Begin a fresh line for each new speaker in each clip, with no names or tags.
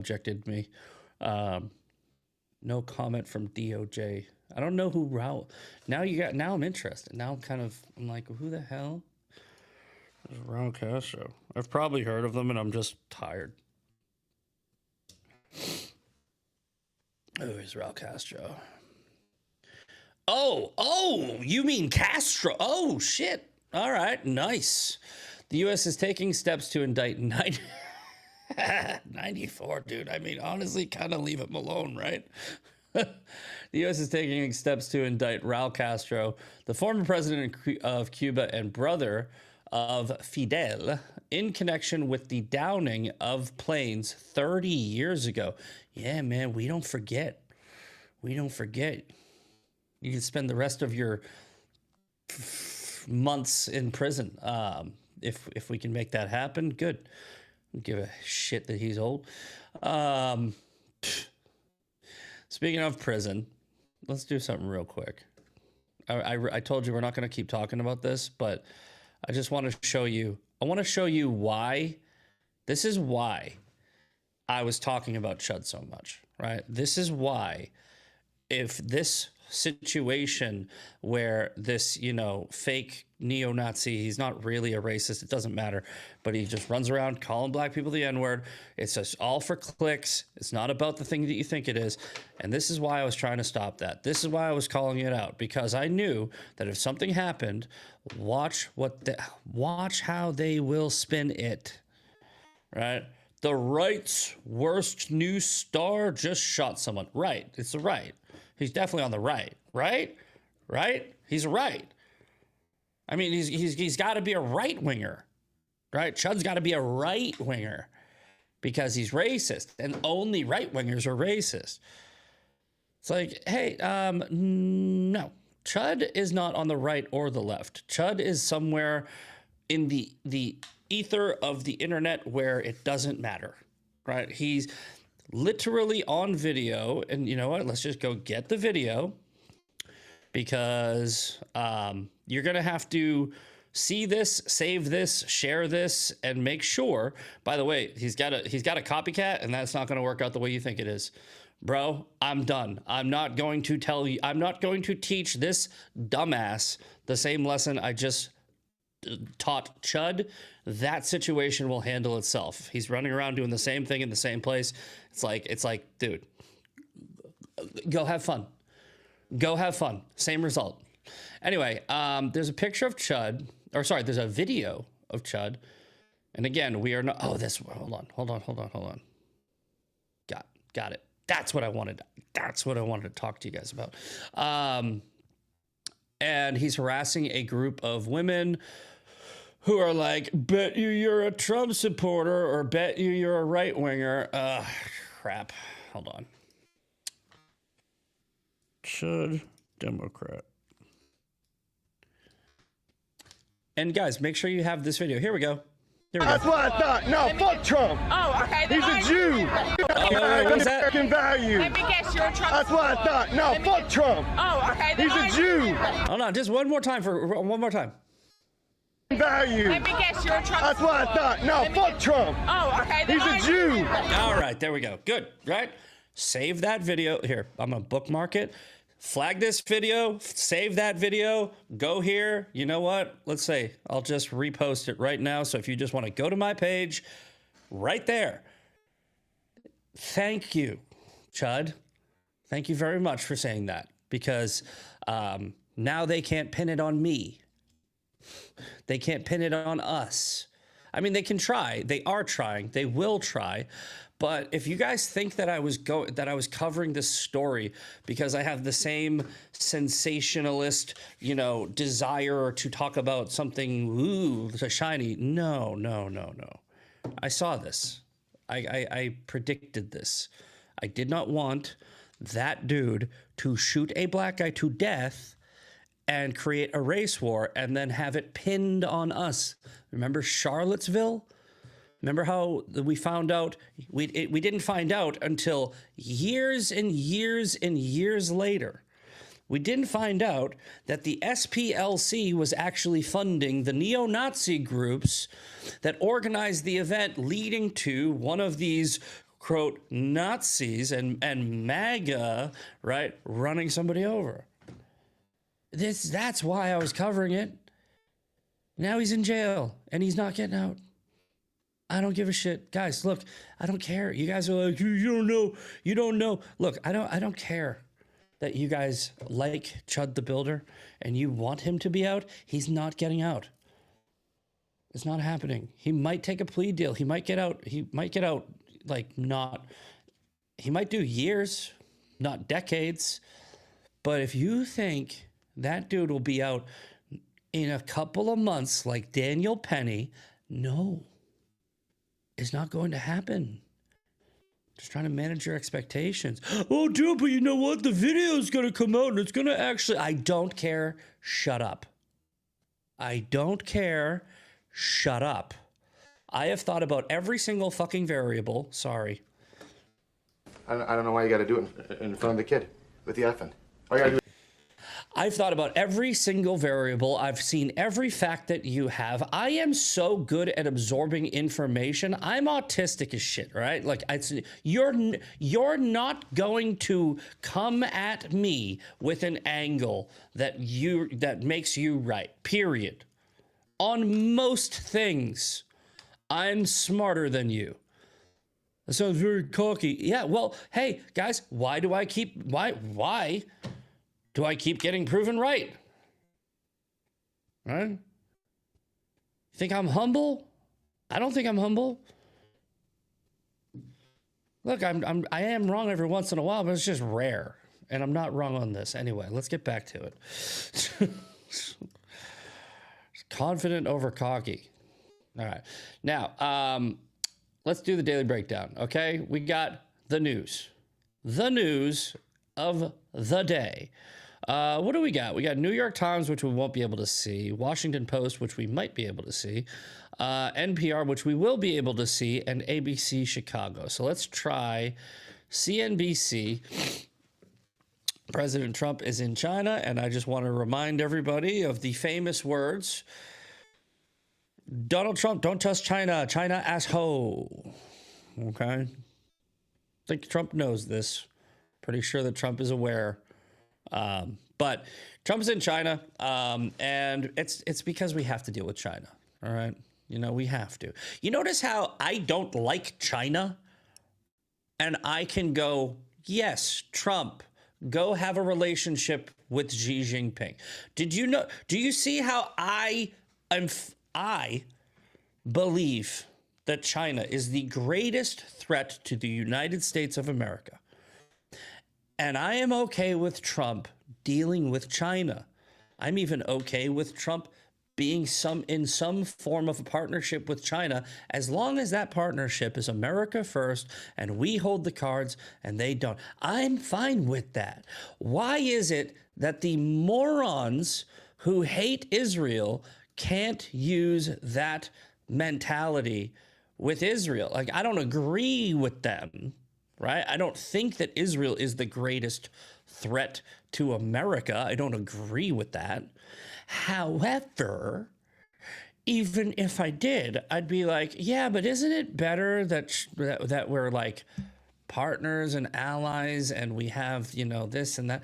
subjected me. No comment from DOJ. I don't know who Raul. Now I'm interested. Now I'm like, who the hell is Raul Castro? I've probably heard of them, and I'm just tired. Who is Raul Castro? Oh, you mean Castro? Oh, shit. All right, nice. The U.S. is taking steps to indict 94, dude. I mean, honestly, kind of leave him alone, right? The U.S. is taking steps to indict Raul Castro, the former president of Cuba and brother of Fidel, in connection with the downing of planes 30 years ago. Yeah, man, we don't forget. We don't forget. You can spend the rest of your months in prison. If we can make that happen, good. Don't give a shit that he's old. Speaking of prison, let's do something real quick. I told you we're not going to keep talking about this, but I just want to show you. I want to show you why. This is why I was talking about Chud so much, right? This is why, if this situation where this, fake neo-Nazi, he's not really a racist, it doesn't matter, but he just runs around calling black people the N-word. It's just all for clicks. It's not about the thing that you think it is. And this is why I was trying to stop that. This is why I was calling it out, because I knew that if something happened, watch how they will spin it, right? The right's worst new star just shot someone. Right. It's the right. He's definitely on the right. Right? He's right. I mean, he's got to be a right winger, right? Chud's got to be a right winger because he's racist, and only right wingers are racist. It's like, hey, no, Chud is not on the right or the left. Chud is somewhere in the ether of the internet where it doesn't matter, right? He's literally on video, and you know what? Let's just go get the video, because you're gonna have to see this, save this, share this, and make sure. By the way, he's got a copycat, and that's not gonna work out the way you think it is, bro. I'm done. I'm not going to tell you. I'm not going to teach this dumbass the same lesson I just taught Chud. That situation will handle itself. He's running around doing the same thing in the same place. It's like, dude, go have fun. Go have fun. Same result. Anyway, there's a picture of Chud, or sorry, there's a video of Chud. And again, we are not, hold on. Got it. That's what I wanted. That's what I wanted to talk to you guys about. And he's harassing a group of women who are like, bet you're a Trump supporter, or bet you're a right winger. Crap. Hold on. Chud Democrat. And guys, make sure you have this video. Here we go.
That's what I thought. No, fuck Trump.
Oh, okay.
He's a Jew. American value.
Let me guess, you're a Trump.
That's what I thought. No, fuck Trump.
Oh, okay.
He's a Jew.
Hold on, just one more time.
Value.
Let me guess, you're a Trump.
That's what I thought. No, fuck Trump.
Oh, okay.
He's a Jew.
All right, there we go. Good, right? Save that video. Here, I'm going to bookmark it. Flag this video, save that video, go here. You know what? Let's say I'll just repost it right now. So if you just want to go to my page, right there. Thank you, Chud. Thank you very much for saying that, because now they can't pin it on me. They can't pin it on us. I mean, they can try. They are trying. They will try. But if you guys think that I was covering this story because I have the same sensationalist, desire to talk about something shiny, no. I saw this. I predicted this. I did not want that dude to shoot a black guy to death and create a race war and then have it pinned on us. Remember Charlottesville? Remember how we found out? We didn't find out until years and years and years later. We didn't find out that the SPLC was actually funding the neo-Nazi groups that organized the event leading to one of these quote Nazis and MAGA, right, running somebody over. That's why I was covering it. Now he's in jail and he's not getting out. I don't give a shit. Guys, look, I don't care. You guys are like, you don't know. Look, I don't care that you guys like Chud the Builder and you want him to be out. He's not getting out. It's not happening. He might take a plea deal. He might get out. He might do years, not decades. But if you think that dude will be out in a couple of months like Daniel Penny, no, it's not going to happen. Just trying to manage your expectations. Oh, dude, but you know what? The video is going to come out and it's going to actually... I don't care. Shut up. I don't care. Shut up. I have thought about every single fucking variable. Sorry.
I don't know why you got to do it in front of the kid with the effing. All you got to do.
I've thought about every single variable. I've seen every fact that you have. I am so good at absorbing information. I'm autistic as shit, right? Like, you're not going to come at me with an angle that makes you right. Period. On most things, I'm smarter than you. That sounds very cocky. Yeah, well, hey, guys, why do I keep getting proven right? Right? Think I'm humble? I don't think I'm humble. Look, I am wrong every once in a while, but it's just rare. And I'm not wrong on this. Anyway, let's get back to it. Confident over cocky. All right. Now, let's do the daily breakdown, okay? We got the news. The news of the day. What do we got? We got New York Times, which we won't be able to see, Washington Post, which we might be able to see, NPR, which we will be able to see, and ABC Chicago. So let's try CNBC. President Trump is in China, and I just want to remind everybody of the famous words. Donald Trump, don't trust China. China asshole. Okay? I think Trump knows this. Pretty sure that Trump is aware. But Trump's in China, and it's because we have to deal with China. All right? You know, we have to. You notice how I don't like China? And I can go, yes, Trump, go have a relationship with Xi Jinping. Did you know? Do you see how I believe that China is the greatest threat to the United States of America? And I am okay with Trump dealing with China. I'm even okay with Trump being in some form of a partnership with China, as long as that partnership is America first and we hold the cards and they don't. I'm fine with that. Why is it that the morons who hate Israel can't use that mentality with Israel? Like, I don't agree with them, right? I don't think that Israel is the greatest threat to America. I don't agree with that. However, even if I did, I'd be like, yeah, but isn't it better that we're like partners and allies and we have, you know, this and that?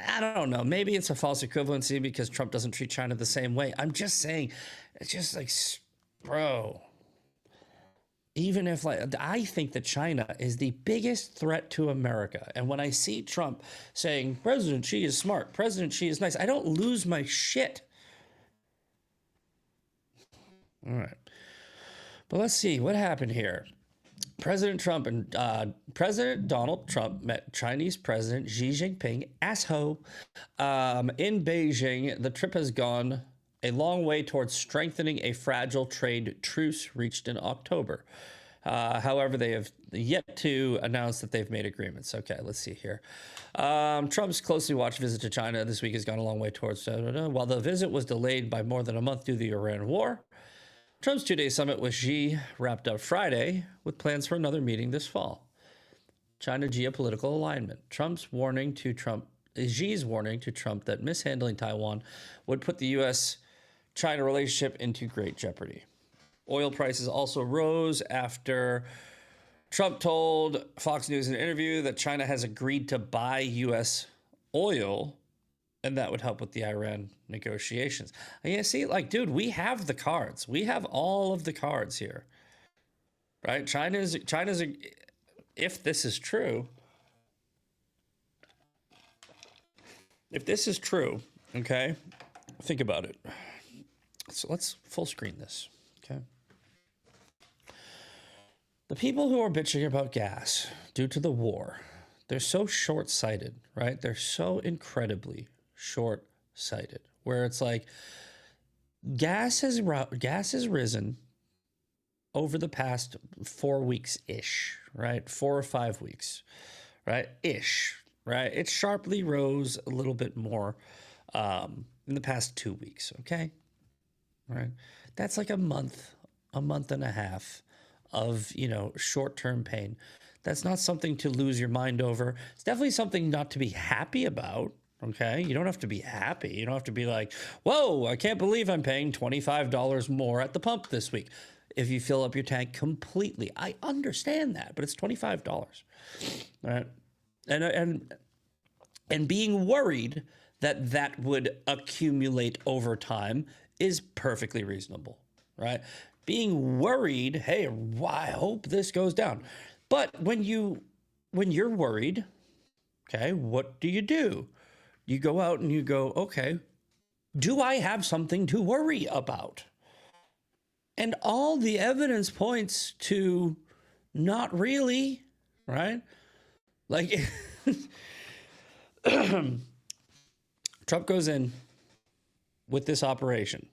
I don't know. Maybe it's a false equivalency because Trump doesn't treat China the same way. I'm just saying, it's just like, bro, even if, like, I think that China is the biggest threat to America. And when I see Trump saying, President Xi is smart, President Xi is nice, I don't lose my shit. All right. But let's see what happened here. President Trump and President Donald Trump met Chinese President Xi Jinping, asshole, in Beijing. The trip has gone a long way towards strengthening a fragile trade truce reached in October. However, they have yet to announce that they've made agreements. Okay, let's see here. Trump's closely watched visit to China this week has gone a long way towards... While the visit was delayed by more than a month due to the Iran war, Trump's two-day summit with Xi wrapped up Friday with plans for another meeting this fall. China geopolitical alignment. Xi's warning to Trump that mishandling Taiwan would put the U.S.-China relationship into great jeopardy. Oil prices also rose after Trump told Fox News in an interview that China has agreed to buy U.S. oil, and that would help with the Iran negotiations. And you see, like, dude, we have the cards. We have all of the cards here, right? China's. If this is true, okay, think about it. So let's full screen this, okay? The people who are bitching about gas due to the war, they're so short-sighted, right? They're so incredibly short-sighted, where it's like gas has risen over the past 4 weeks-ish, right? 4 or 5 weeks, right? Ish, right? It sharply rose a little bit more in the past 2 weeks, okay? Right? That's like a month and a half of, short-term pain. That's not something to lose your mind over. It's definitely something not to be happy about, okay? You don't have to be happy. You don't have to be like, whoa, I can't believe I'm paying $25 more at the pump this week. If you fill up your tank completely, I understand that, but it's $25, all right? And being worried that would accumulate over time is perfectly reasonable, right? Being worried, hey, I hope this goes down. But when you're worried, okay, what do? You go out and you go, okay, do I have something to worry about? And all the evidence points to not really, right? Like, Trump goes in with this operation.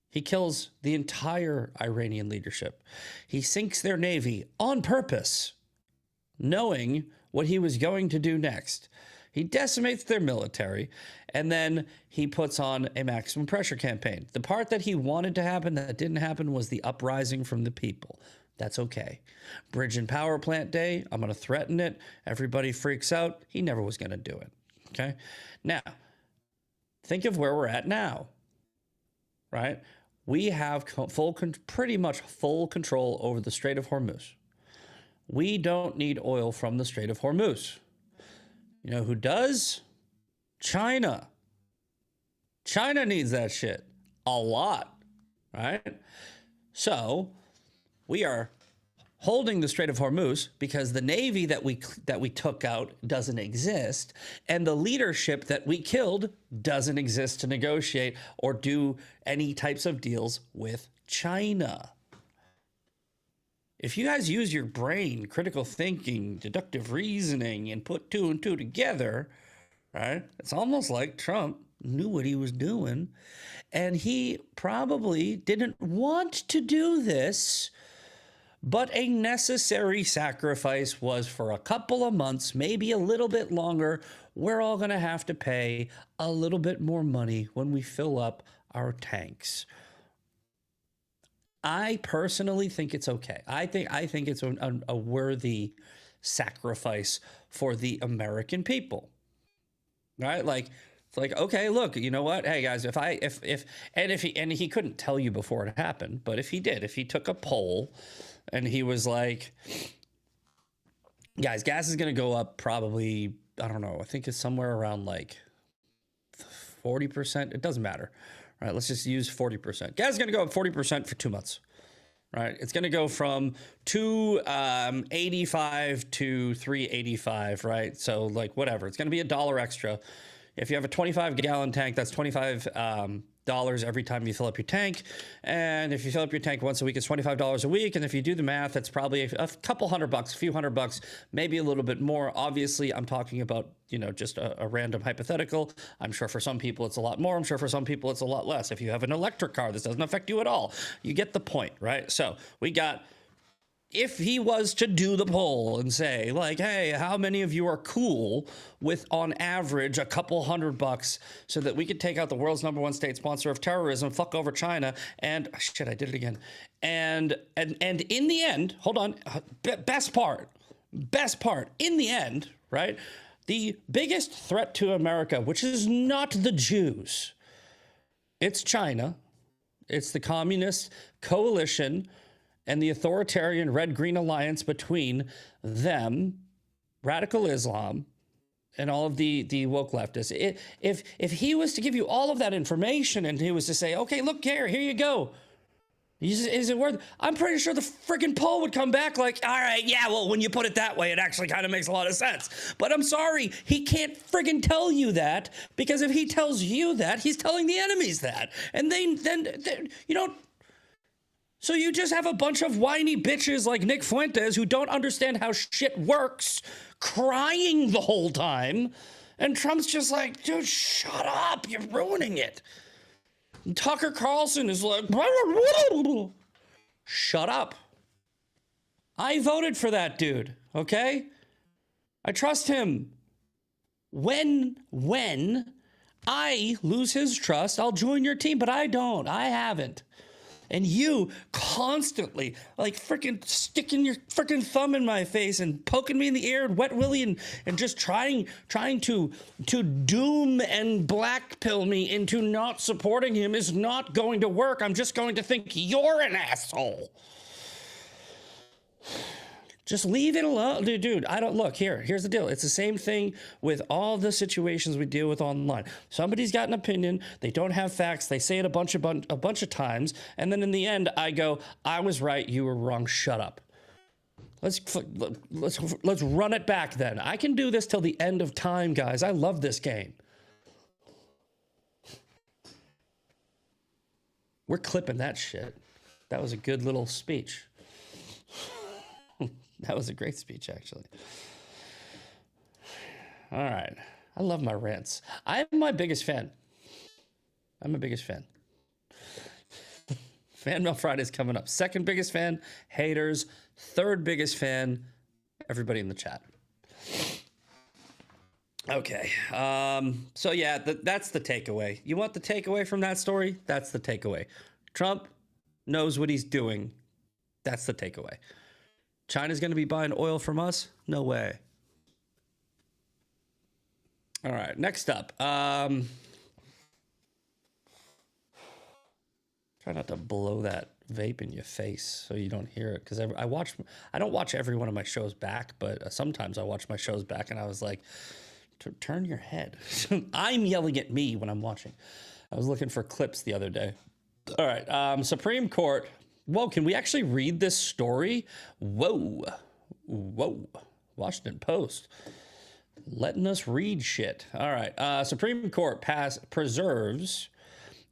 He kills the entire Iranian leadership. He sinks their navy on purpose, knowing what he was going to do next. He decimates their military, and then he puts on a maximum pressure campaign. The part that he wanted to happen that didn't happen was the uprising from the people. That's okay. Bridge and power plant day, I'm going to threaten it. Everybody freaks out. He never was going to do it. Okay? Now, think of where we're at now, right? We have pretty much full control over the Strait of Hormuz. We don't need oil from the Strait of Hormuz. You know who does? China. China needs that shit a lot, right? So we are holding the Strait of Hormuz because the navy that we took out doesn't exist, and the leadership that we killed doesn't exist to negotiate or do any types of deals with China. If you guys use your brain, critical thinking, deductive reasoning, and put 2 and 2 together, right? It's almost like Trump knew what he was doing, and he probably didn't want to do this, but a necessary sacrifice was for a couple of months, maybe a little bit longer. We're all going to have to pay a little bit more money when we fill up our tanks. I personally think it's okay. I think it's a worthy sacrifice for the American people, right? Like, it's like, okay, look, you know what? Hey guys, if he couldn't tell you before it happened, but if he took a poll and he was like, guys, gas is going to go up probably, I don't know, I think it's somewhere around like 40%. It doesn't matter. All right, let's just use 40%. Gas is going to go up 40% for 2 months. Right, it's going to go from $2.85 to $3.85, right? So like whatever, it's going to be $1 extra. If you have a 25-gallon tank, that's $25 every time you fill up your tank. And if you fill up your tank once a week, it's $25 a week. And if you do the math, that's probably a couple $100, a few $100, maybe a little bit more. Obviously, I'm talking about, just a random hypothetical. I'm sure for some people it's a lot more. I'm sure for some people it's a lot less. If you have an electric car, this doesn't affect you at all. You get the point, right? So we got, if he was to do the poll and say, like, hey, how many of you are cool with, on average, a couple $100 so that we could take out the world's #1 state sponsor of terrorism, fuck over China, and shit, I did it again. And in the end, hold on, best part, in the end, right? The biggest threat to America, which is not the Jews, it's China, it's the communist coalition, and the authoritarian red-green alliance between them, radical Islam, and all of the woke leftists. If he was to give you all of that information and he was to say, okay, look here you go. Is it worth? I'm pretty sure the friggin' poll would come back like, all right, yeah, well, when you put it that way, it actually kind of makes a lot of sense. But I'm sorry, he can't friggin' tell you that, because if he tells you that, he's telling the enemies that. And then you know, so you just have a bunch of whiny bitches like Nick Fuentes who don't understand how shit works, crying the whole time. And Trump's just like, dude, shut up, you're ruining it. Tucker Carlson is like, shut up. I voted for that dude, okay? I trust him. When I lose his trust, I'll join your team, but I don't. I haven't. And you constantly, like, freaking sticking your freaking thumb in my face and poking me in the ear and wet willy and just trying to doom and blackpill me into not supporting him is not going to work. I'm just going to think you're an asshole. Just leave it alone. Dude, I don't look here. Here's the deal. It's the same thing with all the situations we deal with online. Somebody's got an opinion. They don't have facts. They say it a bunch of times. And then in the end, I go, I was right. You were wrong. Shut up. Let's run it back then. I can do this till the end of time, guys. I love this game. We're clipping that shit. That was a good little speech. That was a great speech, actually. All right. I love my rants. I'm my biggest fan. Fan Mail Friday's coming up. Second biggest fan, haters. Third biggest fan, everybody in the chat. Okay. So, yeah, that's the takeaway. You want the takeaway from that story? That's the takeaway. Trump knows what he's doing. That's the takeaway. China's going to be buying oil from us? No way. All right, next up. Try not to blow that vape in your face so you don't hear it. Because I don't watch every one of my shows back, but sometimes I watch my shows back and I was like, turn your head. I'm yelling at me when I'm watching. I was looking for clips the other day. All right, Supreme Court. Whoa, can we actually read this story? Whoa. Washington Post. Letting us read shit. All right. Supreme Court preserves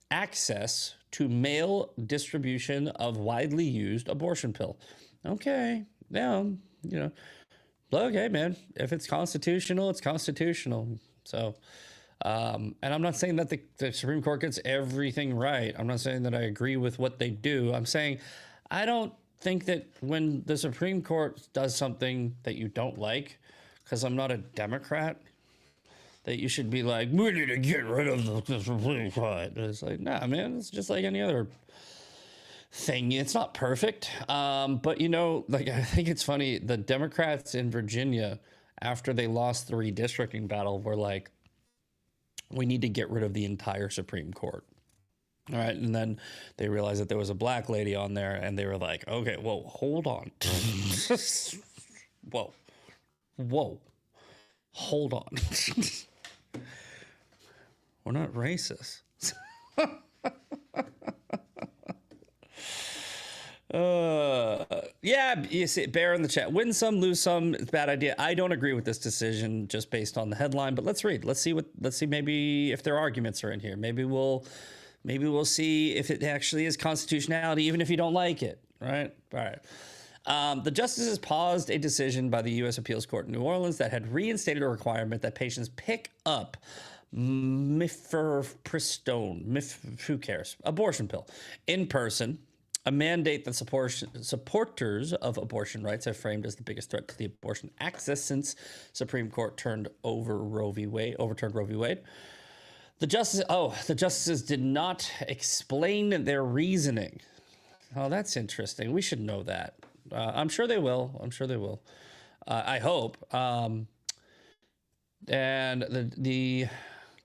access to mail distribution of widely used abortion pill. Okay. Yeah, okay, man. If it's constitutional, it's constitutional. So, and I'm not saying that the Supreme Court gets everything right. I'm not saying that I agree with what they do. I'm saying I don't think that when the Supreme Court does something that you don't like, because I'm not a Democrat, that you should be like, we need to get rid of the Supreme Court. It's like, nah, man, it's just like any other thing. It's not perfect. But, I think it's funny. The Democrats in Virginia, after they lost the redistricting battle, were like, we need to get rid of the entire Supreme Court. All right. And then they realized that there was a black lady on there and they were like, okay, whoa, hold on. Whoa, hold on. We're not racist. Yeah, you see, Bear in the chat. Win some, lose some. It's a bad idea. I don't agree with this decision just based on the headline, but let's read. Let's see maybe if their arguments are in here. Maybe we'll see if it actually is constitutionality, even if you don't like it. Right? All right. The justices paused a decision by the U.S. Appeals Court in New Orleans that had reinstated a requirement that patients pick up mifepristone, who cares, abortion pill, in person. A mandate that supporters of abortion rights have framed as the biggest threat to the abortion access since Supreme Court overturned Roe v. Wade. The justices did not explain their reasoning. Oh, that's interesting. We should know that. I'm sure they will. I hope. And the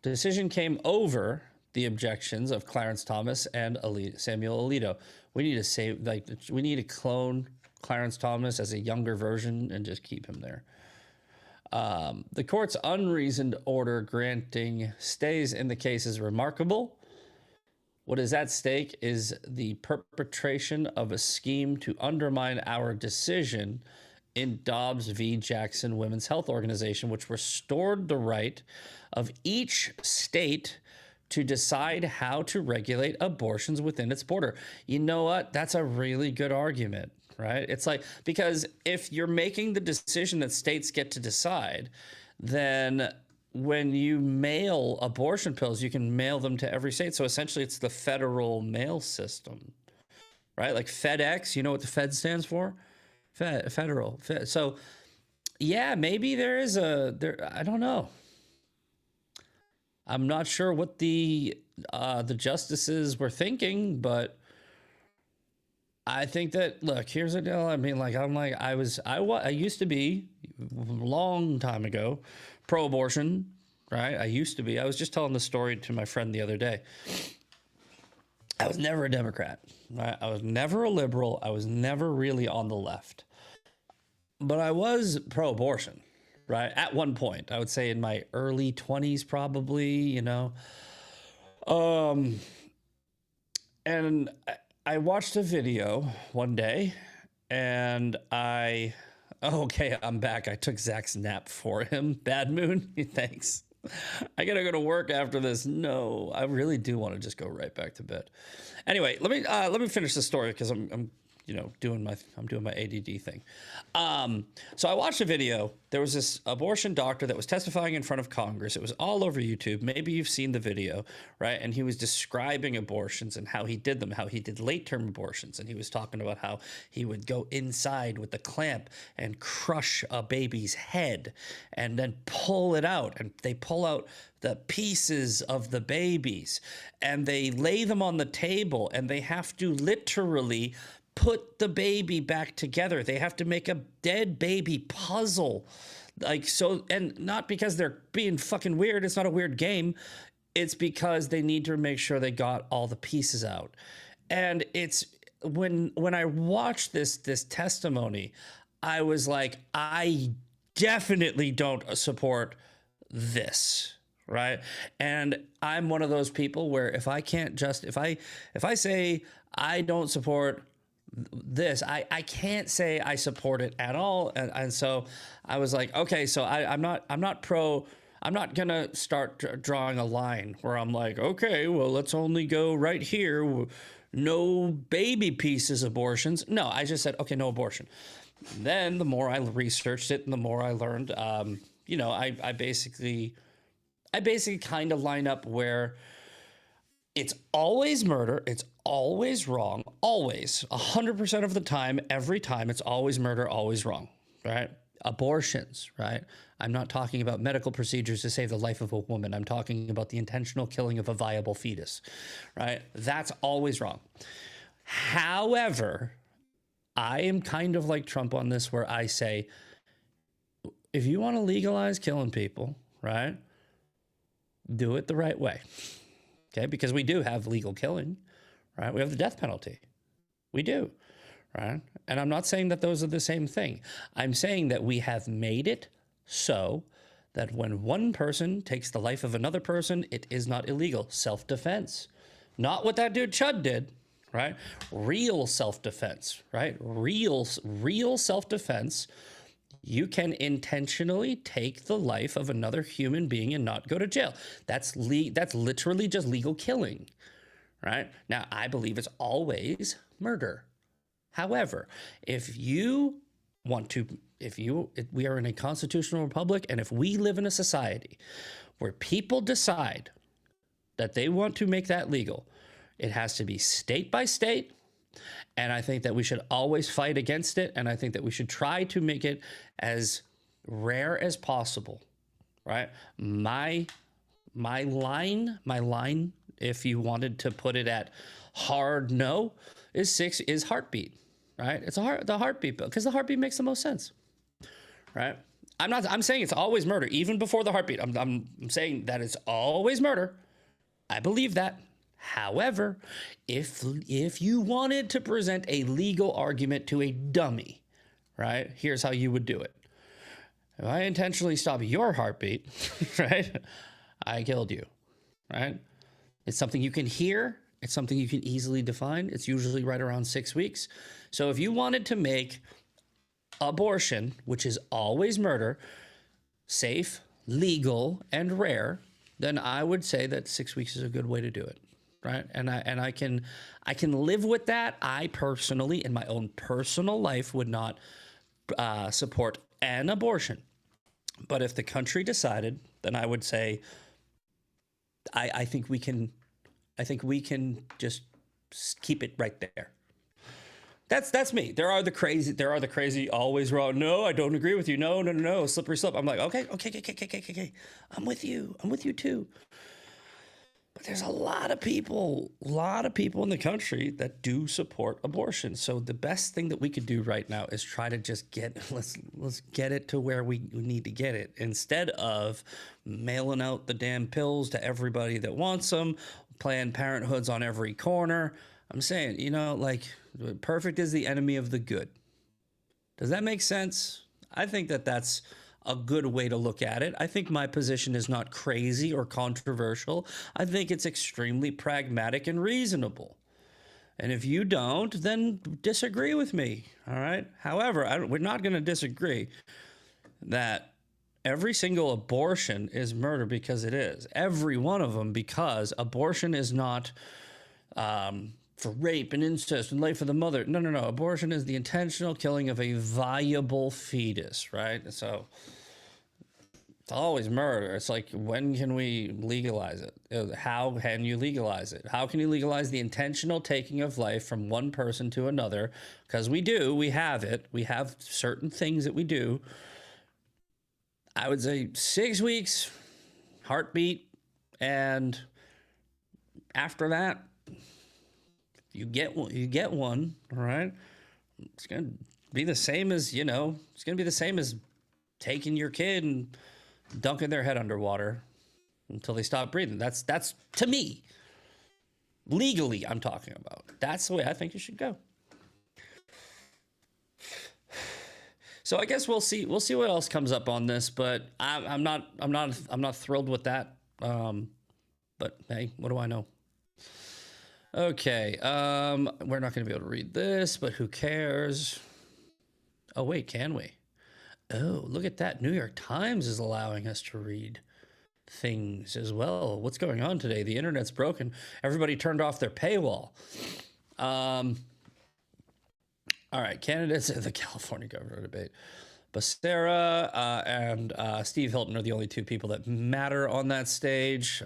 decision came over the objections of Clarence Thomas and Samuel Alito, We need to save, like, we need to clone Clarence Thomas as a younger version and just keep him there. The court's unreasoned order granting stays in the case is remarkable. What is at stake is the perpetration of a scheme to undermine our decision in Dobbs v. Jackson Women's Health Organization, which restored the right of each state to decide how to regulate abortions within its border. You know what? That's a really good argument, right? It's like, because if you're making the decision that states get to decide, then when you mail abortion pills, you can mail them to every state. So essentially it's the federal mail system, right? Like FedEx, you know what the Fed stands for? Federal. So yeah, maybe there is I don't know. I'm not sure what the justices were thinking, but I think that, look, here's the deal. I mean, like, I used to be a long time ago pro-abortion, right? I was just telling the story to my friend the other day. I was never a Democrat, right? I was never a liberal. I was never really on the left, but I was pro-abortion, right? At one point, I would say in my early 20s, probably, you know. And I watched a video one day and okay, I'm back. I took Zach's nap for him. Bad moon. Thanks. I gotta go to work after this. No, I really do want to just go right back to bed. Anyway, let me finish the story because I'm doing my ADD thing. So I watched a video. There was this abortion doctor that was testifying in front of Congress. It was all over YouTube. Maybe you've seen the video, right? And he was describing abortions and how he did them, how he did late-term abortions. And he was talking about how he would go inside with the clamp and crush a baby's head and then pull it out. And they pull out the pieces of the babies and they lay them on the table and they have to literally put the baby back together. They have to make a dead baby puzzle. Like, so, and not because they're being fucking weird. It's not a weird game. It's because they need to make sure they got all the pieces out. And it's when I watched this testimony, I was like, I definitely don't support this. Right. And I'm one of those people where if I say I don't support this, I can't say I support it at all. And so I was like, okay, so I'm not gonna start drawing a line where I'm like, okay, well, let's only go right here. No baby pieces abortions. No, I just said, okay, no abortion. Then the more I researched it and the more I learned, I basically kind of line up where it's always murder. It's always wrong. Always. 100% of the time, every time, it's always murder, always wrong, right? Abortions, right? I'm not talking about medical procedures to save the life of a woman. I'm talking about the intentional killing of a viable fetus, right? That's always wrong. However, I am kind of like Trump on this, where I say, if you want to legalize killing people, right, do it the right way. Okay, because we do have legal killing, right? We have the death penalty. We do, right? And I'm not saying that those are the same thing. I'm saying that we have made it so that when one person takes the life of another person, it is not illegal. Self-defense. Not what that dude Chud did, right? Real self-defense, right? Real self-defense. You can intentionally take the life of another human being and not go to jail. That's literally just legal killing, right? Now, I believe it's always murder. However, if we are in a constitutional republic, and if we live in a society where people decide that they want to make that legal, it has to be state by state. And I think that we should always fight against it. And I think that we should try to make it as rare as possible, right? My line, if you wanted to put it at hard no, is heartbeat, right? It's the heartbeat bill, because the heartbeat makes the most sense, right? I'm saying it's always murder, even before the heartbeat. I'm saying that it's always murder. I believe that. However, if you wanted to present a legal argument to a dummy, right, here's how you would do it. If I intentionally stop your heartbeat, right, I killed you, right? It's something you can hear. It's something you can easily define. It's usually right around 6 weeks. So if you wanted to make abortion, which is always murder, safe, legal, and rare, then I would say that 6 weeks is a good way to do it. Right. And I can live with that. I personally, in my own personal life, would not support an abortion. But if the country decided, then I would say I think we can just keep it right there. That's me. There are the crazy always wrong. No, I don't agree with you. No. Slippery slope. I'm like, okay. I'm with you too. But there's a lot of people in the country that do support abortion. So the best thing that we could do right now is try to just let's get it to where we need to get it, instead of mailing out the damn pills to everybody that wants them, Planned Parenthoods on every corner. I'm saying, like, perfect is the enemy of the good. Does that make sense? I think that that's a good way to look at it. I think my position is not crazy or controversial. I think it's extremely pragmatic and reasonable. And if you don't, then disagree with me, all right? However, we're not going to disagree that every single abortion is murder, because it is. Every one of them, because abortion is not for rape and incest and life of the mother. No. Abortion is the intentional killing of a viable fetus, right? So it's always murder. It's like, when can we legalize it? How can you legalize it? How can you legalize the intentional taking of life from one person to another? Because we have it. We have certain things that we do. I would say 6 weeks, heartbeat, and after that, you get one, all right? It's going to be the same as, it's going to be the same as taking your kid and dunking their head underwater until they stop breathing. That's to me, legally, I'm talking about. That's the way I think you should go. So I guess we'll see what else comes up on this, but I'm not thrilled with that. But hey, what do I know? Okay, we're not going to be able to read this, but who cares? Oh, wait, can we? Oh, look at that. New York Times is allowing us to read things as well. What's going on today? The internet's broken. Everybody turned off their paywall. All right, candidates in the California governor debate. Becerra and Steve Hilton are the only two people that matter on that stage.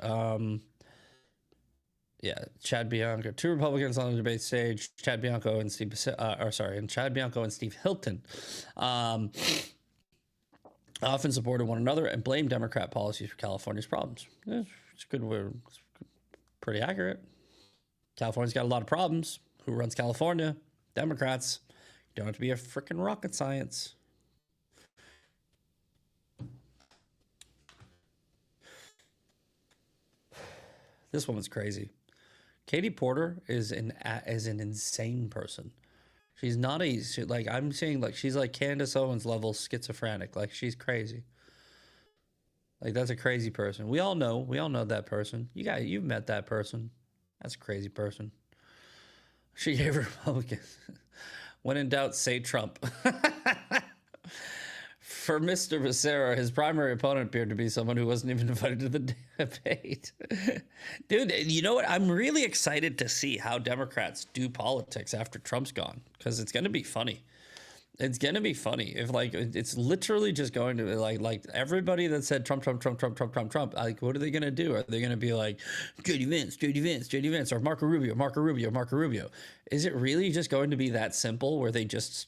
Chad Bianco, two Republicans on the debate stage, Chad Bianco and Steve Hilton, often supported one another and blamed Democrat policies for California's problems. It's good. It's pretty accurate. California's got a lot of problems. Who runs California? Democrats. You don't have to be a freaking rocket science. This woman's crazy. Katie Porter is an insane person. She's not she's like Candace Owens level schizophrenic. Like, she's crazy. Like, that's a crazy person. We all know that person. You've met that person. That's a crazy person. She gave Republicans, when in doubt, say Trump. For Mr. Becerra, his primary opponent appeared to be someone who wasn't even invited to the debate. Dude, you know what? I'm really excited to see how Democrats do politics after Trump's gone, because it's going to be funny. It's going to be funny. If, like, it's literally just going to be like everybody that said Trump, like, what are they going to do? Are they going to be like, JD Vance, or Marco Rubio? Is it really just going to be that simple where they just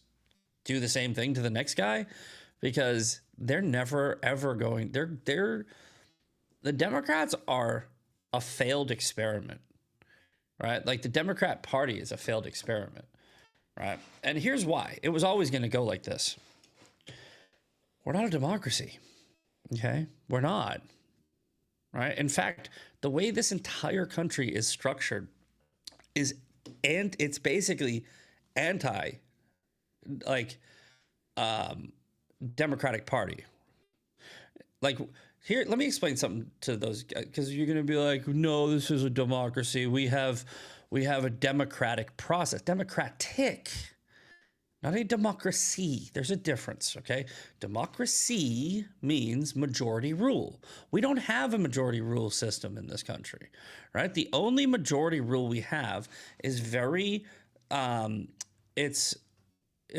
do the same thing to the next guy? Because they're never, ever going, the Democrats are a failed experiment, right? Like, the Democrat Party is a failed experiment, right? And here's why. It was always going to go like this. We're not a democracy, okay? We're not. right? In fact, the way this entire country is structured is, and it's basically anti, like, Democratic Party. Like, here, let me explain something to those guys, because you're going to be like, no, this is a democracy. We have a democratic process. Democratic, not a democracy. There's a difference, okay? Democracy means majority rule. We don't have a majority rule system in this country, right? The only majority rule we have is very, it's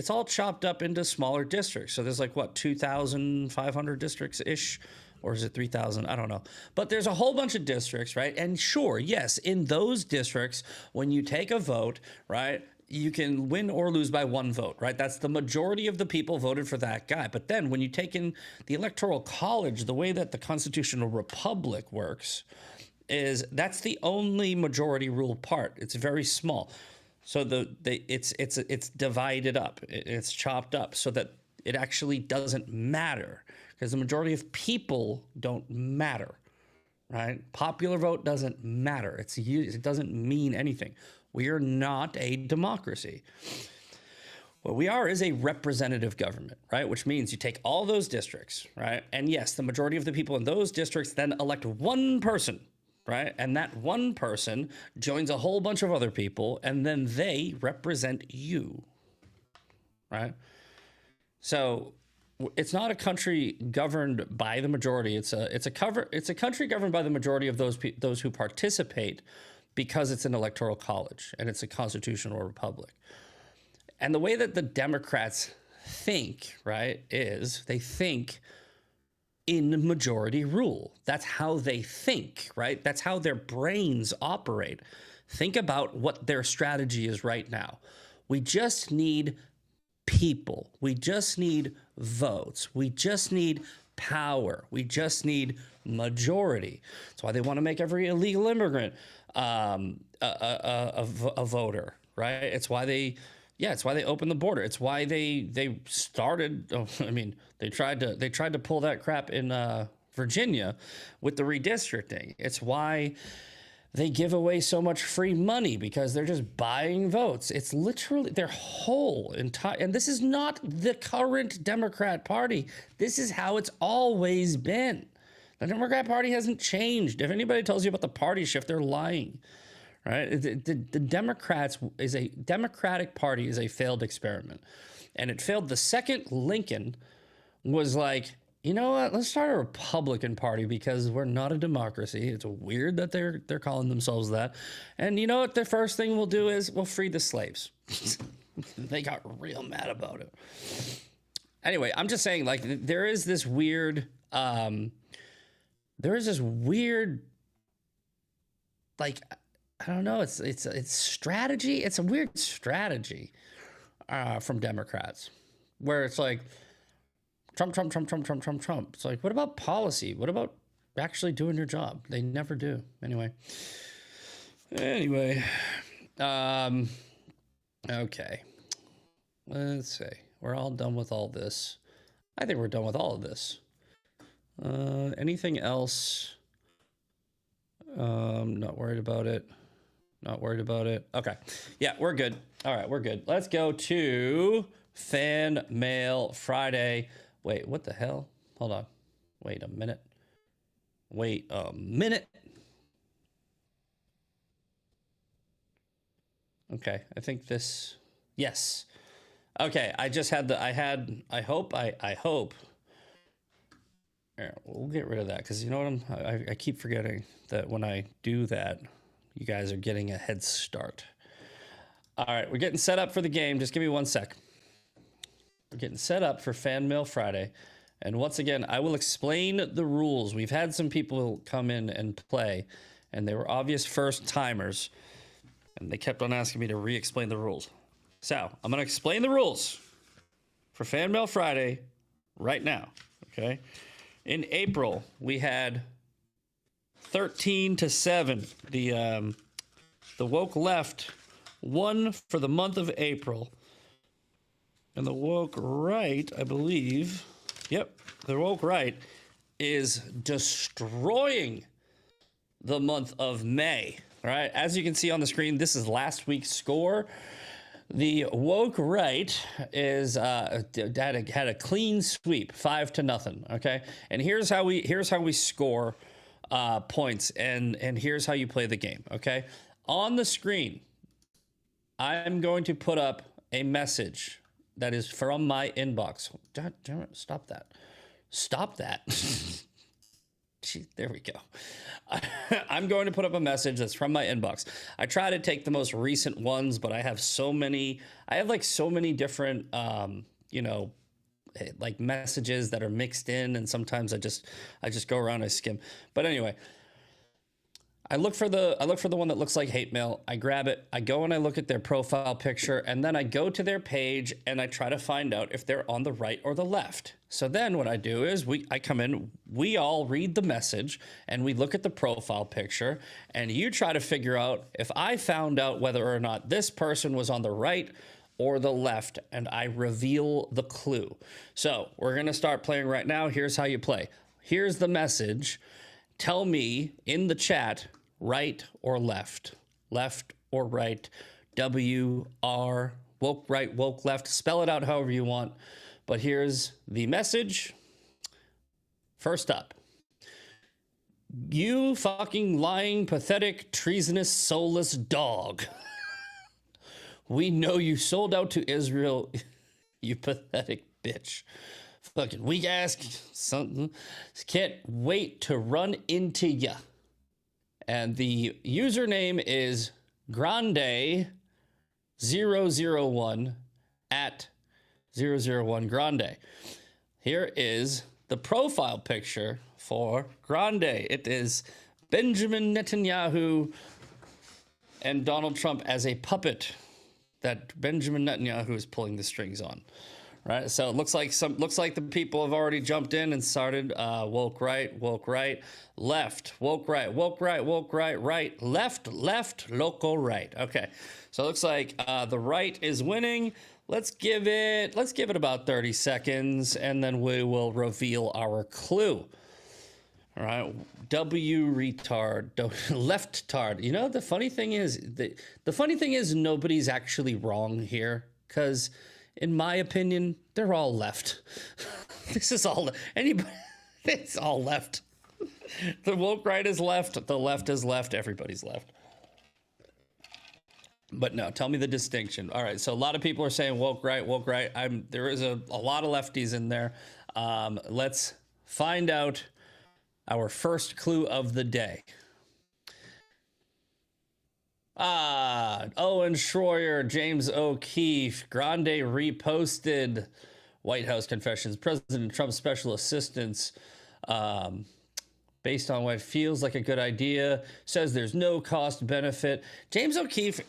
all chopped up into smaller districts. So there's like, what, 2,500 districts-ish? Or is it 3,000? I don't know. But there's a whole bunch of districts, right? And sure, yes, in those districts, when you take a vote, right, you can win or lose by one vote, right? That's the majority of the people voted for that guy. But then when you take in the Electoral College, the way that the constitutional republic works is that's the only majority rule part. It's very small. So it's divided up. It's chopped up so that it actually doesn't matter, because the majority of people don't matter, right? Popular vote doesn't matter. It doesn't mean anything. We are not a democracy. What we are is a representative government, right? Which means you take all those districts, right? And yes, the majority of the people in those districts then elect one person, right? And that one person joins a whole bunch of other people, and then they represent you, right? So it's not a country governed by the majority. It's a country governed by the majority of those who participate, because it's an electoral college and it's a constitutional republic. And the way that the Democrats think, right, is they think in majority rule. That's how they think, right? That's how their brains operate. Think about what their strategy is right now. We just need people. We just need votes. We just need power. We just need majority. That's why they want to make every illegal immigrant a voter, right? It's why they opened the border. It's why they started. They tried to pull that crap in Virginia with the redistricting. It's why they give away so much free money, because they're just buying votes. It's literally their whole entire, and this is not the current Democrat Party. This is how it's always been. The Democrat Party hasn't changed. If anybody tells you about the party shift, they're lying, right? The Democratic Party is a failed experiment, and it failed the second Lincoln was like, you know what? Let's start a Republican Party, because we're not a democracy. It's weird that they're calling themselves that. And you know what? The first thing we'll do is we'll free the slaves. They got real mad about it. Anyway, I'm just saying, like, there is this weird, like, I don't know. It's strategy. It's a weird strategy from Democrats, where it's like, Trump. It's like, what about policy? What about actually doing your job? They never do. Anyway. Okay. Let's see. We're all done with all this. I think we're done with all of this. Anything else? Not worried about it. Okay. Yeah, we're good. All right, we're good. Let's go to Fan Mail Friday. Wait, what the hell? Hold on. Wait a minute. Okay, I think this, yes. Okay, I hope. Here, we'll get rid of that, because you know what, I keep forgetting that when I do that, you guys are getting a head start. All right, we're getting set up for the game. Just give me 1 sec. We're getting set up for Fan Mail Friday. And once again, I will explain the rules. We've had some people come in and play, and they were obvious first timers, and they kept on asking me to re-explain the rules. So I'm going to explain the rules for Fan Mail Friday right now. Okay. In April, we had 13-7. The woke left won for the month of April. And the woke right, I believe, the woke right is destroying the month of May. All right, as you can see on the screen, this is last week's score. The woke right is had a clean sweep, 5-0. Okay, and here's how we score points, and here's how you play the game. Okay, on the screen, I'm going to put up a message that is from my inbox. God damn it, stop that. Stop that. Gee, there we go. I'm going to put up a message that's from my inbox. I try to take the most recent ones, but I have so many different, like messages that are mixed in. And sometimes I just go around, I skim. But anyway, I look for the one that looks like hate mail. I grab it. I go and I look at their profile picture, and then I go to their page and I try to find out if they're on the right or the left. So then what I do is I come in, we all read the message, and we look at the profile picture, and you try to figure out if I found out whether or not this person was on the right or the left, and I reveal the clue. So we're going to start playing right now. Here's how you play. Here's the message. Tell me in the chat, right or left, left or right, W-R, woke right, woke left. Spell it out however you want. But here's the message. First up, you fucking lying, pathetic, treasonous, soulless dog. We know you sold out to Israel, you pathetic bitch. Fucking weak ass something. Can't wait to run into ya. And the username is Grande001 at 001 Grande. Here is the profile picture for Grande. It is Benjamin Netanyahu and Donald Trump as a puppet that Benjamin Netanyahu is pulling the strings on. Right, so it looks like the people have already jumped in and started woke right, left, woke right, right, left, local right. Okay, so it looks like the right is winning. Let's give it about 30 seconds, and then we will reveal our clue. All right, W retard, left tard. You know, the funny thing is nobody's actually wrong here, because in my opinion, they're all left. This is all anybody. It's all left. The woke right is left. The left is left. Everybody's left. But no, tell me the distinction. All right. So a lot of people are saying woke right, woke right. There is a lot of lefties in there. Let's find out our first clue of the day. Owen Schroyer, James O'Keefe, Grande reposted White House confessions, President Trump's special assistants, based on what feels like a good idea, says there's no cost benefit. James O'Keefe,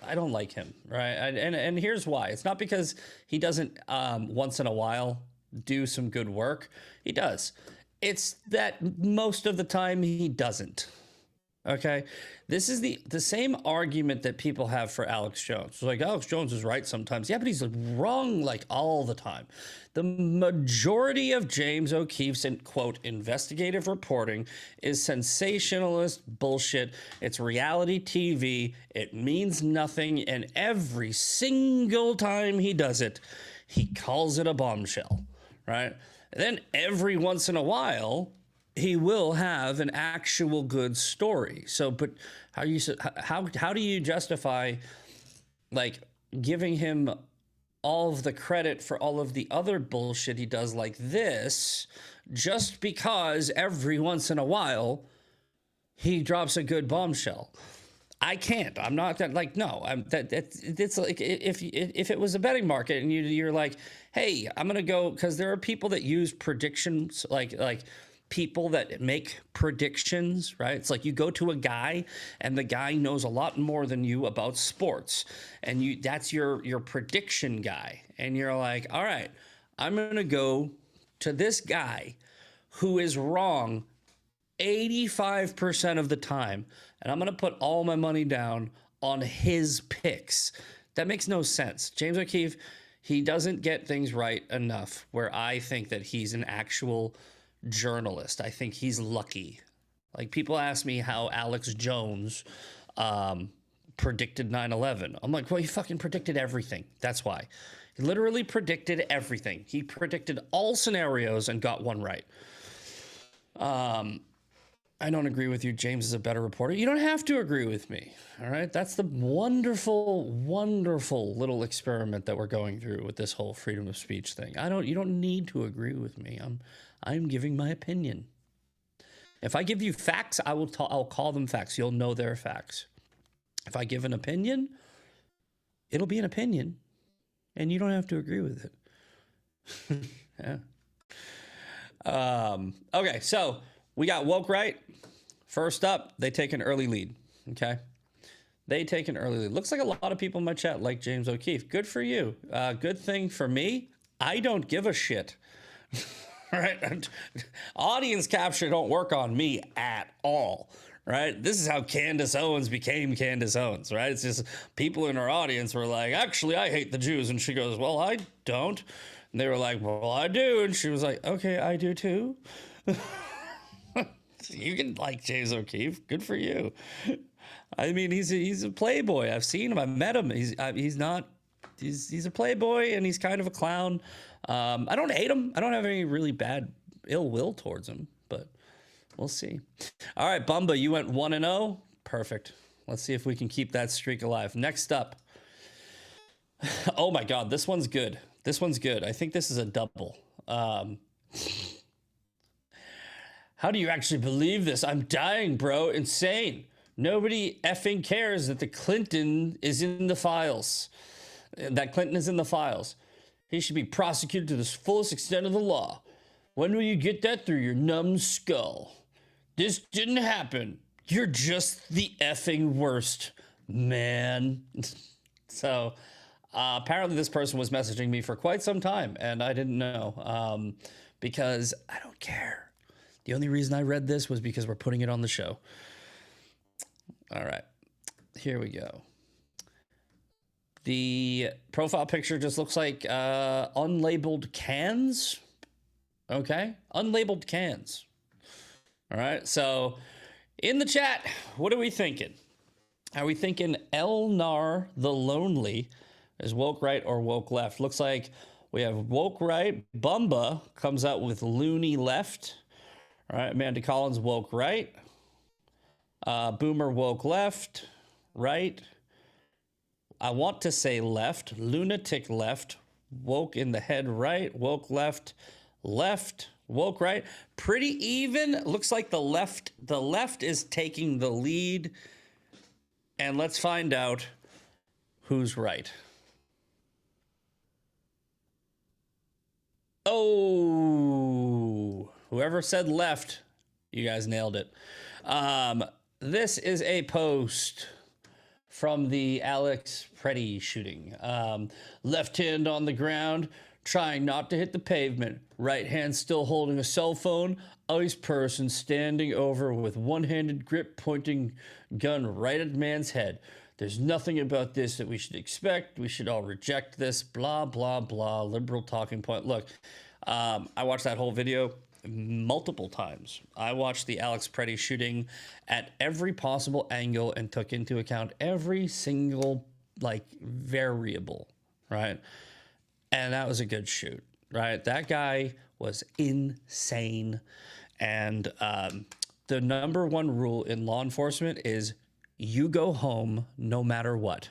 I don't like him, right? And here's why. It's not because he doesn't once in a while do some good work. He does. It's that most of the time he doesn't. Okay, this is the same argument that people have for Alex Jones. It's like, Alex Jones is right sometimes. Yeah, but he's wrong like all the time. The majority of James O'Keefe's, quote, investigative reporting is sensationalist bullshit. It's reality TV. It means nothing. And every single time he does it, he calls it a bombshell, right? And then every once in a while, he will have an actual good story. So, but how do you justify like giving him all of the credit for all of the other bullshit he does like this, just because every once in a while he drops a good bombshell? I can't. I'm not that like, no, it's like if it was a betting market and you're like, hey, I'm going to go, because there are people that use predictions, like people that make predictions, right? It's like you go to a guy and the guy knows a lot more than you about sports, and that's your prediction guy. And you're like, all right, I'm going to go to this guy who is wrong 85% of the time, and I'm going to put all my money down on his picks. That makes no sense. James O'Keefe, he doesn't get things right enough where I think that he's an actual journalist. I think he's lucky. Like, people ask me how Alex Jones predicted 9/11. I'm like, well, he fucking predicted everything. That's why. He literally predicted everything. He predicted all scenarios and got one right. I don't agree with you. James is a better reporter. You don't have to agree with me. All right. That's the wonderful, wonderful little experiment that we're going through with this whole freedom of speech thing. You don't need to agree with me. I'm giving my opinion. If I give you facts, I'll call them facts. You'll know they're facts. If I give an opinion, it'll be an opinion, and you don't have to agree with it. Yeah. Okay, so we got woke right. First up, they take an early lead. Okay, they take an early lead. Looks like a lot of people in my chat like James O'Keefe. Good for you. Good thing for me. I don't give a shit. All right, audience capture don't work on me at all. Right, this is how Candace Owens became Candace Owens. Right, it's just people in her audience were like, "Actually, I hate the Jews," and she goes, "Well, I don't." And they were like, "Well, I do," and she was like, "Okay, I do too." You can like James O'Keefe. Good for you. I mean, he's a playboy. I've seen him. I met him. He's a playboy, and he's kind of a clown. I don't hate him. I don't have any really bad ill will towards him, but we'll see. All right, Bumba, you went 1-0. Perfect. Let's see if we can keep that streak alive. Next up. Oh my God, this one's good. This one's good. I think this is a double. How do you actually believe this? I'm dying, bro. Insane. Nobody effing cares that the Clinton is in the files. That Clinton is in the files. He should be prosecuted to the fullest extent of the law. When will you get that through your numb skull? This didn't happen. You're just the effing worst, man. So apparently this person was messaging me for quite some time, and I didn't know because I don't care. The only reason I read this was because we're putting it on the show. All right, here we go. The profile picture just looks like unlabeled cans. Okay, unlabeled cans. All right, so in the chat, what are we thinking? Are we thinking Elnar the Lonely is woke right or woke left? Looks like we have woke right. Bumba comes out with loony left. All right, Amanda Collins woke right. Boomer woke left, right. I want to say left. Lunatic left. Woke in the head right. Woke left. Left. Woke right. Pretty even. Looks like the left is taking the lead. And let's find out who's right. Oh, whoever said left, you guys nailed it. This is a post from the Alex Preddy shooting. Left hand on the ground, trying not to hit the pavement. Right hand still holding a cell phone. Ice person standing over with one-handed grip, pointing gun right at man's head. There's nothing about this that we should expect. We should all reject this. Blah, blah, blah. Liberal talking point. Look, I watched that whole video multiple times. I watched the Alex Preddy shooting at every possible angle and took into account every single variable, right? And that was a good shoot, right? That guy was insane. And the number one rule in law enforcement is you go home no matter what.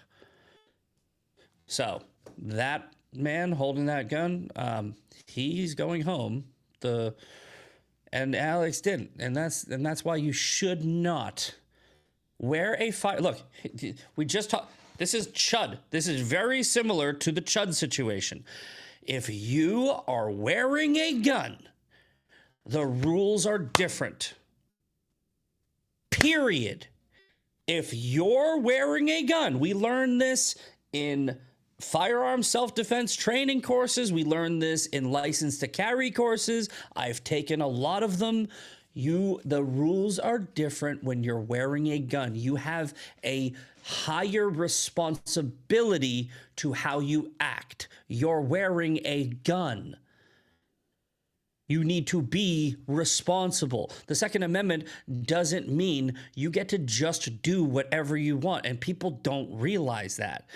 So that man holding that gun, he's going home. And Alex didn't, and that's why you should not wear a fire. Look, we just talked. This is Chud. This is very similar to the Chud situation. If you are wearing a gun, the rules are different. Period. If you're wearing a gun, we learned this in firearm self-defense training courses. We learned this in license to carry courses. I've taken a lot of them. The rules are different when you're wearing a gun. You have a higher responsibility to how you act. You're wearing a gun. You need to be responsible. The Second Amendment doesn't mean you get to just do whatever you want, and people don't realize that.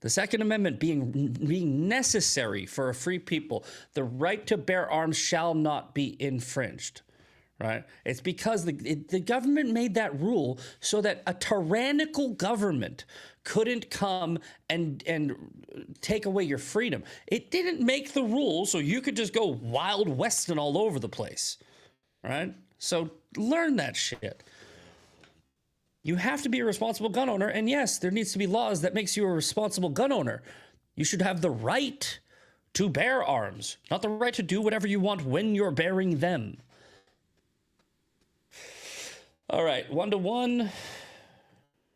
The Second Amendment being necessary for a free people, the right to bear arms shall not be infringed. Right? It's because the government made that rule so that a tyrannical government couldn't come and take away your freedom. It didn't make the rule so you could just go Wild Westing all over the place. Right? So learn that shit. You have to be a responsible gun owner, and yes, there needs to be laws that makes you a responsible gun owner. You should have the right to bear arms, not the right to do whatever you want when you're bearing them. All right, 1-1.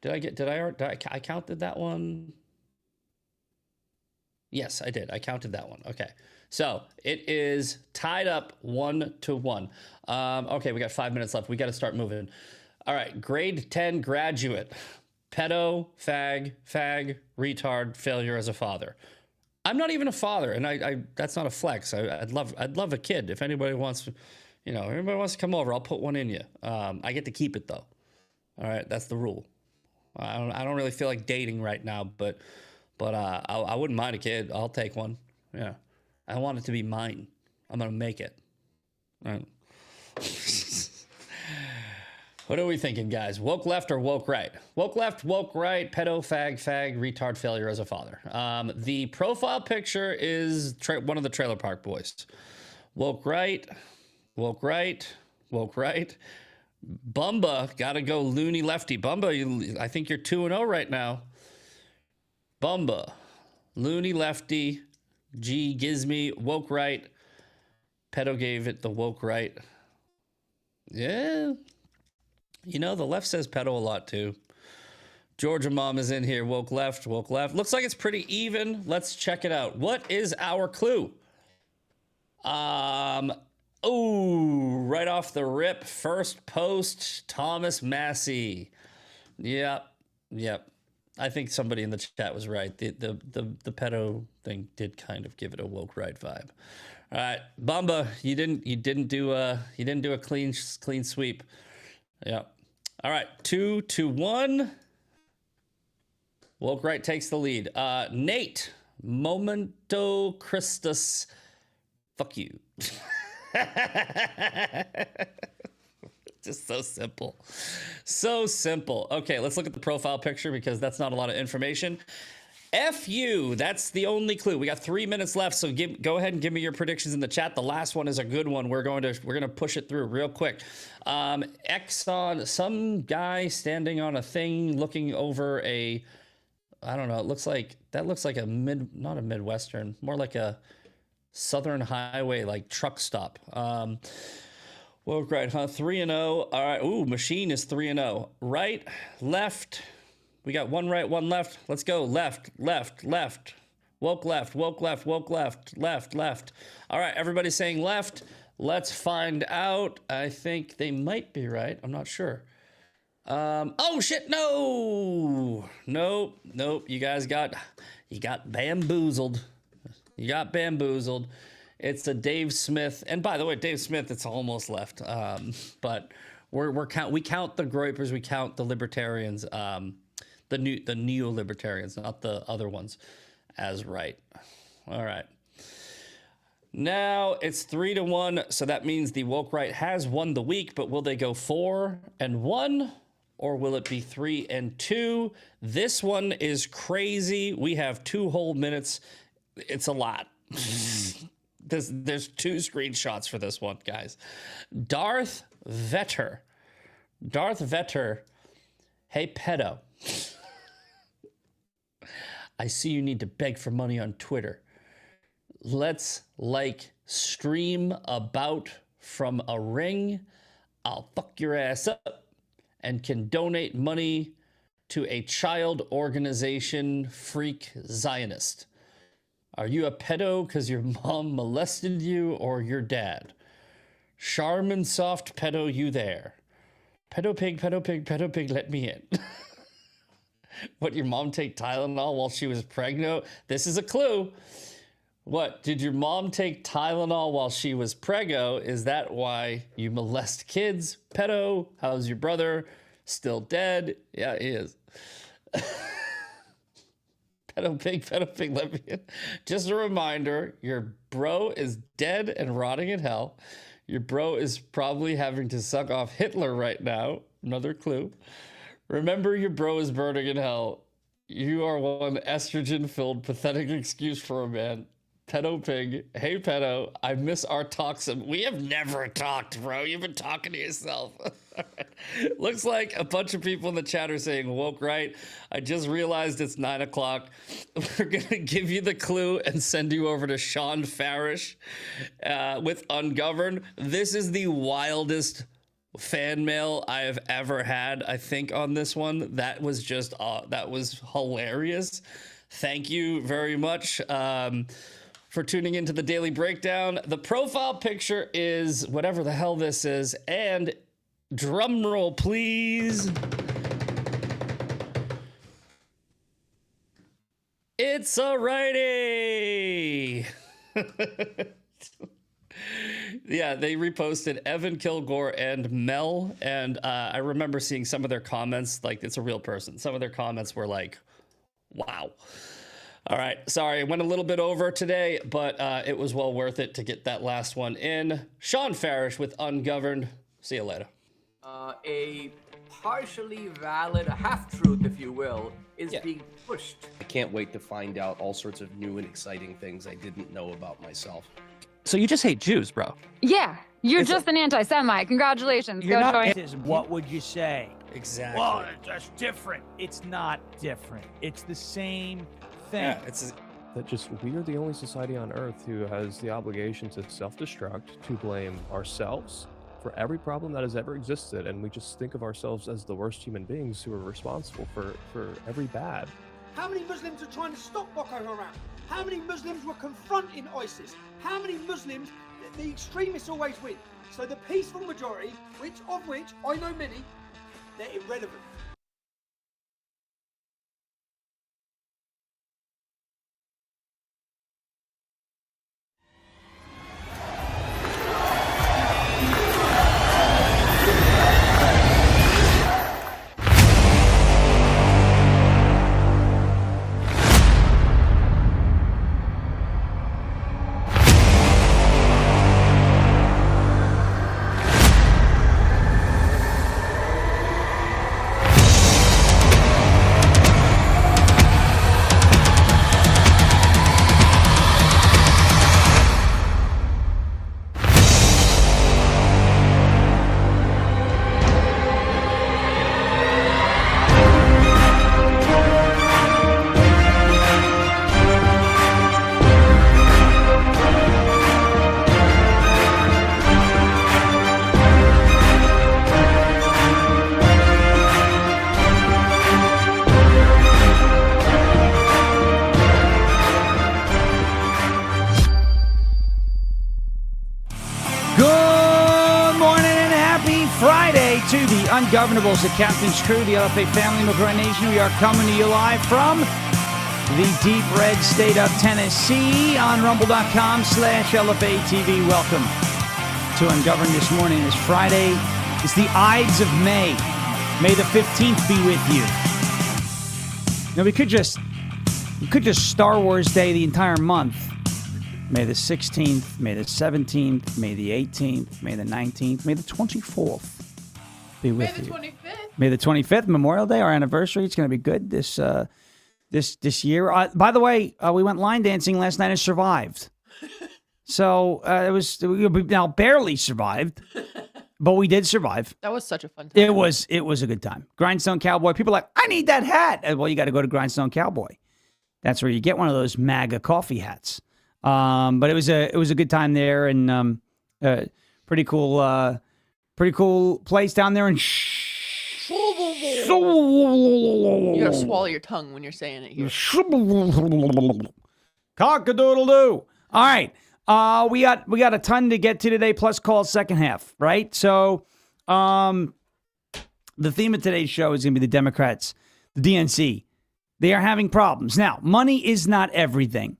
I counted that one? Yes, I did. I counted that one. Okay. So it is tied up 1-1. Okay, we got 5 minutes left. We got to start moving. All right, grade 10 graduate. Pedo, fag, retard, failure as a father. I'm not even a father, and I that's not a flex. I'd love a kid. If anybody wants, everybody wants to come over, I'll put one in you. I get to keep it though. All right, that's the rule. I don't really feel like dating right now, but I wouldn't mind a kid. I'll take one. Yeah, I want it to be mine. I'm gonna make it. All right. What are we thinking, guys? Woke left or woke right? Woke left, woke right, pedo, fag, retard, failure as a father. The profile picture is one of the Trailer Park Boys. Woke right, woke right, woke right. Bumba, gotta go loony lefty. Bumba, I think you're 2-0 right now. Bumba, loony lefty. G gives me woke right. Pedo gave it the woke right. Yeah. The left says pedo a lot too. Georgia mom is in here. Woke left, woke left. Looks like it's pretty even. Let's check it out. What is our clue? Right off the rip, first post, Thomas Massey. Yep. I think somebody in the chat was right. The pedo thing did kind of give it a woke right vibe. All right, Bamba, you didn't do a clean sweep. Yeah. All right, 2-1. Woke right takes the lead. Nate, Momento Christus. Fuck you. Just so simple. So simple. Okay, let's look at the profile picture because that's not a lot of information. F you. That's the only clue. We got 3 minutes left, so go ahead and give me your predictions in the chat. The last one is a good one. We're gonna push it through real quick. Exxon, some guy standing on a thing looking over a, I don't know. It looks like a not a Midwestern, more like a Southern highway, like truck stop. Well, right, huh? 3-0. All right. Ooh, machine is 3-0. Right, left. We got one right, one left. Let's go. Left. Woke left, woke left, woke left, left. All right, everybody's saying left. Let's find out. I think they might be right. I'm not sure. Oh shit, no. Nope. You guys got bamboozled. It's a Dave Smith. And by the way, Dave Smith, it's almost left. But we count the Groypers, we count the libertarians, the neo-libertarians, not the other ones, as right. All right. Now it's 3-1, so that means the woke right has won the week, but will they go 4-1? Or will it be 3-2? This one is crazy. We have 2 whole minutes. It's a lot. There's 2 screenshots for this one, guys. Darth Vetter. Hey, pedo. I see you need to beg for money on Twitter. Let's stream about from a ring. I'll fuck your ass up and can donate money to a child organization, Freak Zionist. Are you a pedo because your mom molested you or your dad? Charmin soft pedo, you there? Pedo pig, let me in. What, your mom take Tylenol while she was pregnant? This is a clue. What? Did your mom take Tylenol while she was preggo? Is that why you molest kids? Pedo? How's your brother? Still dead? Yeah, he is. Pedo pig, lesbian. Just a reminder, your bro is dead and rotting in hell. Your bro is probably having to suck off Hitler right now. Another clue. Remember, your bro is burning in hell. You are one estrogen-filled, pathetic excuse for a man. Pedo pig. Hey, pedo. I miss our talks. We have never talked, bro. You've been talking to yourself. Looks like a bunch of people in the chat are saying woke right. I just realized it's 9 o'clock. We're going to give you the clue and send you over to Sean Farish with Ungoverned. This is the wildest fan mail I have ever had, I think, on this one. That was just, that was hilarious. Thank you very much for tuning into the Daily Breakdown. The profile picture is whatever the hell this is, and drum roll, please. It's a righty. Yeah, they reposted Evan Kilgore and Mel, and I remember seeing some of their comments, like it's a real person. Some of their comments were like, wow. All right, sorry, I went a little bit over today, but it was well worth it to get that last one in. Sean Farish with Ungoverned. See you later.
A partially valid, a half-truth, if you will, is being pushed.
I can't wait to find out all sorts of new and exciting things I didn't know about myself.
So you just hate Jews, bro?
Yeah, you're just an anti-Semite. Congratulations.
You're
Go
not.
join.
What would you say?
Exactly.
Well, that's different. It's not different. It's the same thing.
Yeah, it's
that just we are the only society on earth who has the obligation to self-destruct, to blame ourselves for every problem that has ever existed, and we just think of ourselves as the worst human beings who are responsible for every bad.
How many Muslims are trying to stop Boko Haram? How many Muslims were confronting ISIS? How many Muslims, the extremists always win. So the peaceful majority, of which I know many, they're irrelevant.
To the Ungovernables, the Captain's Crew, the LFA family, McGraw Nation. We are coming to you live from the deep red state of Tennessee on rumble.com/LFA TV. Welcome to Ungoverned this morning. It's Friday. It's the Ides of May. May the 15th be with you. Now, we could just Star Wars Day the entire month. May the 16th, May the 17th, May the 18th, May the 19th, May the 24th. Be with
May the
you.
25th.
May the 25th, Memorial Day, our anniversary. It's going to be good this year. By the way, we went line dancing last night and survived. So we now barely survived, but we did survive.
That was such a fun time.
It was a good time. Grindstone Cowboy. People are like, I need that hat. Well, you got to go to Grindstone Cowboy. That's where you get one of those MAGA coffee hats. But it was a good time there, and pretty cool place down there. And
You gotta swallow your tongue when you're saying it here.
Cock-a-doodle-doo. All right. We got a ton to get to today, plus call second half, right? So the theme of today's show is going to be the Democrats, the DNC. They are having problems. Now, money is not everything.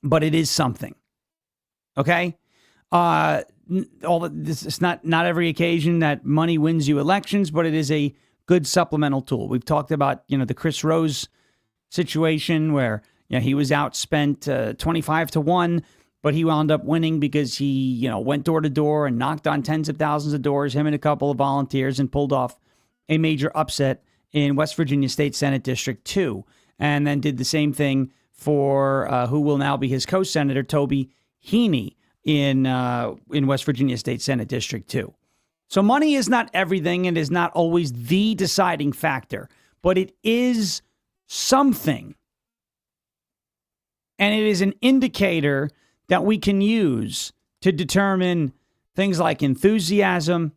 but it is something. Okay? It's not every occasion that money wins you elections, but it is a good supplemental tool. We've talked about, the Chris Rose situation where, he was outspent 25-1, but he wound up winning because he, went door to door and knocked on tens of thousands of doors, him and a couple of volunteers, and pulled off a major upset in West Virginia State Senate District 2, and then did the same thing for who will now be his co-senator, Toby Heaney, in West Virginia State Senate District 2. So money is not everything and is not always the deciding factor, but it is something. And it is an indicator that we can use to determine things like enthusiasm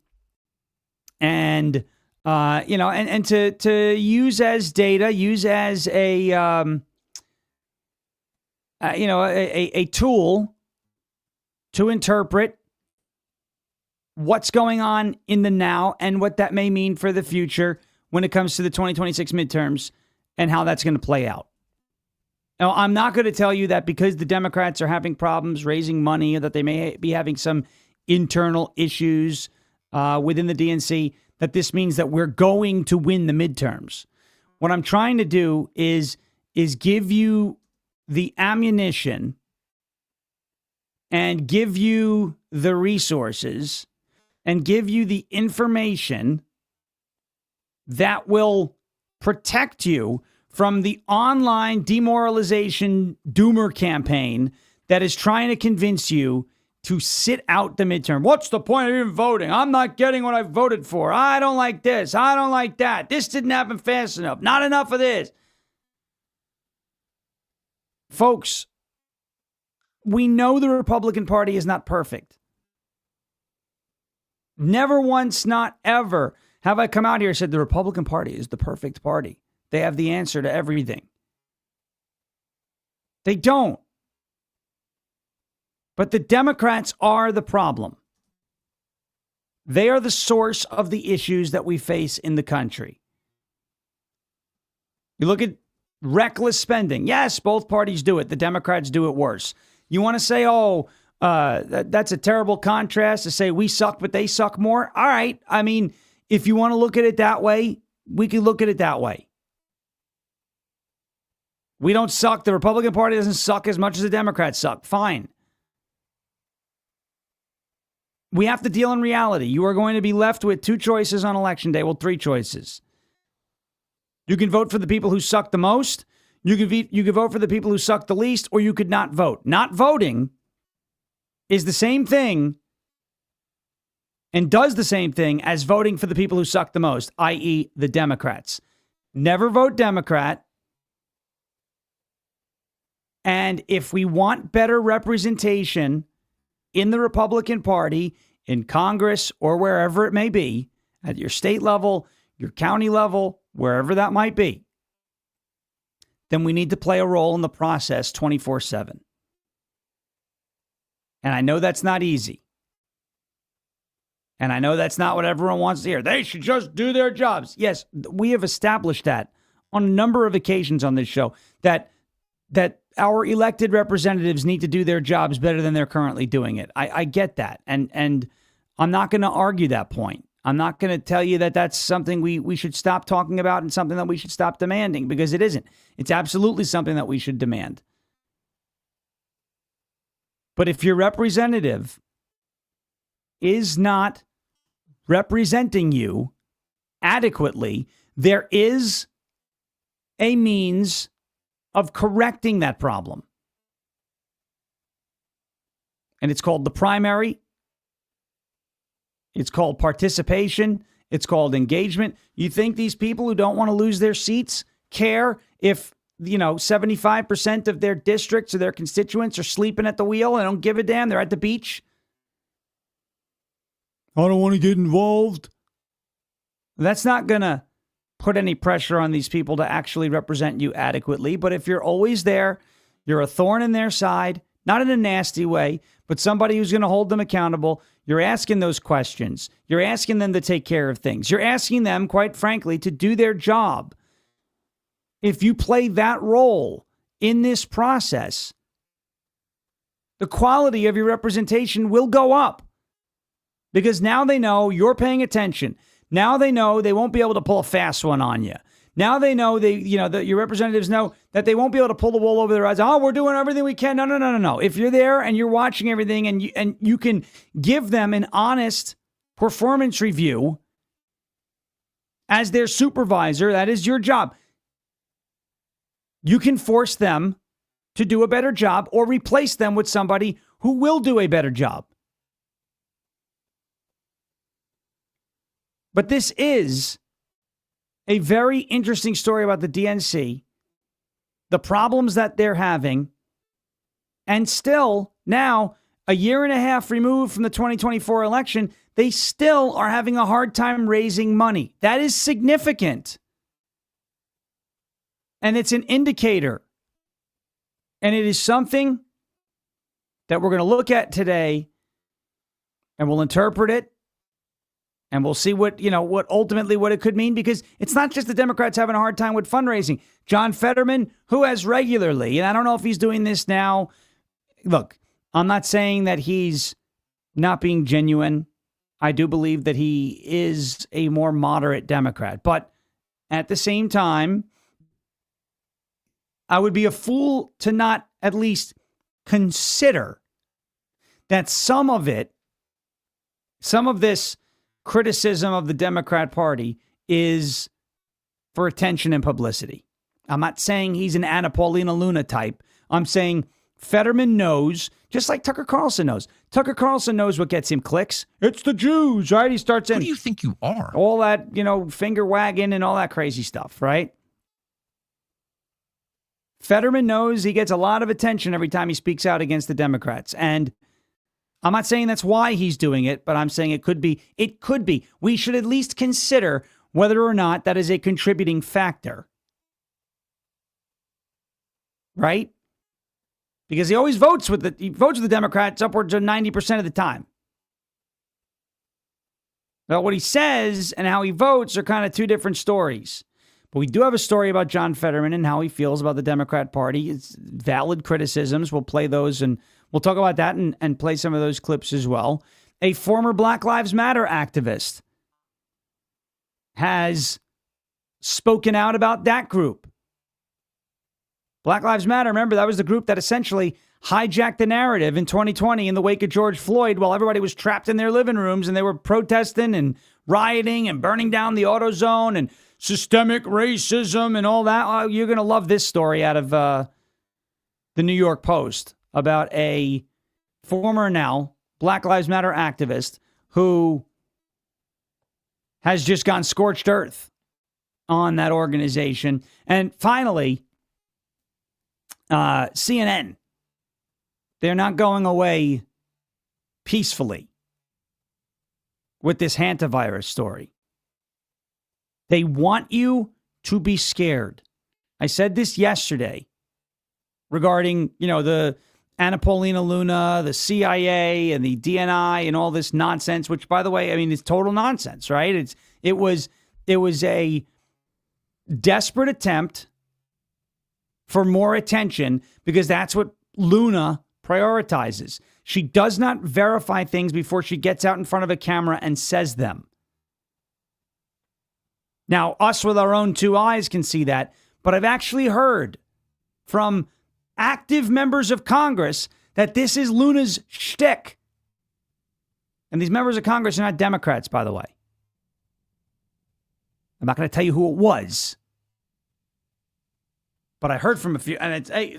and, and to use as data, use as a tool to interpret what's going on in the now and what that may mean for the future when it comes to the 2026 midterms and how that's going to play out. Now, I'm not going to tell you that because the Democrats are having problems raising money or that they may be having some internal issues within the DNC, that this means that we're going to win the midterms. What I'm trying to do is give you the ammunition and give you the resources and give you the information that will protect you from the online demoralization doomer campaign that is trying to convince you to sit out the midterm. What's the point of even voting? I'm not getting what I voted for. I don't like this. I don't like that. This didn't happen fast enough. Not enough of this. Folks, we know the Republican Party is not perfect. Never once, not ever, have I come out here and said the Republican Party is the perfect party. They have the answer to everything. They don't. But the Democrats are the problem. They are the source of the issues that we face in the country. You look at reckless spending. Yes, both parties do it. The Democrats do it worse. You want to say, that's a terrible contrast to say we suck, but they suck more? All right. I mean, if you want to look at it that way, we can look at it that way. We don't suck. The Republican Party doesn't suck as much as the Democrats suck. Fine. We have to deal in reality. You are going to be left with two choices on Election Day. Well, three choices. You can vote for the people who suck the most. You can vote for the people who suck the least, or you could not vote. Not voting is the same thing and does the same thing as voting for the people who suck the most, i.e. the Democrats. Never vote Democrat. And if we want better representation in the Republican Party, in Congress, or wherever it may be, at your state level, your county level, wherever that might be, then we need to play a role in the process 24/7. And I know that's not easy. And I know that's not what everyone wants to hear. They should just do their jobs. Yes, we have established that on a number of occasions on this show, that our elected representatives need to do their jobs better than they're currently doing it. I get that. And I'm not going to argue that point. I'm not going to tell you that that's something we should stop talking about and something that we should stop demanding, because it isn't. It's absolutely something that we should demand. But if your representative is not representing you adequately, there is a means of correcting that problem. And it's called the primary. It's called participation. It's called engagement. You think these people who don't want to lose their seats care if, 75% of their districts or their constituents are sleeping at the wheel and don't give a damn? They're at the beach. I don't want to get involved. That's not going to put any pressure on these people to actually represent you adequately. But if you're always there, you're a thorn in their side, not in a nasty way, but somebody who's going to hold them accountable. You're asking those questions. You're asking them to take care of things. You're asking them, quite frankly, to do their job. If you play that role in this process, the quality of your representation will go up. Because now they know you're paying attention. Now they know they won't be able to pull a fast one on you. Now they know that your representatives know that they won't be able to pull the wool over their eyes. Oh, we're doing everything we can. No. If you're there and you're watching everything and you can give them an honest performance review as their supervisor, that is your job. You can force them to do a better job or replace them with somebody who will do a better job. But this is a very interesting story about the DNC, the problems that they're having, and still now, a year and a half removed from the 2024 election, they still are having a hard time raising money. That is significant. And it's an indicator. And it is something that we're going to look at today, and we'll interpret it. And we'll see what ultimately what it could mean, because it's not just the Democrats having a hard time with fundraising. John Fetterman, who has regularly, and I don't know if he's doing this now. Look, I'm not saying that he's not being genuine. I do believe that he is a more moderate Democrat. But at the same time, I would be a fool to not at least consider that some of this criticism of the Democrat Party is for attention and publicity. I'm not saying he's an Anna Paulina Luna type. I'm saying Fetterman knows, just like Tucker Carlson knows. Tucker Carlson knows what gets him clicks. It's the Jews, right? He starts in. Who do you think you are? All that, finger wagging and all that crazy stuff, right? Fetterman knows he gets a lot of attention every time he speaks out against the Democrats. And I'm not saying that's why he's doing it, but I'm saying it could be. It could be. We should at least consider whether or not that is a contributing factor. Right? Because he always votes with the Democrats upwards of 90% of the time. Now, what he says and how he votes are kind of two different stories. But we do have a story about John Fetterman and how he feels about the Democrat Party. It's valid criticisms. We'll play those and we'll talk about that and play some of those clips as well. A former Black Lives Matter activist has spoken out about that group. Black Lives Matter, remember, that was the group that essentially hijacked the narrative in 2020 in the wake of George Floyd while everybody was trapped in their living rooms and they were protesting and rioting and burning down the AutoZone and systemic racism and all that. Oh, you're going to love this story out of the New York Post about a former now Black Lives Matter activist who has just gone scorched earth on that organization. And finally, CNN, they're not going away peacefully with this hantavirus story. They want you to be scared. I said this yesterday regarding, the Anna Paulina Luna, the CIA and the DNI and all this nonsense, which, by the way, I mean, it's total nonsense, right? It was a desperate attempt for more attention because that's what Luna prioritizes. She does not verify things before she gets out in front of a camera and says them. Now, us with our own two eyes can see that, but I've actually heard from active members of Congress that this is Luna's shtick. And these members of Congress are not Democrats, by the way. I'm not going to tell you who it was, but I heard from a few, and they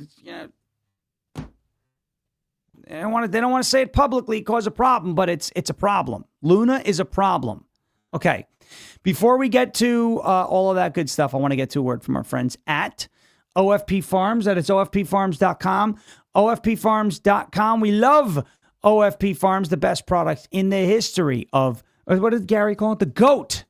don't want to say it publicly, cause a problem, but it's a problem. Luna is a problem. Okay. Before we get to all of that good stuff, I want to get to a word from our friends at OFP Farms. That is OFPfarms.com. OFPfarms.com. We love OFP Farms, the best product in the history of, what did Gary call it? The GOAT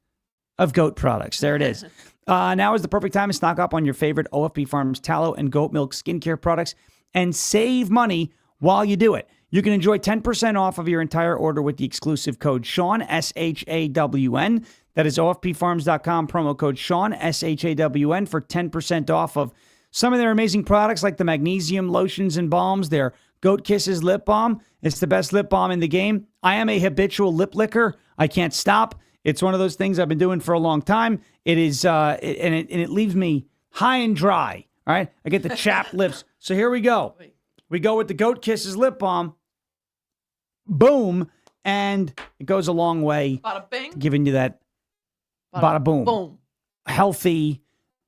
of goat products. There it is. Now is the perfect time to stock up on your favorite OFP Farms tallow and goat milk skincare products and save money while you do it. You can enjoy 10% off of your entire order with the exclusive code Sean, SHAWN. That is OFPfarms.com, promo code Sean, SHAWN, for 10% off of some of their amazing products like the magnesium lotions and balms, their Goat Kisses lip balm. It's the best lip balm in the game. I am a habitual lip licker. I can't stop. It's one of those things I've been doing for a long time. It is, it leaves me high and dry. All right, I get the chapped lips. So here we go. We go with the Goat Kisses lip balm. Boom, and it goes a long way.
Bada bing.
Giving you that bada boom.
Boom.
Healthy,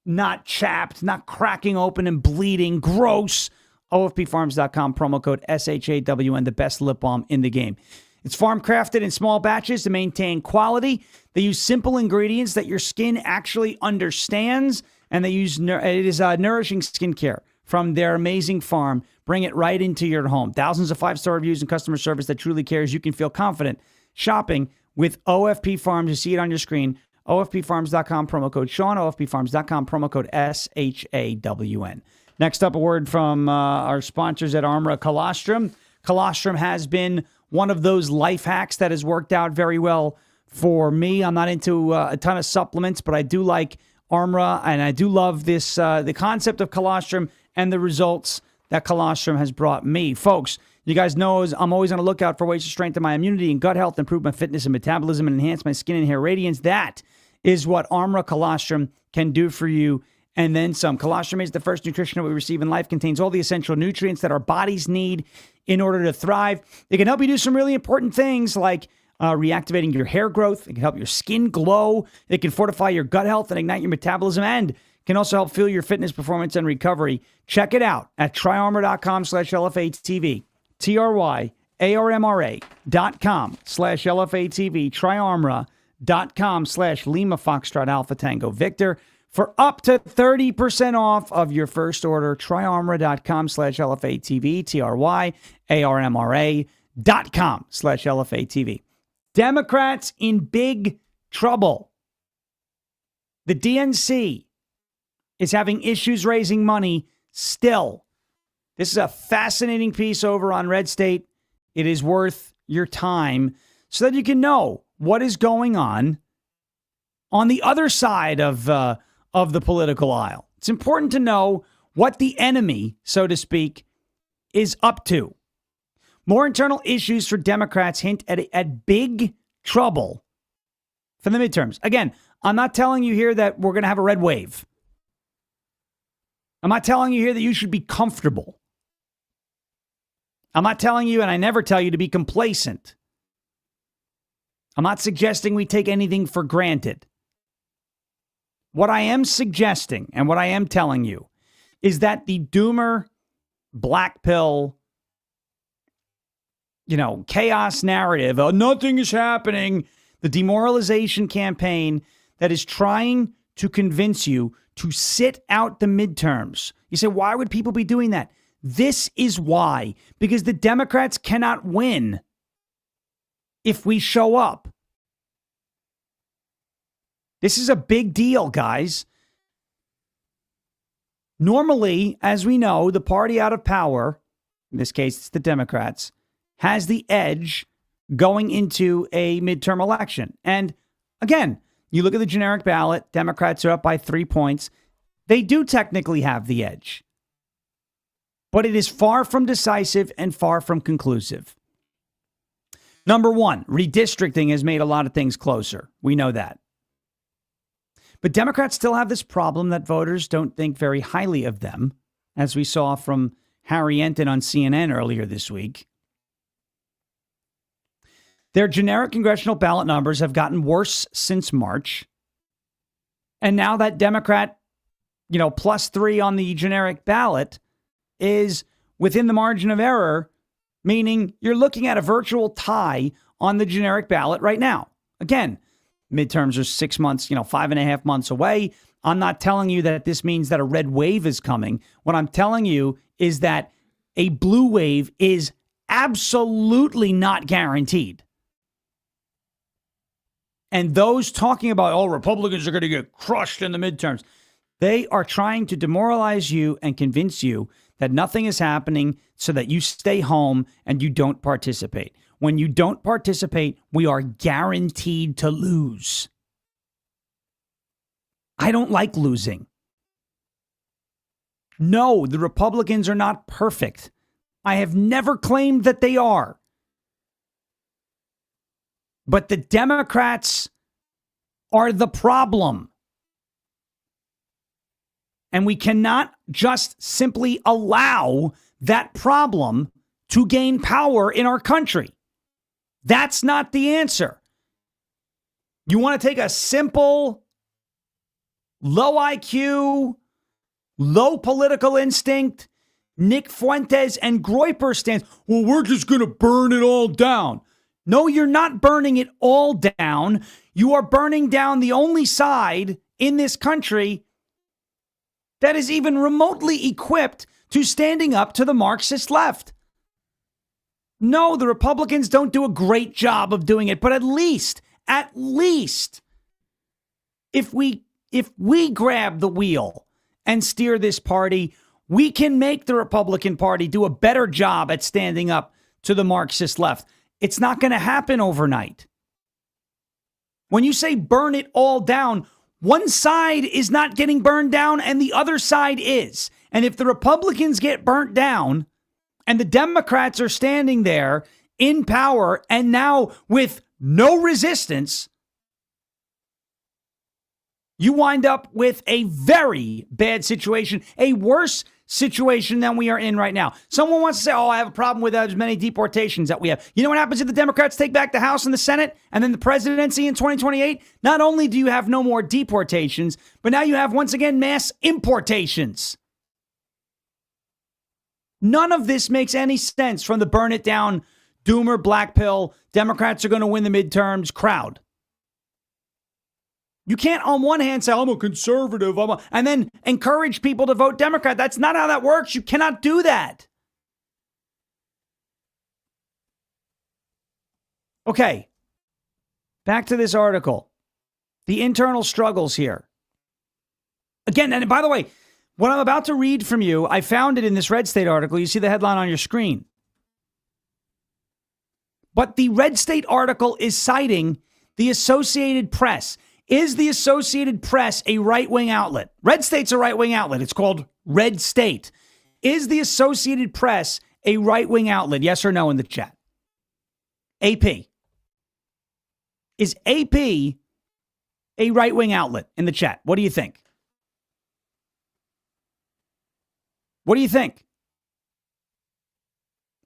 not chapped, not cracking open and bleeding. Gross. OFPfarms.com, promo code SHAWN, the best lip balm in the game. It's farm crafted in small batches to maintain quality. They use simple ingredients that your skin actually understands, and they use it is nourishing skincare from their amazing farm. Bring it right into your home. Thousands of 5-star reviews and customer service that truly cares. You can feel confident shopping with OFP Farms. You see it on your screen. OFPfarms.com, promo code Sean. OFPfarms.com, promo code SHAWN. Next up, a word from our sponsors at Armra Colostrum. Colostrum has been one of those life hacks that has worked out very well for me. I'm not into a ton of supplements, but I do like Armra, and I do love this the concept of colostrum and the results that colostrum has brought me. Folks, you guys know I'm always on the lookout for ways to strengthen my immunity and gut health, improve my fitness and metabolism, and enhance my skin and hair radiance. That is what Armra Colostrum can do for you, and then some. Colostrum is the first nutrition that we receive in life, contains all the essential nutrients that our bodies need in order to thrive. It can help you do some really important things like reactivating your hair growth. It can help your skin glow. It can fortify your gut health and ignite your metabolism, and can also help fuel your fitness, performance, and recovery. Check it out at tryarmor.com/LFATV. TRYARMRA.com/LFATV. Tryarmor.com/Lima Foxtrot Alpha Tango Victor. For up to 30% off of your first order, tryarmor.com/LFATV, TRYARMRA.com/LFATV. Democrats in big trouble. The DNC is having issues raising money still. This is a fascinating piece over on Red State. It is worth your time so that you can know what is going on the other side of the political aisle. It's important to know what the enemy, so to speak, is up to. More internal issues for Democrats hint at big trouble for the midterms. Again, I'm not telling you here that we're going to have a red wave. I'm not telling you here that you should be comfortable. I'm not telling you, and I never tell you, to be complacent. I'm not suggesting we take anything for granted. What I am suggesting and what I am telling you is that the doomer, black pill, chaos narrative, nothing is happening, the demoralization campaign that is trying to convince you to sit out the midterms. You say, why would people be doing that? This is why. Because the Democrats cannot win if we show up. This is a big deal, guys. Normally, as we know, the party out of power, in this case, it's the Democrats, has the edge going into a midterm election. And again, you look at the generic ballot, Democrats are up by 3 points. They do technically have the edge. But it is far from decisive and far from conclusive. Number one, redistricting has made a lot of things closer. We know that. But Democrats still have this problem that voters don't think very highly of them, as we saw from Harry Enton on CNN earlier this week. Their generic congressional ballot numbers have gotten worse since March. And now that Democrat, +3 on the generic ballot is within the margin of error, meaning you're looking at a virtual tie on the generic ballot right now. Again, midterms are 6 months, 5.5 months away. I'm not telling you that this means that a red wave is coming. What I'm telling you is that a blue wave is absolutely not guaranteed. And those talking about, Republicans are going to get crushed in the midterms, they are trying to demoralize you and convince you that nothing is happening so that you stay home and you don't participate. When you don't participate, we are guaranteed to lose. I don't like losing. No, the Republicans are not perfect. I have never claimed that they are. But the Democrats are the problem. And we cannot just simply allow that problem to gain power in our country. That's not the answer. You want to take a simple, low IQ, low political instinct, Nick Fuentes and Groyper stance. Well, we're just going to burn it all down. No, you're not burning it all down. You are burning down the only side in this country that is even remotely equipped to standing up to the Marxist left. No, the Republicans don't do a great job of doing it, but at least, if we grab the wheel and steer this party, we can make the Republican Party do a better job at standing up to the Marxist left. It's not going to happen overnight. When you say burn it all down, one side is not getting burned down and the other side is. And if the Republicans get burnt down and the Democrats are standing there in power and now with no resistance, you wind up with a very bad situation, a worse situation than we are in right now. Someone wants to say, I have a problem with as many deportations that we have. You know what happens if the Democrats take back the House and the Senate and then the presidency in 2028? Not only do you have no more deportations, but now you have, once again, mass importations. None of this makes any sense from the burn it down, doomer, black pill, Democrats are going to win the midterms crowd. You can't on one hand say, I'm a conservative, and then encourage people to vote Democrat. That's not how that works. You cannot do that. Okay. Back to this article. The internal struggles here. Again, and by the way, what I'm about to read from you, I found it in this Red State article. You see the headline on your screen. But the Red State article is citing the Associated Press. Is the Associated Press a right-wing outlet? Red State's a right-wing outlet. It's called Red State. Is the Associated Press a right-wing outlet? Yes or no in the chat. AP. Is AP a right-wing outlet in the chat? What do you think? What do you think?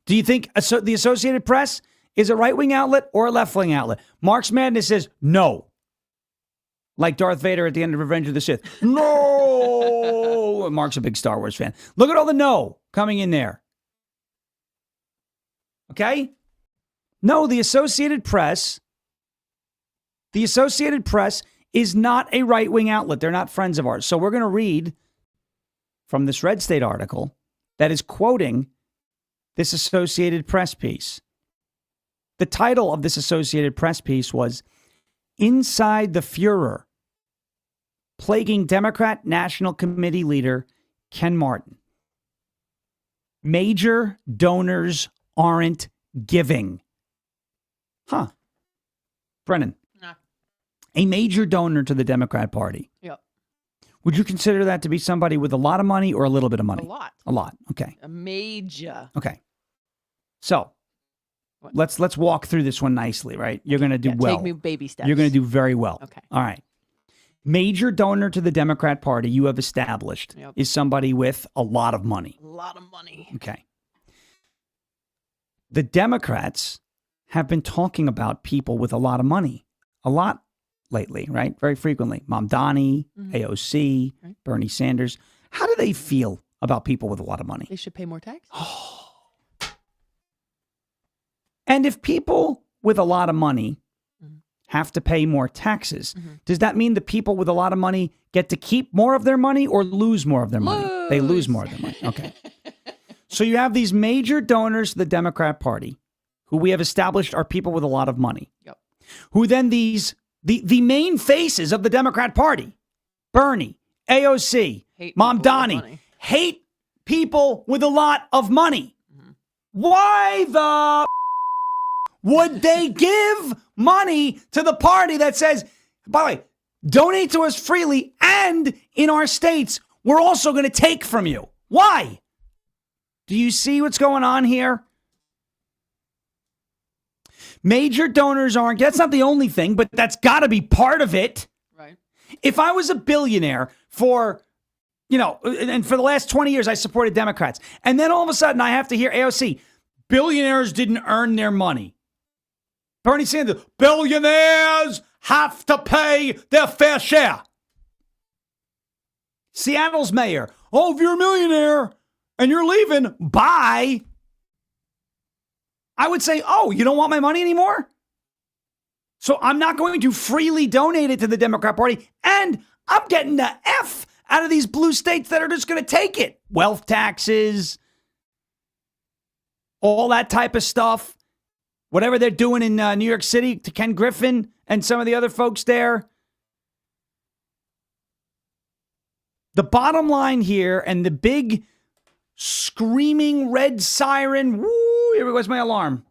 Do you think the Associated Press is a right-wing outlet or a left-wing outlet? Marx Madness says no. Like Darth Vader at the end of Revenge of the Sith. No! Mark's a big Star Wars fan. Look at all the no coming in there. Okay? No, the Associated Press is not a right-wing outlet. They're not friends of ours. So we're going to read from this Red State article that is quoting this Associated Press piece. The title of this Associated Press piece was Inside the Fuhrer, plaguing Democrat National Committee leader Ken Martin. Major donors aren't giving. Huh. Brennan. Nah. A major donor to the Democrat Party.
Yep.
Would you consider that to be somebody with a lot of money or a little bit of money?
A lot.
A lot. Okay.
A major.
Okay. So let's walk through this one nicely, right? You're going to do well.
Take me baby steps.
You're going to do very well.
Okay.
All right. Major donor to the Democrat Party you have established is somebody with a lot of money.
A lot of money.
Okay. The Democrats have been talking about people with a lot of money a lot lately, right? Very frequently. Mamdani, AOC, right. Bernie Sanders. How do they feel about people with a lot of money?
They should pay more tax.
And if people with a lot of money have to pay more taxes, does that mean the people with a lot of money get to keep more of their money or lose more of their money? They lose more of their money. Okay. So you have these major donors to the Democrat Party who we have established are people with a lot of money.
Yep.
Who then the main faces of the Democrat Party, Bernie, AOC, Mamdani, hate people with a lot of money. Why the would they give money to the party that says, by the way, donate to us freely, and in our states, we're also going to take from you? Why? Do you see what's going on here? Major donors aren't, that's not the only thing, but that's got to be part of it.
Right.
If I was a billionaire for, and for the last 20 years I supported Democrats, and then all of a sudden I have to hear AOC, billionaires didn't earn their money. Bernie Sanders, billionaires have to pay their fair share. Seattle's mayor, if you're a millionaire and you're leaving, bye. I would say, you don't want my money anymore? So I'm not going to freely donate it to the Democrat Party, and I'm getting the F out of these blue states that are just going to take it. Wealth taxes, all that type of stuff. Whatever they're doing in New York City to Ken Griffin and some of the other folks there. The bottom line here, and the big screaming red siren, woo, here goes my alarm.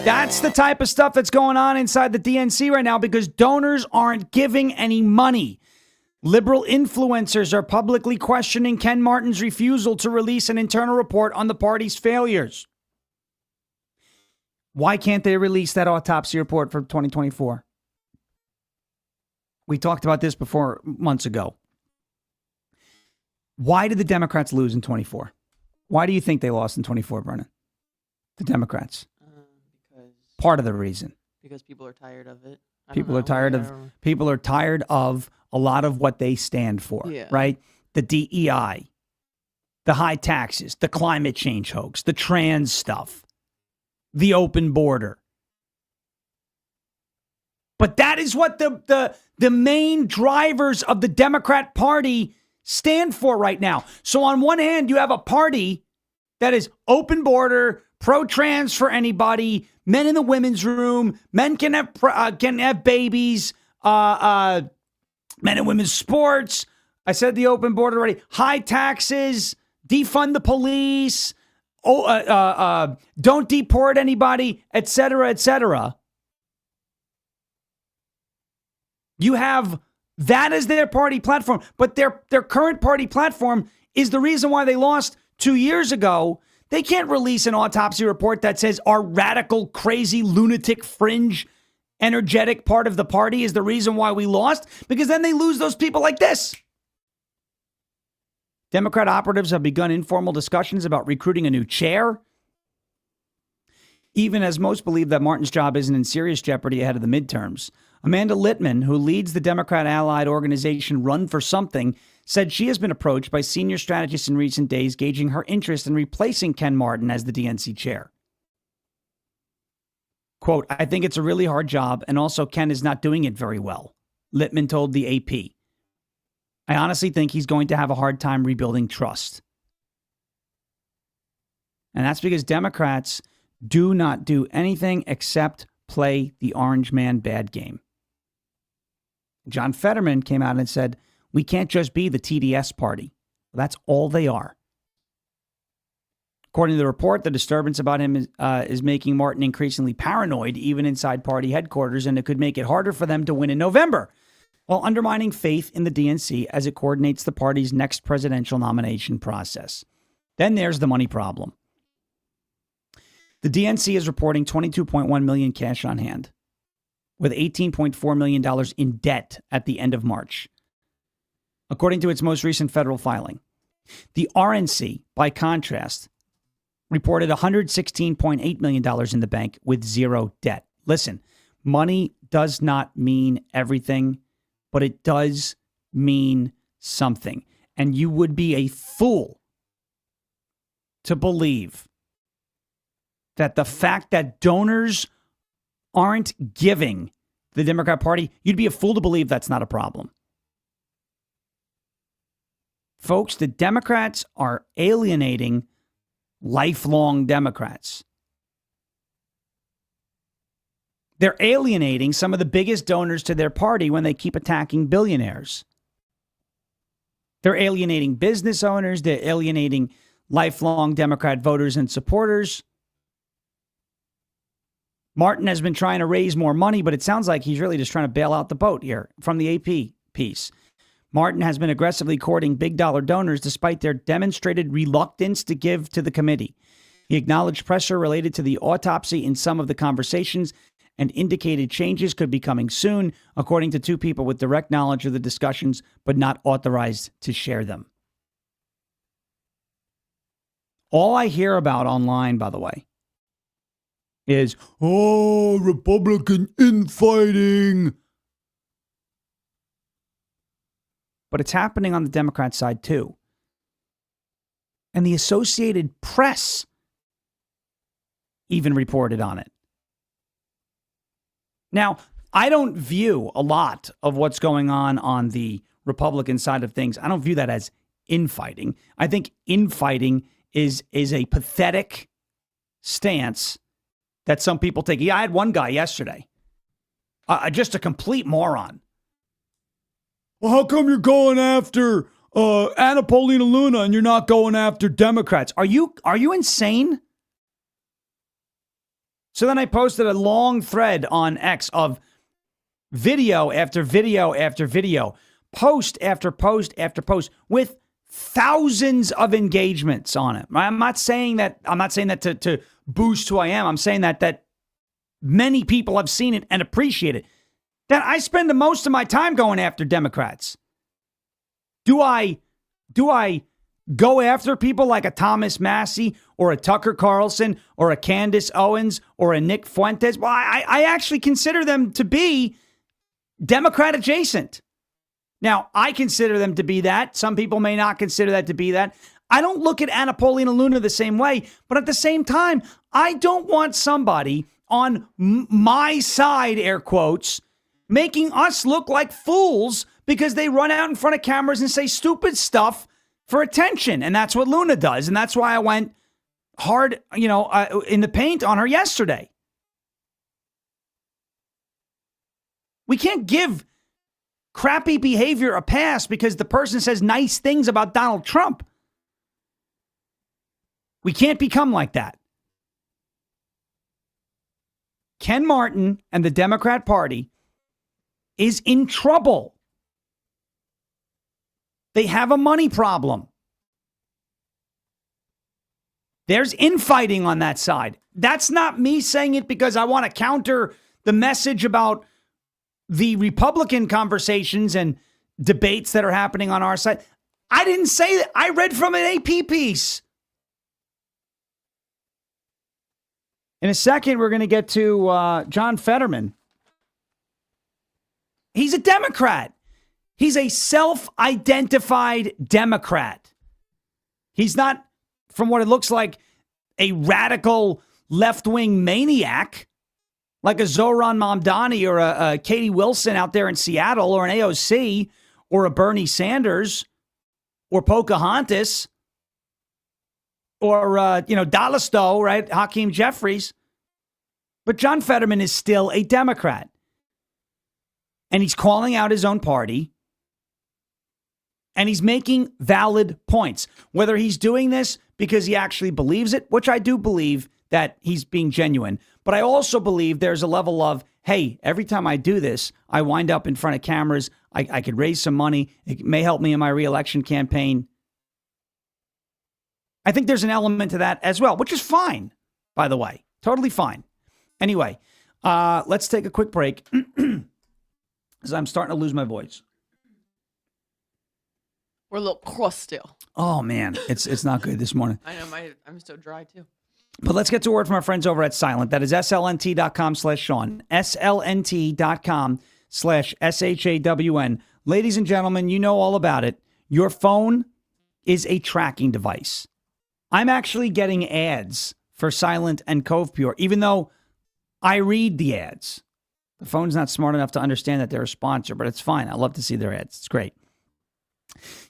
That's the type of stuff that's going on inside the DNC right now because donors aren't giving any money. Liberal influencers are publicly questioning Ken Martin's refusal to release an internal report on the party's failures. Why can't they release that autopsy report for 2024? We talked about this before months ago. Why did the Democrats lose in 24? Why do you think they lost in 24, Brennan? The Democrats. Part of the reason.
Because people are tired of it.
People are tired of a lot of what they stand for, right? The DEI, the high taxes, the climate change hoax, the trans stuff, the open border. But that is what the main drivers of the Democrat Party stand for right now. So on one hand, you have a party that is open border, pro-trans for anybody, men in the women's room, men can have babies, men and women's sports. I said the open border already. High taxes, defund the police, don't deport anybody, et cetera, et cetera. You have that as their party platform, but their current party platform is the reason why they lost 2 years ago. They can't release an autopsy report that says our radical, crazy, lunatic, fringe, energetic part of the party is the reason why we lost, because then they lose those people like this. Democrat operatives have begun informal discussions about recruiting a new chair, even as most believe that Martin's job isn't in serious jeopardy ahead of the midterms. Amanda Littman, who leads the Democrat allied organization Run for Something, said she has been approached by senior strategists in recent days, gauging her interest in replacing Ken Martin as the DNC chair. Quote, I think it's a really hard job, and also Ken is not doing it very well, Littman told the AP. I honestly think he's going to have a hard time rebuilding trust. And that's because Democrats do not do anything except play the orange man bad game. John Fetterman came out and said, we can't just be the TDS party. Well, that's all they are. According to the report, the disturbance about him is making Martin increasingly paranoid, even inside party headquarters, and it could make it harder for them to win in November, while undermining faith in the DNC as it coordinates the party's next presidential nomination process. Then there's the money problem. The DNC is reporting $22.1 million cash on hand, with $18.4 million in debt at the end of March, according to its most recent federal filing. The RNC, by contrast, reported $116.8 million in the bank with zero debt. Listen, money does not mean everything, but it does mean something. And you would be a fool to believe that the fact that donors aren't giving the Democrat Party, you'd be a fool to believe that's not a problem. Folks, the Democrats are alienating lifelong Democrats. They're alienating some of the biggest donors to their party when they keep attacking billionaires. They're alienating business owners. They're alienating lifelong Democrat voters and supporters. Martin has been trying to raise more money, but it sounds like he's really just trying to bail out the boat here from the AP piece. Martin has been aggressively courting big dollar donors despite their demonstrated reluctance to give to the committee. He acknowledged pressure related to the autopsy in some of the conversations and indicated changes could be coming soon, according to two people with direct knowledge of the discussions, but not authorized to share them. All I hear about online, by the way, is, Republican infighting. But it's happening on the Democrat side, too. And the Associated Press even reported on it. Now, I don't view a lot of what's going on the Republican side of things. I don't view that as infighting. I think infighting is a pathetic stance that some people take. Yeah, I had one guy yesterday, just a complete moron. Well, how come you're going after Anna Paulina Luna and you're not going after Democrats? Are you insane? So then I posted a long thread on X of video after video after video, post after post after post with thousands of engagements on it. I'm not saying that to boost who I am. I'm saying that many people have seen it and appreciate it. That I spend the most of my time going after Democrats. Do I go after people like a Thomas Massey or a Tucker Carlson or a Candace Owens or a Nick Fuentes? Well, I actually consider them to be Democrat adjacent. Now, I consider them to be that. Some people may not consider that to be that. I don't look at Anna Paulina Luna the same way, but at the same time, I don't want somebody on my side, air quotes, making us look like fools because they run out in front of cameras and say stupid stuff for attention. And that's what Luna does. And that's why I went hard, in the paint on her yesterday. We can't give crappy behavior a pass because the person says nice things about Donald Trump. We can't become like that. Ken Martin and the Democrat Party is in trouble. They have a money problem. There's infighting on that side. That's not me saying it because I want to counter the message about the Republican conversations and debates that are happening on our side. I didn't say that. I read from an AP piece. In a second, we're going to get to John Fetterman. He's a Democrat. He's a self-identified Democrat. He's not, from what it looks like, a radical left-wing maniac like a Zohran Mamdani or a Katie Wilson out there in Seattle or an AOC or a Bernie Sanders or Pocahontas or, Dalisto, right? Hakeem Jeffries. But John Fetterman is still a Democrat. And he's calling out his own party. And he's making valid points. Whether he's doing this because he actually believes it, which I do believe that he's being genuine. But I also believe there's a level of, hey, every time I do this, I wind up in front of cameras. I could raise some money. It may help me in my reelection campaign. I think there's an element to that as well, which is fine, by the way. Totally fine. Anyway, let's take a quick break because I'm starting to lose my voice.
We're a little cross still.
Oh, man. It's not good this morning.
I know, I'm so dry, too.
But let's get to a word from our friends over at Silent. That is slnt.com/Sean. slnt.com/SHAWN. Ladies and gentlemen, you know all about it. Your phone is a tracking device. I'm actually getting ads for Silent and Cove Pure, even though I read the ads. The phone's not smart enough to understand that they're a sponsor, but it's fine. I love to see their ads. It's great.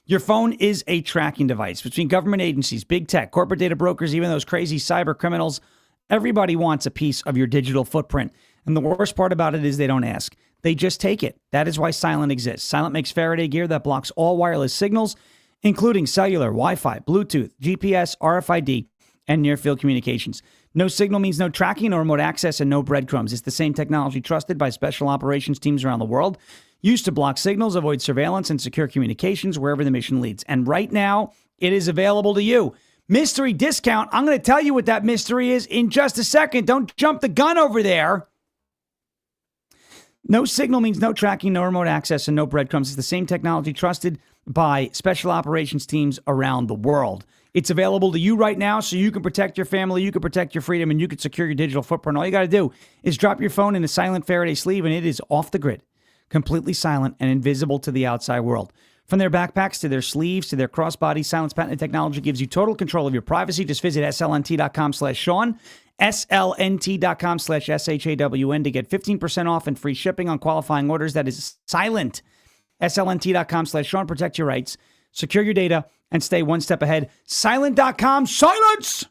Your phone is a tracking device between government agencies, big tech, corporate data brokers, even those crazy cyber criminals. Everybody wants a piece of your digital footprint. And the worst part about it is they don't ask. They just take it. That is why Silent exists. Silent makes Faraday gear that blocks all wireless signals, including cellular, Wi-Fi, Bluetooth, GPS, RFID, and near-field communications. No signal means no tracking, no remote access, and no breadcrumbs. It's the same technology trusted by special operations teams around the world, used to block signals, avoid surveillance, and secure communications wherever the mission leads. And right now, it is available to you. Mystery discount. I'm going to tell you what that mystery is in just a second. Don't jump the gun over there. No signal means no tracking, no remote access, and no breadcrumbs. It's the same technology trusted by special operations teams around the world. It's available to you right now so you can protect your family, you can protect your freedom, and you can secure your digital footprint. All you got to do is drop your phone in a silent Faraday sleeve, and it is off the grid, completely silent and invisible to the outside world. From their backpacks to their sleeves to their crossbody, Silence patented technology gives you total control of your privacy. Just visit slnt.com/Sean, slnt.com/SHAWN to get 15% off and free shipping on qualifying orders. That is silent. slnt.com/Sean. Protect your rights, secure your data, and stay one step ahead. Silent.com. Silence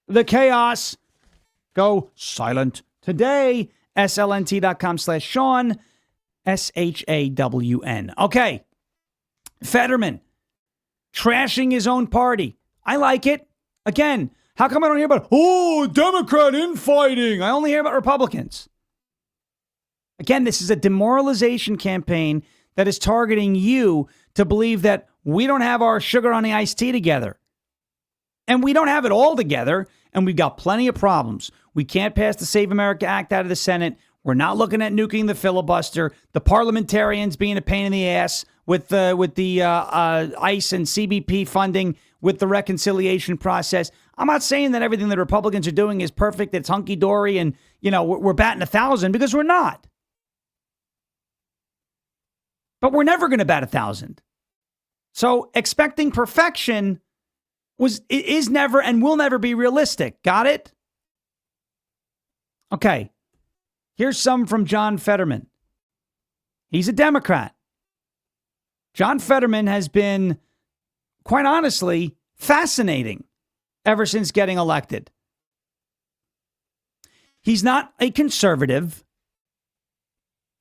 the chaos. Go silent today. slnt.com/Sean, SHAWN. Okay. Fetterman trashing his own party. I like it. Again, how come I don't hear about, Democrat infighting? I only hear about Republicans. Again, this is a demoralization campaign that is targeting you to believe that we don't have our sugar on the iced tea together. And we don't have it all together, and we've got plenty of problems. We can't pass the Save America Act out of the Senate. We're not looking at nuking the filibuster. The parliamentarians being a pain in the ass with the ICE and CBP funding, with the reconciliation process. I'm not saying that everything the Republicans are doing is perfect, it's hunky-dory, and, we're batting 1,000, because we're not. But we're never going to bat 1,000. So expecting perfection is never and will never be realistic. Got it? Okay. Here's some from John Fetterman. He's a Democrat. John Fetterman has been, quite honestly, fascinating ever since getting elected. He's not a conservative.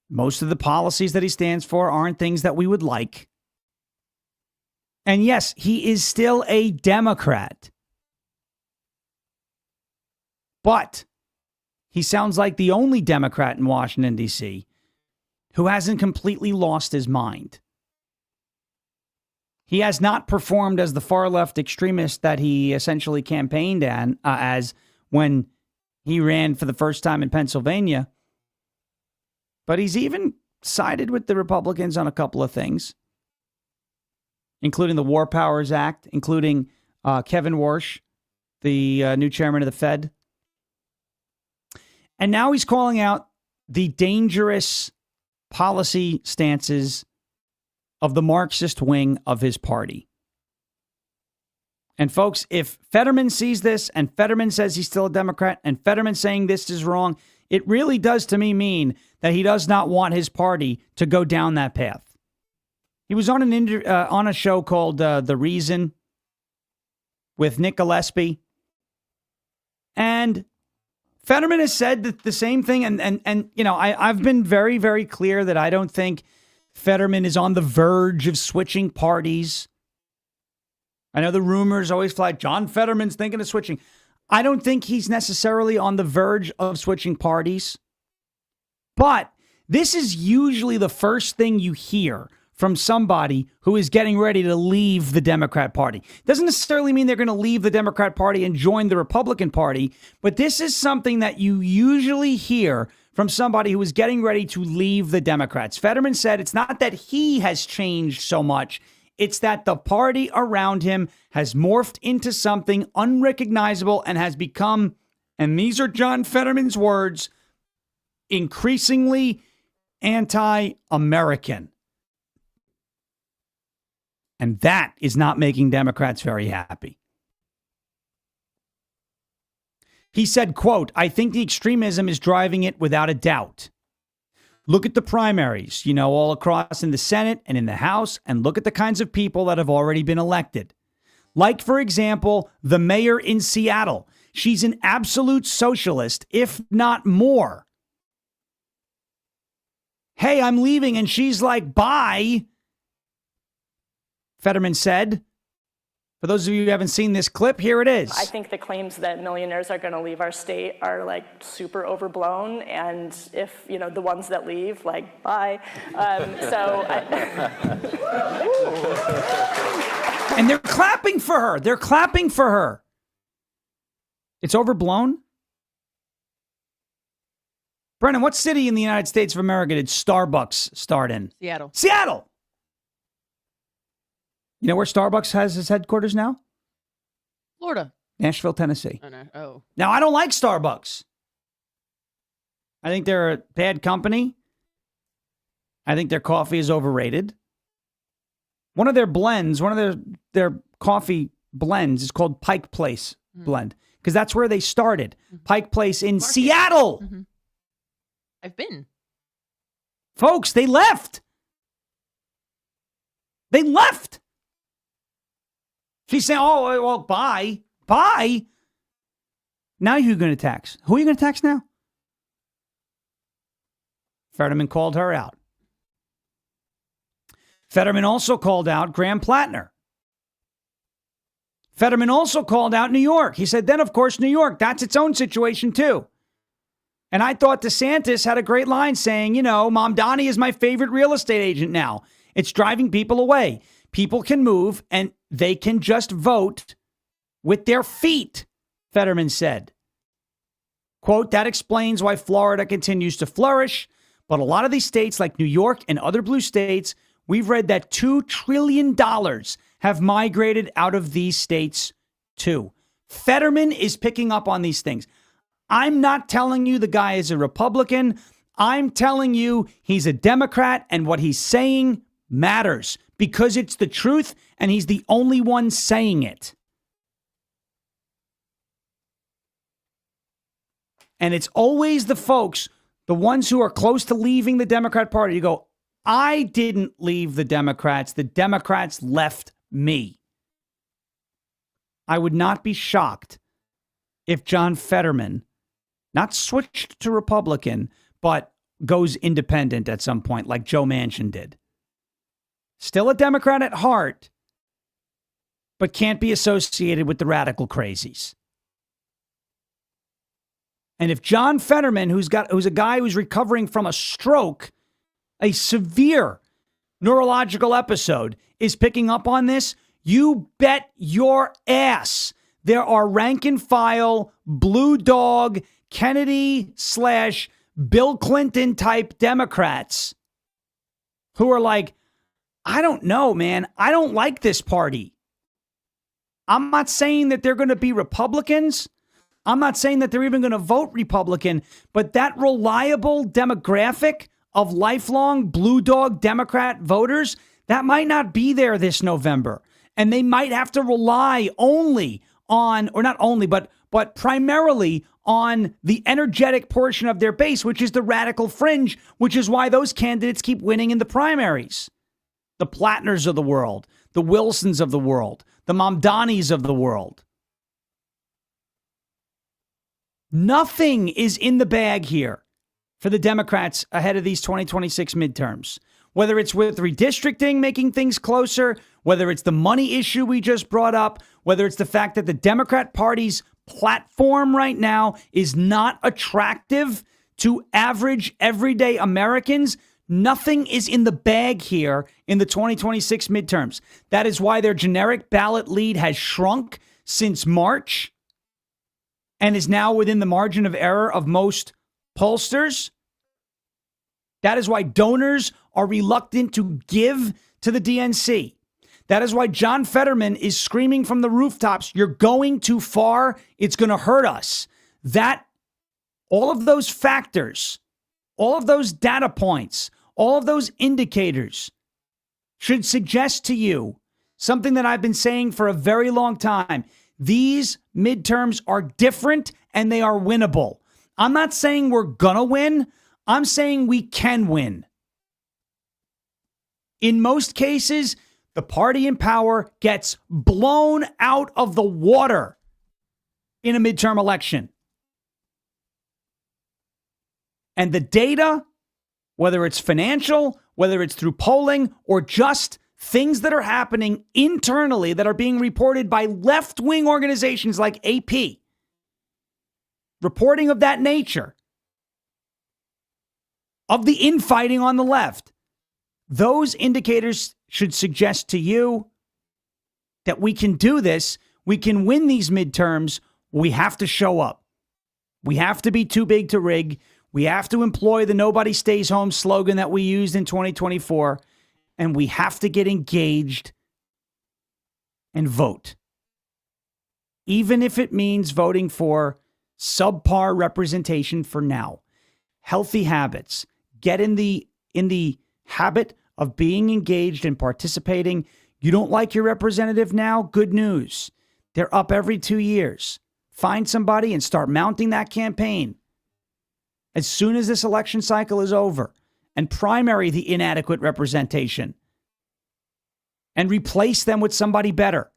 Most of the policies that he stands for aren't things that we would like. And yes, he is still a Democrat. But he sounds like the only Democrat in Washington, D.C. who hasn't completely lost his mind. He has not performed as the far-left extremist that he essentially campaigned as when he ran for the first time in Pennsylvania. But he's even sided with the Republicans on a couple of things, including the War Powers Act, including Kevin Warsh, the new chairman of the Fed. And now he's calling out the dangerous policy stances of the Marxist wing of his party. And folks, if Fetterman sees this and Fetterman says he's still a Democrat and Fetterman saying this is wrong, it really does to me mean that he does not want his party to go down that path. He was on on a show called The Reason with Nick Gillespie. And Fetterman has said the same thing. And I've been very, very clear that I don't think Fetterman is on the verge of switching parties. I know the rumors always fly. John Fetterman's thinking of switching. I don't think he's necessarily on the verge of switching parties. But this is usually the first thing you hear from somebody who is getting ready to leave the Democrat Party. Doesn't necessarily mean they're going to leave the Democrat Party and join the Republican Party, but this is something that you usually hear from somebody who is getting ready to leave the Democrats. Fetterman said it's not that he has changed so much, it's that the party around him has morphed into something unrecognizable and has become, and these are John Fetterman's words, increasingly anti-American. And that is not making Democrats very happy. He said, quote, "I think the extremism is driving it without a doubt. Look at the primaries, all across in the Senate and in the House, and look at the kinds of people that have already been elected. Like, for example, the mayor in Seattle. She's an absolute socialist, if not more. Hey, I'm leaving, and she's like, bye," Fetterman said. For those of you who haven't seen this clip, here it is.
I think the claims that millionaires are going to leave our state are like super overblown, and if the ones that leave, like bye.
And they're clapping for her. They're clapping for her. It's overblown. Brennan, what city in the United States of America did Starbucks start in?
Seattle.
Seattle. You know where Starbucks has its headquarters now?
Florida.
Nashville, Tennessee.
Oh, no. Oh.
Now, I don't like Starbucks. I think they're a bad company. I think their coffee is overrated. One of their blends, one of their coffee blends is called Pike Place blend, because that's where they started. Pike Place in Seattle.
I've been.
Folks, they left. They left. She's saying, oh, well, bye. Bye. Now who are you going to tax? Who are you going to tax now? Fetterman called her out. Fetterman also called out Graham Plattner. Fetterman also called out New York. He said, then, of course, New York, that's its own situation, too. And I thought DeSantis had a great line saying, Mamdani is my favorite real estate agent now. It's driving people away. People can move and they can just vote with their feet, Fetterman said. Quote, that explains why Florida continues to flourish. But a lot of these states like New York and other blue states, we've read that $2 trillion have migrated out of these states too. Fetterman is picking up on these things. I'm not telling you the guy is a Republican. I'm telling you he's a Democrat, and what he's saying matters because it's the truth and he's the only one saying it. And it's always the folks, the ones who are close to leaving the Democrat Party. You go, I didn't leave the Democrats. The Democrats left me. I would not be shocked if John Fetterman not switched to Republican, but goes independent at some point like Joe Manchin did. Still a Democrat at heart, but can't be associated with the radical crazies. And if John Fetterman, who's a guy who's recovering from a stroke, a severe neurological episode, is picking up on this, you bet your ass there are rank and file, blue dog, Kennedy/Bill Clinton type Democrats who are like, I don't know, man. I don't like this party. I'm not saying that they're going to be Republicans. I'm not saying that they're even going to vote Republican, but that reliable demographic of lifelong blue dog Democrat voters, that might not be there this November. And they might have to rely only on, or not only, but primarily on the energetic portion of their base, which is the radical fringe, which is why those candidates keep winning in the primaries. The Plattners of the world, the Wilsons of the world, the Mamdanis of the world. Nothing is in the bag here for the Democrats ahead of these 2026 midterms. Whether it's with redistricting, making things closer, whether it's the money issue we just brought up, whether it's the fact that the Democrat Party's platform right now is not attractive to average, everyday Americans, nothing is in the bag here in the 2026 midterms. That is why their generic ballot lead has shrunk since March and is now within the margin of error of most pollsters. That is why donors are reluctant to give to the DNC. That is why John Fetterman is screaming from the rooftops, you're going too far, it's going to hurt us. That, all of those factors, all of those data points, all of those indicators should suggest to you something that I've been saying for a very long time. These midterms are different and they are winnable. I'm not saying we're going to win. I'm saying we can win. In most cases, the party in power gets blown out of the water in a midterm election. And the data, whether it's financial, whether it's through polling, or just things that are happening internally that are being reported by left-wing organizations like AP, reporting of that nature, of the infighting on the left, those indicators should suggest to you that we can do this. We can win these midterms. We have to show up. We have to be too big to rig. We have to employ the nobody stays home slogan that we used in 2024. And we have to get engaged and vote. Even if it means voting for subpar representation for now. Healthy habits. Get in the habit of being engaged and participating. You don't like your representative now? Good news. They're up every 2 years. Find somebody and start mounting that campaign as soon as this election cycle is over, and primary the inadequate representation and replace them with somebody better.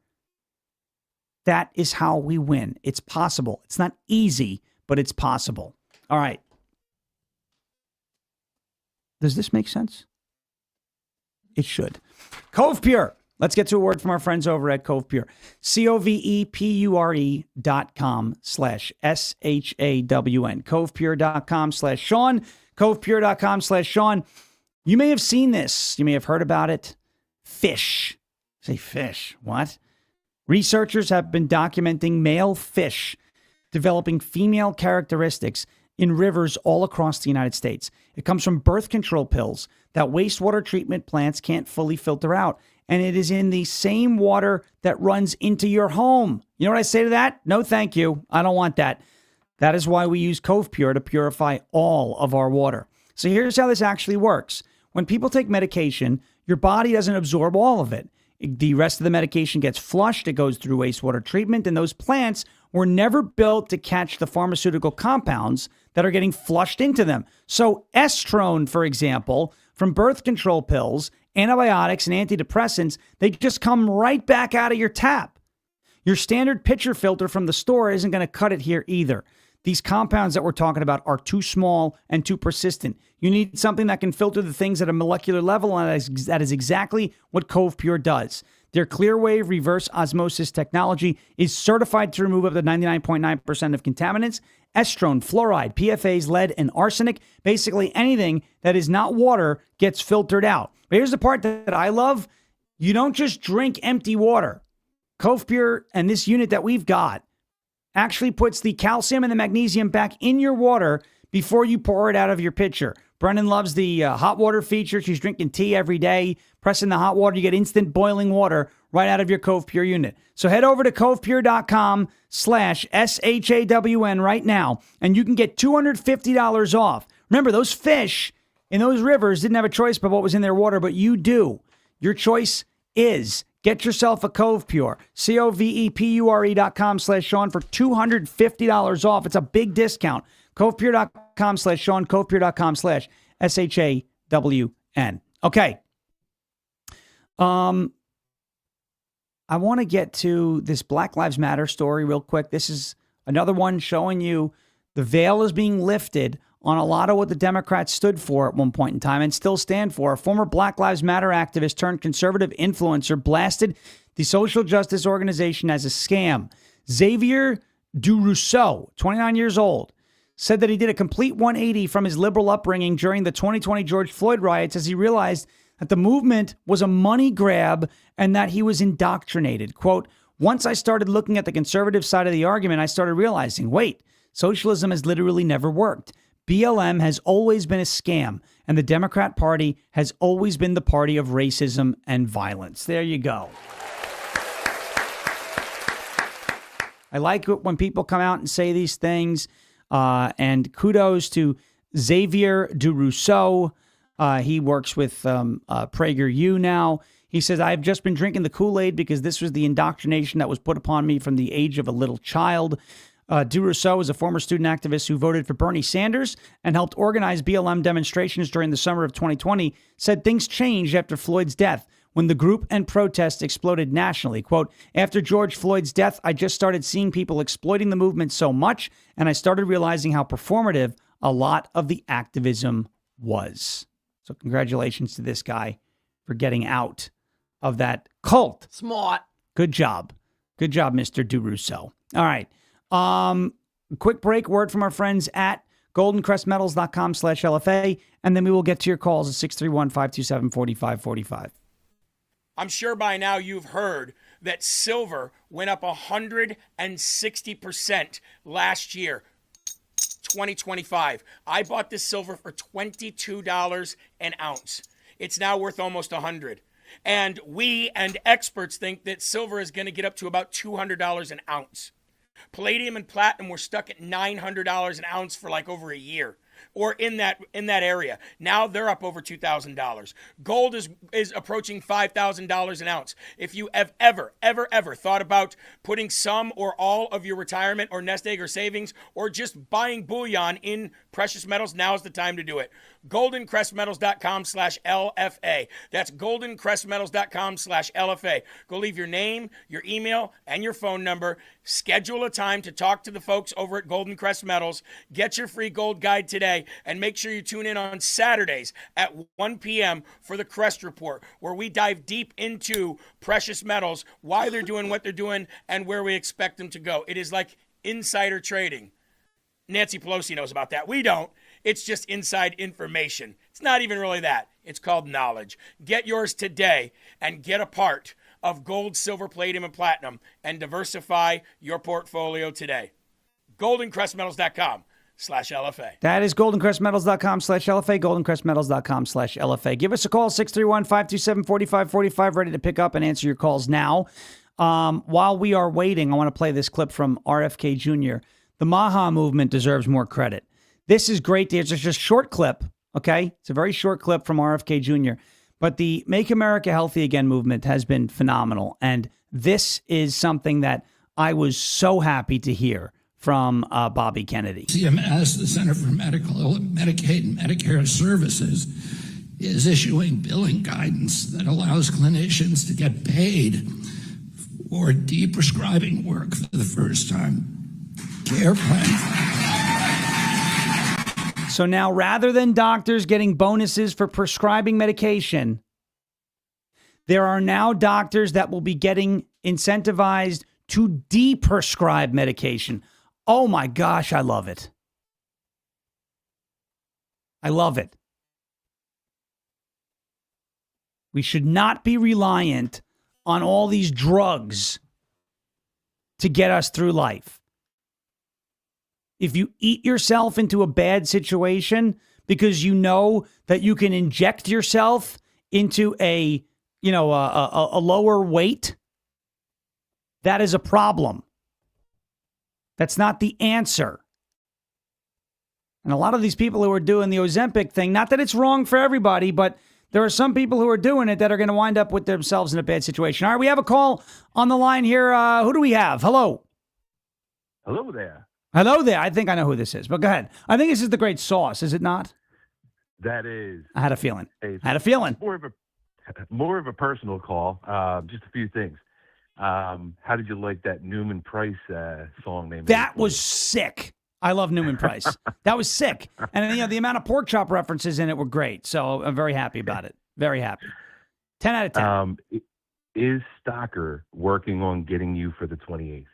That is how we win. It's possible. It's not easy, but it's possible. All right. Does this make sense? It should. Cove Pure. Let's get to a word from our friends over at Cove Pure. COVEPURE.com/SHAWN. CovePure.com/Sean. CovePure.com/Sean. You may have seen this. You may have heard about it. Fish. Say fish. What? Researchers have been documenting male fish developing female characteristics in rivers all across the United States. It comes from birth control pills that wastewater treatment plants can't fully filter out. And it is in the same water that runs into your home. You know what I say to that? No, thank you. I don't want that. That is why we use Cove Pure to purify all of our water. So here's how this actually works. When people take medication, your body doesn't absorb all of it. The rest of the medication gets flushed. It goes through wastewater treatment. And those plants were never built to catch the pharmaceutical compounds that are getting flushed into them. So estrone, for example, from birth control pills, antibiotics, and antidepressants, they just come right back out of your tap. Your standard pitcher filter from the store isn't going to cut it here either. These compounds that we're talking about are too small and too persistent. You need something that can filter the things at a molecular level, and that is exactly what Cove Pure does. Their Clearwave reverse osmosis technology is certified to remove up to 99.9% of contaminants, estrone, fluoride, PFAs, lead, and arsenic. Basically anything that is not water gets filtered out. But here's the part that I love. You don't just drink empty water. Cove Pure and this unit that we've got actually puts the calcium and the magnesium back in your water before you pour it out of your pitcher. Brennan loves the hot water feature. She's drinking tea every day. Pressing the hot water, you get instant boiling water right out of your Cove Pure unit. So head over to covepure.com/SHAWN right now, and you can get $250 off. Remember, those fish in those rivers didn't have a choice about what was in their water, but you do. Your choice is get yourself a Cove Pure. COVEPURE.com/Sean for $250 off. It's a big discount. CovePure.com/Sean, CovePure.com/SHAWN. Okay. I want to get to this Black Lives Matter story real quick. This is another one showing you the veil is being lifted on a lot of what the Democrats stood for at one point in time and still stand for. A former Black Lives Matter activist turned conservative influencer blasted the social justice organization as a scam. Xavier DuRousseau, 29 years old, said that he did a complete 180 from his liberal upbringing during the 2020 George Floyd riots as he realized that the movement was a money grab and that he was indoctrinated. Quote, once I started looking at the conservative side of the argument, I started realizing, wait, socialism has literally never worked. BLM has always been a scam, and the Democrat Party has always been the party of racism and violence. There you go. I like it when people come out and say these things, and kudos to Xavier DuRousseau. He works with PragerU now. He says, I've just been drinking the Kool-Aid because this was the indoctrination that was put upon me from the age of a little child. DuRousseau is a former student activist who voted for Bernie Sanders and helped organize BLM demonstrations during the summer of 2020, said things changed after Floyd's death when the group and protests exploded nationally. Quote, after George Floyd's death, I just started seeing people exploiting the movement so much, and I started realizing how performative a lot of the activism was. So congratulations to this guy for getting out of that cult.
Smart.
Good job. Good job, Mr. DeRusso. All right. Quick break. Word from our friends at goldencrestmetals.com/LFA, and then we will get to your calls at 631-527-4545.
I'm sure by now you've heard that silver went up 160% last year, 2025. I bought this silver for $22 an ounce. It's now worth almost $100. And we and experts think that silver is going to get up to about $200 an ounce. Palladium and platinum were stuck at $900 an ounce for like over a year, or in that area. Now they're up over $2,000. Gold is approaching $5,000 an ounce. If you have ever thought about putting some or all of your retirement or nest egg or savings or just buying bullion in precious metals, now's the time to do it. goldencrestmetals.com/LFA. That's goldencrestmetals.com/LFA. Go leave your name, your email, and your phone number. Schedule a time to talk to the folks over at Golden Crest Metals. Get your free gold guide today, and make sure you tune in on Saturdays at 1 p.m. for the Crest Report, where we dive deep into precious metals, why they're doing what they're doing, and where we expect them to go. It is like insider trading. Nancy Pelosi knows about that. We don't. It's just inside information. It's not even really that. It's called knowledge. Get yours today and get a part of gold, silver, palladium, and platinum and diversify your portfolio today. goldencrestmetals.com/LFA.
That is goldencrestmetals.com/LFA, goldencrestmetals.com/LFA. Give us a call, 631-527-4545, ready to pick up and answer your calls now. While we are waiting, I want to play this clip from RFK Jr. The Maha movement deserves more credit. This is great. It's just a short clip, okay? It's a very short clip from RFK Jr., but the Make America Healthy Again movement has been phenomenal, and this is something that I was so happy to hear from Bobby Kennedy.
CMS, the Center for Medicaid and Medicare Services, is issuing billing guidance that allows clinicians to get paid for de-prescribing work for the first time. Care plans.
So now, rather than doctors getting bonuses for prescribing medication, there are now doctors that will be getting incentivized to de-prescribe medication. Oh my gosh, I love it. I love it. We should not be reliant on all these drugs to get us through life. If you eat yourself into a bad situation because you know that you can inject yourself into a lower weight, that is a problem. That's not the answer. And a lot of these people who are doing the Ozempic thing, not that it's wrong for everybody, but there are some people who are doing it that are going to wind up with themselves in a bad situation. All right, we have a call on the line here. Who do we have? Hello.
Hello there.
Hello there. I think I know who this is, but go ahead. I think this is the Great Sauce, is it not?
That is.
I had a feeling.
Hey,
I had a feeling.
More of a personal call. Just a few things. How did you like that Newman Price song they made?
That was sick. I love Newman Price. That was sick. And the amount of pork chop references in it were great. So I'm very happy about it. Very happy. 10 out of 10.
Is Stocker working on getting you for the 28th?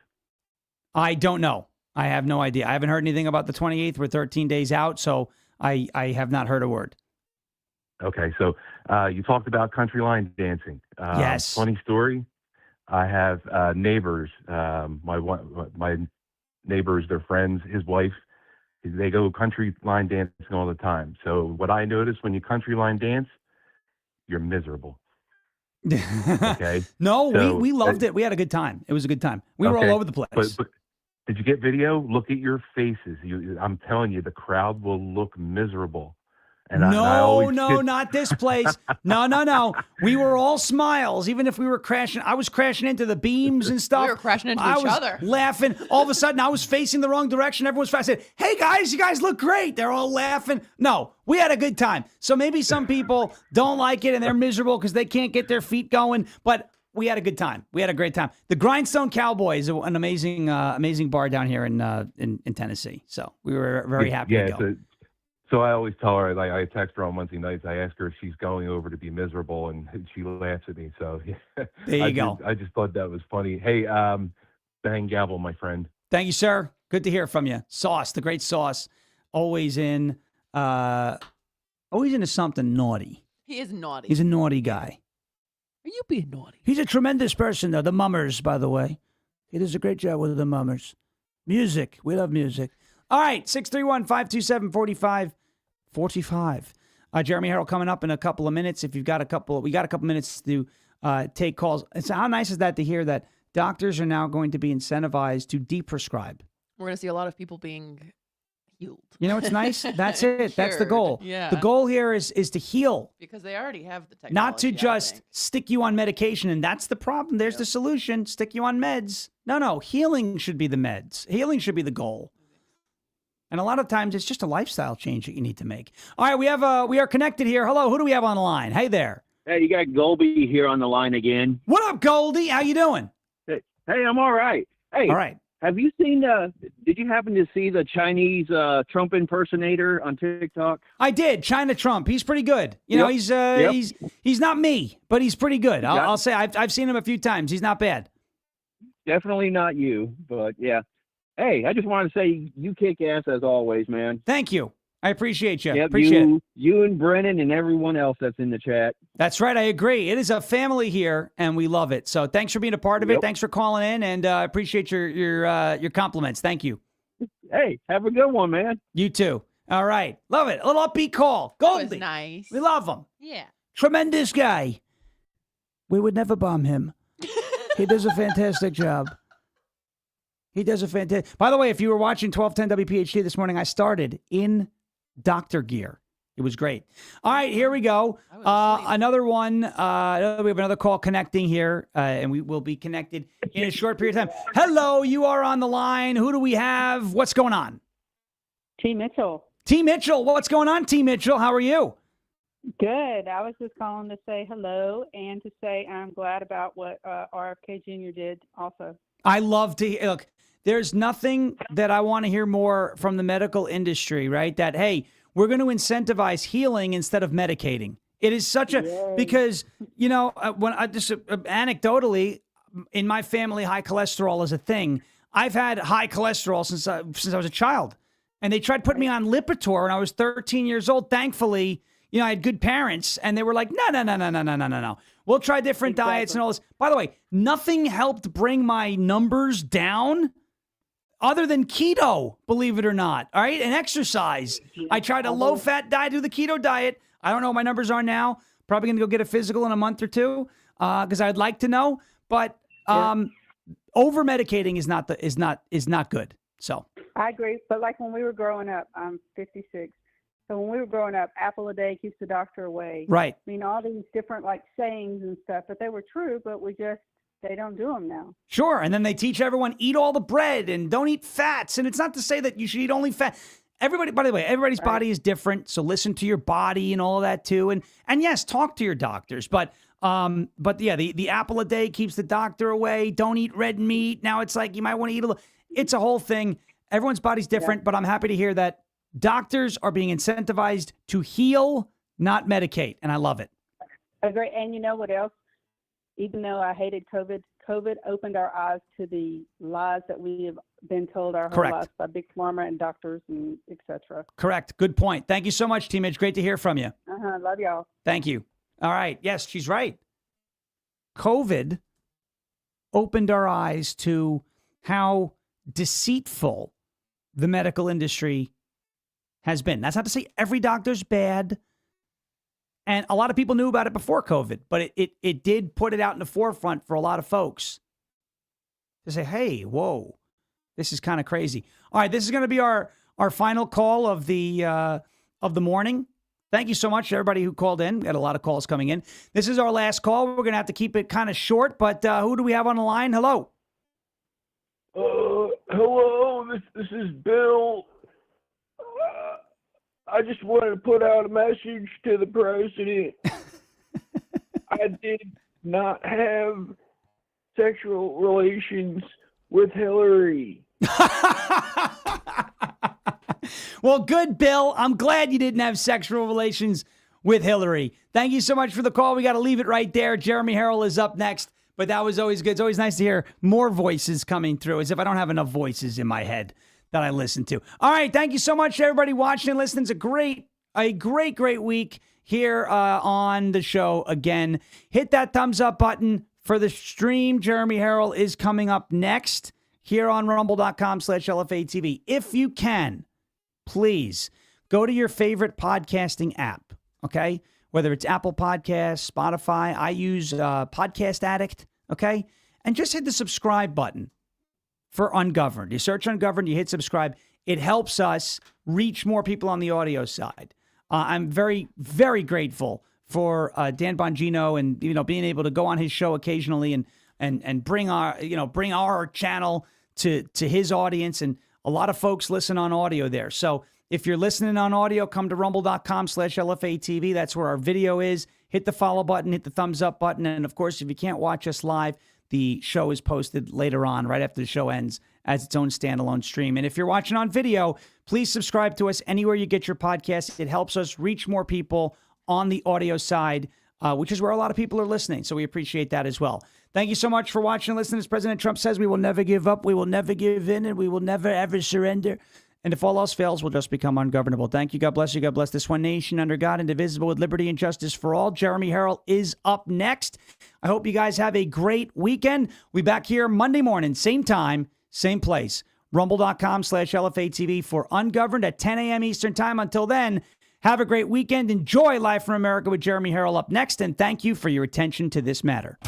I don't know. I have no idea. I haven't heard anything about the 28th. We're 13 days out, so I have not heard a word.
Okay, so you talked about country line dancing.
Yes.
Funny story. I have neighbors. My neighbors, their friends, his wife. They go country line dancing all the time. So what I noticed when you country line dance, you're miserable. Okay.
No, so, we loved it. We had a good time. It was a good time. We were all over the place.
But did you get video? Look at your faces. I'm telling you, the crowd will look miserable. And
not this place. No. We were all smiles, even if we were crashing. I was crashing into the beams and stuff.
We were crashing into each other.
Laughing. All of a sudden, I was facing the wrong direction. Everyone's I said, "Hey guys, you guys look great." They're all laughing. No, we had a good time. So maybe some people don't like it and they're miserable because they can't get their feet going. But we had a good time. We had a great time. The Grindstone Cowboy is an amazing bar down here in Tennessee. So we were very happy to go.
So I always tell her, like I text her on Wednesday nights. I ask her if she's going over to be miserable, and she laughs at me. So yeah,
There you go.
I just thought that was funny. Hey, bang gavel, my friend.
Thank you, sir. Good to hear from you. Sauce, the great Sauce, always into something naughty.
He is naughty.
He's a naughty guy.
Are you being naughty?
He's a tremendous person, though. The Mummers, by the way. He does a great job with the Mummers. Music. We love music. All right, 631-527-4545. Jeremy Herrell coming up in a couple of minutes. If you've got we got a couple minutes to take calls. And so how nice is that to hear that doctors are now going to be incentivized to de-prescribe?
We're going to see a lot of people being healed.
You know what's nice? That's it. That's the goal.
Yeah.
The goal here is to heal.
Because they already have the technology.
Not to
I
just
think.
stick you on medication, and that's the problem. There's the solution. Stick you on meds. No. Healing should be the meds. Healing should be the goal. And a lot of times, it's just a lifestyle change that you need to make. All right, we are connected here. Hello, who do we have on the line? Hey there.
Hey, you got Goldie here on the line again.
What up, Goldie? How you doing?
Hey, I'm all right. Hey,
all right.
Have you seen? Did you happen to see the Chinese Trump impersonator on TikTok?
I did. China Trump. He's pretty good. You know, he's not me, but he's pretty good. I'll say I've seen him a few times. He's not bad.
Definitely not you, but yeah. Hey, I just wanted to say you kick ass as always, man.
Thank you. I appreciate you.
Yep,
appreciate it.
You and Brennan and everyone else that's in the chat.
That's right. I agree. It is a family here, and we love it. So thanks for being a part of it. Thanks for calling in, and I appreciate your compliments. Thank you.
Hey, have a good one, man.
You too. All right. Love it. A little upbeat call. Goldie.
That was nice.
We love him.
Yeah.
Tremendous guy. We would never bomb him. He does a fantastic job. He does a fantastic. By the way, if you were watching 1210 WPHT this morning, I started in doctor gear. It was great. All right, here we go. Another one. We have another call connecting here, and we will be connected in a short period of time. Hello, you are on the line. Who do we have? What's going on?
T. Mitchell.
T. Mitchell. What's going on, T. Mitchell? How are you?
Good. I was just calling to say hello and to say I'm glad about what RFK Jr. did also.
I love to look. There's nothing that I want to hear more from the medical industry, right? That, hey, we're going to incentivize healing instead of medicating. It is such a, because, you know, when I just anecdotally, in my family, high cholesterol is a thing. I've had high cholesterol since I was a child. And they tried putting me on Lipitor when I was 13 years old. Thankfully, you know, I had good parents, and they were like, no. We'll try different diets and all this. By the way, nothing helped bring my numbers down other than keto, believe it or not. All right. And exercise. I tried a low-fat diet, do the keto diet. I don't know what my numbers are now. Probably going to go get a physical in a month or two because I'd like to know. But over-medicating is not good. So
I agree. But like when we were growing up, I'm 56. So when we were growing up, apple a day keeps the doctor away.
Right.
I mean, all these different like sayings and stuff, but they were true, but they don't do them now.
Sure. And then they teach everyone, eat all the bread and don't eat fats. And it's not to say that you should eat only fat. Everybody, by the way, everybody's body is different. So listen to your body and all of that too. And yes, talk to your doctors. But yeah, the apple a day keeps the doctor away. Don't eat red meat. Now it's like you might want to eat a little. It's a whole thing. Everyone's body's different, but I'm happy to hear that doctors are being incentivized to heal, not medicate. And I love it.
Agree. And you know what else? Even though I hated COVID, COVID opened our eyes to the lies that we have been told our whole lives by big pharma and doctors and et cetera.
Correct. Good point. Thank you so much, Team Mitch. Great to hear from you.
Love y'all.
Thank you. All right. Yes, she's right. COVID opened our eyes to how deceitful the medical industry has been. That's not to say every doctor's bad. And a lot of people knew about it before COVID, but it did put it out in the forefront for a lot of folks to say, hey, whoa, this is kind of crazy. All right, this is going to be our final call of the morning. Thank you so much to everybody who called in. We had a lot of calls coming in. This is our last call. We're going to have to keep it kind of short, but who do we have on the line? Hello.
Hello, this is Bill. I just wanted to put out a message to the president. I did not have sexual relations with Hillary.
Well, good, Bill. I'm glad you didn't have sexual relations with Hillary. Thank you so much for the call. We got to leave it right there. Jeremy Herrell is up next, but that was always good. It's always nice to hear more voices coming through, as if I don't have enough voices in my head that I listen to. All right, thank you so much to everybody watching and listening. It's a great week here on the show again. Hit that thumbs up button for the stream. Jeremy Herrell is coming up next here on rumble.com/LFATV. If you can, please go to your favorite podcasting app, okay? Whether it's Apple Podcasts, Spotify, I use Podcast Addict, okay? And just hit the subscribe button for Ungoverned. You search Ungoverned, you hit subscribe. It helps us reach more people on the audio side. I'm very, very grateful for Dan Bongino and being able to go on his show occasionally and bring our channel to his audience. And a lot of folks listen on audio there. So if you're listening on audio, come to rumble.com/LFATV. That's where our video is. Hit the follow button, hit the thumbs up button. And of course, if you can't watch us live, the show is posted later on, right after the show ends, as its own standalone stream. And if you're watching on video, please subscribe to us anywhere you get your podcasts. It helps us reach more people on the audio side, which is where a lot of people are listening. So we appreciate that as well. Thank you so much for watching and listening. As President Trump says, we will never give up, we will never give in, and we will never, ever surrender. And if all else fails, we'll just become ungovernable. Thank you. God bless you. God bless this one nation under God, indivisible, with liberty and justice for all. Jeremy Herrell is up next. I hope you guys have a great weekend. We'll be back here Monday morning, same time, same place. Rumble.com/LFATV for Ungoverned at 10 a.m. Eastern time. Until then, have a great weekend. Enjoy Live from America with Jeremy Herrell up next. And thank you for your attention to this matter.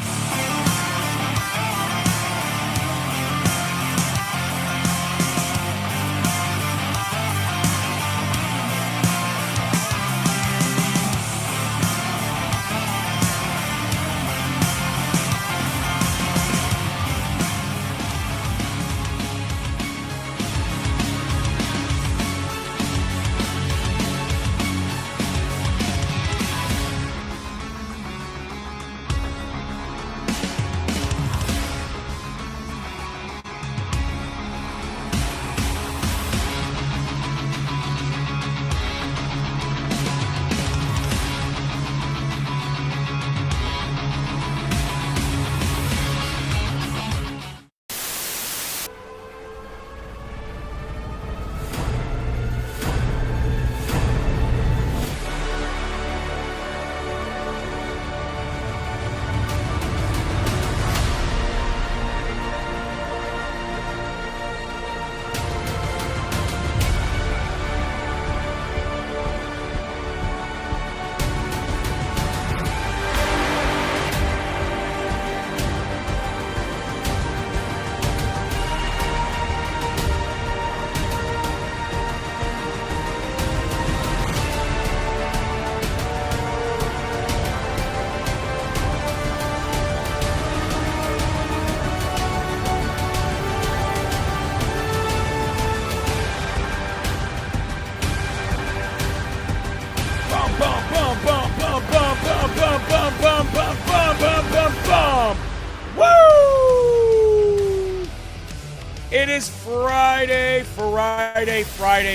It is Friday,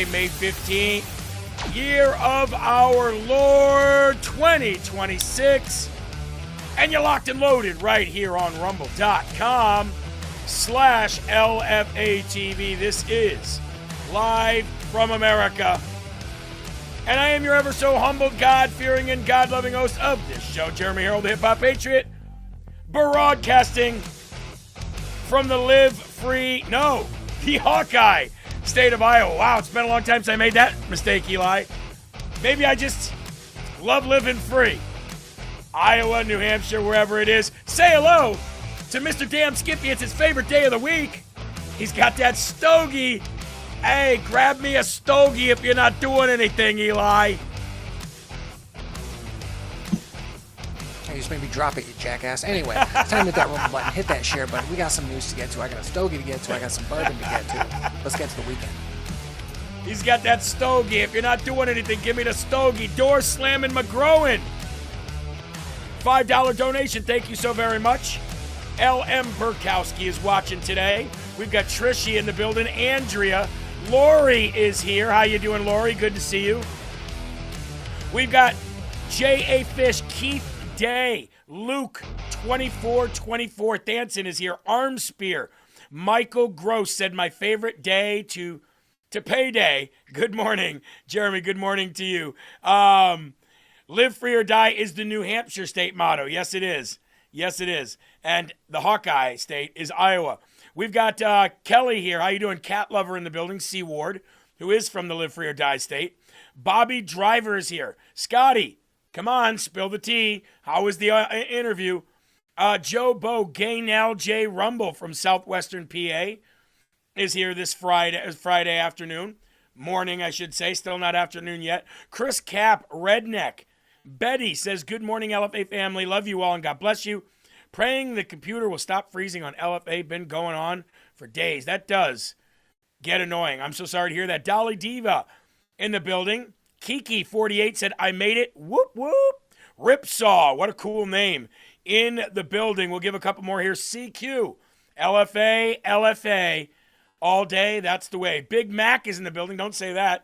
May 15th, year of our Lord 2026. And you're locked and loaded right here on rumble.com/LFATV. This is Live from America. And I am your ever so humble, God-fearing, and God-loving host of this show, Jeremy Herrell, the Hip-Hop Patriot, broadcasting from the the Hawkeye state of Iowa. Wow, it's been a long time since I made that mistake, Eli. Maybe I just love living free. Iowa, New Hampshire, wherever it is. Say hello to Mr. Damn Skippy. It's his favorite day of the week. He's got that stogie. Hey, grab me a stogie if you're not doing anything, Eli.
You just made me drop it, you jackass. Anyway, it's time to hit that rumble button, hit that share button. We got some news to get to. I got a stogie to get to. I got some bourbon to get to. Let's get to the weekend.
He's got that stogie. If you're not doing anything, give me the stogie. Door slamming McGrowan. $5 donation. Thank you so very much. L.M. Burkowski is watching today. We've got Trishy in the building. Andrea Lori is here. How you doing, Lori? Good to see you. We've got J.A. Fish, Keith Day, Luke, 2424. Thanson is here. Arm Spear. Michael Gross said my favorite day to payday. Good morning, Jeremy. Good morning to you. Live free or die is the New Hampshire state motto. Yes, it is. Yes, it is. And the Hawkeye state is Iowa. We've got Kelly here. How you doing? Cat lover in the building. C. Ward, who is from the Live free or die state. Bobby Driver is here. Scotty, come on, spill the tea. How was the interview? Joe Bo, Gaynell J. Rumble from Southwestern PA is here this Friday afternoon. Morning, I should say. Still not afternoon yet. Chris Cap, Redneck. Betty says, good morning, LFA family. Love you all and God bless you. Praying the computer will stop freezing on LFA. Been going on for days. That does get annoying. I'm so sorry to hear that. Dolly Diva in the building. Kiki48 said, I made it. Whoop, whoop. Ripsaw, what a cool name. In the building. We'll give a couple more here. CQ, LFA. All day, that's the way. Big Mac is in the building. Don't say that.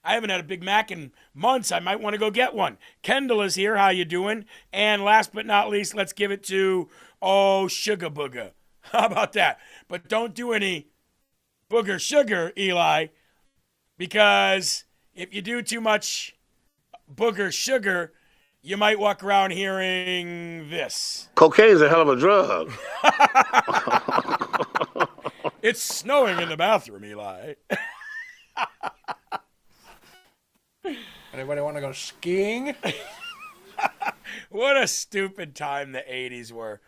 I haven't had a Big Mac in months. I might want to go get one. Kendall is here. How you doing? And last but not least, let's give it to, Sugar Booger. How about that? But don't do any booger sugar, Eli, because if you do too much booger sugar, you might walk around hearing this.
Cocaine's a hell of a drug.
It's snowing in the bathroom, Eli.
Anybody want to go skiing?
What a stupid time the 80s were.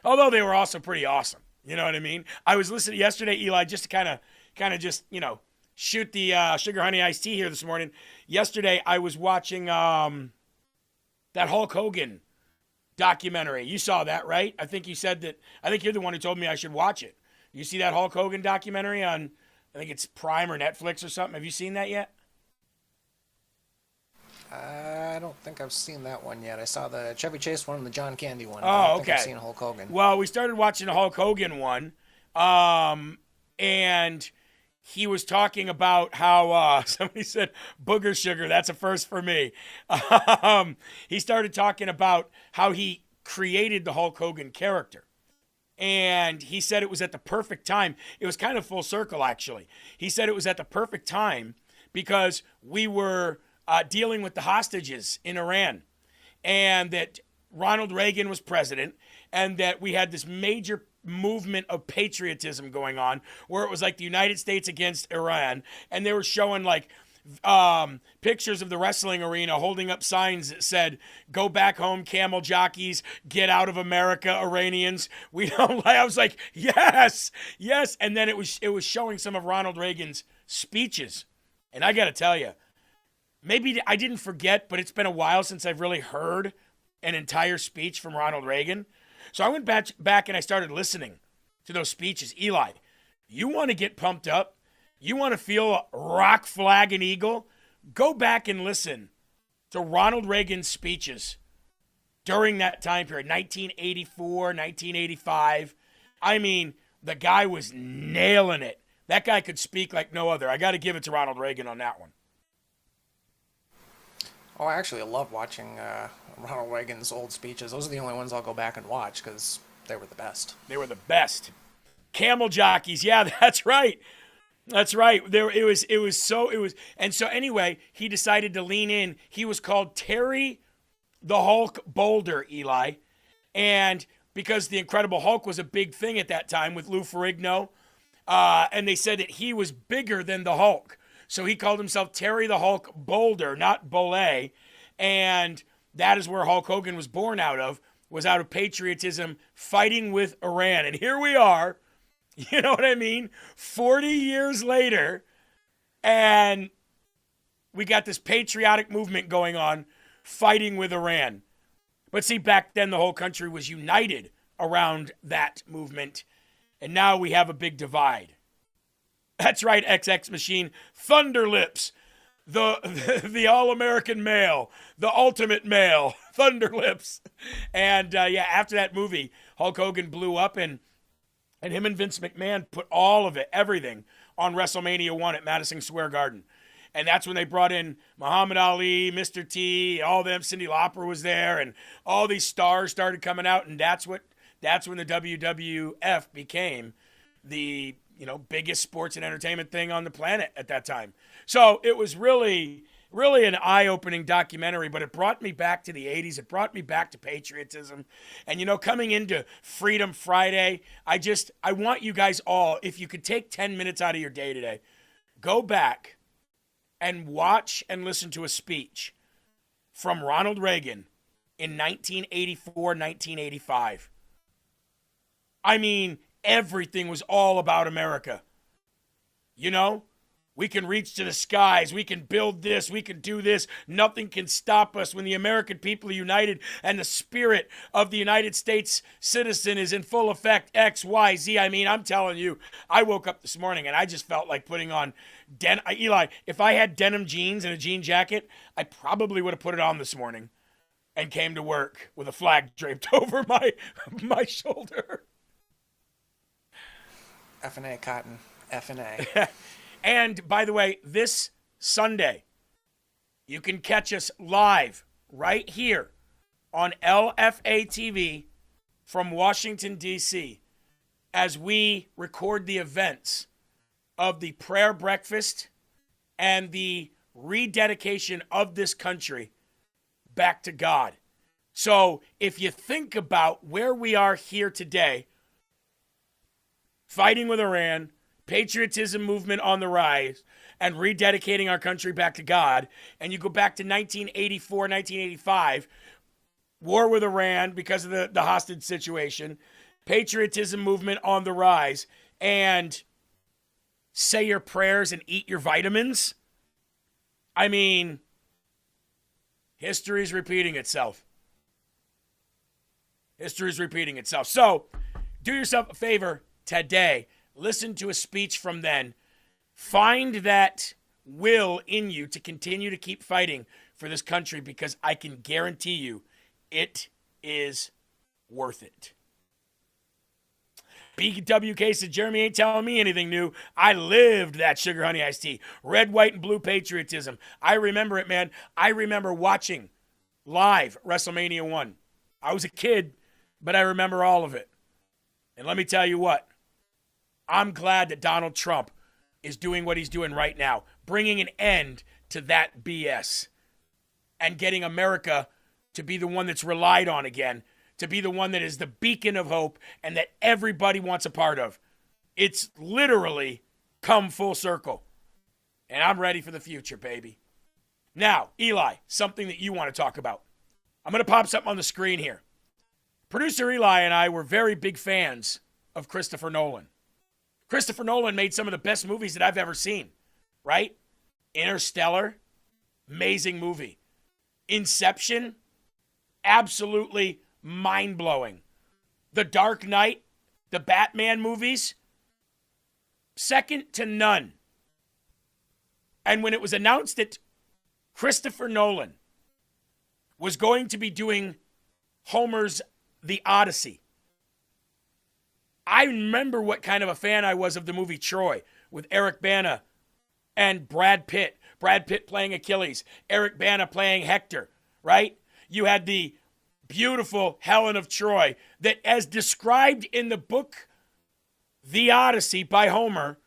Although they were also pretty awesome. You know what I mean? I was listening yesterday, Eli, just to kind of just, shoot the sugar honey iced tea here this morning. Yesterday, I was watching that Hulk Hogan documentary. You saw that, right? I think you said that. I think you're the one who told me I should watch it. You see that Hulk Hogan documentary on, I think it's Prime or Netflix or something. Have you seen that yet?
I don't think I've seen that one yet. I saw the Chevy Chase one and the John Candy one.
Oh,
I don't
okay.
think I've seen Hulk Hogan.
Well, we started watching the Hulk Hogan one, and he was talking about how somebody said booger sugar. That's a first for me. He started talking about how he created the Hulk Hogan character. And he said it was at the perfect time. It was kind of full circle, actually. He said it was at the perfect time because we were dealing with the hostages in Iran, and that Ronald Reagan was president, and that we had this major movement of patriotism going on where it was like the United States against Iran, and they were showing like pictures of the wrestling arena holding up signs that said, go back home, camel jockeys, get out of America, Iranians. We don't like. I was like, yes. And then it was showing some of Ronald Reagan's speeches. And I got to tell you, maybe I didn't forget, but it's been a while since I've really heard an entire speech from Ronald Reagan. So I went back and I started listening to those speeches. Eli, you want to get pumped up? You want to feel rock, flag, and eagle? Go back and listen to Ronald Reagan's speeches during that time period, 1984, 1985. I mean, the guy was nailing it. That guy could speak like no other. I got to give it to Ronald Reagan on that one.
Oh, I actually love watching Ronald Reagan's old speeches. Those are the only ones I'll go back and watch because they were the best.
They were the best. Camel jockeys. Yeah, that's right. That's right. And so anyway, he decided to lean in. He was called Terry the Hulk Boulder, Eli. And because the Incredible Hulk was a big thing at that time with Lou Ferrigno, and they said that he was bigger than the Hulk. So he called himself Terry the Hulk Boulder, not Bollet. And that is where Hulk Hogan was born out of patriotism, fighting with Iran. And here we are. You know what I mean? 40 years later, and we got this patriotic movement going on, fighting with Iran. But see, back then the whole country was united around that movement, and now we have a big divide. That's right, XX Machine. Thunder Lips, the all-American male, the ultimate male, Thunder Lips. And after that movie, Hulk Hogan blew up, and him and Vince McMahon put all of it, everything, on WrestleMania 1 at Madison Square Garden. And that's when they brought in Muhammad Ali, Mr. T, all them. Cyndi Lauper was there, and all these stars started coming out, and that's when the WWF became the biggest sports and entertainment thing on the planet at that time. So it was really an eye-opening documentary, but it brought me back to the 80s. It brought me back to patriotism. And, coming into Freedom Friday, I want you guys all, if you could take 10 minutes out of your day today, go back and watch and listen to a speech from Ronald Reagan in 1984, 1985. I mean, everything was all about America. We can reach to the skies. We can build this. We can do this. Nothing can stop us when the American people are united and the spirit of the United States citizen is in full effect. X, Y, Z. I mean, I'm telling you, I woke up this morning and I just felt like putting on Eli, if I had denim jeans and a jean jacket, I probably would have put it on this morning and came to work with a flag draped over my shoulder.
F&A, Cotton. F&A.
And, by the way, this Sunday, you can catch us live right here on LFA TV from Washington, D.C., as we record the events of the prayer breakfast and the rededication of this country back to God. So if you think about where we are here today, fighting with Iran, patriotism movement on the rise, and rededicating our country back to God, and you go back to 1984, 1985, war with Iran because of the hostage situation, patriotism movement on the rise, and say your prayers and eat your vitamins. I mean, history is repeating itself. History is repeating itself. So, do yourself a favor today. Listen to a speech from then. Find that will in you to continue to keep fighting for this country, because I can guarantee you it is worth it. BWK said, Jeremy ain't telling me anything new. I lived that sugar honey iced tea. Red, white, and blue patriotism. I remember it, man. I remember watching live WrestleMania 1. I was a kid, but I remember all of it. And let me tell you what. I'm glad that Donald Trump is doing what he's doing right now, bringing an end to that BS and getting America to be the one that's relied on again, to be the one that is the beacon of hope and that everybody wants a part of. It's literally come full circle. And I'm ready for the future, baby. Now, Eli, something that you want to talk about. I'm going to pop something on the screen here. Producer Eli and I were very big fans of Christopher Nolan. Christopher Nolan made some of the best movies that I've ever seen, right? Interstellar, amazing movie. Inception, absolutely mind-blowing. The Dark Knight, the Batman movies, second to none. And when it was announced that Christopher Nolan was going to be doing Homer's The Odyssey, I remember what kind of a fan I was of the movie Troy with Eric Bana and Brad Pitt. Brad Pitt playing Achilles, Eric Bana playing Hector, right? You had the beautiful Helen of Troy that, as described in the book The Odyssey by Homer,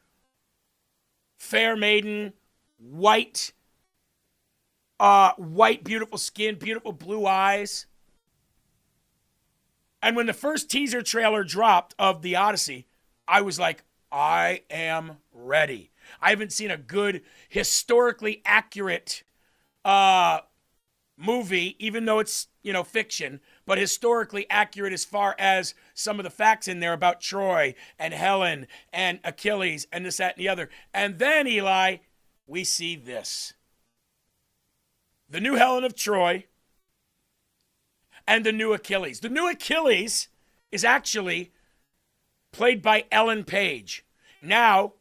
fair maiden, white, beautiful skin, beautiful blue eyes. And when the first teaser trailer dropped of The Odyssey, I was like, I am ready. I haven't seen a good, historically accurate movie, even though it's, fiction, but historically accurate as far as some of the facts in there about Troy and Helen and Achilles and this, that, and the other. And then, Eli, we see this. The new Helen of Troy and the new Achilles. The new Achilles is actually played by Ellen Page. Now,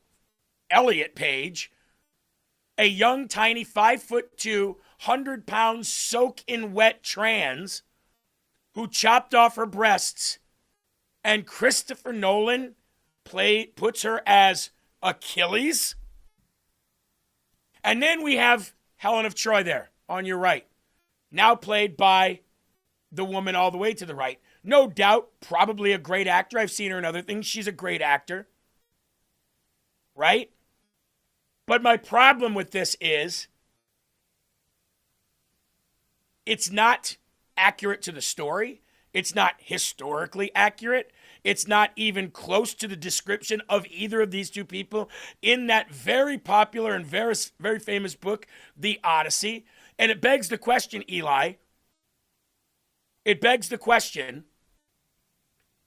Elliot Page, a young, tiny, 5'2", 100-pound, soak-in-wet trans who chopped off her breasts, and Christopher Nolan puts her as Achilles. And then we have Helen of Troy there on your right, now played by the woman all the way to the right. No doubt, probably a great actor. I've seen her in other things. She's a great actor. Right? But my problem with this is it's not accurate to the story. It's not historically accurate. It's not even close to the description of either of these two people in that very popular and very, very famous book, The Odyssey. And it begs the question, Eli. It begs the question,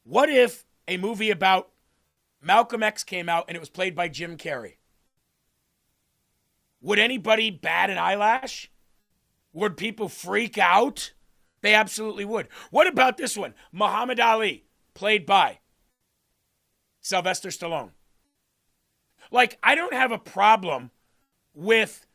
what if a movie about Malcolm X came out and it was played by Jim Carrey? Would anybody bat an eyelash? Would people freak out? They absolutely would. What about this one? Muhammad Ali, played by Sylvester Stallone. Like, I don't have a problem with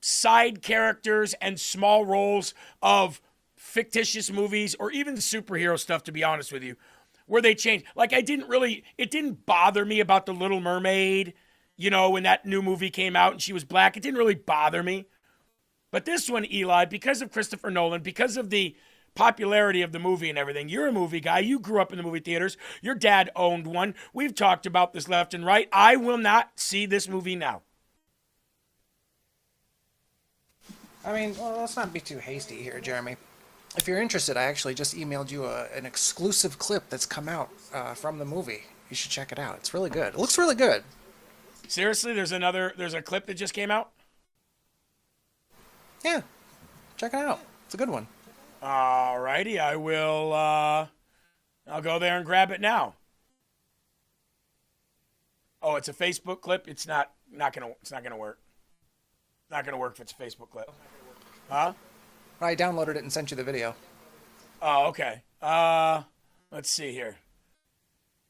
side characters and small roles of fictitious movies or even superhero stuff, to be honest with you, where they change. Like, it didn't bother me about The Little Mermaid, you know, when that new movie came out and she was black. It didn't really bother me. But this one, Eli, because of Christopher Nolan, because of the popularity of the movie and everything, you're a movie guy. You grew up in the movie theaters. Your dad owned one. We've talked about this left and right. I will not see this movie now.
I mean, well, let's not be too hasty here, Jeremy. If you're interested, I actually just emailed you an exclusive clip that's come out from the movie. You should check it out. It's really good. It looks really good.
Seriously, there's a clip that just came out?
Yeah, check it out. It's a good one.
All righty, I will. I'll go there and grab it now. Oh, it's a Facebook clip. It's not gonna work. Not gonna work if it's a Facebook clip. Huh?
I downloaded it and sent you the video.
Oh, okay. Let's see here.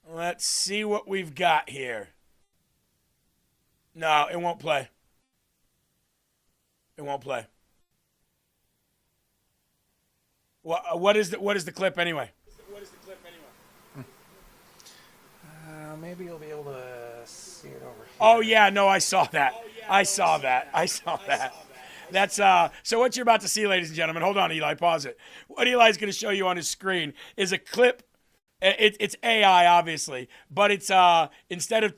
Let's see what we've got here. No, it won't play. It won't play. What is the clip anyway?
Maybe you'll be able to see it over here.
Oh yeah, no, I saw that. I saw that. That's so what you're about to see, ladies and gentlemen. Hold on, Eli, pause it. What Eli's going to show you on his screen is a clip. It's AI, obviously, but it's instead of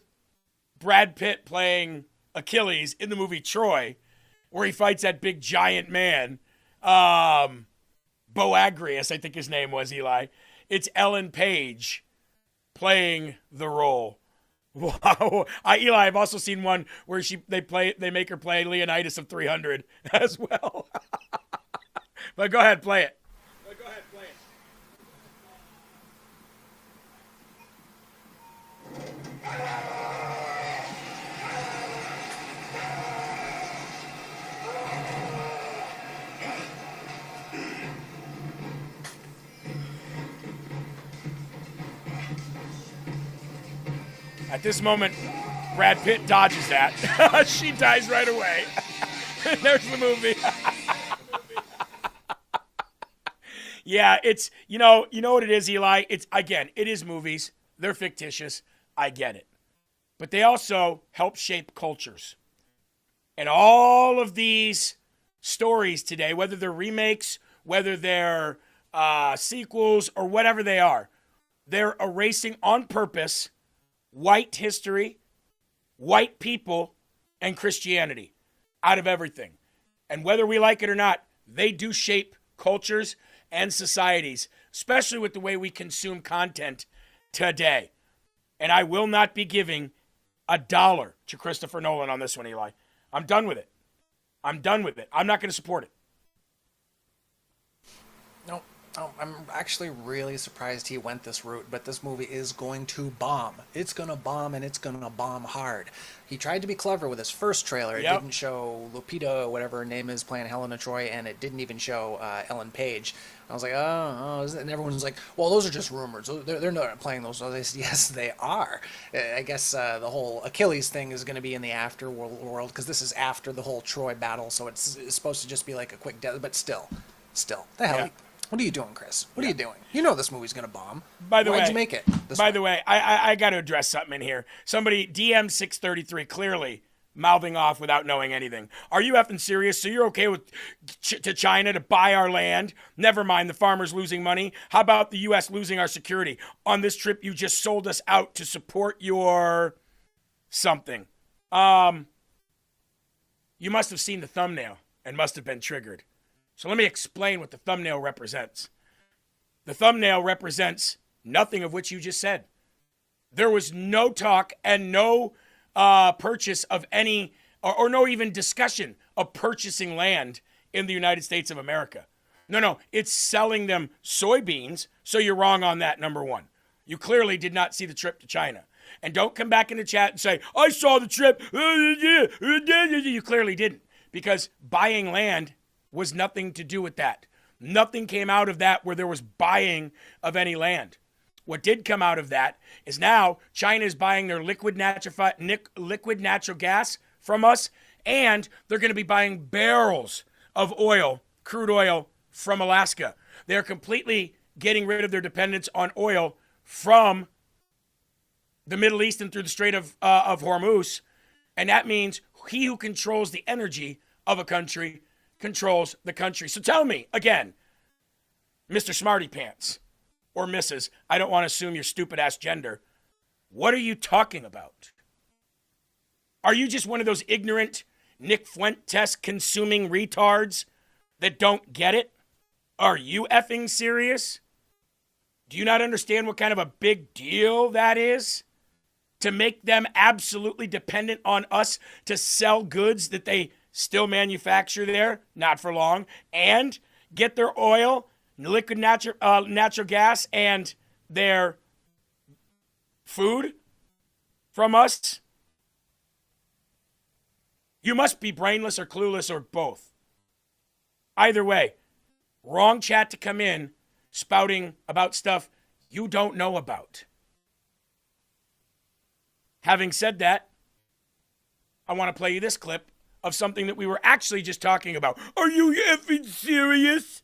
Brad Pitt playing Achilles in the movie Troy, where he fights that big giant man, Boagrius, I think his name was, Eli. It's Ellen Page playing the role. Wow. Eli, I've also seen one where they make her play Leonidas of 300 as well. But go ahead, play it. At this moment, Brad Pitt dodges that. She dies right away. There's the movie. Yeah, it's, you know what it is, Eli? It's, again, it is movies. They're fictitious. I get it. But they also help shape cultures. And all of these stories today, whether they're remakes, whether they're sequels, or whatever they are, they're erasing on purpose white history, white people, and Christianity out of everything. And whether we like it or not, they do shape cultures and societies, especially with the way we consume content today. And I will not be giving $1 to Christopher Nolan on this one, Eli. I'm done with it. I'm not going to support it.
No, I'm actually really surprised he went this route, but this movie is going to bomb. It's going to bomb, and it's going to bomb hard. He tried to be clever with his first trailer. It didn't show Lupita, whatever her name is, playing Helen of Troy, and it didn't even show Ellen Page. I was like, oh, and everyone's like, well, those are just rumors. They're not playing those. So yes, they are. I guess the whole Achilles thing is going to be in the afterworld, because this is after the whole Troy battle, so it's supposed to just be like a quick death, but still, the hell. What are you doing, Chris? What are you doing? You know this movie's gonna bomb.
By the way,
why'd you make it?
By the way, I got to address something in here. Somebody, DM633, clearly mouthing off without knowing anything. Are you effing serious? So you're okay with to China to buy our land? Never mind the farmers losing money. How about the U.S. losing our security? On this trip, you just sold us out to support your something. You must have seen the thumbnail and must have been triggered. So let me explain what the thumbnail represents. The thumbnail represents nothing of which you just said. There was no talk and no purchase of any, or no even discussion of purchasing land in the United States of America. No, it's selling them soybeans, so you're wrong on that, number one. You clearly did not see the trip to China. And don't come back in the chat and say, I saw the trip. You clearly didn't, because buying land was nothing to do with that. Nothing came out of that where there was buying of any land. What did come out of that is now China is buying their liquid natural gas from us, and they're going to be buying barrels of oil, crude oil, from Alaska. They're completely getting rid of their dependence on oil from the Middle East and through the Strait of Hormuz, and that means he who controls the energy of a country controls the country. So tell me, again, Mr. Smarty Pants, or Mrs., I don't want to assume your stupid-ass gender, what are you talking about? Are you just one of those ignorant Nick Fuentes consuming retards that don't get it? Are you effing serious? Do you not understand what kind of a big deal that is? To make them absolutely dependent on us to sell goods that they still manufacture there, not for long, and get their oil, liquid natural gas, and their food from us? You must be brainless or clueless or both. Either way, wrong chat to come in spouting about stuff you don't know about. Having said that, I want to play you this clip of something that we were actually just talking about. Are you effing serious?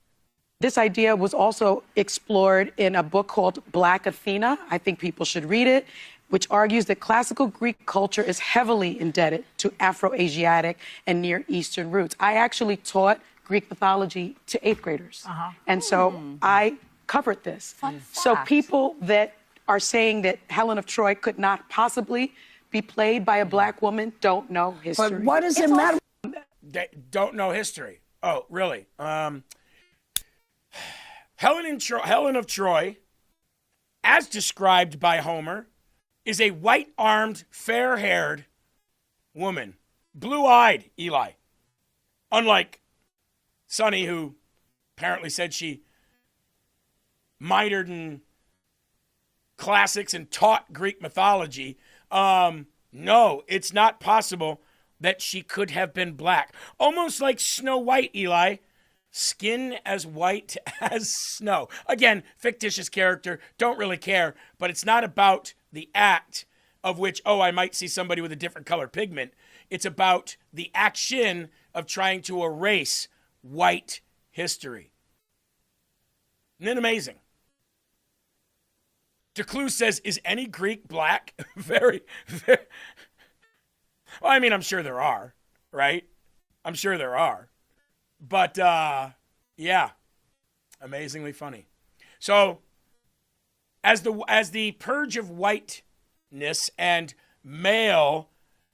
This idea was also explored in a book called Black Athena. I think people should read it, which argues that classical Greek culture is heavily indebted to Afro-Asiatic and Near Eastern roots. I actually taught Greek mythology to 8th graders. And so I covered this. So people that are saying that Helen of Troy could not possibly be played by a black woman don't know history.
But what does it matter?
They don't know history. Oh, really? Helen of Troy, as described by Homer, is a white-armed, fair-haired woman. Blue-eyed, Eli. Unlike Sonny, who apparently said she minored in classics and taught Greek mythology. No, it's not possible that she could have been black. Almost like Snow White, Eli. Skin as white as snow. Again, fictitious character, don't really care, but it's not about the act of which, I might see somebody with a different color pigment. It's about the action of trying to erase white history. Isn't it amazing? DeClue says, is any Greek black? Very. Well, I mean, I'm sure there are, right? I'm sure there are. But, yeah, amazingly funny. So, as the purge of whiteness and male,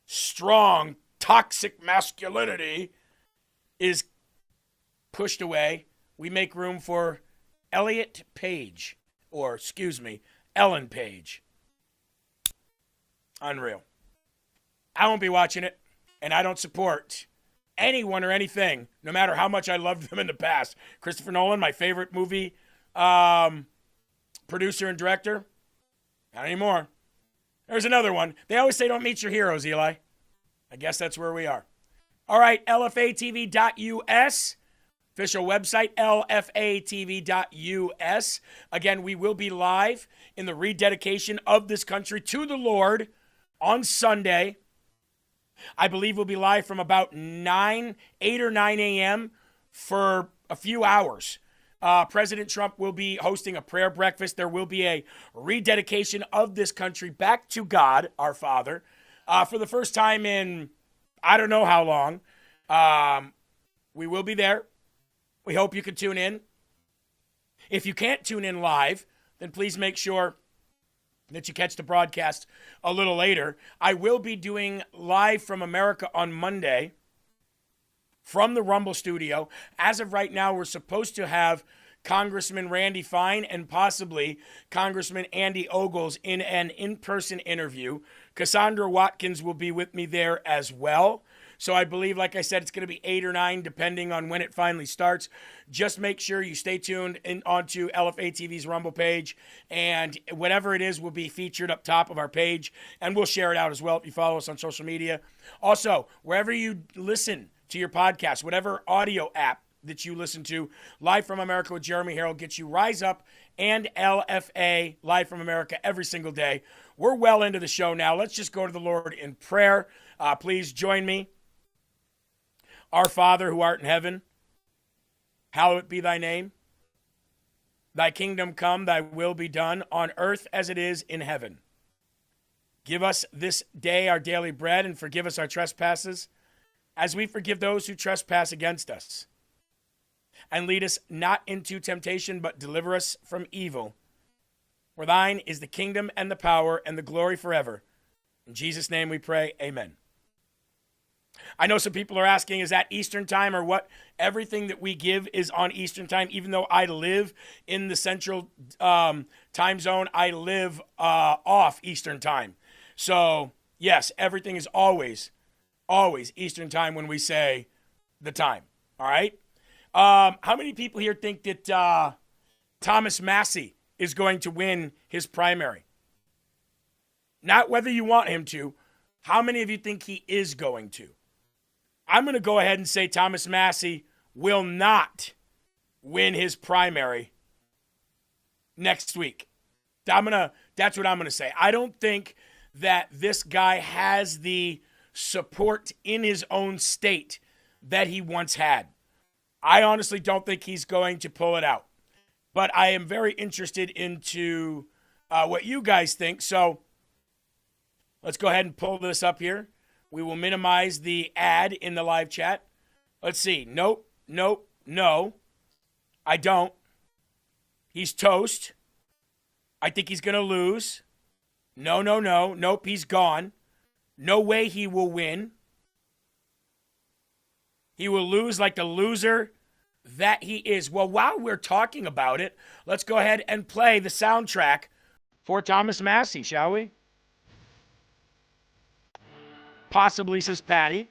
strong, toxic masculinity is pushed away, we make room for Elliot Page, or, excuse me, Ellen Page. Unreal. I won't be watching it, and I don't support anyone or anything, no matter how much I loved them in the past. Christopher Nolan, my favorite movie producer and director. Not anymore. There's another one. They always say don't meet your heroes, Eli. I guess that's where we are. All right, lfatv.us. Official website, lfatv.us. Again, we will be live in the rededication of this country to the Lord on Sunday. I believe we'll be live from about 8 or 9 a.m. for a few hours. President Trump will be hosting a prayer breakfast. There will be a rededication of this country back to God, our Father, for the first time in I don't know how long. We will be there. We hope you can tune in. If you can't tune in live, then please make sure that you catch the broadcast a little later. I will be doing Live from America on Monday from the Rumble studio. As of right now, we're supposed to have Congressman Randy Fine and possibly Congressman Andy Ogles in an in-person interview. Cassandra Watkins will be with me there as well. So I believe, like I said, it's going to be 8 or 9, depending on when it finally starts. Just make sure you stay tuned onto LFA TV's Rumble page, and whatever it is will be featured up top of our page, and we'll share it out as well if you follow us on social media. Also, wherever you listen to your podcast, whatever audio app that you listen to, Live from America with Jeremy Herrell gets you Rise Up and LFA Live from America every single day. We're well into the show now. Let's just go to the Lord in prayer. Please join me. Our Father who art in heaven, hallowed be thy name. Thy kingdom come, thy will be done on earth as it is in heaven. Give us this day our daily bread, and forgive us our trespasses, as we forgive those who trespass against us. And lead us not into temptation, but deliver us from evil. For thine is the kingdom and the power and the glory forever. In Jesus' name we pray, amen. I know some people are asking, is that Eastern time or what? Everything that we give is on Eastern time. Even though I live in the Central time zone, I live off Eastern time. So, yes, everything is always Eastern time when we say the time. All right? How many people here think that Thomas Massie is going to win his primary? Not whether you want him to. How many of you think he is going to? I'm going to go ahead and say Thomas Massie will not win his primary next week. That's what I'm going to say. I don't think that this guy has the support in his own state that he once had. I honestly don't think he's going to pull it out. But I am very interested into what you guys think. So let's go ahead and pull this up here. We will minimize the ad in the live chat. Let's see. Nope. No. I don't. He's toast. I think he's going to lose. No. Nope, he's gone. No way he will win. He will lose like the loser that he is. Well, while we're talking about it, let's go ahead and play the soundtrack for Thomas Massie, shall we? Possibly, says Patty.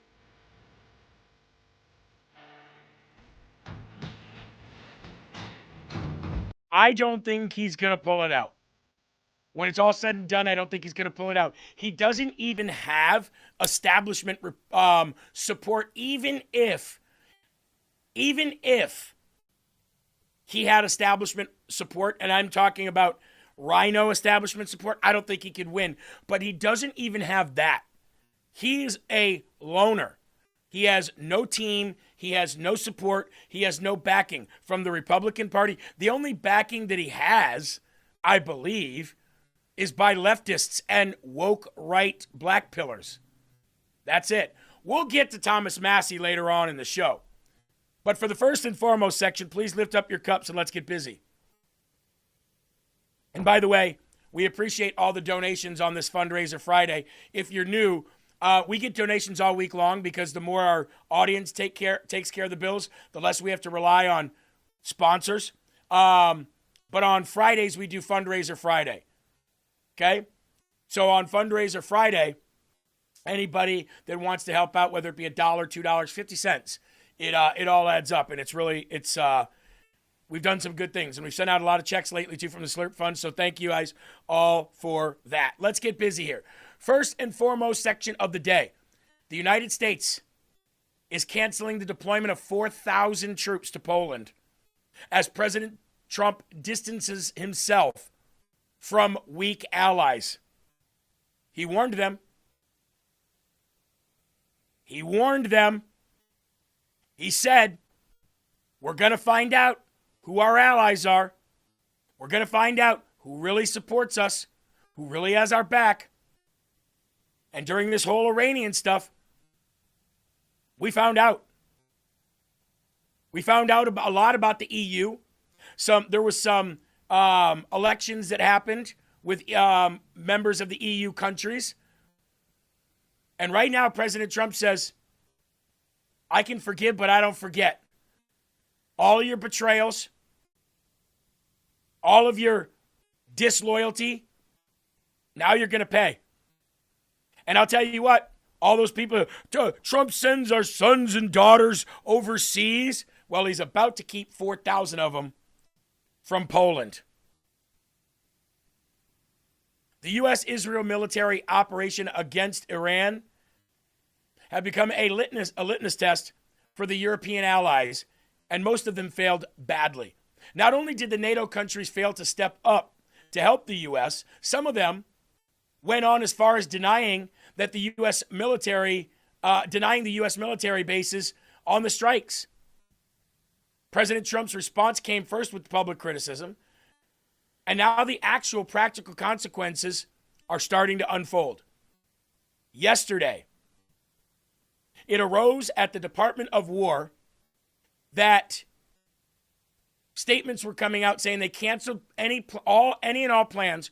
I don't think he's going to pull it out. When it's all said and done, I don't think he's going to pull it out. He doesn't even have establishment support, even if he had establishment support, and I'm talking about Rhino establishment support, I don't think he could win. But he doesn't even have that. He's a loner. He has no team. He has no support. He has no backing from the Republican Party. The only backing that he has, I believe, is by leftists and woke right black pillars. That's it. We'll get to Thomas Massie later on in the show. But for the first and foremost section, please lift up your cups and let's get busy. And by the way, we appreciate all the donations on this Fundraiser Friday. If you're new, we get donations all week long because the more our audience takes care of the bills, the less we have to rely on sponsors. But on Fridays, we do Fundraiser Friday. Okay? So on Fundraiser Friday, anybody that wants to help out, whether it be $1, $2, 50 cents, it all adds up. And we've done some good things. And we've sent out a lot of checks lately, too, from the Slurp Fund. So thank you guys all for that. Let's get busy here. First and foremost section of the day. The United States is canceling the deployment of 4,000 troops to Poland as President Trump distances himself from weak allies. He warned them. He said, we're going to find out who our allies are. We're going to find out who really supports us, who really has our back. And during this whole Iranian stuff, we found out. We found out a lot about the EU. There was some elections that happened with members of the EU countries. And right now, President Trump says, I can forgive, but I don't forget. All of your betrayals, all of your disloyalty, now you're going to pay. And I'll tell you what, all those people, Trump sends our sons and daughters overseas. Well, he's about to keep 4,000 of them from Poland. The U.S.-Israel military operation against Iran have become a litmus test for the European allies, and most of them failed badly. Not only did the NATO countries fail to step up to help the U.S., some of them went on as far as denying the U.S. military bases on the strikes. President Trump's response came first with public criticism, and now the actual practical consequences are starting to unfold. Yesterday, it arose at the Department of War that statements were coming out saying they canceled any and all plans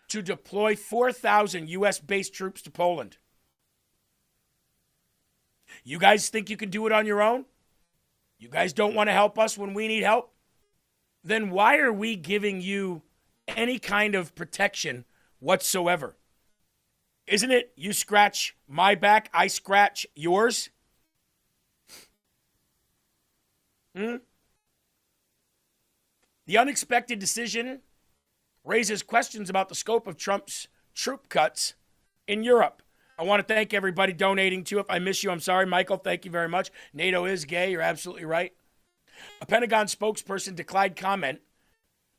to deploy 4,000 U.S.-based troops to Poland. You guys think you can do it on your own? You guys don't want to help us when we need help? Then why are we giving you any kind of protection whatsoever? Isn't it you scratch my back, I scratch yours? The unexpected decision raises questions about the scope of Trump's troop cuts in Europe. I want to thank everybody donating too. If I miss you, I'm sorry. Michael, thank you very much. NATO is gay. You're absolutely right. A Pentagon spokesperson declined comment.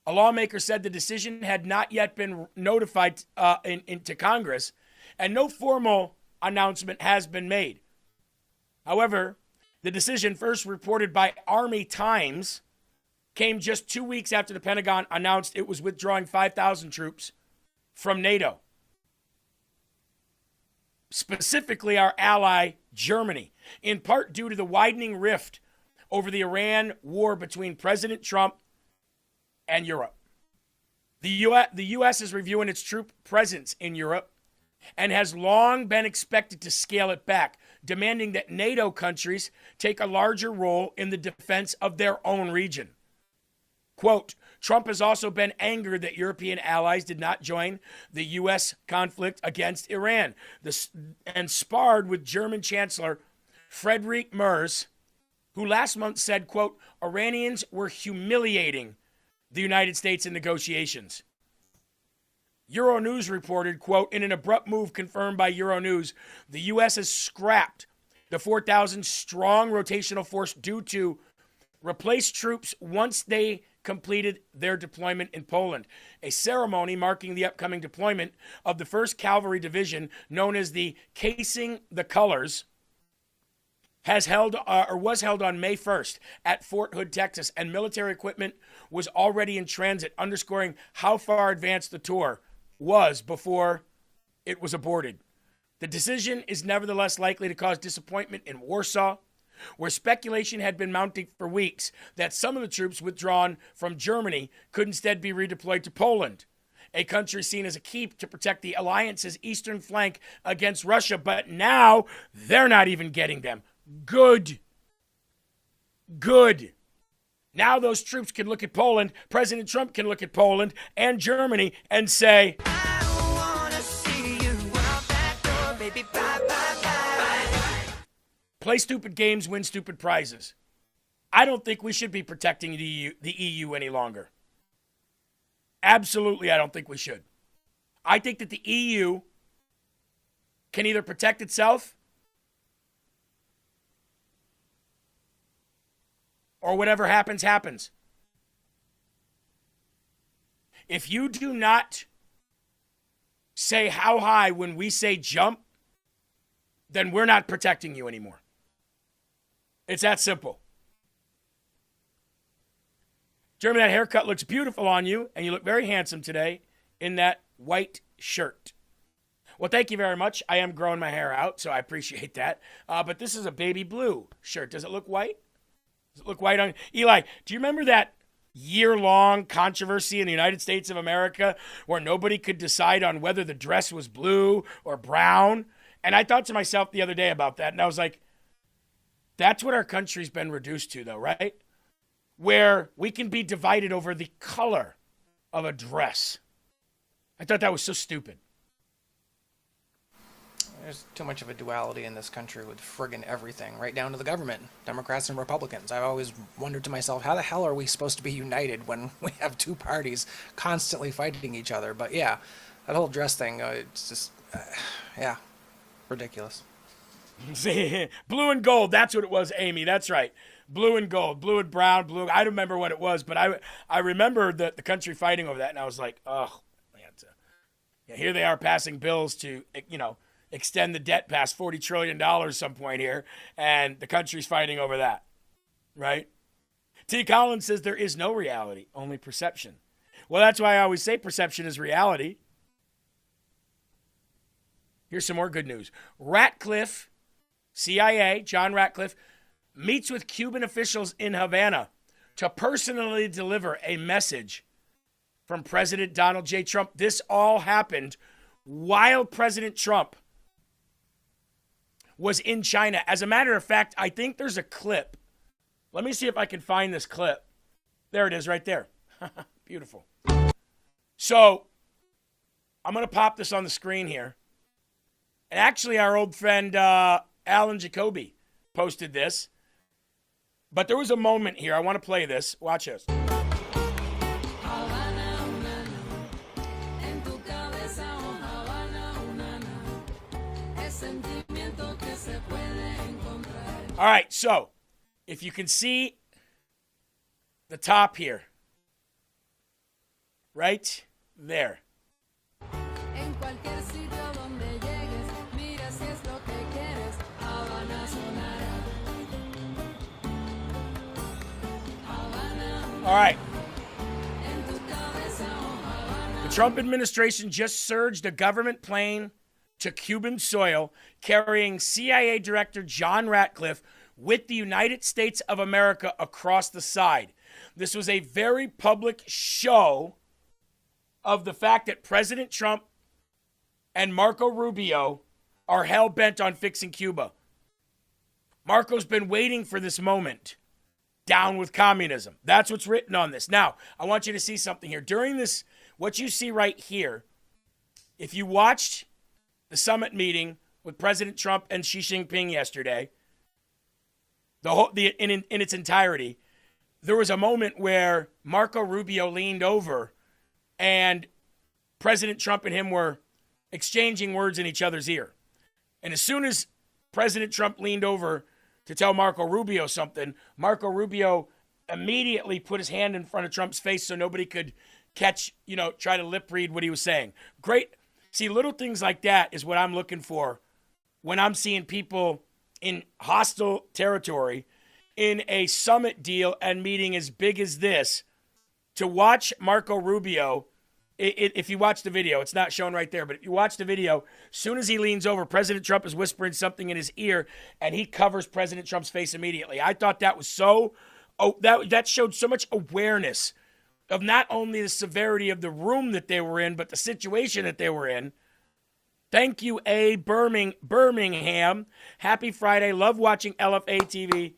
A lawmaker said the decision had not yet been notified into Congress, and no formal announcement has been made. However, the decision, first reported by Army Times, came just 2 weeks after the Pentagon announced it was withdrawing 5,000 troops from NATO. Specifically our ally, Germany, in part due to the widening rift over the Iran war between President Trump and Europe. The U.S. is reviewing its troop presence in Europe and has long been expected to scale it back, demanding that NATO countries take a larger role in the defense of their own region. Quote, Trump has also been angered that European allies did not join the U.S. conflict against Iran and sparred with German Chancellor Friedrich Merz, who last month said, quote, Iranians were humiliating the United States in negotiations. Euronews reported, quote, in an abrupt move confirmed by Euronews, the U.S. has scrapped the 4,000 strong rotational force due to replace troops once they completed their deployment in Poland. A ceremony marking the upcoming deployment of the 1st Cavalry Division, known as the Casing the Colors, was held on May 1st at Fort Hood, Texas, and military equipment was already in transit, underscoring how far advanced the tour was before it was aborted. The decision is nevertheless likely to cause disappointment in Warsaw, where speculation had been mounting for weeks that some of the troops withdrawn from Germany could instead be redeployed to Poland, a country seen as a key to protect the alliance's eastern flank against Russia. But now they're not even getting them. Good. Now those troops can look at Poland, President Trump can look at Poland and Germany and say, play stupid games, win stupid prizes. I don't think we should be protecting the EU any longer. Absolutely, I don't think we should. I think that the EU can either protect itself or whatever happens, happens. If you do not say how high when we say jump, then we're not protecting you anymore. It's that simple. Jeremy, that haircut looks beautiful on you, and you look very handsome today in that white shirt. Well, thank you very much. I am growing my hair out, so I appreciate that. But this is a baby blue shirt. Does it look white? Does it look white on Eli? Do you remember that year-long controversy in the United States of America where nobody could decide on whether the dress was blue or brown? And I thought to myself the other day about that, and I was like, that's what our country's been reduced to, though, right? Where we can be divided over the color of a dress. I thought that was so stupid.
There's too much of a duality in this country with friggin' everything, right down to the government, Democrats and Republicans. I've always wondered to myself, how the hell are we supposed to be united when we have two parties constantly fighting each other? But yeah, that whole dress thing, it's just, yeah, ridiculous.
See, blue and gold, that's what it was, Amy, that's right. Blue and gold, blue and brown, blue. I don't remember what it was, but I remember the country fighting over that, and I was like, oh, man. Yeah, here they are passing bills to, extend the debt past $40 trillion some point here, and the country's fighting over that, right? T. Collins says there is no reality, only perception. Well, that's why I always say perception is reality. Here's some more good news. Ratcliffe, CIA, John Ratcliffe, meets with Cuban officials in Havana to personally deliver a message from President Donald J. Trump. This all happened while President Trump was in China. As a matter of fact, I think there's a clip. Let me see if I can find this clip. There it is right there. Beautiful. So I'm going to pop this on the screen here. And actually, our old friend Alan Jacoby posted this. But there was a moment here. I want to play this. Watch this. All right, so if you can see the top here, right there. All right. The Trump administration just surged a government plane to Cuban soil carrying CIA Director John Ratcliffe with the United States of America across the side. This was a very public show of the fact that President Trump and Marco Rubio are hell-bent on fixing Cuba. Marco's been waiting for this moment. Down with communism. That's what's written on this. Now, I want you to see something here. During this, what you see right here, if you watched the summit meeting with President Trump and Xi Jinping yesterday, in its entirety, there was a moment where Marco Rubio leaned over and President Trump and him were exchanging words in each other's ear. And as soon as President Trump leaned over to tell Marco Rubio something, Marco Rubio immediately put his hand in front of Trump's face so nobody could catch, try to lip read what he was saying. Great. See, little things like that is what I'm looking for when I'm seeing people in hostile territory in a summit deal and meeting as big as this. To watch Marco Rubio, if you watch the video, it's not shown right there, but if you watch the video, as soon as he leans over, President Trump is whispering something in his ear, and he covers President Trump's face immediately. I thought that was that showed so much awareness of not only the severity of the room that they were in, but the situation that they were in. Thank you, A. Birmingham. Happy Friday. Love watching LFA TV.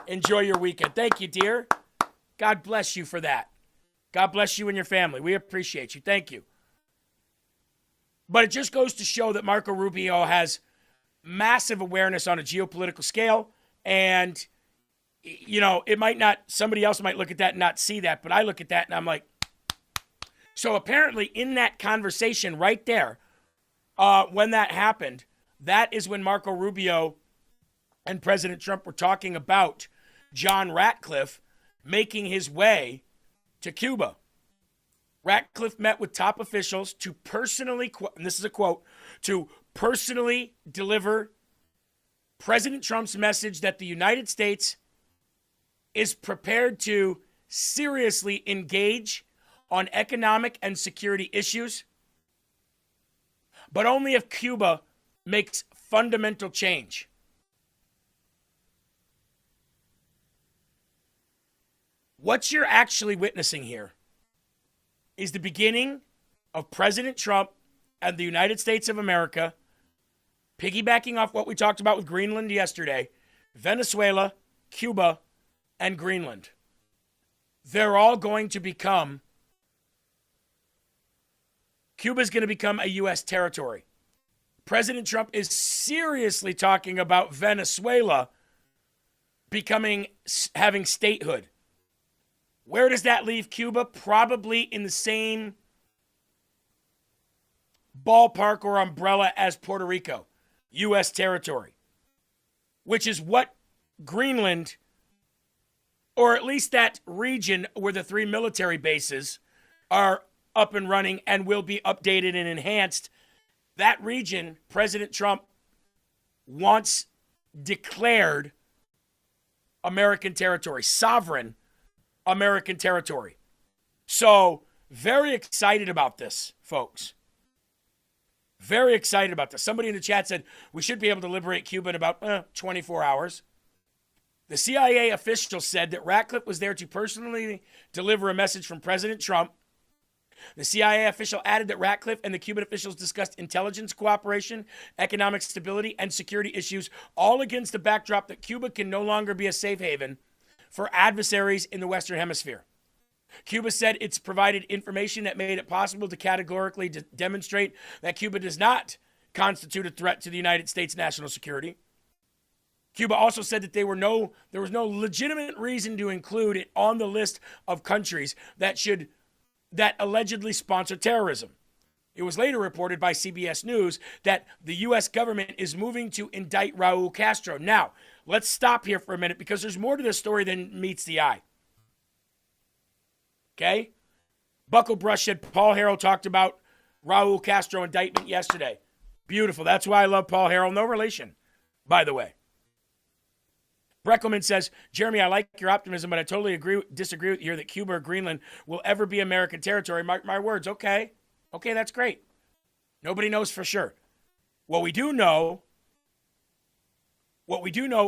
Enjoy your weekend. Thank you, dear. God bless you for that. God bless you and your family. We appreciate you. Thank you. But it just goes to show that Marco Rubio has massive awareness on a geopolitical scale. And, it might not, somebody else might look at that and not see that. But I look at that and I'm like, so apparently in that conversation right there, when that happened, that is when Marco Rubio and President Trump were talking about John Ratcliffe making his way to Cuba. Ratcliffe met with top officials to personally, and this is a quote, to personally deliver President Trump's message that the United States is prepared to seriously engage on economic and security issues, but only if Cuba makes fundamental change. What you're actually witnessing here is the beginning of President Trump and the United States of America, piggybacking off what we talked about with Greenland yesterday, Venezuela, Cuba, and Greenland. They're all going to become, Cuba's going to become a U.S. territory. President Trump is seriously talking about Venezuela having statehood. Where does that leave Cuba? Probably in the same ballpark or umbrella as Puerto Rico, U.S. territory, which is what Greenland, or at least that region where the 3 military bases are up and running and will be updated and enhanced. That region, President Trump wants declared American territory, sovereign American territory. So, very excited about this, folks. Very excited about this. Somebody in the chat said we should be able to liberate Cuba in about 24 hours. The CIA official said that Ratcliffe was there to personally deliver a message from President Trump. The CIA official added that Ratcliffe and the Cuban officials discussed intelligence cooperation, economic stability, and security issues, all against the backdrop that Cuba can no longer be a safe haven for adversaries in the Western Hemisphere. Cuba said it's provided information that made it possible to categorically demonstrate that Cuba does not constitute a threat to the United States national security. Cuba also said that there was no legitimate reason to include it on the list of countries that allegedly sponsor terrorism. It was later reported by CBS News that the U.S. government is moving to indict Raul Castro. Now, let's stop here for a minute because there's more to this story than meets the eye. Okay? Bucklebrush said Paul Herrell talked about Raul Castro indictment yesterday. Beautiful. That's why I love Paul Herrell. No relation, by the way. Breckelman says, Jeremy, I like your optimism, but I totally disagree with you that Cuba or Greenland will ever be American territory. Mark my words. Okay, that's great. Nobody knows for sure. What we do know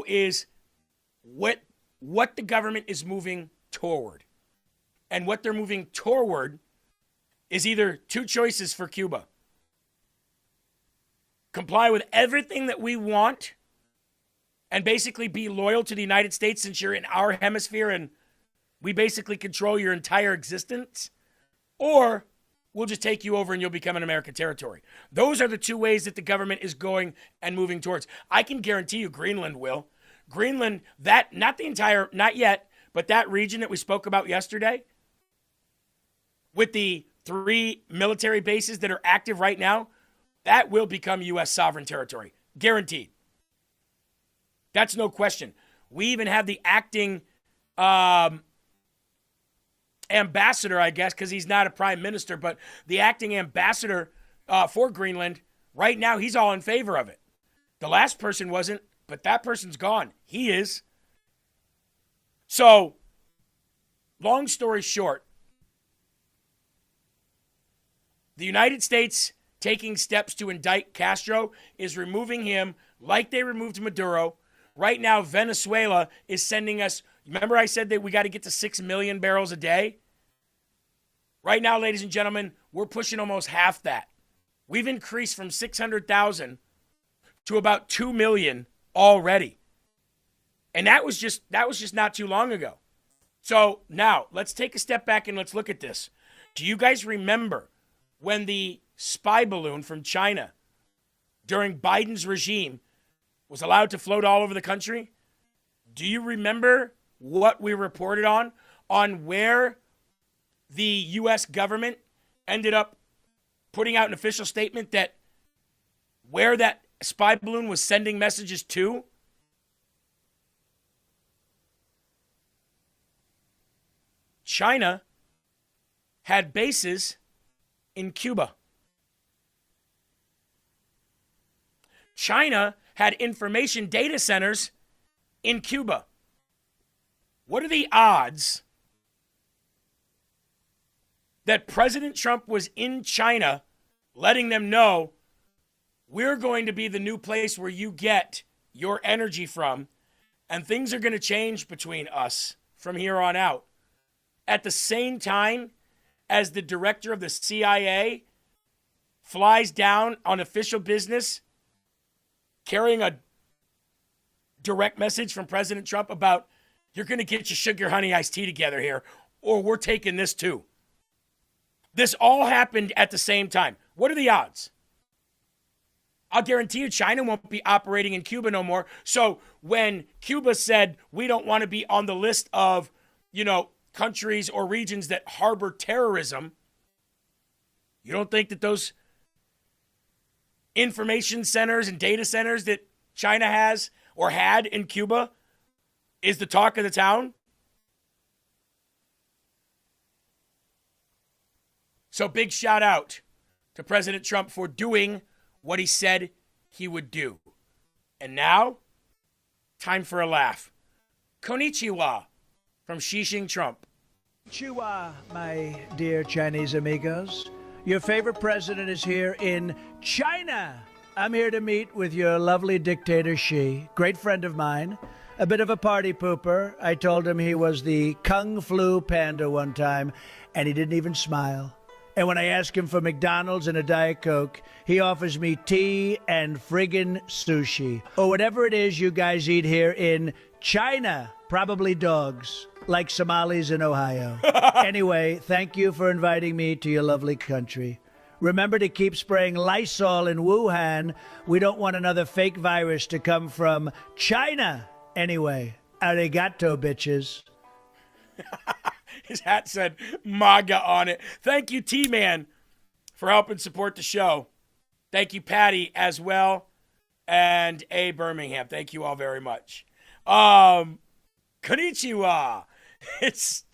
is what the government is moving toward. And what they're moving toward is either two choices for Cuba. Comply with everything that we want and basically be loyal to the United States since you're in our hemisphere and we basically control your entire existence, or we'll just take you over and you'll become an American territory. Those are the two ways that the government is going and moving towards. I can guarantee you Greenland will. Greenland, not yet, but that region that we spoke about yesterday, with the 3 military bases that are active right now, that will become U.S. sovereign territory. Guaranteed. That's no question. We even have the acting ambassador, I guess, because he's not a prime minister, but the acting ambassador for Greenland, right now, he's all in favor of it. The last person wasn't, but that person's gone. He is. So, long story short, the United States taking steps to indict Castro is removing him like they removed Maduro. Right now, Venezuela is sending us, remember I said that we got to get to 6 million barrels a day? Right now, ladies and gentlemen, we're pushing almost half that. We've increased from 600,000 to about 2 million already. And that was just not too long ago. So now, let's take a step back and let's look at this. Do you guys remember when the spy balloon from China during Biden's regime was allowed to float all over the country? Do you remember what we reported on where the U.S. government ended up putting out an official statement that where that spy balloon was sending messages to? China had bases in Cuba. China had information data centers in Cuba. What are the odds that President Trump was in China letting them know, we're going to be the new place where you get your energy from, and things are going to change between us from here on out. At the same time as the director of the CIA flies down on official business carrying a direct message from President Trump about, you're going to get your sugar honey iced tea together here, or we're taking this too. This all happened at the same time. What are the odds? I'll guarantee you China won't be operating in Cuba no more. So when Cuba said we don't want to be on the list of, countries or regions that harbor terrorism, you don't think that those information centers and data centers that China has or had in Cuba is the talk of the town? So big shout out to President Trump for doing what he said he would do. And now, time for a laugh. Konnichiwa from Xi Jinping Trump.
Konnichiwa, my dear Chinese amigos. Your favorite president is here in China. I'm here to meet with your lovely dictator Xi, great friend of mine, a bit of a party pooper. I told him he was the Kung Flu Panda one time, and he didn't even smile. And when I ask him for McDonald's and a Diet Coke, he offers me tea and friggin' sushi. Or whatever it is you guys eat here in China. Probably dogs, like Somalis in Ohio. Anyway, thank you for inviting me to your lovely country. Remember to keep spraying Lysol in Wuhan. We don't want another fake virus to come from China. Anyway, arigato, bitches.
His hat said MAGA on it. Thank you, T-Man, for helping support the show. Thank you, Patty, as well. And A. Birmingham. Thank you all very much. Konnichiwa. It's,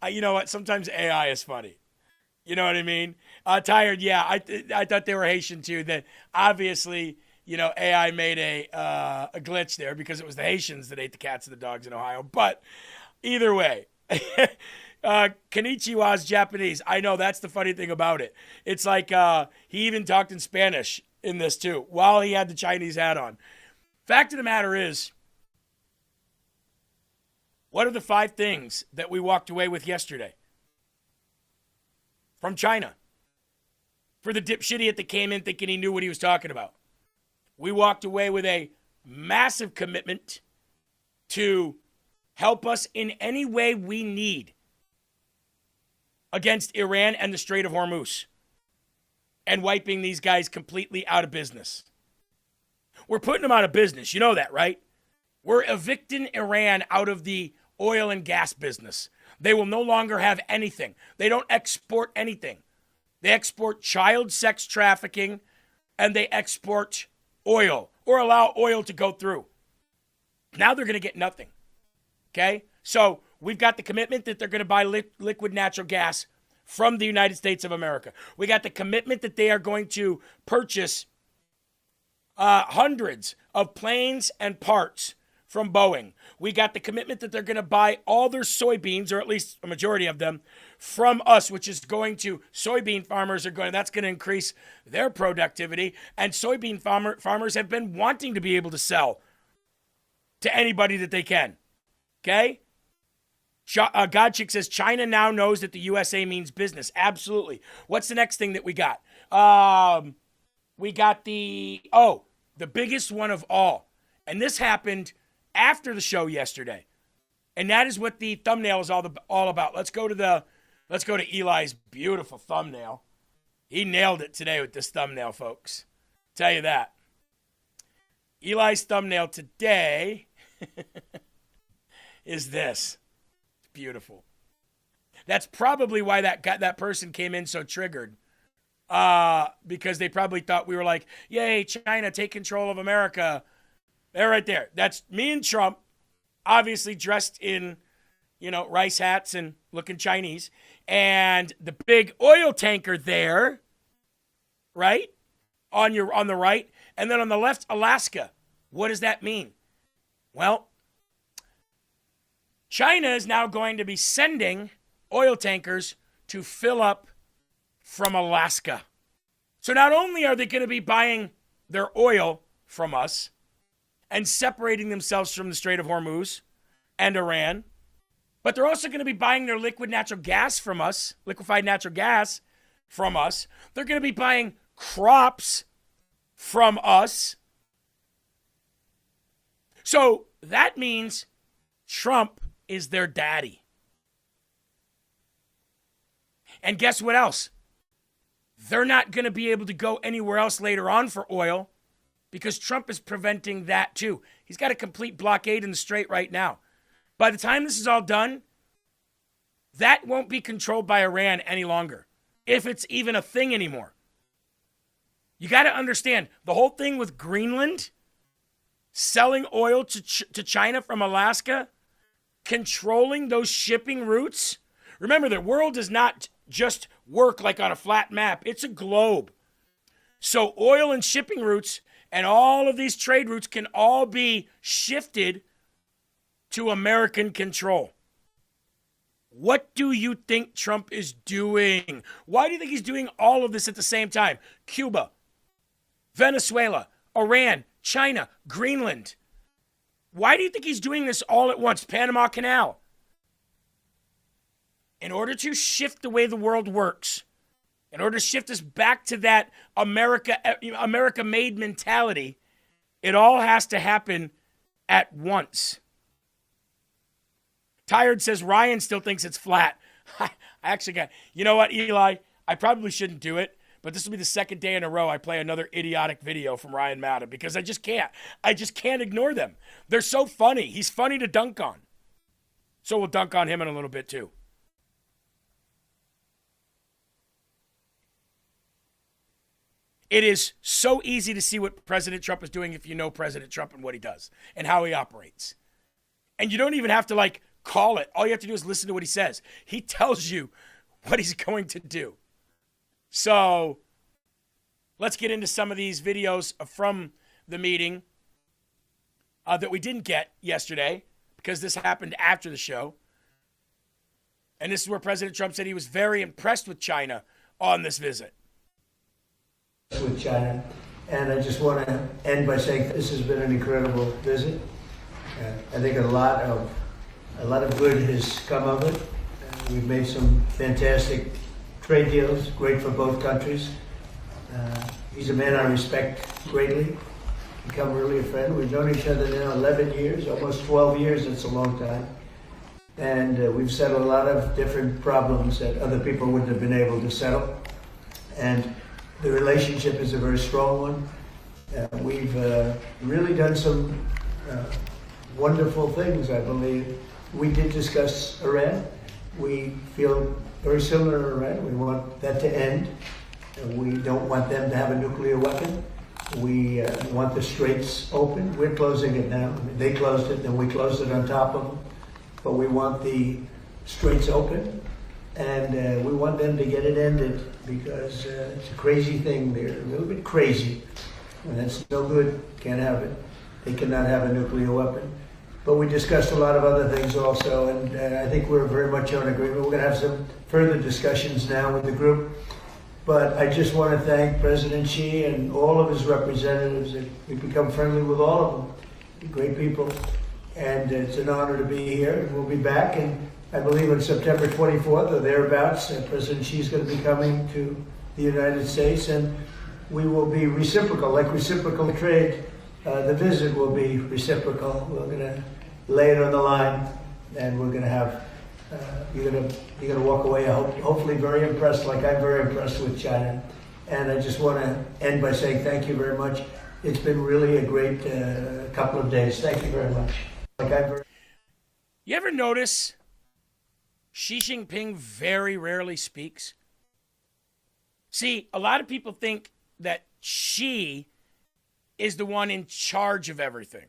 you know what? Sometimes AI is funny. You know what I mean? Tired, yeah. I thought they were Haitian, too. That obviously, AI made a glitch there because it was the Haitians that ate the cats and the dogs in Ohio. But either way, konnichiwa is Japanese. I know, that's the funny thing about it. It's like he even talked in Spanish in this too, while he had the Chinese hat on. Fact of the matter is, what are the 5 things that we walked away with yesterday from China? For the dipshit that came in thinking he knew what he was talking about. We walked away with a massive commitment to help us in any way we need against Iran and the Strait of Hormuz and wiping these guys completely out of business. We're putting them out of business. You know that, right? We're evicting Iran out of the oil and gas business. They will no longer have anything. They don't export anything. They export child sex trafficking, and they export oil or allow oil to go through. Now they're going to get nothing. Okay? So we've got the commitment that they're going to buy liquid natural gas from the United States of America. We got the commitment that they are going to purchase hundreds of planes and parts from Boeing. We got the commitment that they're going to buy all their soybeans, or at least a majority of them, from us, which is going to, soybean farmers are going, that's going to increase their productivity. And soybean farmers have been wanting to be able to sell to anybody that they can. Okay? Godchick says, China now knows that the USA means business. Absolutely. What's the next thing that we got? We got the biggest one of all. And this happened after the show yesterday. And that is what the thumbnail is all about. Let's go to Eli's beautiful thumbnail. He nailed it today with this thumbnail, folks. Tell you that. Eli's thumbnail today is this. It's beautiful. That's probably why that person came in so triggered. Because they probably thought we were like, yay, China, take control of America. They're right there. That's me and Trump, obviously dressed in, rice hats and looking Chinese. And the big oil tanker there, right? On the right. And then on the left, Alaska. What does that mean? Well, China is now going to be sending oil tankers to fill up from Alaska. So not only are they going to be buying their oil from us and separating themselves from the Strait of Hormuz and Iran, but they're also going to be buying their liquid natural gas from us, liquefied natural gas from us. They're going to be buying crops from us. So that means Trump is their daddy. And guess what else? They're not going to be able to go anywhere else later on for oil because Trump is preventing that too. He's got a complete blockade in the strait right now. By the time this is all done, that won't be controlled by Iran any longer, if it's even a thing anymore. You got to understand, the whole thing with Greenland, selling oil to China from Alaska, controlling those shipping routes. Remember, the world does not just work like on a flat map. It's a globe. So oil and shipping routes and all of these trade routes can all be shifted to American control. What do you think Trump is doing? Why do you think he's doing all of this at the same time? Cuba, Venezuela, Iran, China, Greenland. Why do you think he's doing this all at once? Panama Canal. In order to shift the way the world works, in order to shift us back to that America-made mentality, it all has to happen at once. Tired says Ryan still thinks it's flat. I actually got, you know what, Eli? I probably shouldn't do it, but this will be the second day in a row I play another idiotic video from Ryan Madden because I just can't. I just can't ignore them. They're so funny. He's funny to dunk on. So we'll dunk on him in a little bit too. It is so easy to see what President Trump is doing if you know President Trump and what he does and how he operates. And you don't even have to call it. All you have to do is listen to what he says. He tells you what he's going to do. So let's get into some of these videos from the meeting that we didn't get yesterday because this happened after the show. And this is where President Trump said he was very impressed with China on this visit.
With China, and I just want to end by saying this has been an incredible visit. I think a lot of good has come of it. We've made some fantastic trade deals, great for both countries. He's a man I respect greatly, become really a friend. We've known each other now 11 years, almost 12 years. It's a long time. And we've settled a lot of different problems that other people wouldn't have been able to settle. And the relationship is a very strong one. We've really done some wonderful things, I believe. We did discuss Iran. We feel very similar to Iran. We want that to end. We don't want them to have a nuclear weapon. We want the straits open. We're closing it now. They closed it, then we closed it on top of them. But we want the straits open. And we want them to get it ended because it's a crazy thing. They're a little bit crazy, and that's no good. Can't have it. They cannot have a nuclear weapon. But we discussed a lot of other things also, and I think we're very much on agreement. We're going to have some further discussions now with the group. But I just want to thank President Xi and all of his representatives. We've become friendly with all of them. They're great people, and it's an honor to be here. We'll be back, and I believe on September 24th or thereabouts, President Xi is going to be coming to the United States, and we will be reciprocal, like reciprocal trade. The visit will be reciprocal. We're going to lay it on the line, and we're going to have, you're going to walk away hopefully very impressed, like I'm very impressed with China. And I just want to end by saying thank you very much. It's been really a great couple of days. Thank you very much.
You ever notice Xi Jinping very rarely speaks? See, a lot of people think that Xi is the one in charge of everything.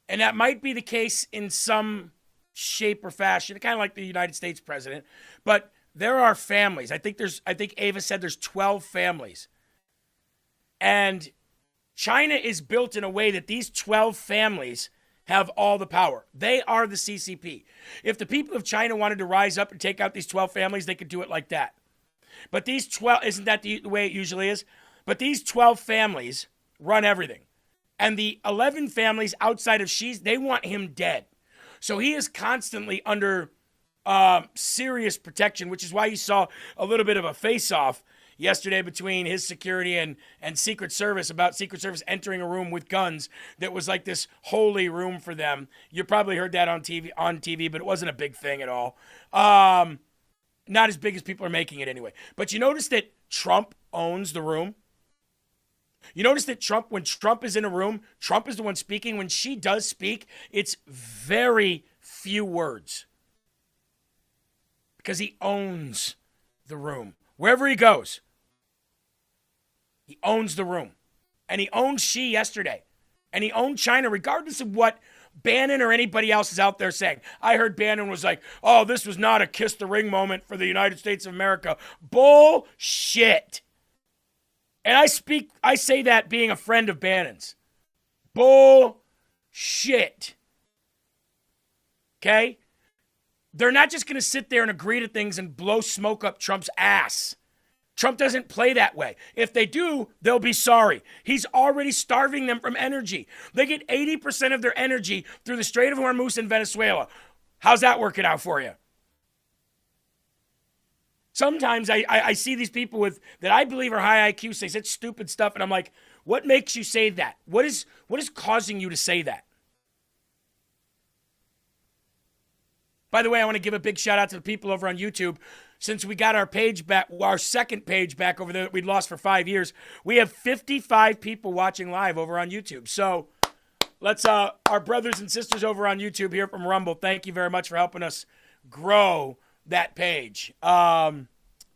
And that might be the case in some shape or fashion, kind of like the United States president. But there are families. I think Ava said there's 12 families. And China is built in a way that these 12 families have all the power. They are the CCP. If the people of China wanted to rise up and take out these 12 families, they could do it like that. But these 12, isn't that the way it usually is? But these 12 families run everything. And the 11 families outside of Xi's, they want him dead. So he is constantly under serious protection, which is why you saw a little bit of a face-off yesterday between his security and Secret Service about Secret Service entering a room with guns that was like this holy room for them. You probably heard that on TV, but it wasn't a big thing at all. Not as big as people are making it anyway. But you notice that Trump owns the room? You notice that when Trump is in a room, Trump is the one speaking. When she does speak, it's very few words. Because he owns the room. Wherever he goes, he owns the room. And he owned Xi yesterday. And he owned China regardless of what Bannon or anybody else is out there saying. I heard Bannon was like, oh, this was not a kiss the ring moment for the United States of America. Bullshit. And I say that being a friend of Bannon's. Bullshit. Okay? They're not just going to sit there and agree to things and blow smoke up Trump's ass. Trump doesn't play that way. If they do, they'll be sorry. He's already starving them from energy. They get 80% of their energy through the Strait of Hormuz in Venezuela. How's that working out for you? Sometimes I see these people that I believe are high IQ say such stupid stuff, and I'm like, what makes you say that? What is causing you to say that? By the way, I want to give a big shout out to the people over on YouTube. Since we got our page back, our second page back over there that we'd lost for 5 years, we have 55 people watching live over on YouTube. So let's, our brothers and sisters over on YouTube here from Rumble, thank you very much for helping us grow that page.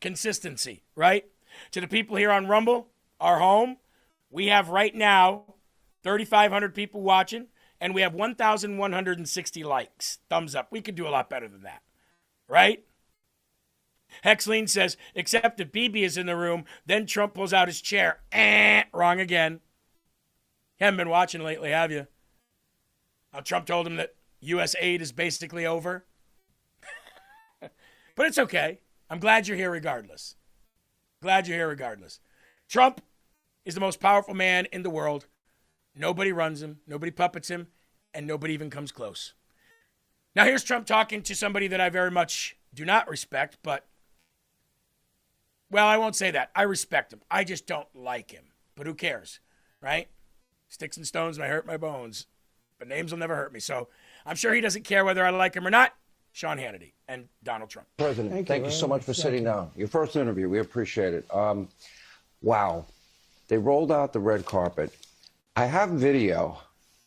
Consistency, right? To the people here on Rumble, our home, we have right now 3,500 people watching. And we have 1,160 likes. Thumbs up. We could do a lot better than that. Right? Hexleen says, except if Bibi is in the room, then Trump pulls out his chair. Wrong again. You haven't been watching lately, have you? How Trump told him that U.S. aid is basically over. But it's okay. I'm glad you're here regardless. Trump is the most powerful man in the world. Nobody runs him, nobody puppets him, and nobody even comes close. Now here's Trump talking to somebody that I very much do not respect, but, well, I won't say that. I respect him. I just don't like him. But who cares, right? Sticks and stones may hurt my bones, but names will never hurt me. So I'm sure he doesn't care whether I like him or not. Sean Hannity and Donald Trump.
President, thank you so much for sitting down. Your first interview, we appreciate it. Wow. They rolled out the red carpet. I have video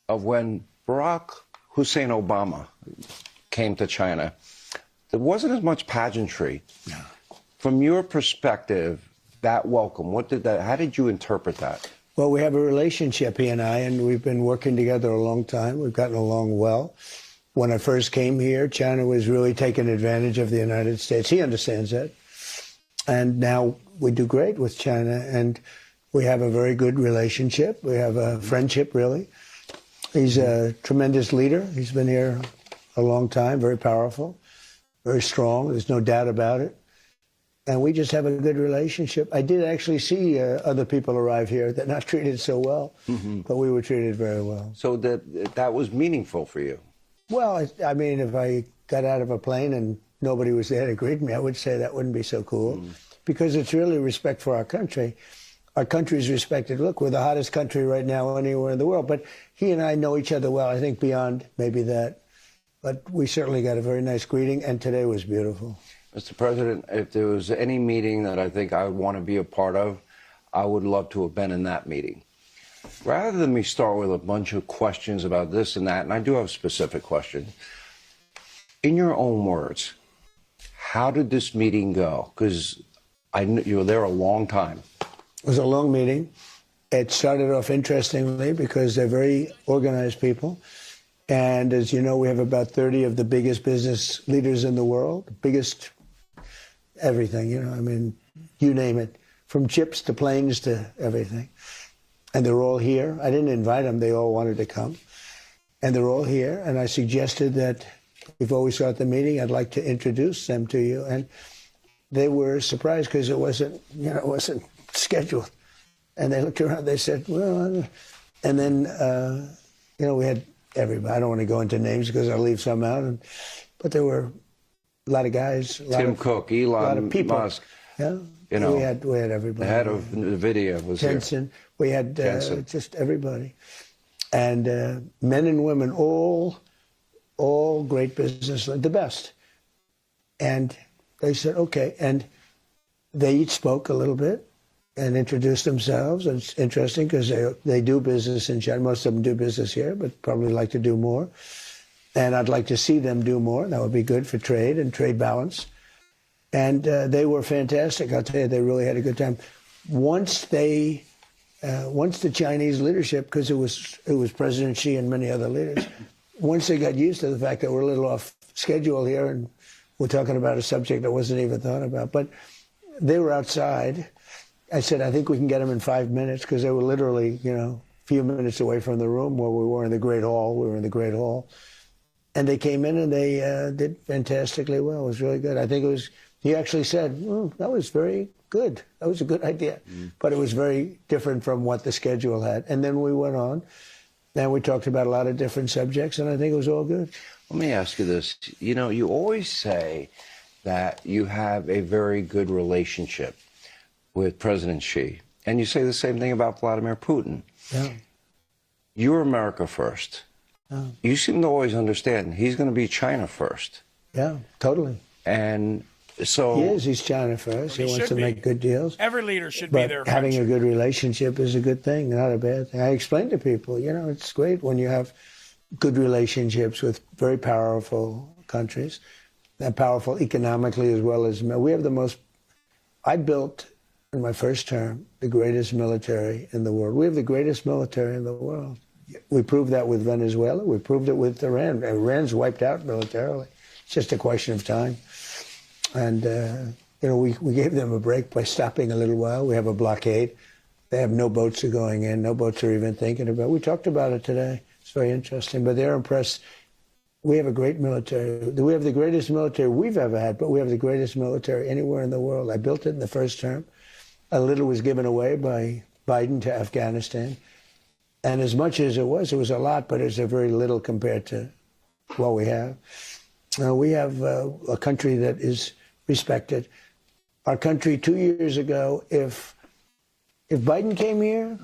of when Barack Hussein Obama came to China. There wasn't as much pageantry. No. From your perspective, that welcome, how did you interpret that?
Well, we have a relationship, he and I, and we've been working together a long time. We've gotten along well. When I first came here, China was really taking advantage of the United States. He understands that. And now we do great with China, and we have a very good relationship. We have a friendship, really. He's a tremendous leader. He's been here a long time, very powerful, very strong. There's no doubt about it. And we just have a good relationship. I did actually see other people arrive here that not treated so well, but we were treated very well.
So that was meaningful for you?
Well, I mean, if I got out of a plane and nobody was there to greet me, I would say that wouldn't be so cool, because it's really respect for our country. Our country is respected. Look, we're the hottest country right now anywhere in the world. But he and I know each other well, I think beyond maybe that. But we certainly got a very nice greeting, and today was beautiful.
Mr. President, if there was any meeting that I think I would want to be a part of, I would love to have been in that meeting. Rather than me start with a bunch of questions about this and that, and I do have specific questions, in your own words, how did this meeting go? Because you were there a long time.
It was a long meeting. It started off interestingly because they're very organized people. And as you know, we have about 30 of the biggest business leaders in the world, biggest everything, you know, I mean, you name it, from chips to planes to everything. And they're all here. I didn't invite them. They all wanted to come. and they're all here. And I suggested that before we start the meeting, I'd like to introduce them to you. And they were surprised because it wasn't scheduled. And they looked around, they said, well, and then, we had everybody. I don't want to go into names because I'll leave some out. But there were a lot of guys.
Tim Cook, Elon
a lot of people.
Musk.
Yeah.
You know,
we had everybody.
The head of NVIDIA was
Jensen.
here.
We had just everybody. And men and women, all great business, the best. And they said, okay. And they each spoke a little bit and introduced themselves. And it's interesting because they do business in China. Most of them do business here, but probably like to do more. And I'd like to see them do more. That would be good for trade and trade balance. And they were fantastic. I'll tell you, they really had a good time. Once the Chinese leadership, because it was President Xi and many other leaders, once they got used to the fact that we're a little off schedule here and we're talking about a subject that wasn't even thought about, but they were outside. I said, I think we can get them in 5 minutes because they were literally, a few minutes away from the room where we were in the Great Hall. We were in the Great Hall. And they came in and they did fantastically well. It was really good. I think he actually said, that was very good. That was a good idea. But it was very different from what the schedule had. And then we went on and we talked about a lot of different subjects, and I think it was all good.
Let me ask you this. You always say that you have a very good relationship with President Xi, and you say the same thing about Vladimir Putin.
Yeah.
You're America first.
Yeah.
You seem to always understand he's going to be China first.
Yeah, totally.
And so
he's China first. He wants to make good deals.
Every leader should be there.
But having a good relationship is a good thing, not a bad thing. I explain to people, it's great when you have good relationships with very powerful countries, and powerful economically as well as we have the most. I built in my first term the greatest military in the world. We have the greatest military in the world. We proved that with Venezuela. We proved it with Iran. Iran's wiped out militarily. It's just a question of time. And, we gave them a break by stopping a little while. We have a blockade. They have no boats are going in. No boats are even thinking about it. We talked about it today. It's very interesting. But they're impressed. We have a great military. We have the greatest military we've ever had, but we have the greatest military anywhere in the world. I built it in the first term. A little was given away by Biden to Afghanistan. And as much as it was a lot, but it's a very little compared to what we have. We have a country that is respected. Our country 2 years ago, if Biden came here,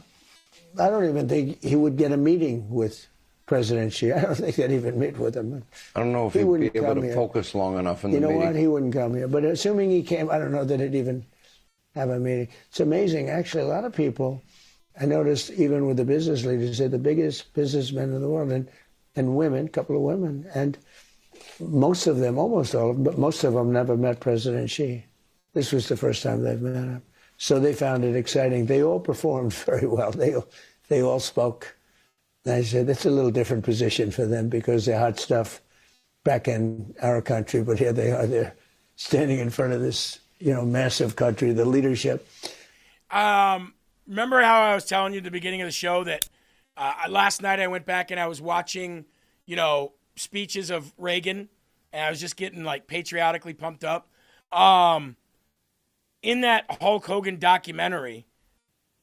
I don't even think he would get a meeting with President Xi. I don't think they'd even meet with him.
I don't know if he'd be able to focus long enough in the meeting.
You know what? He wouldn't come here. But assuming he came, I don't know that he'd even have a meeting. It's amazing. Actually, a lot of people, I noticed even with the business leaders, they're the biggest businessmen in the world, and women, a couple of women. And most of them, almost all of them, but most of them never met President Xi. This was the first time they've met him. So they found it exciting. They all performed very well. They all spoke. And I said, that's a little different position for them because they're hot stuff back in our country. But here they are, they're standing in front of this, massive country, the leadership.
Remember how I was telling you at the beginning of the show that last night I went back and I was watching, speeches of Reagan, and I was just getting patriotically pumped up. In that Hulk Hogan documentary,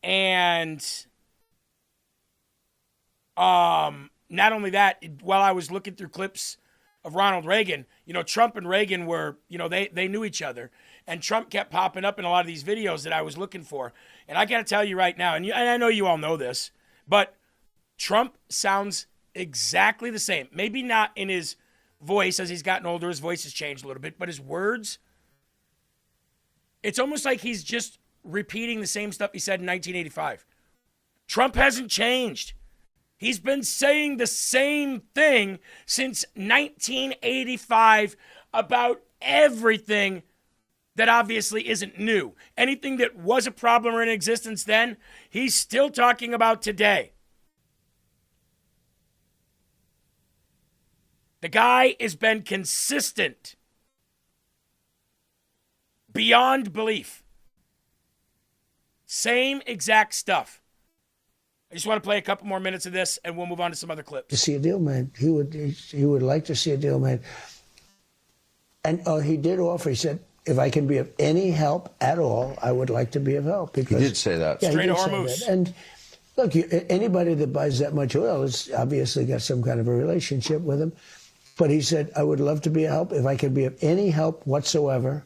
and not only that, while I was looking through clips of Ronald Reagan, Trump and Reagan were, they knew each other, and Trump kept popping up in a lot of these videos that I was looking for. And I got to tell you right now, and I know you all know this, but Trump sounds exactly the same. Maybe not in his voice. As he's gotten older, his voice has changed a little bit, but his words, it's almost like he's just repeating the same stuff he said in 1985. Trump hasn't changed. He's been saying the same thing since 1985 about everything that obviously isn't new. Anything that was a problem or in existence then, he's still talking about today. The guy has been consistent beyond belief. Same exact stuff. I just want to play a couple more minutes of this, and we'll move on to some other clips.
To see a deal made. He would like to see a deal made. And he did offer, he said, if I can be of any help at all, I would like to be of help. Because,
He did say that.
Yeah,
Straight
he did say
Hormuz.
that. And look, anybody that buys that much oil has obviously got some kind of a relationship with him. But he said, I would love to be a help. If I can be of any help whatsoever,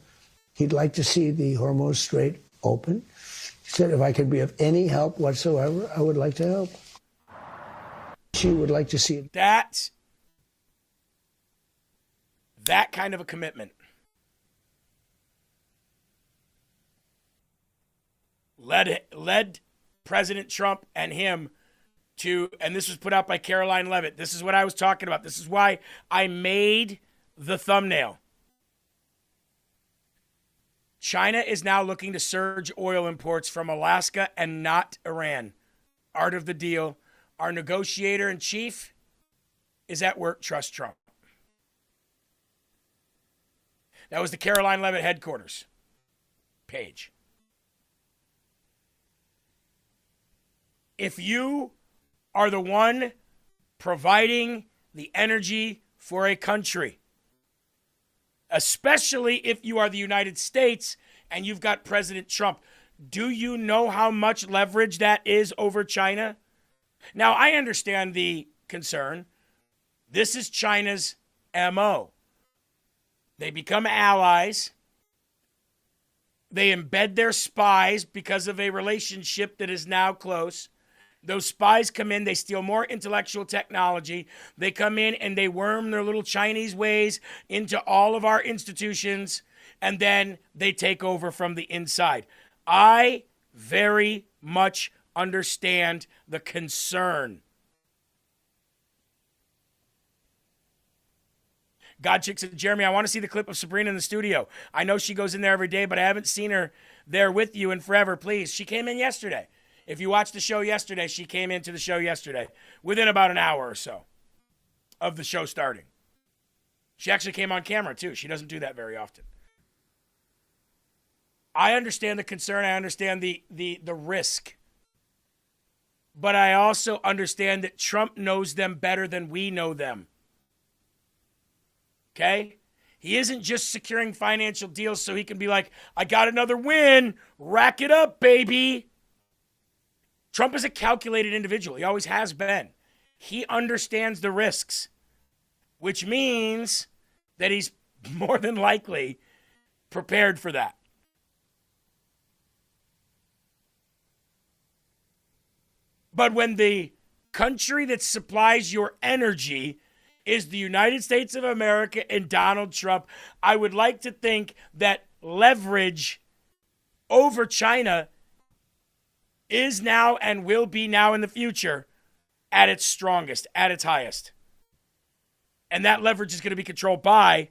he'd like to see the Hormuz Strait open. He said, if I could be of any help whatsoever, I would like to help. She would like to see it.
That kind of a commitment led President Trump and him to, and this was put out by Caroline Levitt. This is what I was talking about. This is why I made the thumbnail. China is now looking to surge oil imports from Alaska and not Iran. Art of the deal. Our negotiator in chief is at work. Trust Trump. That was the Caroline Levitt headquarters page. If you are the one providing the energy for a country, especially if you are the United States and you've got President Trump, do you know how much leverage that is over China? Now, I understand the concern. This is China's MO. They become allies. They embed their spies because of a relationship that is now close. Those spies come in, they steal more intellectual technology. They come in and they worm their little Chinese ways into all of our institutions, and then they take over from the inside. I very much understand the concern. Godchick said, Jeremy, I want to see the clip of Sabrina in the studio. I know she goes in there every day, but I haven't seen her there with you in forever. Please. She came in yesterday. If you watched the show yesterday, she came into the show yesterday within about an hour or so of the show starting. She actually came on camera, too. She doesn't do that very often. I understand the concern. I understand the risk. But I also understand that Trump knows them better than we know them. Okay? He isn't just securing financial deals so he can be like, I got another win. Rack it up, baby. Trump is a calculated individual. He always has been. He understands the risks, which means that he's more than likely prepared for that. But when the country that supplies your energy is the United States of America and Donald Trump, I would like to think that leverage over China is now and will be now in the future at its strongest, at its highest. And that leverage is going to be controlled by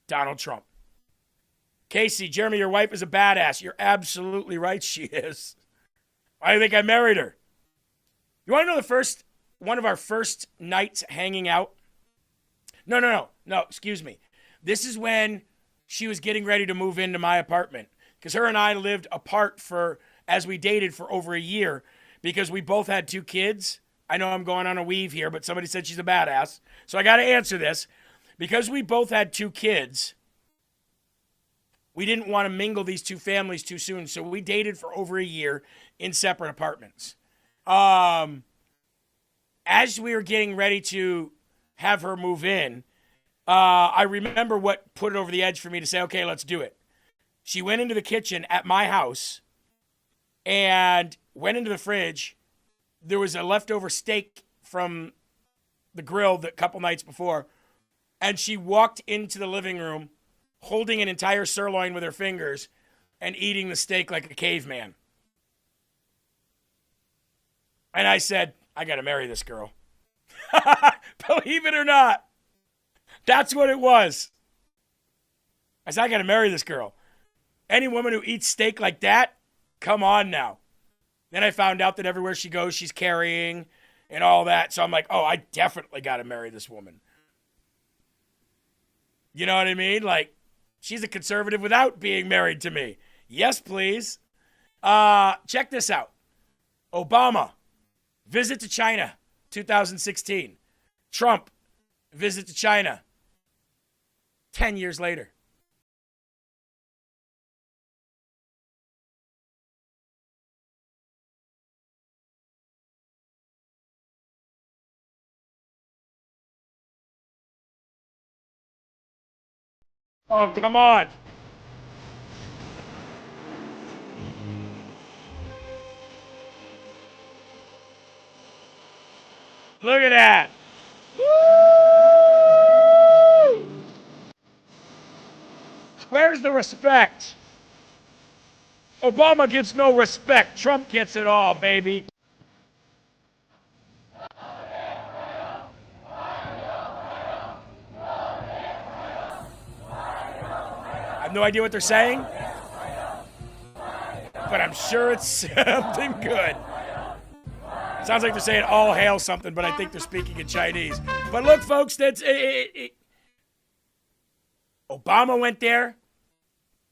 Donald Trump. Casey, Jeremy, your wife is a badass. You're absolutely right, she is. I think I married her. You want to know one of our first nights hanging out? No, excuse me. This is when she was getting ready to move into my apartment. Because her and I lived apart as we dated for over a year, because we both had 2 kids. I know I'm going on a weave here, but somebody said she's a badass. So I got to answer this. Because we both had 2 kids, we didn't want to mingle these 2 families too soon. So we dated for over a year in separate apartments. As we were getting ready to have her move in, I remember what put it over the edge for me to say, okay, let's do it. She went into the kitchen at my house and went into the fridge. There was a leftover steak from the grill the couple nights before, and she walked into the living room holding an entire sirloin with her fingers and eating the steak like a caveman. And I said, I got to marry this girl. Believe it or not. That's what it was. I said, I got to marry this girl. Any woman who eats steak like that, come on now. Then I found out that everywhere she goes, she's carrying and all that. So I'm like, oh, I definitely got to marry this woman. You know what I mean? Like, she's a conservative without being married to me. Yes, please. Check this out. Obama, Visit to China, 2016. Trump, visit to China, 10 years later. Oh, come on. Look at that. Woo! Where's the respect? Obama gets no respect. Trump gets it all, baby. I have no idea what they're saying, but I'm sure it's something good. Sounds like they're saying all hail something, but I think they're speaking in Chinese. But look, folks, that's Obama went there.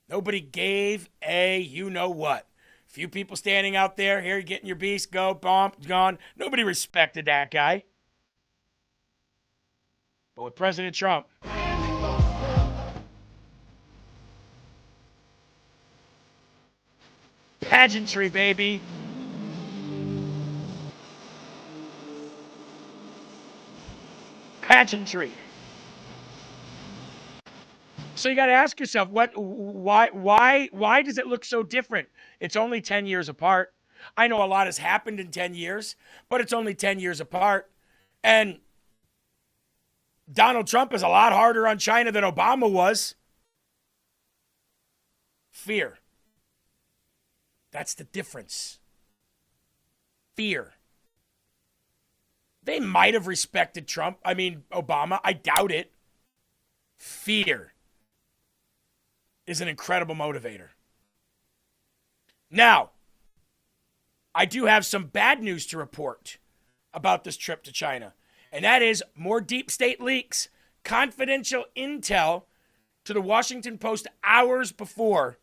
Nobody gave a you-know-what. Few people standing out there, here, getting your beast, go, bomb, gone. Nobody respected that guy. But with President Trump, pageantry, baby. Pageantry. So you got to ask yourself, why does it look so different? It's only 10 years apart. I know a lot has happened in 10 years, but it's only 10 years apart. And Donald Trump is a lot harder on China than Obama was. Fear. That's the difference. Fear. They might have respected Obama. I doubt it. Fear is an incredible motivator. Now, I do have some bad news to report about this trip to China, and that is more deep state leaks, confidential intel to the Washington Post hours before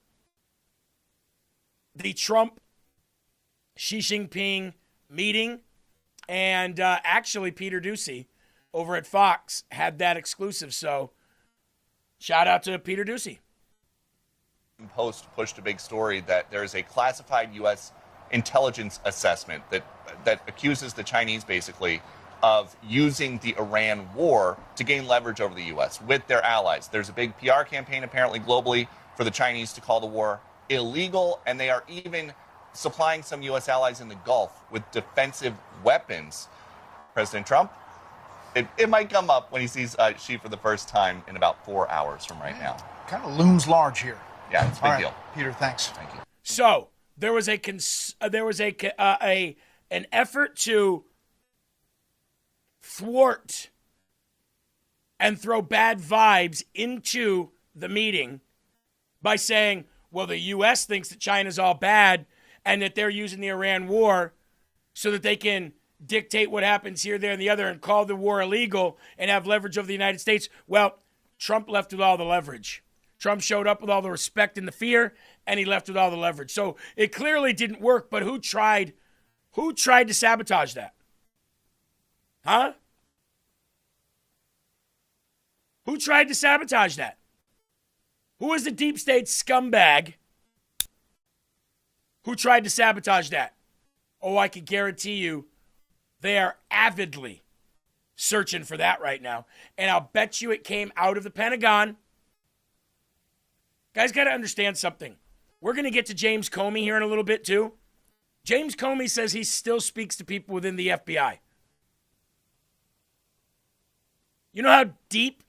the Trump-Xi Jinping meeting. And actually, Peter Doocy over at Fox had that exclusive. So shout out to Peter Doocy.
Post pushed a big story that there is a classified U.S. intelligence assessment that accuses the Chinese basically of using the Iran war to gain leverage over the U.S. with their allies. There's a big PR campaign apparently globally for the Chinese to call the war illegal, and they are even supplying some U.S. allies in the Gulf with defensive weapons. President Trump, it might come up when he sees Xi for the first time in about 4 hours from right now.
Kind of looms large here.
Yeah, it's a big deal.
Peter, thanks.
Thank you.
So
there was an effort to thwart and throw bad vibes into the meeting by saying, well, the U.S. thinks that China's all bad and that they're using the Iran war so that they can dictate what happens here, there, and the other and call the war illegal and have leverage over the United States. Well, Trump left with all the leverage. Trump showed up with all the respect and the fear, and he left with all the leverage. So it clearly didn't work, but who tried to sabotage that? Huh? Who tried to sabotage that? Who was the deep state scumbag who tried to sabotage that? Oh, I can guarantee you they are avidly searching for that right now. And I'll bet you it came out of the Pentagon. Guys, got to understand something. We're going to get to James Comey here in a little bit, too. James Comey says he still speaks to people within the FBI. You know how deep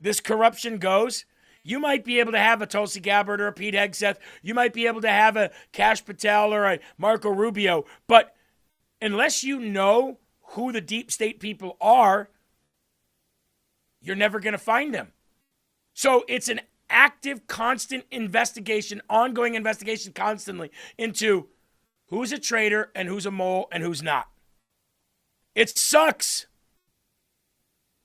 this corruption goes? You might be able to have a Tulsi Gabbard or a Pete Hegseth. You might be able to have a Kash Patel or a Marco Rubio. But unless you know who the deep state people are, you're never going to find them. So it's an active, constant investigation, ongoing investigation constantly into who's a traitor and who's a mole and who's not. It sucks.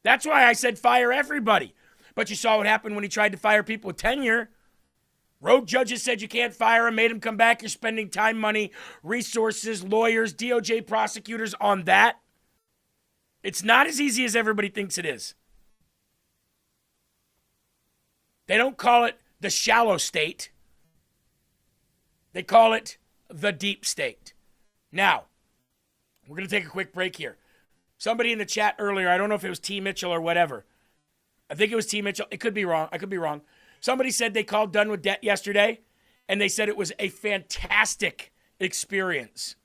That's why I said fire everybody. But you saw what happened when he tried to fire people with tenure. Rogue judges said you can't fire him, made him come back. You're spending time, money, resources, lawyers, DOJ prosecutors on that. It's not as easy as everybody thinks it is. They don't call it the shallow state. They call it the deep state. Now, we're going to take a quick break here. Somebody in the chat earlier, I don't know if it was T. Mitchell or whatever. I think it was T. Mitchell. It could be wrong. I could be wrong. Somebody said they called Done with Debt yesterday, and they said it was a fantastic experience.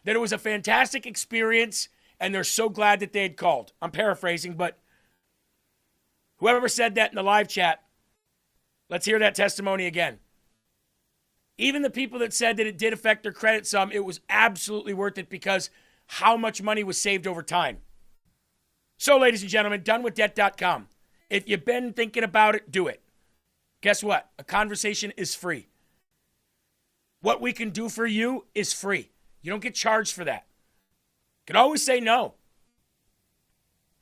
That it was a fantastic experience, and they're so glad that they had called. I'm paraphrasing, but whoever said that in the live chat, let's hear that testimony again. Even the people that said that it did affect their credit some, it was absolutely worth it because how much money was saved over time. So, ladies and gentlemen, donewithdebt.com. If you've been thinking about it, do it. Guess what? A conversation is free. What we can do for you is free. You don't get charged for that. You can always say no.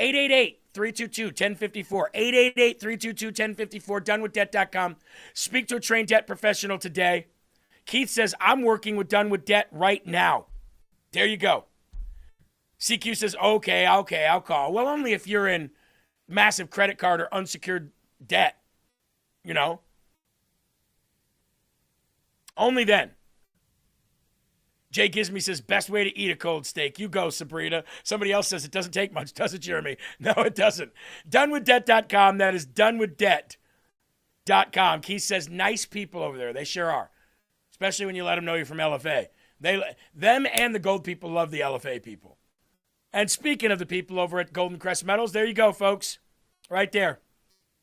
888-322-1054. 888-322-1054. Donewithdebt.com. Speak to a trained debt professional today. Keith says, I'm working with Done with Debt right now. There you go. CQ says, okay, I'll call. Well, only if you're in massive credit card or unsecured debt, you know. Only then. Jay Gizme says, best way to eat a cold steak. You go, Sabrina. Somebody else says it doesn't take much, does it, Jeremy? No, it doesn't. Donewithdebt.com. That is donewithdebt.com. Keith says, nice people over there. They sure are. Especially when you let them know you're from LFA. Them and the gold people love the LFA people. And speaking of the people over at Golden Crest Metals, there you go, folks. Right there.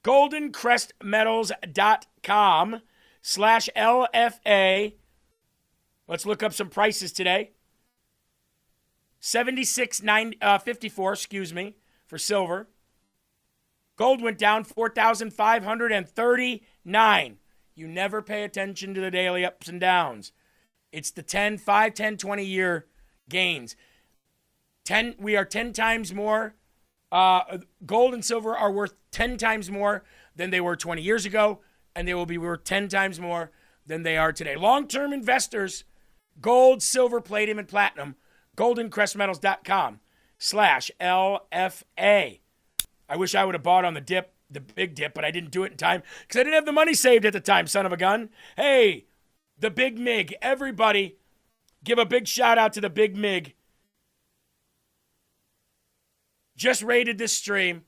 goldencrestmetals.com/LFA. Let's look up some prices today. $76.54, for silver. Gold went down 4,539. You never pay attention to the daily ups and downs. It's the 10, 5, 10, 20-year gains. We are 10 times more. Gold and silver are worth 10 times more than they were 20 years ago, and they will be worth 10 times more than they are today. Long-term investors, gold, silver, palladium, and platinum, goldencrestmetals.com/LFA. I wish I would have bought on the dip, the big dip, but I didn't do it in time because I didn't have the money saved at the time, son of a gun. Hey, the Big Mig. Everybody, give a big shout out to the Big Mig. Just rated this stream.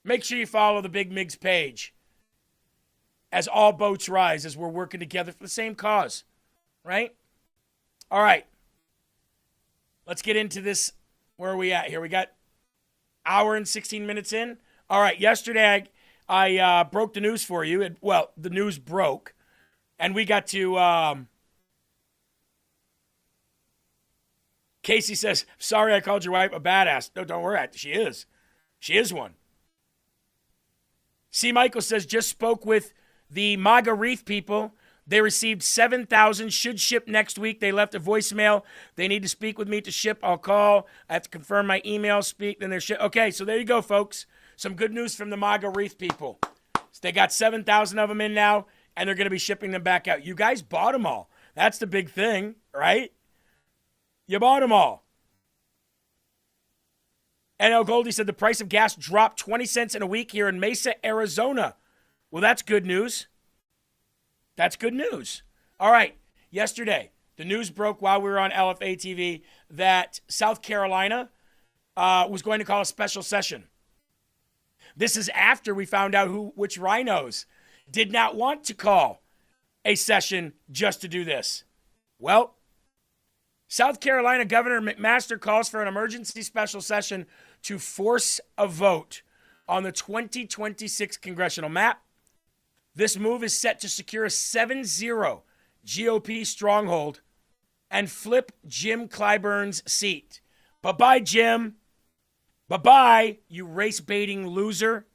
Make sure you follow the Big Mig's page. As all boats rise, as we're working together for the same cause. Right? All right. Let's get into this. Where are we at here? We got hour and 16 minutes in. All right. Yesterday, I broke the news for you. Well, the news broke. And we got to... Casey says, sorry I called your wife a badass. No, don't worry. She is. She is one. C. Michael says, just spoke with the MAGA Wreath people. They received 7,000. Should ship next week. They left a voicemail. They need to speak with me to ship. I'll call. I have to confirm my email. Speak. Then they're ship. Okay, so there you go, folks. Some good news from the MAGA Wreath people. So they got 7,000 of them in now, and they're going to be shipping them back out. You guys bought them all. That's the big thing, right? You bought them all. NL Goldie said the price of gas dropped 20 cents in a week here in Mesa, Arizona. Well, that's good news. That's good news. All right. Yesterday, the news broke while we were on LFA TV that South Carolina was going to call a special session. This is after we found out which rhinos did not want to call a session just to do this. Well, South Carolina Governor McMaster calls for an emergency special session to force a vote on the 2026 congressional map. This move is set to secure a 7-0 GOP stronghold and flip Jim Clyburn's seat. Bye-bye, Jim. Bye-bye, you race-baiting loser.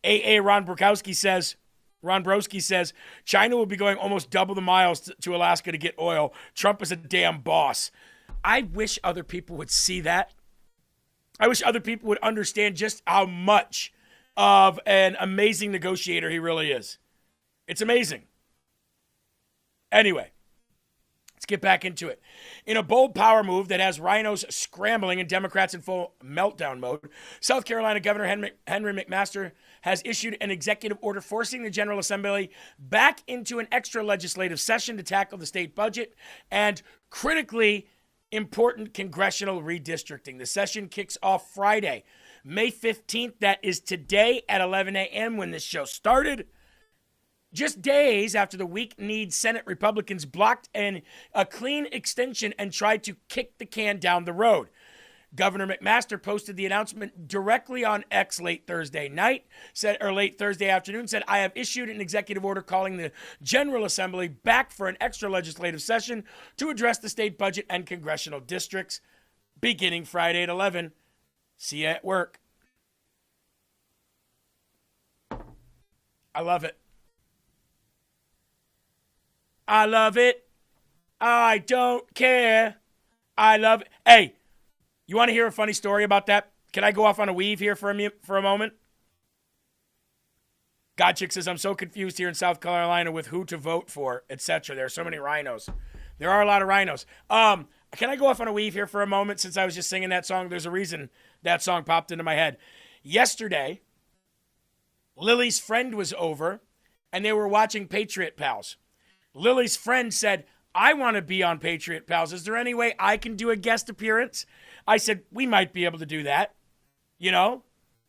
Ron Broski says, China will be going almost double the miles to Alaska to get oil. Trump is a damn boss. I wish other people would see that. I wish other people would understand just how much of an amazing negotiator he really is. It's amazing. Anyway, let's get back into it. In a bold power move that has rhinos scrambling and Democrats in full meltdown mode, South Carolina Governor Henry McMaster has issued an executive order forcing the General Assembly back into an extra legislative session to tackle the state budget and critically important congressional redistricting. The session kicks off Friday, May 15th. That is today at 11 a.m. when this show started. Just days after the weak-kneed Senate Republicans blocked a clean extension and tried to kick the can down the road. Governor McMaster posted the announcement directly on X late Thursday afternoon, said, I have issued an executive order calling the General Assembly back for an extra legislative session to address the state budget and congressional districts beginning Friday at 11. See you at work. I love it. I love it. I don't care. I love it. Hey, you want to hear a funny story about that? Can I go off on a weave here for a moment? Godchick says, I'm so confused here in South Carolina with who to vote for, etc. There are so many rhinos. There are a lot of rhinos. Can I go off on a weave here for a moment since I was just singing that song? There's a reason that song popped into my head. Yesterday, Lily's friend was over, and they were watching Patriot Pals. Lily's friend said, I want to be on Patriot Pals. Is there any way I can do a guest appearance? I said, we might be able to do that. You know,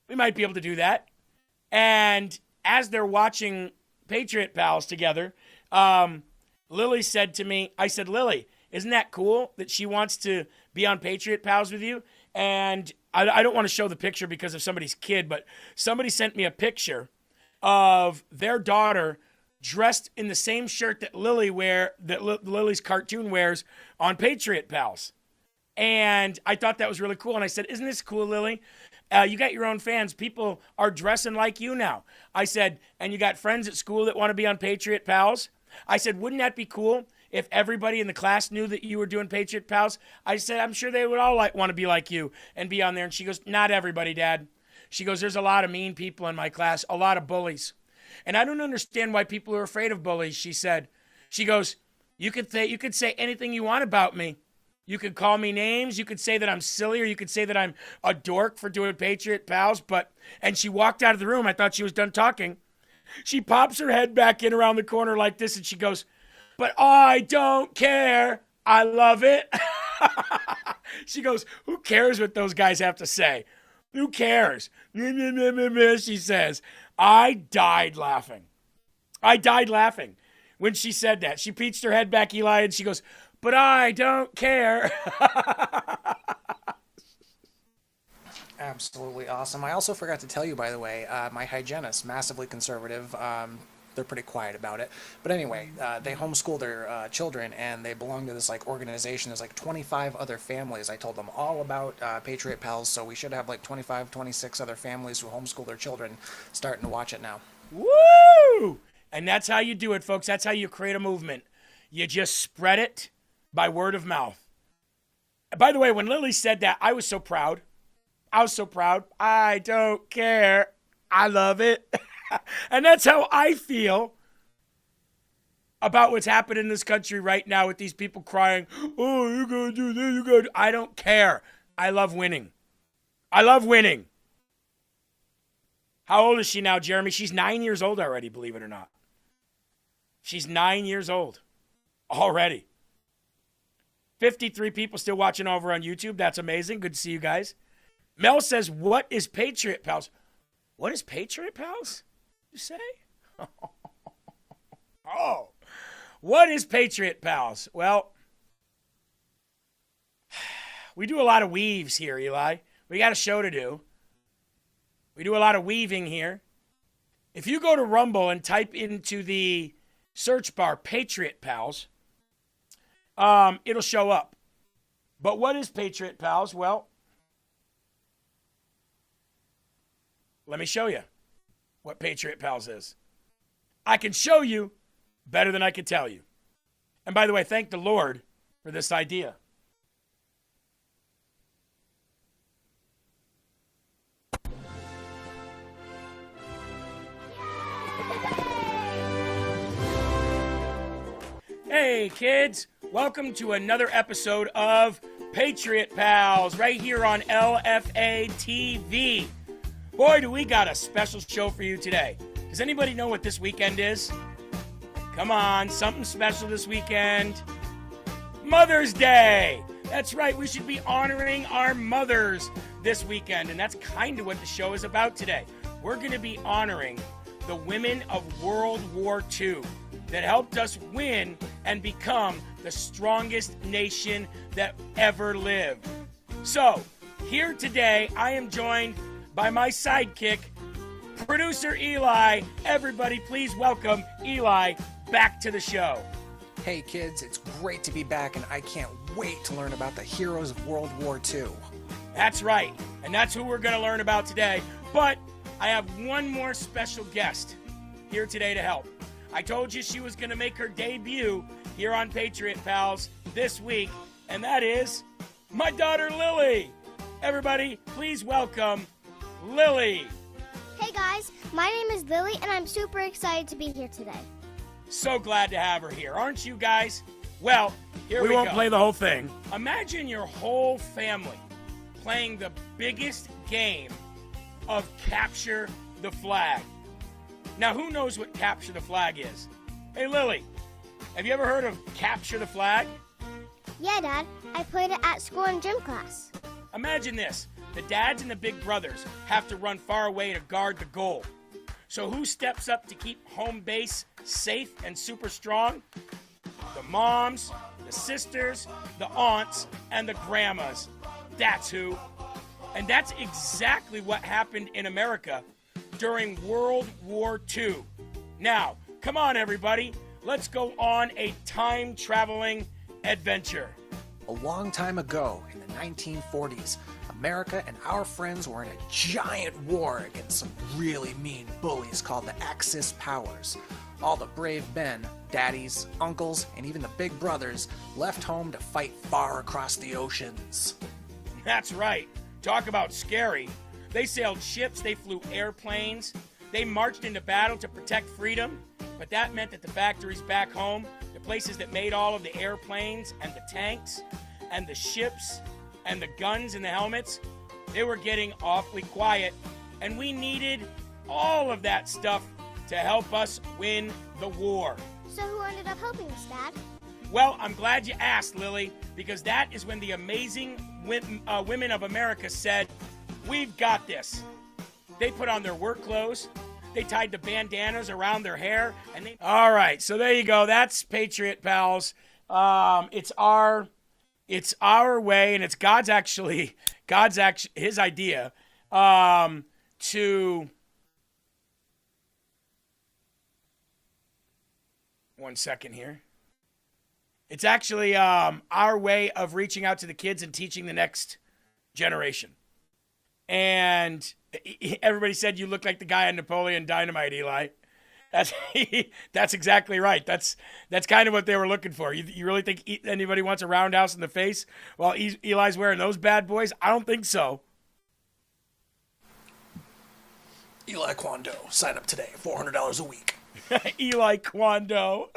we might be able to do that. And as they're watching Patriot Pals together, Lily said to me, I said, Lily, isn't that cool that she wants to be on Patriot Pals with you? And I don't want to show the picture because of somebody's kid, but somebody sent me a picture of their daughter dressed in the same shirt that Lily's cartoon wears on Patriot Pals. And I thought that was really cool. And I said, isn't this cool, Lily? You got your own fans. People are dressing like you now. I said, and you got friends at school that want to be on Patriot Pals? I said, wouldn't that be cool if everybody in the class knew that you were doing Patriot Pals? I said, I'm sure they would all want to be like you and be on there. And she goes, not everybody, Dad. She goes, there's a lot of mean people in my class, a lot of bullies. And I don't understand why people are afraid of bullies, she said. She goes, you could say anything you want about me. You could call me names. You could say that I'm silly, or you could say that I'm a dork for doing Patriot Pals. And she walked out of the room. I thought she was done talking. She pops her head back in around the corner like this, and she goes, but I don't care. I love it. She goes, who cares what those guys have to say? Who cares? She says. I died laughing. When she said that. She peached her head back, Eli, and she goes, but I don't care.
Absolutely awesome. I also forgot to tell you, by the way, my hygienist, massively conservative. They're pretty quiet about it. But anyway, they homeschool their children, and they belong to this organization. There's 25 other families. I told them all about Patriot Pals, so we should have 25, 26 other families who homeschool their children starting to watch it now.
Woo! And that's how you do it, folks. That's how you create a movement. You just spread it by word of mouth. By the way, when Lily said that, I was so proud. I don't care. I love it. And that's how I feel about what's happening in this country right now with these people crying, oh, you're going to do this, you're going to do. I don't care. I love winning. How old is she now, Jeremy? She's 9 years old already, believe it or not. She's 9 years old already. 53 people still watching over on YouTube. That's amazing. Good to see you guys. Mel says, what is Patriot Pals? What is Patriot Pals? You say? Oh, what is Patriot Pals? Well, we do a lot of weaves here, Eli. We got a show to do. We do a lot of weaving here. If you go to Rumble and type into the search bar Patriot Pals, it'll show up. But what is Patriot Pals? Well, let me show you what Patriot Pals is. I can show you better than I can tell you. And by the way, thank the Lord for this idea. Hey kids, welcome to another episode of Patriot Pals right here on LFA TV. Boy, do we got a special show for you today. Does anybody know what this weekend is? Come on, something special this weekend. Mother's Day. That's right, we should be honoring our mothers this weekend, and that's kind of what the show is about today. We're going to be honoring the women of World War II that helped us win and become the strongest nation that ever lived. So, here today, I am joined by my sidekick, producer Eli. Everybody, please welcome Eli back to the show.
Hey kids, it's great to be back, and I can't wait to learn about the heroes of World War II.
That's right, and that's who we're going to learn about today. But I have one more special guest here today to help. I told you she was going to make her debut here on Patriot Pals this week, and that is my daughter Lily. Everybody, please welcome Lily.
Hey guys, my name is Lily, and I'm super excited to be here today.
So glad to have her here, aren't you guys? Well, here we won't play the whole thing. Imagine your whole family playing the biggest game of capture the flag. Now, who knows what capture the flag is? Hey, Lily, have you ever heard of capture the flag?
Yeah, Dad. I played it at school in gym class.
Imagine this. The dads and the big brothers have to run far away to guard the goal. So who steps up to keep home base safe and super strong? The moms, the sisters, the aunts, and the grandmas. That's who. And that's exactly what happened in America during World War II. Now, come on everybody, let's go on a time-traveling adventure.
A long time ago, in the 1940s, America and our friends were in a giant war against some really mean bullies called the Axis powers. All the brave men, daddies, uncles, and even the big brothers left home to fight far across the oceans.
That's right. Talk about scary. They sailed ships, they flew airplanes, they marched into battle to protect freedom, but that meant that the factories back home, the places that made all of the airplanes and the tanks and the ships and the guns and the helmets, they were getting awfully quiet, and we needed all of that stuff to help us win the war.
So who ended up helping us, Dad?
Well, I'm glad you asked, Lily, because that is when the amazing women of America said, "We've got this." They put on their work clothes, they tied the bandanas around their hair, and they... All right, so there you go. That's Patriot Pals. It's our way, and it's his idea to... One second here. It's actually our way of reaching out to the kids and teaching the next generation. And everybody said you look like the guy on Napoleon Dynamite, Eli. That's exactly right. That's kind of what they were looking for. You really think anybody wants a roundhouse in the face while Eli's wearing those bad boys? I don't think so.
Eli Kwando, sign up today, $400 a week.
Eli Kwando.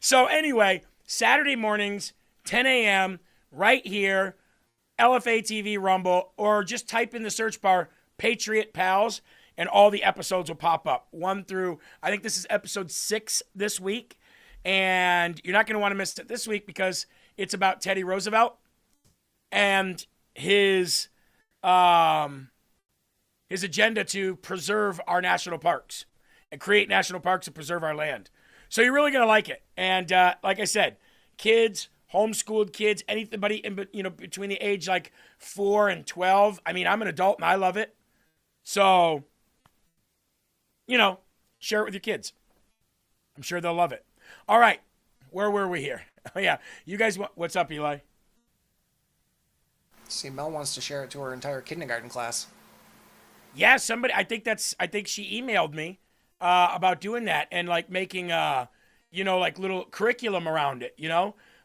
So anyway, Saturday mornings, 10 a.m., right here, LFA TV Rumble, or just type in the search bar, Patriot Pals, and all the episodes will pop up. 1 through, I think this is episode 6 this week, and you're not going to want to miss it this week because it's about Teddy Roosevelt and his agenda to preserve our national parks and create national parks and preserve our land. So you're really going to like it. And like I said, kids, homeschooled kids, anybody in, between the age like 4 and 12. I mean, I'm an adult and I love it. So, share it with your kids. I'm sure they'll love it. All right. Where were we here? Oh, yeah. You guys, what's up, Eli?
See, Mel wants to share it to her entire kindergarten class.
Yeah, somebody, I think she emailed me about doing that and like making, like little curriculum around it,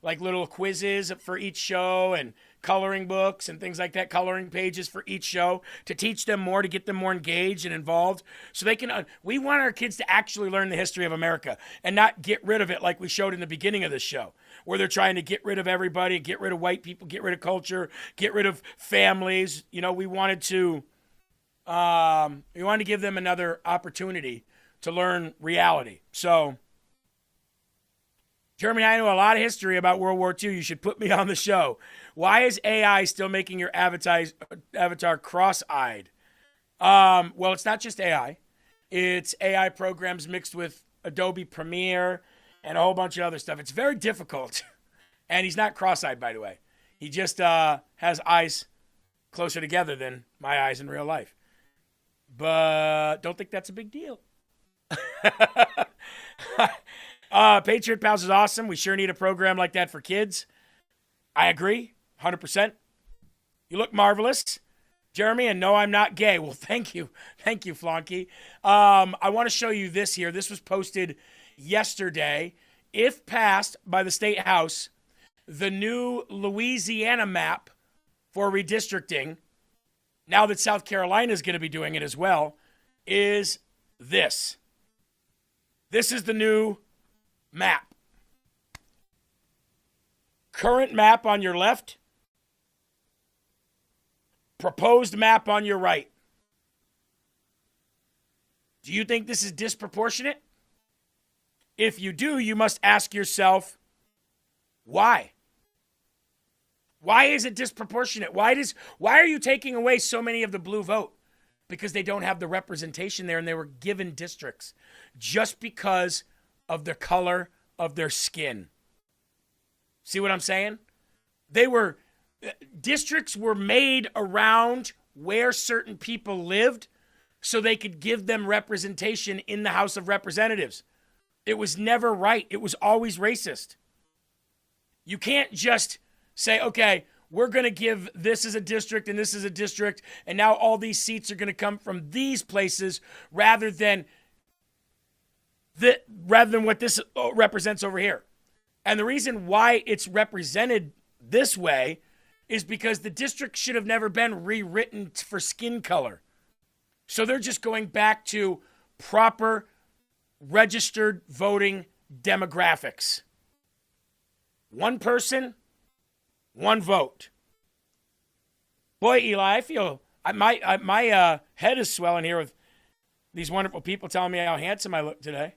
like little quizzes for each show and coloring books and things like that, coloring pages for each show to teach them more, to get them more engaged and involved so they can, we want our kids to actually learn the history of America and not get rid of it like we showed in the beginning of this show, where they're trying to get rid of everybody, get rid of white people, get rid of culture, get rid of families. You know, we wanted to give them another opportunity to learn reality. So, Jeremy, I know a lot of history about World War II. You should put me on the show. Why is AI still making your avatar cross-eyed? Well, it's not just AI. It's AI programs mixed with Adobe Premiere and a whole bunch of other stuff. It's very difficult. And he's not cross-eyed, by the way. He just has eyes closer together than my eyes in real life. But don't think that's a big deal. Patriot Pals is awesome. We sure need a program like that for kids. I agree, 100%. You look marvelous, Jeremy, and no, I'm not gay. Well, thank you. Thank you, Flonky. I want to show you this here. This was posted yesterday. If passed by the State House, the new Louisiana map for redistricting, now that South Carolina is going to be doing it as well, is this. This is the new map. Current map on your left. Proposed map on your right. Do you think this is disproportionate? If you do, you must ask yourself, why? Why is it disproportionate? Why are you taking away so many of the blue vote? Because they don't have the representation there and they were given districts just because of the color of their skin. See what I'm saying? Districts were made around where certain people lived so they could give them representation in the House of Representatives. It was never right. It was always racist. You can't just say, okay, we're going to give this as a district and this is a district, and now all these seats are going to come from these places rather than what this represents over here. And the reason why it's represented this way is because the district should have never been rewritten for skin color. So they're just going back to proper registered voting demographics. One person, one vote. Boy, Eli, I feel my head is swelling here with these wonderful people telling me how handsome I look today.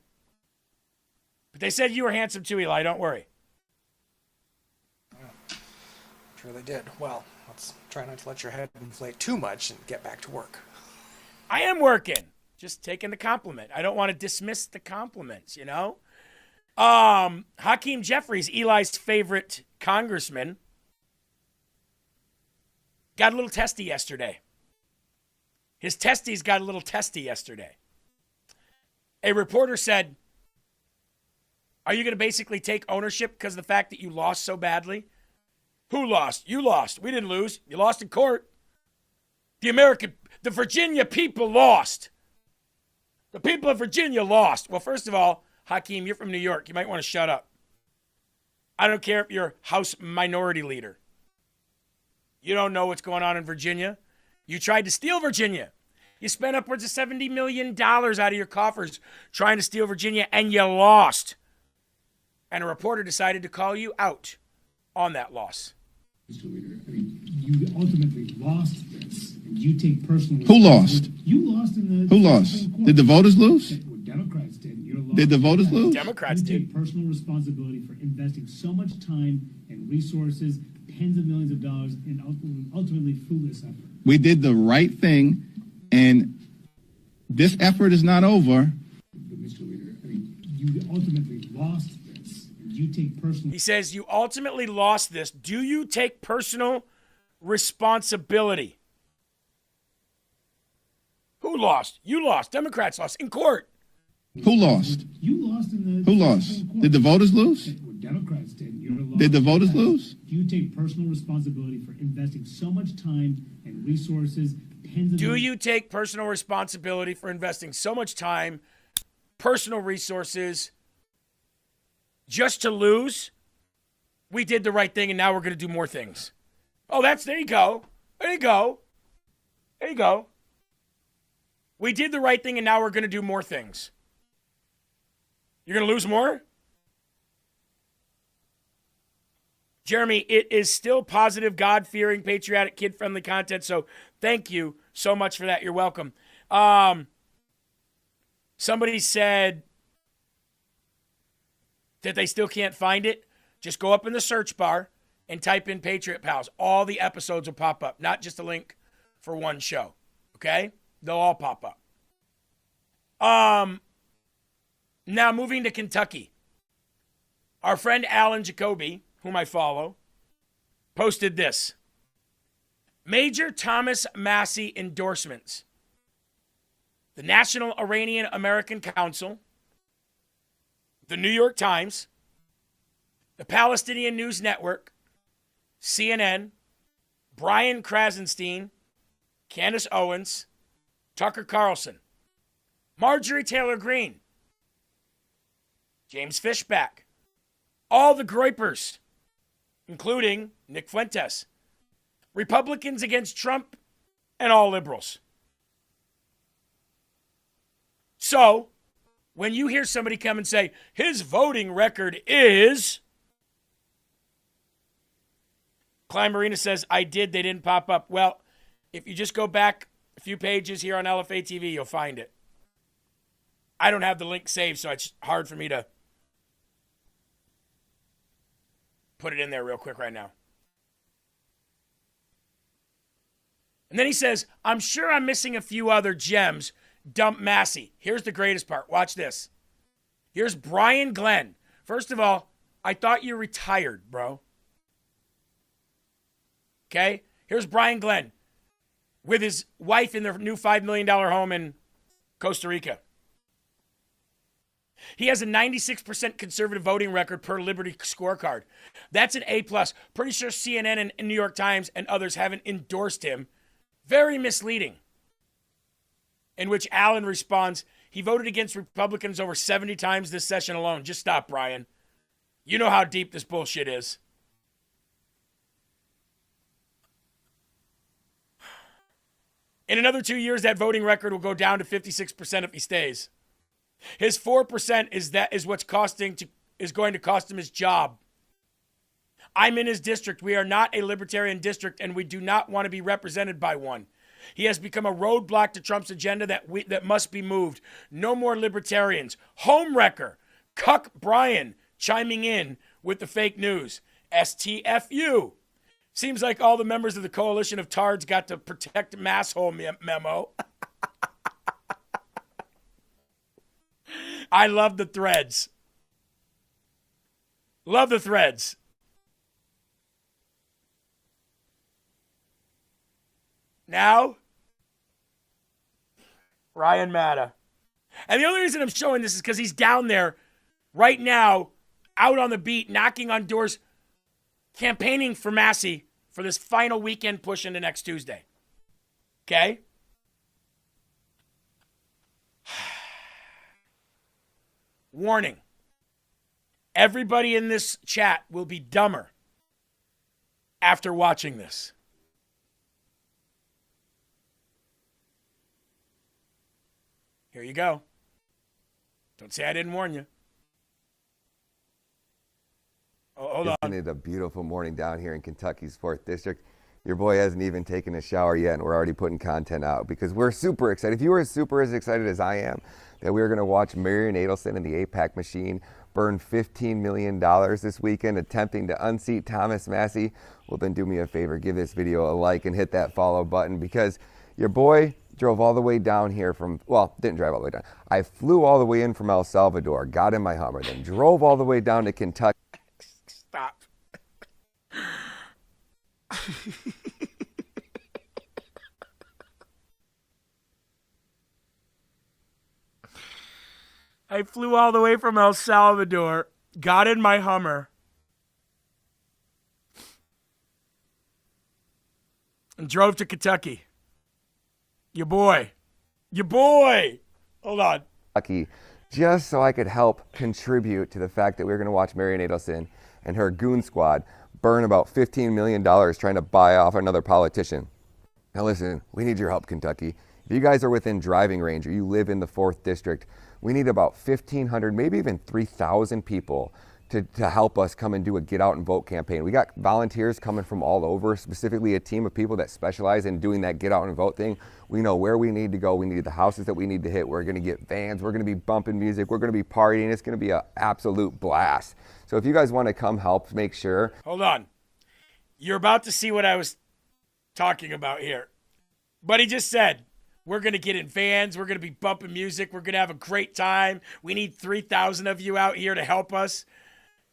But they said you were handsome too, Eli. Don't worry.
Sure they did. Well, let's try not to let your head inflate too much and get back to work.
I am working. Just taking the compliment. I don't want to dismiss the compliments, you know? Hakeem Jeffries, Eli's favorite congressman, got a little testy yesterday. His testes got a little testy yesterday. A reporter said, are you going to basically take ownership because of the fact that you lost so badly? Who lost? You lost. We didn't lose. You lost in court. The Virginia people lost. The people of Virginia lost. Well, first of all, Hakeem, you're from New York. You might want to shut up. I don't care if you're House Minority Leader. You don't know what's going on in Virginia. You tried to steal Virginia. You spent upwards of $70 million out of your coffers trying to steal Virginia, and you lost. And a reporter decided to call you out on that loss.
Mr. Leader, I mean, you ultimately lost this, and you take personal
Who lost?
You lost in the...
Who lost? Did the voters lose?
Democrats did.
Did the voters lose?
Democrats
did. You
did.
take personal responsibility for investing so much time and resources, tens of millions of dollars, in ultimately fruitless effort.
We did the right thing, and this effort is not over.
But Mr. Leader, I mean, you ultimately lost this, and you take personal...
He says, you ultimately lost this. Do you take personal responsibility? Who lost? You lost. Democrats lost in court.
Who lost?
You lost in the...
Who lost? Did the voters lose?
Democrats did.
Did the voters lose?
You take personal responsibility for investing so much time and resources, tens of...
Do you take personal responsibility for investing so much time, personal resources, just to lose? We did the right thing, and now we're going to do more things. Oh, there you go. There you go. There you go. We did the right thing, and now we're going to do more things. You're going to lose more? Jeremy, it is still positive, God-fearing, patriotic, kid-friendly content, so thank you so much for that. You're welcome. Somebody said that they still can't find it. Just go up in the search bar and type in Patriot Pals. All the episodes will pop up, not just a link for one show. Okay? They'll all pop up. Now moving to Kentucky. Our friend Alan Jacoby, whom I follow, posted this. Major Thomas Massie endorsements. The National Iranian American Council, the New York Times, the Palestinian News Network, CNN, Brian Krasenstein, Candace Owens, Tucker Carlson, Marjorie Taylor Greene, James Fishback, all the Groypers, including Nick Fuentes, Republicans against Trump, and all liberals. So, when you hear somebody come and say, his voting record is... Klein Marina says, I did, they didn't pop up. Well, if you just go back a few pages here on LFA TV, you'll find it. I don't have the link saved, so it's hard for me to put it in there real quick right now. And then he says, I'm sure I'm missing a few other gems. Dump Massey. Here's the greatest part. Watch this. Here's Brian Glenn. First of all, I thought you retired, bro. Okay? Here's Brian Glenn with his wife in their new $5 million home in Costa Rica. He has a 96% conservative voting record per Liberty scorecard. That's an A+. Pretty sure CNN and New York Times and others haven't endorsed him. Very misleading. In which Allen responds, he voted against Republicans over 70 times this session alone. Just stop, Brian. You know how deep this bullshit is. In another 2 years, that voting record will go down to 56% if he stays. His 4% is what's going to cost him his job. I'm in his district. We are not a libertarian district, and we do not want to be represented by one. He has become a roadblock to Trump's agenda that must be moved. No more libertarians. Homewrecker. Cuck Brian chiming in with the fake news. STFU. Seems like all the members of the coalition of tards got the protect masshole memo. I love the threads. Love the threads. Now, Ryan Matta. And the only reason I'm showing this is because he's down there right now, out on the beat, knocking on doors, campaigning for Massey for this final weekend push into next Tuesday. Okay? Warning. Everybody in this chat will be dumber after watching this. Here you go. Don't say I didn't warn you. Oh, hold on.
Isn't it a beautiful morning down here in Kentucky's 4th District? Your boy hasn't even taken a shower yet, and we're already putting content out because we're super excited. If you were super as excited as I am that we were going to watch Marion Adelson and the AIPAC machine burn $15 million this weekend attempting to unseat Thomas Massie, well, then do me a favor. Give this video a like and hit that follow button because your boy drove all the way down here from, well, didn't drive all the way down. I flew all the way in from El Salvador, got in my Hummer, then drove all the way down to Kentucky.
Stop. I flew all the way from El Salvador, got in my Hummer, and drove to Kentucky. Your boy. Hold on.
Just so I could help contribute to the fact that we were going to watch Marion Adelson and her goon squad burn about $15 million trying to buy off another politician. Now listen, we need your help, Kentucky. If you guys are within driving range or you live in the 4th District, we need about 1,500, maybe even 3,000 people to help us come and do a get out and vote campaign. We got volunteers coming from all over, specifically a team of people that specialize in doing that get out and vote thing. We know where we need to go. We need the houses that we need to hit. We're going to get vans. We're going to be bumping music. We're going to be partying. It's going to be an absolute blast. So if you guys want to come help, make sure.
Hold on. You're about to see what I was talking about here. But he just said, we're going to get in vans. We're going to be bumping music. We're going to have a great time. We need 3,000 of you out here to help us.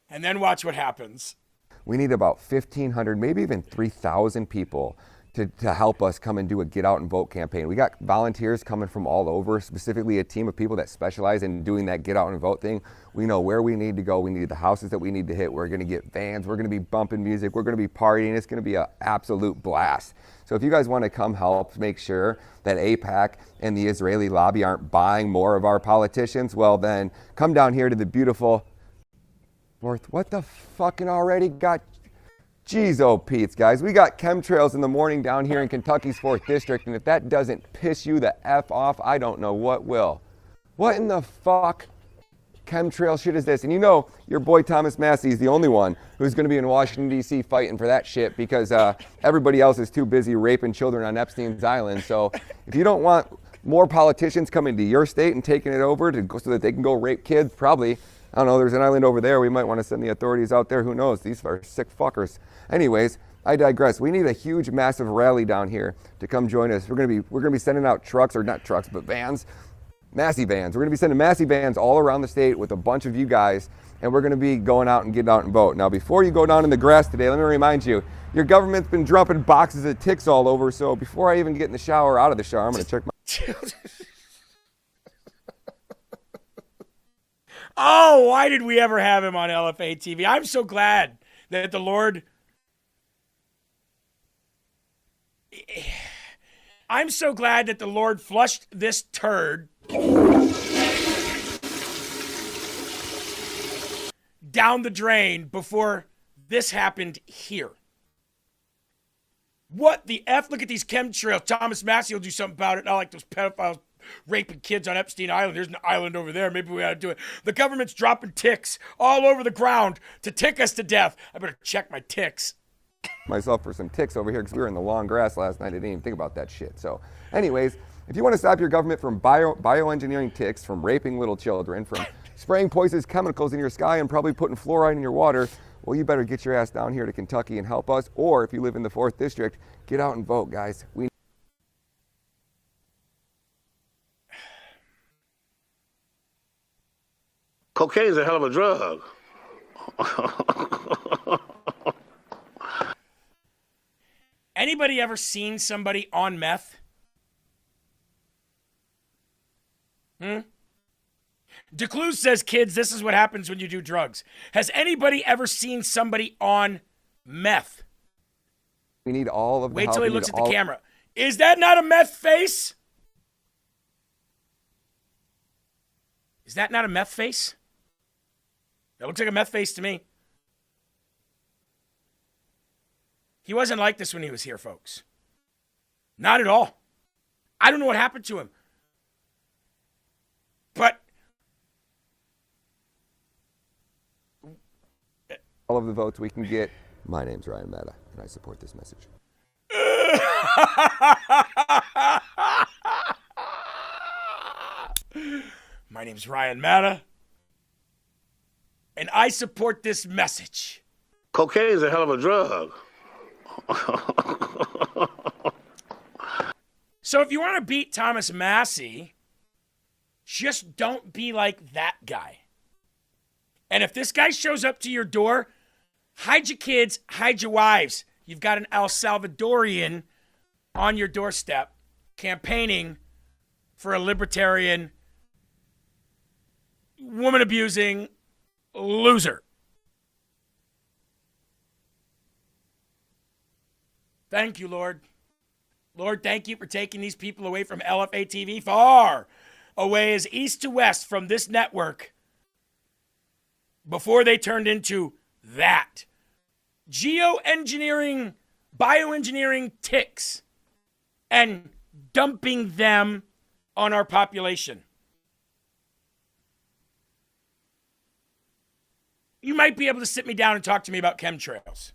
And then watch what happens.
We need about 1,500, maybe even 3,000 people to help us come and do a get out and vote campaign. We got volunteers coming from all over, specifically a team of people that specialize in doing that get out and vote thing. We know where we need to go. We need the houses that we need to hit. We're going to get vans. We're going to be bumping music. We're going to be partying. It's going to be an absolute blast. So if you guys want to come help make sure that AIPAC and the Israeli lobby aren't buying more of our politicians, well then come down here to the beautiful North. What the fucking already got? Jeez, oh Pete's, guys. We got chemtrails in the morning down here in Kentucky's 4th District, and if that doesn't piss you the F off, I don't know what will. What in the fuck chemtrail shit is this? And you know your boy Thomas Massey is the only one who's going to be in Washington, D.C. fighting for that shit because everybody else is too busy raping children on Epstein's Island. So if you don't want more politicians coming to your state and taking it over so that they can go rape kids, probably, I don't know, there's an island over there. We might want to send the authorities out there. Who knows? These are sick fuckers. Anyways, I digress. We need a huge, massive rally down here to come join us. We're gonna be sending out trucks, or not trucks, but vans, massy vans. We're gonna be sending massy vans all around the state with a bunch of you guys, and we're gonna be going out and getting out and vote. Now, before you go down in the grass today, let me remind you, your government's been dropping boxes of ticks all over. So before I even get in the shower, out of the shower, I'm gonna check my.
Oh, why did we ever have him on LFA TV? I'm so glad that the Lord... I'm so glad that the Lord flushed this turd down the drain before this happened here. What the F? Look at these chemtrails. Thomas Massey will do something about it. Not like those pedophiles raping kids on Epstein Island. There's an island over there. Maybe we ought to do it. The government's dropping ticks all over the ground to tick us to death. I better check my ticks.
Myself for some ticks over here because we were in the long grass last night. I didn't even think about that shit. So anyways, if you want to stop your government from bioengineering ticks, from raping little children, from spraying poisonous chemicals in your sky and probably putting fluoride in your water, well, you better get your ass down here to Kentucky and help us. Or if you live in the 4th District, get out and vote, guys.
Cocaine's a hell of a drug.
Anybody ever seen somebody on meth? DeCluse says, kids, this is what happens when you do drugs. Has anybody ever seen somebody on meth?
We need all of the
Wait
help.
till he looks at the camera. Is that not a meth face? Is that not a meth face? That looks like a meth face to me. He wasn't like this when he was here, folks. Not at all. I don't know what happened to him. But
all of the votes we can get. My name's Ryan Mehta, and I support this message.
My name's Ryan Mehta, and I support this message.
Cocaine's a hell of a drug.
So if you want to beat Thomas Massey, just don't be like that guy. And if this guy shows up to your door, hide your kids, hide your wives. You've got an El Salvadorian on your doorstep campaigning for a libertarian, woman-abusing loser. Thank you, Lord. Lord, thank you for taking these people away from LFA TV, far away as east to west from this network before they turned into that. geoengineering, bioengineering ticks and dumping them on our population. You might be able to sit me down and talk to me about chemtrails.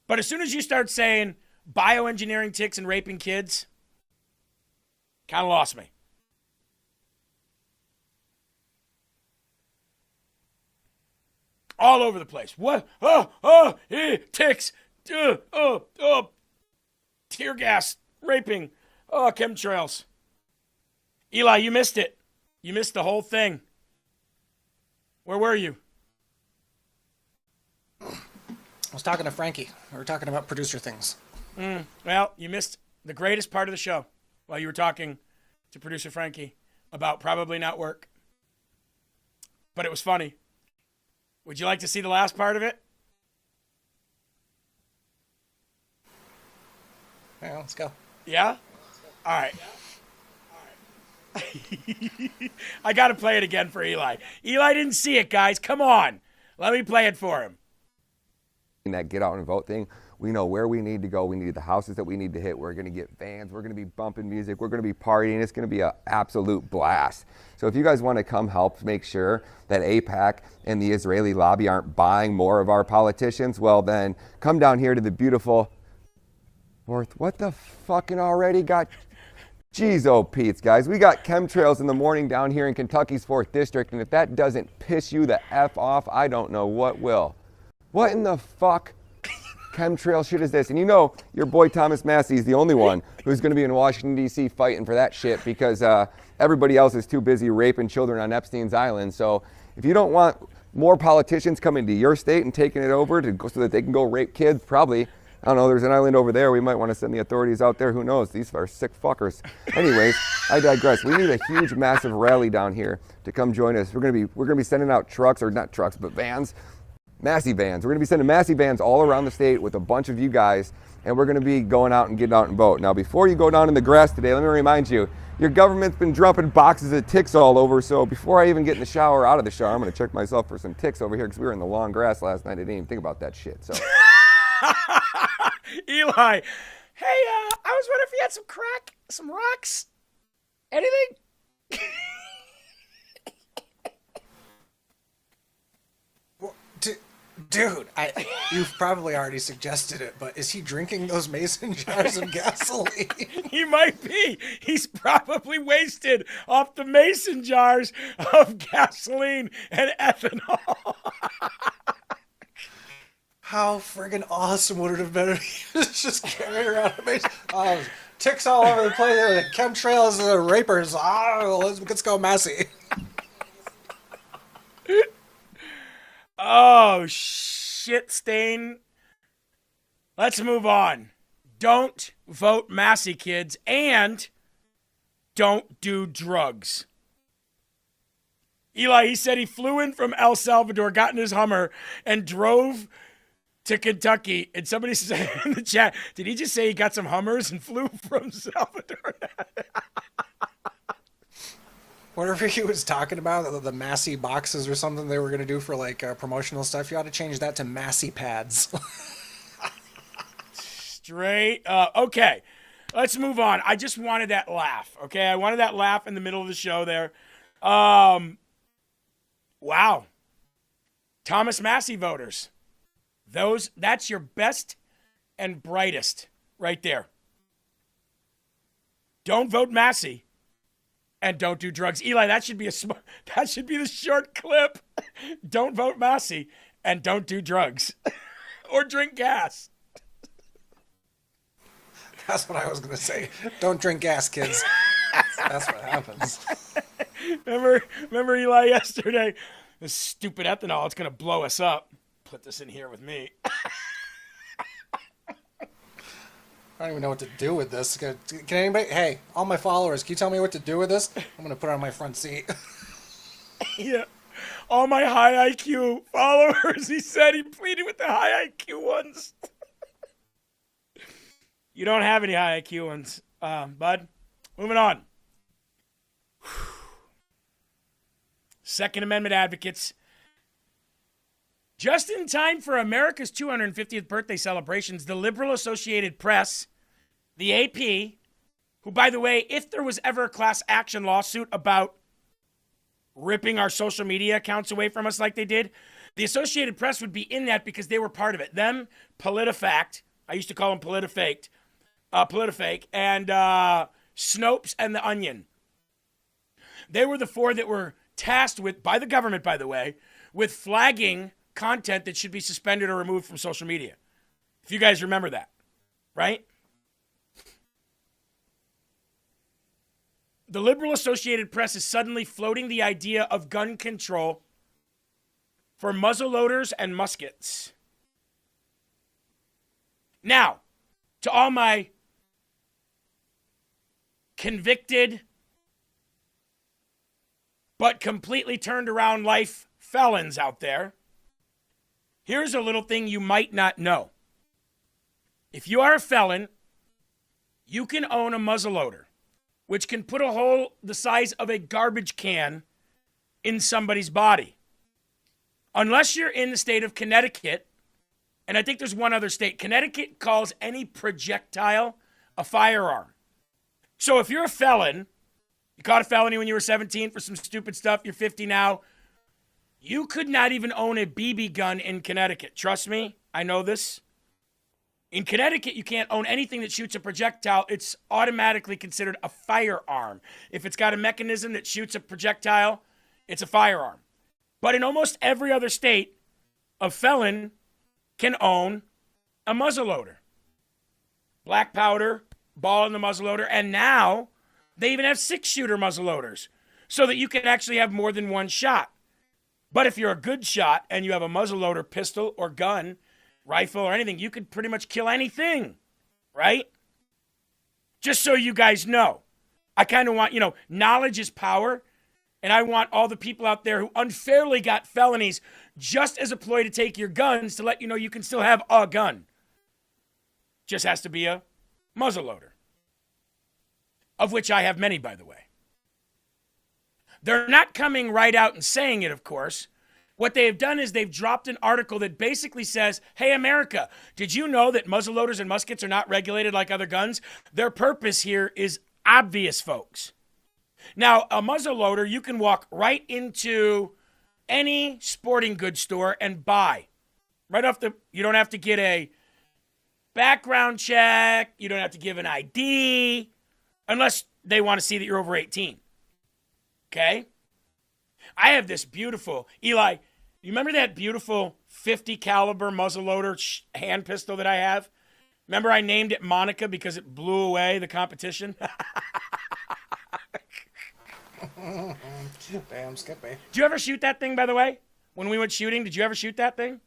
But as soon as you start saying bioengineering ticks and raping kids, kind of lost me. All over the place. What? Ticks. Tear gas. Raping. Chemtrails. Eli, you missed it. You missed the whole thing. Where were you?
I was talking to Frankie. We were talking about producer things.
Well, you missed the greatest part of the show while you were talking to producer Frankie about probably not work. But it was funny. Would you like to see the last part of it?
Yeah, let's go.
Yeah? All right. I got to play it again for Eli. Eli didn't see it, guys. Come on. Let me play it for him.
That get out and vote thing, we know where we need to go. We need the houses that we need to hit. We're going to get vans. We're going to be bumping music. We're going to be partying. It's going to be an absolute blast. So if you guys want to come help make sure that AIPAC and the Israeli lobby aren't buying more of our politicians, well then come down here to the beautiful Fourth. What the fucking already got? Jeez, oh Pete's, guys. We got chemtrails in the morning down here in Kentucky's 4th District, and if that doesn't piss you the F off, I don't know what will. What in the fuck chemtrail shit is this? And you know, your boy Thomas Massey is the only one who's going to be in Washington, D.C. fighting for that shit because everybody else is too busy raping children on Epstein's Island. So if you don't want more politicians coming to your state and taking it over so that they can go rape kids, probably, I don't know, there's an island over there. We might want to send the authorities out there. Who knows? These are sick fuckers. Anyways, I digress. We need a huge, massive rally down here to come join us. We're gonna be sending out trucks, or not trucks, but vans, Massey vans. We're gonna be sending Massey vans all around the state with a bunch of you guys, and we're gonna be going out and getting out and vote. Now, before you go down in the grass today, let me remind you, your government's been dropping boxes of ticks all over. So before I even get in the shower, out of the shower, I'm gonna check myself for some ticks over here because we were in the long grass last night. I didn't even think about that shit. So.
Eli, hey, I was wondering if you had some crack, some rocks, anything?
Well, dude, you've probably already suggested it, but is he drinking those mason jars of gasoline?
He might be. He's probably wasted off the mason jars of gasoline and ethanol.
How friggin' awesome would it have been if he was just carrying around a mason? Ticks all over the place, chemtrails, rapers. Let's go, Massey.
Oh, shit stain. Let's move on. Don't vote Massey, kids, and don't do drugs. Eli, he said he flew in from El Salvador, got in his Hummer, and drove to Kentucky. And somebody said in the chat, did he just say he got some Hummers and flew from Salvador?
Whatever he was talking about, the Massey boxes or something they were going to do for like promotional stuff, you ought to change that to Massey pads.
Straight up. Okay, let's move on. I just wanted that laugh, okay? I wanted that laugh in the middle of the show there. Wow. Thomas Massey voters. That's your best and brightest right there. Don't vote Massey and don't do drugs. Eli, that should be the short clip. Don't vote Massey and don't do drugs or drink gas.
That's what I was going to say. Don't drink gas, kids. That's what happens.
Remember Eli yesterday? This stupid ethanol, it's going to blow us up. Put this in here with me.
I don't even know what to do with this. Can anybody, hey, all my followers, can you tell me what to do with this? I'm going to put it on my front seat.
Yeah. All my high IQ followers, he said he pleaded with the high IQ ones. You don't have any high IQ ones, bud. Moving on. Second Amendment advocates Just in time for America's 250th birthday celebrations, the liberal Associated Press, the AP, who, by the way, if there was ever a class action lawsuit about ripping our social media accounts away from us like they did, the Associated Press would be in that because they were part of it. Them, PolitiFact, I used to call them PolitiFake, and Snopes and The Onion. They were the four that were tasked with, by the government, by the way, with flagging content that should be suspended or removed from social media. If you guys remember that, right? The liberal Associated Press is suddenly floating the idea of gun control for muzzleloaders and muskets. Now, to all my convicted but completely turned around life felons out there, here's a little thing you might not know. If you are a felon, you can own a muzzleloader, which can put a hole the size of a garbage can in somebody's body. Unless you're in the state of Connecticut, and I think there's one other state. Connecticut calls any projectile a firearm. So if you're a felon, you caught a felony when you were 17 for some stupid stuff, you're 50 now, you could not even own a BB gun in Connecticut. Trust me, I know this. In Connecticut, you can't own anything that shoots a projectile. It's automatically considered a firearm. If it's got a mechanism that shoots a projectile, it's a firearm. But in almost every other state, a felon can own a muzzleloader. Black powder, ball in the muzzleloader, and now they even have 6-shooter muzzleloaders so that you can actually have more than one shot. But if you're a good shot and you have a muzzleloader pistol or gun, rifle or anything, you could pretty much kill anything, right? Just so you guys know. I kind of want, knowledge is power, and I want all the people out there who unfairly got felonies just as a ploy to take your guns to let you know you can still have a gun. Just has to be a muzzleloader, of which I have many, by the way. They're not coming right out and saying it, of course. What they have done is they've dropped an article that basically says, hey, America, did you know that muzzleloaders and muskets are not regulated like other guns? Their purpose here is obvious, folks. Now, a muzzleloader, you can walk right into any sporting goods store and buy. You don't have to get a background check. You don't have to give an ID unless they want to see that you're over 18. Okay? I have this beautiful, Eli, you remember that beautiful 50 caliber muzzleloader hand pistol that I have? Remember I named it Monica because it blew away the competition?
Damn, Skippy.
Did you ever shoot that thing, by the way? When we went shooting, did you ever shoot that thing?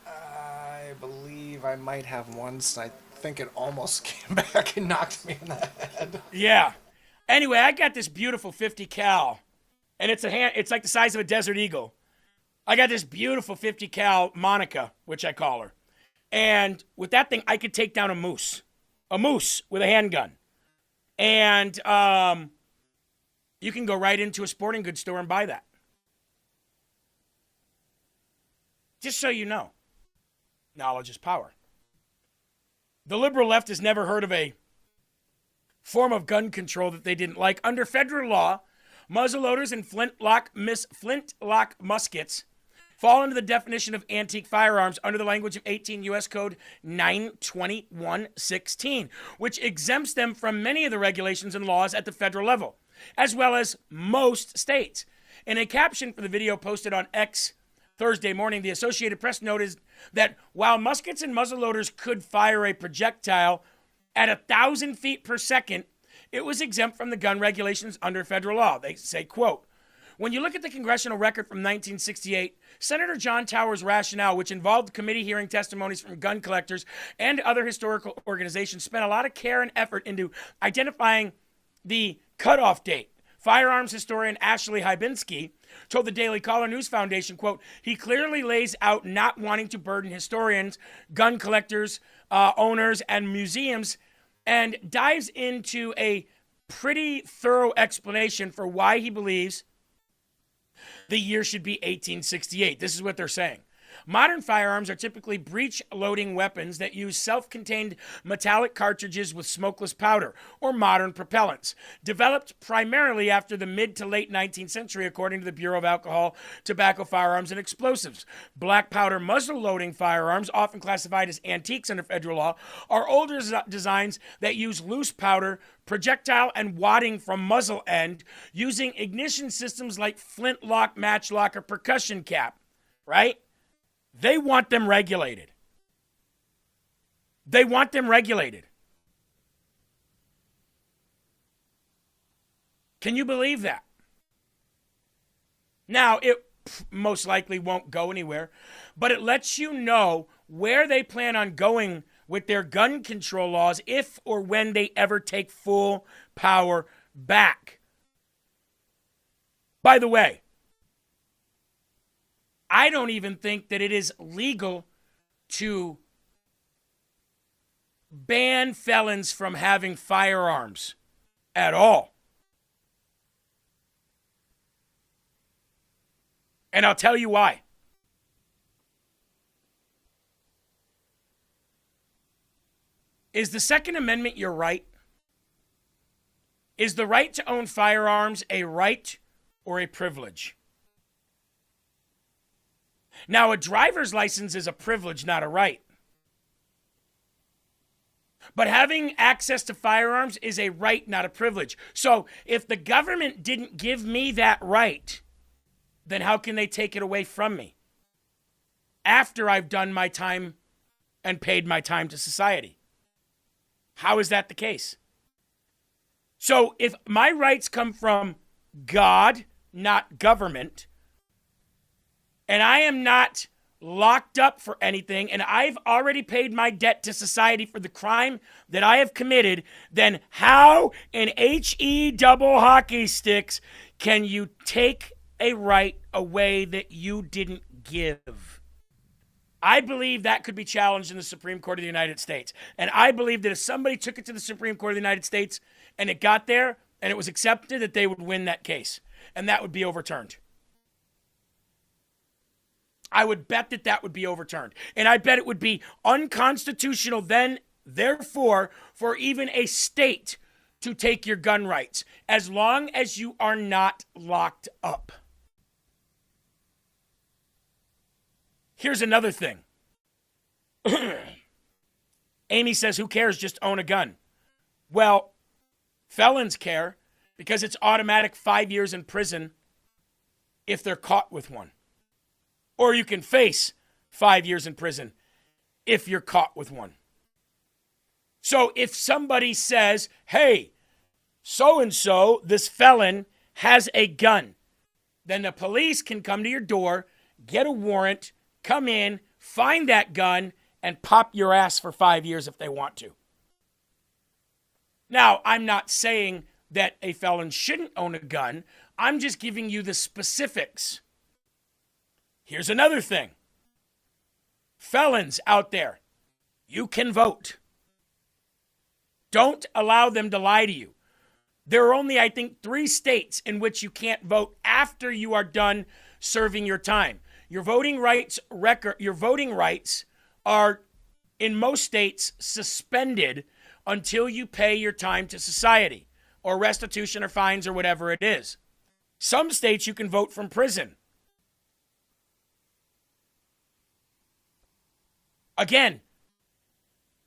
I believe I might have once. I think it almost came back and knocked me in the head.
Yeah. Anyway, I got this beautiful 50 cal, and it's like the size of a Desert Eagle. I got this beautiful 50 cal Monica, which I call her. And with that thing, I could take down a moose with a handgun. And you can go right into a sporting goods store and buy that. Just so you know, knowledge is power. The liberal left has never heard of a form of gun control that they didn't like. Under federal law, muzzleloaders and flintlock muskets fall into the definition of antique firearms under the language of 18 U.S. Code 92116, which exempts them from many of the regulations and laws at the federal level, as well as most states. In a caption for the video posted on X Thursday morning, the Associated Press noted that while muskets and muzzleloaders could fire a projectile at 1,000 feet per second, it was exempt from the gun regulations under federal law. They say, quote, when you look at the congressional record from 1968, Senator John Tower's rationale, which involved committee hearing testimonies from gun collectors and other historical organizations, spent a lot of care and effort into identifying the cutoff date. Firearms historian Ashley Hybinski told the Daily Caller News Foundation, quote, he clearly lays out not wanting to burden historians, gun collectors, owners, and museums, and dives into a pretty thorough explanation for why he believes The year should be 1868. This is what they're saying. Modern firearms are typically breech-loading weapons that use self-contained metallic cartridges with smokeless powder, or modern propellants, developed primarily after the mid to late 19th century, according to the Bureau of Alcohol, Tobacco, Firearms, and Explosives. Black powder muzzle-loading firearms, often classified as antiques under federal law, are older designs that use loose powder, projectile and wadding from muzzle end, using ignition systems like flintlock, matchlock, or percussion cap, right? They want them regulated. They want them regulated. Can you believe that? Now, it most likely won't go anywhere, but it lets you know where they plan on going with their gun control laws if or when they ever take full power back. By the way, I don't even think that it is legal to ban felons from having firearms at all. And I'll tell you why. Is the Second Amendment your right? Is the right to own firearms a right or a privilege? Now, a driver's license is a privilege, not a right. But having access to firearms is a right, not a privilege. So if the government didn't give me that right, then how can they take it away from me after I've done my time and paid my time to society? How is that the case? So if my rights come from God, not government, and I am not locked up for anything, and I've already paid my debt to society for the crime that I have committed, then how in HE double hockey sticks can you take a right away that you didn't give? I believe that could be challenged in the Supreme Court of the United States. And I believe that if somebody took it to the Supreme Court of the United States and it got there and it was accepted, that they would win that case. And that would be overturned. I would bet that that would be overturned. And I bet it would be unconstitutional then, therefore, for even a state to take your gun rights, as long as you are not locked up. Here's another thing. Amy says, who cares? Just own a gun. Well, felons care because it's automatic 5 years in prison if they're caught with one. Or you can face 5 years in prison if you're caught with one. So if somebody says, hey, so-and-so, this felon has a gun, then the police can come to your door, get a warrant, come in, find that gun, and pop your ass for 5 years if they want to. Now, I'm not saying that a felon shouldn't own a gun. I'm just giving you the specifics. Here's another thing. Felons out there, you can vote. Don't allow them to lie to you. There are only, I think, 3 states in which you can't vote after you are done serving your time. Your voting rights are, in most states, suspended until you pay your time to society, or restitution or fines or whatever it is. Some states you can vote from prison. Again,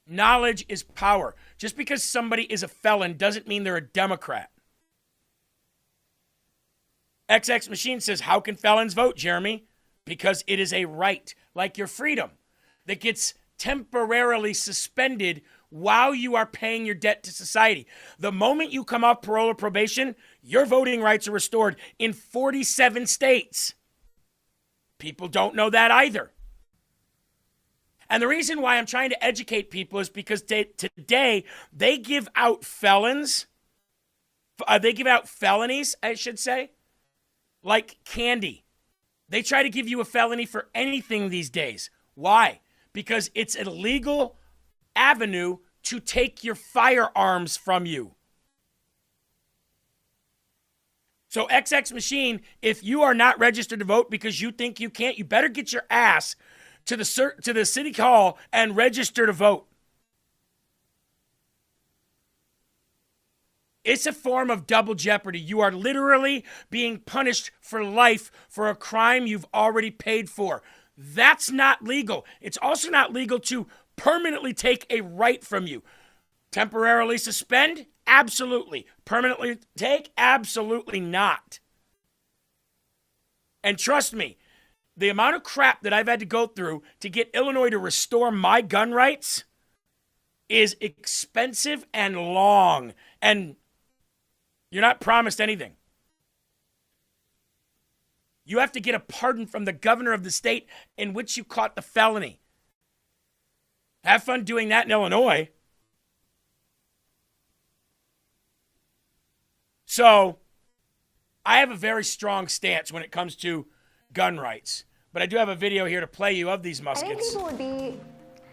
knowledge is power. Just because somebody is a felon doesn't mean they're a Democrat. XX Machine says, how can felons vote, Jeremy? Because it is a right, like your freedom, that gets temporarily suspended while you are paying your debt to society. The moment you come off parole or probation, your voting rights are restored in 47 states. People don't know that either. And the reason why I'm trying to educate people is because today they give out felonies, I should say, like candy. They try to give you a felony for anything these days. Why? Because it's a legal avenue to take your firearms from you. So XX Machine, if you are not registered to vote because you think you can't, you better get your ass to the city hall and register to vote. It's a form of double jeopardy. You are literally being punished for life for a crime you've already paid for. That's not legal. It's also not legal to permanently take a right from you. Temporarily suspend? Absolutely. Permanently take? Absolutely not. And trust me, the amount of crap that I've had to go through to get Illinois to restore my gun rights is expensive and long. And you're not promised anything. You have to get a pardon from the governor of the state in which you caught the felony. Have fun doing that in Illinois. So, I have a very strong stance when it comes to gun rights. But I do have a video here to play you of these muskets.
I think people would be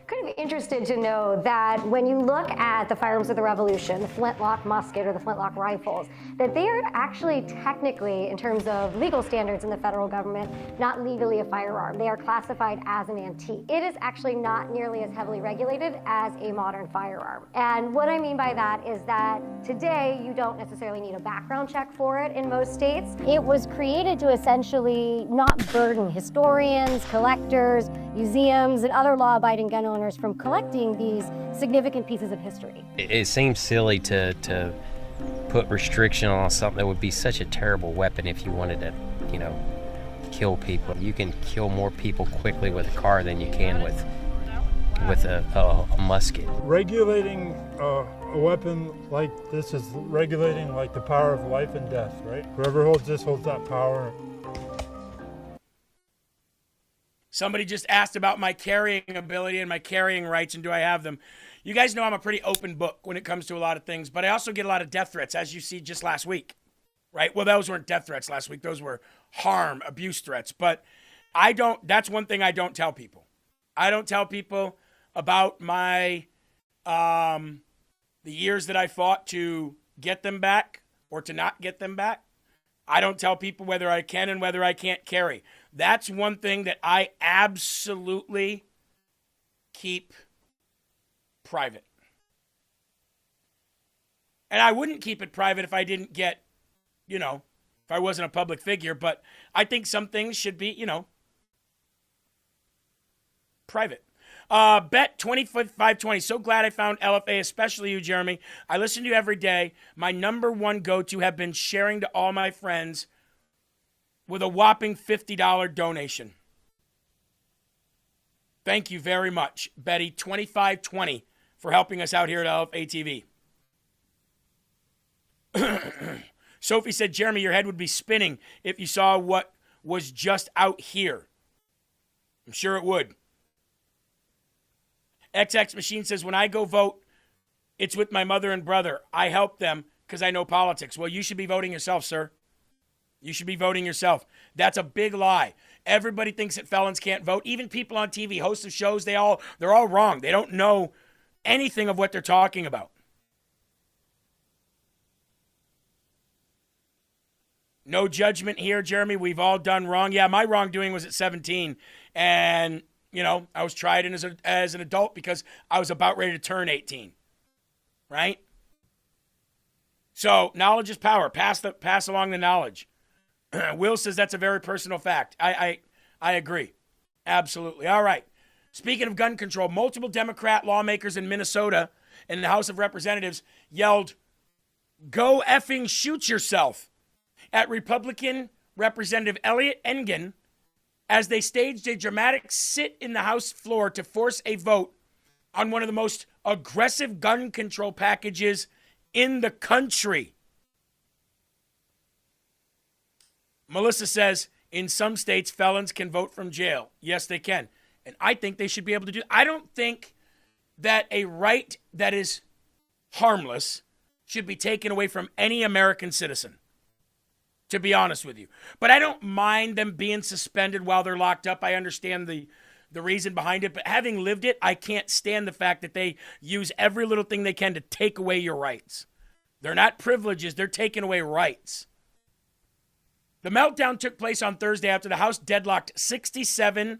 kind of interested to know that when you look at the firearms of the revolution, the flintlock musket or the flintlock rifles, that they are actually technically, in terms of legal standards in the federal government, not legally a firearm. They are classified as an antique. It is actually not nearly as heavily regulated as a modern firearm. And what I mean by that is that today you don't necessarily need a background check for it in most states. It was created to essentially not burden historians, collectors, museums, and other law-abiding gun owners from collecting these significant pieces of history.
It seems silly to put restriction on something that would be such a terrible weapon if you wanted to, kill people. You can kill more people quickly with a car than you can with a musket.
Regulating a weapon like this is regulating like the power of life and death, right? Whoever holds this holds that power.
Somebody just asked about my carrying ability and my carrying rights and do I have them. You guys know I'm a pretty open book when it comes to a lot of things, but I also get a lot of death threats, as you see just last week, right? Well, those weren't death threats last week. Those were harm, abuse threats. But that's one thing I don't tell people. I don't tell people about my, the years that I fought to get them back or to not get them back. I don't tell people whether I can and whether I can't carry. That's one thing that I absolutely keep private. And I wouldn't keep it private if I didn't get, if I wasn't a public figure. But I think some things should be, private. Bet 2520. So glad I found LFA, especially you, Jeremy. I listen to you every day. My number one go-to have been sharing to all my friends with a whopping $50 donation. Thank you very much, Betty 2520, for helping us out here at LFA TV. Sophie said, Jeremy, your head would be spinning if you saw what was just out here. I'm sure it would. XX Machine says, when I go vote, it's with my mother and brother. I help them because I know politics. Well, you should be voting yourself, sir. You should be voting yourself. That's a big lie. Everybody thinks that felons can't vote. Even people on TV, hosts of shows, they're all wrong. They don't know anything of what they're talking about. No judgment here, Jeremy. We've all done wrong. Yeah, my wrongdoing was at 17. And I was tried as an adult because I was about ready to turn 18, right? So knowledge is power. Pass along the knowledge. Will says that's a very personal fact. I agree. Absolutely. All right. Speaking of gun control, multiple Democrat lawmakers in Minnesota in the House of Representatives yelled, "Go effing shoot yourself," at Republican Representative Elliot Engen as they staged a dramatic sit in the House floor to force a vote on one of the most aggressive gun control packages in the country. Melissa says, in some states, felons can vote from jail. Yes, they can. And I think they should be able to do. I don't think that a right that is harmless should be taken away from any American citizen, to be honest with you. But I don't mind them being suspended while they're locked up. I understand the reason behind it. But having lived it, I can't stand the fact that they use every little thing they can to take away your rights. They're not privileges. They're taking away rights. The meltdown took place on Thursday after the House deadlocked 67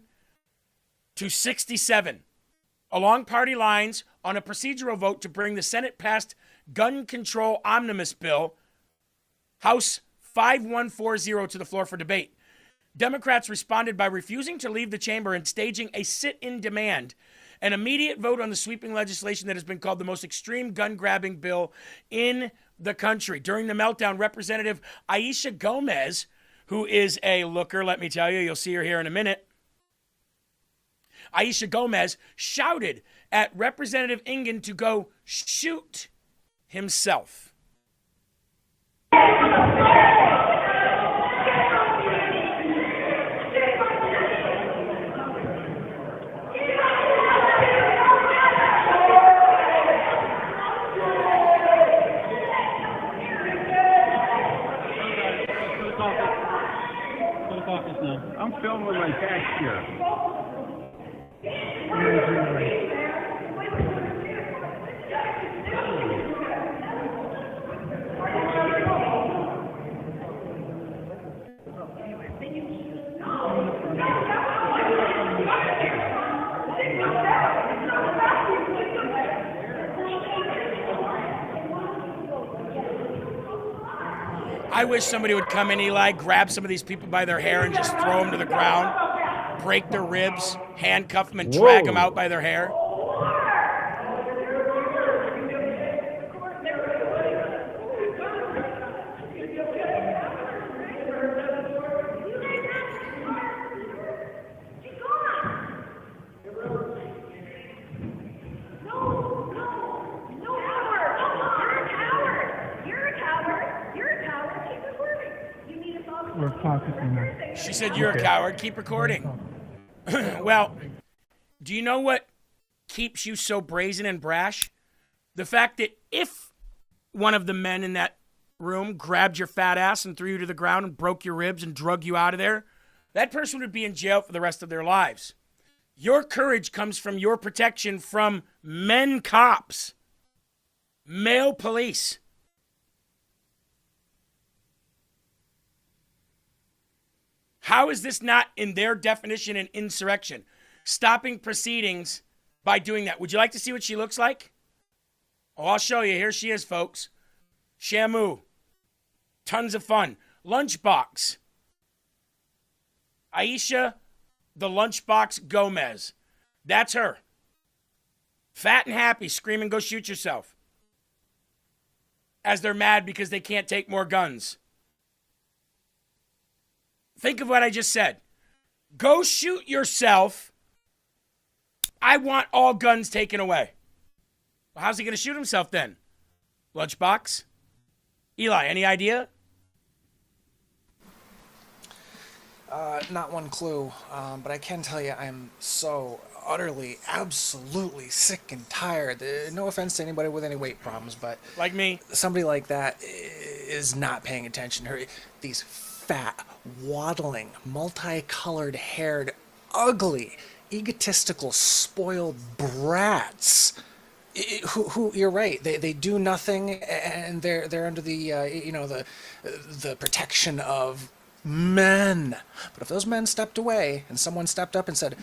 to 67 along party lines on a procedural vote to bring the Senate-passed gun control omnibus bill, House 5140, to the floor for debate. Democrats responded by refusing to leave the chamber and staging a sit-in demand, an immediate vote on the sweeping legislation that has been called the most extreme gun-grabbing bill in the country. During the meltdown, Representative Aisha Gomez, who is a looker, let me tell you, you'll see her here in a minute, Aisha Gomez shouted at Representative Ingen to go shoot himself.
I'm filming with my cashier.
I wish somebody would come in, Eli, grab some of these people by their hair and just throw them to the ground, break their ribs, handcuff them, and drag them out by their hair. She said, "You're a coward. Keep recording." Well, do you know what keeps you so brazen and brash? The fact that if one of the men in that room grabbed your fat ass and threw you to the ground and broke your ribs and drug you out of there, that person would be in jail for the rest of their lives. Your courage comes from your protection from men cops, male police. How is this not, in their definition, an insurrection? Stopping proceedings by doing that. Would you like to see what she looks like? Oh, I'll show you. Here she is, folks. Shamu. Tons of fun. Lunchbox. Aisha, the Lunchbox Gomez. That's her. Fat and happy, screaming, "Go shoot yourself." As they're mad because they can't take more guns. Think of what I just said. Go shoot yourself. I want all guns taken away. Well, how's he going to shoot himself then? Lunchbox? Eli, any idea?
Not one clue, but I can tell you I'm so utterly, absolutely sick and tired. No offense to anybody with any weight problems, but...
Like me?
Somebody like that is not paying attention. These fat, waddling, multicolored haired, ugly, egotistical, spoiled brats. Who you're right. They do nothing, and they're under the the protection of men. But if those men stepped away and someone stepped up and said,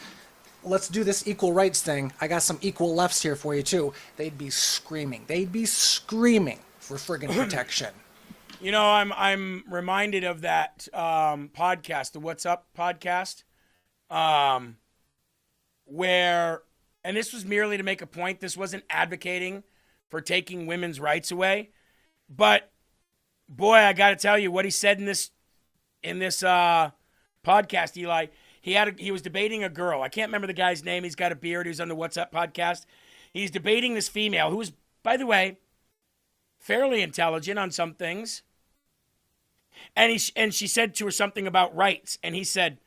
"Let's do this equal rights thing. I got some equal lefts here for you too," they'd be screaming. They'd be screaming for friggin' protection.
You know, I'm reminded of that podcast, the What's Up podcast, where, and this was merely to make a point. This wasn't advocating for taking women's rights away, but boy, I got to tell you what he said in this podcast, Eli. He was debating a girl. I can't remember the guy's name. He's got a beard. He's on the What's Up podcast. He's debating this female who was, by the way, fairly intelligent on some things. And she said to her something about rights. And he said,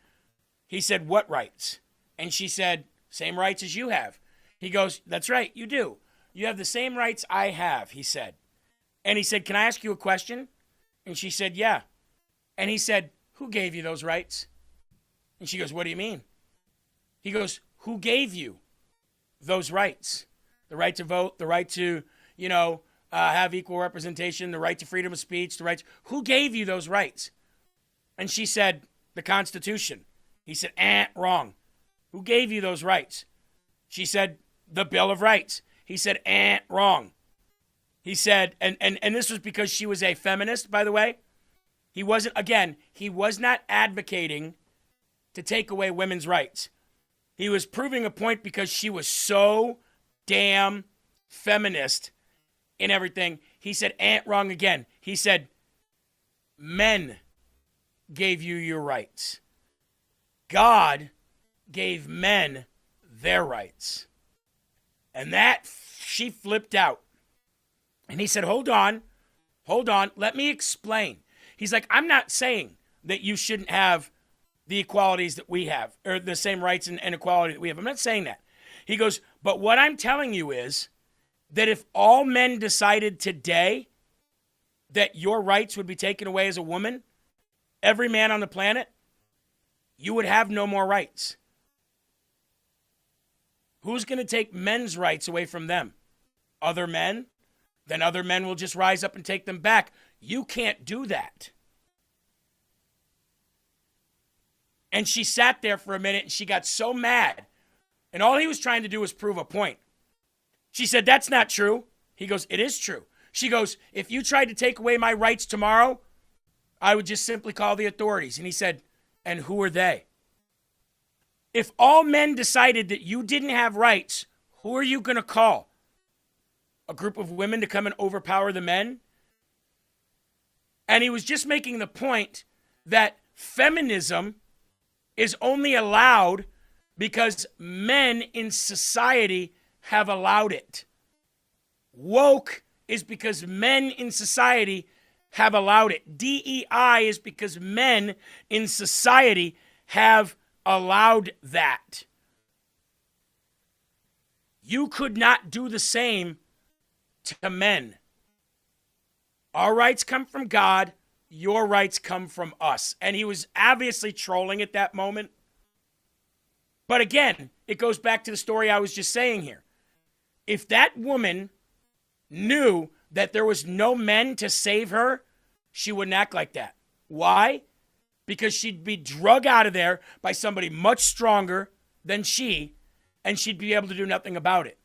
"What rights?" And she said, "Same rights as you have." He goes, "That's right, you do. You have the same rights I have," he said. And he said, "Can I ask you a question?" And she said, "Yeah." And he said, "Who gave you those rights?" And she goes, "What do you mean?" He goes, "Who gave you those rights? The right to vote, the right to, have equal representation, the right to freedom of speech, the right to, who gave you those rights?" And she said, the Constitution. He said, wrong. Who gave you those rights? She said, the Bill of Rights. He said, wrong. He said, and this was because she was a feminist, by the way. He was not advocating to take away women's rights. He was proving a point because she was so damn feminist in everything. He said, wrong again. He said, men gave you your rights. God gave men their rights. And that, she flipped out. And he said, hold on, let me explain. He's like, I'm not saying that you shouldn't have the equalities that we have, or the same rights and equality that we have. I'm not saying that. He goes, but what I'm telling you is that if all men decided today that your rights would be taken away as a woman, every man on the planet, you would have no more rights. Who's going to take men's rights away from them? Other men? Then other men will just rise up and take them back. You can't do that. And she sat there for a minute and she got so mad. And all he was trying to do was prove a point. She said, that's not true. He goes, it is true. She goes, if you tried to take away my rights tomorrow, I would just simply call the authorities. And he said, and who are they? If all men decided that you didn't have rights, who are you going to call? A group of women to come and overpower the men? And he was just making the point that feminism is only allowed because men in society have allowed it. Woke is because men in society have allowed it. DEI is because men in society have allowed that. You could not do the same to men. Our rights come from God. Your rights come from us. And he was obviously trolling at that moment. But again, it goes back to the story I was just saying here. If that woman knew that there was no men to save her, she wouldn't act like that. Why? Because she'd be drug out of there by somebody much stronger than she, and she'd be able to do nothing about it.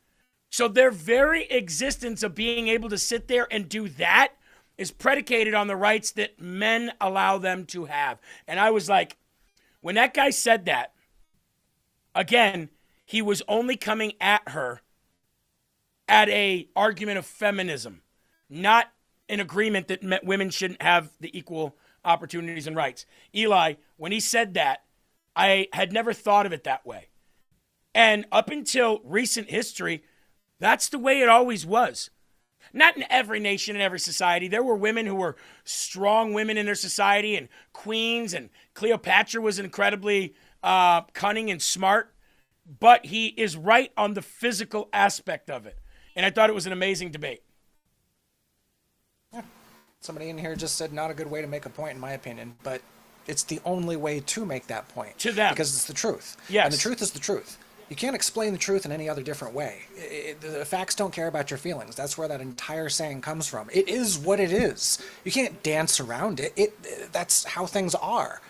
So their very existence of being able to sit there and do that is predicated on the rights that men allow them to have. And I was like, when that guy said that, again, he was only coming at her at a argument of feminism, not an agreement that women shouldn't have the equal opportunities and rights. Eli, when he said that, I had never thought of it that way. And up until recent history, that's the way it always was. Not in every nation, in every society. There were women who were strong women in their society and queens, and Cleopatra was incredibly cunning and smart. But he is right on the physical aspect of it. And I thought it was an amazing debate.
Yeah. Somebody in here just said not a good way to make a point, in my opinion. But it's the only way to make that point.
To them.
Because it's the truth.
Yes.
And the truth is the truth. You can't explain the truth in any other different way. The facts don't care about your feelings. That's where that entire saying comes from. It is what it is. You can't dance around it. That's how things are.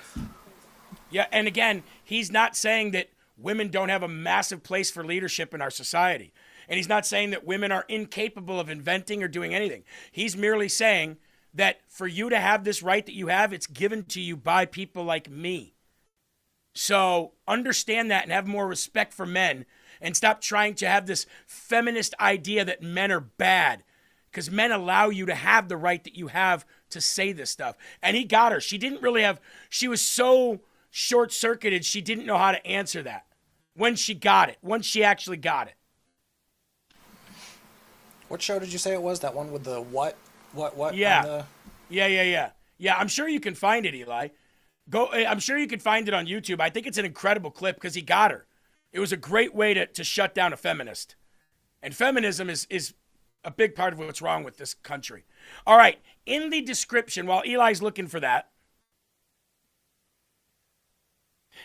Yeah, and again, he's not saying that women don't have a massive place for leadership in our society. And he's not saying that women are incapable of inventing or doing anything. He's merely saying that for you to have this right that you have, it's given to you by people like me. So understand that and have more respect for men and stop trying to have this feminist idea that men are bad, because men allow you to have the right that you have to say this stuff. And he got her. She was so short-circuited, she didn't know how to answer that when she actually got it.
What show did you say it was? That one with the what?
Yeah. Yeah, I'm sure you can find it, Eli. I'm sure you can find it on YouTube. I think it's an incredible clip because he got her. It was a great way to shut down a feminist. And feminism is a big part of what's wrong with this country. All right, in the description, while Eli's looking for that,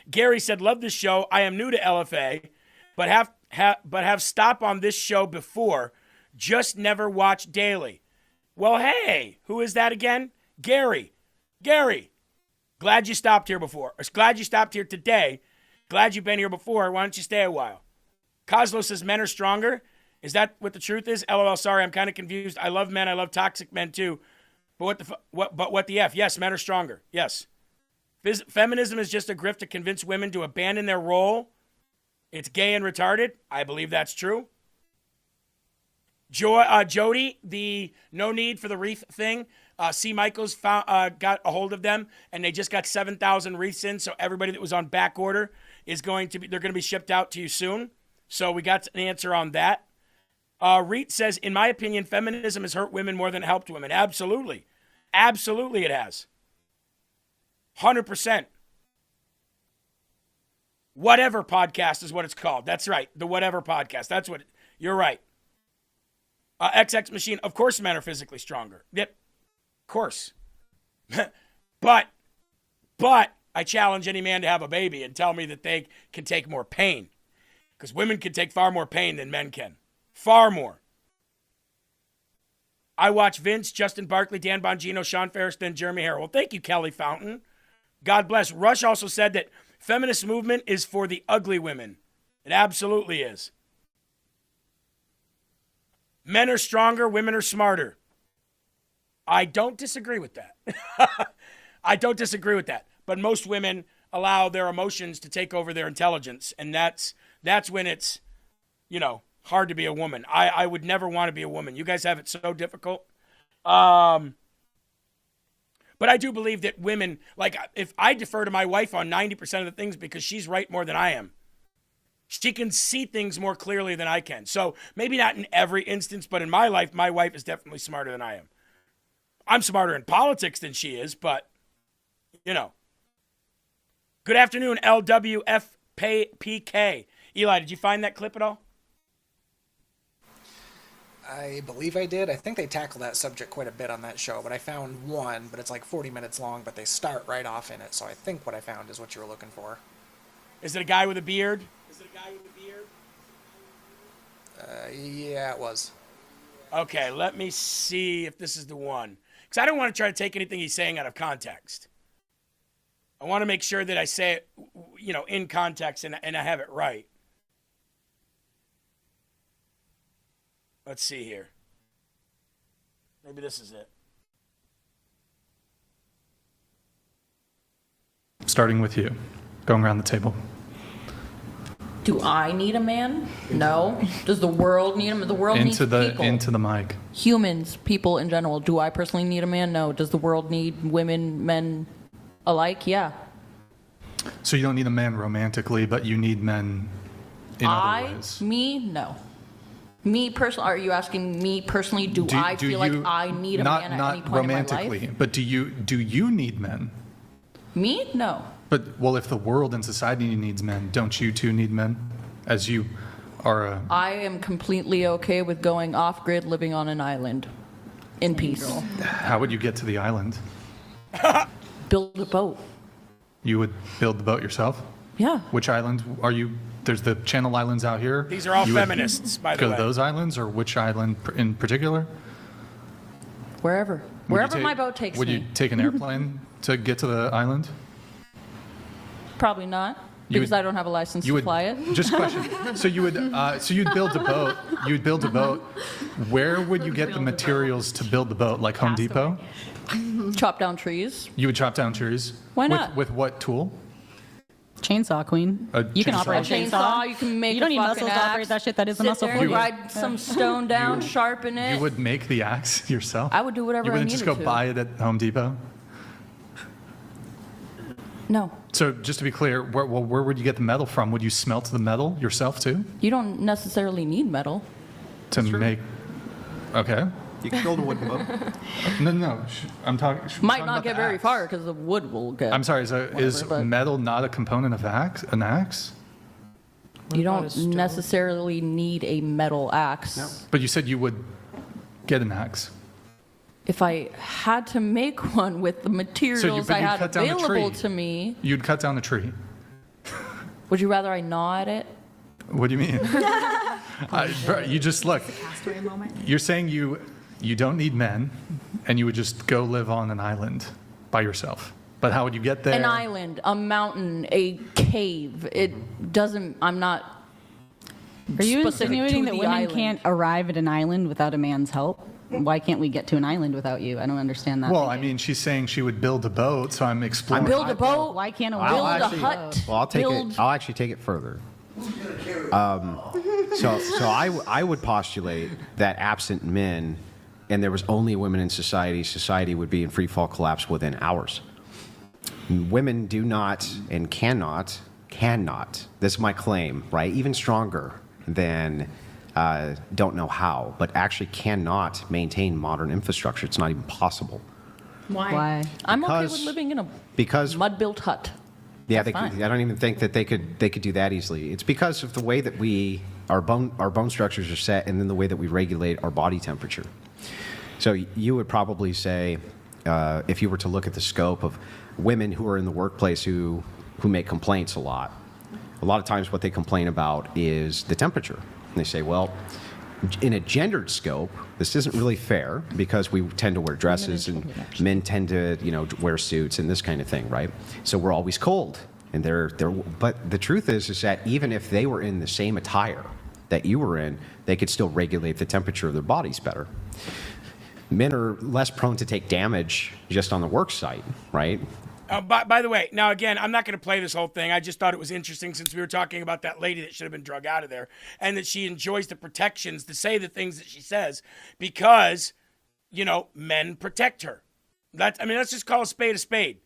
Gary said, love this show. I am new to LFA, but have stopped on this show before. Just never watched daily. Well, hey, who is that again? Gary. Glad you stopped here before. Or glad you stopped here today. Glad you've been here before. Why don't you stay a while? Coslo says men are stronger. Is that what the truth is? LOL, sorry, I'm kind of confused. I love men. I love toxic men too. But what the F? Yes, men are stronger. Yes. Feminism is just a grift to convince women to abandon their role. It's gay and retarded. I believe that's true. Jody, the no need for the wreath thing. C. Michaels got a hold of them, and they just got 7,000 wreaths in. So everybody that was on back order they're going to be shipped out to you soon. So we got an answer on that. Reet says, in my opinion, feminism has hurt women more than it helped women. Absolutely. Absolutely it has. 100%. Whatever podcast is what it's called. That's right. The Whatever podcast. That's what you're right. XX Machine. Of course men are physically stronger. Yep. Of course. But I challenge any man to have a baby and tell me that they can take more pain. Because women can take far more pain than men can. Far more. I watch Vince, Justin Barkley, Dan Bongino, Sean Ferriston, and Jeremy Herrell. Well, thank you, Kelly Fountain. God bless. Rush also said that feminist movement is for the ugly women. It absolutely is. Men are stronger, women are smarter. I don't disagree with that. I don't disagree with that. But most women allow their emotions to take over their intelligence, and that's when it's, hard to be a woman. I would never want to be a woman. You guys have it so difficult. But I do believe that women, like, if I defer to my wife on 90% of the things because she's right more than I am. She can see things more clearly than I can. So maybe not in every instance, but in my life, my wife is definitely smarter than I am. I'm smarter in politics than she is, but, Good afternoon, LWFPK. Eli, did you find that clip at all?
I believe I did. I think they tackle that subject quite a bit on that show, but I found one, but it's like 40 minutes long, but they start right off in it. So I think what I found is what you were looking for.
Is it a guy with a beard?
Yeah, it was.
Okay, let me see if this is the one. Because I don't want to try to take anything he's saying out of context. I want to make sure that I say it, in context and I have it right. Let's see here. Maybe this is it.
Starting with you, going around the table.
Do I need a man? No. Does the world need a man? The world needs people.
Into the mic.
Humans, people in general. Do I personally need a man? No. Does the world need women, men alike? Yeah.
So you don't need a man romantically, but you need men in other ways.
Me? No. Me personally, are you asking me personally, do I feel like I need a man at any point in my life?
Not romantically, but do you need men?
Me? No.
But, if the world and society needs men, don't you too need men? As you are a...
I am completely okay with going off-grid, living on an island in peace.
How would you get to the island?
Build a boat.
You would build the boat yourself?
Yeah.
Which island are you... There's the Channel Islands out here.
These are all feminists, by the way.
Go to those islands, or which island in particular?
Wherever my boat takes me.
Would you take an airplane to get to the island?
Probably not, because I don't have a license to fly it.
Just a question. So you would, you'd build a boat. You'd build a boat. Where would you get the materials to build the boat? Like Home Depot?
Chop down trees.
You would chop down trees.
Why not?
With what tool?
Chainsaw, queen. You can operate a chainsaw.
You can make.
You don't need muscles to operate that shit. That is a muscle for you.
Ride some stone down, sharpen it.
You would make the axe yourself?
I would do whatever I needed to.
You wouldn't just go buy it at Home Depot?
No.
So just to be clear, where would you get the metal from? Would you smelt the metal yourself too?
You don't necessarily need metal.
To make. Okay.
You can build a wooden boat.
No. I'm talking.
Might not get very far because the wood will get.
I'm sorry. Is metal not a component of an axe?
You don't necessarily need a metal axe.
No. But you said you would get an axe.
If I had to make one with the materials I had available to me.
You'd cut down the tree.
Would you rather I gnaw at it?
What do you mean? You just look. You're saying you don't need men, and you would just go live on an island by yourself. But how would you get there?
An island, a mountain, a cave. It doesn't. I'm not.
Are you
specific
insinuating
to
that
the
women
island.
can't arrive at an island without a man's help? Why can't we get to an island without you? I don't understand that.
Well, I mean, she's saying she would build a boat, so I'm exploring.
Build a boat.
Why can't a
Build
woman
a hut.
Well, I'll take
Build-
it. I'll actually take it further. So I would postulate that absent men, and there was only women in society, society would be in free fall collapse within hours. Women do not and cannot. This is my claim, right? Even stronger than don't know how, but actually cannot maintain modern infrastructure. It's not even possible.
Why? I'm okay with
Because-
living in a
because
mud-built hut.
Yeah,
That's fine.
I don't even think that they could do that easily. It's because of the way that our bone structures are set, and then the way that we regulate our body temperature. So you would probably say, if you were to look at the scope of women who are in the workplace who make complaints a lot of times what they complain about is the temperature. And they say, well, in a gendered scope, this isn't really fair because we tend to wear dresses and men tend to, wear suits and this kind of thing, right? So we're always cold. And but the truth is that even if they were in the same attire that you were in, they could still regulate the temperature of their bodies better. Men are less prone to take damage just on the work site, right?
By the way, now again, I'm not going to play this whole thing. I just thought it was interesting since we were talking about that lady that should have been drug out of there and that she enjoys the protections to say the things that she says because, men protect her. Let's just call a spade a spade.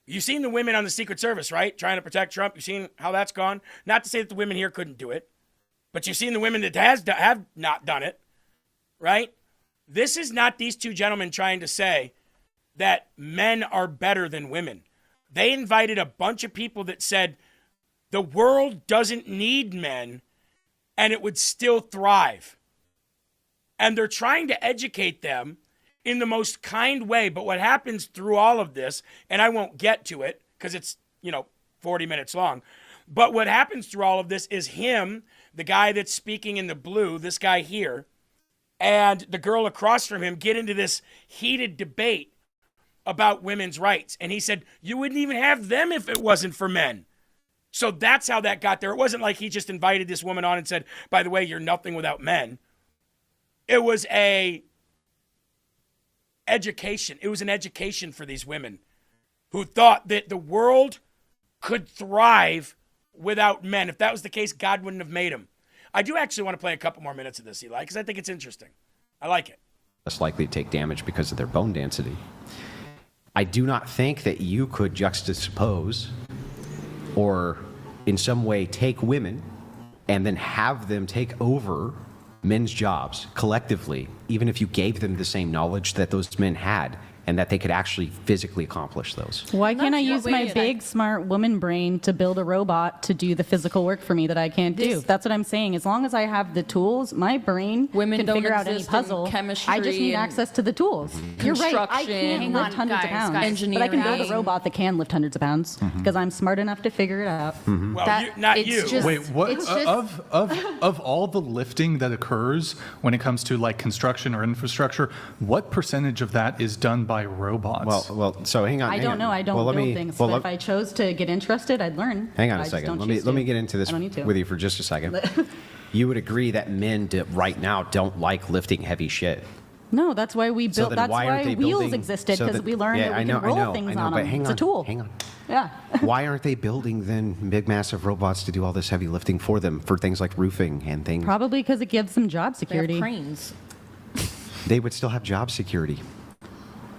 You've seen the women on the Secret Service, right? Trying to protect Trump. You've seen how that's gone. Not to say that the women here couldn't do it, but you've seen the women that have not done it, right? This is not these two gentlemen trying to say that men are better than women. They invited a bunch of people that said the world doesn't need men and it would still thrive. And they're trying to educate them in the most kind way. But what happens through all of this, and I won't get to it because it's, 40 minutes long. But what happens through all of this is him, the guy that's speaking in the blue, this guy here, and the girl across from him get into this heated debate about women's rights. And he said, you wouldn't even have them if it wasn't for men. So that's how that got there. It wasn't like he just invited this woman on and said, by the way, you're nothing without men. It was an education. It was an education for these women who thought that the world could thrive without men. If that was the case, God wouldn't have made them. I do actually want to play a couple more minutes of this, Eli, because I think it's interesting. I like it.
Less likely to take damage because of their bone density. I do not think that you could juxtapose or in some way take women and then have them take over men's jobs collectively, even if you gave them the same knowledge that those men had and that they could actually physically accomplish those.
Why can't I use my big, smart woman brain to build a robot to do the physical work for me that I can't do? That's what I'm saying. As long as I have the tools, my brain can figure out any puzzle. I just need access to the tools. You're right. I can't lift hundreds of pounds, but I can build a robot that can lift hundreds of pounds because I'm smart enough to figure it out.
Well, not you.
Wait, what? Of all the lifting that occurs when it comes to like construction or infrastructure, what percentage of that is done by robots?
Well. So hang on.
I don't know. I don't build things. But if I chose to get interested, I'd learn.
Hang on a second. Let me get into this with you for just a second. You would agree that men right now don't like lifting heavy shit.
No, that's why we built. That's why wheels existed, because we learned that we can roll things on them. It's a tool.
Hang on.
Yeah.
Why aren't they building then big, massive robots to do all this heavy lifting for them, for things like roofing and things?
Probably because it gives them job security.
They have cranes.
They would still have job security.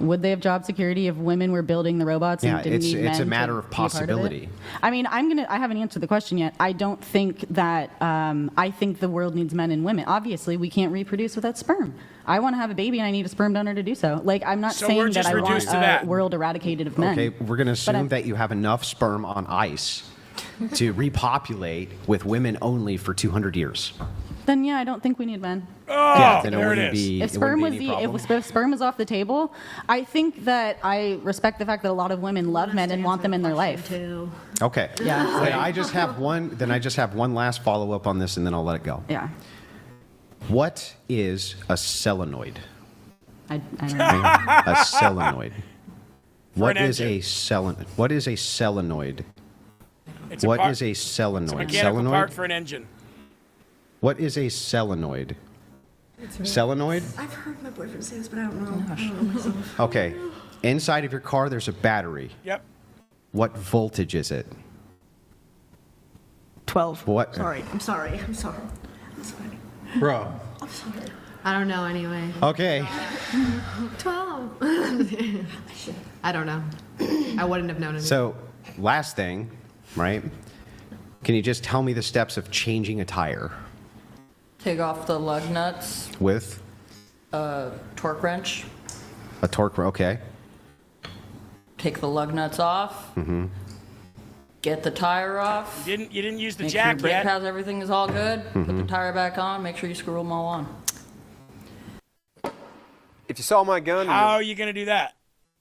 Would they have job security if women were building the robots and didn't need men?
It's a matter
to
of
be a part
possibility.
of it? I mean, I haven't answered the question yet. I don't think that, I think the world needs men and women. Obviously, we can't reproduce without sperm. I want to have a baby and I need a sperm donor to do so. Like, I'm not saying that I want a world eradicated of men.
Okay, we're going to assume that you have enough sperm on ice to repopulate with women only for 200 years.
Then yeah, I don't think we need men.
Oh, then there it is.
If sperm was off the table, I think that I respect the fact that a lot of women love men and want them in their life.
Okay.
Yeah.
Then I just have one last follow up on this, and then I'll let it go.
Yeah.
What is a solenoid?
I don't know.
A solenoid. What is a solenoid? What is a solenoid?
It's
What
part,
is a solenoid?
It's a mechanical
Solenoid?
part for an engine.
What is a solenoid? Solenoid?
I've heard my boyfriend say this, but I don't know myself.
Okay. Inside of your car, there's a battery.
Yep.
What voltage is it?
12.
What?
Sorry. I'm sorry.
Bro.
I'm sorry. I don't know anyway.
Okay.
12. I don't know. I wouldn't have known it.
So, last thing, right? Can you just tell me the steps of changing a tire?
Take off the lug nuts,
With
a torque wrench,
a torque, okay.
take the lug nuts off,
Mm-hmm.
get the tire off.
You didn't use the
Make sure
jack
your brake
yet.
pads, everything is all good. Put the
Mhm.
tire back on. Make sure you screw them all on.
If you saw my gun,
How are you going to do that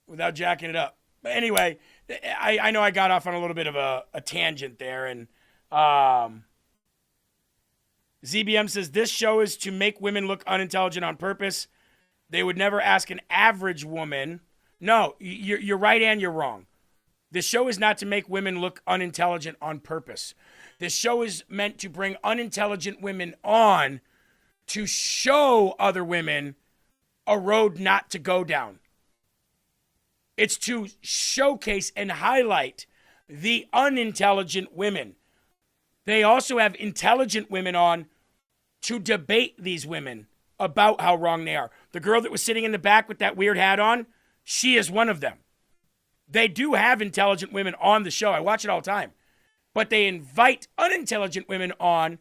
without jacking it up? But anyway, I know I got off on a little bit of a tangent there, and ZBM says this show is to make women look unintelligent on purpose. They would never ask an average woman. No, you're right and you're wrong. This show is not to make women look unintelligent on purpose. This show is meant to bring unintelligent women on to show other women a road not to go down. It's to showcase and highlight the unintelligent women. They also have intelligent women on to debate these women about how wrong they are. The girl that was sitting in the back with that weird hat on, she is one of them. They do have intelligent women on the show. I watch it all the time. But they invite unintelligent women on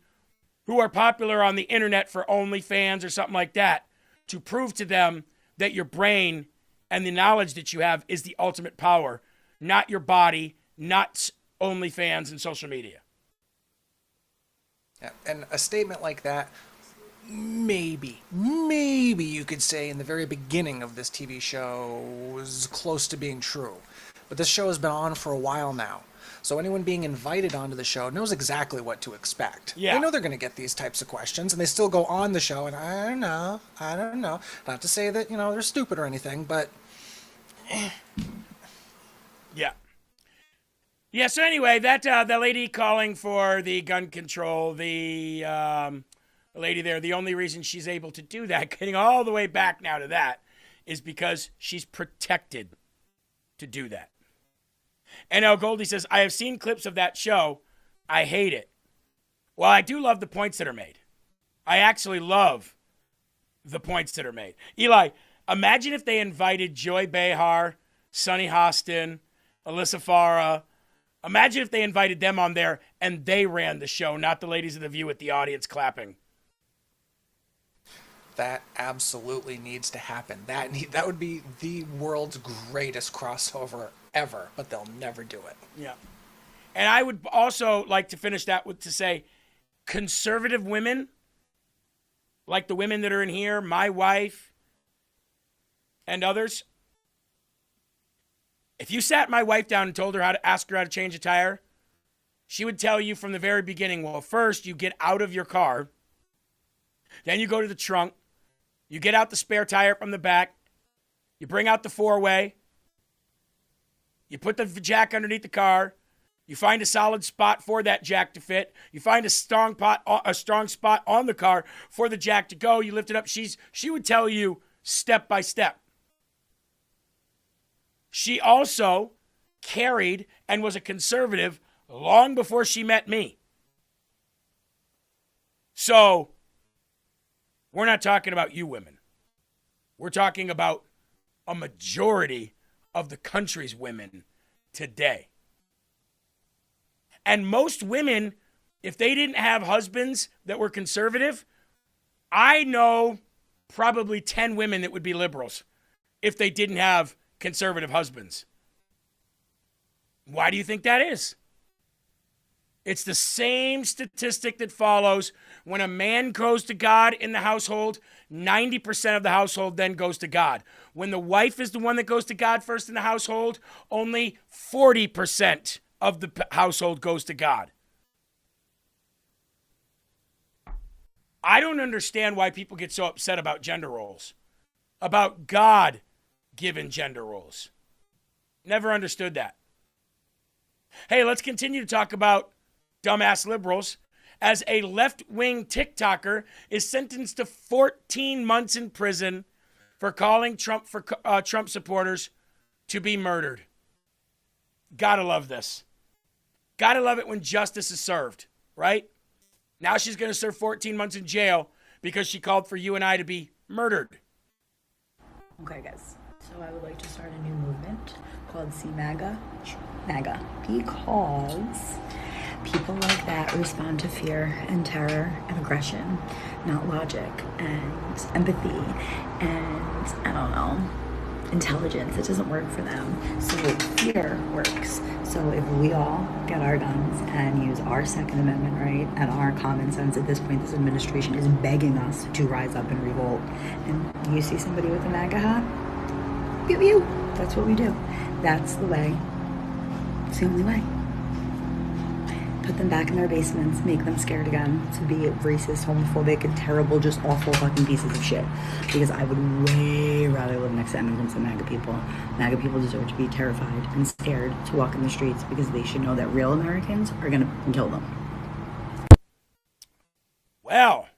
who are popular on the internet for OnlyFans or something like that to prove to them that your brain and the knowledge that you have is the ultimate power, not your body, not OnlyFans and social media.
Yeah, and a statement like that, maybe you could say in the very beginning of this TV show was close to being true. But this show has been on for a while now. So anyone being invited onto the show knows exactly what to expect.
Yeah.
They know they're going to get these types of questions, and they still go on the show, and I don't know. Not to say that, they're stupid or anything, but...
Yeah. Yeah, so anyway, that the lady calling for the gun control, the lady there, the only reason she's able to do that, getting all the way back now to that, is because she's protected to do that. And now Goldie says, I have seen clips of that show. I hate it. Well, I do love the points that are made. I actually love the points that are made. Eli, imagine if they invited Joy Behar, Sonny Hostin, Alyssa Farah. Imagine if they invited them on there and they ran the show, not the ladies of The View with the audience clapping.
That absolutely needs to happen. That would be the world's greatest crossover ever, but they'll never do it.
Yeah. And I would also like to finish that with to say conservative women, like the women that are in here, my wife and others, if you sat my wife down and told her ask her how to change a tire, she would tell you from the very beginning, well, first you get out of your car, then you go to the trunk, you get out the spare tire from the back, you bring out the four-way, you put the jack underneath the car, you find a solid spot for that jack to fit, you find a strong spot on the car for the jack to go, you lift it up. She would tell you step by step. She also carried and was a conservative long before she met me. So, we're not talking about you women. We're talking about a majority of the country's women today. And most women, if they didn't have husbands that were conservative, I know probably 10 women that would be liberals if they didn't have conservative husbands. Why do you think that is? It's the same statistic that follows when a man goes to God in the household, 90% of the household then goes to God. When the wife is the one that goes to God first in the household, only 40% of the household goes to God. I don't understand why people get so upset about gender roles, about God-given gender roles. Never understood that. Hey, let's continue to talk about dumbass liberals as a left-wing TikToker is sentenced to 14 months in prison for calling Trump supporters to be murdered. Gotta love this. Gotta love it when justice is served, right? Now she's going to serve 14 months in jail because she called for you and I to be murdered.
Okay, guys. So I would like to start a new movement called CMAGA, because people like that respond to fear and terror and aggression, not logic and empathy and, I don't know, intelligence. It doesn't work for them. So fear works. So if we all get our guns and use our Second Amendment right and our common sense, at this point this administration is begging us to rise up and revolt, and you see somebody with a MAGA hat, pew pew. That's what we do. That's the way. It's the only way. Put them back in their basements, make them scared again to be racist, homophobic, and terrible, just awful fucking pieces of shit. Because I would way rather live next to immigrants than MAGA people. MAGA people deserve to be terrified and scared to walk in the streets because they should know that real Americans are going to kill them.
Well,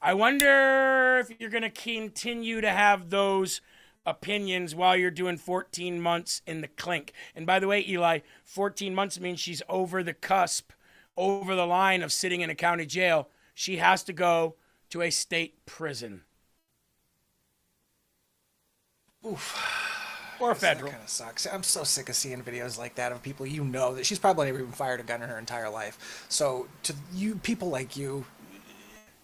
I wonder if you're going to continue to have those opinions while you're doing 14 months in the clink. And by the way, Eli, 14 months means she's over the cusp, over the line of sitting in a county jail. She has to go to a state prison.
Oof.
Or federal.
That kind of sucks. I'm so sick of seeing videos like that of people you know that she's probably never even fired a gun in her entire life. So to you, people like you,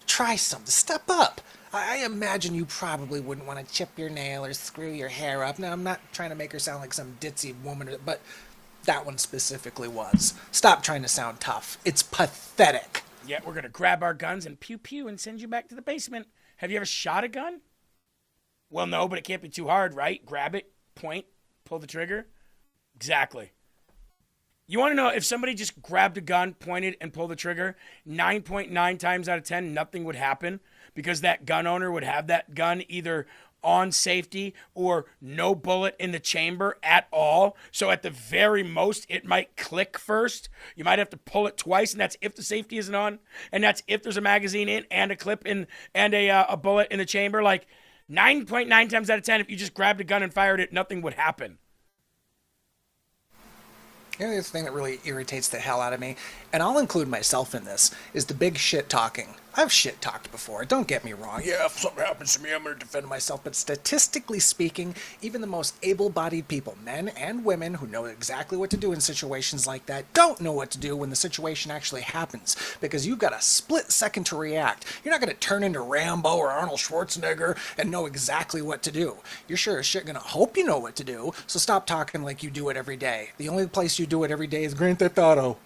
try something. Step up. I imagine you probably wouldn't want to chip your nail or screw your hair up. Now, I'm not trying to make her sound like some ditzy woman, but that one specifically was. Stop trying to sound tough. It's pathetic.
Yeah, we're going to grab our guns and pew-pew and send you back to the basement. Have you ever shot a gun? Well, no, but it can't be too hard, right? Grab it, point, pull the trigger. Exactly. You want to know if somebody just grabbed a gun, pointed, and pulled the trigger, 9.9 times out of 10, nothing would happen because that gun owner would have that gun either on safety or no bullet in the chamber at all. So at the very most, it might click first. You might have to pull it twice, and that's if the safety isn't on, and that's if there's a magazine in and a clip in and a bullet in the chamber. Like 9.9 times out of 10, if you just grabbed a gun and fired it, nothing would happen.
You know, the thing that really irritates the hell out of me, and I'll include myself in this, is the big shit talking. I've shit talked before, don't get me wrong. Yeah, if something happens to me, I'm going to defend myself. But statistically speaking, even the most able-bodied people, men and women who know exactly what to do in situations like that, don't know what to do when the situation actually happens. Because you've got a split second to react. You're not going to turn into Rambo or Arnold Schwarzenegger and know exactly what to do. You're sure as shit going to hope you know what to do, so stop talking like you do it every day. The only place you do it every day is Grand Theft Auto.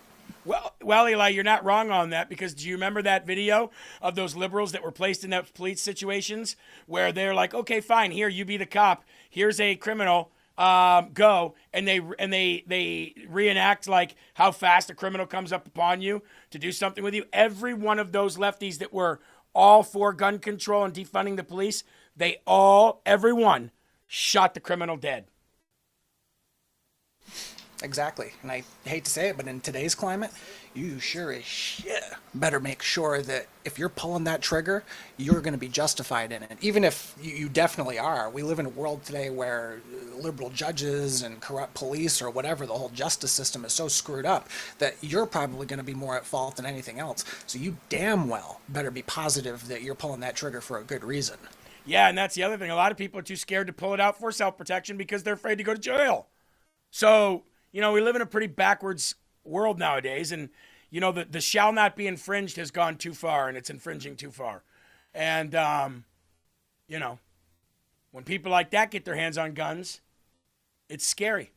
Well, Eli, you're not wrong on that, because do you remember that video of those liberals that were placed in that police situations where they're like, okay, fine, here, you be the cop. Here's a criminal, go. And they reenact like how fast a criminal comes up upon you to do something with you. Every one of those lefties that were all for gun control and defunding the police, everyone shot the criminal dead.
Exactly. And I hate to say it, but in today's climate, you sure as shit better make sure that if you're pulling that trigger, you're going to be justified in it. Even if you definitely are. We live in a world today where liberal judges and corrupt police or whatever, the whole justice system is so screwed up that you're probably going to be more at fault than anything else. So you damn well better be positive that you're pulling that trigger for a good reason.
Yeah, and that's the other thing. A lot of people are too scared to pull it out for self-protection because they're afraid to go to jail. So, you know, we live in a pretty backwards world nowadays, and, you know, the shall not be infringed has gone too far, and it's infringing too far. And, you know, when people like that get their hands on guns, it's scary.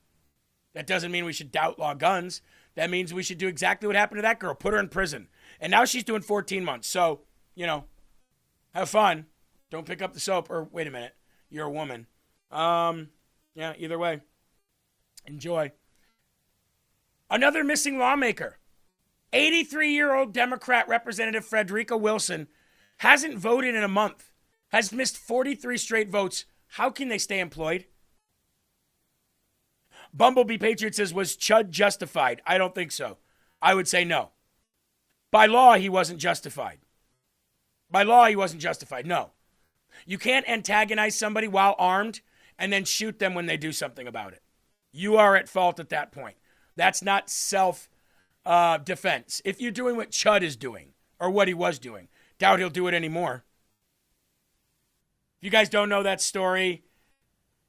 That doesn't mean we should outlaw guns. That means we should do exactly what happened to that girl, put her in prison. And now she's doing 14 months. So, you know, have fun. Don't pick up the soap. Or, wait a minute, you're a woman. Yeah, either way, enjoy. Another missing lawmaker, 83-year-old Democrat Representative Frederica Wilson, hasn't voted in a month, has missed 43 straight votes. How can they stay employed? Bumblebee Patriot says, was Chud justified? I don't think so. I would say no. By law, he wasn't justified. By law, he wasn't justified. No. You can't antagonize somebody while armed and then shoot them when they do something about it. You are at fault at that point. That's not self-defense. If you're doing what Chud is doing, or what he was doing, doubt he'll do it anymore. If you guys don't know that story,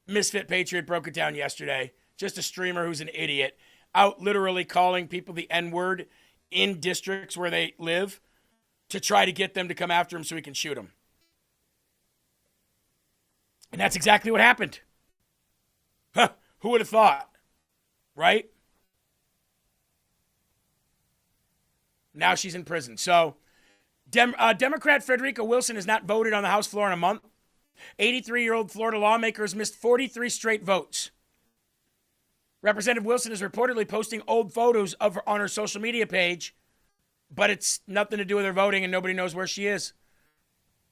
Misfit Patriot broke it down yesterday. Just a streamer who's an idiot, out literally calling people the N-word in districts where they live to try to get them to come after him so he can shoot them. And that's exactly what happened. Huh, who would have thought? Right? Now she's in prison. So, Democrat Frederica Wilson has not voted on the House floor in a month. 83-year-old Florida lawmaker has missed 43 straight votes. Representative Wilson is reportedly posting old photos of her on her social media page, but it's nothing to do with her voting and nobody knows where she is.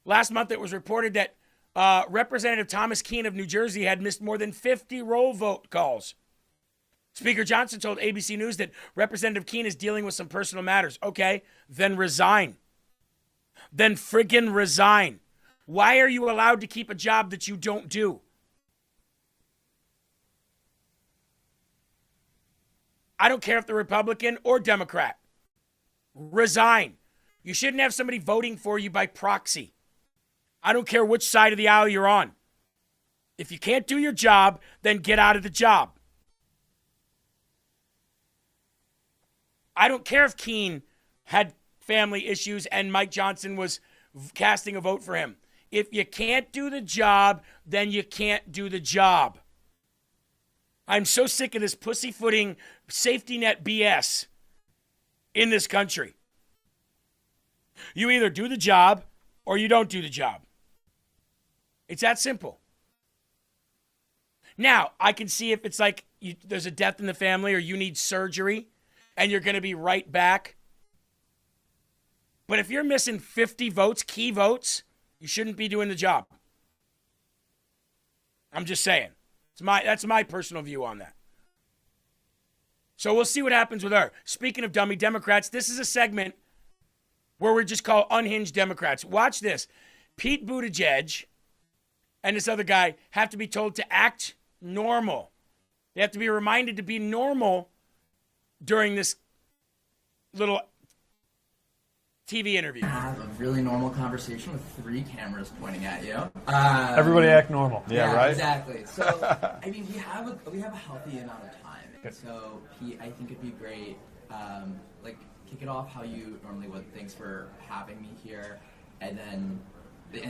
Last month, it was reported that Representative Thomas Keene of New Jersey had missed more than 50 roll vote calls. Speaker Johnson told ABC News that Representative Keene is dealing with some personal matters. Okay, then resign. Then friggin' resign. Why are you allowed to keep a job that you don't do? I don't care if they're Republican or Democrat. Resign. You shouldn't have somebody voting for you by proxy. I don't care which side of the aisle you're on. If you can't do your job, then get out of the job. I don't care if Keene had family issues and Mike Johnson was casting a vote for him. If you can't do the job, then you can't do the job. I'm so sick of this pussyfooting safety net BS in this country. You either do the job or you don't do the job. It's that simple. Now, I can see if it's like there's a death in the family or you need surgery and you're going to be right back. But if you're missing 50 votes, key votes, you shouldn't be doing the job. I'm just saying. That's my personal view on that. So we'll see what happens with her. Speaking of dummy Democrats, this is a segment where we just call unhinged Democrats. Watch this. Pete Buttigieg and this other guy have to be told to act normal. They have to be reminded to be normal during this little TV interview.
Have a really normal conversation with 3 cameras pointing at you.
Everybody act normal.
Yeah,
right?
Exactly. So, I mean, we have a healthy amount of time. And so, Pete, I think it'd be great, kick it off how you normally would. Thanks for having me here. And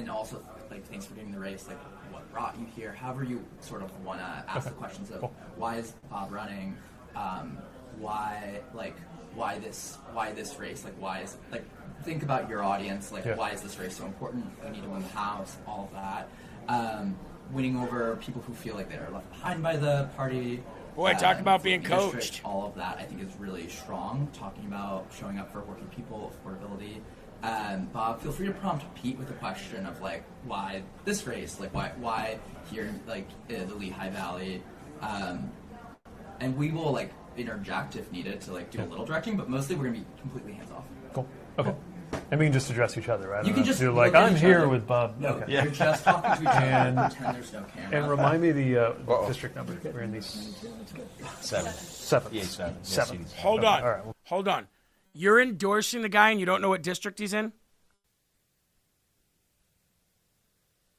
also, thanks for doing the race. What brought you here? However you sort of want to ask the questions of why is Bob running? Why this race? Think about your audience. Why is this race so important? We need to win the House. All of that. Winning over people who feel like they're left behind by the party.
Boy, talk about being coached.
All of that, I think, is really strong. Talking about showing up for working people, affordability. Bob, feel free to prompt Pete with a question of why this race? Why here in the Lehigh Valley? And we will interject if needed to do a little directing, but mostly we're gonna be completely hands off.
Cool. Okay. And we can just address each other, right?
You can just
do I'm here with Bob.
No,
okay.
You're just talking to each other. And pretend there's no camera.
And remind me the district number. We're in these
7.
7.
Hold on. All right. Hold on. You're endorsing the guy and you don't know what district he's in?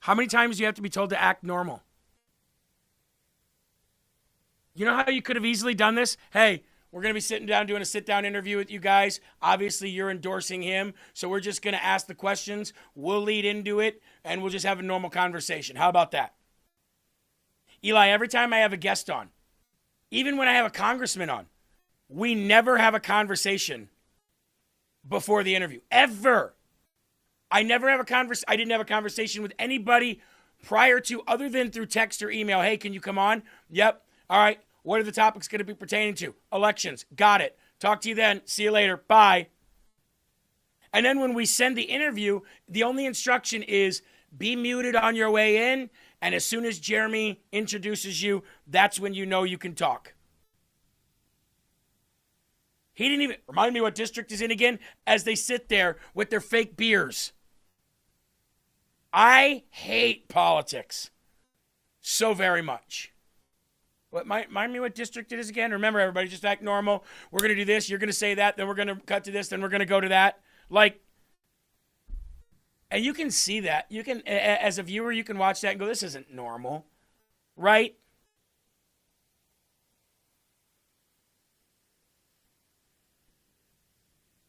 How many times do you have to be told to act normal? You know how you could have easily done this? Hey, we're going to be sitting down doing a sit-down interview with you guys. Obviously, you're endorsing him, so we're just going to ask the questions. We'll lead into it, and we'll just have a normal conversation. How about that? Eli, every time I have a guest on, even when I have a congressman on, we never have a conversation before the interview. Ever. I didn't have a conversation with anybody prior to, other than through text or email. Hey, can you come on? Yep. All right. What are the topics going to be pertaining to? Elections. Got it. Talk to you then. See you later. Bye. And then when we send the interview, the only instruction is be muted on your way in. And as soon as Jeremy introduces you, that's when you know you can talk. He didn't even remind me what district he's in again as they sit there with their fake beers. I hate politics so very much. What, mind me what district it is again? Remember, everybody, just act normal. We're going to do this. You're going to say that. Then we're going to cut to this. Then we're going to go to that. Like, and you can see that. You can, as a viewer, you can watch that and go, this isn't normal. Right?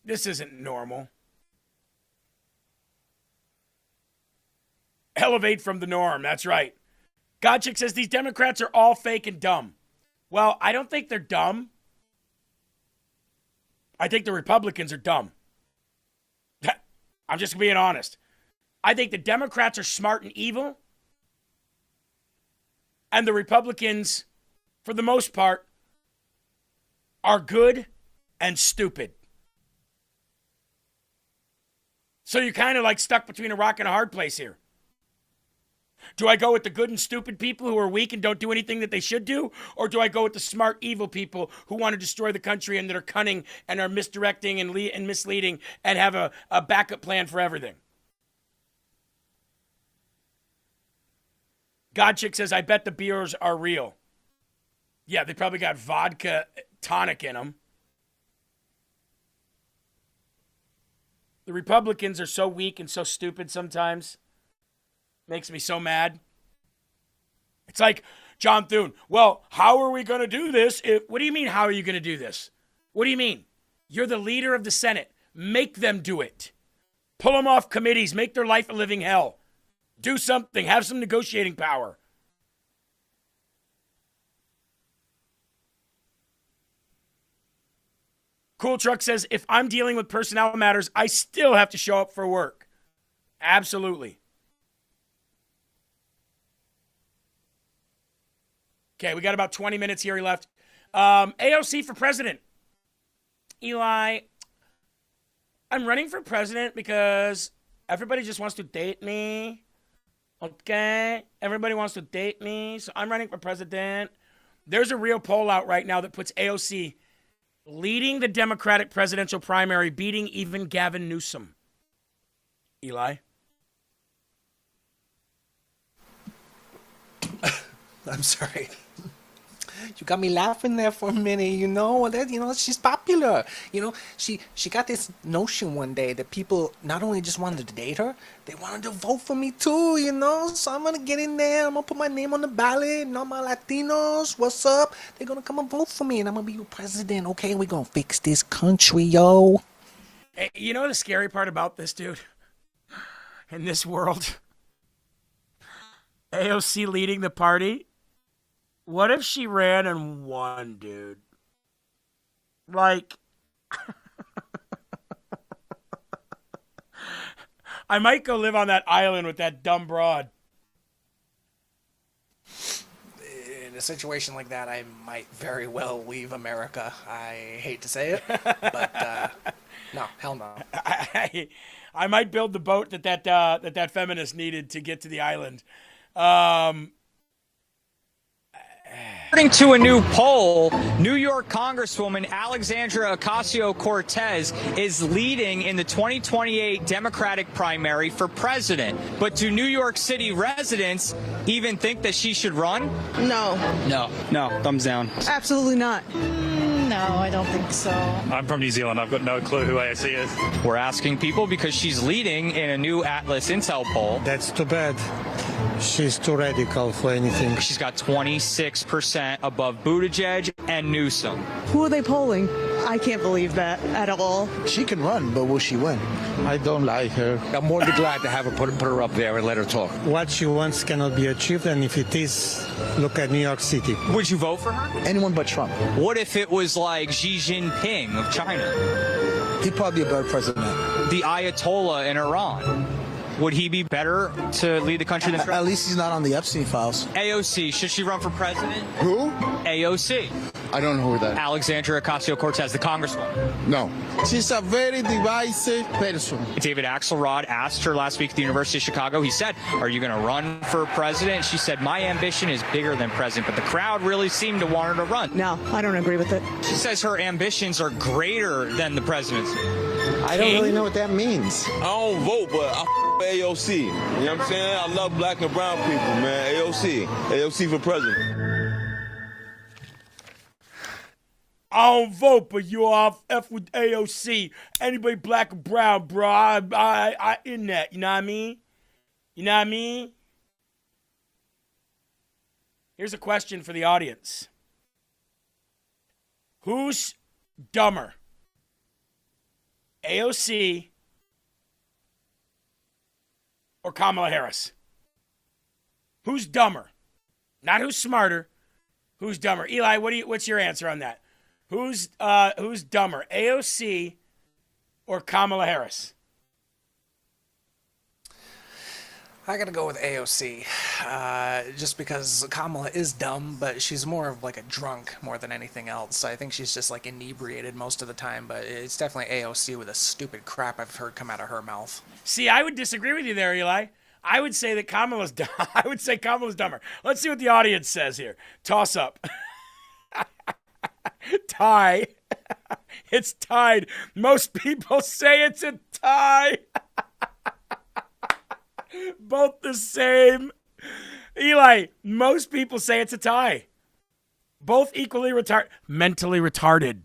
This isn't normal. Elevate from the norm. That's right. Godchick says these Democrats are all fake and dumb. Well, I don't think they're dumb. I think the Republicans are dumb. I'm just being honest. I think the Democrats are smart and evil. And the Republicans, for the most part, are good and stupid. So you're kind of like stuck between a rock and a hard place here. Do I go with the good and stupid people who are weak and don't do anything that they should do? Or do I go with the smart, evil people who want to destroy the country and that are cunning and are misdirecting and misleading and have a backup plan for everything? Godchick says, I bet the beers are real. Yeah, they probably got vodka tonic in them. The Republicans are so weak and so stupid sometimes. Makes me so mad. It's like, John Thune, well, how are we going to do this? What do you mean, how are you going to do this? What do you mean? You're the leader of the Senate. Make them do it. Pull them off committees. Make their life a living hell. Do something. Have some negotiating power. Cool Truck says, if I'm dealing with personnel matters, I still have to show up for work. Absolutely. Okay, we got about 20 minutes here left. AOC for president. Eli, I'm running for president because everybody just wants to date me. Okay? Everybody wants to date me, so I'm running for president. There's a real poll out right now that puts AOC leading the Democratic presidential primary, beating even Gavin Newsom. Eli?
I'm sorry. You got me laughing there for a minute, she's popular. She got this notion one day that people not only just wanted to date her, they wanted to vote for me too, So I'm going to get in there, I'm going to put my name on the ballot, and all my Latinos, what's up? They're going to come and vote for me, and I'm going to be your president, okay? We're going to fix this country, yo.
Hey, you know the scary part about this, dude? In this world, AOC leading the party. What if she ran and won, dude? Like, I might go live on that island with that dumb broad.
In a situation like that, I might very well leave America. I hate to say it, but no, hell no.
I might build the boat that feminist needed to get to the island.
According to a new poll, New York Congresswoman Alexandria Ocasio-Cortez is leading in the 2028 Democratic primary for president. But do New York City residents even think that she should run?
No.
No, thumbs down.
Absolutely not. No, I don't think so.
I'm from New Zealand. I've got no clue who AOC is.
We're asking people because she's leading in a new Atlas Intel poll.
That's too bad. She's too radical for anything.
She's got 26% above Buttigieg and Newsom.
Who are they polling? I can't believe that at all.
She can run, but will she win? I don't like her.
I'm more than glad to have her put her up there and let her talk.
What she wants cannot be achieved, and if it is, look at New York City.
Would you vote for her?
Anyone but Trump.
What if it was like Xi Jinping of China?
He'd probably be a better president.
The Ayatollah in Iran. Would he be better to lead the country than Trump?
At least he's not on the Epstein files.
AOC, should she run for president?
Who?
AOC.
I don't know who that is.
Alexandria Ocasio-Cortez, the congresswoman.
No. She's a very divisive person.
David Axelrod asked her last week at the University of Chicago. He said, are you going to run for president? She said, my ambition is bigger than president. But the crowd really seemed to want her to run.
No, I don't agree with it.
She says her ambitions are greater than the presidency.
I don't really know what that means.
I don't vote, but I AOC. You know what I'm saying? I love black and brown people, man. AOC for president.
I don't vote, but you all F with AOC. Anybody black or brown, bro, I in that. You know what I mean? You know what I mean? Here's a question for the audience. Who's dumber? AOC or Kamala Harris? Who's dumber? Not who's smarter. Who's dumber? Eli, what's your answer on that? Who's dumber? AOC or Kamala Harris?
I gotta go with AOC, just because Kamala is dumb, but she's more of like a drunk more than anything else. I think she's just like inebriated most of the time, but it's definitely AOC with the stupid crap I've heard come out of her mouth.
See, I would disagree with you there, Eli. I would say that Kamala's dumb. I would say Kamala's dumber. Let's see what the audience says here. Toss up. Tie. It's tied. Most people say it's a tie. Both the same. Eli, most people say it's a tie. Both equally mentally retarded.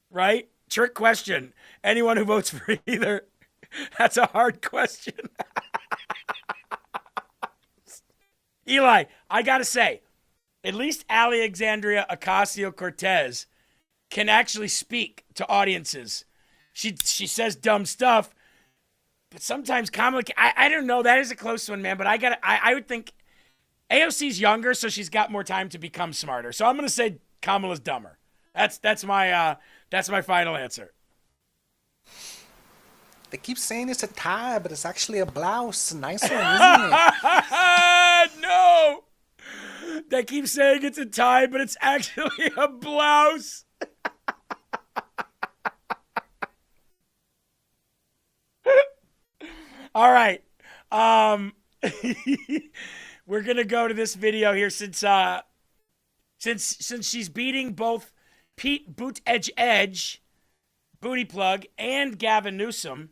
Right? Trick question. Anyone who votes for either. That's a hard question. Eli, I gotta say, at least Alexandria Ocasio-Cortez can actually speak to audiences. She says dumb stuff, but sometimes Kamala, I don't know. That is a close one, man. But I would think AOC's younger, so she's got more time to become smarter. So I'm gonna say Kamala's dumber. That's my final answer.
They keep saying it's a tie, but it's actually a blouse. Nice one, isn't it?
No! They keep saying it's a tie, but it's actually a blouse. All right. We're going to go to this video here since she's beating both Pete Buttigieg, Booty Plug, and Gavin Newsom.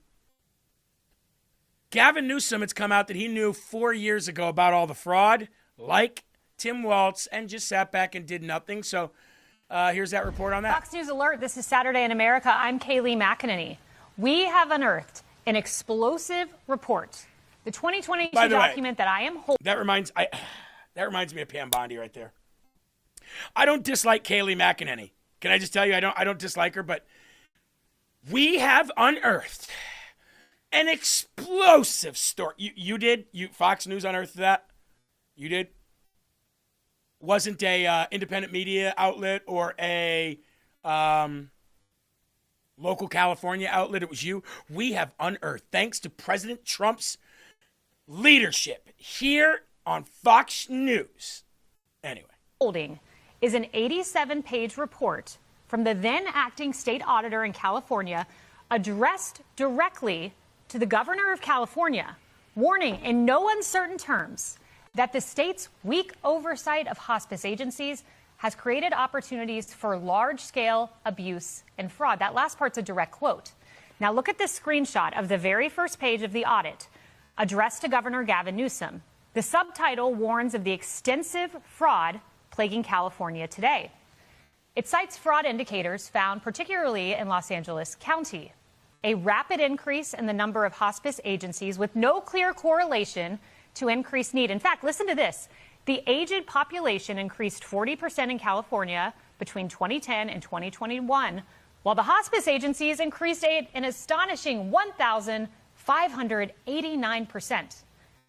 Gavin Newsom, it's come out that he knew 4 years ago about all the fraud, like Tim Walz, and just sat back and did nothing. So here's that report on that.
Fox News Alert, this is Saturday in America. I'm Kayleigh McEnany. We have unearthed an explosive report. The 2022 document that I am holding.
That reminds me of Pam Bondi right there. I don't dislike Kayleigh McEnany. Can I just tell you, I don't dislike her, but we have unearthed an explosive story. You did? Fox News unearthed that? You did? Wasn't a independent media outlet or a local California outlet. It was you. We have unearthed, thanks to President Trump's leadership here on Fox News. Anyway.
Holding is an 87-page report from the then acting state auditor in California addressed directly to the governor of California, warning in no uncertain terms that the state's weak oversight of hospice agencies has created opportunities for large-scale abuse and fraud. That last part's a direct quote. Now look at this screenshot of the very first page of the audit addressed to Governor Gavin Newsom. The subtitle warns of the extensive fraud plaguing California today. It cites fraud indicators found particularly in Los Angeles County. A rapid increase in the number of hospice agencies with no clear correlation to increased need. In fact, listen to this. The aged population increased 40% in California between 2010 and 2021, while the hospice agencies increased an astonishing 1,589%.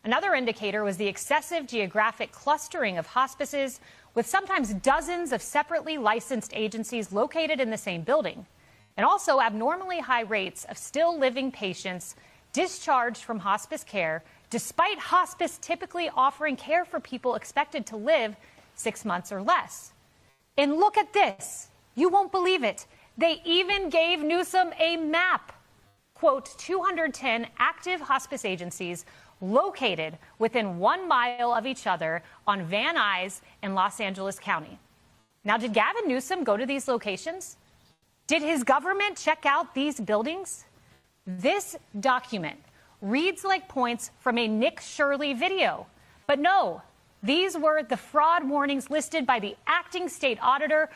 Another indicator was the excessive geographic clustering of hospices, with sometimes dozens of separately licensed agencies located in the same building, and also abnormally high rates of still living patients discharged from hospice care, despite hospice typically offering care for people expected to live 6 months or less. And look at this. You won't believe it. They even gave Newsom a map. Quote, 210 active hospice agencies located within 1 mile of each other on Van Nuys in Los Angeles County. Now, did Gavin Newsom go to these locations? Did his government check out these buildings? This document reads like points from a Nick Shirley video. But no, these were the fraud warnings listed by the acting state auditor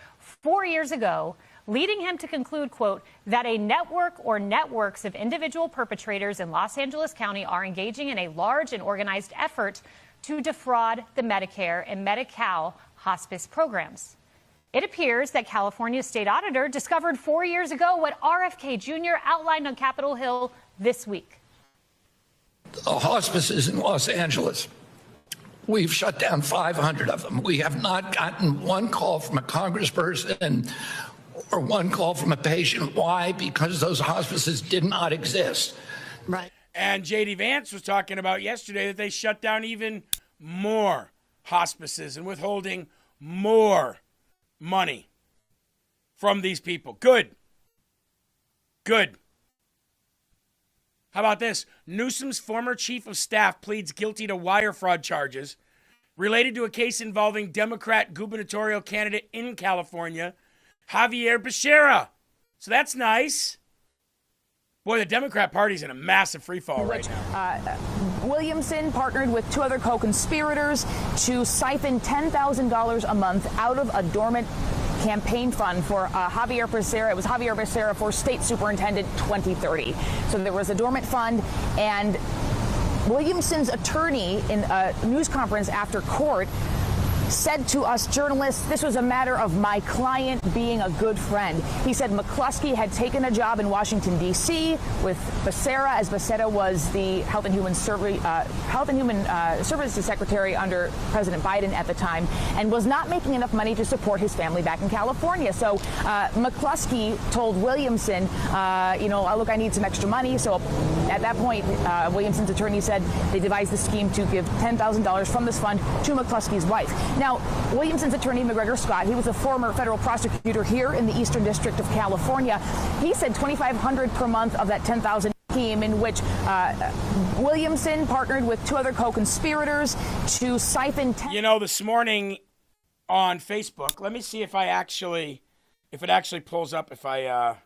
4 years ago, leading him to conclude, quote, that a network or networks of individual perpetrators in Los Angeles County are engaging in a large and organized effort to defraud the Medicare and Medi-Cal hospice programs. It appears that California's state auditor discovered 4 years ago what RFK Jr. outlined on Capitol Hill this week.
The hospices in Los Angeles, we've shut down 500 of them. We have not gotten one call from a congressperson or one call from a patient. Why? Because those hospices did not exist.
Right. And J.D. Vance was talking about yesterday that they shut down even more hospices and withholding more money from these people. Good. Good. How about this? Newsom's former chief of staff pleads guilty to wire fraud charges related to a case involving Democrat gubernatorial candidate in California, Javier Becerra. So that's nice. Boy, the Democrat Party's in a massive freefall right now.
Williamson partnered with 2 other co-conspirators to siphon $10,000 a month out of a dormant campaign fund for Javier Becerra. It was Javier Becerra for State Superintendent 2030. So there was a dormant fund, and Williamson's attorney in a news conference after court said to us journalists, this was a matter of my client being a good friend. He said McCluskey had taken a job in Washington, D.C. with Becerra, as Becerra was the Health and Human Services Secretary under President Biden at the time, and was not making enough money to support his family back in California. So McCluskey told Williamson, look, I need some extra money. So at that point, Williamson's attorney said they devised the scheme to give $10,000 from this fund to McCluskey's wife. Now, Williamson's attorney, McGregor Scott, he was a former federal prosecutor here in the Eastern District of California. He said $2,500 per month of that $10,000 scheme, in which Williamson partnered with 2 other co-conspirators to siphon.
This morning on Facebook, let me see if it actually pulls up. If I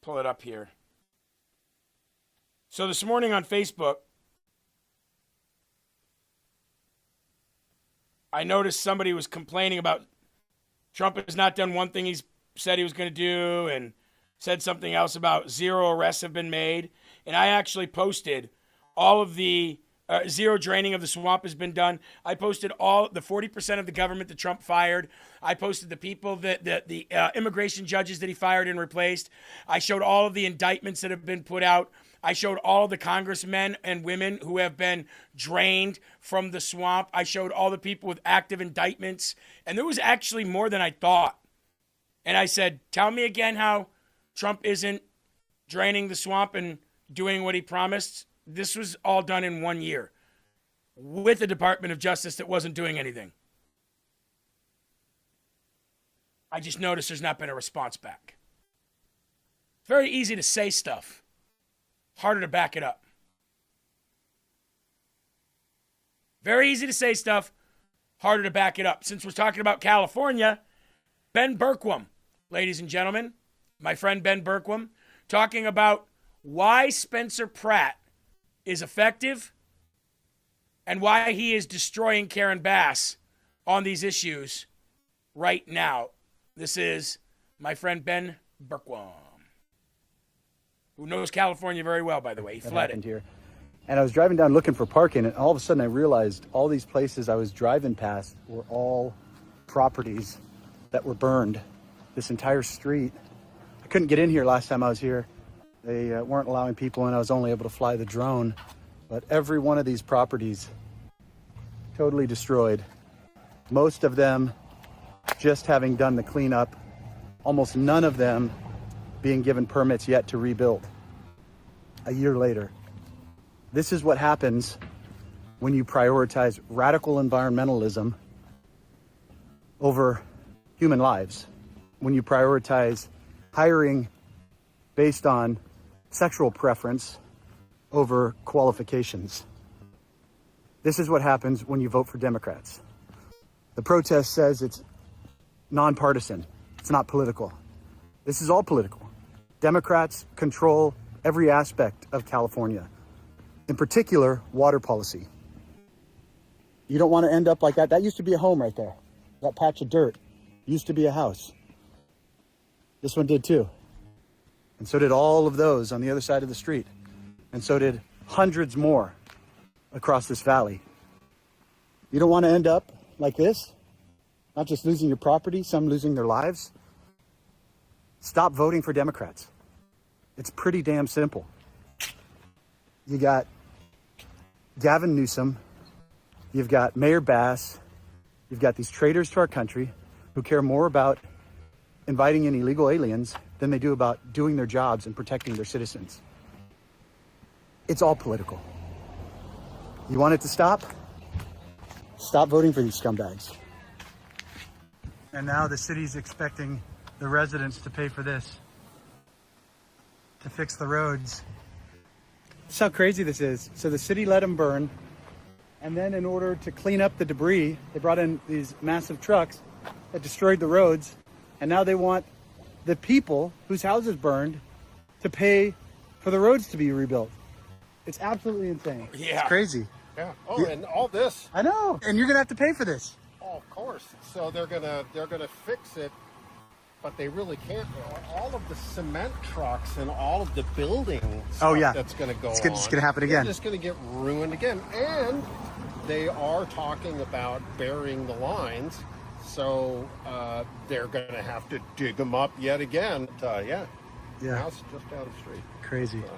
pull it up here. So this morning on Facebook, I noticed somebody was complaining about Trump has not done one thing he's said he was going to do, and said something else about 0 arrests have been made. And I actually posted all of the zero draining of the swamp has been done. I posted all the 40% of the government that Trump fired. I posted the people the immigration judges that he fired and replaced. I showed all of the indictments that have been put out. I showed all the congressmen and women who have been drained from the swamp. I showed all the people with active indictments. And there was actually more than I thought. And I said, tell me again how Trump isn't draining the swamp and doing what he promised. This was all done in 1 year with the Department of Justice that wasn't doing anything. I just noticed there's not been a response back. It's very easy to say stuff. Harder to back it up. Very easy to say stuff, harder to back it up. Since we're talking about California, Ben Bergquam, ladies and gentlemen, my friend Ben Bergquam, talking about why Spencer Pratt is effective and why he is destroying Karen Bass on these issues right now. This is my friend Ben Bergquam, who knows California very well, by the way. He fled it.
Here. And I was driving down looking for parking, and all of a sudden I realized all these places I was driving past were all properties that were burned. This entire street. I couldn't get in here last time I was here. They weren't allowing people in. I was only able to fly the drone. But every one of these properties totally destroyed. Most of them just having done the cleanup. Almost none of them being given permits yet to rebuild a year later. This is what happens when you prioritize radical environmentalism over human lives when you prioritize hiring based on sexual preference over qualifications. This is what happens when you vote for Democrats. The protest says it's nonpartisan. It's not political. This is all political. Democrats control every aspect of California, in particular, water policy. You don't want to end up like that. That used to be a home right there. That patch of dirt used to be a house. This one did too. And so did all of those on the other side of the street. And so did hundreds more across this valley. You don't want to end up like this, not just losing your property, some losing their lives. Stop voting for Democrats. It's pretty damn simple. You got Gavin Newsom, you've got Mayor Bass, you've got these traitors to our country who care more about inviting in illegal aliens than they do about doing their jobs and protecting their citizens. It's all political. You want it to stop? Stop voting for these scumbags. And now the city's expecting the residents to pay for this, to fix the roads. That's how crazy this is. So the city let them burn, and then in order to clean up the debris, they brought in these massive trucks that destroyed the roads, and now they want the people whose houses burned to pay for the roads to be rebuilt. It's absolutely insane.
Yeah.
It's crazy.
Yeah. Oh, and all this.
I know. And you're gonna have to pay for this.
Oh, of course. So they're gonna fix it, but they really can't. All of the cement trucks and all of the building stuff that's gonna go on.
It's gonna happen again.
It's just gonna get ruined again. And they are talking about burying the lines, so they're gonna have to dig them up yet again. Yeah. House just down the street.
Crazy.
So.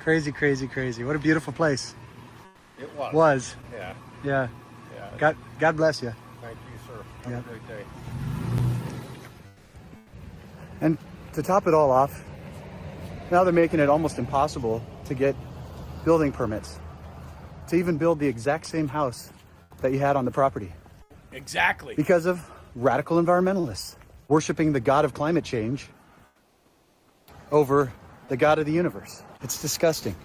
Crazy, crazy, crazy. What a beautiful place.
It was.
Was.
Yeah.
Yeah.
Yeah.
God bless you.
Thank you, sir. Have a great day.
And to top it all off, now they're making it almost impossible to get building permits, to even build the exact same house that you had on the property.
Exactly.
Because of radical environmentalists worshiping the god of climate change over the god of the universe. It's disgusting.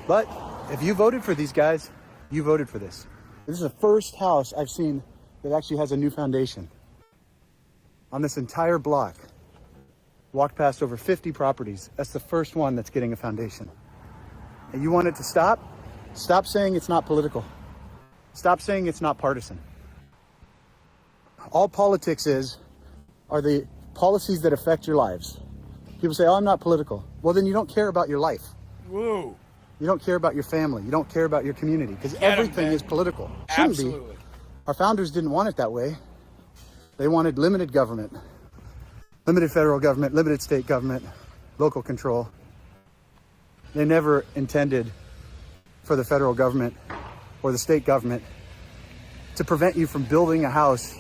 But if you voted for these guys, you voted for this. This is the first house I've seen that actually has a new foundation. On this entire block, walked past over 50 properties. That's the first one that's getting a foundation. And you want it to stop? Stop saying it's not political. Stop saying it's not partisan. All politics are the policies that affect your lives. People say, oh, I'm not political. Well, then you don't care about your life.
Woo.
You don't care about your family. You don't care about your community, because everything is political. Shouldn't be. Our founders didn't want it that way. They wanted limited government, limited federal government, limited state government, local control. They never intended for the federal government or the state government to prevent you from building a house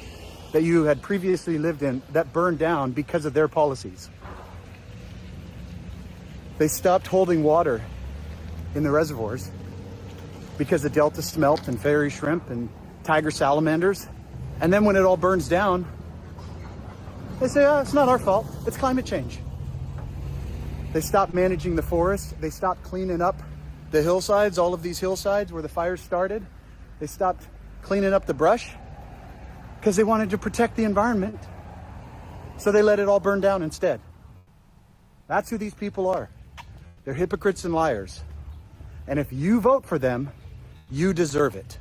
that you had previously lived in that burned down because of their policies. They stopped holding water in the reservoirs because the delta smelt and fairy shrimp and tiger salamanders. And then when it all burns down, they say, oh, it's not our fault. It's climate change. They stopped managing the forests. They stopped cleaning up the hillsides, all of these hillsides where the fires started. They stopped cleaning up the brush because they wanted to protect the environment. So they let it all burn down instead. That's who these people are. They're hypocrites and liars. And if you vote for them, you deserve it.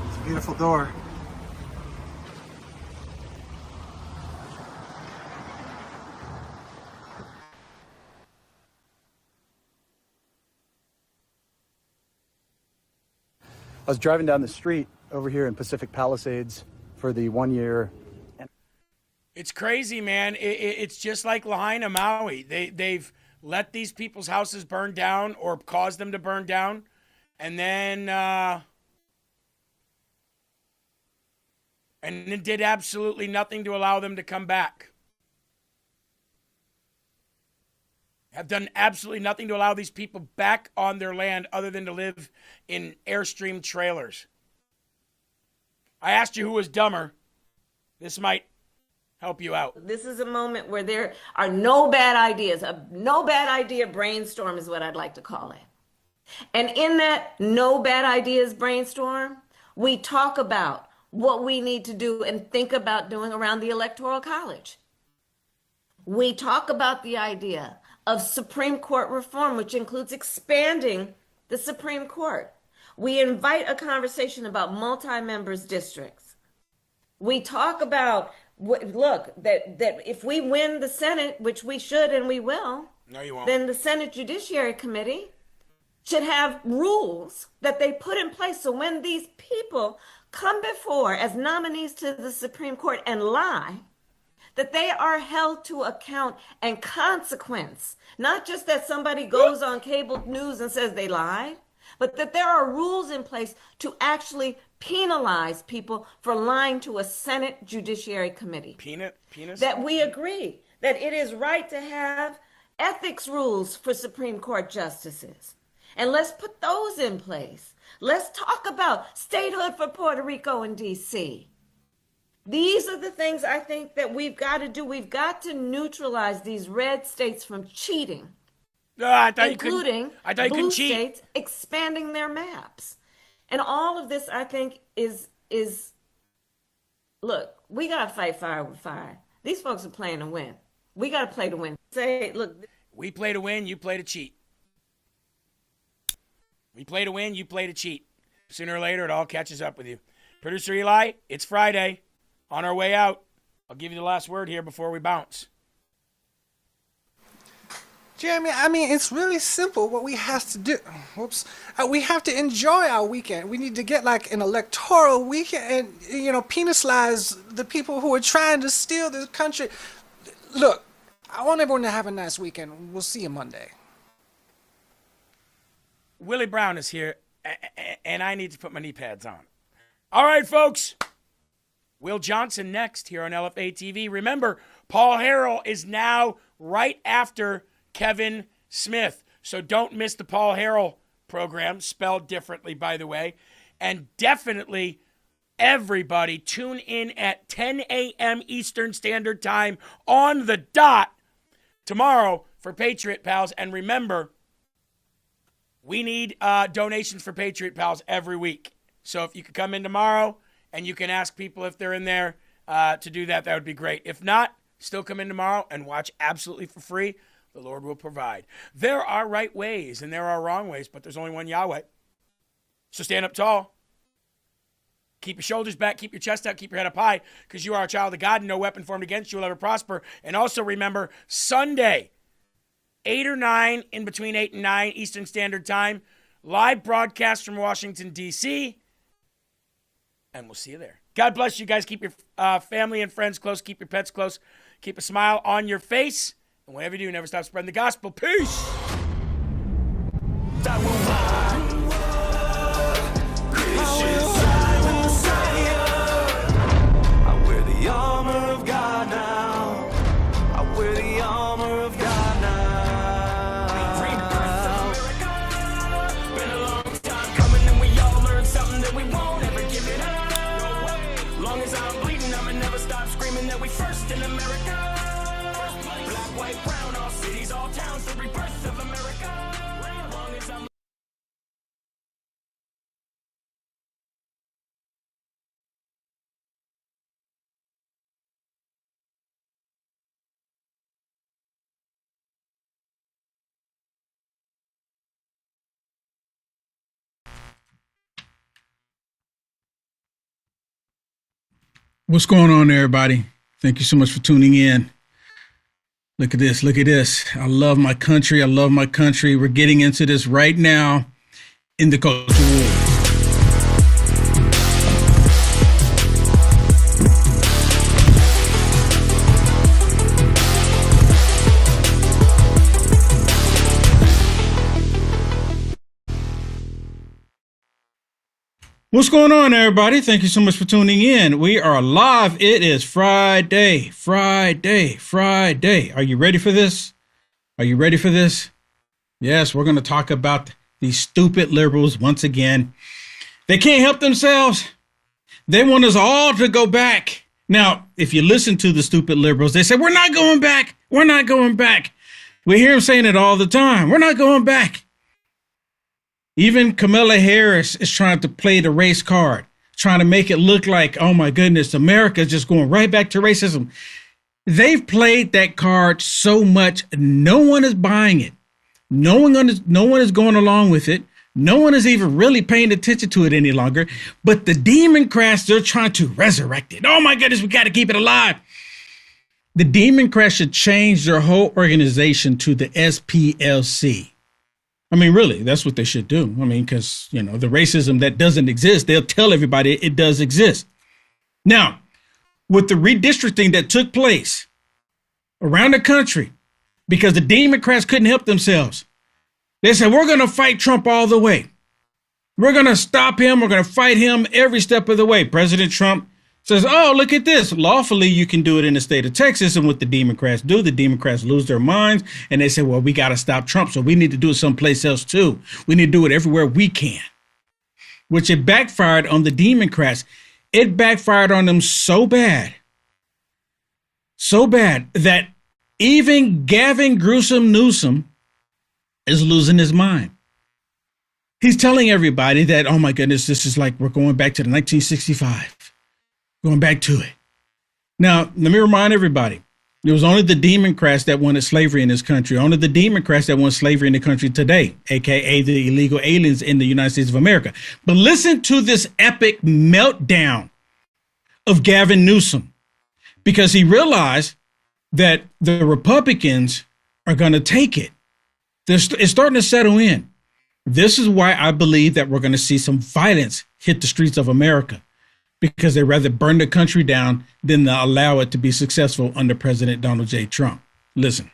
It's a beautiful door. I was driving down the street over here in Pacific Palisades for the 1 year.
It's crazy, man. It's just like Lahaina, Maui. They've let these people's houses burn down or caused them to burn down. And then And it did absolutely nothing to allow them to come back. Have done absolutely nothing to allow these people back on their land other than to live in Airstream trailers. I asked you who was dumber. This might help you out.
This is a moment where there are no bad ideas. A no bad idea brainstorm is what I'd like to call it. And in that no bad ideas brainstorm, we talk about what we need to do and think about doing around the Electoral College. We talk about the idea of Supreme Court reform, which includes expanding the Supreme Court. We invite a conversation about multi-members districts. We talk about, look, that if we win the Senate, which we should and we will,
no, you won't.
Then the Senate Judiciary Committee should have rules that they put in place so when these people come before as nominees to the Supreme Court and lie, that they are held to account and consequence. Not just that somebody goes on cable news and says they lied, but that there are rules in place to actually penalize people for lying to a Senate Judiciary Committee.
Penis?
That we agree that it is right to have ethics rules for Supreme Court justices. And let's put those in place. Let's talk about statehood for Puerto Rico and D.C. These are the things I think that we've got to do. We've got to neutralize these red states from cheating, including blue states expanding their maps. And all of this, I think, is look, we got to fight fire with fire. These folks are playing to win. We got to play to win. Say, look.
We play to win, you play to cheat. We play to win, you play to cheat. Sooner or later, it all catches up with you. Producer Eli, it's Friday. On our way out, I'll give you the last word here before we bounce.
Jeremy, I mean, it's really simple what we have to do. We have to enjoy our weekend. We need to get like an electoral weekend and, penalize the people who are trying to steal this country. Look, I want everyone to have a nice weekend. We'll see you Monday.
Willie Brown is here, and I need to put my knee pads on. All right, folks. Will Johnson next here on LFA TV. Remember, Paul Herrell is now right after Kevin Smith. So don't miss the Paul Herrell program, spelled differently, by the way. And definitely, everybody tune in at 10 a.m. Eastern Standard Time on the dot tomorrow for Patriot Pals. And remember, we need donations for Patriot Pals every week. So if you could come in tomorrow and you can ask people if they're in there to do that, that would be great. If not, still come in tomorrow and watch absolutely for free. The Lord will provide. There are right ways and there are wrong ways, but there's only one Yahweh. So stand up tall. Keep your shoulders back, keep your chest out, keep your head up high, because you are a child of God and no weapon formed against you will ever prosper. And also remember, Sunday, 8 or 9, in between 8 and 9 Eastern Standard Time, live broadcast from Washington, D.C., and we'll see you there. God bless you guys. Keep your family and friends close. Keep your pets close. Keep a smile on your face. And whatever you do, never stop spreading the gospel. Peace.
I wear the armor of God now. I wear the armor of God now. Been a long time coming and we all learned something that we won't ever give it up. Long as I'm bleeding, I'ma never stop screaming that we first in America. Black, white, brown, all cities, all towns, the rebirth of America. Long as I'm
What's going on, everybody? Thank you so much for tuning in. Look at this. Look at this. I love my country. I love my country. We're getting into this right now in the culture war. What's going on, everybody? Thank you so much for tuning in. We are live. It is Friday. Are you ready for this? Yes, we're going to talk about these stupid liberals once again. They can't help themselves. They want us all to go back. Now, if you listen to the stupid liberals, they say, we're not going back. We hear them saying it all the time. We're not going back. Even Kamala Harris is trying to play the race card, trying to make it look like, oh my goodness, America is just going right back to racism. They've played that card so much, no one is buying it. No one is going along with it. No one is even really paying attention to it any longer. But the Democrats, they're trying to resurrect it. Oh my goodness, we got to keep it alive. The Democrats should change their whole organization to the SPLC. I mean, really, that's what they should do. I mean, because, the racism that doesn't exist, they'll tell everybody it does exist. Now, with the redistricting that took place around the country, because the Democrats couldn't help themselves, they said, we're going to fight Trump all the way. We're going to stop him. We're going to fight him every step of the way. President Trump says, oh, look at this. Lawfully, you can do it in the state of Texas. And what the Democrats do, the Democrats lose their minds. And they say, well, we got to stop Trump. So we need to do it someplace else, too. We need to do it everywhere we can, which it backfired on the Democrats. It backfired on them so bad that even Gavin Newsom is losing his mind. He's telling everybody that, oh, my goodness, this is like we're going back to the 1965. Going back to it. Now, let me remind everybody, it was only the Democrats that wanted slavery in this country. Only the Democrats that want slavery in the country today, a.k.a. the illegal aliens in the United States of America. But listen to this epic meltdown of Gavin Newsom, because he realized that the Republicans are going to take it. It's starting to settle in. This is why I believe that we're going to see some violence hit the streets of America, because they rather burn the country down than allow it to be successful under President Donald J. Trump. Listen.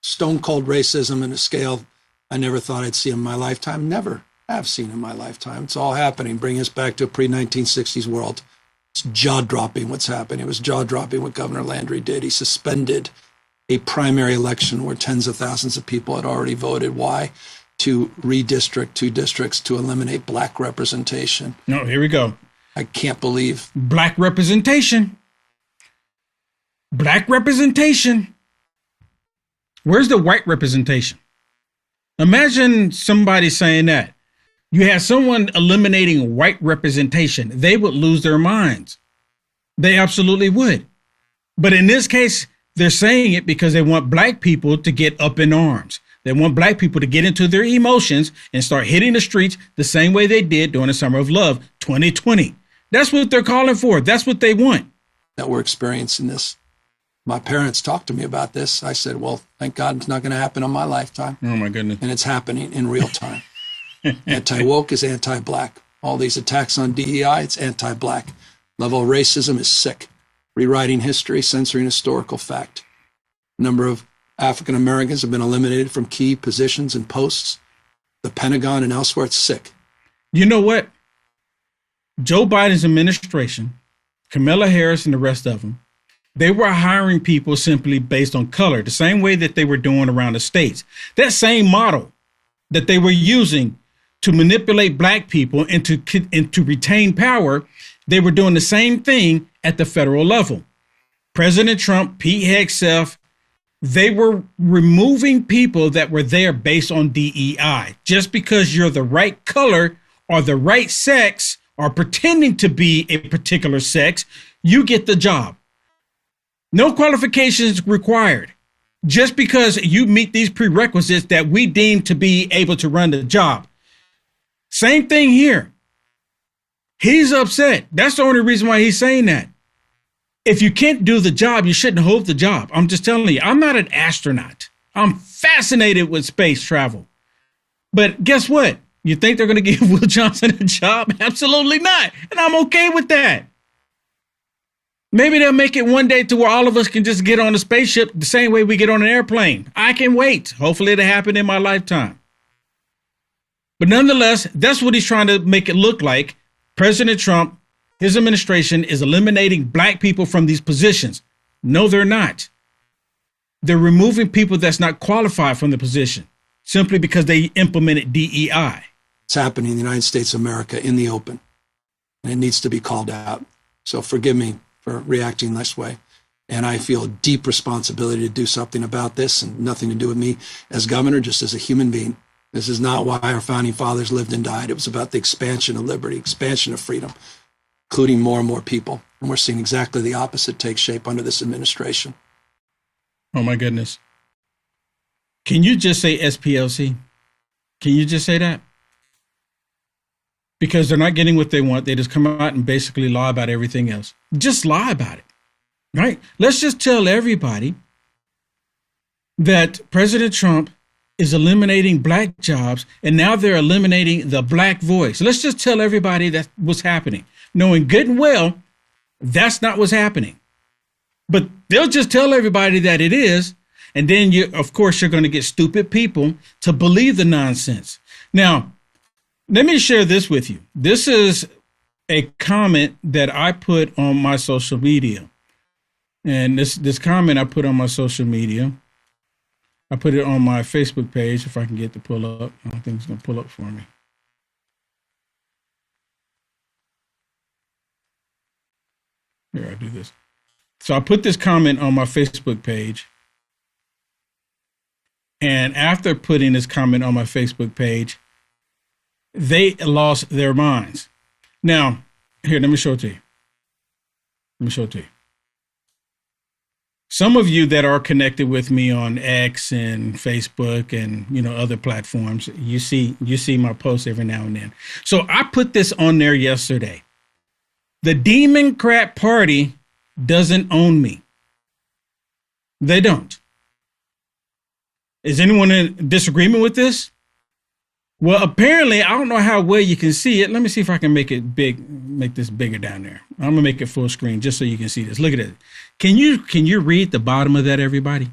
Stone cold racism in a scale I never thought I'd see in my lifetime. Never have seen in my lifetime. It's all happening. Bring us back to a pre-1960s world. It's jaw-dropping what's happening. It was jaw-dropping what Governor Landry did. He suspended a primary election where tens of thousands of people had already voted. Why? To redistrict 2 districts to eliminate black representation.
No, here we go.
I can't believe.
Black representation. Where's the white representation? Imagine somebody saying that. You have someone eliminating white representation. They would lose their minds. They absolutely would. But in this case, they're saying it because they want black people to get up in arms. They want black people to get into their emotions and start hitting the streets the same way they did during the Summer of Love 2020. That's what they're calling for. That's what they want.
That we're experiencing this. My parents talked to me about this. I said, well, thank God it's not going to happen on my lifetime.
Oh, my goodness.
And it's happening in real time. Anti-woke is anti-black. All these attacks on DEI, it's anti-black. Level of racism is sick. Rewriting history, censoring historical fact. Number of African Americans have been eliminated from key positions and posts. The Pentagon and elsewhere, it's sick.
You know what? Joe Biden's administration, Kamala Harris and the rest of them, they were hiring people simply based on color, the same way that they were doing around the states. That same model that they were using to manipulate black people and to retain power, they were doing the same thing at the federal level. President Trump, Pete Hegseth, they were removing people that were there based on DEI. Just because you're the right color or the right sex or pretending to be a particular sex, you get the job. No qualifications required. Just because you meet these prerequisites that we deem to be able to run the job. Same thing here. He's upset. That's the only reason why he's saying that. If you can't do the job, you shouldn't hold the job. I'm just telling you, I'm not an astronaut. I'm fascinated with space travel. But guess what? You think they're going to give Will Johnson a job? Absolutely not. And I'm okay with that. Maybe they'll make it one day to where all of us can just get on a spaceship the same way we get on an airplane. I can wait. Hopefully it'll happen in my lifetime. But nonetheless, that's what he's trying to make it look like. President Trump, his administration is eliminating black people from these positions. No, they're not. They're removing people that's not qualified from the position simply because they implemented DEI.
It's happening in the United States of America in the open, and it needs to be called out. So forgive me for reacting this way. And I feel deep responsibility to do something about this, and nothing to do with me as governor, just as a human being. This is not why our founding fathers lived and died. It was about the expansion of liberty, expansion of freedom, including more and more people. And we're seeing exactly the opposite take shape under this administration.
Oh, my goodness. Can you just say SPLC? Can you just say that? Because they're not getting what they want. They just come out and basically lie about everything else. Just lie about it, right? Let's just tell everybody that President Trump is eliminating black jobs, and now they're eliminating the black voice. Let's just tell everybody that's what's happening, knowing good and well that's not what's happening. But they'll just tell everybody that it is, and then of course you're going to get stupid people to believe the nonsense. Now, let me share this with you. This is a comment that I put on my social media, and this comment I put on my social media. I put it on my Facebook page, if I can get to pull up. I don't think it's going to pull up for me. Here, I'll do this. So I put this comment on my Facebook page. And after putting this comment on my Facebook page, they lost their minds. Now, here, let me show it to you. Let me show it to you. Some of you that are connected with me on X and Facebook and other platforms, you see my posts every now and then. So I put this on there yesterday. The Democrat Party doesn't own me. They don't. Is anyone in disagreement with this? Well, apparently, I don't know how well you can see it. Let me see if I can make it big, make this bigger down there. I'm gonna make it full screen just so you can see this. Look at it. Can you read the bottom of that, everybody?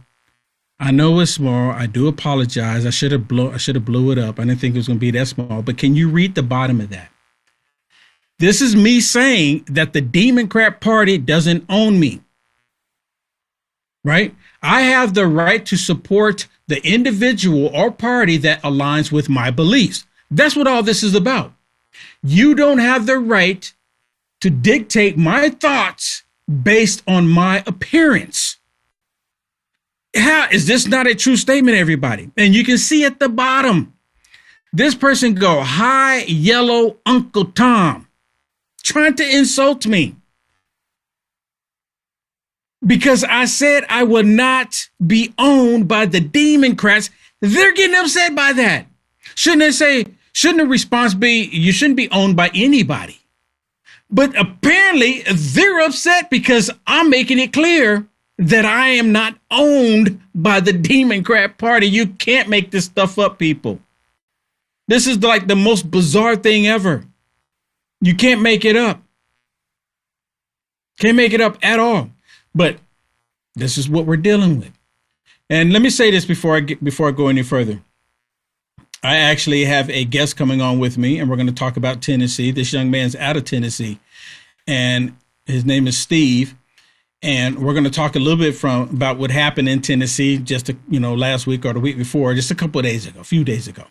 I know it's small. I do apologize. I should have blew it up. I didn't think it was gonna be that small. But can you read the bottom of that? This is me saying that the Democrat Party doesn't own me. Right? I have the right to support the individual or party that aligns with my beliefs. That's what all this is about. You don't have the right to dictate my thoughts based on my appearance. How is this not a true statement, everybody? And you can see at the bottom, this person go, "Hi, yellow Uncle Tom," trying to insult me. Because I said I would not be owned by the Democrats. They're getting upset by that. Shouldn't the response be, you shouldn't be owned by anybody? But apparently they're upset because I'm making it clear that I am not owned by the Democrat Party. You can't make this stuff up, people. This is like the most bizarre thing ever. You can't make it up. Can't make it up at all. But this is what we're dealing with. And let me say this before I go any further. I actually have a guest coming on with me, and we're going to talk about Tennessee. This young man's out of Tennessee, and his name is Steve. And we're going to talk a little bit about what happened in Tennessee just last week or the week before, just a few days ago.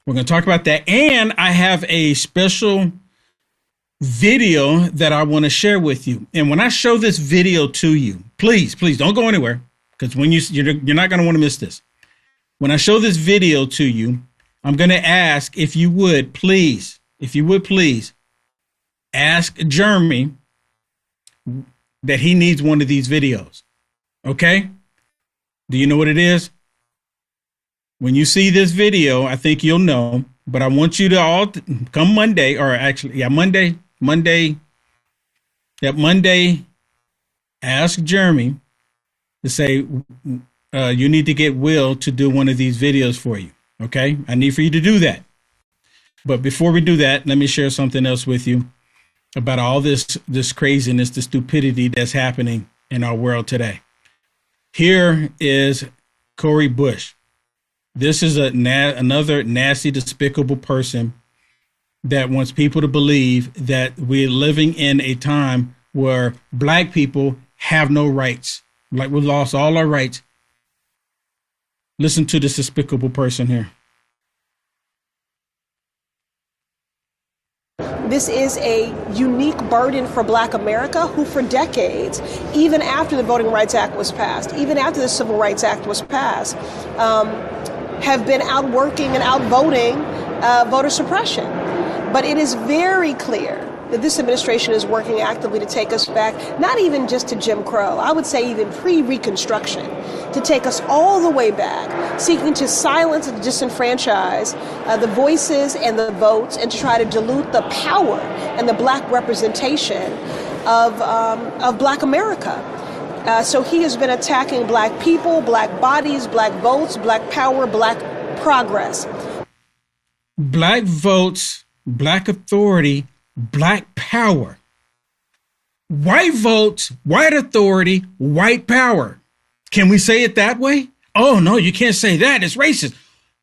We're going to talk about that. And I have a special video that I want to share with you. And when I show this video to you, please don't go anywhere, because when you're not going to want to miss this. When I show this video to you, I'm going to ask if you would please ask Jeremy that he needs one of these videos. Okay? Do you know what it is? When you see this video, I think you'll know, but I want you to all come Monday, or actually, Monday, ask Jeremy to say, you need to get Will to do one of these videos for you. Okay? I need for you to do that. But before we do that, let me share something else with you about all this craziness, the stupidity that's happening in our world today. Here is Cori Bush. This is another nasty, despicable person that wants people to believe that we're living in a time where black people have no rights, like we lost all our rights. Listen to this despicable person here.
This is a unique burden for Black America, who for decades, even after the Voting Rights Act was passed, even after the Civil Rights Act was passed, have been outworking and outvoting voter suppression. But it is very clear that this administration is working actively to take us back, not even just to Jim Crow, I would say even pre-Reconstruction, to take us all the way back, seeking to silence and disenfranchise the voices and the votes, and to try to dilute the power and the Black representation of Black America. So he has been attacking Black people, Black bodies, Black votes, Black power, Black progress.
Black votes, Black authority, Black power. White votes, white authority, white power. Can we say it that way? Oh, no, you can't say that. It's racist.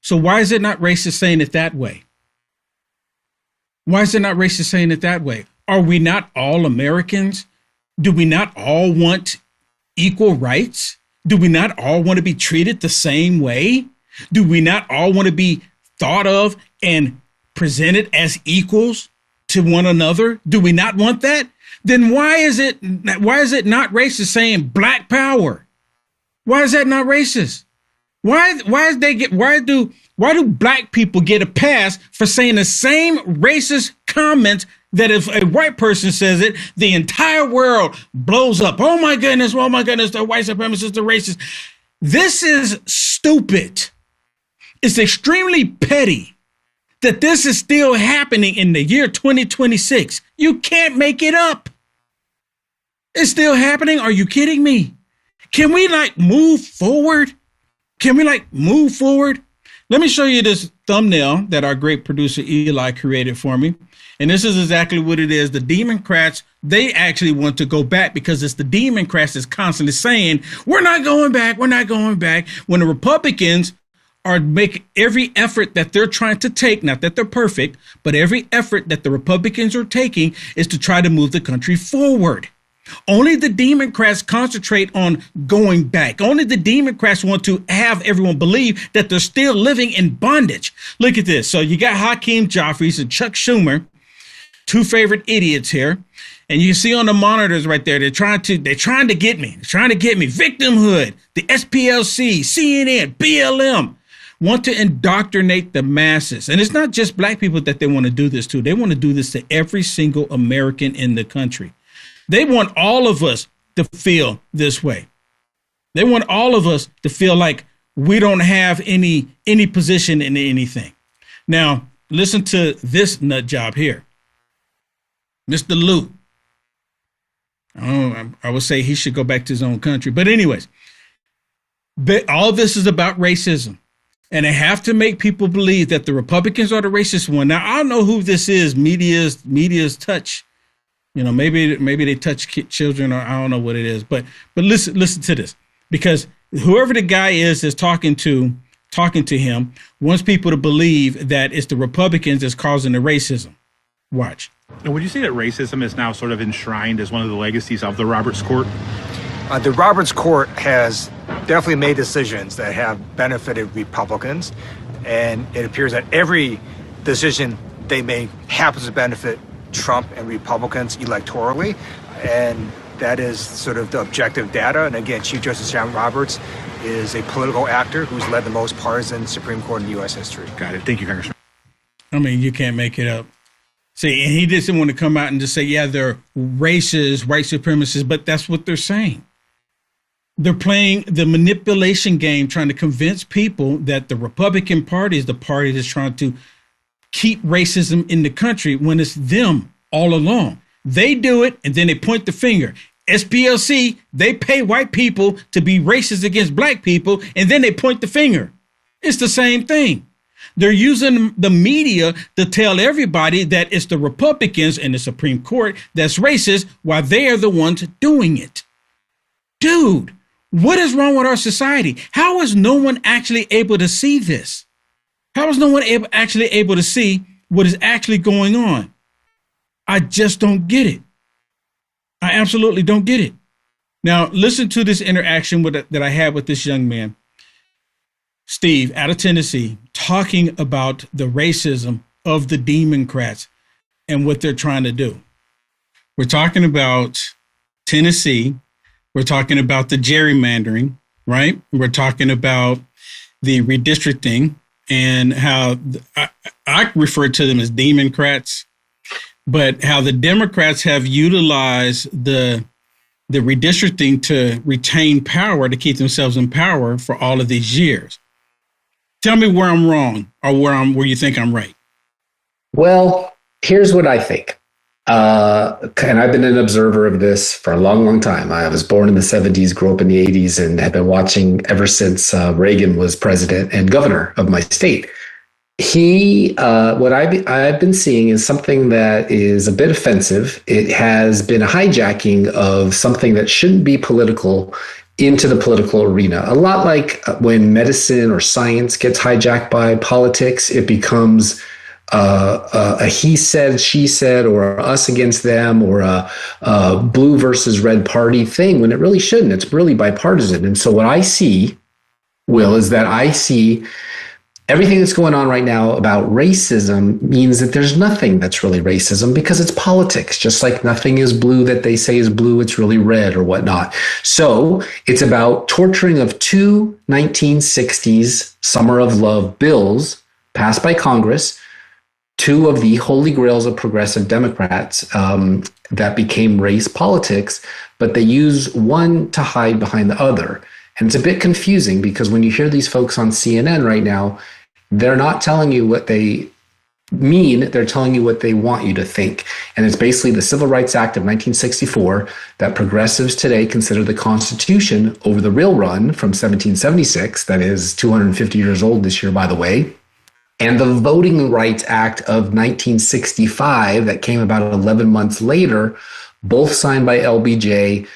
So why is it not racist saying it that way? Why is it not racist saying it that way? Are we not all Americans? Do we not all want equal rights? Do we not all want to be treated the same way? Do we not all want to be thought of and presented as equals to one another? Do we not want that? Then why is it not racist saying Black power? Why is that not racist? Why do Black people get a pass for saying the same racist comments that if a white person says it, the entire world blows up? Oh my goodness, the white supremacists, the racists. This is stupid. It's extremely petty that this is still happening in the year 2026. You can't make it up. It's still happening. Are you kidding me? Can we move forward? Let me show you this thumbnail that our great producer Eli created for me. And this is exactly what it is. The Democrats, they actually want to go back because it's the Democrats that's constantly saying, we're not going back. When the Republicans are making every effort that they're trying to take, not that they're perfect, but every effort that the Republicans are taking is to try to move the country forward. Only the Democrats concentrate on going back. Only the Democrats want to have everyone believe that they're still living in bondage. Look at this. So you got Hakeem Jeffries and Chuck Schumer, two favorite idiots here. And you see on the monitors right there, they're trying to get me. Victimhood, the SPLC, CNN, BLM. Want to indoctrinate the masses. And it's not just Black people that they want to do this to. They want to do this to every single American in the country. They want all of us to feel this way. They want all of us to feel like we don't have any position in anything. Now, listen to this nut job here. Mr. Lou. I would say he should go back to his own country. But anyways, all this is about racism. And they have to make people believe that the Republicans are the racist one. Now, I don't know who this is. Media's touch. You know, maybe they touch children, or I don't know what it is. But listen to this, because whoever the guy is talking to him wants people to believe that it's the Republicans that's causing the racism. Watch.
And would you say that racism is now sort of enshrined as one of the legacies of the Roberts Court?
The Roberts Court has definitely made decisions that have benefited Republicans, and it appears that every decision they make happens to benefit Trump and Republicans electorally, and that is sort of the objective data. And again, Chief Justice John Roberts is a political actor who's led the most partisan Supreme Court in U.S. history.
Got it. Thank you, Congressman.
I mean, you can't make it up. See, and he doesn't want to come out and just say, yeah, they're racist, white supremacists, but that's what they're saying. They're playing the manipulation game, trying to convince people that the Republican Party is the party that's trying to keep racism in the country when it's them all along. They do it, and then they point the finger. SPLC, they pay white people to be racist against Black people, and then they point the finger. It's the same thing. They're using the media to tell everybody that it's the Republicans in the Supreme Court that's racist while they are the ones doing it. Dude, what is wrong with our society? How is no one actually able to see this? How is no one actually able to see what is actually going on. I just don't get it. I absolutely don't get it. Now, listen to this interaction that I had with this young man, Steve, out of Tennessee, talking about the racism of the Democrats and what they're trying to do. We're talking about Tennessee. We're talking about the gerrymandering, right? We're talking about the redistricting and how I refer to them as Democrats, but how the Democrats have utilized the redistricting to retain power, to keep themselves in power for all of these years. Tell me where I'm wrong or where you think I'm right.
Well, here's what I think. And I've been an observer of this for a long, long time. I was born in the 70s, grew up in the 80s, and have been watching ever since Reagan was president and governor of my state. What I've been seeing is something that is a bit offensive. It has been a hijacking of something that shouldn't be political into the political arena. A lot like when medicine or science gets hijacked by politics, it becomes a he said, she said, or us against them, or a blue versus red party thing, when it really shouldn't. It's really bipartisan. And so what I see, Will, is that I see everything that's going on right now about racism means that there's nothing that's really racism, because it's politics. Just like nothing is blue that they say is blue, it's really red or whatnot. So it's about torturing of two 1960s Summer of Love bills passed by Congress, two of the holy grails of progressive Democrats that became race politics, but they use one to hide behind the other. And it's a bit confusing, because when you hear these folks on CNN right now, they're not telling you what they mean, they're telling you what they want you to think. And it's basically the Civil Rights Act of 1964 that progressives today consider the Constitution over the real run from 1776, that is 250 years old this year, by the way, and the Voting Rights Act of 1965 that came about 11 months later, both signed by LBJ,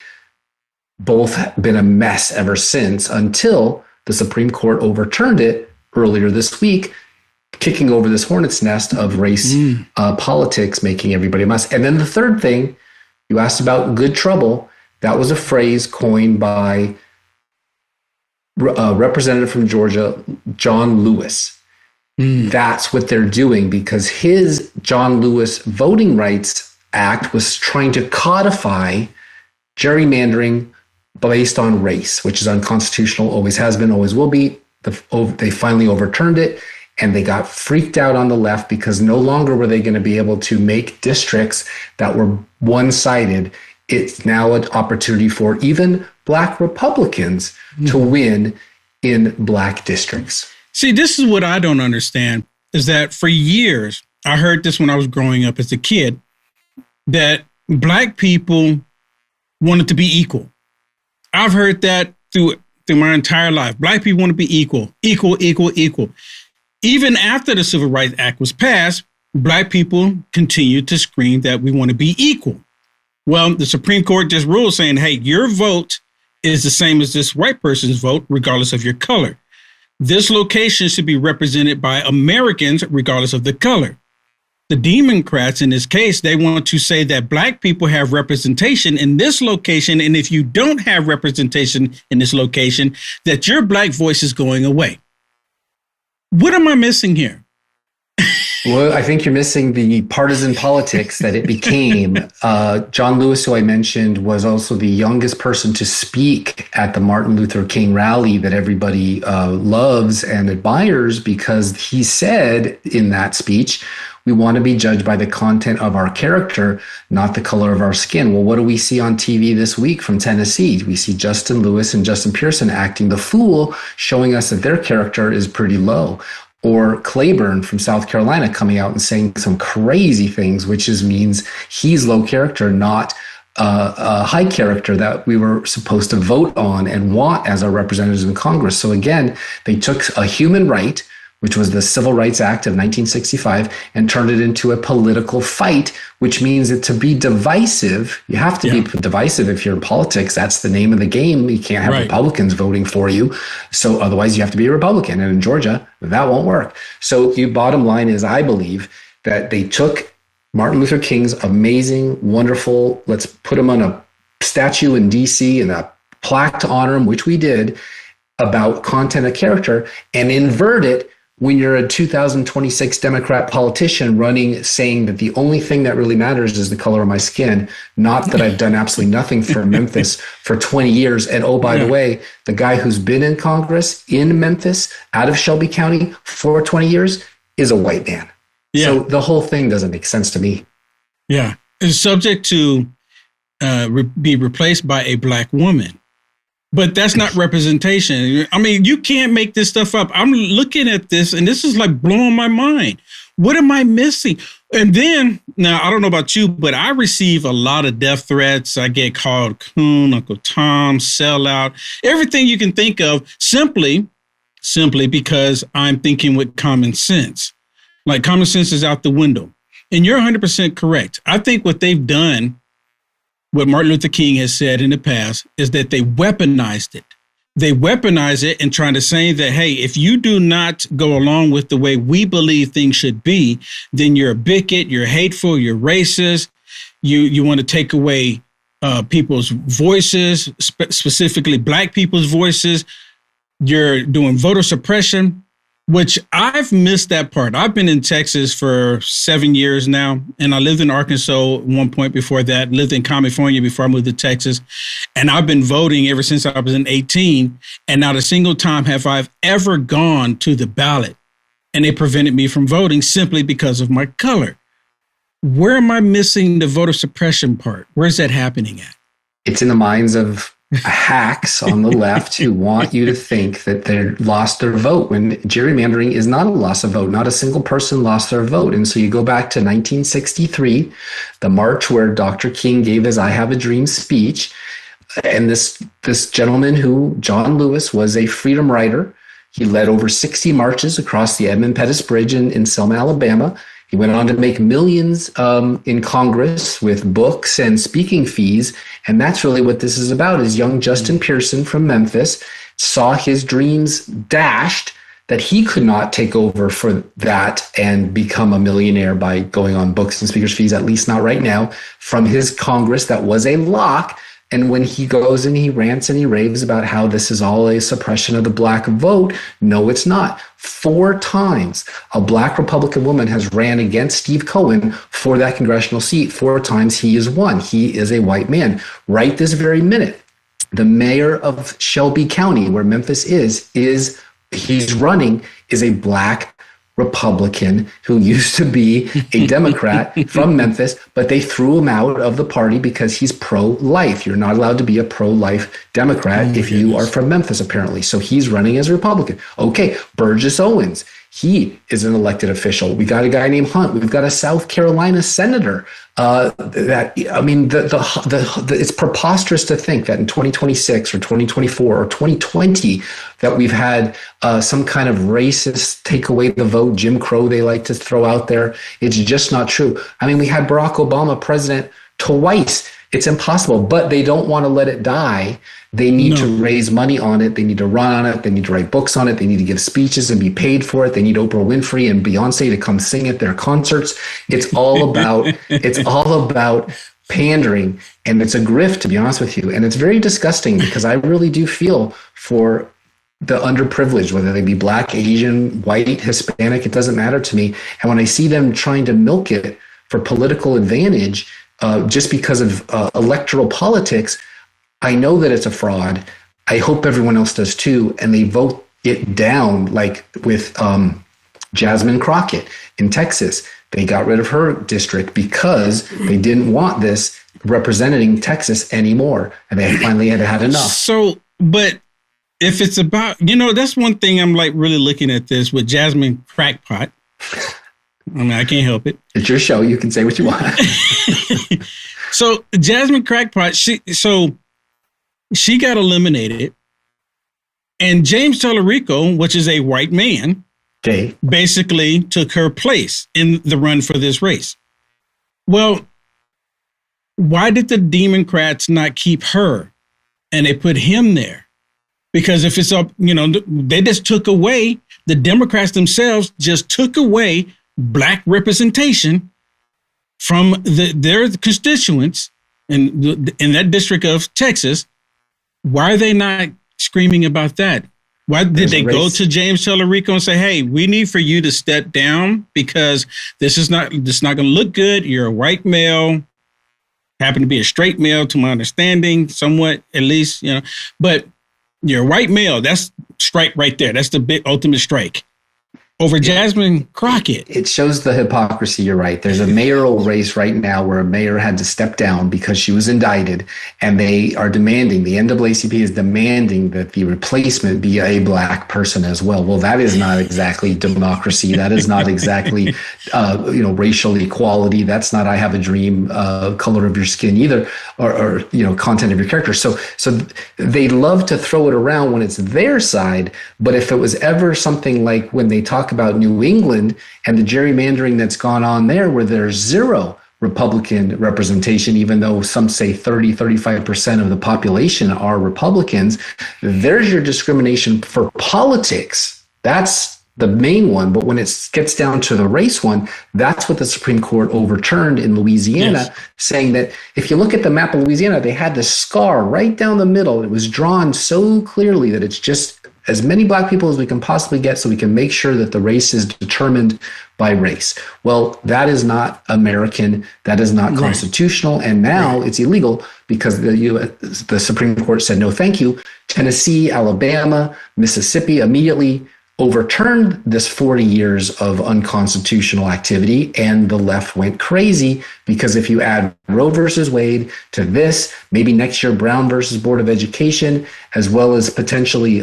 both been a mess ever since, until the Supreme Court overturned it earlier this week, kicking over this hornet's nest of race politics, making everybody a mess. And then the third thing, you asked about good trouble. That was a phrase coined by Representative from Georgia, John Lewis. That's what they're doing, because his John Lewis Voting Rights Act was trying to codify gerrymandering based on race, which is unconstitutional, always has been, always will be. They finally overturned it, and they got freaked out on the left, because no longer were they going to be able to make districts that were one-sided. It's now an opportunity for even Black Republicans to win in Black districts.
See, this is what I don't understand, is that for years, I heard this when I was growing up as a kid, that Black people wanted to be equal. I've heard that through my entire life. Black people want to be equal. Even after the Civil Rights Act was passed, Black people continued to scream that we want to be equal. Well, the Supreme Court just ruled saying, hey, your vote is the same as this white person's vote, regardless of your color. This location should be represented by Americans, regardless of the color. The Democrats, in this case, they want to say that Black people have representation in this location, and if you don't have representation in this location, that your Black voice is going away. What am I missing here?
Well, I think you're missing the partisan politics that it became. John Lewis, who I mentioned, was also the youngest person to speak at the Martin Luther King rally that everybody loves and admires, because he said in that speech, we want to be judged by the content of our character, not the color of our skin. Well, what do we see on TV this week from Tennessee? We see Justin Lewis and Justin Pearson acting the fool, showing us that their character is pretty low. Or Claiborne from South Carolina coming out and saying some crazy things, which means he's low character, not a high character that we were supposed to vote on and want as our representatives in Congress. So again, they took a human right, which was the Civil Rights Act of 1965, and turned it into a political fight, which means that to be divisive, you have to be divisive if you're in politics. That's the name of the game. You can't have Republicans voting for you. So otherwise you have to be a Republican. And in Georgia, that won't work. So the bottom line is, I believe that they took Martin Luther King's amazing, wonderful, let's put him on a statue in DC and a plaque to honor him, which we did, about content and character, and invert it when you're a 2026 Democrat politician running, saying that the only thing that really matters is the color of my skin, not that I've done absolutely nothing for Memphis for 20 years. And oh, by the way, the guy who's been in Congress in Memphis out of Shelby County for 20 years is a white man. Yeah. So the whole thing doesn't make sense to me.
Yeah. It's subject to be replaced by a black woman. But that's not representation. I mean, you can't make this stuff up. I'm looking at this, and this is like blowing my mind. What am I missing? And then, now, I don't know about you, but I receive a lot of death threats. I get called coon, Uncle Tom, sellout, everything you can think of, simply because I'm thinking with common sense. Like, common sense is out the window. And you're 100% correct. I think what they've done, what Martin Luther King has said in the past, is that they weaponized it. They weaponize it and trying to say that, hey, if you do not go along with the way we believe things should be, then you're a bigot, you're hateful, you're racist, you want to take away people's voices, specifically black people's voices. You're doing voter suppression, which I've missed that part. I've been in Texas for 7 years now, and I lived in Arkansas at one point before that, lived in California before I moved to Texas, and I've been voting ever since I was 18, and not a single time have I ever gone to the ballot, and they prevented me from voting simply because of my color. Where am I missing the voter suppression part? Where's that happening at?
It's in the minds of hacks on the left who want you to think that they lost their vote, when gerrymandering is not a loss of vote. Not a single person lost their vote. And so you go back to 1963, the march where Dr. King gave his I Have a Dream speech. And this gentleman who, John Lewis, was a freedom rider. He led over 60 marches across the Edmund Pettus Bridge in Selma, Alabama. He went on to make millions in Congress with books and speaking fees. And that's really what this is about, is young Justin Pearson from Memphis saw his dreams dashed, that he could not take over for that and become a millionaire by going on books and speakers fees, at least not right now, from his Congress that was a lock. And when he goes and he rants and he raves about how this is all a suppression of the black vote, no, it's not. 4 times a black Republican woman has ran against Steve Cohen for that congressional seat. 4 times he has won. He is a white man. Right this very minute, the mayor of Shelby County, where Memphis is he's running, is a black Republican who used to be a Democrat from Memphis, but they threw him out of the party because he's pro-life. You're not allowed to be a pro-life Democrat if you are from Memphis, apparently. So he's running as a Republican. Okay, Burgess Owens, he is an elected official. We got a guy named Hunt. We've got a South Carolina senator. It's preposterous to think that in 2026 or 2024 or 2020 that we've had some kind of racist take away the vote, Jim Crow they like to throw out there. It's just not true. I mean, we had Barack Obama president twice. It's impossible, but they don't want to let it die. They need to raise money on it. They need to run on it. They need to write books on it. They need to give speeches and be paid for it. They need Oprah Winfrey and Beyonce to come sing at their concerts. It's all about pandering, and it's a grift, to be honest with you. And it's very disgusting because I really do feel for the underprivileged, whether they be black, Asian, white, Hispanic, it doesn't matter to me. And when I see them trying to milk it for political advantage, just because of electoral politics, I know that it's a fraud. I hope everyone else does too. And they vote it down, like with Jasmine Crockett in Texas. They got rid of her district because they didn't want this representing Texas anymore. And they finally had enough.
So, but if it's about, that's one thing I'm like really looking at this with Jasmine Crackpot. I mean, I can't help it.
It's your show. You can say what you want.
So Jasmine Crackpot, she got eliminated, and James Tallarico, which is a white man, basically took her place in the run for this race. Well, why did the Democrats not keep her and they put him there? Because if it's up, they just took away, the Democrats themselves just took away black representation from their constituents in that district of Texas, why are they not screaming about that? Why did they go to James Tellerico and say, hey, we need for you to step down because this is not going to look good. You're a white male, happen to be a straight male to my understanding, somewhat at least, but you're a white male. That's strike right there. That's the big ultimate strike. Over Jasmine Crockett.
It shows the hypocrisy. You're right. There's a mayoral race right now where a mayor had to step down because she was indicted, and they are demanding, the NAACP is demanding that the replacement be a black person as well. Well, that is not exactly democracy. That is not exactly, racial equality. That's not I have a dream color of your skin either, or content of your character. So they love to throw it around when it's their side. But if it was ever something like when they talk about New England and the gerrymandering that's gone on there, where there's zero Republican representation, even though some say 35% of the population are Republicans, there's your discrimination for politics. That's the main one. But when it gets down to the race one, that's what the Supreme Court overturned in Louisiana, saying that if you look at the map of Louisiana, they had this scar right down the middle. It was drawn so clearly that it's just as many black people as we can possibly get so we can make sure that the race is determined by race. Well, that is not American. That is not constitutional. And now it's illegal because the Supreme Court said, no, thank you. Tennessee, Alabama, Mississippi immediately overturned this 40 years of unconstitutional activity, and the left went crazy because if you add Roe versus Wade to this, maybe next year Brown versus Board of Education, as well as potentially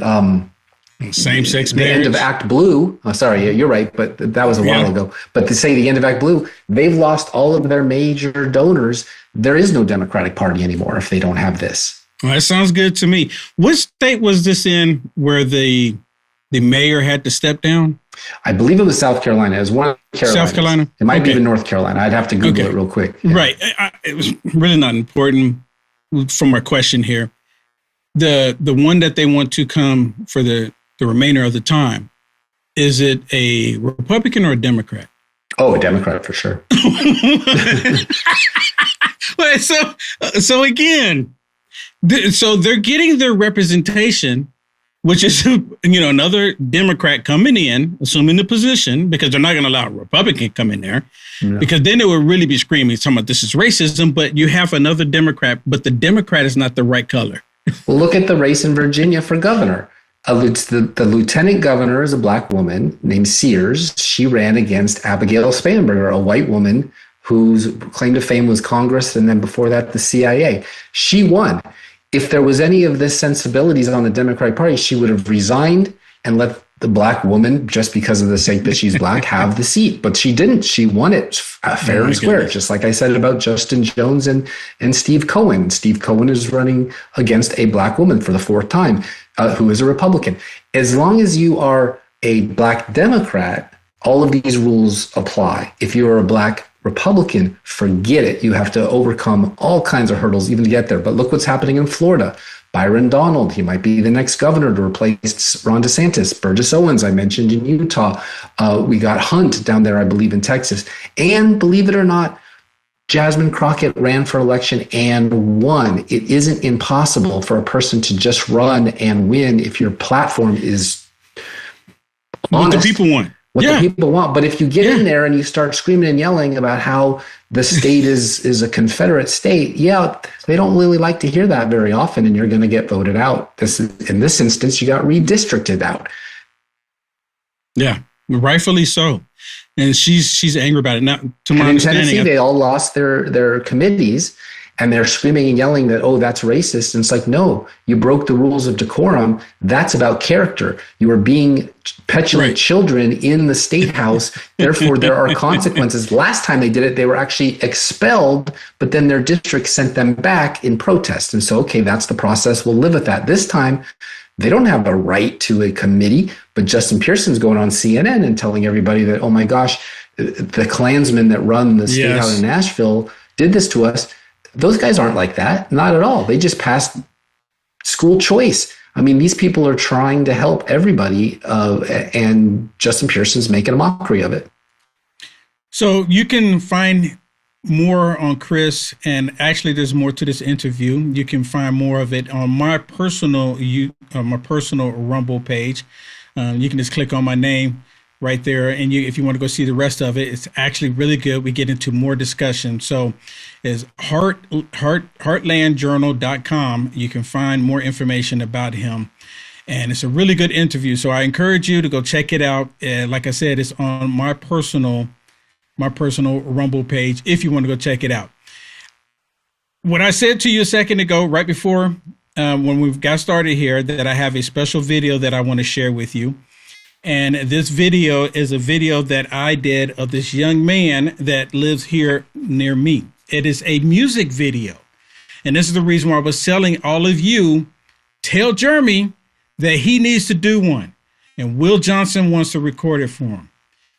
same-sex
the
marriage.
end of Act Blue. Oh, sorry, you're right, but that was a while ago. But to say the end of Act Blue, they've lost all of their major donors. There is no Democratic Party anymore if they don't have this.
Well, that sounds good to me. What state was this in where the mayor had to step down?
I believe it was South Carolina. It was one of Carolina.
South Carolina?
It might be even North Carolina. I'd have to Google it real quick. Yeah.
Right. It was really not important from our question here. The one that they want to come for the remainder of the time, is it a Republican or a Democrat?
Oh, a Democrat for sure.
Well, so again, so they're getting their representation, which is, another Democrat coming in, assuming the position, because they're not going to allow a Republican come in there, because then they would really be screaming, talking about this is racism, but you have another Democrat, but the Democrat is not the right color.
Well, look at the race in Virginia for governor. The lieutenant governor is a black woman named Sears. She ran against Abigail Spanberger, a white woman whose claim to fame was Congress, and then before that, the CIA. She won. If there was any of this sensibilities on the Democratic Party, she would have resigned and let the black woman, just because of the sake that she's black, have the seat. But she didn't. She won it fair and square, just like I said about Justin Jones and Steve Cohen. Steve Cohen is running against a black woman for the fourth time, who is a Republican. As long as you are a black Democrat, all of these rules apply. If you are a black Republican, forget it. You have to overcome all kinds of hurdles even to get there. But look what's happening in Florida. Byron Donald, he might be the next governor to replace Ron DeSantis. Burgess Owens, I mentioned in Utah. We got Hunt down there, I believe, in Texas. And believe it or not, Jasmine Crockett ran for election and won. It isn't impossible for a person to just run and win if your platform is honest.
What the people want.
What the people want. But if you get in there and you start screaming and yelling about how the state is a Confederate state, they don't really like to hear that very often, and you're going to get voted out. In this instance, you got redistricted out.
Yeah, rightfully so. And she's angry about it. Now, to my understanding,
in Tennessee, they all lost their committees, and they're screaming and yelling that, oh, that's racist. And it's like, no, you broke the rules of decorum. That's about character. You are being petulant children in the state house. Therefore, there are consequences. Last time they did it, they were actually expelled, but then their district sent them back in protest. And so, okay, that's the process. We'll live with that. This time, they don't have a right to a committee, but Justin Pearson's going on CNN and telling everybody that, oh my gosh, the Klansmen that run the state out in Nashville did this to us. Those guys aren't like that. Not at all. They just passed school choice. I mean, these people are trying to help everybody, and Justin Pearson's making a mockery of it.
So you can find more on Chris, and actually there's more to this interview. You can find more of it on my personal Rumble page. You can just click on my name right there, and if you want to go see the rest of it, it's actually really good. We get into more discussion. So it's heartlandjournal.com. You can find more information about him, and it's a really good interview. So I encourage you to go check it out. Like I said, it's on my personal Rumble page if you want to go check it out. What I said to you a second ago, right before when we got started here, that I have a special video that I want to share with you. And this video is a video that I did of this young man that lives here near me. It is a music video. And this is the reason why I was telling all of you, tell Jeremy that he needs to do one. And Will Johnson wants to record it for him.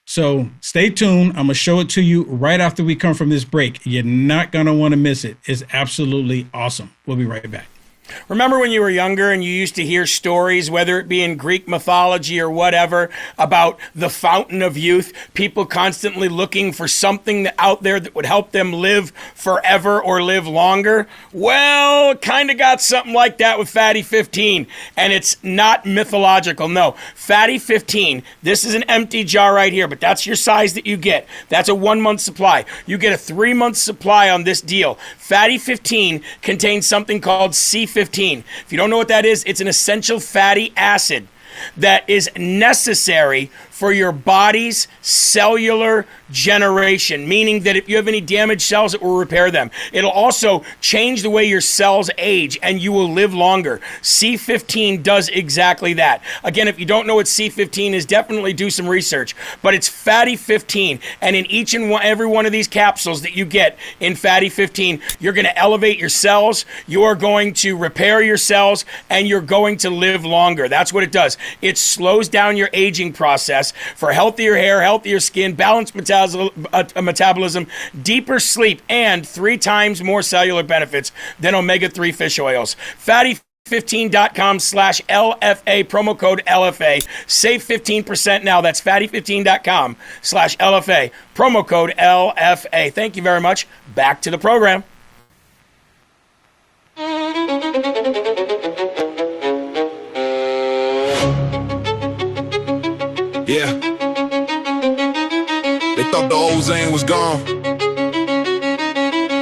So stay tuned. I'm going to show it to you right after we come from this break. You're not going to want to miss it. It's absolutely awesome. We'll be right back.
Remember when you were younger and you used to hear stories, whether it be in Greek mythology or whatever, about the fountain of youth, people constantly looking for something out there that would help them live forever or live longer? Well, kind of got something like that with Fatty 15, and it's not mythological. No, Fatty 15, this is an empty jar right here, but that's your size that you get. That's a 1 month supply. You get a 3 month supply on this deal. Fatty 15 contains something called C15. If you don't know what that is, it's an essential fatty acid that is necessary for your body's cellular generation, meaning that if you have any damaged cells, it will repair them. It'll also change the way your cells age, and you will live longer. C15 does exactly that. Again, if you don't know what C15 is, definitely do some research. But it's Fatty 15, and in each and every one of these capsules that you get in Fatty 15, you're going to elevate your cells, you are going to repair your cells, and you're going to live longer. That's what it does. It slows down your aging process for healthier hair, healthier skin, balanced metabolism, deeper sleep, and 3 times more cellular benefits than omega-3 fish oils. Fatty15.com/LFA, promo code LFA. Save 15% now. That's fatty15.com/LFA, promo code LFA. Thank you very much. Back to the program.
Yeah. They thought the old Zane was gone,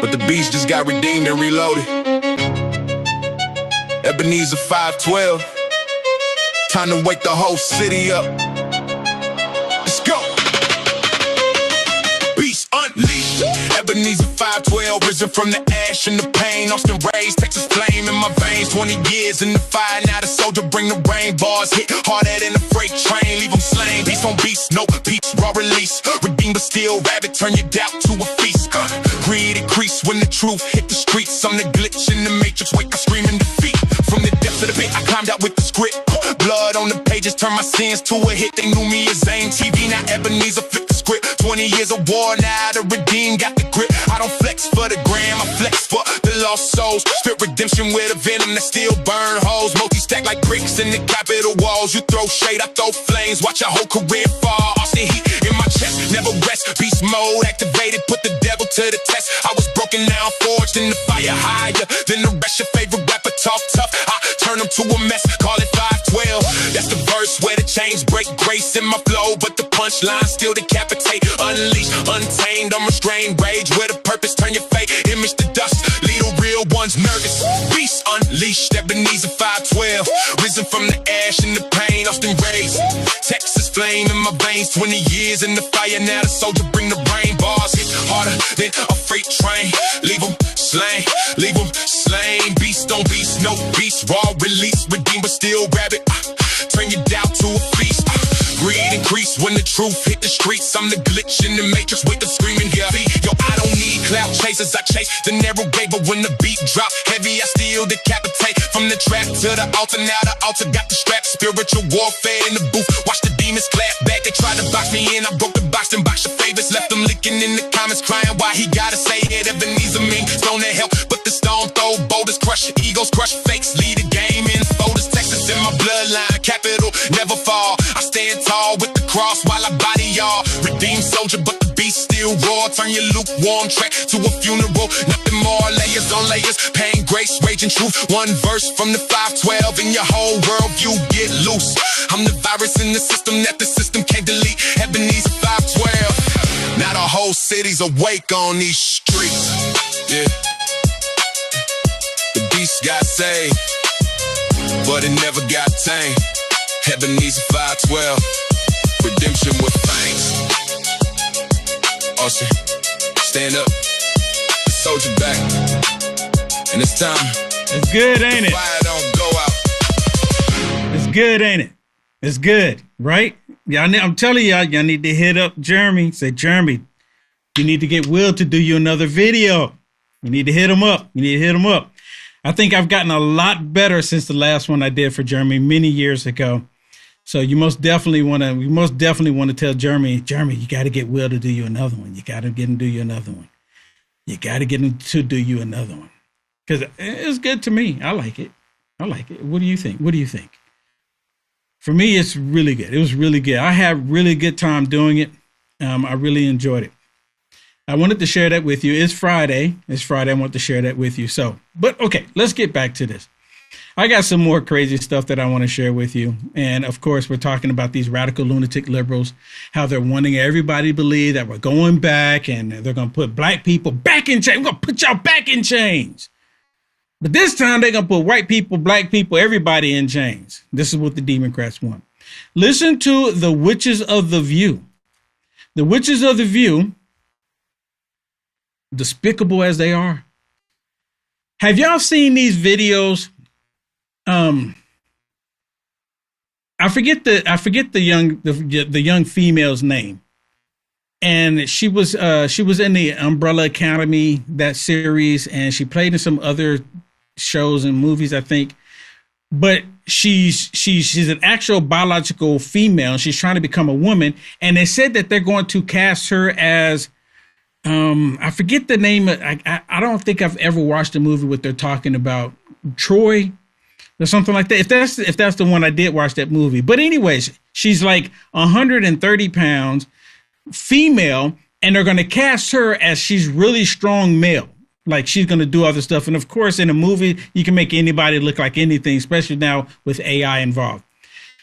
but the beast just got redeemed and reloaded. Ebenezer 512. Time to wake the whole city up. Let's go. Beast unleashed. Ebenezer 512, risen from the ash and the pain. Austin raised, Texas flame in my veins. 20 years in the fire, now the soldier bring the rain. Bars hit harder than a freight train, leave them slain. Beast on beast, no peace, raw release. Redeem but still rabbit, turn your doubt to a feast. Greed increase when the truth hit the streets. I'm the glitch in the matrix, wake up screaming defeat. From the depths of the pit, I climbed out with the script. Blood on the pages, turn my sins to a hit. They knew me as Zane TV, now Ebenezer flipped the script. 20 years of war, now the redeem got the grip. I don't flex for the gram, I flex for the lost souls. Spit redemption with a venom that still burn holes. Multi-stack like bricks in the Capitol walls. You throw shade, I throw flames, watch your whole career fall. Austin heat in my chest, never rest. Beast mode activated, put the devil to the test. I was broken, now forged in the fire higher than the rest. Your favorite rapper talk tough, I turn them to a mess, call it 512. That's the verse where the chains break, grace in my flow, but the punchline still decapitate. Unleashed, untamed, unrestrained rage with a purpose. Turn your fate, image to dust, lead the real ones nervous. Beast unleashed, Ebenezer 512, risen from the ash and the pain. Austin raised, Texas flame in my veins. 20 years in the fire, now the soldier bring the rain. Bars hit harder than a freight train, leave them slain, leave them slain. Beast on beast, no beast, raw release. Redeem but still rabbit, turn your doubt to a feast. Greed increase when the truth hit the streets. I'm the glitch in the matrix with the screaming yeah. Yo, I don't need clout chasers, I chase the narrow gate. But when the beat drop heavy, I still decapitate. From the trap to the altar, now the altar got the strap. Spiritual warfare in the booth, watch the demons clap back. They tried to box me in, I broke the box and box your favorites. Left them licking in the comments, crying why he gotta say it. Ebenezer mean, stone that help, but the stone throw boulders crush. Egos crush fakes, lead the game in folders. Texas in my bloodline, capital never fall. I stand tall with the cross while I body y'all. Redeemed soldier, but the beast still turn your lukewarm track to a funeral. Nothing more, layers on layers, pain, grace, rage, and truth. One verse from the 512 and your whole worldview get loose. I'm the virus in the system that the system can't delete. Ebenezer 512. Now the whole city's awake on these streets. Yeah. The beast got saved, but it never got tamed. Ebenezer 512. Redemption with thanks. Austin, stand up. The soldier back. And it's time.
It's good, ain't it?
Fire don't go out.
It's good, ain't it? It's good, right? Yeah, I'm telling y'all need to hit up Jeremy. Say, Jeremy, you need to get Will to do you another video. You need to hit him up. You need to hit him up. I think I've gotten a lot better since the last one I did for Jeremy many years ago. So you most definitely want to tell Jeremy, you got to get Will to do you another one. You got to get him to do you another one. You got to get him to do you another one. Because it's good to me. I like it. What do you think? For me, it's really good. It was really good. I had really good time doing it. I really enjoyed it. I wanted to share that with you. It's Friday. I want to share that with you. But okay, let's get back to this. I got some more crazy stuff that I want to share with you. And of course, we're talking about these radical lunatic liberals, how they're wanting everybody to believe that we're going back and they're going to put black people back in chains. We're going to put y'all back in chains. But this time they're going to put white people, black people, everybody in chains. This is what the Democrats want. Listen to the Witches of the View. The Witches of the View, despicable as they are. Have y'all seen these videos? I forget the young female's name, and she was in the Umbrella Academy, that series, and she played in some other shows and movies, I think. But she's an actual biological female. She's trying to become a woman, and they said that they're going to cast her as I forget the name. I don't think I've ever watched a movie where they're talking about Troy or something like that. If that's the one, I did watch that movie. But anyways, she's like 130 pounds, female, and they're going to cast her as she's really strong male. Like she's going to do other stuff. And of course, in a movie, you can make anybody look like anything, especially now with AI involved.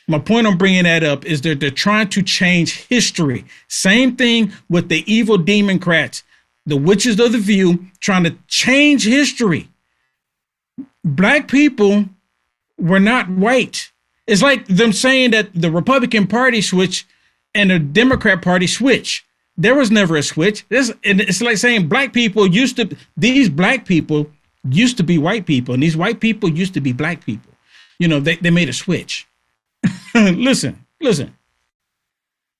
My point on bringing that up is that they're trying to change history. Same thing with the evil Democrats, the Witches of the View, trying to change history. Black people were not white. It's like them saying that the Republican Party switch and the Democrat Party switch. There was never a switch. It's like saying these black people used to be white people, and these white people used to be black people. You know, they made a switch. Listen. I'm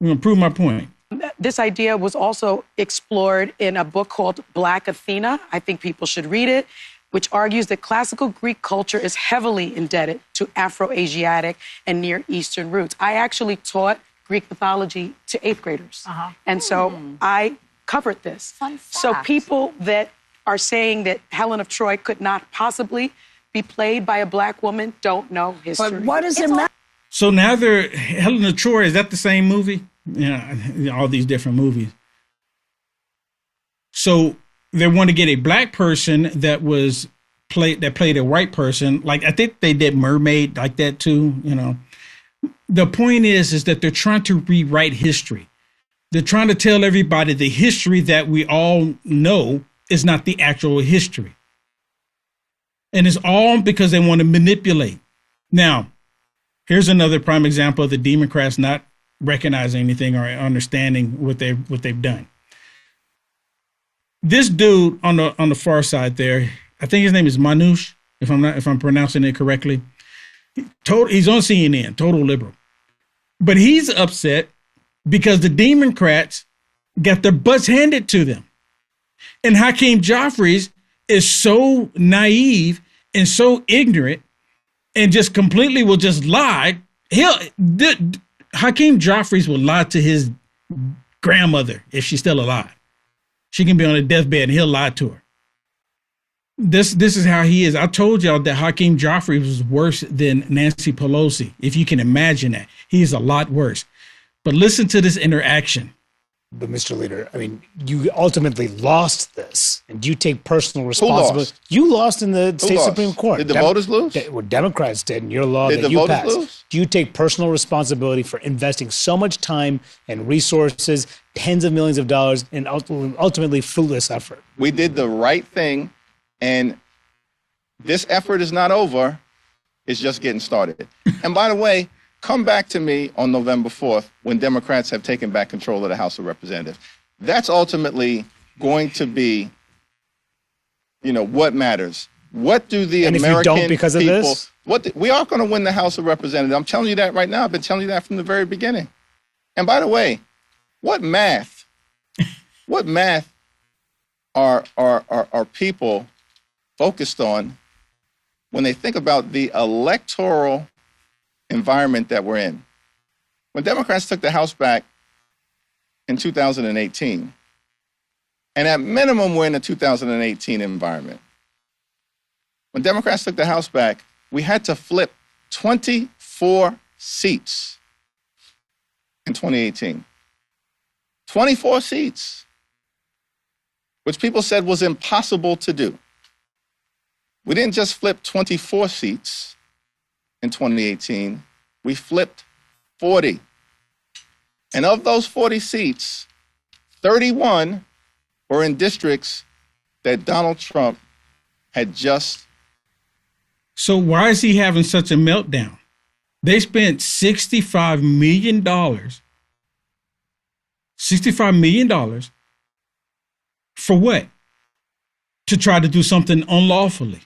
going to prove my point.
This idea was also explored in a book called Black Athena. I think people should read it, which argues that classical Greek culture is heavily indebted to Afro-Asiatic and Near Eastern roots. I actually taught Greek mythology to 8th graders. And so I covered this. Fun fact. So people that are saying that Helen of Troy could not possibly be played by a black woman don't know history.
But what does it matter?
So now Helen of Troy, is that the same movie? Yeah, all these different movies. So they want to get a black person that played a white person. Like I think they did Mermaid like that too, you know. The point is that they're trying to rewrite history. They're trying to tell everybody the history that we all know is not the actual history. And it's all because they want to manipulate. Now, here's another prime example of the Democrats not recognizing anything or understanding what they've done. This dude on the far side there, I think his name is Manoush, if I'm pronouncing it correctly. He's on CNN, total liberal. But he's upset because the Democrats got their butts handed to them. And Hakeem Jeffries is so naive and so ignorant and just completely will just lie. Hakeem Jeffries will lie to his grandmother if she's still alive. She can be on a deathbed and he'll lie to her. This is how he is. I told y'all that Hakeem Jeffries was worse than Nancy Pelosi. If you can imagine that, he's a lot worse. But listen to this interaction.
But Mr. Leader, I mean, you ultimately lost this, and do you take personal responsibility? You lost in the state Supreme Court.
Did the voters lose?
Well, Democrats did in your law
Did
that
the
you
voters
passed.
lose?
Do you take personal responsibility for investing so much time and resources, tens of millions of dollars, in ultimately fruitless effort?
We did the right thing, and this effort is not over. It's just getting started. And by the way, come back to me on November 4th when Democrats have taken back control of the House of Representatives. That's ultimately going to be, what matters. What do the
and
American
if you don't because of
people,
this?
We are going to win the House of Representatives. I'm telling you that right now. I've been telling you that from the very beginning. And by the way, what math are people focused on when they think about the electoral environment that we're in? When Democrats took the House back in 2018, and at minimum we're in a 2018 environment. When Democrats took the House back, we had to flip 24 seats in 2018. 24 seats, which people said was impossible to do. We didn't just flip 24 seats in 2018, we flipped 40. And of those 40 seats, 31 were in districts that Donald Trump had just.
So why is he having such a meltdown? They spent $65 million. $65 million for what? To try to do something unlawfully.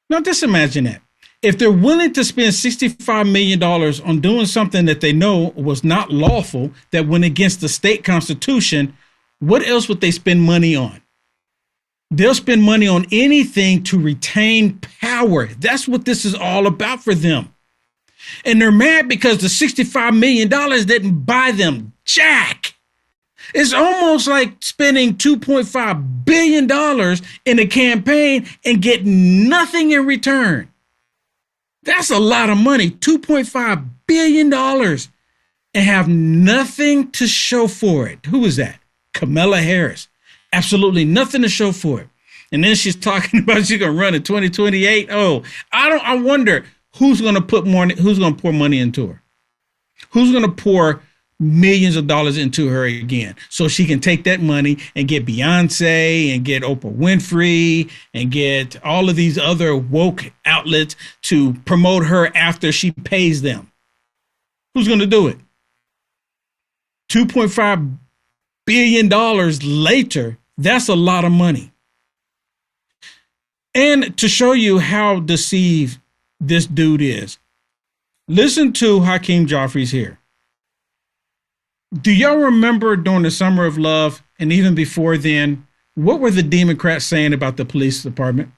Now just imagine that. If they're willing to spend $65 million on doing something that they know was not lawful, that went against the state constitution, what else would they spend money on? They'll spend money on anything to retain power. That's what this is all about for them. And they're mad because the $65 million didn't buy them jack. It's almost like spending $2.5 billion in a campaign and get nothing in return. That's a lot of money, $2.5 billion, and have nothing to show for it. Who is that? Kamala Harris. Absolutely nothing to show for it. And then she's talking about she's going to run in 2028. Oh, I wonder who's going to pour money into her. Who's going to pour millions of dollars into her again so she can take that money and get Beyonce and get Oprah Winfrey and get all of these other woke outlets to promote her after she pays them. Who's going to do it? $2.5 billion later, that's a lot of money. And to show you how deceived this dude is, listen to Hakeem Jeffries here. Do y'all remember during the Summer of Love and even before then, what were the Democrats saying about the police department?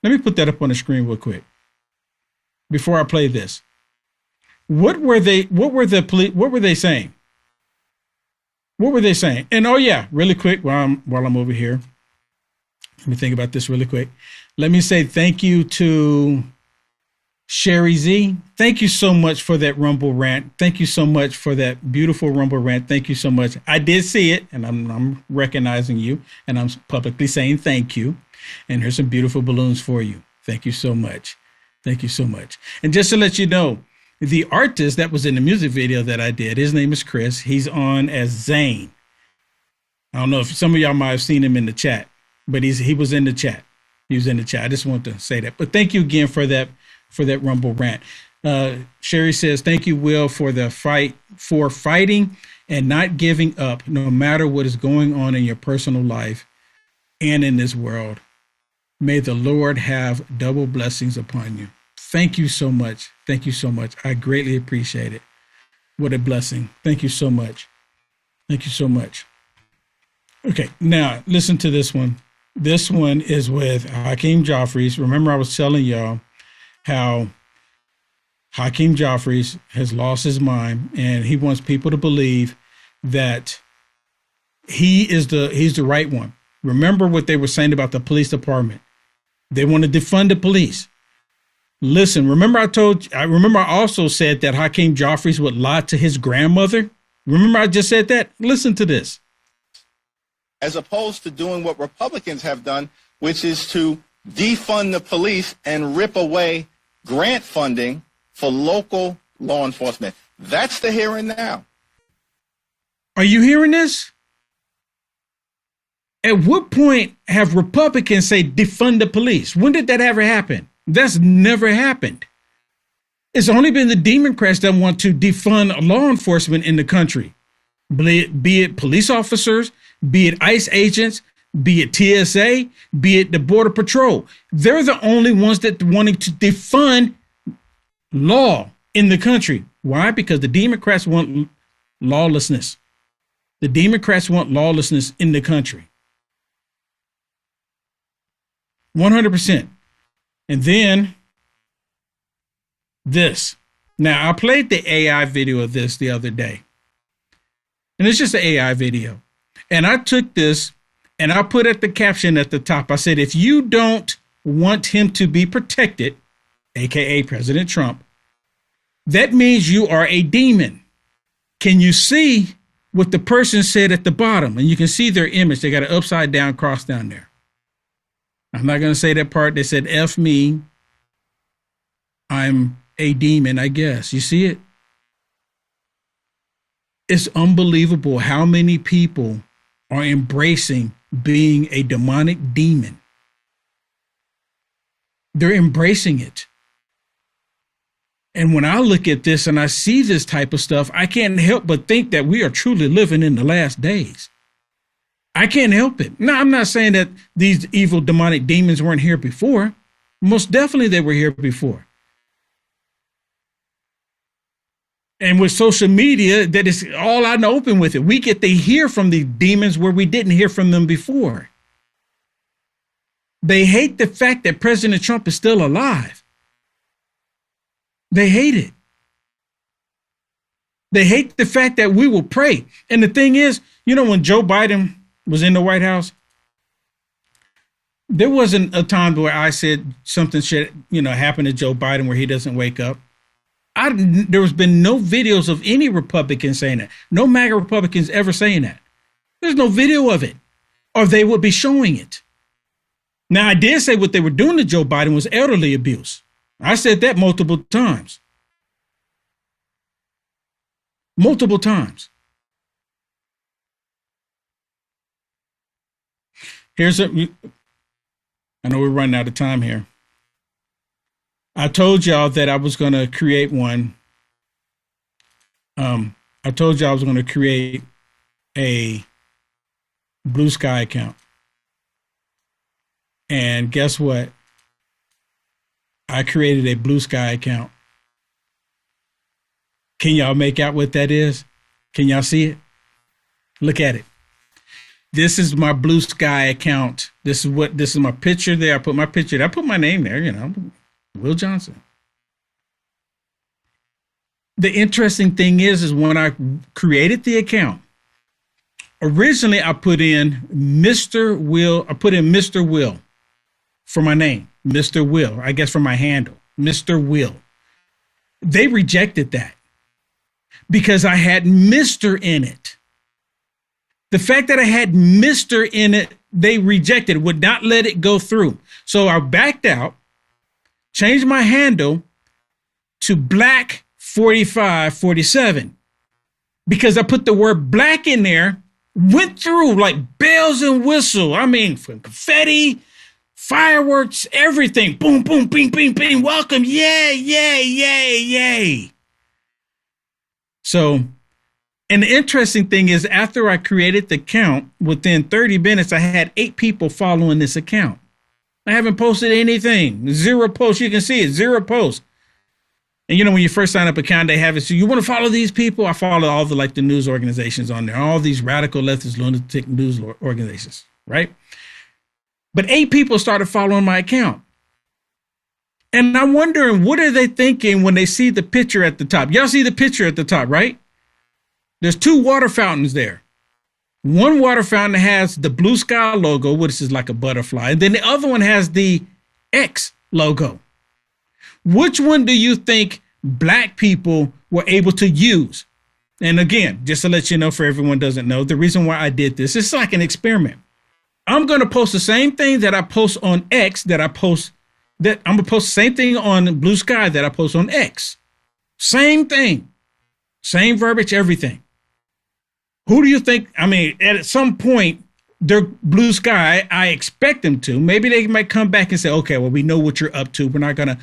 Let me put that up on the screen real quick before I play this. What were they saying? What were they saying? And oh yeah, really quick while I'm over here. Let me think about this really quick. Let me say thank you to Sherry Z. Thank you so much for that Rumble rant. Thank you so much for that beautiful Rumble rant. Thank you so much. I did see it, and I'm recognizing you, and I'm publicly saying thank you. And here's some beautiful balloons for you. Thank you so much. Thank you so much. And just to let you know, the artist that was in the music video that I did, his name is Chris. He's on as Zane. I don't know if some of y'all might have seen him in the chat, but he was in the chat. He was in the chat. I just want to say that. But thank you again for that Rumble rant. Sherry says, thank you, Will, for fighting and not giving up, no matter what is going on in your personal life and in this world. May the Lord have double blessings upon you. Thank you so much. Thank you so much. I greatly appreciate it. What a blessing. Thank you so much. Thank you so much. Okay, now listen to this one. This one is with Hakeem Jeffries. Remember, I was telling y'all how Hakeem Jeffries has lost his mind, and he wants people to believe that he's the right one. Remember what they were saying about the police department. They want to defund the police. Listen, remember I also said that Hakeem Jeffries would lie to his grandmother. Remember I just said that? Listen to this.
as opposed to doing what Republicans have done, which is to defund the police and rip away grant funding for local law enforcement. That's the here and now.
Are you hearing this? At what point have Republicans say defund the police? When did that ever happen? That's never happened. It's only been the Democrats that want to defund law enforcement in the country, be it police officers, be it ICE agents, be it TSA, be it the Border Patrol. They're the only ones that wanting to defund law in the country. Why? Because the Democrats want lawlessness. The Democrats want lawlessness in the country. 100%. And then this. Now, I played the AI video of this the other day. And it's just an AI video. And I took this and I put at the caption at the top. I said, if you don't want him to be protected, AKA President Trump, that means you are a demon. Can you see what the person said at the bottom? And you can see their image. They got an upside down cross down there. I'm not going to say that part. They said, F me. I'm a demon, I guess. You see it? It's unbelievable how many people are embracing being a demonic demon. They're embracing it. And when I look at this and I see this type of stuff, I can't help but think that we are truly living in the last days. I can't help it. Now, I'm not saying that these evil demonic demons weren't here before. Most definitely they were here before. And with social media, that is all out in the open with it. We get to hear from the demons where we didn't hear from them before. They hate the fact that President Trump is still alive. They hate it. They hate the fact that we will pray. And the thing is, you know, when Joe Biden was in the White House, there wasn't a time where I said something should, happen to Joe Biden where he doesn't wake up. There has been no videos of any Republicans saying that. No MAGA Republicans ever saying that. There's no video of it, or they would be showing it. Now, I did say what they were doing to Joe Biden was elderly abuse. I said that multiple times. Multiple times. I know we're running out of time here. I told y'all that I was going to create one. I told you I was going to create a Blue Sky account. And guess what? I created a Blue Sky account. Can y'all make out what that is? Can y'all see it? Look at it. This is my Blue Sky account. This is my picture there. I put my picture. I put my name there, Will Johnson. The interesting thing is when I created the account, originally I put in Mr. Will. I put in Mr. Will for my name, Mr. Will, I guess for my handle, Mr. Will. They rejected that because I had Mr. in it. The fact that I had Mr. in it, they rejected, would not let it go through. So I backed out, changed my handle to Black 4547 because I put the word black in there, went through like bells and whistle. I mean, from confetti, fireworks, everything. Boom, boom, bing, bing, bing. Welcome. Yay, yay, yay, yay. So, and the interesting thing is after I created the account, within 30 minutes, I had 8 people following this account. I haven't posted anything. 0 posts. You can see it. 0 posts. And when you first sign up an account, they have it. So you want to follow these people? I follow all the news organizations on there, all these radical leftist lunatic news organizations, right? But 8 people started following my account. And I'm wondering, what are they thinking when they see the picture at the top? Y'all see the picture at the top, right? There's 2 water fountains there. One water fountain has the Blue Sky logo, which is like a butterfly. And then the other one has the X logo. Which one do you think black people were able to use? And again, just to let you know, for everyone doesn't know, the reason why I did this, it's like an experiment. I'm going to post the same thing that I post on X I'm going to post the same thing on Blue Sky that I post on X. Same thing. Same verbiage, everything. Who do you think? I mean, at some point, their Blue Sky, I expect them to. Maybe they might come back and say, okay, well, we know what you're up to. We're not gonna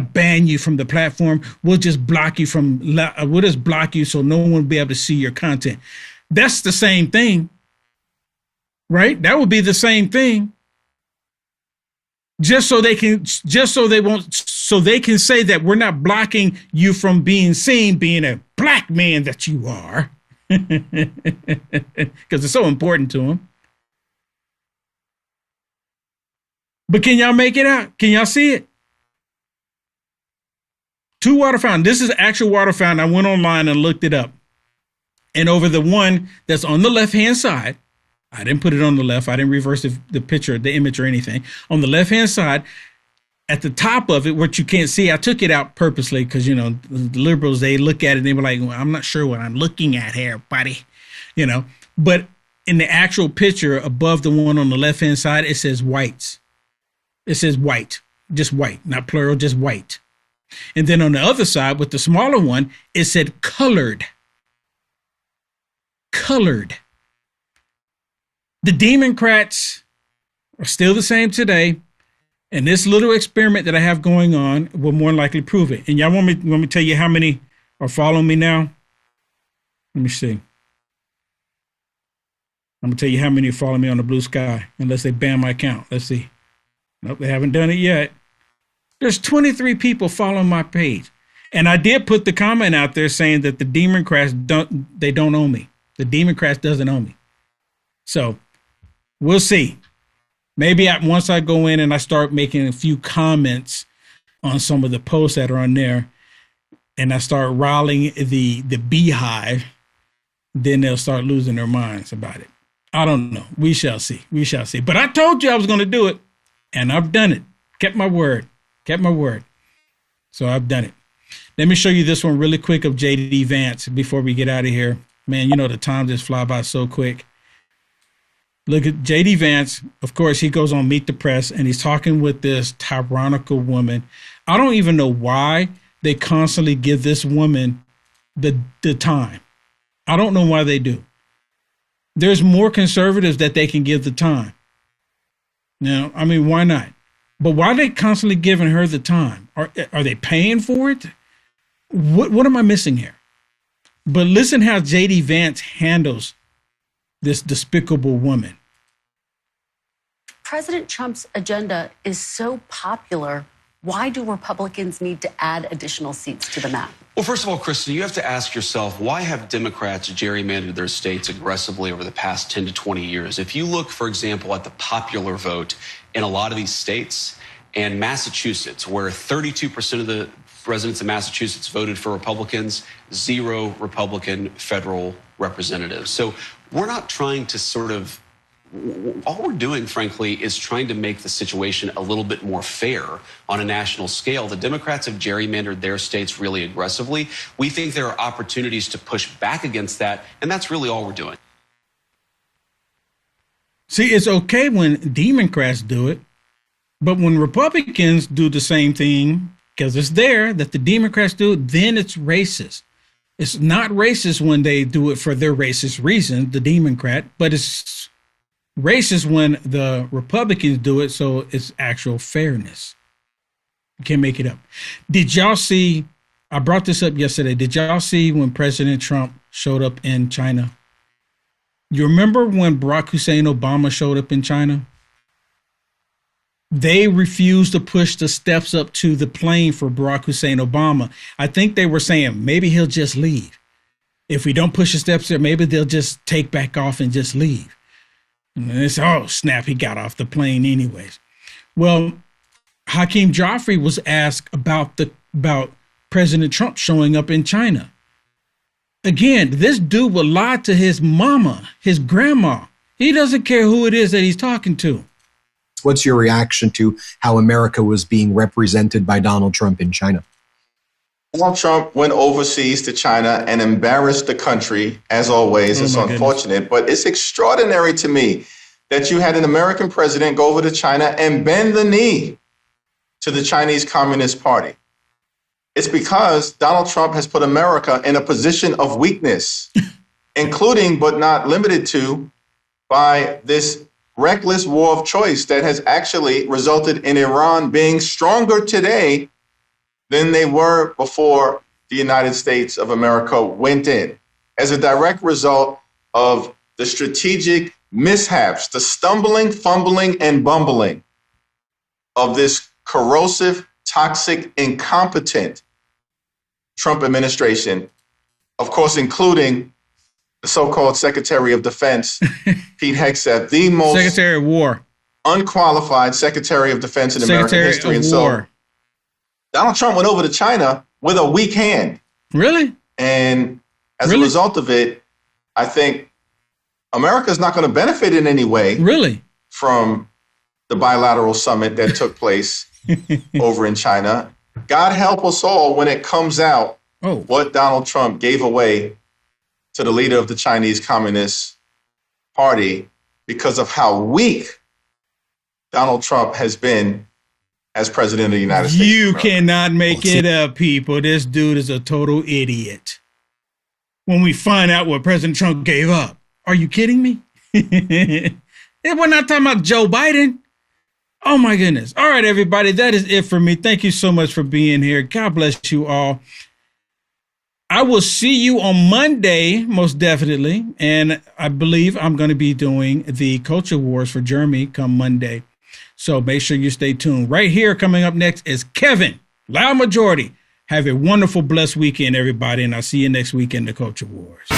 ban you from the platform. We'll just block you so no one will be able to see your content. That's the same thing, right? That would be the same thing. So they can say that we're not blocking you from being seen, being a black man that you are, because it's so important to them. But can y'all make it out? Can y'all see it? 2 water fountain. This is actual water fountain. I went online and looked it up. And over the one that's on the left-hand side, I didn't put it on the left. I didn't reverse the picture, the image or anything. On the left-hand side, at the top of it, what you can't see, I took it out purposely because, you know, the liberals, they look at it and they were like, well, I'm not sure what I'm looking at here, buddy. You know, but in the actual picture above the one on the left-hand side, it says whites. It says white, just white, not plural, just white. And then on the other side with the smaller one, it said colored. Colored. The Democrats are still the same today. And this little experiment that I have going on will more likely prove it. And y'all want me to tell you how many are following me now? Let me see. I'm going to tell you how many are following me on the Blue Sky, unless they ban my account. Let's see. Nope, they haven't done it yet. There's 23 people following my page. And I did put the comment out there saying that the Democrats don't own me. The Democrats doesn't own me. So we'll see. Maybe once I go in and I start making a few comments on some of the posts that are on there and I start riling the beehive, then they'll start losing their minds about it. I don't know. We shall see. We shall see. But I told you I was going to do it. And I've done it. Kept my word. Kept my word. So I've done it. Let me show you this one really quick of J.D. Vance before we get out of here. Man, you know, the time just fly by so quick. Look at J.D. Vance. Of course, he goes on Meet the Press and he's talking with this tyrannical woman. I don't even know why they constantly give this woman the time. I don't know why they do. There's more conservatives that they can give the time. Now, I mean, why not? But why are they constantly giving her the time? Are they paying for it? What am I missing here? But listen how J.D. Vance handles this despicable woman.
President Trump's agenda is so popular. Why do Republicans need to add additional seats to the map?
Well, first of all, Kristen, you have to ask yourself, why have Democrats gerrymandered their states aggressively over the past 10 to 20 years? If you look, for example, at the popular vote in a lot of these states, and Massachusetts, where 32% of the residents of Massachusetts voted for Republicans, 0 Republican federal representatives. So we're not trying to all we're doing, frankly, is trying to make the situation a little bit more fair on a national scale. The Democrats have gerrymandered their states really aggressively. We think there are opportunities to push back against that, and that's really all we're doing.
See, it's okay when Democrats do it, but when Republicans do the same thing, because it's there that the Democrats do it, then it's racist. It's not racist when they do it for their racist reason, the Democrat, but it's racist when the Republicans do it, so it's actual fairness. You can't make it up. Did y'all see, I brought this up yesterday, did y'all see when President Trump showed up in China? You remember when Barack Hussein Obama showed up in China? They refused to push the steps up to the plane for Barack Hussein Obama. I think they were saying maybe he'll just leave. If we don't push the steps there, maybe they'll just take back off and just leave. And they say, oh, snap, he got off the plane anyways. Well, Hakeem Jeffries was asked about President Trump showing up in China. Again, this dude will lie to his mama, his grandma. He doesn't care who it is that he's talking to.
What's your reaction to how America was being represented by Donald Trump in China?
Donald Trump went overseas to China and embarrassed the country, as always. It's unfortunate, but it's extraordinary to me that you had an American president go over to China and bend the knee to the Chinese Communist Party. It's because Donald Trump has put America in a position of weakness, including but not limited to by this reckless war of choice that has actually resulted in Iran being stronger today than they were before the United States of America went in, as a direct result of the strategic mishaps, the stumbling, fumbling, and bumbling of this corrosive, toxic, incompetent Trump administration, of course, including the so-called Secretary of Defense, Pete Hegseth, the most
Secretary of War,
unqualified Secretary of Defense in American history. And so Donald Trump went over to China with a weak hand.
Really?
And as a result of it, I think America's not going to benefit in any way.
Really?
From the bilateral summit that took place over in China. God help us all when it comes out what Donald Trump gave away to the leader of the Chinese Communist Party because of how weak Donald Trump has been as president of the United States.
You cannot make it up, people. This dude is a total idiot. When we find out what President Trump gave up. Are you kidding me? We're not talking about Joe Biden. Oh, my goodness. All right, everybody. That is it for me. Thank you so much for being here. God bless you all. I will see you on Monday, most definitely. And I believe I'm going to be doing the Culture Wars for Jeremy come Monday. So make sure you stay tuned. Right here, coming up next is Kevin, Loud Majority. Have a wonderful, blessed weekend, everybody. And I'll see you next week in the Culture Wars.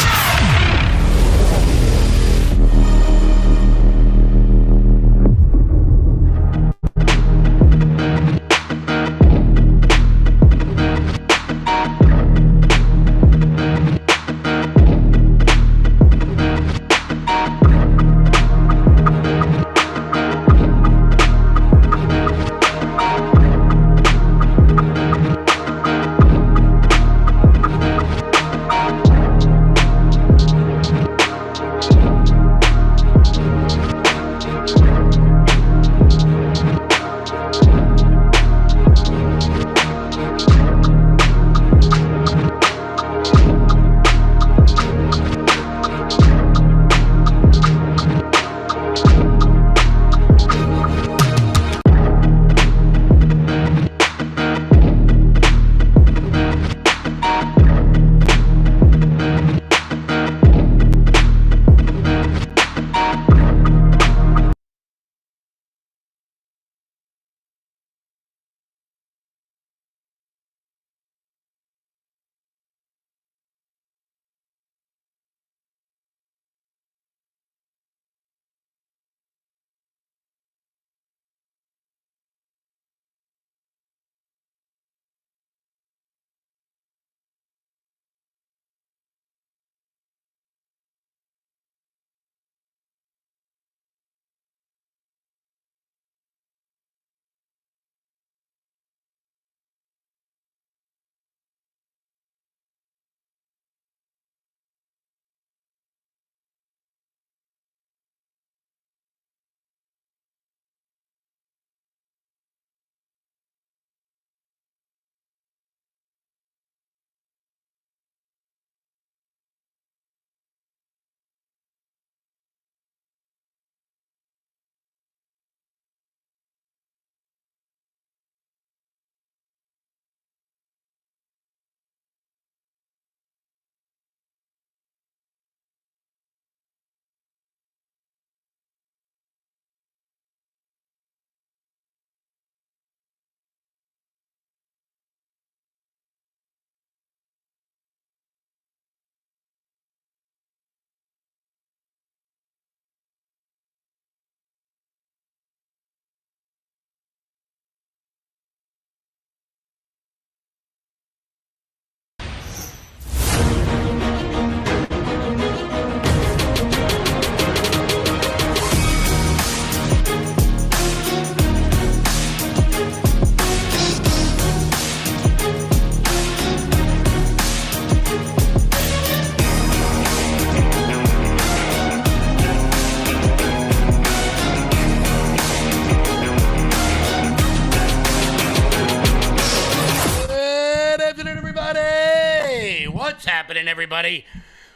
What's happening, everybody?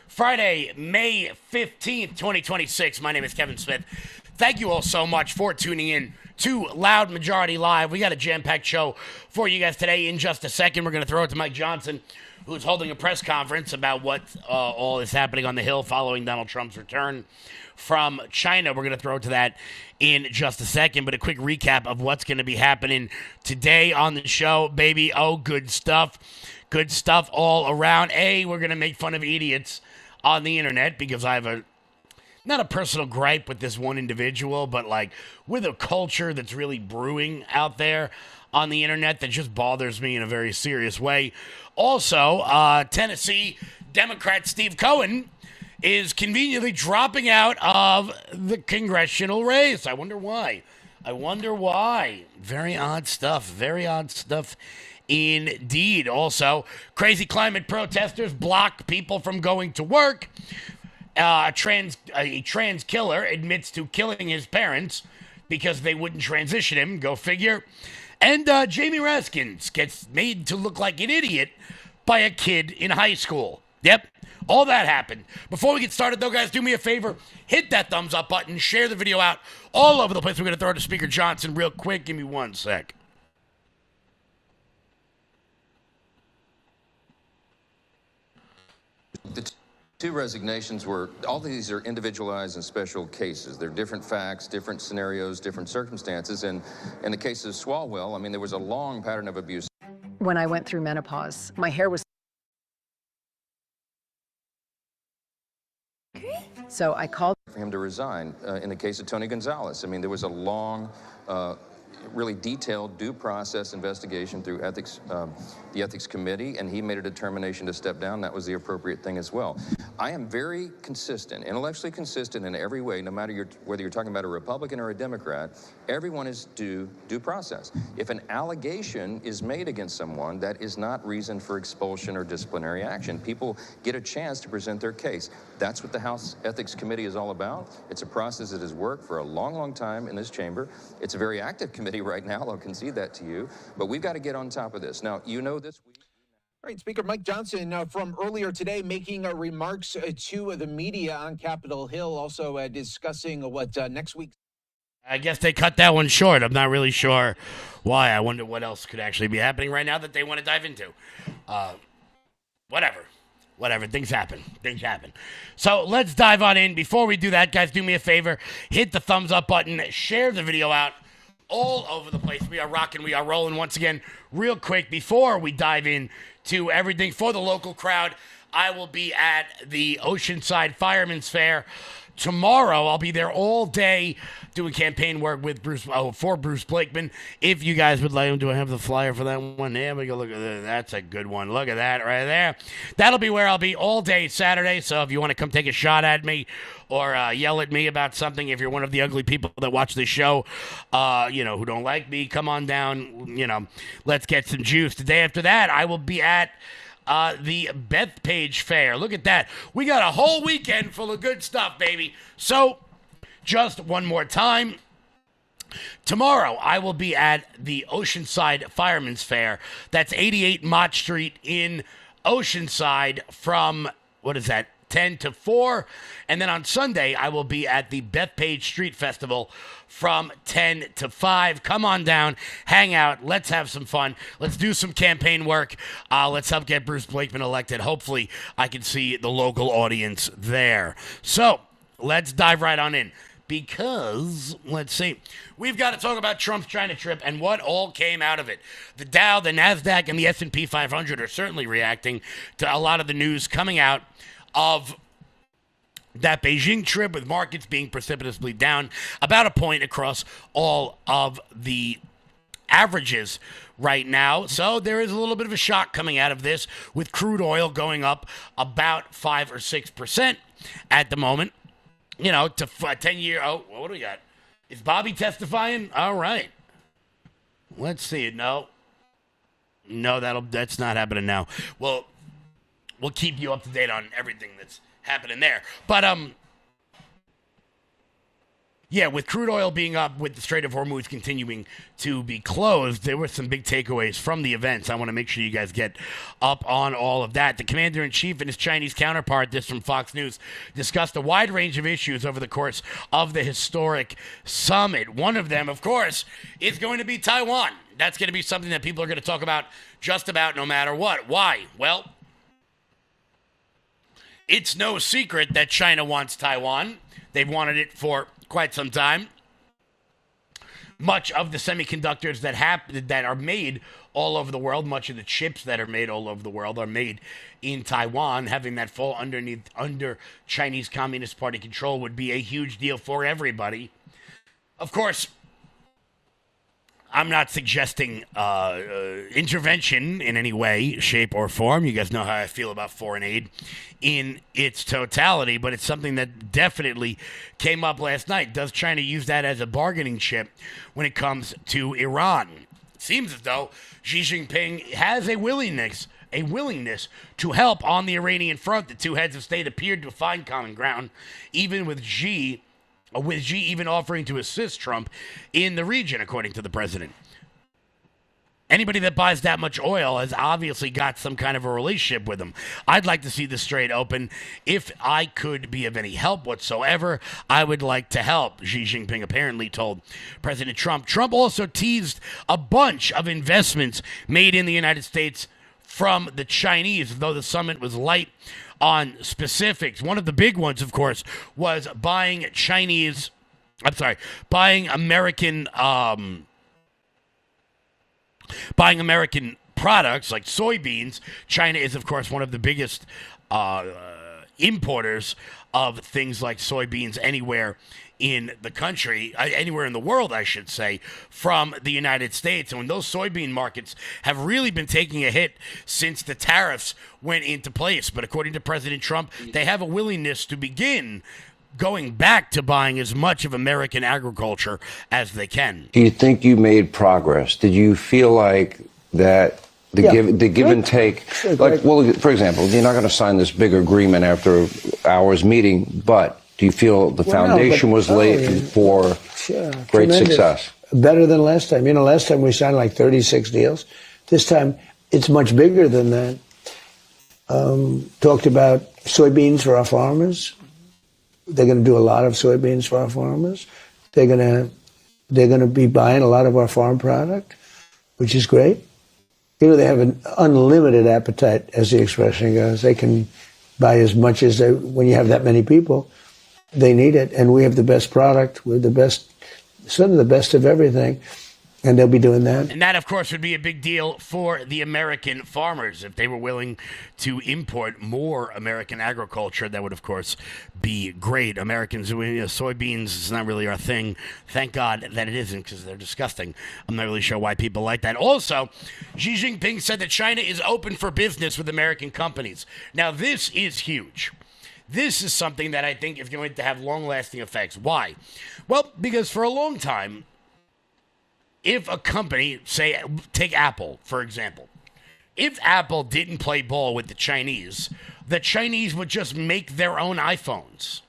Friday, May 15th, 2026. My name is Kevin Smith. Thank you all so much for tuning in to Loud Majority Live. We got a jam-packed show for you guys today. In just a second, we're going to throw it to Mike Johnson, who's holding a press conference about what all is happening on the Hill following Donald Trump's return from China. We're going to throw it to that in just a second, but a quick recap of what's going to be happening today on the show, baby. Oh, good stuff. Good stuff all around. We're going to make fun of idiots on the internet because I have not a personal gripe with this one individual, but like with a culture that's really brewing out there on the internet that just bothers me in a very serious way. Also, Tennessee Democrat Steve Cohen is conveniently dropping out of the congressional race. I wonder why. Very odd stuff. Very odd stuff indeed. Also, crazy climate protesters block people from going to work. A trans killer admits to killing his parents because they wouldn't transition him. Go figure. And Jamie Raskins gets made to look like an idiot by a kid in high school. Yep. All that happened. Before we get started, though, guys, do me a favor. Hit that thumbs up button. Share the video out all over the place. We're going to throw it to Speaker Johnson real quick. Give me 1 sec.
The two resignations were, all these are individualized and special cases. They're different facts, different scenarios, different circumstances. And in the case of Swalwell, I mean, there was a long pattern of abuse.
When I went through menopause, my hair was... So I called
for him to resign. In the case of Tony Gonzalez, I mean, there was a long, really detailed due process investigation through the ethics committee, and he made a determination to step down. That was the appropriate thing as well. I am very consistent, intellectually consistent in every way, no matter whether you're talking about a Republican or a Democrat. Everyone is due process. If an allegation is made against someone, that is not reason for expulsion or disciplinary action. People get a chance to present their case. That's what the House Ethics Committee is all about. It's a process that has worked for a long, long time in this chamber. It's a very active committee right now. I'll concede that to you. But we've got to get on top of this. Now, you know this week.
All right, Speaker Mike Johnson from earlier today making remarks to the media on Capitol Hill, also discussing what next week.
I guess they cut that one short. I'm not really sure why. I wonder what else could actually be happening right now that they want to dive into. Whatever. Things happen. So let's dive on in. Before we do that, guys, do me a favor. Hit the thumbs up button. Share the video out all over the place. We are rocking. We are rolling. Once again, real quick, before we dive in to everything for the local crowd, I will be at the Oceanside Firemen's Fair tomorrow. I'll be there all day doing campaign work with for Bruce Blakeman. If you guys would like him, do I have the flyer for that one? Yeah, we go look at that. That's a good one. Look at that right there. That'll be where I'll be all day Saturday. So if you want to come take a shot at me or yell at me about something, if you're one of the ugly people that watch this show, who don't like me, come on down. Let's get some juice. The day after that, I will be at the Bethpage Fair. Look at that. We got a whole weekend full of good stuff, baby. So, just one more time. Tomorrow, I will be at the Oceanside Firemen's Fair. That's 88 Mott Street in Oceanside from, 10 to 4. And then on Sunday, I will be at the Bethpage Street Festival from 10 to 5. Come on down, hang out, let's have some fun. Let's do some campaign work. Let's help get Bruce Blakeman elected. Hopefully, I can see the local audience there. So, let's dive right on in. Because, let's see, we've got to talk about Trump's China trip and what all came out of it. The Dow, the NASDAQ, and the S&P 500 are certainly reacting to a lot of the news coming out of that Beijing trip, with markets being precipitously down about a point across all of the averages right now. So there is a little bit of a shock coming out of this, with crude oil going up about 5 or 6% at the moment. To 10-year. Oh, what do we got? Is Bobby testifying? All right. Let's see. No, that's not happening now. Well, we'll keep you up to date on everything that's happening there. But
Yeah, with crude oil being up, with the Strait of Hormuz continuing to be closed, there were some big takeaways from the events. I want to make sure you guys get up on all of that. The commander-in-chief and his Chinese counterpart, this from Fox News, discussed a wide range of issues over the course of the historic summit. One of them, of course, is going to be Taiwan. That's going to be something that people are going to talk about just about no matter what. Why? Well, it's no secret that China wants Taiwan. They've wanted it for quite some time. Much of the semiconductors that are made all over the world, much of the chips that are made all over the world are made in Taiwan. Having that fall under Chinese Communist Party control would be a huge deal for everybody. Of course, I'm not suggesting intervention in any way, shape, or form. You guys know how I feel about foreign aid in its totality, but it's something that definitely came up last night. Does China use that as a bargaining chip when it comes to Iran? It seems as though Xi Jinping has a willingness to help on the Iranian front. The two heads of state appeared to find common ground, even with Xi even offering to assist Trump in the region, according to the president. Anybody that buys that much oil has obviously got some kind of a relationship with him. I'd like to see the strait open. If I could be of any help whatsoever, I would like to help, Xi Jinping apparently told President Trump. Trump also teased a bunch of investments made in the United States from the Chinese, though the summit was light on specifics. One of the big ones, of course, was buying American products like soybeans. China is, of course, one of the biggest importers of things like soybeans anywhere in the country, anywhere in the world, I should say, from the United States. And when those soybean markets have really been taking a hit since the tariffs went into place. But according to President Trump, they have a willingness to begin going back to buying as much of American agriculture as they can.
Do you think you made progress? Did you feel like that the give and take, like, well, for example, you're not going to sign this big agreement after hours meeting, but do you feel the foundation was laid for great success?
Better than last time. You know, last time we signed like 36 deals. This time it's much bigger than that. Talked about soybeans for our farmers. They're going to do a lot of soybeans for our farmers. They're going to be buying a lot of our farm product, which is great. You know, they have an unlimited appetite, as the expression goes. They can buy as much as they, when you have that many people, they need it. And we have the best product. We're the best, sort of the best of everything. And they'll be doing that.
And that, of course, would be a big deal for the American farmers. If they were willing to import more American agriculture, that would, of course, be great. Americans, soybeans is not really our thing. Thank God that it isn't, because they're disgusting. I'm not really sure why people like that. Also, Xi Jinping said that China is open for business with American companies. Now, this is huge. This is something that I think is going to have long-lasting effects. Why? Well, because for a long time, if a company, say, take Apple, for example, if Apple didn't play ball with the Chinese would just make their own iPhones.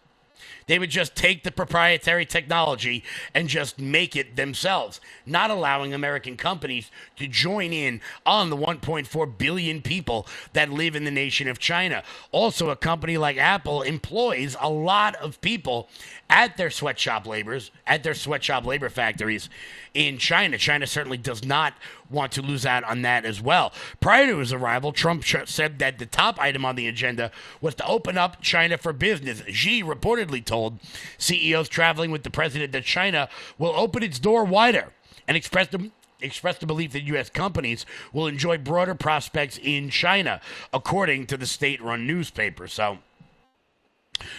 They would just take the proprietary technology and just make it themselves, not allowing American companies to join in on the 1.4 billion people that live in the nation of China. Also, a company like Apple employs a lot of people at their sweatshop labor factories in China. China certainly does not want to lose out on that as well. Prior to his arrival, Trump said that the top item on the agenda was to open up China for business. Xi reportedly told CEOs traveling with the president that China will open its door wider and expressed the belief that U.S. companies will enjoy broader prospects in China, according to the state-run newspaper. So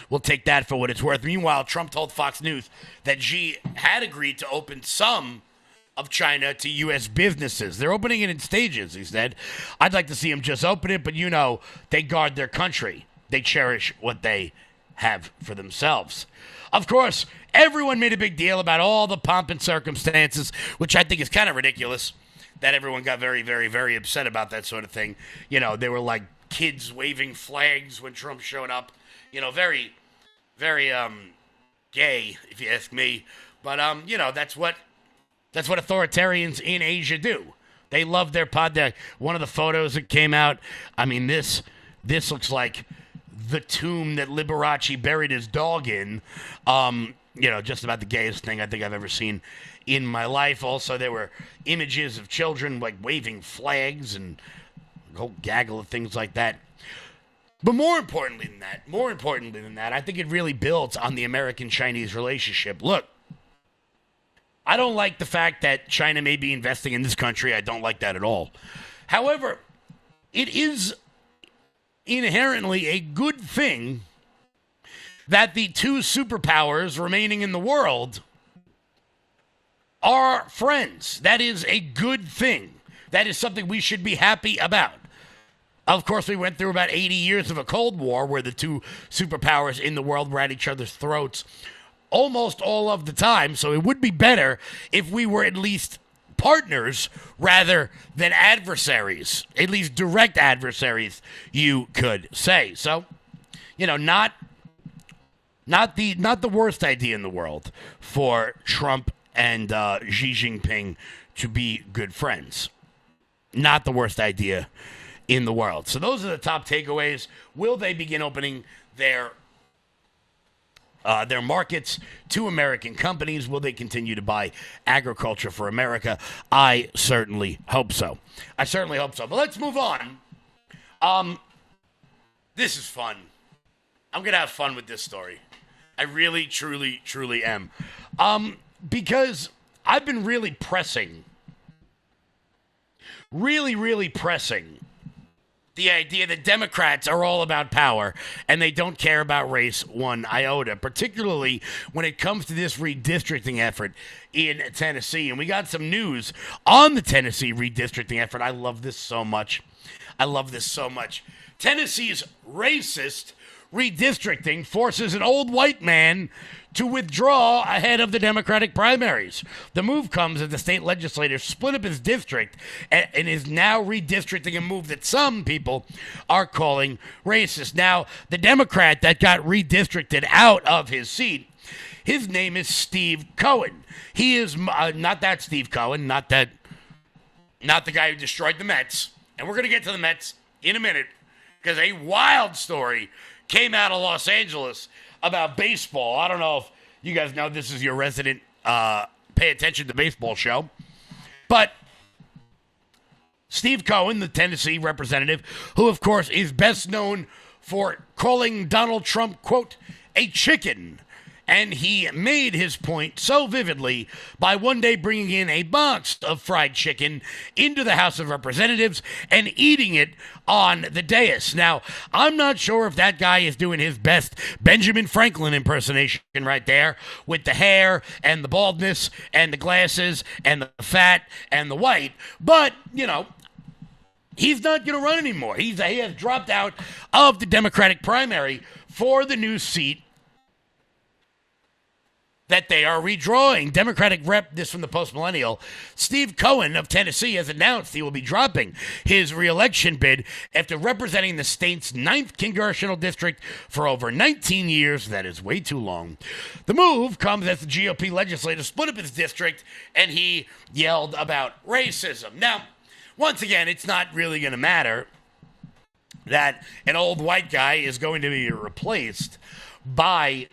we'll take that for what it's worth. Meanwhile, Trump told Fox News that Xi had agreed to open some of China to U.S. businesses. They're opening it in stages, he said. I'd like to see them just open it, but you know, they guard their country. They cherish what they have for themselves. Of course, everyone made a big deal about all the pomp and circumstances, which I think is kind of ridiculous, that everyone got very, very, very upset about that sort of thing. You know, they were like kids waving flags when Trump showed up. You know, very, very gay, if you ask me. But that's what authoritarians in Asia do. They love their pod. One of the photos that came out, I mean, this looks like the tomb that Liberace buried his dog in. Just about the gayest thing I think I've ever seen in my life. Also, there were images of children like waving flags and a whole gaggle of things like that. But more importantly than that, I think it really builds on the American-Chinese relationship. Look, I don't like the fact that China may be investing in this country. I don't like that at all. However, it is inherently a good thing that the two superpowers remaining in the world are friends. That is a good thing. That is something we should be happy about. Of course, we went through about 80 years of a Cold War where the two superpowers in the world were at each other's throats almost all of the time, so it would be better if we were at least partners rather than adversaries, at least direct adversaries, you could say. So, not the worst idea in the world for Trump and Xi Jinping to be good friends. Not the worst idea in the world. So those are the top takeaways. Will they begin opening their markets to American companies? Will they continue to buy agriculture for America? I certainly hope so. But let's move on. This is fun. I'm going to have fun with this story. I really, truly, truly am. Because I've been really pressing the idea that Democrats are all about power and they don't care about race one iota, particularly when it comes to this redistricting effort in Tennessee. And we got some news on the Tennessee redistricting effort. I love this so much. Tennessee's racist redistricting forces an old white man to withdraw ahead of the Democratic primaries. The move comes as the state legislature split up his district and is now redistricting, a move that some people are calling racist. Now, the Democrat that got redistricted out of his seat, his name is Steve Cohen. He is not that Steve Cohen, not the guy who destroyed the Mets. And we're going to get to the Mets in a minute because a wild story came out of Los Angeles about baseball. I don't know if you guys know this is your resident pay attention to baseball show. But Steve Cohen, the Tennessee representative, who of course is best known for calling Donald Trump, quote, a chicken. And he made his point so vividly by one day bringing in a box of fried chicken into the House of Representatives and eating it on the dais. Now, I'm not sure if that guy is doing his best Benjamin Franklin impersonation right there with the hair and the baldness and the glasses and the fat and the white. But, he's not going to run anymore. He has dropped out of the Democratic primary for the new seat that they are redrawing. Democratic rep, this from the Post-Millennial, Steve Cohen of Tennessee has announced he will be dropping his reelection bid after representing the state's 9th congressional district for over 19 years. That is way too long. The move comes as the GOP legislature split up his district and he yelled about racism. Now, once again, it's not really going to matter that an old white guy is going to be replaced by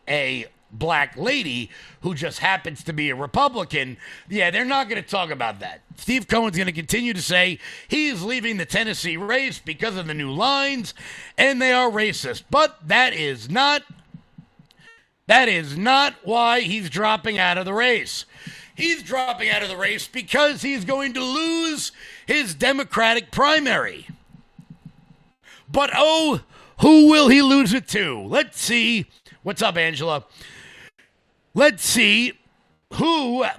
a black lady who just happens to be a Republican. Yeah, they're not going to talk about that. Steve Cohen's going to continue to say he's leaving the Tennessee race because of the new lines and they are racist. But that is not why he's dropping out of the race. He's dropping out of the race because he's going to lose his Democratic primary. But who will he lose it to? Let's see. What's up, Angela? Let's see who. I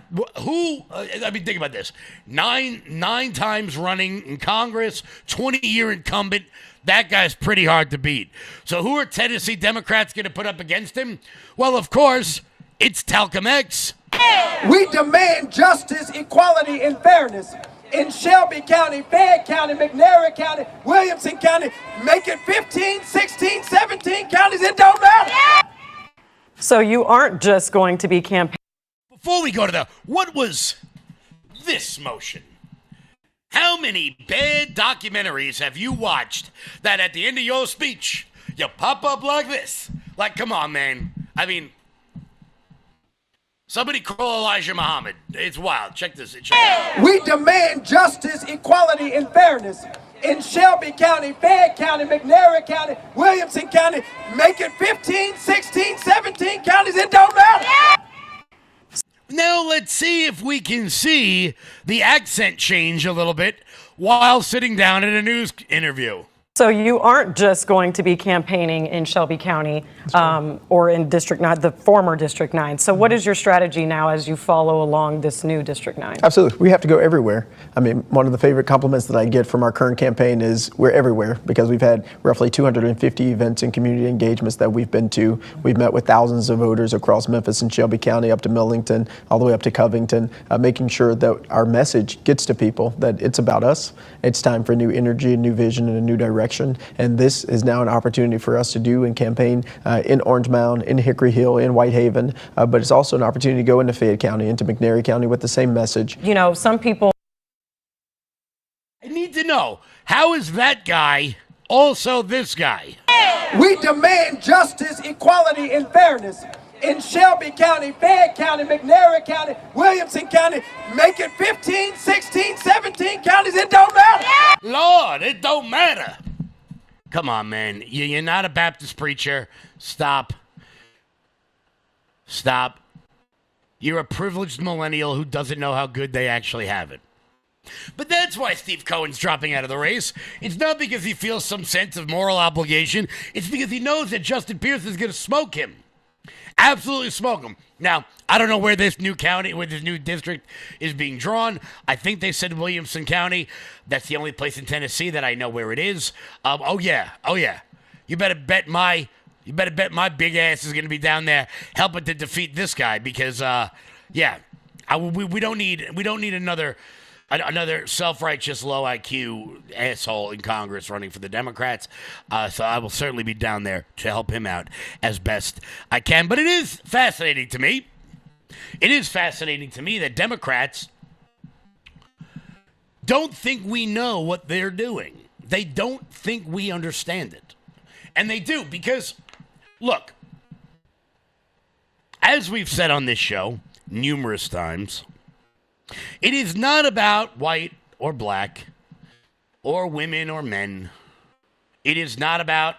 mean, think about this: nine times running in Congress, 20-year incumbent. That guy's pretty hard to beat. So, who are Tennessee Democrats going to put up against him? Well, of course, it's Talcum X.
We demand justice, equality, and fairness in Shelby County, Fayette County, McNair County, Williamson County. Make it 15, 16, 17 counties. It don't matter.
So you aren't just going to be campaigning.
Before we go to what was this motion? How many bad documentaries have you watched that at the end of your speech, you pop up like this? Like, come on, man. I mean, somebody call Elijah Muhammad. It's wild. Check this.
We demand justice, equality, and fairness in Shelby County, Fayette County, McNairy County, Williamson County. Make it 15, 16, 17 counties. It don't matter.
Now let's see if we can see the accent change a little bit while sitting down in a news interview.
So you aren't just going to be campaigning in Shelby County or in District 9, the former District 9. So what is your strategy now as you follow along this new District 9?
Absolutely. We have to go everywhere. I mean, one of the favorite compliments that I get from our current campaign is we're everywhere, because we've had roughly 250 events and community engagements that we've been to. We've met with thousands of voters across Memphis and Shelby County, up to Millington, all the way up to Covington, making sure that our message gets to people, that it's about us. It's time for new energy, a new vision, and a new direction. And this is now an opportunity for us to do and campaign in Orange Mound, in Hickory Hill, in Whitehaven, but it's also an opportunity to go into Fayette County, into McNairy County with the same message.
You know, some people...
I need to know, how is that guy also this guy?
We demand justice, equality, and fairness in Shelby County, Fayette County, McNairy County, Williamson County. Make it 15, 16, 17 counties. It don't matter.
Lord, it don't matter. Come on, man. You're not a Baptist preacher. Stop. Stop. You're a privileged millennial who doesn't know how good they actually have it. But that's why Steve Cohen's dropping out of the race. It's not because he feels some sense of moral obligation. It's because he knows that Justin Pearson is going to smoke him. Absolutely smoke him. Now, I don't know where this new county, where this new district is being drawn. I think they said Williamson County. That's the only place in Tennessee that I know where it is. Oh yeah. You better bet my big ass is going to be down there helping to defeat this guy, because we don't need another self-righteous, low IQ asshole in Congress running for the Democrats. So I will certainly be down there to help him out as best I can. But it is fascinating to me. It is fascinating to me that Democrats don't think we know what they're doing. They don't think we understand it. And they do, because, look, as we've said on this show numerous times, it is not about white or black or women or men. It is not about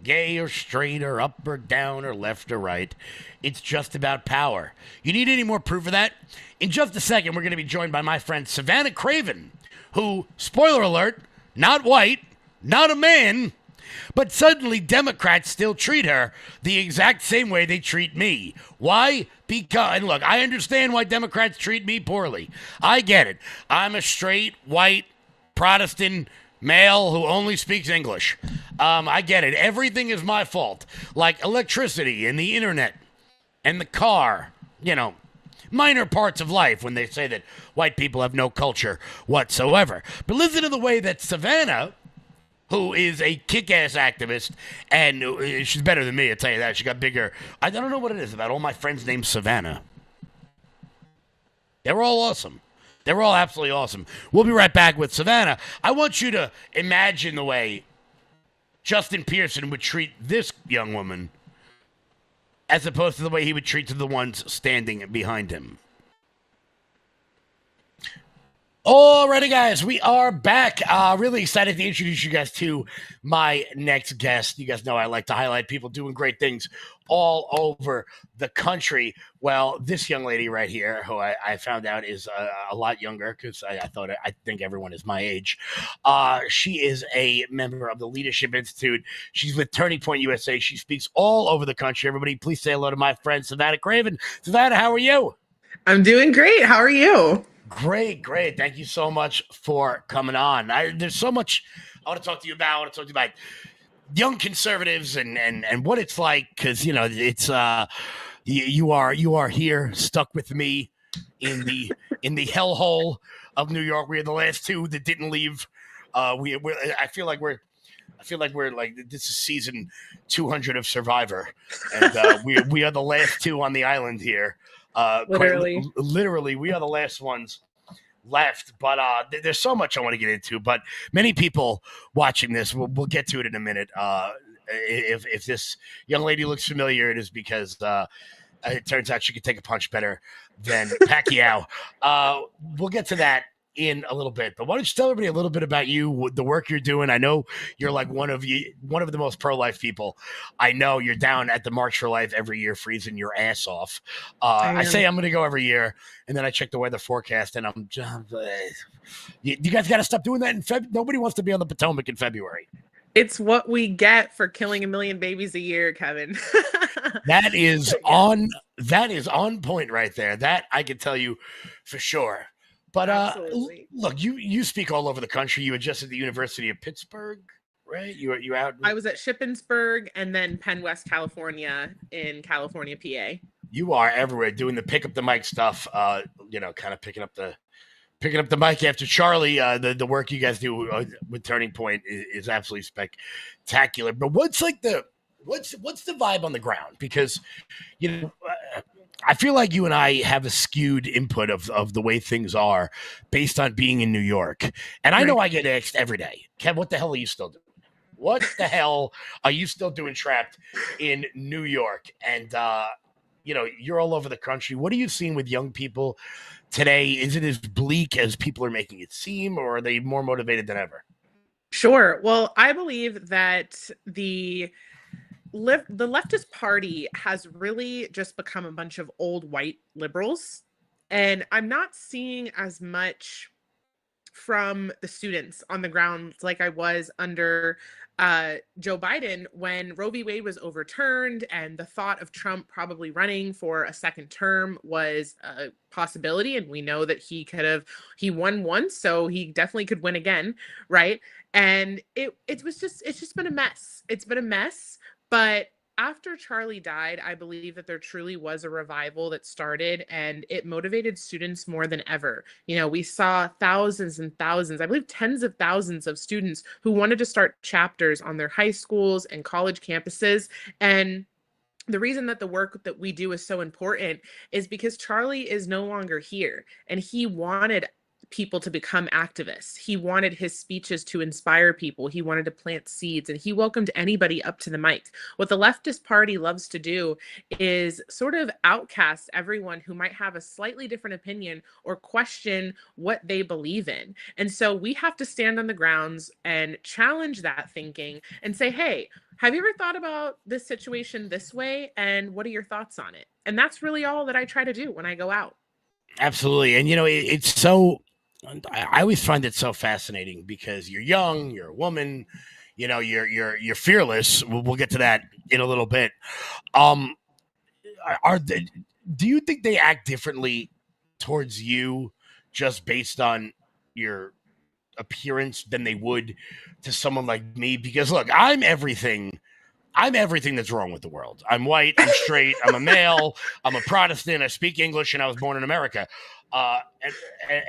gay or straight or up or down or left or right. It's just about power. You need any more proof of that? In just a second, we're going to be joined by my friend Savannah Craven, who, spoiler alert, not white, not a man, but suddenly Democrats still treat her the exact same way they treat me. Why? Because, and look, I understand why Democrats treat me poorly. I get it. I'm a straight, white, Protestant male who only speaks English. I get it. Everything is my fault. Like electricity and the internet and the car, minor parts of life when they say that white people have no culture whatsoever. But listen to the way that Savannah, who is a kick-ass activist, and she's better than me, I'll tell you that. She got bigger. I don't know what it is about all my friends named Savannah. They were all awesome. They were all absolutely awesome. We'll be right back with Savannah. I want you to imagine the way Justin Pearson would treat this young woman as opposed to the way he would treat the ones standing behind him. Alrighty, guys, we are back. Really excited to introduce you guys to my next guest. You guys know I like to highlight people doing great things all over the country. Well, this young lady right here, who I found out is a lot younger, because I think everyone is my age. She is a member of the Leadership Institute. She's with Turning Point USA. She speaks all over the country. Everybody, please say hello to my friend Savannah Craven. Savannah, how are you?
I'm doing great. How are you?
Great. Thank you so much for coming on. There's so much I want to talk to you about. I want to talk to you about young conservatives and what it's like, because it's you are here stuck with me in the hellhole of New York. We're the last two that didn't leave. I feel like we're feel like we're like this is season 200 of Survivor, and we are the last two on the island here.
Literally.
Literally, we are the last ones left. But there's so much I want to get into. But many people watching this, we'll get to it in a minute. If this young lady looks familiar, it is because it turns out she could take a punch better than Pacquiao. We'll get to that in a little bit, but why don't you tell everybody a little bit about you, the work you're doing? I know you're like one of the most pro-life people I know. You're down at the March for Life every year, freezing your ass off. I say I'm going to go every year, and then I check the weather forecast, and I'm just, you guys got to stop doing that in February. Nobody wants to be on the Potomac in February.
It's what we get for killing 1 million babies a year, Kevin.
That is on point right there. That I can tell you for sure. But look, you speak all over the country. You were just at the University of Pittsburgh, right? You out?
I was at Shippensburg and then Penn West, California, in California, PA.
You are everywhere doing the pick up the mic stuff. Kind of picking up the mic after Charlie. The work you guys do with Turning Point is absolutely spectacular. But what's the vibe on the ground? Because I feel like you and I have a skewed input of the way things are based on being in New York. And I know I get asked every day, Kev, what the hell are you still doing? What the hell are you still doing trapped in New York? And, you're all over the country. What are you seeing with young people today? Is it as bleak as people are making it seem, or are they more motivated than ever?
Sure. Well, I believe that the leftist party has really just become a bunch of old white liberals. And I'm not seeing as much from the students on the ground like I was under Joe Biden when Roe v. Wade was overturned and the thought of Trump probably running for a second term was a possibility. And we know that he won once, so he definitely could win again, right? And it's just been a mess. It's been a mess. But after Charlie died, I believe that there truly was a revival that started, and it motivated students more than ever. We saw thousands and thousands, I believe tens of thousands of students who wanted to start chapters on their high schools and college campuses. And the reason that the work that we do is so important is because Charlie is no longer here, and he wanted people to become activists. He wanted his speeches to inspire people. He wanted to plant seeds, and he welcomed anybody up to the mic. What the leftist party loves to do is sort of outcast everyone who might have a slightly different opinion or question what they believe in. And so we have to stand on the grounds and challenge that thinking and say, hey, have you ever thought about this situation this way? And what are your thoughts on it? And that's really all that I try to do when I go out.
Absolutely. And, it's so... I always find it so fascinating because you're young, you're a woman, you're fearless. We'll get to that in a little bit. Do you think they act differently towards you just based on your appearance than they would to someone like me? Because look, I'm everything that's wrong with the world. I'm white, I'm straight, I'm a male, I'm a Protestant, I speak English, and I was born in America.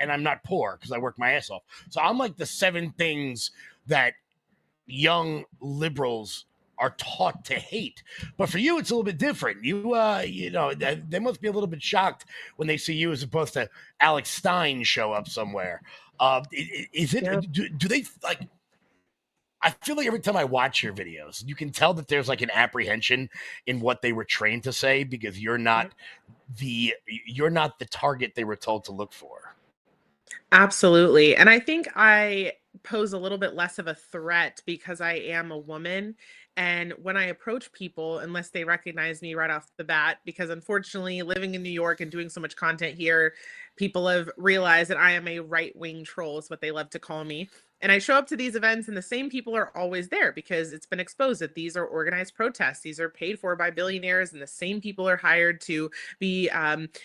And I'm not poor because I work my ass off. So I'm like the 7 things that young liberals are taught to hate. But for you, it's a little bit different. They must be a little bit shocked when they see you as opposed to Alex Stein show up somewhere. Do they like... I feel like every time I watch your videos, you can tell that there's like an apprehension in what they were trained to say because you're not the target they were told to look for.
Absolutely. And I think I pose a little bit less of a threat because I am a woman. And when I approach people, unless they recognize me right off the bat, because unfortunately living in New York and doing so much content here, people have realized that I am a right-wing troll is what they love to call me. And I show up to these events and the same people are always there because it's been exposed that these are organized protests. These are paid for by billionaires and the same people are hired to be,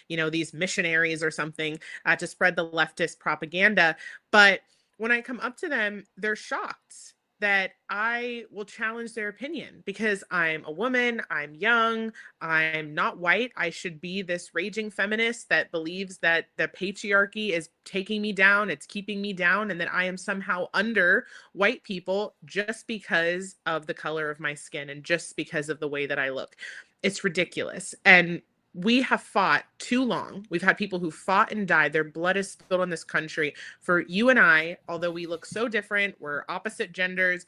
these missionaries or something to spread the leftist propaganda. But when I come up to them, they're shocked. that I will challenge their opinion because I'm a woman, I'm young, I'm not white. I should be this raging feminist that believes that the patriarchy is taking me down, it's keeping me down, and that I am somehow under white people just because of the color of my skin and just because of the way that I look. It's ridiculous. And we have fought too long. We've had people who fought and died. Their blood is spilled on this country. For you and I, although we look so different, we're opposite genders,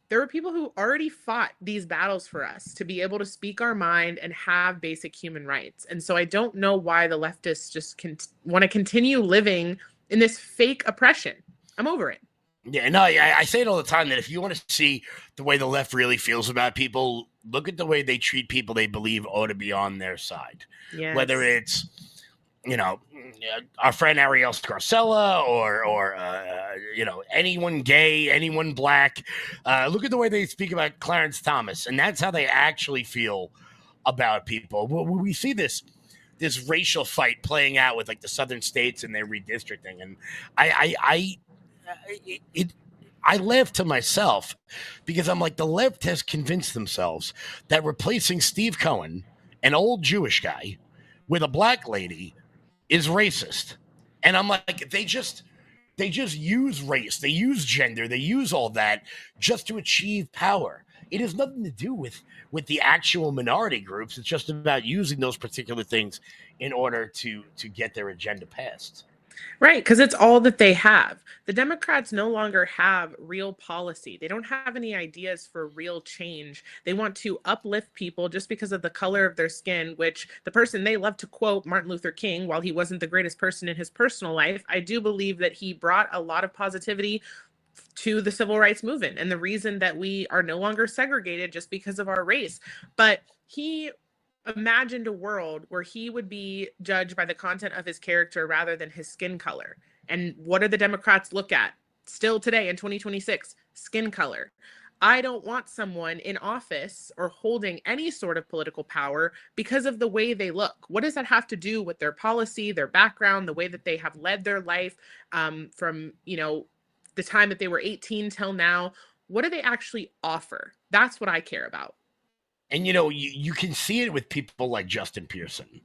there were people who already fought these battles for us to be able to speak our mind and have basic human rights. And so I don't know why the leftists just want to continue living in this fake oppression. I'm over it.
Yeah, no, I say it all the time that if you want to see the way the left really feels about people, look at the way they treat people they believe ought to be on their side.
Yes.
Whether it's, our friend Ariel Scarcella or anyone gay, anyone black. Look at the way they speak about Clarence Thomas, and that's how they actually feel about people. We see this racial fight playing out with like the southern states and their redistricting, and I laugh to myself because I'm like, the left has convinced themselves that replacing Steve Cohen, an old Jewish guy, with a black lady is racist. And I'm like, they just use race, they use gender, they use all that just to achieve power. It has nothing to do with the actual minority groups. It's just about using those particular things in order to get their agenda passed.
Right, because it's all that they have. The Democrats no longer have real policy. They don't have any ideas for real change. They want to uplift people just because of the color of their skin, which the person they love to quote, Martin Luther King, while he wasn't the greatest person in his personal life, I do believe that he brought a lot of positivity to the civil rights movement and the reason that we are no longer segregated just because of our race. But he imagined a world where he would be judged by the content of his character rather than his skin color. And what do the Democrats look at still today in 2026? Skin color. I don't want someone in office or holding any sort of political power because of the way they look. What does that have to do with their policy, their background, the way that they have led their life from, the time that they were 18 till now? What do they actually offer? That's what I care about.
And, you can see it with people like Justin Pearson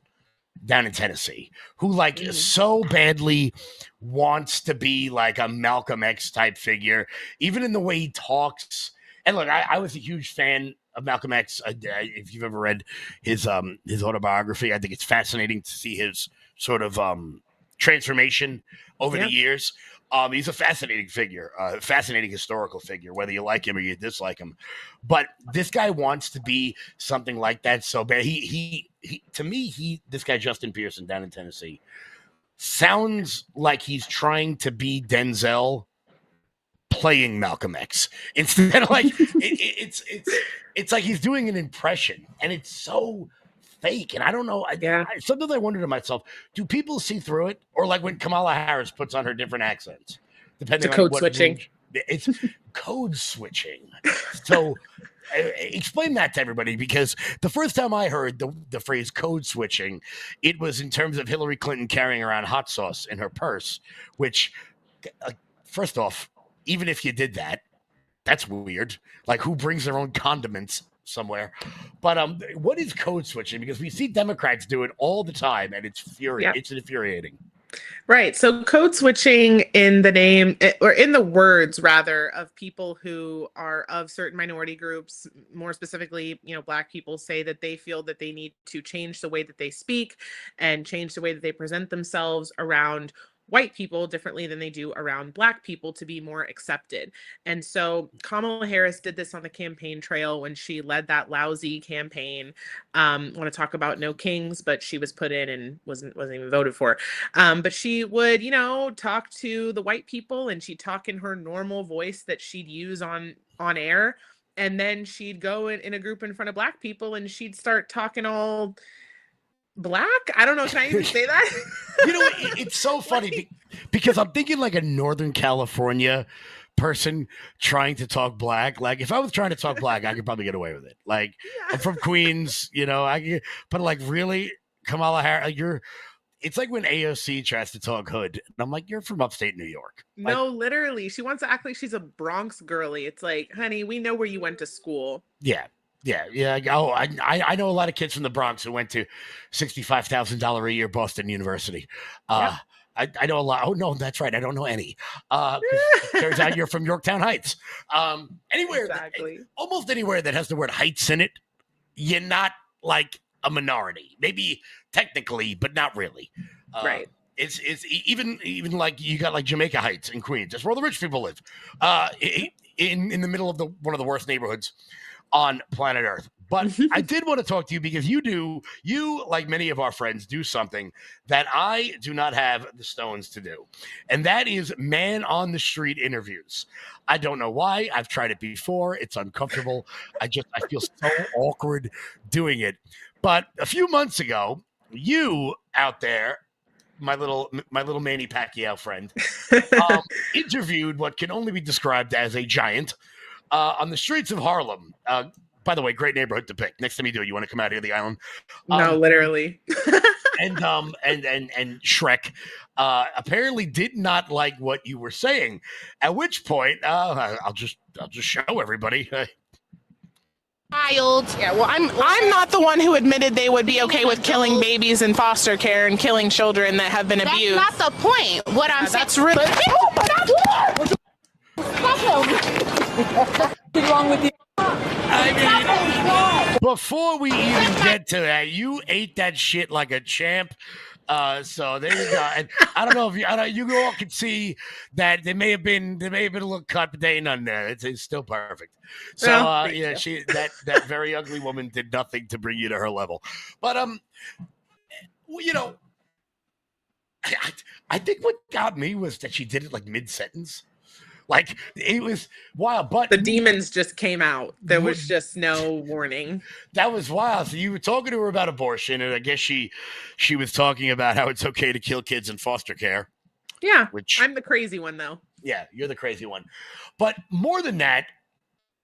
down in Tennessee, who so badly wants to be like a Malcolm X type figure, even in the way he talks. And look, I was a huge fan of Malcolm X. If you've ever read his autobiography, I think it's fascinating to see his sort of transformation over the years. He's a fascinating figure, fascinating historical figure, whether you like him or you dislike him. But this guy wants to be something like that so bad. This guy, Justin Pearson down in Tennessee, sounds like he's trying to be Denzel playing Malcolm X instead of like, it's like he's doing an impression, and it's so fake. And I don't know. Sometimes I wonder to myself, do people see through it? Or like when Kamala Harris puts on her different accents, depending on
code switching.
It's code switching. So explain that to everybody, because the first time I heard the phrase code switching, it was in terms of Hillary Clinton carrying around hot sauce in her purse, which first off, even if you did that, that's weird. Like, who brings their own condiments somewhere? But what is code switching? Because we see Democrats do it all the time, and it's It's infuriating.
Right. So code switching in the name, or in the words rather, of people who are of certain minority groups, more specifically, Black people, say that they feel that they need to change the way that they speak and change the way that they present themselves around white people differently than they do around Black people to be more accepted. And so Kamala Harris did this on the campaign trail when she led that lousy campaign. Want to talk about no kings, but she was put in and wasn't even voted for. But she would, talk to the white people, and she'd talk in her normal voice that she'd use on air. And then she'd go in a group in front of Black people, and she'd start talking all Black? I don't know. Can I even say that?
It's so funny because I'm thinking like a Northern California person trying to talk Black. Like, if I was trying to talk Black, I could probably get away with it. Like, I'm from Queens, but like, really, Kamala Harris, It's like when AOC tries to talk hood, and I'm like, you're from upstate New York.
No, literally, she wants to act like she's a Bronx girly. It's like, honey, we know where you went to school.
Yeah. Oh, I know a lot of kids from the Bronx who went to $65,000 a year Boston University. I know a lot. Oh no, that's right. I don't know any. Turns out you're from Yorktown Heights. Anywhere, almost anywhere that has the word Heights in it, you're not like a minority. Maybe technically, but not really.
Right.
It's even like you got like Jamaica Heights in Queens. That's where all the rich people live. In the middle of one of the worst neighborhoods on planet Earth. But I did want to talk to you because you, like many of our friends, do something that I do not have the stones to do. And that is man on the street interviews. I don't know why. I've tried it before. It's uncomfortable. I feel so awkward doing it. But a few months ago, you out there, my little Manny Pacquiao friend, interviewed what can only be described as a giant on the streets of Harlem. By the way, great neighborhood to pick. Next time you do it, you want to come out here to the island?
No, literally.
and Shrek apparently did not like what you were saying. At which point, I'll just show everybody.
Child. Yeah, well, I'm not the one who admitted they would be okay with killing babies in foster care and killing children that have been abused. That's not the point. What I'm saying. That's really.
What's wrong with you?
I mean, before we even get to that, you ate that shit like a champ. So there you go. And I don't know if you all can see that there may have been a little cut, but there ain't none there. It's still perfect. So that very ugly woman did nothing to bring you to her level. But I think what got me was that she did it like mid-sentence. Like, it was wild, but
the demons just came out. There was just no warning.
That was wild. So you were talking to her about abortion, and I guess she was talking about how it's okay to kill kids in foster care.
Yeah, I'm the crazy one, though.
Yeah, you're the crazy one. But more than that,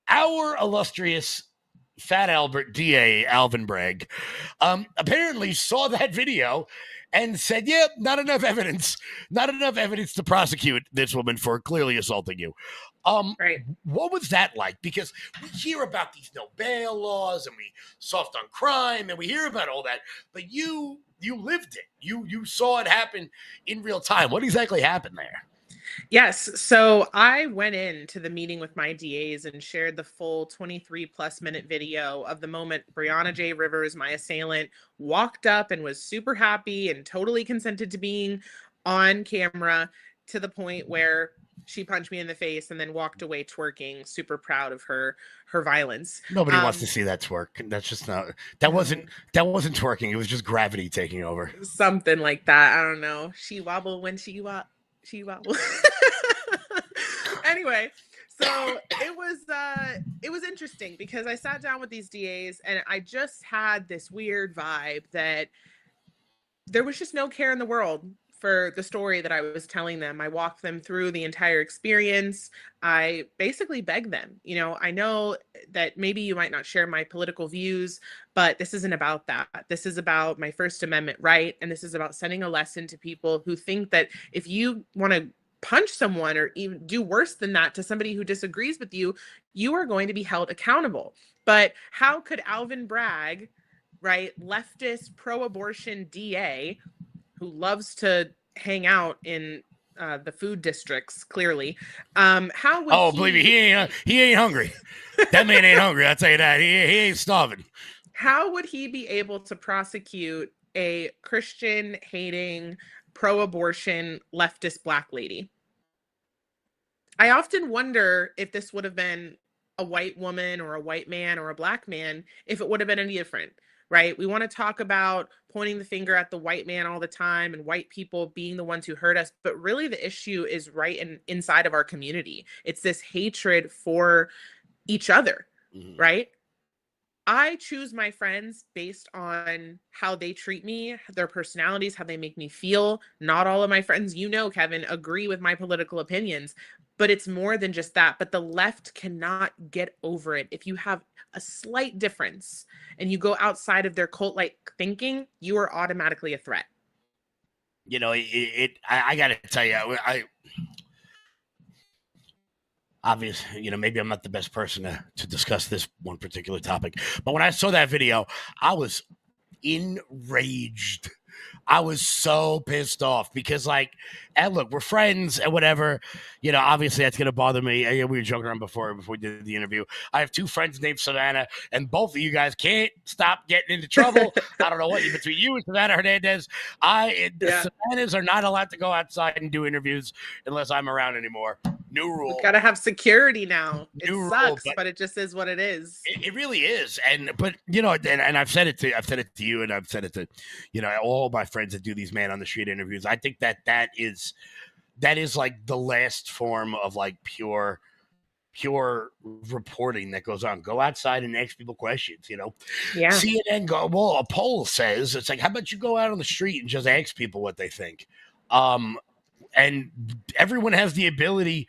our illustrious Fat Albert DA, Alvin Bragg, apparently saw that video and said, yeah, not enough evidence to prosecute this woman for clearly assaulting you.
Right.
What was that like? Because we hear about these no bail laws and we soft on crime and we hear about all that, but you lived it. You saw it happen in real time. What exactly happened there?
Yes. So I went into the meeting with my DAs and shared the full 23+ minute video of the moment Breonna J. Rivers, my assailant, walked up and was super happy and totally consented to being on camera, to the point where she punched me in the face and then walked away twerking, super proud of her violence.
Nobody wants to see that twerk. That's just not, that wasn't twerking. It was just gravity taking over.
Something like that. I don't know. She wobbled when she wobbled. Anyway, so it was interesting because I sat down with these DAs and I just had this weird vibe that there was just no care in the world for the story that I was telling them. I walked them through the entire experience. I basically begged them, I know that maybe you might not share my political views, but this isn't about that. This is about my First Amendment right. And this is about sending a lesson to people who think that if you want to punch someone or even do worse than that to somebody who disagrees with you, you are going to be held accountable. But how could Alvin Bragg, right, leftist pro-abortion DA, who loves to hang out in the food districts, clearly. How would
believe me, he ain't hungry. That man ain't hungry, I'll tell you that. He ain't starving.
How would he be able to prosecute a Christian-hating, pro-abortion, leftist Black lady? I often wonder if this would have been a white woman or a white man or a Black man, if it would have been any different. Right? We want to talk about pointing the finger at the white man all the time and white people being the ones who hurt us. But really the issue is right inside of our community. It's this hatred for each other, right? I choose my friends based on how they treat me, their personalities, how they make me feel. Not all of my friends, Kevin, agree with my political opinions, but it's more than just that. But the left cannot get over it. If you have a slight difference and you go outside of their cult-like thinking, you are automatically a threat.
I got to tell you, I obviously, maybe I'm not the best person to discuss this one particular topic, but when I saw that video, I was enraged. I was so pissed off because, and look, we're friends and whatever. Obviously that's gonna bother me. We were joking around before we did the interview. I have two friends named Savannah, and both of you guys can't stop getting into trouble. I don't know what between you and Savannah Hernandez. The Savannahs are not allowed to go outside and do interviews unless I'm around anymore. New rule.
We've got to have security now.
New
it sucks,
rule,
but it just is what it is.
It really is. And I've said it to you, and I've said it to all my friends that do these man on the street interviews. I think that is like the last form of like pure reporting that goes on. Go outside and ask people questions.
Yeah.
CNN a poll says it's like, how about you go out on the street and just ask people what they think? And everyone has the ability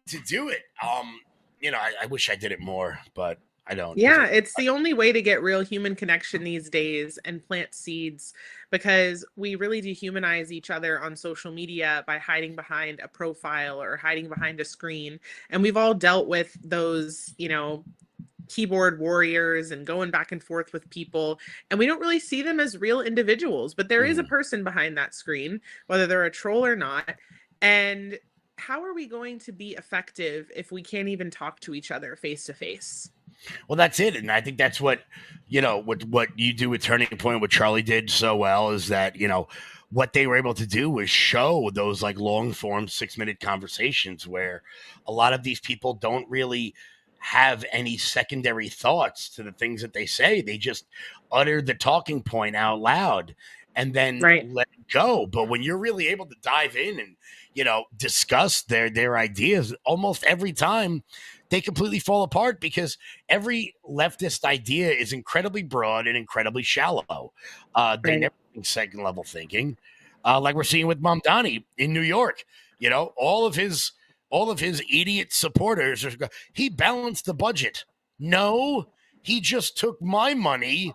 to do it. I wish I did it more, but I don't.
Yeah, it's the only way to get real human connection these days and plant seeds, because we really dehumanize each other on social media by hiding behind a profile or hiding behind a screen. And we've all dealt with those, keyboard warriors and going back and forth with people, and we don't really see them as real individuals, but there is a person behind that screen, whether they're a troll or not. And how are we going to be effective if we can't even talk to each other face to face?
Well, that's it. And I think that's what you do with Turning Point, what Charlie did so well, is that, what they were able to do was show those like long form 6-minute conversations where a lot of these people don't really have any secondary thoughts to the things that they say. They just utter the talking point out loud and then let it go. But when you're really able to dive in and, discuss their ideas, almost every time they completely fall apart, because every leftist idea is incredibly broad and incredibly shallow. They never think second level thinking, like we're seeing with Mamdani in New York. All of his idiot supporters he balanced the budget. No, he just took my money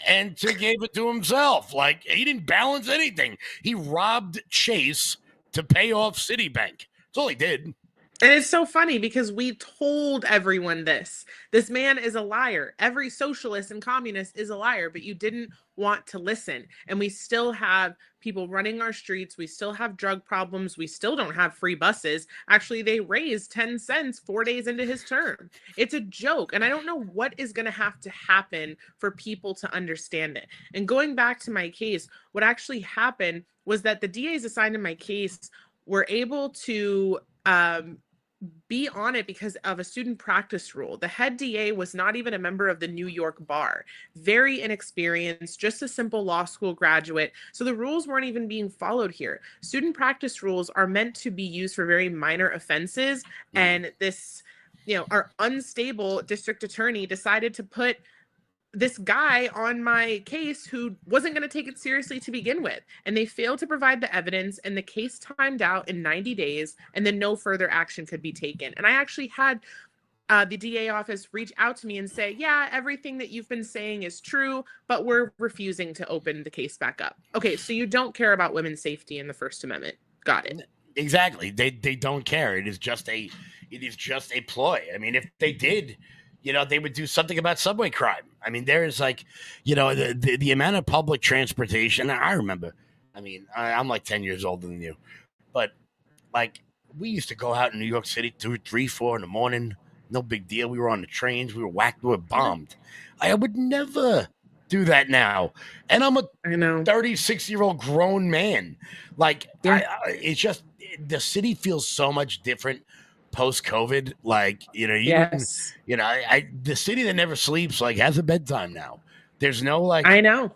and gave it to himself. Like, he didn't balance anything. He robbed Chase to pay off Citibank. That's all he did.
And it's so funny because we told everyone this. This man is a liar. Every socialist and communist is a liar, but you didn't want to listen. And we still have people running our streets. We still have drug problems. We still don't have free buses. Actually, they raised 10 cents 4 days into his term. It's a joke. And I don't know what is going to have to happen for people to understand it. And going back to my case, what actually happened was that the DAs assigned in my case were able to be on it because of a student practice rule. The head DA was not even a member of the New York bar, very inexperienced, just a simple law school graduate. So the rules weren't even being followed here. Student practice rules are meant to be used for very minor offenses. And this, our unstable district attorney decided to put this guy on my case who wasn't going to take it seriously to begin with. And they failed to provide the evidence, and the case timed out in 90 days, and then no further action could be taken. And I actually had the DA office reach out to me and say, yeah, everything that you've been saying is true, but we're refusing to open the case back up. Okay, so you don't care about women's safety in the First Amendment. Got it.
Exactly. They don't care. It is just a ploy. I mean, if they did, they would do something about subway crime. I mean, there is the amount of public transportation. I remember, I'm like 10 years older than you, but we used to go out in New York City 2, 3, 4 in the morning. No big deal. We were on the trains. We were whacked. We were bombed. I would never do that now. And I'm a 36-year-old grown man. It's just, the city feels so much different post-COVID. The city that never sleeps has a bedtime now. There's no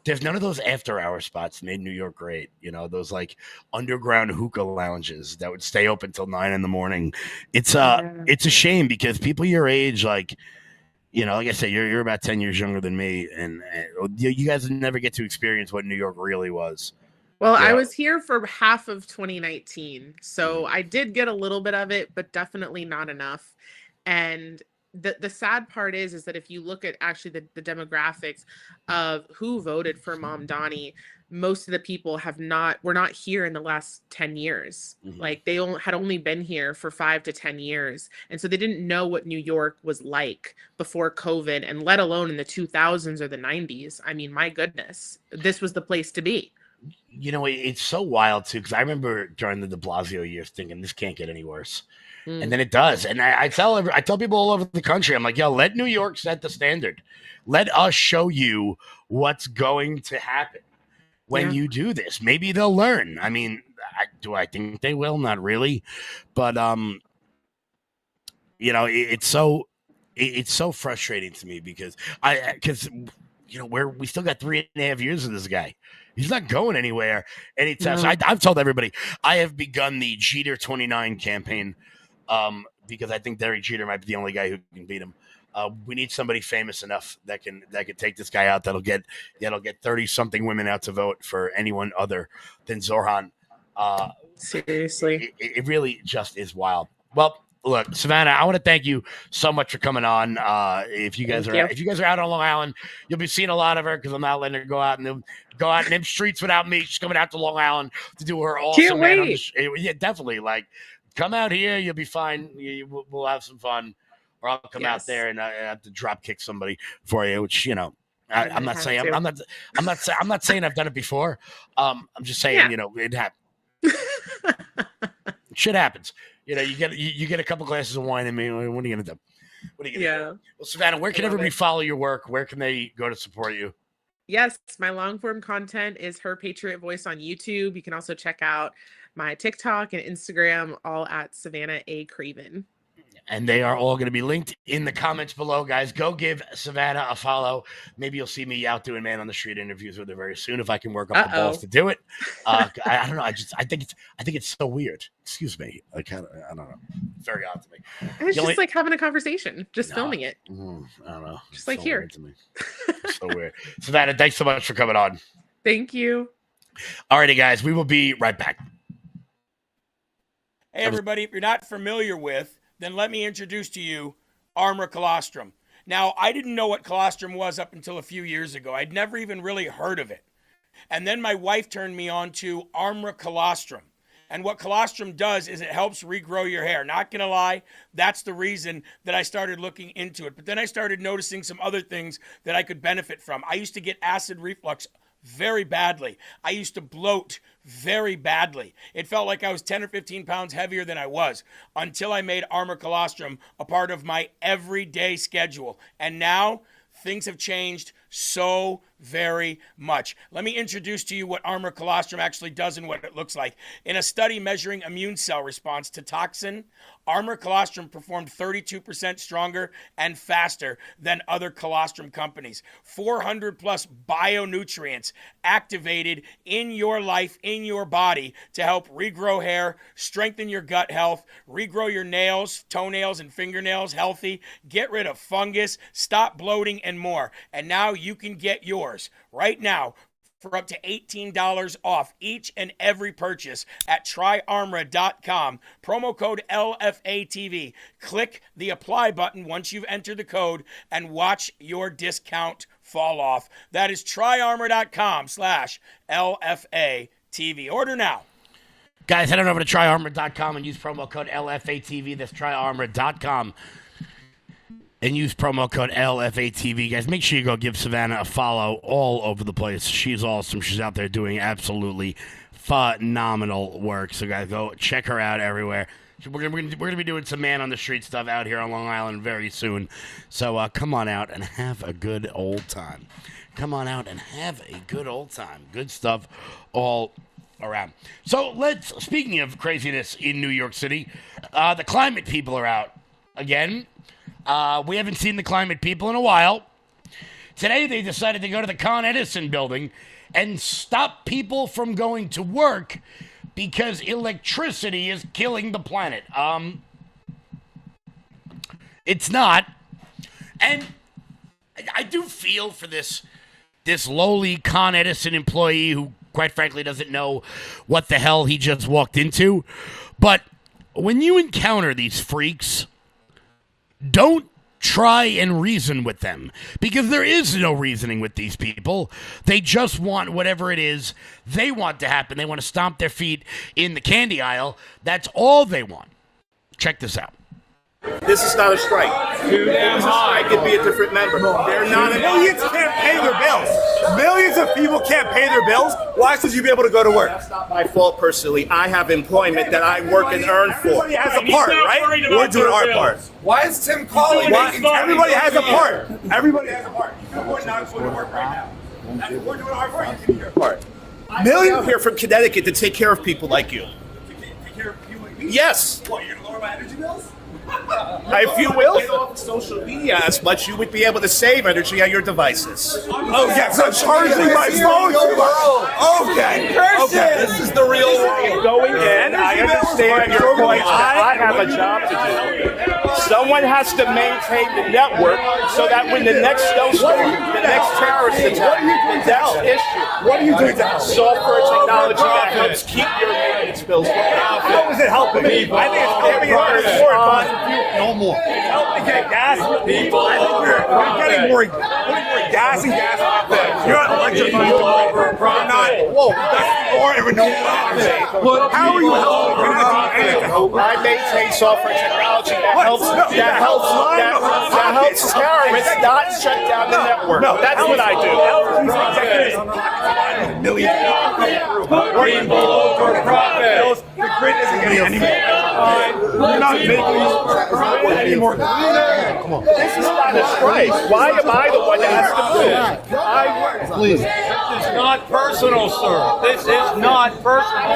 there's none of those after-hour spots that made New York great. Those underground hookah lounges that would stay open till 9 a.m. It's a shame, because people your age, like I said, you're about 10 years younger than me, and you guys never get to experience what New York really was.
Well, I was here for half of 2019, so I did get a little bit of it, but definitely not enough. And the sad part is that if you look at actually the demographics of who voted for Mamdani, most of the people were not here in the last 10 years. Like they had only been here for 5 to 10 years. And so they didn't know what New York was like before COVID, and let alone in the 2000s or the 90s. I mean, my goodness, this was the place to be.
You know, it's so wild too, because I remember during the de Blasio years thinking this can't get any worse. And then it does. And I tell people all over the country, I'm like, yo, let New York set the standard. Let us show you what's going to happen when you do this. Maybe they'll learn. I mean, do I think they will? Not really. But, you know, it's so frustrating to me because you know, we still got 3.5 years of this guy. He's not going anywhere anytime. So I've told everybody I have begun the Jeter 29 campaign because I think Derek Jeter might be the only guy who can beat him. We need somebody famous enough that can take this guy out. That'll get 30-something women out to vote for anyone other than Zoran.
Seriously,
it really just is wild. Well, look, Savannah, I want to thank you so much for coming on. If you guys are out on Long Island, you'll be seeing a lot of her because I'm not letting her go out in them streets without me. She's coming out to Long Island to do her awesome.
Can't wait.
Yeah, definitely. Like, come out here, you'll be fine. We'll have some fun. Or I'll come out there and I have to drop kick somebody for you, which, you know, I'm not saying I've done it before. I'm just saying, you know, it happens. Shit happens. You know, you get a couple glasses of wine and me. What are you gonna do? What are you gonna do? Well, Savannah, where can everybody follow your work? Where can they go to support you?
Yes, my long form content is Her Patriot Voice on YouTube. You can also check out my TikTok and Instagram, all at Savannah A. Craven.
And they are all going to be linked in the comments below, guys. Go give Savannah a follow. Maybe you'll see me out doing man on the street interviews with her very soon if I can work up the balls to do it. I don't know. I think it's so weird. Excuse me. I don't know. It's very odd to me.
And it's just like having a conversation, filming it.
I don't know.
Just like here.
To me. It's so weird. Savannah, thanks so much for coming on.
Thank you.
Alrighty, guys. We will be right back.
Hey, everybody. If you're not familiar with, then let me introduce to you Armor Colostrum. Now, I didn't know what colostrum was up until a few years ago. I'd never even really heard of it. And then my wife turned me on to Armor Colostrum. And what colostrum does is it helps regrow your hair. Not going to lie, that's the reason that I started looking into it. But then I started noticing some other things that I could benefit from. I used to get acid reflux very badly. I used to bloat very badly. It felt like I was 10 or 15 pounds heavier than I was until I made Armor Colostrum a part of my everyday schedule. And now things have changed so very much. Let me introduce to you what Armor Colostrum actually does and what it looks like. In a study measuring immune cell response to toxin, Armor Colostrum performed 32% stronger and faster than other colostrum companies. 400 plus bionutrients activated in your life, in your body, to help regrow hair, strengthen your gut health, regrow your nails, toenails, and fingernails healthy, get rid of fungus, stop bloating, and more. And now you can get yours right now for up to $18 off each and every purchase at tryarmor.com. Promo code LFATV. Click the apply button once you've entered the code and watch your discount fall off. That is tryarmor.com/LFATV. Order now.
Guys, head on over to tryarmor.com and use promo code LFATV. That's tryarmor.com. And use promo code LFATV. Guys, make sure you go give Savannah a follow all over the place. She's awesome. She's out there doing absolutely phenomenal work. So, guys, go check her out everywhere. We're gonna be doing some man on the street stuff out here on Long Island very soon. So come on out and have a good old time. Come on out and have a good old time. Good stuff all around. So speaking of craziness in New York City, the climate people are out again. We haven't seen the climate people in a while. Today, they decided to go to the Con Edison building and stop people from going to work because electricity is killing the planet. It's not. And I do feel for this lowly Con Edison employee who, quite frankly, doesn't know what the hell he just walked into. But when you encounter these freaks, don't try and reason with them, because there is no reasoning with these people. They just want whatever it is they want to happen. They want to stomp their feet in the candy aisle. That's all they want. Check this out.
This is not a strike. Too damn high. I could be a different member. They're not.
Millions can't pay their bills. Millions of people can't pay their bills. Why should you be able to go to work?
That's not my fault personally. I have employment that I work and earn for.
Everybody has a part, right? We're doing our part. Why is Tim calling? Everybody has a part. Everybody has a part. We're not going to work right now. We're doing our part. You can do your part.
Millions out here from Connecticut to take care of people like you.
Take care of you and me?
Yes.
What, you're going to lower my energy bills?
If you will get off social media as much, you would be able to save energy on your devices.
Oh, yeah, so charging my phone. Okay.
This is the real world. Going in, I understand your point. I have a job to do. Someone has to maintain the network so that when the next snowstorm, the next terrorist attack, the next issue,
what are you doing to help?
Software technology that helps keep your maintenance bills low.
How is it helping me? I think it's helping more. No more. It's helping get gas. I think you're getting more, putting more gas and gas out there. You're not electrifying the grid. You're not. Whoa, that's more renewable. How are you helping?
I maintain software technology that helps terrorists not shut down the network. No, that's what I do.
Millions of people over profit. The grid isn't getting any more. You're not making any more. Come on.
This is not a strike. Why am I the one that has to move? I work.
Please.
This is not personal, sir. This is not personal.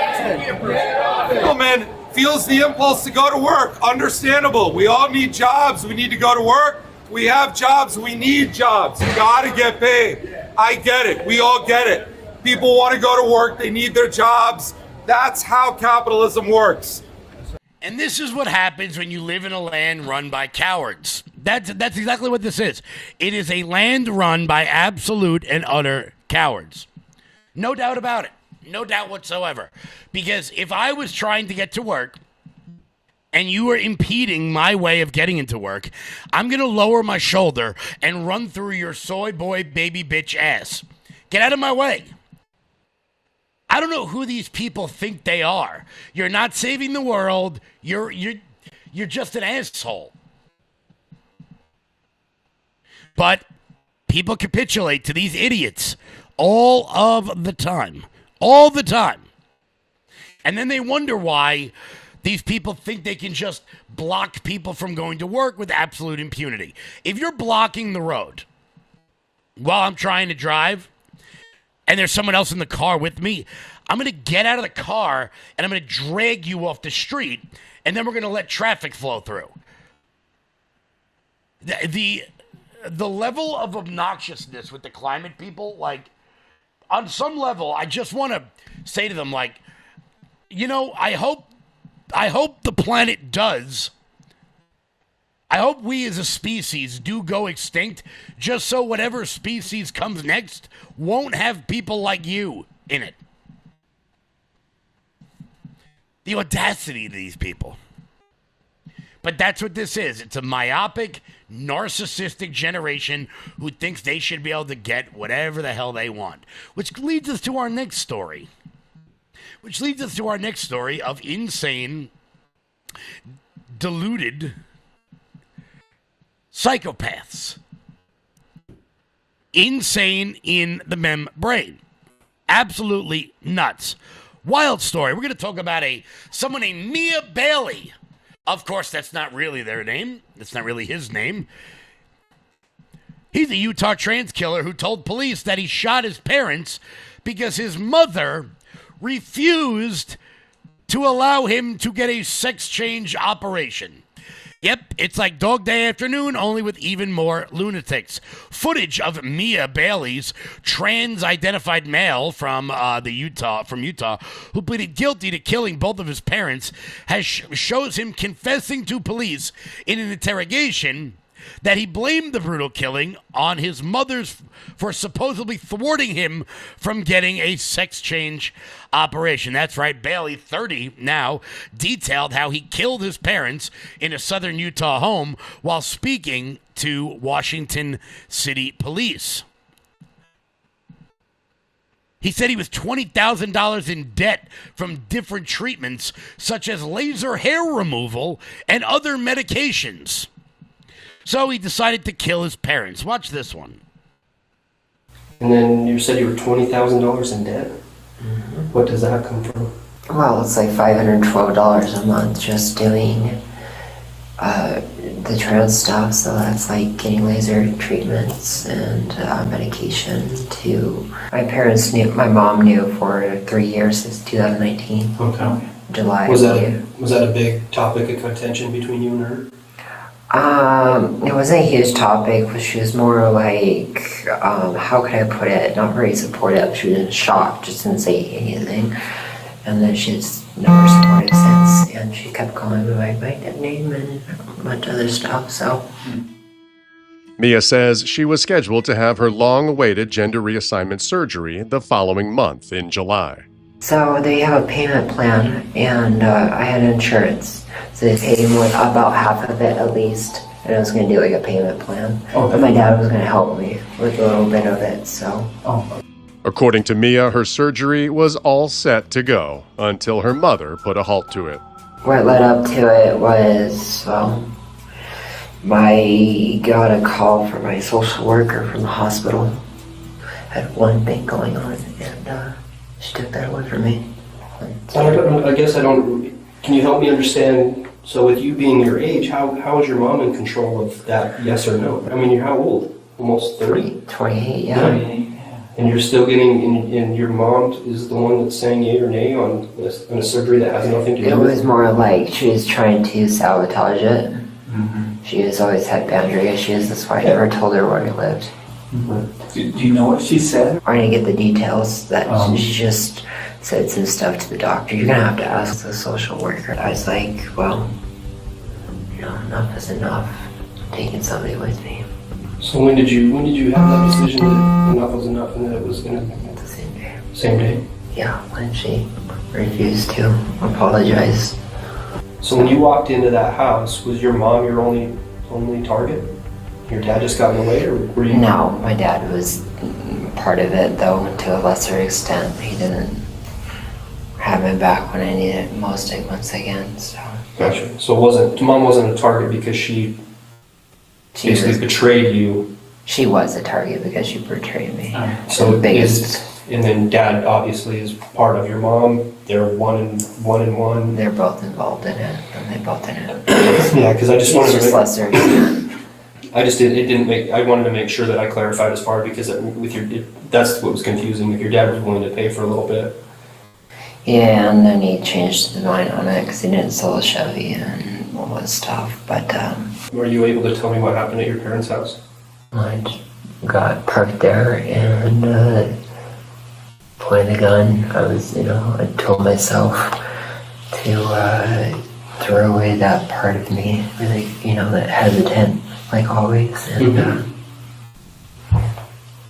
Gentleman feels the impulse to go to work. Understandable. We all need jobs. We need to go to work. We have jobs. We need jobs. You gotta get paid. I get it. We all get it. People want to go to work. They need their jobs. That's how capitalism works.
And this is what happens when you live in a land run by cowards. That's exactly what this is. It is a land run by absolute and utter cowards. No doubt about it. No doubt whatsoever. Because if I was trying to get to work and you were impeding my way of getting into work, I'm going to lower my shoulder and run through your soy boy baby bitch ass. Get out of my way. I don't know who these people think they are. You're not saving the world. You're just an asshole. But people capitulate to these idiots all of the time. All the time. And then they wonder why these people think they can just block people from going to work with absolute impunity. If you're blocking the road while I'm trying to drive, and there's someone else in the car with me, I'm going to get out of the car and I'm going to drag you off the street, and then we're going to let traffic flow through. The level of obnoxiousness with the climate people, like, on some level, I just want to say to them, like, you know, I hope the planet does. I hope we as a species do go extinct, just so whatever species comes next won't have people like you in it. The audacity of these people. But that's what this is. It's a myopic, narcissistic generation who thinks they should be able to get whatever the hell they want. Which leads us to our next story. Of insane, deluded psychopaths. Insane in the membrane. Absolutely nuts. Wild story. We're going to talk about someone named Mia Bailey. Of course, that's not really their name. That's not really his name. He's a Utah trans killer who told police that he shot his parents because his mother refused to allow him to get a sex change operation. Yep, it's like Dog Day Afternoon, only with even more lunatics. Footage of Mia Bailey's trans-identified male from Utah, who pleaded guilty to killing both of his parents, shows him confessing to police in an interrogation that he blamed the brutal killing on his mother's for supposedly thwarting him from getting a sex change operation. That's right, Bailey, 30 now, detailed how he killed his parents in a southern Utah home while speaking to Washington City Police. He said he was $20,000 in debt from different treatments, such as laser hair removal and other medications. So he decided to kill his parents. Watch this one.
And then you said you were $20,000 in debt? Mm-hmm. What does that come from?
Well, it's like $512 a month just doing the trans stuff. So that's like getting laser treatments and medication to... My parents knew, my mom knew for 3 years since 2019.
Okay.
July.
Was that a big topic of contention between you and her?
It wasn't a huge topic, but she was more like, how could I put it, not very supportive. She was in shock, just didn't say anything. And then she's never supportive since, and she kept calling me my dead name and a bunch of other stuff, so.
Mia says she was scheduled to have her long-awaited gender reassignment surgery the following month in July.
So they have a payment plan, and I had insurance. So they paid me about half of it at least, and I was going to do like a payment plan. Oh. But my dad was going to help me with a little bit of it, so. Oh.
According to Mia, her surgery was all set to go until her mother put a halt to it.
What led up to it was, I got a call from my social worker from the hospital. Had one thing going on, and she took that away from me.
I guess I don't. Can you help me understand? So, with you being your age, how is your mom in control of that? Yes or no? I mean, you're how old? Almost 30?
28, yeah.
And you're still getting, and your mom is the one that's saying yay or nay on a surgery that has nothing to do with it?
It was more like she was trying to sabotage it. Mm-hmm. She has always had boundary issues, that's why I never told her where I lived.
Mm-hmm. Do you know what she said?
I didn't get the details. That she just said some stuff to the doctor. You're gonna have to ask the social worker. I was like, well, enough is enough. I'm taking somebody with me.
So when did you have that decision that enough was enough and that it was gonna?
The same day.
Same day.
Yeah, when she refused to apologize.
So when you walked into that house, was your mom your only target? Your dad just got in the way, or were you?
No, my dad was part of it, though, to a lesser extent. He didn't have me back when I needed it most once again. So.
Gotcha. So mom wasn't a target because she basically betrayed you.
She was a target because she betrayed me.
So the biggest. And then dad obviously is part of your mom. They're one and one.
They're both involved in it, and they both in it.
Yeah, because I just wanted to.
Lesser.
I wanted to make sure that I clarified as far because that's what was confusing. If your dad was willing to pay for a little bit.
Yeah, and then he changed his mind on it because he didn't sell a Chevy and all that stuff. But
were you able to tell me what happened at your parents' house?
I got parked there and pointed a gun. I told myself to throw away that part of me, really, that hesitant, like always. And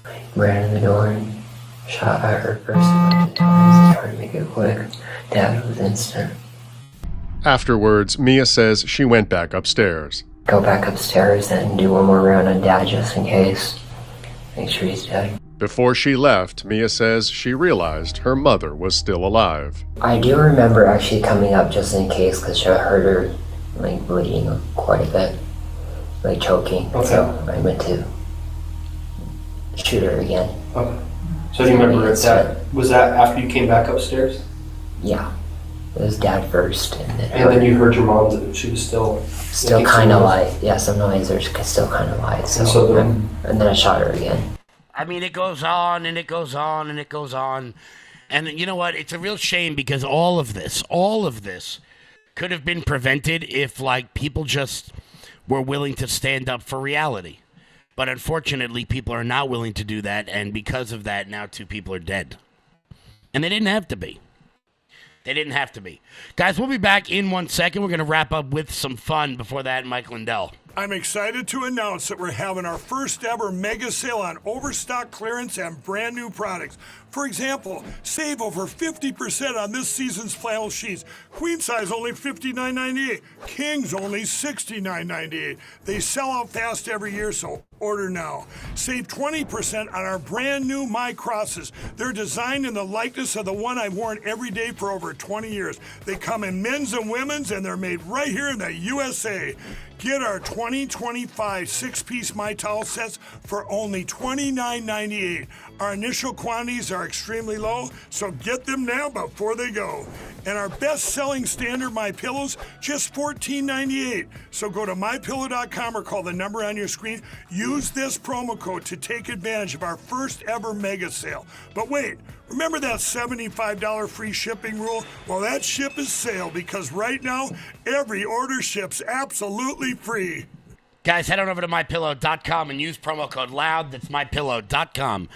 I ran in the door and shot at her first a bunch of times, trying to make it quick. Dad was instant.
Afterwards, Mia says she went back upstairs.
Go back upstairs and do one more round on Dad just in case. Make sure he's dead.
Before she left, Mia says she realized her mother was still alive.
I do remember actually coming up just in case because I heard her bleeding quite a bit, choking. Okay. So I went to shoot her again.
Okay. So do you remember was that after you came back upstairs?
Yeah. It was Dad first.
And then you heard your mom that she was still
kind of alive. Yeah, some noise, there's still kind of alive. And then I shot her again.
I mean, it goes on and it goes on and it goes on. And you know what? It's a real shame because all of this could have been prevented if, people just were willing to stand up for reality. But unfortunately, people are not willing to do that. And because of that, now 2 people are dead. And they didn't have to be. They didn't have to be. Guys, we'll be back in 1 second. We're going to wrap up with some fun. Before that, Mike Lindell.
I'm excited to announce that we're having our first ever mega sale on overstock clearance and brand new products. For example, save over 50% on this season's flannel sheets. Queen size only $59.98. Kings only $69.98. They sell out fast every year, so order now. Save 20% on our brand new My Crosses. They're designed in the likeness of the one I've worn every day for over 20 years. They come in men's and women's, and they're made right here in the USA. Get our 2025 six-piece My Towel sets for only $29.98. Our initial quantities are extremely low, so get them now before they go. And our best-selling standard My Pillows, just $14.98. So go to MyPillow.com or call the number on your screen. Use this promo code to take advantage of our first ever mega sale. But wait, remember that $75 free shipping rule? Well, that ship is sailed because right now, every order ships absolutely free.
Guys, head on over to MyPillow.com and use promo code LOUD. That's MyPillow.com.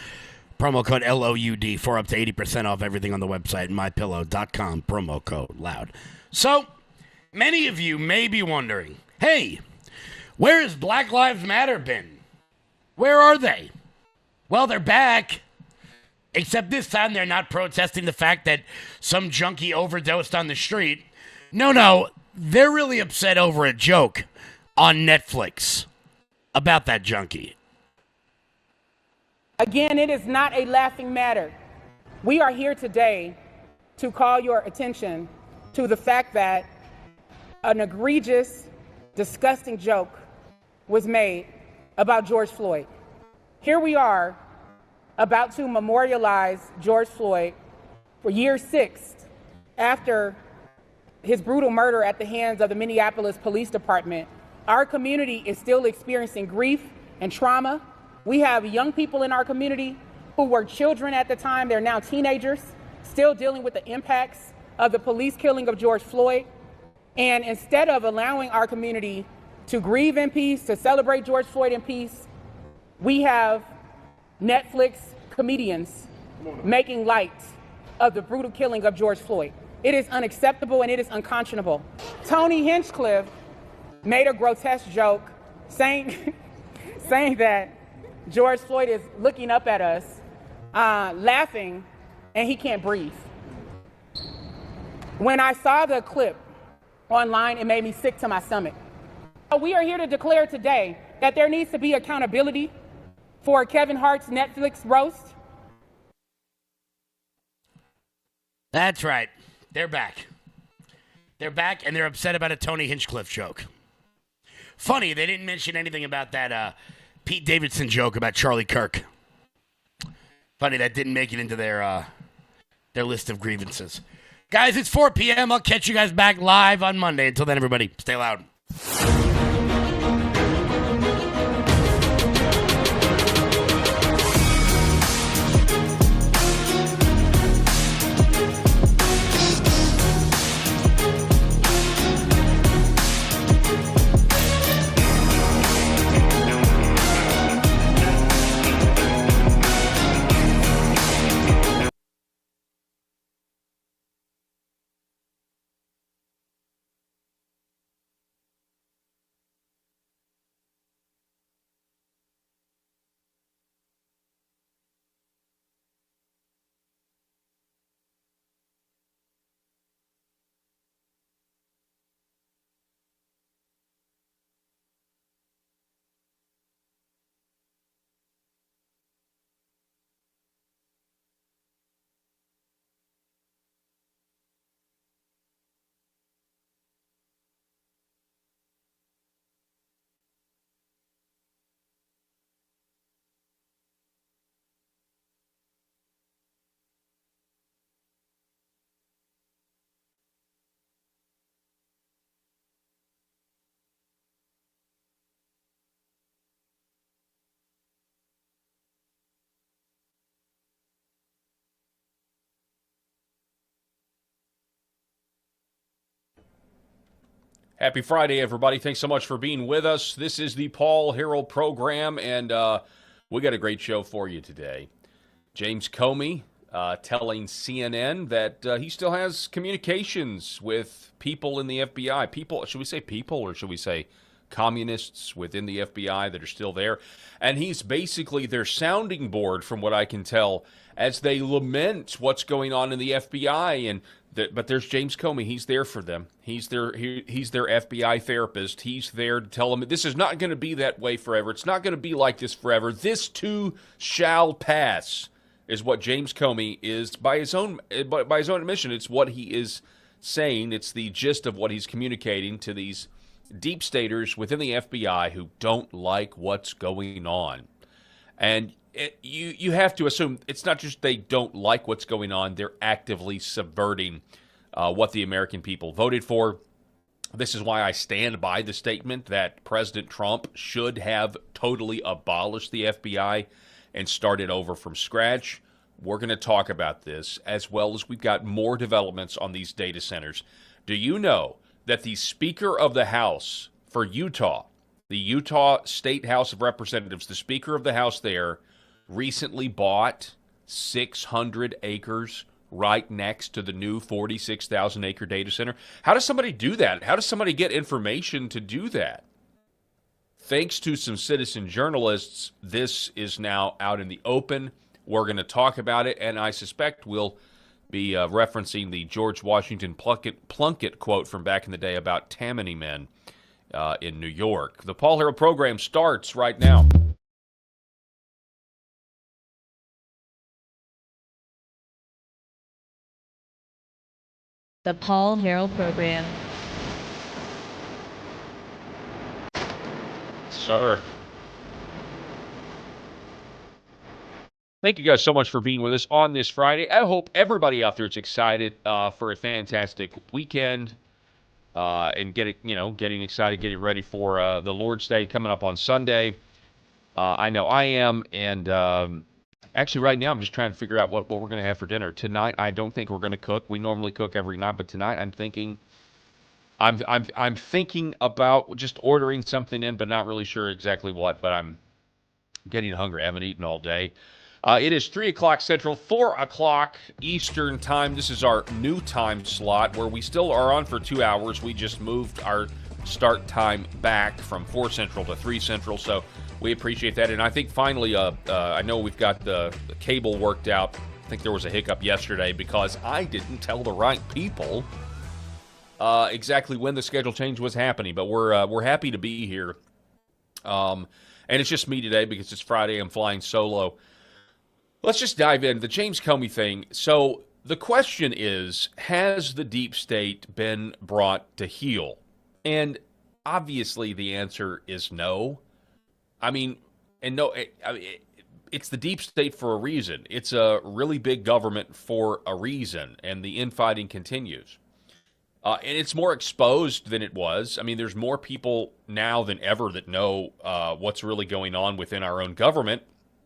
Promo code LOUD for up to 80% off everything on the website. MyPillow.com. Promo code LOUD. So, many of you may be wondering, hey, where has Black Lives Matter been? Where are they? Well, they're back. Except this time they're not protesting the fact that some junkie overdosed on the street. No, they're really upset over a joke on Netflix about that junkie.
Again, it is not a laughing matter. We are here today to call your attention to the fact that an egregious, disgusting joke was made about George Floyd. Here we are, about to memorialize George Floyd for year 6 after his brutal murder at the hands of the Minneapolis Police Department. Our community is still experiencing grief and trauma. We have young people in our community who were children at the time. They're now teenagers, still dealing with the impacts of the police killing of George Floyd. And instead of allowing our community to grieve in peace, to celebrate George Floyd in peace, we have Netflix comedians making light of the brutal killing of George Floyd. It is unacceptable and it is unconscionable. Tony Hinchcliffe made a grotesque joke saying that George Floyd is looking up at us, laughing, and he can't breathe. When I saw the clip online, it made me sick to my stomach. We are here to declare today that there needs to be accountability for Kevin Hart's Netflix roast.
That's right. They're back. They're back, and they're upset about a Tony Hinchcliffe joke. Funny, they didn't mention anything about that Pete Davidson joke about Charlie Kirk. Funny, that didn't make it into their list of grievances. Guys, it's 4 p.m. I'll catch you guys back live on Monday. Until then, everybody, stay loud.
Happy Friday, everybody. Thanks so much for being with us. This is the Paul Herrell program, and we got a great show for you today. James Comey telling CNN that he still has communications with people in the FBI. People, should we say people or should we say communists within the FBI that are still there. And he's basically their sounding board, from what I can tell, as they lament what's going on in the FBI. But there's James Comey. He's there for them. He's their FBI therapist. He's there to tell them this is not going to be that way forever. It's not going to be like this forever. This too shall pass, is what James Comey is by his own admission. It's what he is saying. It's the gist of what he's communicating to these deep staters within the FBI who don't like what's going on. And you have to assume it's not just they don't like what's going on, they're actively subverting what the American people voted for. This is why I stand by the statement that President Trump should have totally abolished the FBI and started over from scratch. We're going to talk about this, as well as we've got more developments on these data centers. Do you know that the Speaker of the House for Utah, the Utah State House of Representatives, the Speaker of the House there, recently bought 600 acres right next to the new 46,000-acre data center? How does somebody do that? How does somebody get information to do that? Thanks to some citizen journalists, this is now out in the open. We're going to talk about it, and I suspect we'll be referencing the George Washington Plunkett quote from back in the day about Tammany men in New York. The Paul Herrell program starts right now.
The Paul Herrell program.
Sir. Thank you guys so much for being with us on this Friday. I hope everybody out there is excited for a fantastic weekend and getting excited, getting ready for the Lord's Day coming up on Sunday. I know I am, and actually right now I'm just trying to figure out what we're going to have for dinner tonight. I don't think we're going to cook. We normally cook every night, but tonight I'm thinking about just ordering something in, but not really sure exactly what. But I'm getting hungry. I haven't eaten all day. It is 3 o'clock Central, 4 o'clock Eastern Time. This is our new time slot where we still are on for 2 hours. We just moved our start time back from 4 Central to 3 Central, so we appreciate that. And I think finally, I know we've got the cable worked out. I think there was a hiccup yesterday because I didn't tell the right people exactly when the schedule change was happening. But we're happy to be here. And it's just me today because it's Friday. I'm flying solo. Let's just dive in. The James Comey thing. So the question is, has the deep state been brought to heel? And obviously the answer is no. It's the deep state for a reason. It's a really big government for a reason, and the infighting continues. And it's more exposed than it was. I mean, there's more people now than ever that know what's really going on within our own government.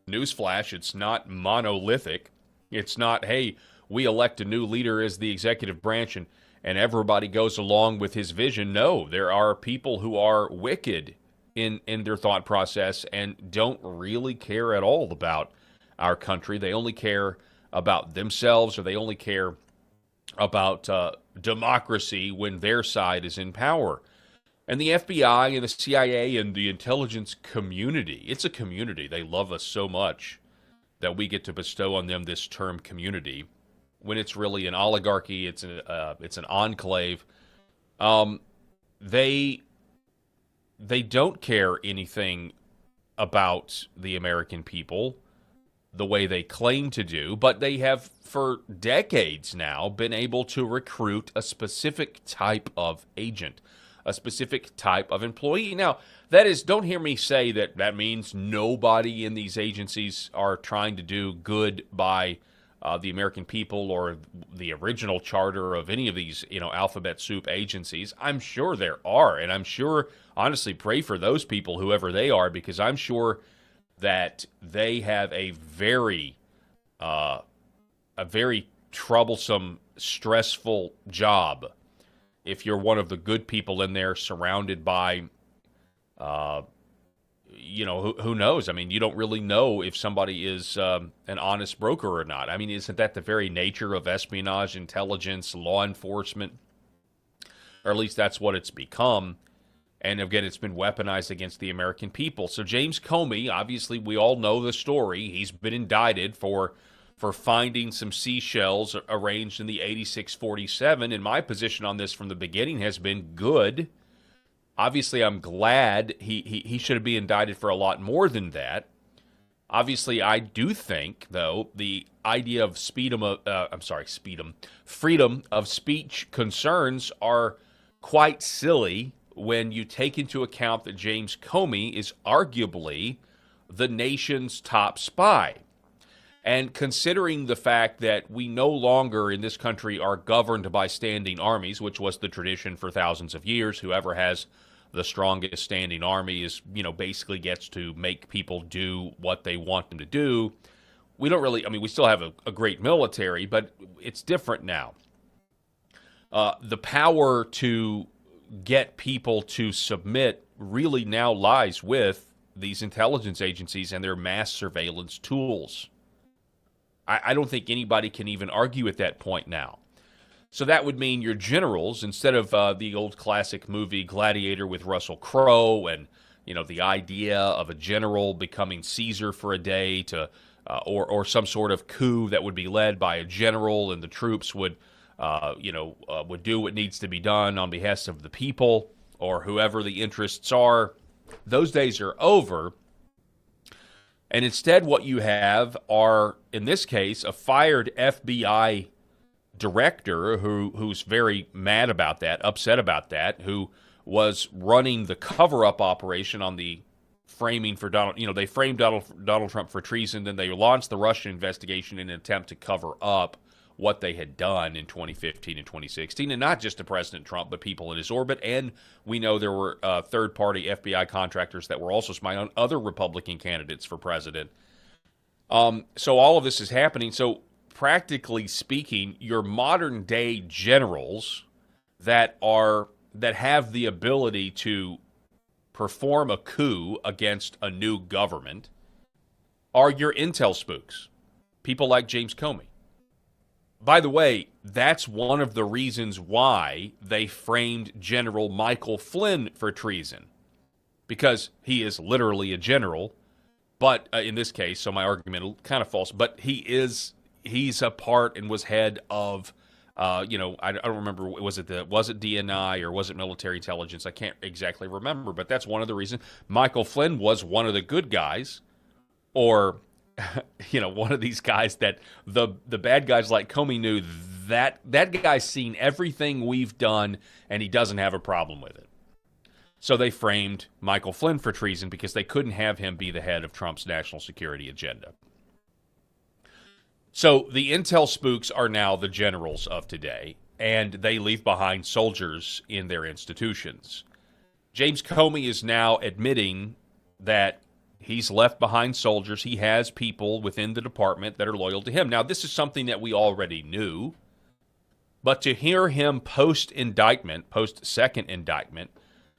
Newsflash, it's not monolithic. It's not, hey, we elect a new leader as the executive branch and everybody goes along with his vision. No, there are people who are wicked in their thought process and don't really care at all about our country. They only care about themselves, or they only care about democracy when their side is in power. And the FBI and the CIA and the intelligence community, it's a community. They love us so much that we get to bestow on them this term community when it's really an oligarchy, it's an enclave. They don't care anything about the American people the way they claim to do, but they have for decades now been able to recruit a specific type of agent, a specific type of employee. Now, that is, don't hear me say that means nobody in these agencies are trying to do good by the American people or the original charter of any of these, alphabet soup agencies. I'm sure there are, and I'm sure, honestly, pray for those people, whoever they are, because I'm sure that they have a very troublesome, stressful job. If you're one of the good people in there, surrounded by, who knows? I mean, you don't really know if somebody is an honest broker or not. I mean, isn't that the very nature of espionage, intelligence, law enforcement? Or at least that's what it's become. And again, it's been weaponized against the American people. So James Comey, obviously, we all know the story. He's been indicted for finding some seashells arranged in the 8647. And my position on this from the beginning has been good. Obviously, I'm glad he should be indicted for a lot more than that. Obviously, I do think, though, the idea of freedom of speech concerns are quite silly when you take into account that James Comey is arguably the nation's top spy. And considering the fact that we no longer in this country are governed by standing armies, which was the tradition for thousands of years, whoever has the strongest standing army is, basically gets to make people do what they want them to do. We don't really, we still have a great military, but it's different now. The power to get people to submit really now lies with these intelligence agencies and their mass surveillance tools. I don't think anybody can even argue at that point now. So that would mean your generals, instead of the old classic movie Gladiator with Russell Crowe and, the idea of a general becoming Caesar for a day to, or some sort of coup that would be led by a general and the troops would do what needs to be done on behest of the people or whoever the interests are. Those days are over. And instead what you have are, in this case, a fired FBI director who's very mad about that, upset about that, who was running the cover-up operation on the framing for Donald. They framed Donald Trump for treason, then they launched the Russian investigation in an attempt to cover up what they had done in 2015 and 2016, and not just to President Trump, but people in his orbit. And we know there were third-party FBI contractors that were also spying on other Republican candidates for president. So all of this is happening. So practically speaking, your modern-day generals that have the ability to perform a coup against a new government are your intel spooks, people like James Comey. By the way, that's one of the reasons why they framed General Michael Flynn for treason, because he is literally a general, but in this case, so my argument kind of false, but he's a part and was head of, I don't remember, was it DNI or was it military intelligence? I can't exactly remember, but that's one of the reasons. Michael Flynn was one of the good guys, or one of these guys that the bad guys like Comey knew that guy's seen everything we've done and he doesn't have a problem with it. So they framed Michael Flynn for treason because they couldn't have him be the head of Trump's national security agenda. So the intel spooks are now the generals of today, and they leave behind soldiers in their institutions. James Comey is now admitting that he's left behind soldiers. He has people within the department that are loyal to him. Now, this is something that we already knew, but to hear him post-second indictment,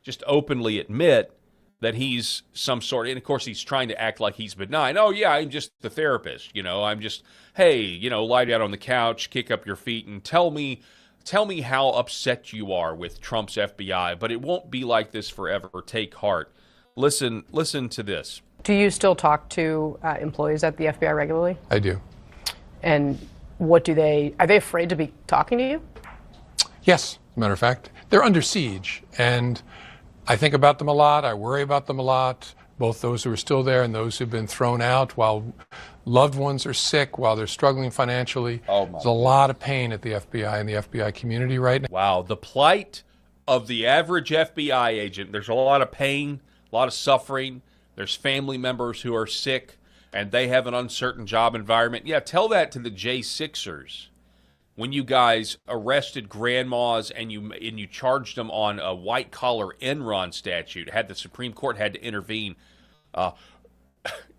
just openly admit that he's some sort, and of course he's trying to act like he's benign. Oh yeah, I'm just the therapist, I'm just, hey, lie down on the couch, kick up your feet, and tell me how upset you are with Trump's FBI, but it won't be like this forever. Take heart. Listen to this.
Do you still talk to employees at the FBI regularly?
I do.
And are they afraid to be talking to you?
Yes, as a matter of fact. They're under siege, and I think about them a lot. I worry about them a lot, both those who are still there and those who've been thrown out while loved ones are sick, while they're struggling financially. There's a lot of pain at the FBI and the FBI community right now.
Wow, the plight of the average FBI agent. There's a lot of pain, a lot of suffering. There's family members who are sick, and they have an uncertain job environment. Yeah, tell that to the J6ers. When you guys arrested grandmas and you charged them on a white-collar Enron statute, the Supreme Court had to intervene,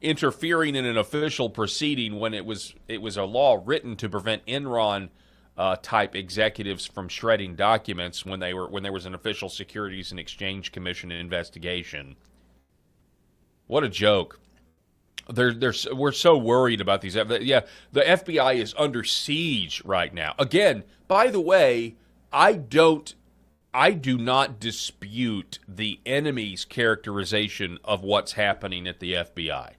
interfering in an official proceeding when it was a law written to prevent Enron type executives from shredding documents when there was an official Securities and Exchange Commission investigation. What a joke. We're so worried about these. Yeah, the FBI is under siege right now. Again, by the way, I don't I do not dispute the enemy's characterization of what's happening at the FBI.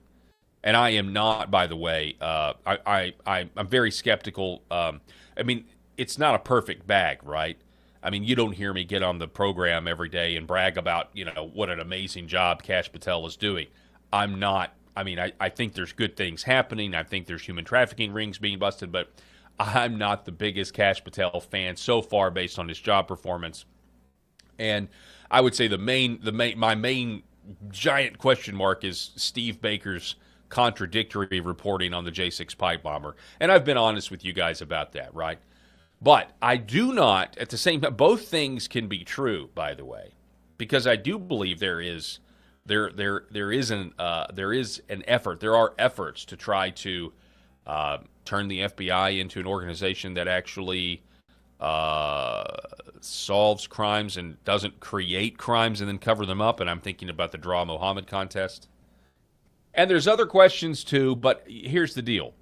And I am not, by the way, I'm very skeptical. I mean, it's not a perfect bag, right? I mean, you don't hear me get on the program every day and brag about, what an amazing job Kash Patel is doing. I'm not. I mean, I think there's good things happening. I think there's human trafficking rings being busted, but I'm not the biggest Kash Patel fan so far based on his job performance. And I would say my main giant question mark is Steve Baker's contradictory reporting on the J6 pipe bomber. And I've been honest with you guys about that, right? But I do not, at the same time, both things can be true, by the way, because I do believe there is an effort. There are efforts to try to turn the FBI into an organization that actually solves crimes and doesn't create crimes and then cover them up. And I'm thinking about the Draw Mohammed contest. And there's other questions too, but here's the deal.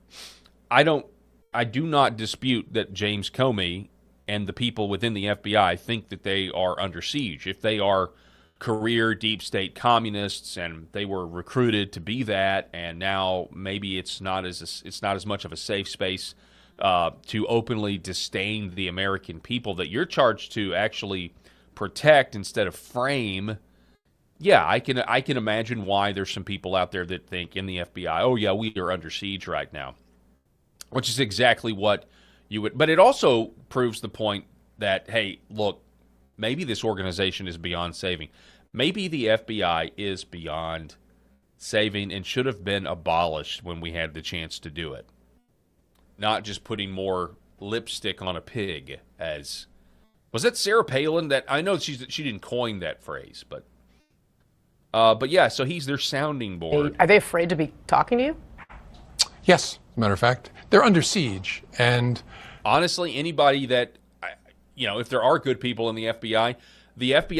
I do not dispute that James Comey and the people within the FBI think that they are under siege. If they are career deep state communists and they were recruited to be that, and now maybe it's not as much of a safe space to openly disdain the American people that you're charged to actually protect instead of frame. Yeah, I can imagine why there's some people out there that think in the FBI, oh yeah, we are under siege right now, which is exactly what you would. But it also proves the point that, hey, look, maybe this organization is beyond saving. Maybe the FBI is beyond saving and should have been abolished when we had the chance to do it. Not just putting more lipstick on a pig, as was that Sarah Palin? That I know she didn't coin that phrase, but yeah. So he's their sounding board.
Are they afraid to be talking to you?
Yes, as a matter of fact, they're under siege. And
honestly, anybody that if there are good people in the FBI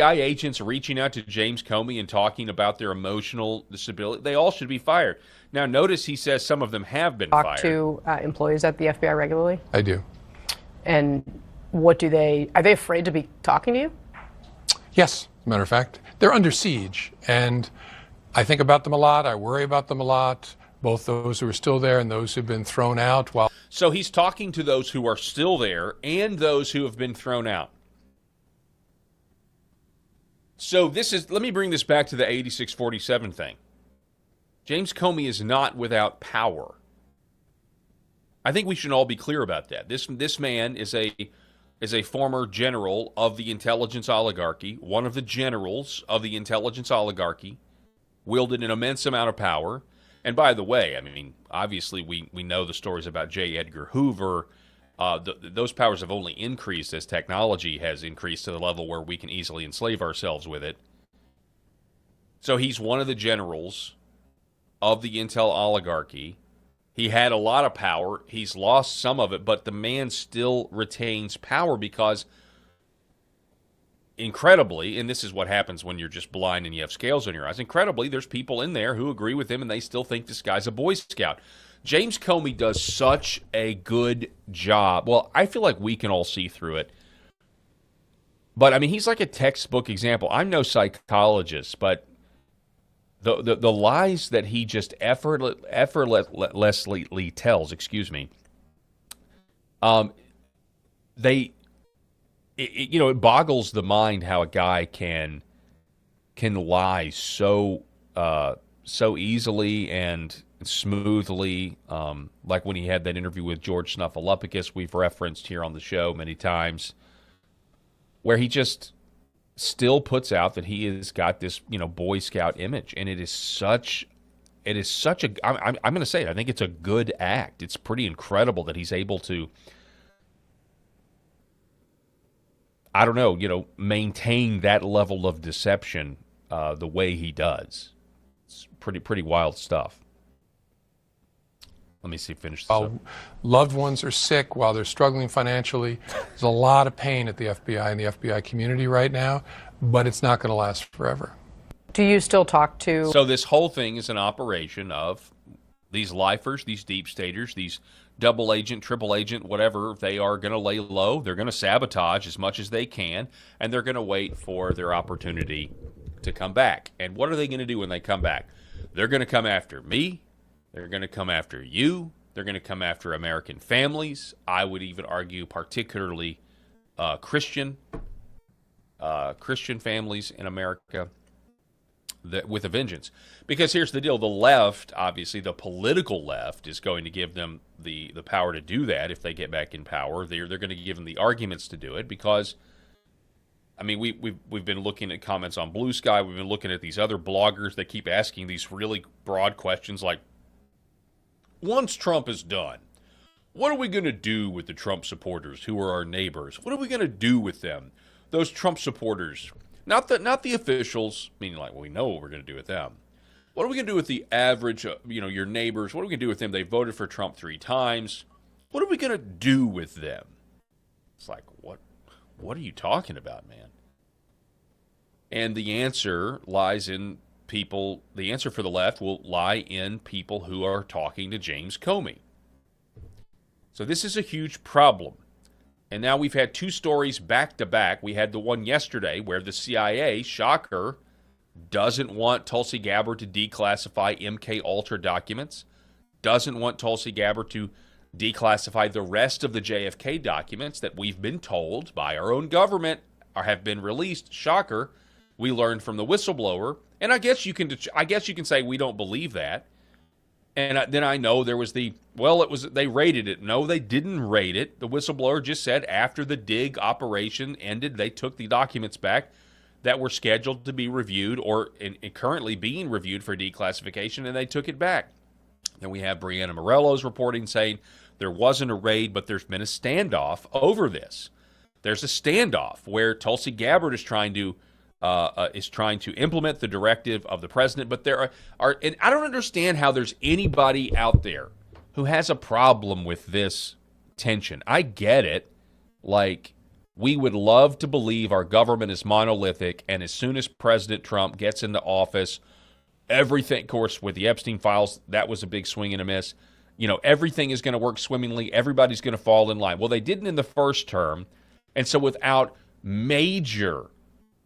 agents reaching out to James Comey and talking about their emotional disability, they all should be fired. Now, notice he says some of them have been fired.
Talk to employees at the FBI regularly?
I do.
And are they afraid to be talking to you?
Yes, as a matter of fact, they're under siege. And I think about them a lot. I worry about them a lot, both those who are still there and those who've been thrown out.
So he's talking to those who are still there and those who have been thrown out. So let me bring this back to the 8647 thing. James Comey is not without power. I think we should all be clear about that. This man is a former general of the intelligence oligarchy, one of the generals of the intelligence oligarchy, wielded an immense amount of power. And by the way, I mean, obviously we know the stories about J. Edgar Hoover. Those powers have only increased as technology has increased to the level where we can easily enslave ourselves with it. So he's one of the generals of the intel oligarchy. He had a lot of power. He's lost some of it, but the man still retains power because, incredibly, and this is what happens when you're just blind and you have scales on your eyes, incredibly, there's people in there who agree with him and they still think this guy's a Boy Scout. James Comey does such a good job. Well, I feel like we can all see through it. But, I mean, he's like a textbook example. I'm no psychologist, but the lies that he just effortlessly tells, it boggles the mind how a guy can lie so easily and smoothly, like when he had that interview with George Snuffleupagus we've referenced here on the show many times, where he just still puts out that he has got this, Boy Scout image, and it is such a, I'm going to say it, I think it's a good act. It's pretty incredible that he's able to, I don't know, maintain that level of deception the way he does. It's pretty wild stuff. Let me see, finish this up.
Loved ones are sick while they're struggling financially. There's a lot of pain at the FBI and the FBI community right now, but it's not going to last forever.
Do you still talk to...
So this whole thing is an operation of These lifers, these deep staters, these double agent, triple agent, whatever, they are going to lay low. They're going to sabotage as much as they can, and they're going to wait for their opportunity to come back. And what are they going to do when they come back? They're going to come after me. They're going to come after you. They're going to come after American families. I would even argue particularly Christian families in America with a vengeance. Because here's the deal. The left, obviously, the political left is going to give them the power to do that if they get back in power. They're going to give them the arguments to do it because, I mean, we've been looking at comments on Blue Sky. We've been looking at these other bloggers that keep asking these really broad questions like, once Trump is done, what are we going to do with the Trump supporters who are our neighbors? What are we going to do with them? Those Trump supporters, not the officials, meaning like, well, we know what we're going to do with them. What are we going to do with the average, your neighbors? What are we going to do with them? They voted for Trump 3 times. What are we going to do with them? It's like, what are you talking about, man? And the answer lies in people, the answer for the left will lie in people who are talking to James Comey. So this is a huge problem. And now we've had 2 stories back to back. We had the one yesterday where the CIA, shocker, doesn't want Tulsi Gabbard to declassify MK Ultra documents, doesn't want Tulsi Gabbard to declassify the rest of the JFK documents that we've been told by our own government have been released. Shocker. We learned from the whistleblower, and I guess you can say we don't believe that. And then I know there was they raided it. No, they didn't raid it. The whistleblower just said after the dig operation ended, they took the documents back that were scheduled to be reviewed or currently being reviewed for declassification, and they took it back. Then we have Brianna Morello's reporting saying there wasn't a raid, but there's been a standoff over this. There's a standoff where Tulsi Gabbard is trying to implement the directive of the president, but there are and I don't understand how there's anybody out there who has a problem with this tension. I get it. Like, we would love to believe our government is monolithic, and as soon as President Trump gets into office, everything, of course, with the Epstein files, that was a big swing and a miss. Everything is going to work swimmingly. Everybody's going to fall in line. Well, they didn't in the first term, and so without major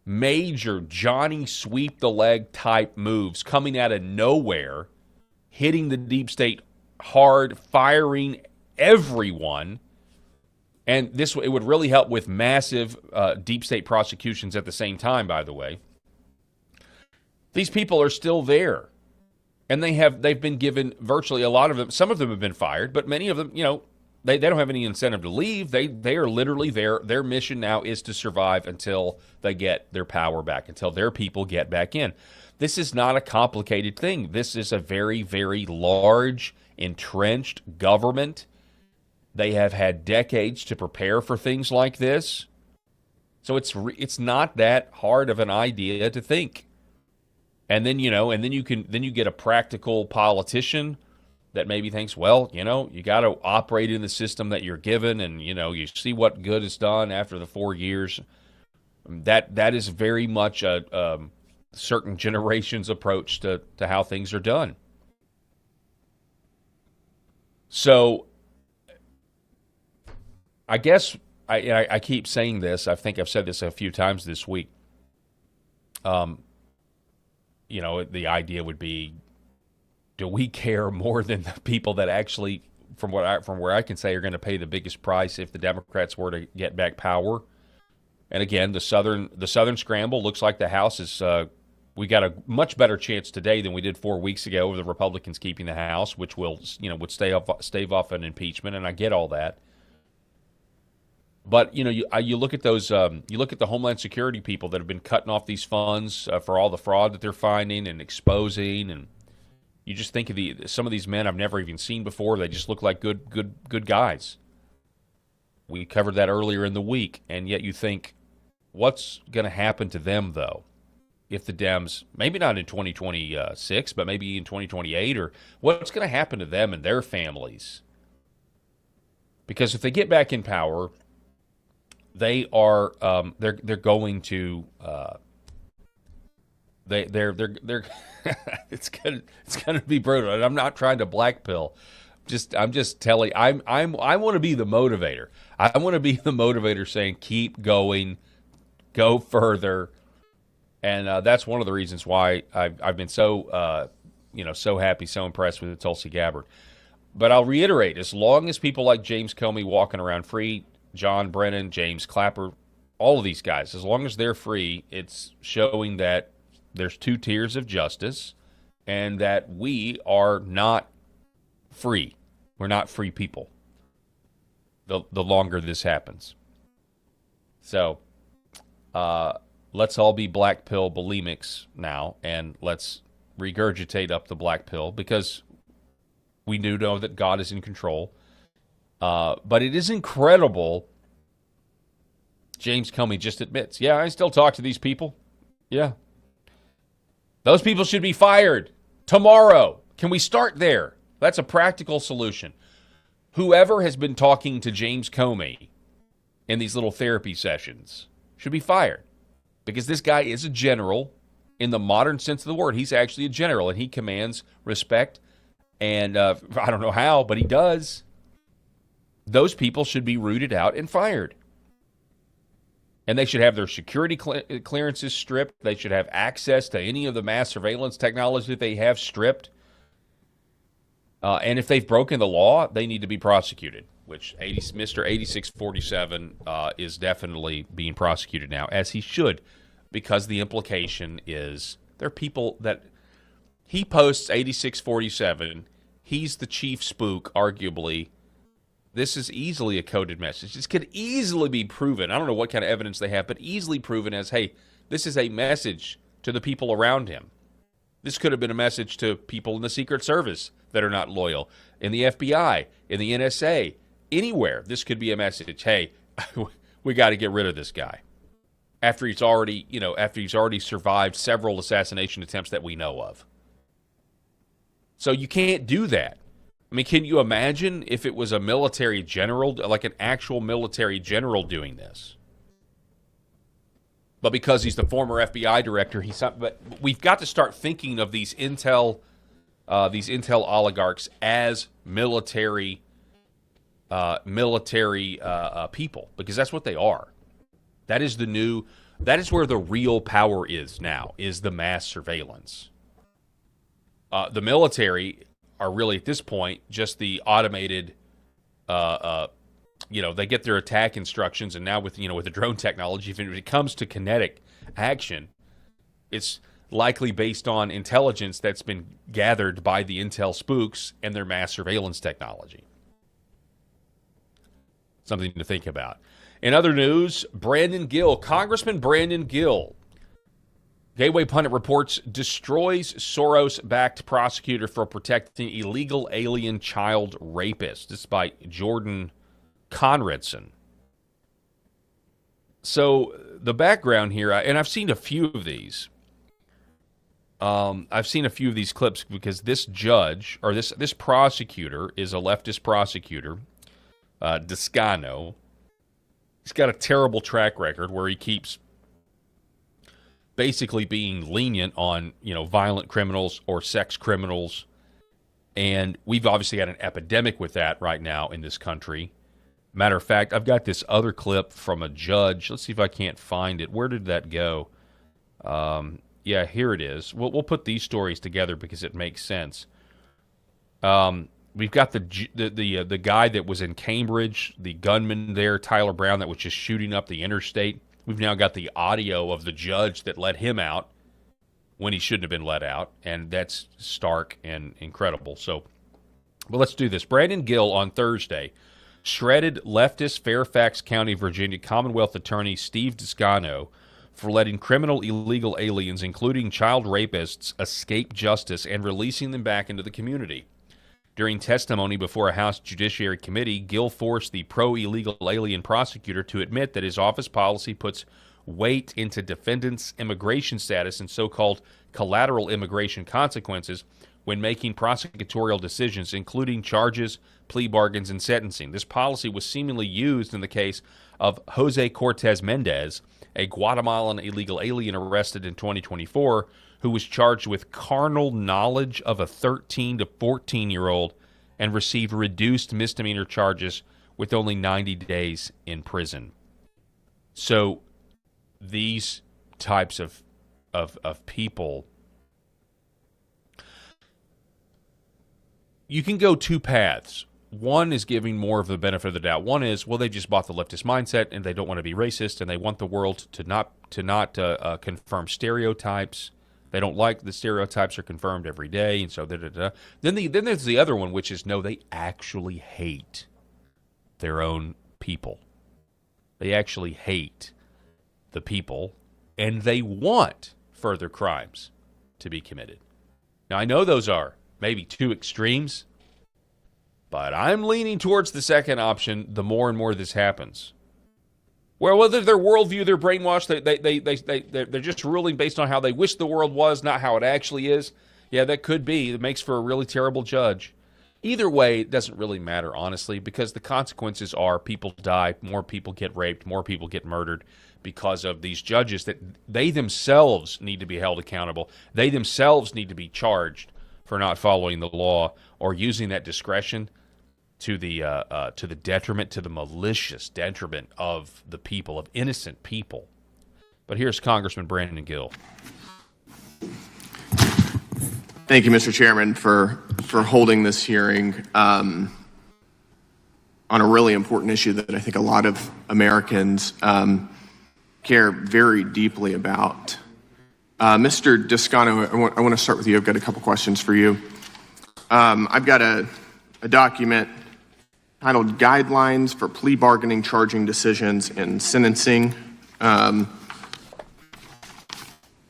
Johnny sweep the leg type moves coming out of nowhere, hitting the deep state hard, firing everyone, and it would really help with massive deep state prosecutions at the same time, by the way. These people are still there, and they've been given virtually a lot of them. Some of them have been fired, but many of them, They don't have any incentive to leave. They are literally there. Their mission now is to survive until they get their power back, until their people get back in. This is not a complicated thing. This is a very, very large, entrenched government. They have had decades to prepare for things like this. So it's not that hard of an idea to think. And then, then you get a practical politician that maybe thinks, well, you got to operate in the system that you're given, and, you see what good is done after the 4 years. That is very much a certain generation's approach to how things are done. So I guess I keep saying this. I think I've said this a few times this week. The idea would be, do we care more than the people that actually, from where I can say, are going to pay the biggest price if the Democrats were to get back power? And again, the Southern scramble looks like the House is. We got a much better chance today than we did 4 weeks ago of the Republicans keeping the House, which would stave off an impeachment, and I get all that. But you look at those. You look at the Homeland Security people that have been cutting off these funds for all the fraud that they're finding and exposing, and you just think of some of these men I've never even seen before. They just look like good guys. We covered that earlier in the week, and yet you think, what's going to happen to them though? If the Dems, maybe not in 2026, but maybe in 2028, or what's going to happen to them and their families? Because if they get back in power, they are they're going to They're it's gonna be brutal. And I'm not trying to black pill. I'm just telling. I want to be the motivator. I want to be the motivator saying keep going, go further, and that's one of the reasons why I've been so so happy, so impressed with the Tulsi Gabbard. But I'll reiterate: as long as people like James Comey walking around free, John Brennan, James Clapper, all of these guys, as long as they're free, it's showing that there's two tiers of justice, and that we are not free. We're not free people. The longer this happens. So, let's all be black pill bulimics now, and let's regurgitate up the black pill, because we do know that God is in control. But it is incredible. James Comey just admits, yeah, I still talk to these people. Yeah. Those people should be fired tomorrow. Can we start there? That's a practical solution. Whoever has been talking to James Comey in these little therapy sessions should be fired, because this guy is a general in the modern sense of the word. He's actually a general, and he commands respect, and I don't know how, but he does. Those people should be rooted out and fired. And they should have their security clearances stripped. They should have access to any of the mass surveillance technology that they have stripped. And if they've broken the law, they need to be prosecuted, which Mr. 8647 is definitely being prosecuted now, as he should, because the implication is there are people that he posts 8647. He's the chief spook, arguably. This is easily a coded message. This could easily be proven. I don't know what kind of evidence they have, but easily proven as, hey, this is a message to the people around him. This could have been a message to people in the Secret Service that are not loyal, in the FBI, in the NSA, anywhere. This could be a message, hey, we got to get rid of this guy. After he's already survived several assassination attempts that we know of. So you can't do that. I mean, can you imagine if it was a military general, like an actual military general doing this? But because he's the former FBI director, but we've got to start thinking of these intel oligarchs as military people, because that's what they are. That is where the real power is now, is the mass surveillance. The military are really at this point just the automated, they get their attack instructions, and now with the drone technology, if it comes to kinetic action, it's likely based on intelligence that's been gathered by the intel spooks and their mass surveillance technology. Something to think about. In other news, Congressman Brandon Gill, Gateway Pundit reports, destroys Soros-backed prosecutor for protecting illegal alien child rapists. This is by Jordan Conradson. So the background here, and I've seen a few of these. I've seen a few of these clips because this judge, or this prosecutor, is a leftist prosecutor, Descano. He's got a terrible track record where he keeps basically being lenient on, violent criminals or sex criminals. And we've obviously got an epidemic with that right now in this country. Matter of fact, I've got this other clip from a judge. Let's see if I can't find it. Where did that go? Yeah, here it is. We'll put these stories together because it makes sense. We've got the guy that was in Cambridge, the gunman there, Tyler Brown, that was just shooting up the interstate. We've now got the audio of the judge that let him out when he shouldn't have been let out, and that's stark and incredible. So, but let's do this. Brandon Gill on Thursday shredded leftist Fairfax County, Virginia Commonwealth Attorney Steve Descano for letting criminal illegal aliens, including child rapists, escape justice and releasing them back into the community. During testimony before a House Judiciary Committee, Gill forced the pro-illegal alien prosecutor to admit that his office policy puts weight into defendants' immigration status and so-called collateral immigration consequences when making prosecutorial decisions, including charges, plea bargains, and sentencing. This policy was seemingly used in the case of Jose Cortez Mendez, a Guatemalan illegal alien arrested in 2024, who was charged with carnal knowledge of a 13 to 14-year-old and received reduced misdemeanor charges with only 90 days in prison. So these types of people, you can go two paths. One is giving more of the benefit of the doubt. One is, well, they just bought the leftist mindset and they don't want to be racist and they want the world to not confirm stereotypes. They don't like the stereotypes are confirmed every day, and so da-da-da. Then there's the other one, which is, no, they actually hate their own people. They actually hate the people, and they want further crimes to be committed. Now, I know those are maybe two extremes, but I'm leaning towards the second option the more and more this happens. Well, whether their worldview, they're brainwashed, they're just ruling based on how they wish the world was, not how it actually is. Yeah, that could be. It makes for a really terrible judge. Either way, it doesn't really matter, honestly, because the consequences are people die, more people get raped, more people get murdered because of these judges that they themselves need to be held accountable. They themselves need to be charged for not following the law or using that discretion to the detriment, to the malicious detriment of the people, of innocent people. But here's Congressman Brandon Gill.
Thank you, Mr. Chairman, for holding this hearing on a really important issue that I think a lot of Americans care very deeply about. Mr. Descano, I want to start with you. I've got a couple questions for you. I've got a document titled Guidelines for Plea Bargaining, Charging Decisions, and Sentencing. And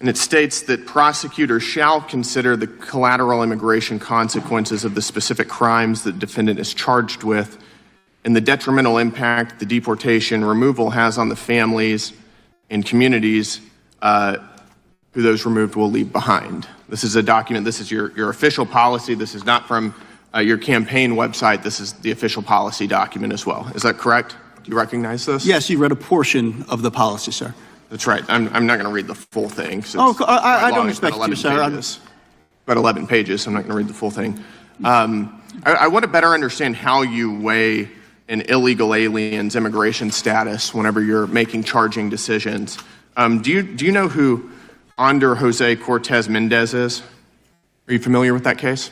it states that prosecutors shall consider the collateral immigration consequences of the specific crimes that the defendant is charged with and the detrimental impact the deportation removal has on the families and communities who those removed will leave behind. This is a document, this is your official policy. This is not from your campaign website. This is the official policy document as well. Is that correct? Do you recognize this?
Yes, you read a portion of the policy, sir.
That's right. I'm not going to read the full thing.
I don't expect you, sir.
About 11 pages, so I'm not going to read the full thing. I want to better understand how you weigh an illegal alien's immigration status whenever you're making charging decisions. Do you know who Ander Jose Cortez Mendez is? Are you familiar with that case?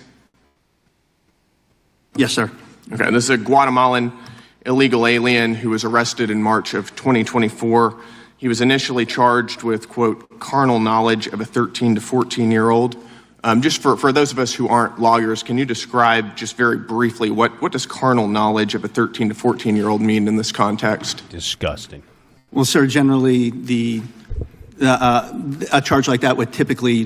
Yes, sir.
Okay, this is a Guatemalan illegal alien who was arrested in March of 2024. He was initially charged with, quote, carnal knowledge of a 13 to 14-year-old. Just for those of us who aren't lawyers, can you describe just very briefly what does carnal knowledge of a 13 to 14-year-old mean in this context?
Disgusting.
Well, sir, generally a charge like that would typically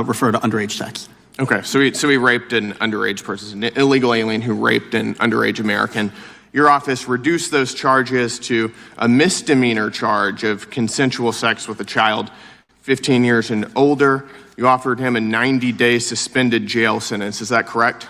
refer to underage sex.
Okay, so he raped an underage person, an illegal alien who raped an underage American. Your office reduced those charges to a misdemeanor charge of consensual sex with a child 15 years and older. You offered him a 90-day suspended jail sentence. Is that correct?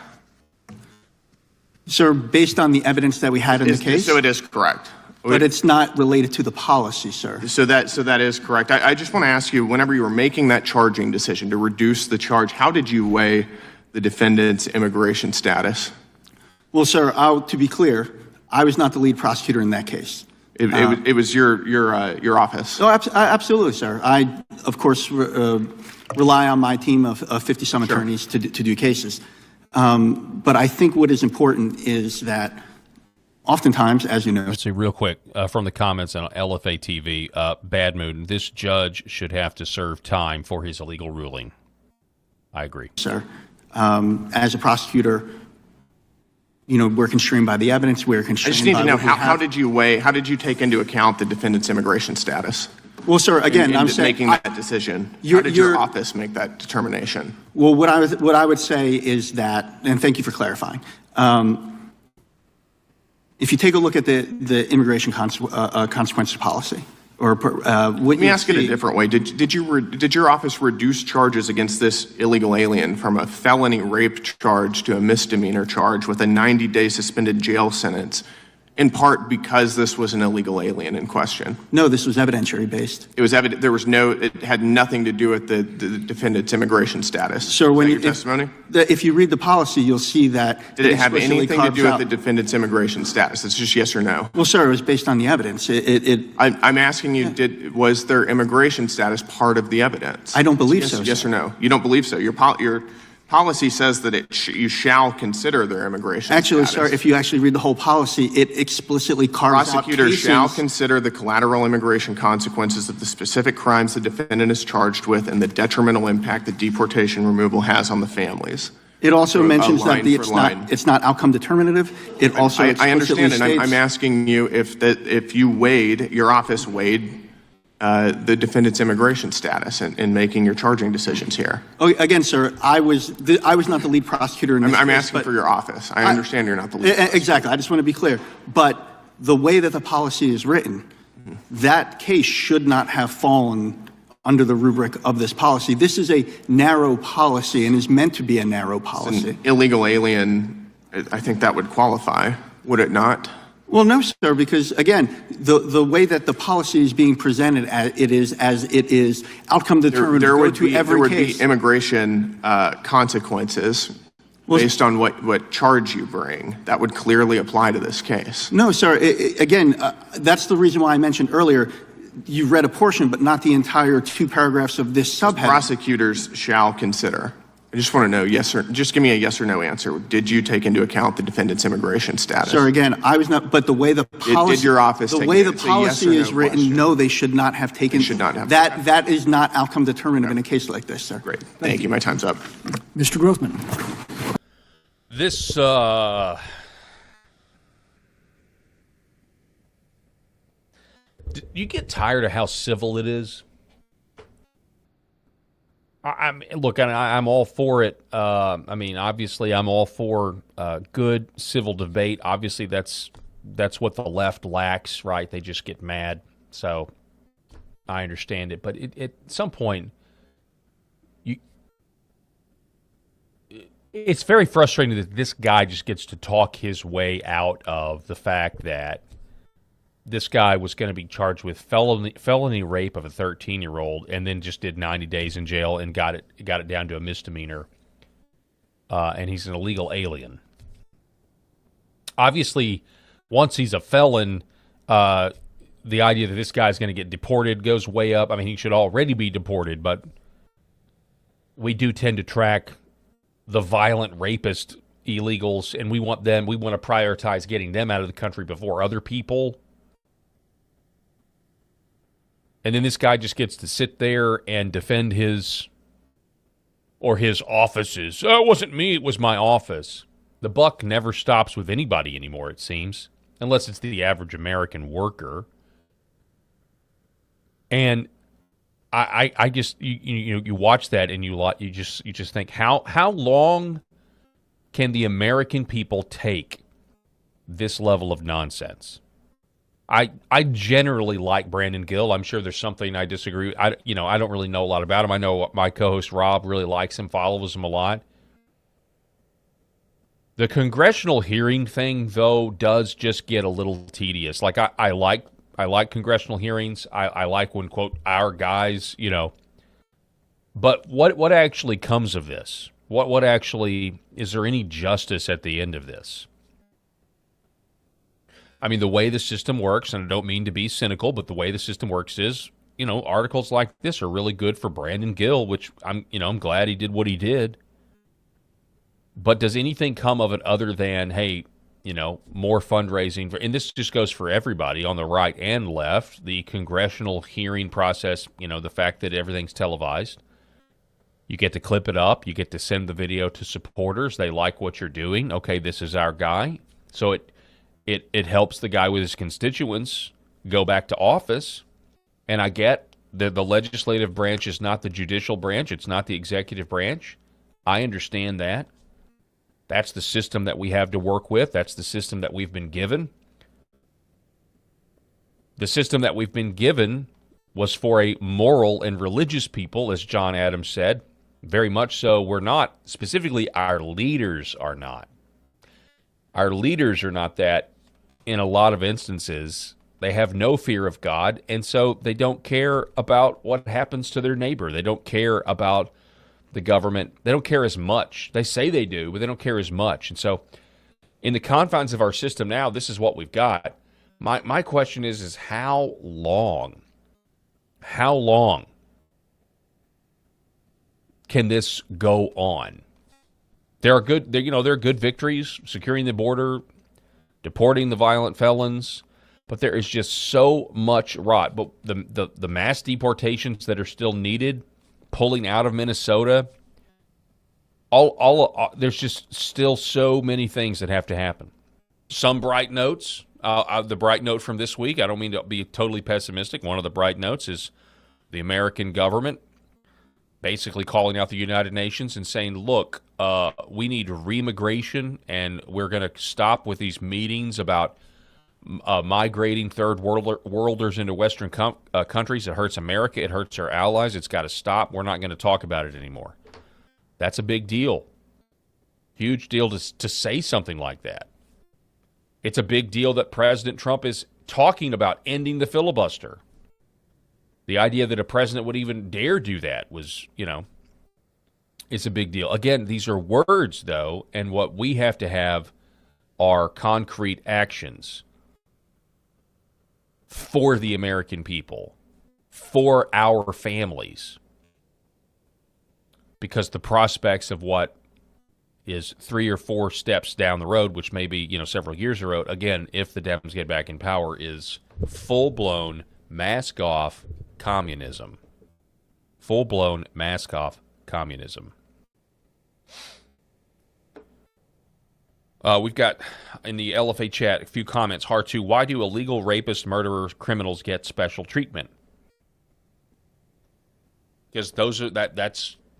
Sir, based on the evidence that we had in the case.
So it is correct.
But it's not related to the policy, sir.
So that is correct. I just want to ask you, whenever you were making that charging decision to reduce the charge, how did you weigh the defendant's immigration status?
Well, sir, to be clear, I was not the lead prosecutor in that case.
It was your office.
Oh, absolutely, sir. I, of course, rely on my team of 50-some attorneys to do cases. But I think what is important is that oftentimes, as you know.
Let's see real quick from the comments on LFA TV, Bad Mood, this judge should have to serve time for his illegal ruling. I agree.
Sir, as a prosecutor, we're constrained by the evidence. We're constrained.
I just need to know, how did you take into account the defendant's immigration status?
Well, sir, again, I'm saying
making that decision. How did your office make that determination?
Well, what I would say is that, and thank you for clarifying. If you take a look at the immigration consequences policy,
let me ask it a different way. Did your office reduce charges against this illegal alien from a felony rape charge to a misdemeanor charge with a 90-day suspended jail sentence in part because this was an illegal alien in question?
No, this was evidentiary based.
It was evident. It had nothing to do with the defendant's immigration status.
So when
your testimony?
If you read the policy, you'll see that.
Did it have anything to do with the defendant's immigration status? It's just yes or no.
Well, sir, it was based on the evidence.
I'm asking you, was their immigration status part of the evidence?
I don't believe so.
Yes or no? You don't believe so. Your policy says that you shall consider their immigration
Actually,
status.
sir, if you actually read the whole policy, it explicitly carves out cases.
Prosecutors shall consider the collateral immigration consequences of the specific crimes the defendant is charged with and the detrimental impact that deportation removal has on the families.
It also mentions that it's not outcome determinative. It also
I understand,
states,
and I'm asking you if your office weighed the defendant's immigration status in making your charging decisions here.
Oh, again, sir, I was not the lead prosecutor in this
I'm
case,
asking for your office. I understand you're not the lead prosecutor.
Exactly. I just want to be clear. But the way that the policy is written, that case should not have fallen under the rubric of this policy. This is a narrow policy and is meant to be a narrow policy.
An illegal alien, I think that would qualify, would it not?
Well, no, sir, because, again, the way that the policy is being presented as it is outcome determined.
There would be immigration consequences based on what charge you bring. That would clearly apply to this case.
No, sir. Again, that's the reason why I mentioned earlier, you read a portion, but not the entire 2 paragraphs of this subheading.
Prosecutors shall consider. I just want to know, just give me a yes or no answer. Did you take into account the defendant's immigration status?
Sir, again, I was not, but the way the policy,
did your office
the
take
way
it?
the
It's a yes
policy
or no
is written,
question.
no, they should not have taken.
They should not have
that is not outcome determinative in a case like this, sir.
Great. Thank you. My time's up.
Mr. Grothman.
This, you get tired of how civil it is? I'm all for it. Obviously, I'm all for good civil debate. Obviously, that's what the left lacks, right? They just get mad. So I understand it, but at some point, it's very frustrating that this guy just gets to talk his way out of the fact that this guy was going to be charged with felony rape of a 13-year-old and then just did 90 days in jail and got it down to a misdemeanor. And he's an illegal alien. Obviously, once he's a felon, the idea that this guy's going to get deported goes way up. I mean, he should already be deported, but we do tend to track the violent rapist illegals, and we want to prioritize getting them out of the country before other people. And then this guy just gets to sit there and defend his offices. Oh, it wasn't me, it was my office. The buck never stops with anybody anymore, it seems, unless it's the average American worker. And I just you watch that and you just think how long can the American people take this level of nonsense? I generally like Brandon Gill. I'm sure there's something I disagree with. I don't really know a lot about him. I know my co-host Rob really likes him, follows him a lot. The congressional hearing thing, though, does just get a little tedious. Like I like congressional hearings. I like when, quote, our guys, But what actually comes of this? What actually, is there any justice at the end of this? I mean, the way the system works, and I don't mean to be cynical, but the way the system works is, articles like this are really good for Brandon Gill, which I'm glad he did what he did. But does anything come of it other than, hey, more fundraising? And this just goes for everybody on the right and left. The congressional hearing process, the fact that everything's televised. You get to clip it up. You get to send the video to supporters. They like what you're doing. Okay, this is our guy. So it helps the guy with his constituents go back to office. And I get that the legislative branch is not the judicial branch. It's not the executive branch. I understand that. That's the system that we have to work with. That's the system that we've been given. The system that we've been given was for a moral and religious people, as John Adams said. Very much so. We're not. Specifically, our leaders are not. Our leaders are not that. in a lot of instances, they have no fear of God, and so they don't care about what happens to their neighbor. They don't care about the government. They don't care as much. They say they do, but they don't care as much. And so in the confines of our system now, this is what we've got. My question is how long? How long can this go on? There are good victories, securing the border, deporting the violent felons, but there is just so much rot. But the mass deportations that are still needed, pulling out of Minnesota, there's just still so many things that have to happen. Some bright notes. The bright note from this week, I don't mean to be totally pessimistic. One of the bright notes is the American government basically calling out the United Nations and saying, look, we need remigration, and we're going to stop with these meetings about migrating third worlders into Western countries. It hurts America. It hurts our allies. It's got to stop. We're not going to talk about it anymore. That's a big deal. Huge deal to say something like that. It's a big deal that President Trump is talking about ending the filibuster. The idea that a president would even dare do that was, it's a big deal. Again, these are words, though, and what we have to have are concrete actions for the American people, for our families. Because the prospects of what is 3 or 4 steps down the road, which may be, several years the road, again, if the Dems get back in power, is full-blown mask-off communism. Full-blown mask-off communism. We've got, in the LFA chat, a few comments. Hartu, why do illegal rapists, murderers, criminals get special treatment? Because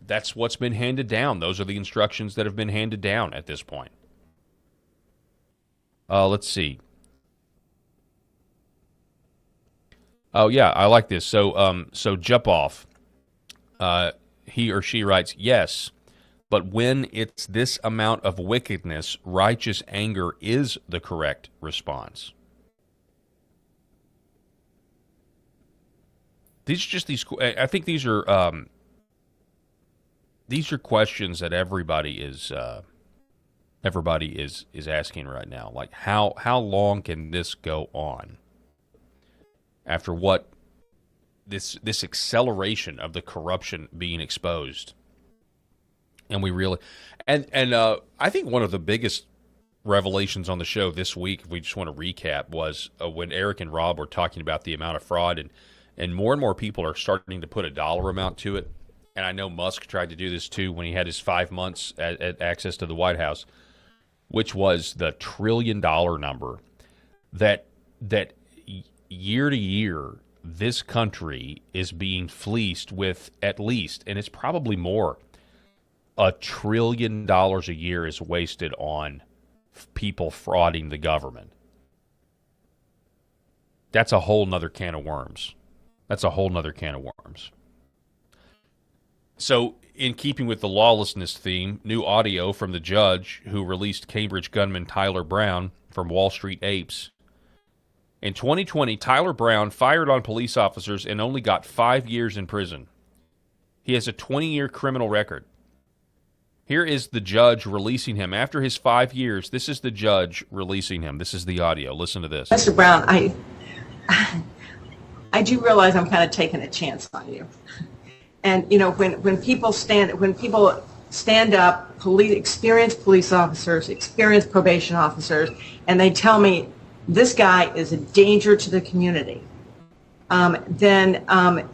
that's what's been handed down. Those are the instructions that have been handed down at this point. Let's see. Oh, yeah, I like this. So Jump Off, he or she writes, yes, but when it's this amount of wickedness, righteous anger is the correct response. I think these are questions that everybody is asking right now. Like, how long can this go on? After what this acceleration of the corruption being exposed, and we really and I think one of the biggest revelations on the show this week, if we just want to recap, was when Eric and Rob were talking about the amount of fraud, and more and more people are starting to put a dollar amount to it. And I know Musk tried to do this too when he had his 5 months at access to the White House, which was the $1 trillion number that year to year this country is being fleeced with, at least, and it's probably more, $1 trillion a year is wasted on people frauding the government. That's a whole nother can of worms. So, in keeping with the lawlessness theme, new audio from the judge who released Cambridge gunman Tyler Brown from Wall Street Apes. In 2020, Tyler Brown fired on police officers and only got 5 years in prison. He has a 20-year criminal record. Here is the judge releasing him. After his 5 years, this is the judge releasing him. This is the audio. Listen to this.
Mr. Brown, I do realize I'm kind of taking a chance on you. And when people stand up, experienced police officers, experienced probation officers, and they tell me this guy is a danger to the community, then I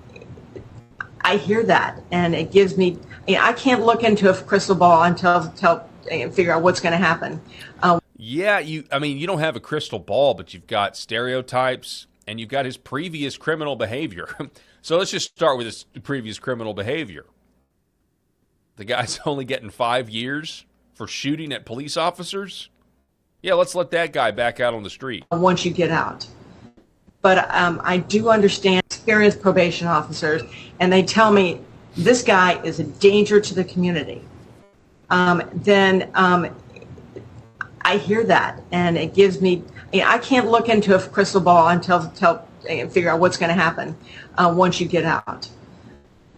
hear that, and it gives me. I can't look into a crystal ball and figure out what's going to happen.
Yeah, you don't have a crystal ball, but you've got stereotypes, and you've got his previous criminal behavior. So let's just start with his previous criminal behavior. The guy's only getting 5 years for shooting at police officers? Yeah, let's let that guy back out on the street.
Once you get out. But I do understand experienced probation officers, and they tell me this guy is a danger to the community. Then I hear that, and it gives me, I can't look into a crystal ball and figure out what's going to happen once you get out.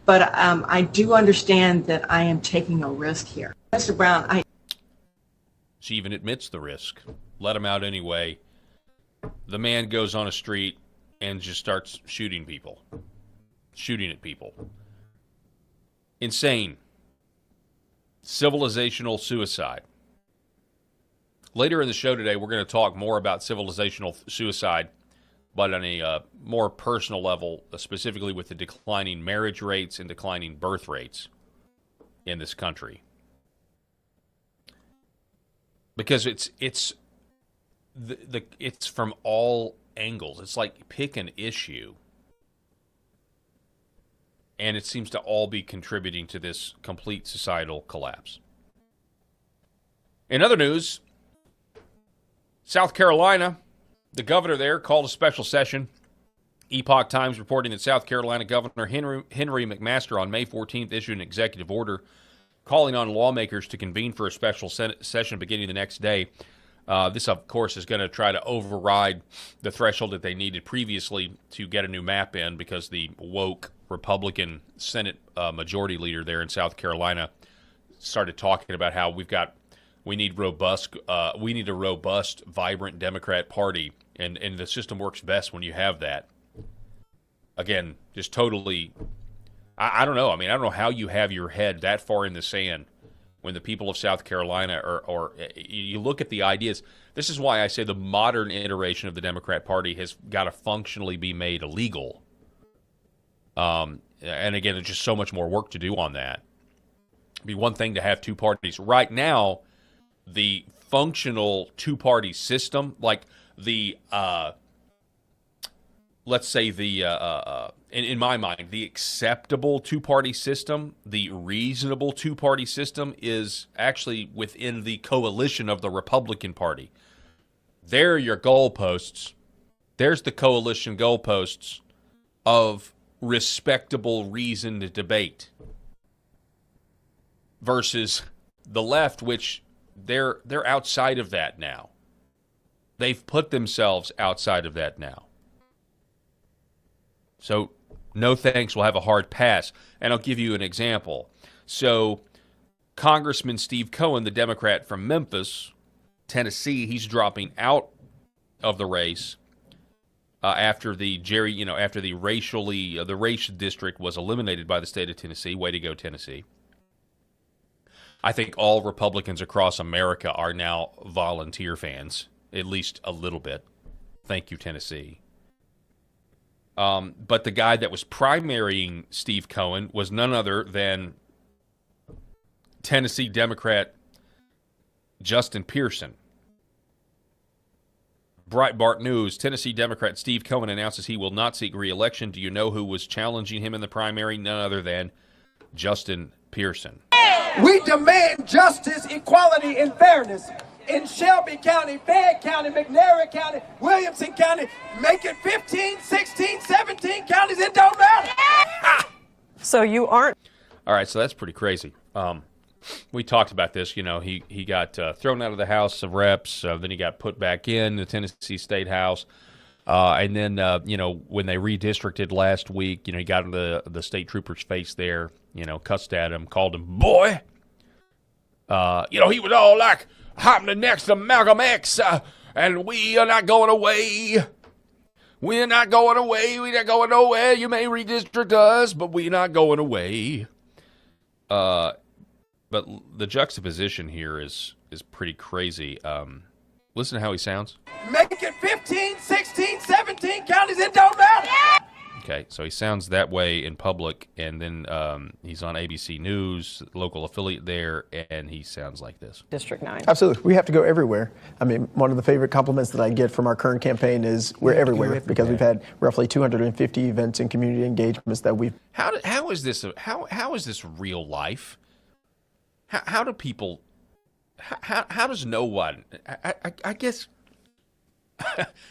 But I do understand that I am taking a risk here. Mr. Brown,
She even admits the risk. Let him out anyway. The man goes on a street and just starts shooting at people. Insane. Civilizational suicide. Later in the show today, we're going to talk more about civilizational suicide, but on a more personal level, specifically with the declining marriage rates and declining birth rates in this country. Because it's from all angles. It's like pick an issue, and it seems to all be contributing to this complete societal collapse. In other news, South Carolina, the governor there called a special session. Epoch Times reporting that South Carolina Governor Henry McMaster on May 14th issued an executive order calling on lawmakers to convene for a special session beginning the next day. This, of course, is going to try to override the threshold that they needed previously to get a new map in, because the woke Republican Senate majority leader there in South Carolina started talking about how we need a robust, vibrant Democrat Party, and the system works best when you have that. Again, just totally, I don't know. I mean, I don't know how you have your head that far in the sand when the people of South Carolina or you look at the ideas. This is why I say the modern iteration of the Democrat Party has got to functionally be made illegal. And again, there's just so much more work to do on that. It'd be one thing to have two parties. Right now, the functional two-party system, like the, let's say in my mind, the acceptable two-party system, the reasonable two-party system is actually within the coalition of the Republican Party. There are your goalposts. There's the coalition goalposts of respectable, reasoned debate versus the left, which they're outside of that now. They've put themselves outside of that now. So, no thanks, we'll have a hard pass. And I'll give you an example. So, Congressman Steve Cohen, the Democrat from Memphis, Tennessee, he's dropping out of the race after the race district was eliminated by the state of Tennessee. Way to go, Tennessee. I think all Republicans across America are now volunteer fans, at least a little bit. Thank you, Tennessee. But the guy that was primarying Steve Cohen was none other than Tennessee Democrat Justin Pearson. Breitbart News, Tennessee Democrat Steve Cohen announces he will not seek re-election. Do you know who was challenging him in the primary? None other than Justin Pearson.
We demand justice, equality, and fairness in Shelby County, Fayette County, McNairy County, Williamson County. Make it 15, 16, 17 counties. It don't matter.
So you aren't.
All right, so that's pretty crazy. We talked about this. You know, he got thrown out of the House of Reps. Then he got put back in the Tennessee State House. And then, when they redistricted last week, he got in the state trooper's face there, cussed at him, called him boy. He was all like, I'm the next Malcolm X, and we are not going away. We're not going away. We're not going nowhere. You may redistrict us, but we're not going away. But the juxtaposition here is pretty crazy. Listen to how he sounds.
Make it 15, 16, 17 counties. It don't matter.
Okay, so he sounds that way in public, and then he's on ABC News, local affiliate there, and he sounds like this.
District 9.
Absolutely. We have to go everywhere. I mean, one of the favorite compliments that I get from our current campaign is we're everywhere, because we've had roughly 250 events and community engagements that we've...
How is this real life? How do people... How does no one... I guess...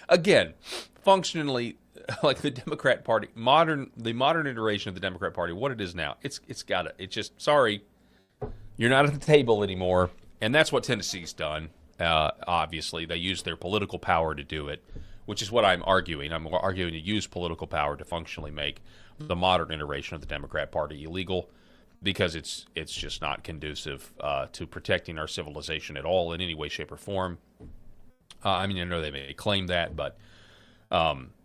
Again, functionally... like the Democrat Party, the modern iteration of the Democrat Party, what it is now, it's just, sorry, you're not at the table anymore, and that's what Tennessee's done. Obviously, they use their political power to do it, which is what I'm arguing. I'm arguing to use political power to functionally make the modern iteration of the Democrat Party illegal, because it's just not conducive to protecting our civilization at all in any way, shape, or form. I mean, I know they may claim that, but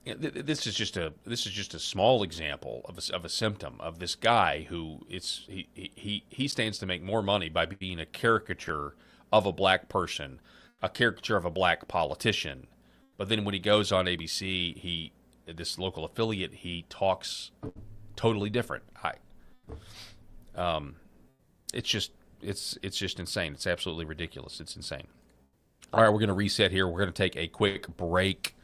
this is just a small example of a symptom of this guy who he stands to make more money by being a caricature of a black person, a caricature of a black politician. But then when he goes on ABC, this local affiliate, he talks totally different. It's just insane. It's absolutely ridiculous. It's insane. All right, we're going to reset here. We're going to take a quick break.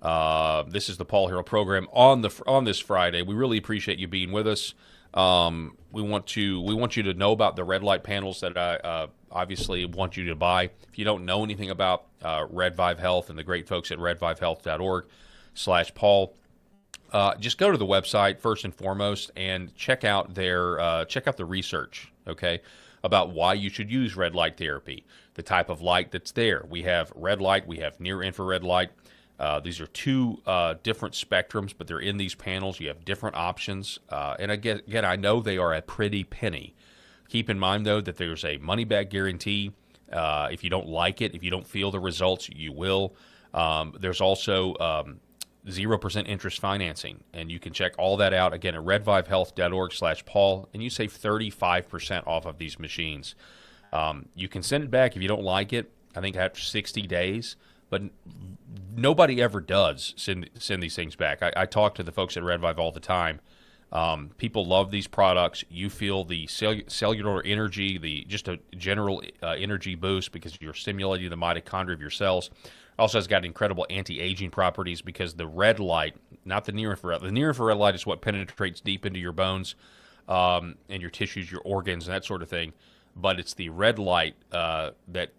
This is the Paul Herrell program on this Friday. We really appreciate you being with us. We want you to know about the red light panels that I obviously want you to buy. If you don't know anything about Red Vive Health and the great folks at redvivehealth.org/Paul, just go to the website first and foremost and check out the research, okay, about why you should use red light therapy, the type of light that's there. We have red light, we have near infrared light. These are two different spectrums, but they're in these panels. You have different options. And again, I know they are a pretty penny. Keep in mind, though, that there's a money-back guarantee. If you don't like it, if you don't feel the results, you will. There's also 0% interest financing, and you can check all that out, again, at redvivehealth.org/Paul, and you save 35% off of these machines. You can send it back if you don't like it, I think after 60 days. But nobody ever does send these things back. I talk to the folks at Red Vive all the time. People love these products. You feel the cellular energy, just a general energy boost because you're stimulating the mitochondria of your cells. Also has got incredible anti-aging properties because the red light, not the near-infrared. The near-infrared light is what penetrates deep into your bones and your tissues, your organs, and that sort of thing. But it's the red light that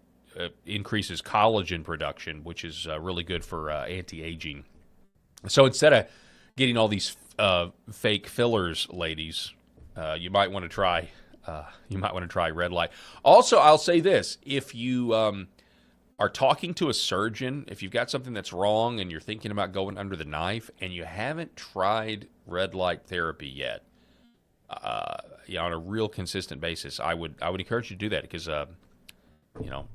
increases collagen production, which is really good for anti-aging. So instead of getting all these fake fillers, ladies, you might want to try red light. Also, I'll say this: if you are talking to a surgeon, if you've got something that's wrong and you're thinking about going under the knife and you haven't tried red light therapy yet, on a real consistent basis, I would encourage you to do that because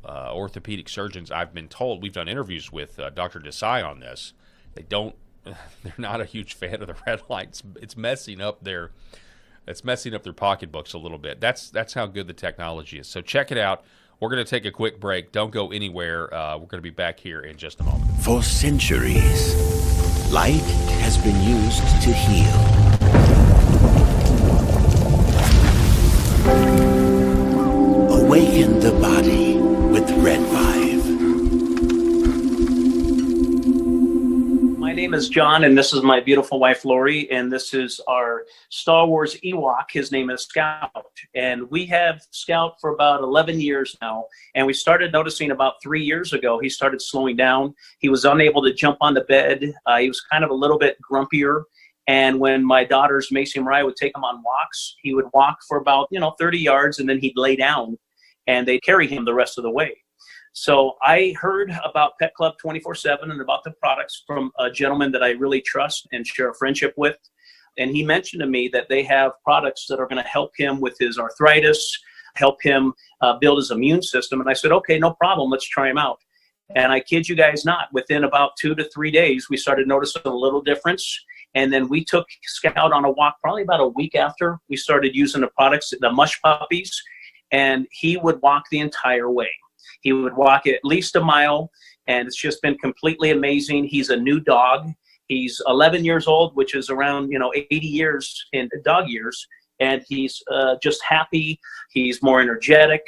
orthopedic surgeons, I've been told, we've done interviews with Dr. Desai on this. They're not a huge fan of the red lights. It's messing up their pocketbooks a little bit. That's how good the technology is. So check it out. We're going to take a quick break. Don't go anywhere. We're going to be back here in just a moment.
For centuries, light has been used to heal. Awaken the body with Red Vive.
My name is John, and this is my beautiful wife, Lori, and this is our Star Wars Ewok. His name is Scout, and we have Scout for about 11 years now, and we started noticing about 3 years ago he started slowing down. He was unable to jump on the bed. He was kind of a little bit grumpier. And when my daughters, Macy and Mariah, would take him on walks, he would walk for about 30 yards, and then he'd lay down, and they'd carry him the rest of the way. So I heard about Pet Club 24/7 and about the products from a gentleman that I really trust and share a friendship with. And he mentioned to me that they have products that are going to help him with his arthritis, help him build his immune system. And I said, okay, no problem. Let's try them out. And I kid you guys not, within about 2 to 3 days, we started noticing a little difference. And then we took Scout on a walk probably about a week after we started using the products, the mush puppies, and he would walk the entire way. He would walk at least a mile, and it's just been completely amazing. He's a new dog. He's 11 years old, which is around 80 years in dog years, and he's just happy. He's more energetic.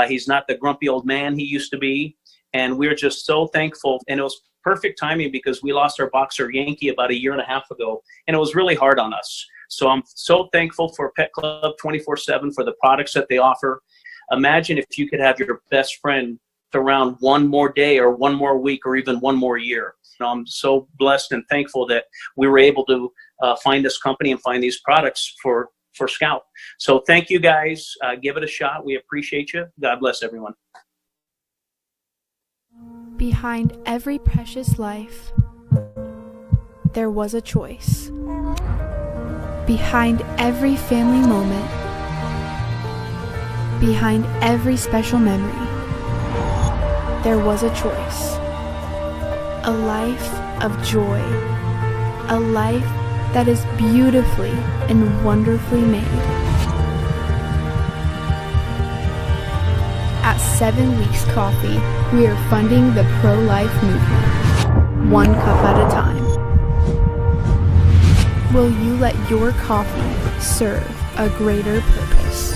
He's not the grumpy old man he used to be, and we're just so thankful. And it was perfect timing because we lost our boxer Yankee about 1.5 years ago, and it was really hard on us. So I'm so thankful for Pet Club 24/7 for the products that they offer. Imagine if you could have your best friend around one more day or one more week or even one more year. I'm so blessed and thankful that we were able to find this company and find these products for Scout. So thank you guys. Give it a shot. We appreciate you. God bless everyone.
Behind every precious life, there was a choice. Behind every family moment, behind every special memory, there was a choice. A life of joy, a life that is beautifully and wonderfully made. At 7 Weeks Coffee, we are funding the pro-life movement, one cup at a time. Will you let your coffee serve a greater purpose?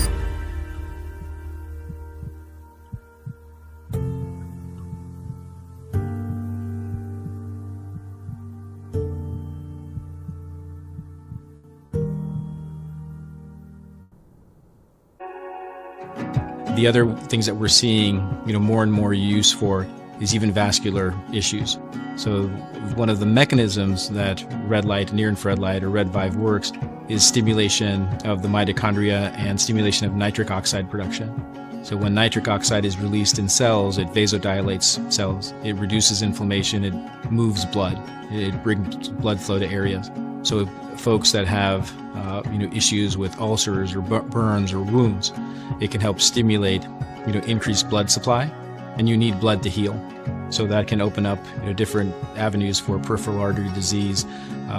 The other things that we're seeing, more and more use for is even vascular issues. So one of the mechanisms that red light, near-infrared light, or red VIVE works is stimulation of the mitochondria and stimulation of nitric oxide production. So when nitric oxide is released in cells, it vasodilates cells. It reduces inflammation. It moves blood. It brings blood flow to areas. So folks that have issues with ulcers or burns or wounds, it can help stimulate increased blood supply, and you need blood to heal. So that can open up different avenues for peripheral artery disease,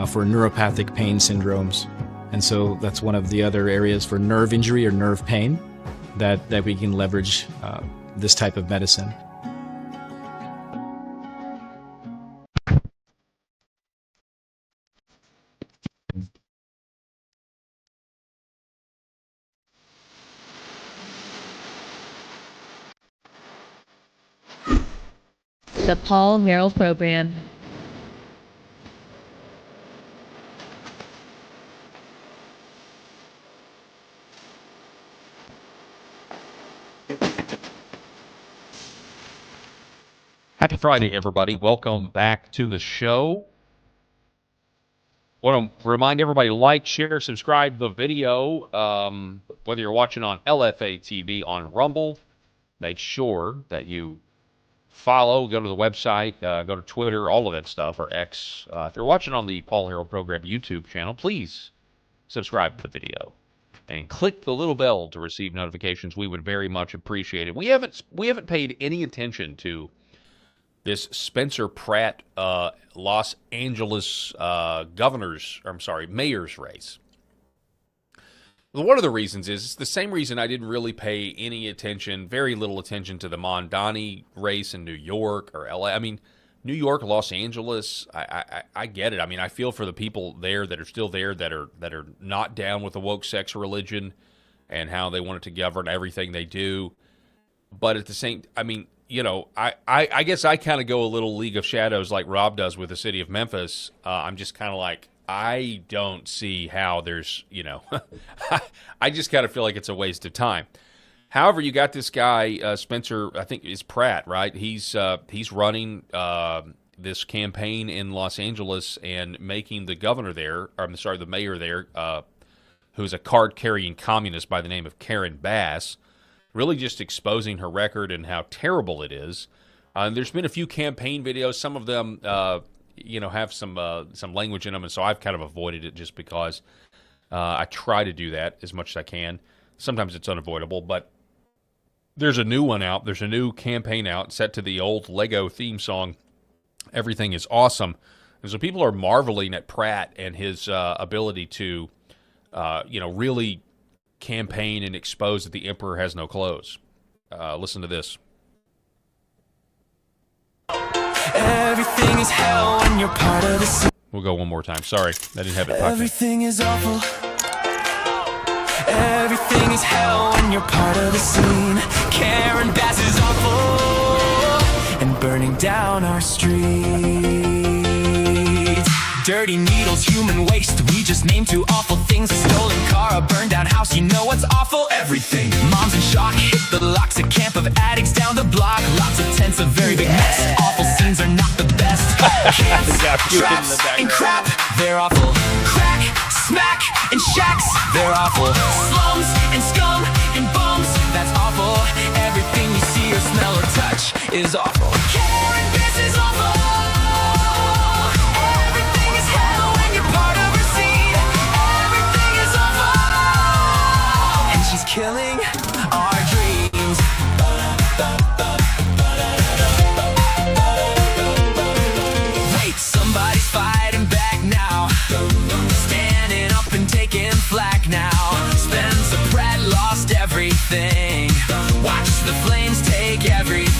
for neuropathic pain syndromes. And so that's one of the other areas for nerve injury or nerve pain that we can leverage this type of medicine.
The Paul Herrell Program.
Happy Friday, everybody. Welcome back to the show. Want to remind everybody to like, share, subscribe to the video. Whether you're watching on LFA TV, on Rumble, make sure that you follow, go to the website, go to Twitter, all of that stuff, or X. If you're watching on the Paul Herrell Program YouTube channel, please subscribe to the video and click the little bell to receive notifications. We would very much appreciate it. We haven't paid any attention to this Spencer Pratt Los Angeles mayor's race. Well, one of the reasons is it's the same reason I didn't really pay any attention, very little attention to the Mondani race in New York or LA. I mean, New York, Los Angeles, I get it. I mean, I feel for the people there that are still there that are not down with the woke sex religion and how they want it to govern everything they do. But at the same, I mean, I guess I kind of go a little League of Shadows like Rob does with the city of Memphis. I'm just kind of like, I don't see how there's, I just kind of feel like it's a waste of time. However, you got this guy, Spencer, I think it's Pratt, right? He's running this campaign in Los Angeles and making the the mayor there, who's a card-carrying communist by the name of Karen Bass, really just exposing her record and how terrible it is. There's been a few campaign videos. Some of them, have some language in them, and so I've kind of avoided it just because I try to do that as much as I can. Sometimes it's unavoidable, but there's a new one out. There's a new campaign out set to the old Lego theme song, Everything is Awesome. And so people are marveling at Pratt and his ability to, really campaign and expose that the emperor has no clothes. Listen to this.
Everything is hell when you're part of the scene.
We'll go one more time. Sorry, I didn't have it.
Everything is awful. Everything is hell when you're part of the scene. Karen Bass is awful and burning down our streets. Dirty needles, human waste. We just named two awful things: a stolen car, a burned down house. You know what's awful? Everything. Moms in shock, hit the locks. A camp of addicts down the block. Lots of tents, a very big mess. Awful scenes are not the best. Kids, traps, and crap. They're awful. Crack, smack, and shacks. They're awful. Slums and scum and bums. That's awful. Everything you see or smell or touch is awful. Karen Bass is awful. Everything is hell when you're part of her scene. Everything is awful. And she's killing our dreams. Wait, somebody's fighting back now. Standing up and taking flack now. Spencer Pratt lost everything. Watch the flames take everything.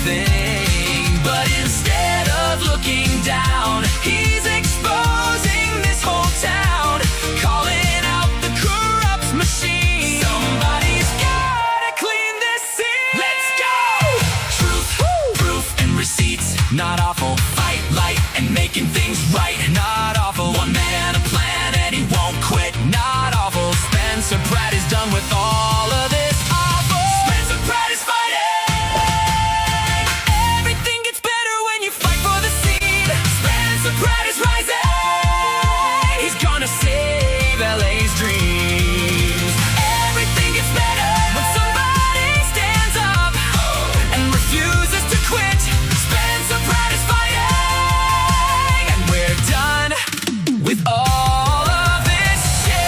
But instead of looking down, he's exposing this whole town, calling out the corrupt machine. Somebody's gotta clean this scene. Let's go! Truth, proof, and receipts. Not awful. Fight, light, and making things right. Not awful. One man, a plan, and he won't quit. Not awful. Spencer Pratt is done with all of this awful. Spencer Pratt is fighting. Everything gets better when you fight for the seed. Spencer Pratt is rising. He's gonna save LA's dreams. Everything gets better when somebody stands up and refuses to quit. Spencer Pratt is fighting, and we're done with all of this shit.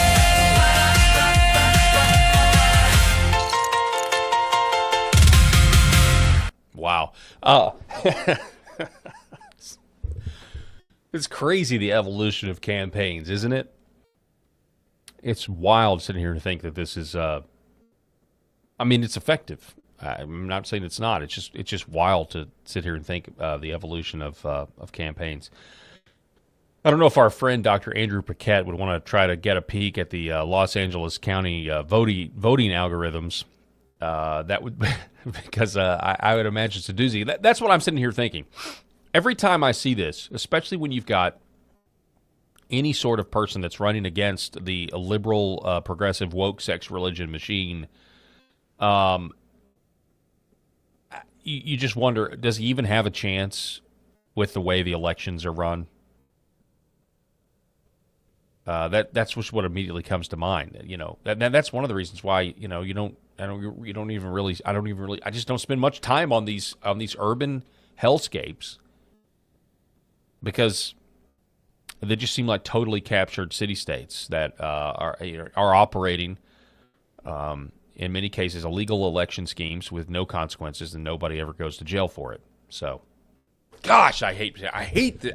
Wow. It's crazy, the evolution of campaigns, isn't it? It's wild sitting here to think that this is, I mean, it's effective. I'm not saying it's not. It's just wild to sit here and think the evolution of campaigns. I don't know if our friend Dr. Andrew Paquette would want to try to get a peek at the Los Angeles County voting algorithms. That would because I would imagine it's a doozy. That's what I'm sitting here thinking. Every time I see this, especially when you've got any sort of person that's running against the liberal, progressive, woke, sex, religion machine, you just wonder, does he even have a chance with the way the elections are run? That's just what immediately comes to mind. You know, that's one of the reasons why I just don't spend much time on these urban hellscapes, because they just seem like totally captured city-states that are operating, in many cases, illegal election schemes with no consequences, and nobody ever goes to jail for it. So, gosh, I hate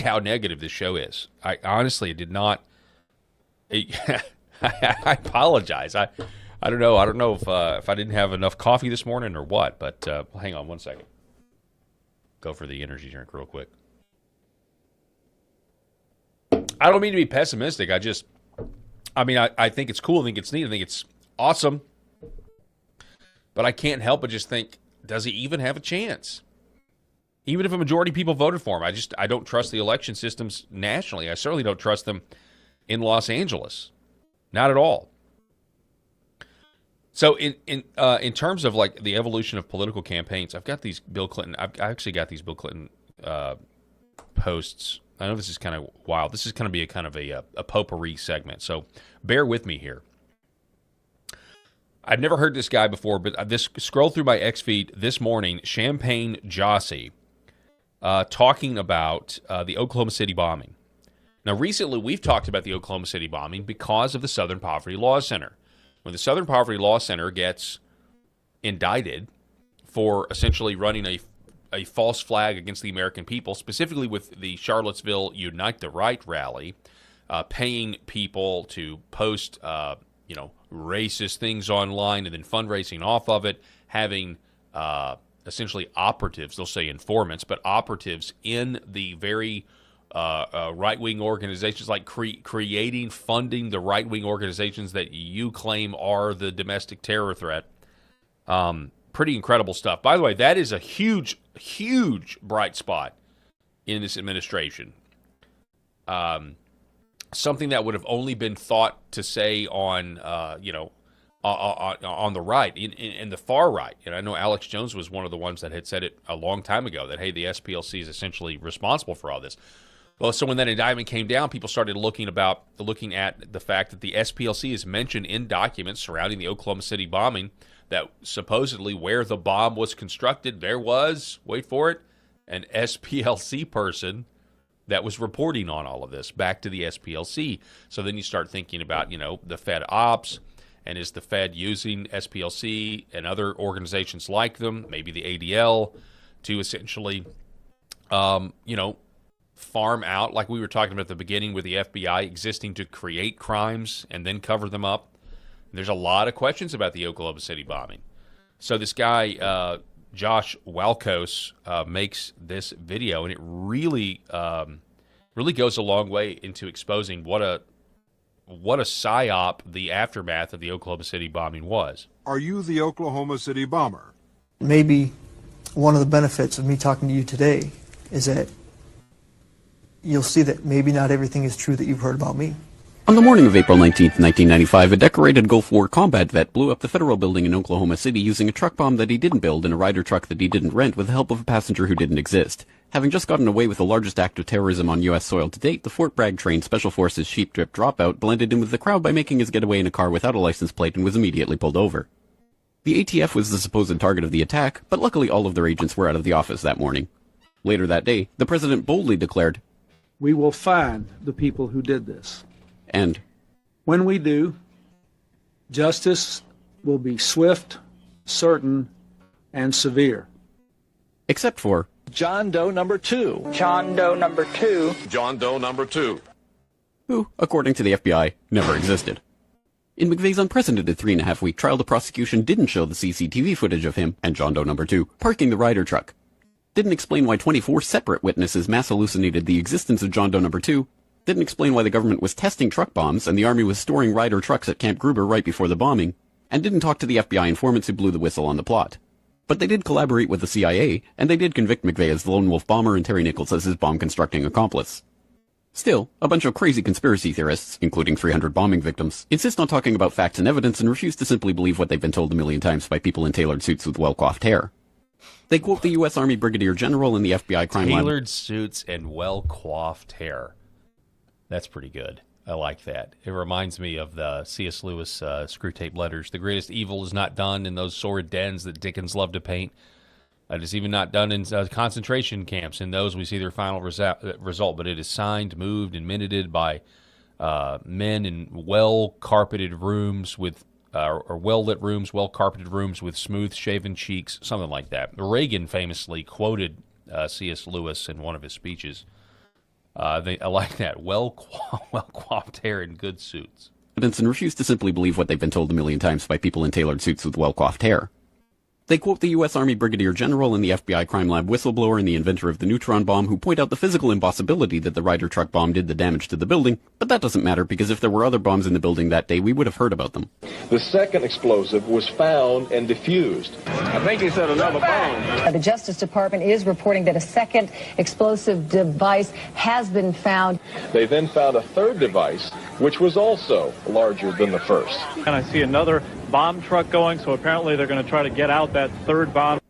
how negative this show is. I honestly did not. I apologize. I don't know. I don't know if I didn't have enough coffee this morning or what. But hang on one second. Go for the energy drink real quick. I don't mean to be pessimistic. I think it's cool. I think it's neat. I think it's awesome. But I can't help but just think, does he even have a chance? Even if a majority of people voted for him, I don't trust the election systems nationally. I certainly don't trust them in Los Angeles. Not at all. So in terms of like the evolution of political campaigns, I've got these Bill Clinton. I actually got these Bill Clinton posts. I know this is kind of wild. This is going to be a potpourri segment, so bear with me here. I'd never heard this guy before, but this scroll through my X feed this morning. Champagne Jossie talking about the Oklahoma City bombing. Now, recently we've talked about the Oklahoma City bombing because of the Southern Poverty Law Center. When the Southern Poverty Law Center gets indicted for essentially running a false flag against the American people, specifically with the Charlottesville Unite the Right rally, paying people to post, racist things online and then fundraising off of it, having essentially operatives, they'll say informants, but operatives in the very right-wing organizations, like creating, funding the right-wing organizations that you claim are the domestic terror threat. Pretty incredible stuff. By the way, that is a huge, huge bright spot in this administration. Something that would have only been thought to say on the right, in the far right. And I know Alex Jones was one of the ones that had said it a long time ago, that, hey, the SPLC is essentially responsible for all this. Well, so when that indictment came down, people started looking at the fact that the SPLC is mentioned in documents surrounding the Oklahoma City bombing that supposedly where the bomb was constructed, there was, wait for it, an SPLC person that was reporting on all of this back to the SPLC. So then you start thinking about, the Fed ops, and is the Fed using SPLC and other organizations like them, maybe the ADL, to essentially, farm out, like we were talking about at the beginning with the FBI existing to create crimes and then cover them up. There's a lot of questions about the Oklahoma City bombing. So this guy, Josh Walkos, makes this video, and it really goes a long way into exposing what a psyop the aftermath of the Oklahoma City bombing was.
Are you the Oklahoma City bomber?
Maybe one of the benefits of me talking to you today is that you'll see that maybe not everything is true that you've heard about me.
On the morning of April 19, 1995, a decorated Gulf War combat vet blew up the federal building in Oklahoma City using a truck bomb that he didn't build and a Ryder truck that he didn't rent with the help of a passenger who didn't exist. Having just gotten away with the largest act of terrorism on U.S. soil to date, the Fort Bragg-trained Special Forces Sheep Drip Dropout blended in with the crowd by making his getaway in a car without a license plate and was immediately pulled over. The ATF was the supposed target of the attack, but luckily all of their agents were out of the office that morning. Later that day, the president boldly declared,
"We will find the people who did this.
And
when we do, justice will be swift, certain, and severe."
Except for
John Doe number 2. John Doe number 2. John Doe number 2.
who, according to the FBI, never existed. In McVeigh's unprecedented 3.5-week trial, the prosecution didn't show the CCTV footage of him and John Doe number 2 parking the Ryder truck. Didn't explain why 24 separate witnesses mass hallucinated the existence of John Doe number 2. Didn't explain why the government was testing truck bombs and the Army was storing Ryder trucks at Camp Gruber right before the bombing, and didn't talk to the FBI informants who blew the whistle on the plot. But they did collaborate with the CIA, and they did convict McVeigh as the lone wolf bomber and Terry Nichols as his bomb-constructing accomplice. Still, a bunch of crazy conspiracy theorists, including 300 bombing victims, insist on talking about facts and evidence and refuse to simply believe what they've been told a million times by people in tailored suits with well-coiffed hair. They quote the U.S. Army Brigadier General and the FBI crime lab.
Tailored suits and well-coiffed hair. That's pretty good. I like that. It reminds me of the C.S. Lewis Screwtape Letters. The greatest evil is not done in those sordid dens that Dickens loved to paint. It is even not done in concentration camps. In those, we see their final result. But it is signed, moved, and minuted by men in well-carpeted rooms with, or well-lit rooms, well-carpeted rooms with smooth-shaven cheeks, something like that. Reagan famously quoted C.S. Lewis in one of his speeches. I like that. Well-coiffed hair and good suits.
And refuse to simply believe what they've been told a million times by people in tailored suits with well-coiffed hair. They quote the U.S. Army Brigadier General and the FBI crime lab whistleblower and the inventor of the neutron bomb who point out the physical impossibility that the Ryder truck bomb did the damage to the building, but that doesn't matter because if there were other bombs in the building that day, we would have heard about them.
The second explosive was found and defused. I think he said another bomb.
The Justice Department is reporting that a second explosive device has been found.
They then found a third device, which was also larger than the first.
And I see another bomb truck going, so apparently they're going to try to get out that third bomb.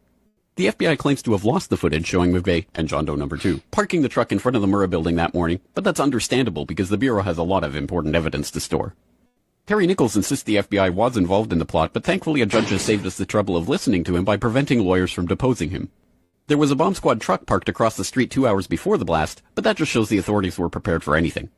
The FBI claims to have lost the footage showing McVeigh and John Doe number 2 parking the truck in front of the Murrah building that morning, but that's understandable because the Bureau has a lot of important evidence to store. Terry Nichols insists the FBI was involved in the plot, but thankfully a judge has saved us the trouble of listening to him by preventing lawyers from deposing him. There was a bomb squad truck parked across the street 2 hours before the blast, but that just shows the authorities were prepared for anything.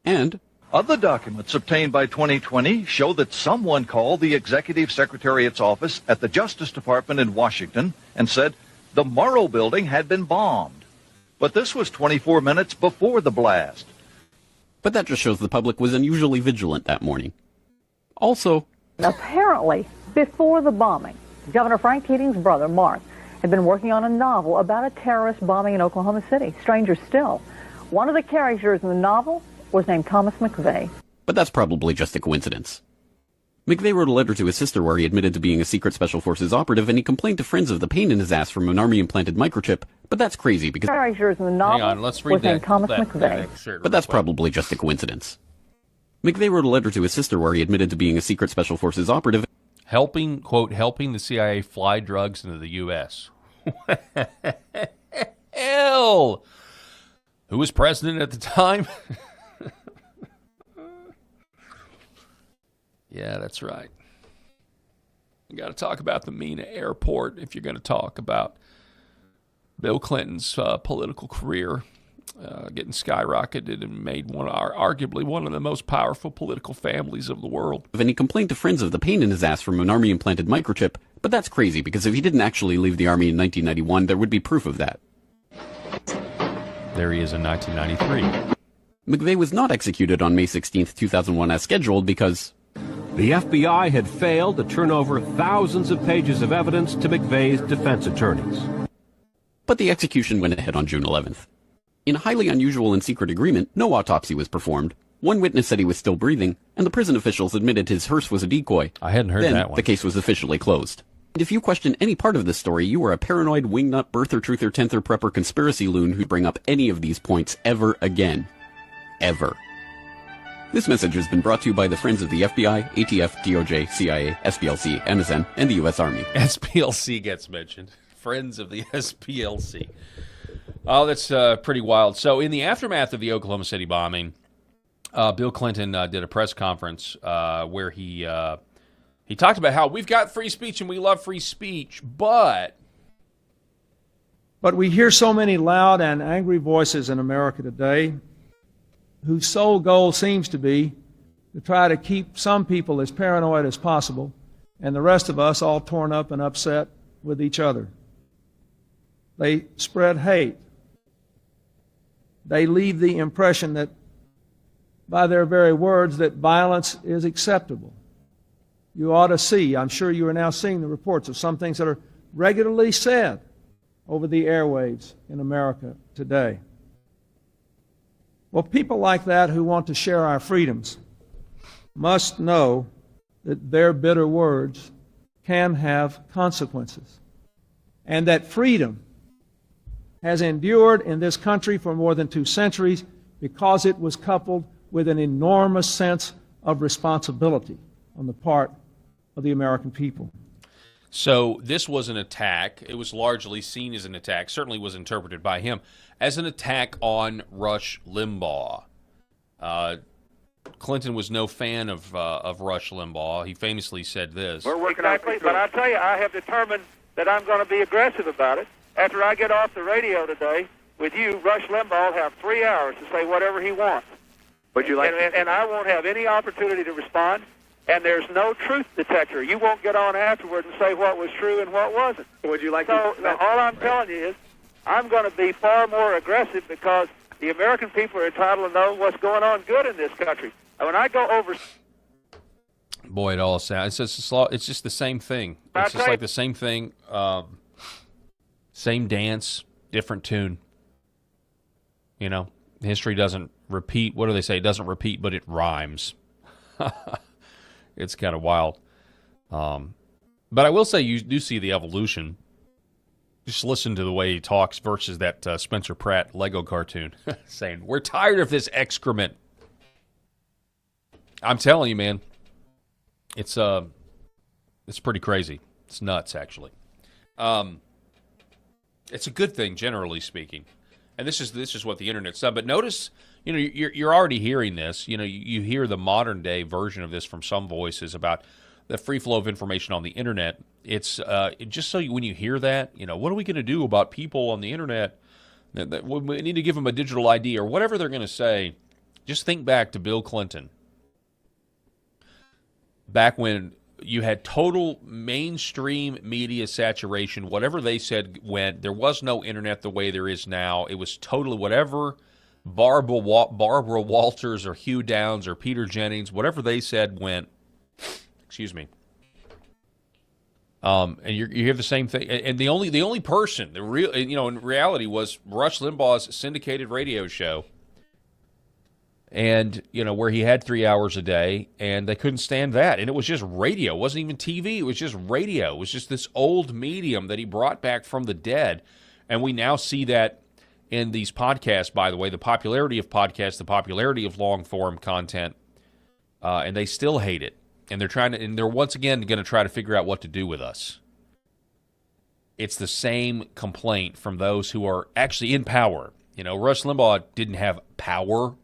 And
other documents obtained by 2020 show that someone called the Executive Secretariat's office at the Justice Department in Washington and said the Murrah building had been bombed. But this was 24 minutes before the blast.
But that just shows the public was unusually vigilant that morning. Also,
apparently, before the bombing, Governor Frank Keating's brother, Mark, had been working on a novel about a terrorist bombing in Oklahoma City. Stranger still, one of the characters in the novel was named Thomas McVeigh.
But that's probably just a coincidence. McVeigh wrote a letter to his sister where he admitted to being a secret Special Forces operative, and he complained to friends of the pain in his ass from an Army-implanted microchip, but that's crazy because
characters in the novel
Hang on, let's read
was named
that,
Thomas
that,
McVeigh.
But that's probably just a coincidence. McVeigh wrote a letter to his sister where he admitted to being a secret Special Forces operative,
helping the CIA fly drugs into the U.S. Hell! Who was president at the time? Yeah, that's right. You got to talk about the Mena airport if you're going to talk about Bill Clinton's political career getting skyrocketed and made arguably one of the most powerful political families of the world.
And he complained to friends of the pain in his ass from an army-implanted microchip, but that's crazy because if he didn't actually leave the army in 1991, there would be proof of that.
There he is in 1993.
McVeigh was not executed on May 16, 2001 as scheduled because
the FBI had failed to turn over thousands of pages of evidence to McVeigh's defense attorneys.
But the execution went ahead on June 11th. In a highly unusual and secret agreement, no autopsy was performed. One witness said he was still breathing, and the prison officials admitted his hearse was a decoy.
I hadn't heard that one.
The case was officially closed. And if you question any part of this story, you are a paranoid, wingnut, birther, truther, tenther, prepper, conspiracy loon who'd bring up any of these points ever again. Ever. This message has been brought to you by the friends of the FBI, ATF, DOJ, CIA, SPLC, MSN, and the U.S. Army.
SPLC gets mentioned. Friends of the SPLC. Oh, that's pretty wild. So in the aftermath of the Oklahoma City bombing, Bill Clinton did a press conference where he talked about how we've got free speech and we love free speech, but
we hear so many loud and angry voices in America today whose sole goal seems to be to try to keep some people as paranoid as possible and the rest of us all torn up and upset with each other. They spread hate. They leave the impression that, by their very words, that violence is acceptable. You ought to see, I'm sure you are now seeing the reports of some things that are regularly said over the airwaves in America today. Well, people like that who want to share our freedoms must know that their bitter words can have consequences, and that freedom has endured in this country for more than 2 centuries because it was coupled with an enormous sense of responsibility on the part of the American people.
So this was an attack. It was largely seen as an attack, certainly was interpreted by him, as an attack on Rush Limbaugh. Clinton was no fan of Rush Limbaugh. He famously said this.
We're working exactly, but I tell you, I have determined that I'm going to be aggressive about it. After I get off the radio today with you, Rush Limbaugh will have 3 hours to say whatever he wants. Would you like? And I won't have any opportunity to respond. And there's no truth detector. You won't get on afterward and say what was true and what wasn't. Would you like? So all I'm telling you is, I'm going to be far more aggressive because the American people are entitled to know what's going on good in this country. And when I go over.
Boy, it all sounds. It's just the same thing. It's just like the same thing. Same dance, different tune. You know, history doesn't repeat. What do they say? It doesn't repeat, but it rhymes. It's kind of wild. But I will say you do see the evolution. Just listen to the way he talks versus that Spencer Pratt Lego cartoon saying, we're tired of this excrement. I'm telling you, man, it's pretty crazy. It's nuts, actually. It's a good thing, generally speaking. And this is what the Internet's done. But notice, you know, you're already hearing this. You know, you hear the modern day version of this from some voices about the free flow of information on the Internet. It's just so when you hear that, you know, what are we going to do about people on the Internet? We need to give them a digital ID or whatever they're going to say. Just think back to Bill Clinton. Back when you had total mainstream media saturation. Whatever they said went. There was no Internet the way there is now. It was totally whatever Barbara Walters or Hugh Downs or Peter Jennings, whatever they said went. Excuse me. And you hear the same thing. And the only person, the real, you know, in reality was Rush Limbaugh's syndicated radio show. And, you know, where he had 3 hours a day, and they couldn't stand that. And it was just radio. It wasn't even TV. It was just radio. It was just this old medium that he brought back from the dead. And we now see that in these podcasts, by the way, the popularity of podcasts, the popularity of long-form content, and they still hate it. And they're once again going to try to figure out what to do with us. It's the same complaint from those who are actually in power. You know, Rush Limbaugh didn't have power.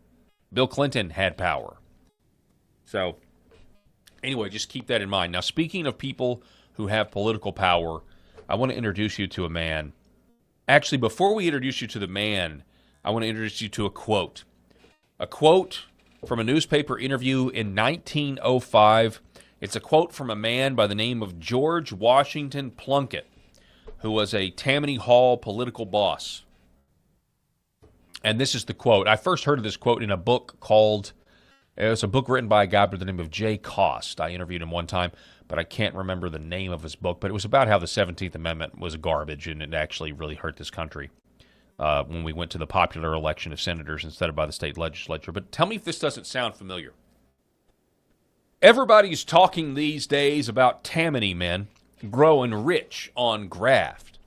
Bill Clinton had power. So, anyway, just keep that in mind. Now, speaking of people who have political power, I want to introduce you to a man. Actually, before we introduce you to the man, I want to introduce you to a quote. A quote from a newspaper interview in 1905. It's a quote from a man by the name of George Washington Plunkett, who was a Tammany Hall political boss. And this is the quote. I first heard of this quote in a book called, it was a book written by a guy by the name of Jay Cost. I interviewed him one time, but I can't remember the name of his book. But it was about how the 17th Amendment was garbage, and it actually really hurt this country when we went to the popular election of senators instead of by the state legislature. But tell me if this doesn't sound familiar. Everybody's talking these days about Tammany men growing rich on graft.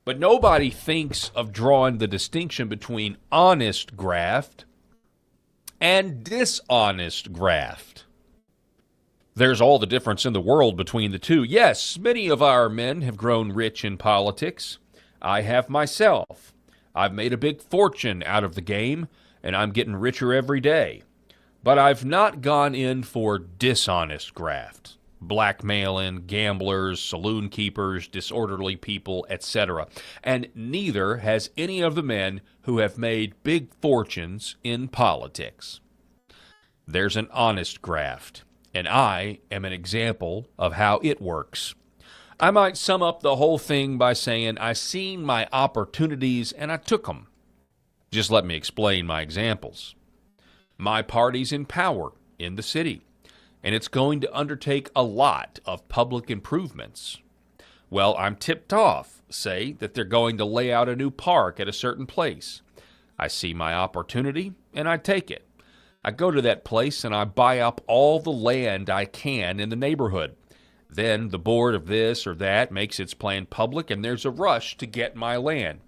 But nobody thinks of drawing the distinction between honest graft and dishonest graft. There's all the difference in the world between the two. Yes, many of our men have grown rich in politics. I have myself. I've made a big fortune out of the game, and I'm getting richer every day. But I've not gone in for dishonest graft. Blackmailing, gamblers, saloon keepers, disorderly people, etc. And neither has any of the men who have made big fortunes in politics. There's an honest graft, and I am an example of how it works. I might sum up the whole thing by saying I seen my opportunities and I took them. Just let me explain my examples. My party's in power in the city, and it's going to undertake a lot of public improvements. Well, I'm tipped off, say, that they're going to lay out a new park at a certain place. I see my opportunity, and I take it. I go to that place, and I buy up all the land I can in the neighborhood. Then the board of this or that makes its plan public, and there's a rush to get my land,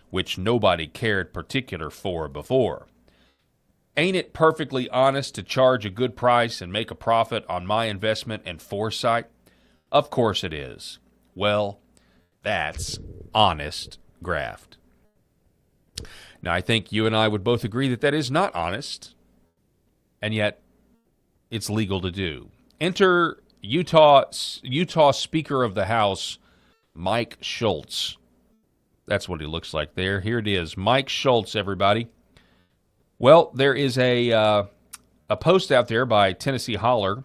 which nobody cared particular for before. Ain't it perfectly honest to charge a good price and make a profit on my investment and foresight? Of course it is. Well, that's honest graft. Now, I think you and I would both agree that that is not honest, and yet it's legal to do. Enter Utah Speaker of the House, Mike Schultz. That's what he looks like there. Here it is. Mike Schultz, everybody. Well, there is a post out there by Tennessee Holler.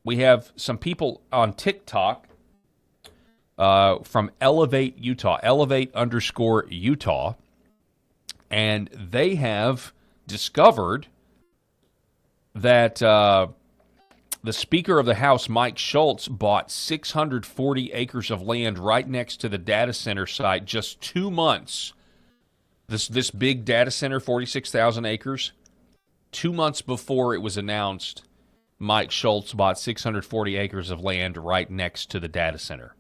We have some people on TikTok from Elevate Utah, Elevate_Utah, and they have discovered that the Speaker of the House, Mike Schultz, bought 640 acres of land right next to the data center site just 2 months. This big data center, 46,000 acres, 2 months before it was announced, Mike Schultz bought 640 acres of land right next to the data center.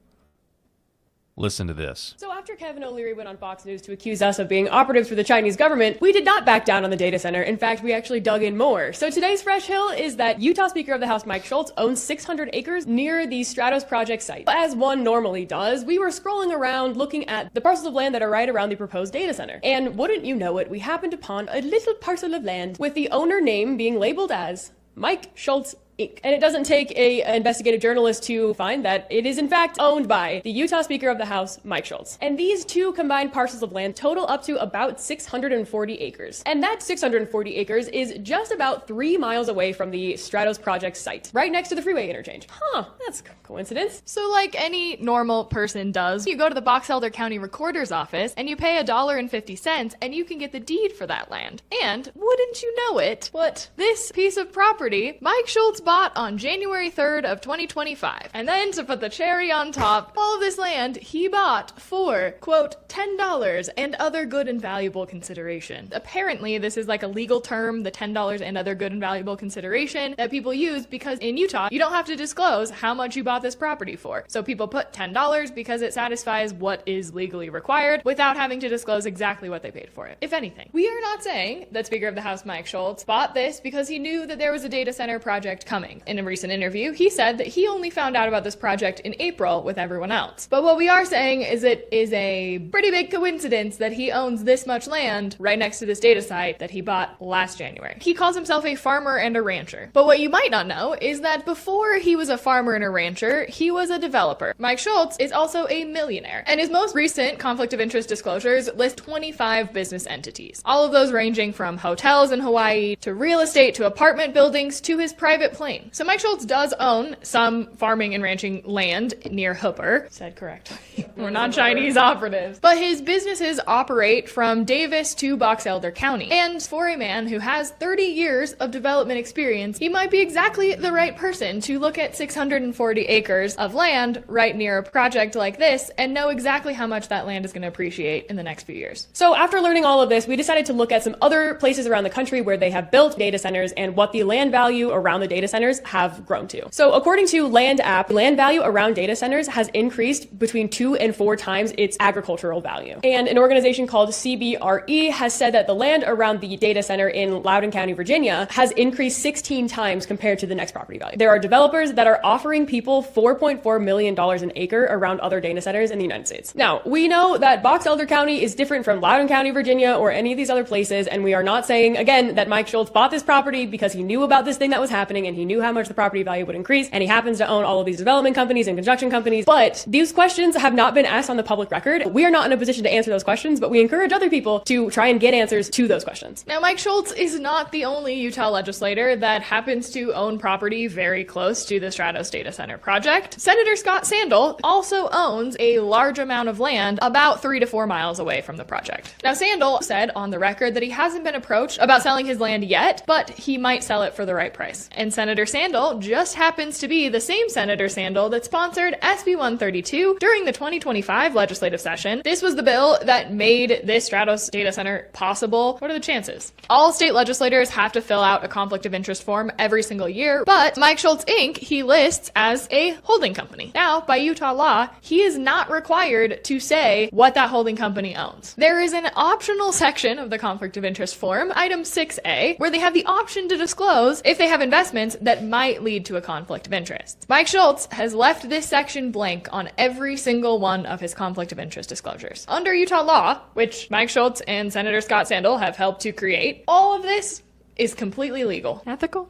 Listen to this.
So after Kevin O'Leary went on Fox News to accuse us of being operatives for the Chinese government, we did not back down on the data center. In fact, we actually dug in more. So today's Fresh Hill is that Utah Speaker of the House Mike Schultz owns 600 acres near the Stratos project site. As one normally does, we were scrolling around looking at the parcels of land that are right around the proposed data center. And wouldn't you know it, we happened upon a little parcel of land with the owner name being labeled as Mike Schultz Inc. And it doesn't take an investigative journalist to find that it is in fact owned by the Utah Speaker of the House, Mike Schultz. And these two combined parcels of land total up to about 640 acres. And that 640 acres is just about 3 miles away from the Stratos project site, right next to the freeway interchange. Huh, that's coincidence.
So like any normal person does, you go to the Box Elder County Recorder's office and you pay $1.50 and you can get the deed for that land. And wouldn't you know it, what? This piece of property, Mike Schultz bought on January 3rd of 2025. And then to put the cherry on top, all of this land he bought for, quote, $10 and other good and valuable consideration. Apparently, this is like a legal term, the $10 and other good and valuable consideration that people use because in Utah, you don't have to disclose how much you bought this property for. So people put $10 because it satisfies what is legally required without having to disclose exactly what they paid for it, if anything. We are not saying that Speaker of the House Mike Schultz bought this because he knew that there was a data center project coming coming. In a recent interview, he said that he only found out about this project in April with everyone else. But what we are saying is it is a pretty big coincidence that he owns this much land right next to this data site that he bought last January. He calls himself a farmer and a rancher. But what you might not know is that before he was a farmer and a rancher, he was a developer. Mike Schultz is also a millionaire, and his most recent conflict of interest disclosures list 25 business entities, all of those ranging from hotels in Hawaii to real estate to apartment buildings to his private plane. So Mike Schultz does own some farming and ranching land near Hooper. Said correct. We're not Chinese operatives. But his businesses operate from Davis to Box Elder County. And for a man who has 30 years of development experience, he might be exactly the right person to look at 640 acres of land right near a project like this and know exactly how much that land is going to appreciate in the next few years.
So after learning all of this, we decided to look at some other places around the country where they have built data centers and what the land value around the data centers have grown to. So according to Land App, land value around data centers has increased between 2 and 4 times its agricultural value. And an organization called CBRE has said that the land around the data center in Loudoun County, Virginia has increased 16 times compared to the next property value. There are developers that are offering people $4.4 million an acre around other data centers in the United States. Now, we know that Box Elder County is different from Loudoun County, Virginia, or any of these other places, and we are not saying, again, that Mike Schultz bought this property because he knew about this thing that was happening and he knew how much the property value would increase, and he happens to own all of these development companies and construction companies. But these questions have not been asked on the public record. We are not in a position to answer those questions, but we encourage other people to try and get answers to those questions.
Now, Mike Schultz is not the only Utah legislator that happens to own property very close to the Stratos Data Center project. Senator Scott Sandel also owns a large amount of land about 3 to 4 miles away from the project. Now, Sandel said on the record that he hasn't been approached about selling his land yet, but he might sell it for the right price. And Senator Sandel just happens to be the same Senator Sandel that sponsored SB 132 during the 2025 legislative session. This was the bill that made this Stratos data center possible. What are the chances? All state legislators have to fill out a conflict of interest form every single year, but Mike Schultz Inc. he lists as a holding company. Now, by Utah law, he is not required to say what that holding company owns. There is an optional section of the conflict of interest form, item 6A, where they have the option to disclose if they have investments that might lead to a conflict of interest. Mike Schultz has left this section blank on every single one of his conflict of interest disclosures. Under Utah law, which Mike Schultz and Senator Scott Sandel have helped to create, all of this is completely legal. Ethical?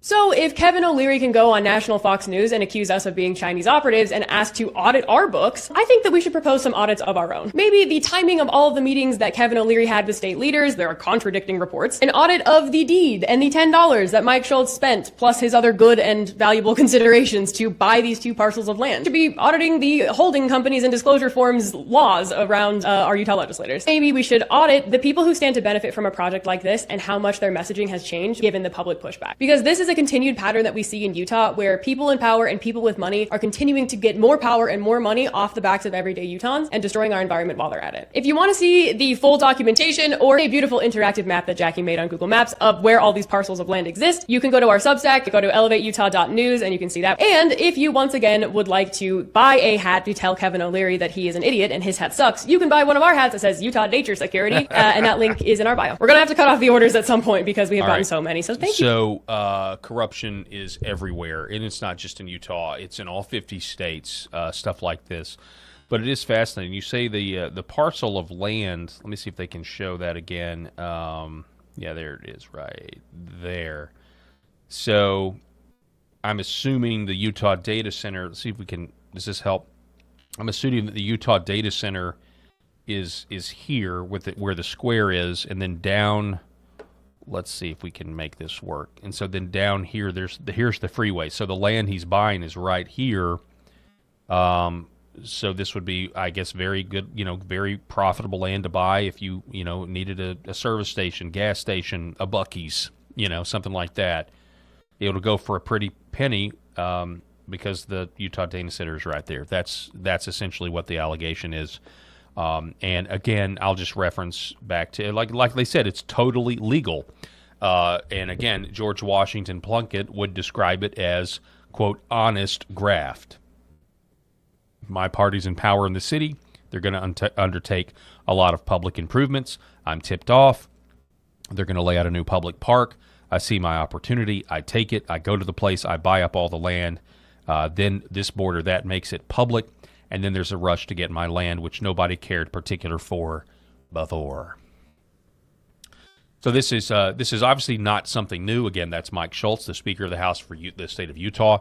So if Kevin O'Leary can go on national Fox News and accuse us of being Chinese operatives and ask to audit our books, I think that we should propose some audits of our own. Maybe the timing of all of the meetings that Kevin O'Leary had with state leaders, there are contradicting reports, an audit of the deed and the $10 that Mike Schultz spent, plus his other good and valuable considerations to buy these 2 parcels of land. Should be auditing the holding companies and disclosure forms laws around our Utah legislators. Maybe we should audit the people who stand to benefit from a project like this and how much their messaging has changed given the public pushback. Because this is a continued pattern that we see in Utah where people in power and people with money are continuing to get more power and more money off the backs of everyday Utahns and destroying our environment while they're at it. If you want to see the full documentation or a beautiful interactive map that Jackie made on Google Maps of where all these parcels of land exist, you can go to our Substack, go to elevateutah.news, and you can see that. And if you once again would like to buy a hat to tell Kevin O'Leary that he is an idiot and his hat sucks, you can buy one of our hats that says Utah Nature Security, and that link is in our bio. We're going to have to cut off the orders at some point because we have gotten so many, so thank you.
So corruption is everywhere, and it's not just in Utah. It's in all 50 states, stuff like this. But it is fascinating. You say the parcel of land. Let me see if they can show that again. Yeah, there it is right there. So I'm assuming the Utah Data Center, let's see if we can, does this help? I'm assuming that the Utah Data Center is here with it, where the square is, and then down, let's see if we can make this work. And so then down here, here's the freeway. So the land he's buying is right here. So this would be, I guess, very good, very profitable land to buy if you, needed a service station, gas station, a Buc-ee's, something like that. It'll go for a pretty penny because the Utah Data Center is right there. That's essentially what the allegation is. And again, I'll just reference back to, like they said, it's totally legal. And again, George Washington Plunkett would describe it as, quote, honest graft. My party's in power in the city. They're going to undertake a lot of public improvements. I'm tipped off. They're going to lay out a new public park. I see my opportunity, I take it, I go to the place, I buy up all the land, then this border, that makes it public, and then there's a rush to get my land, which nobody cared particular for before. So this is obviously not something new. Again, that's Mike Schultz, the Speaker of the House for the state of Utah.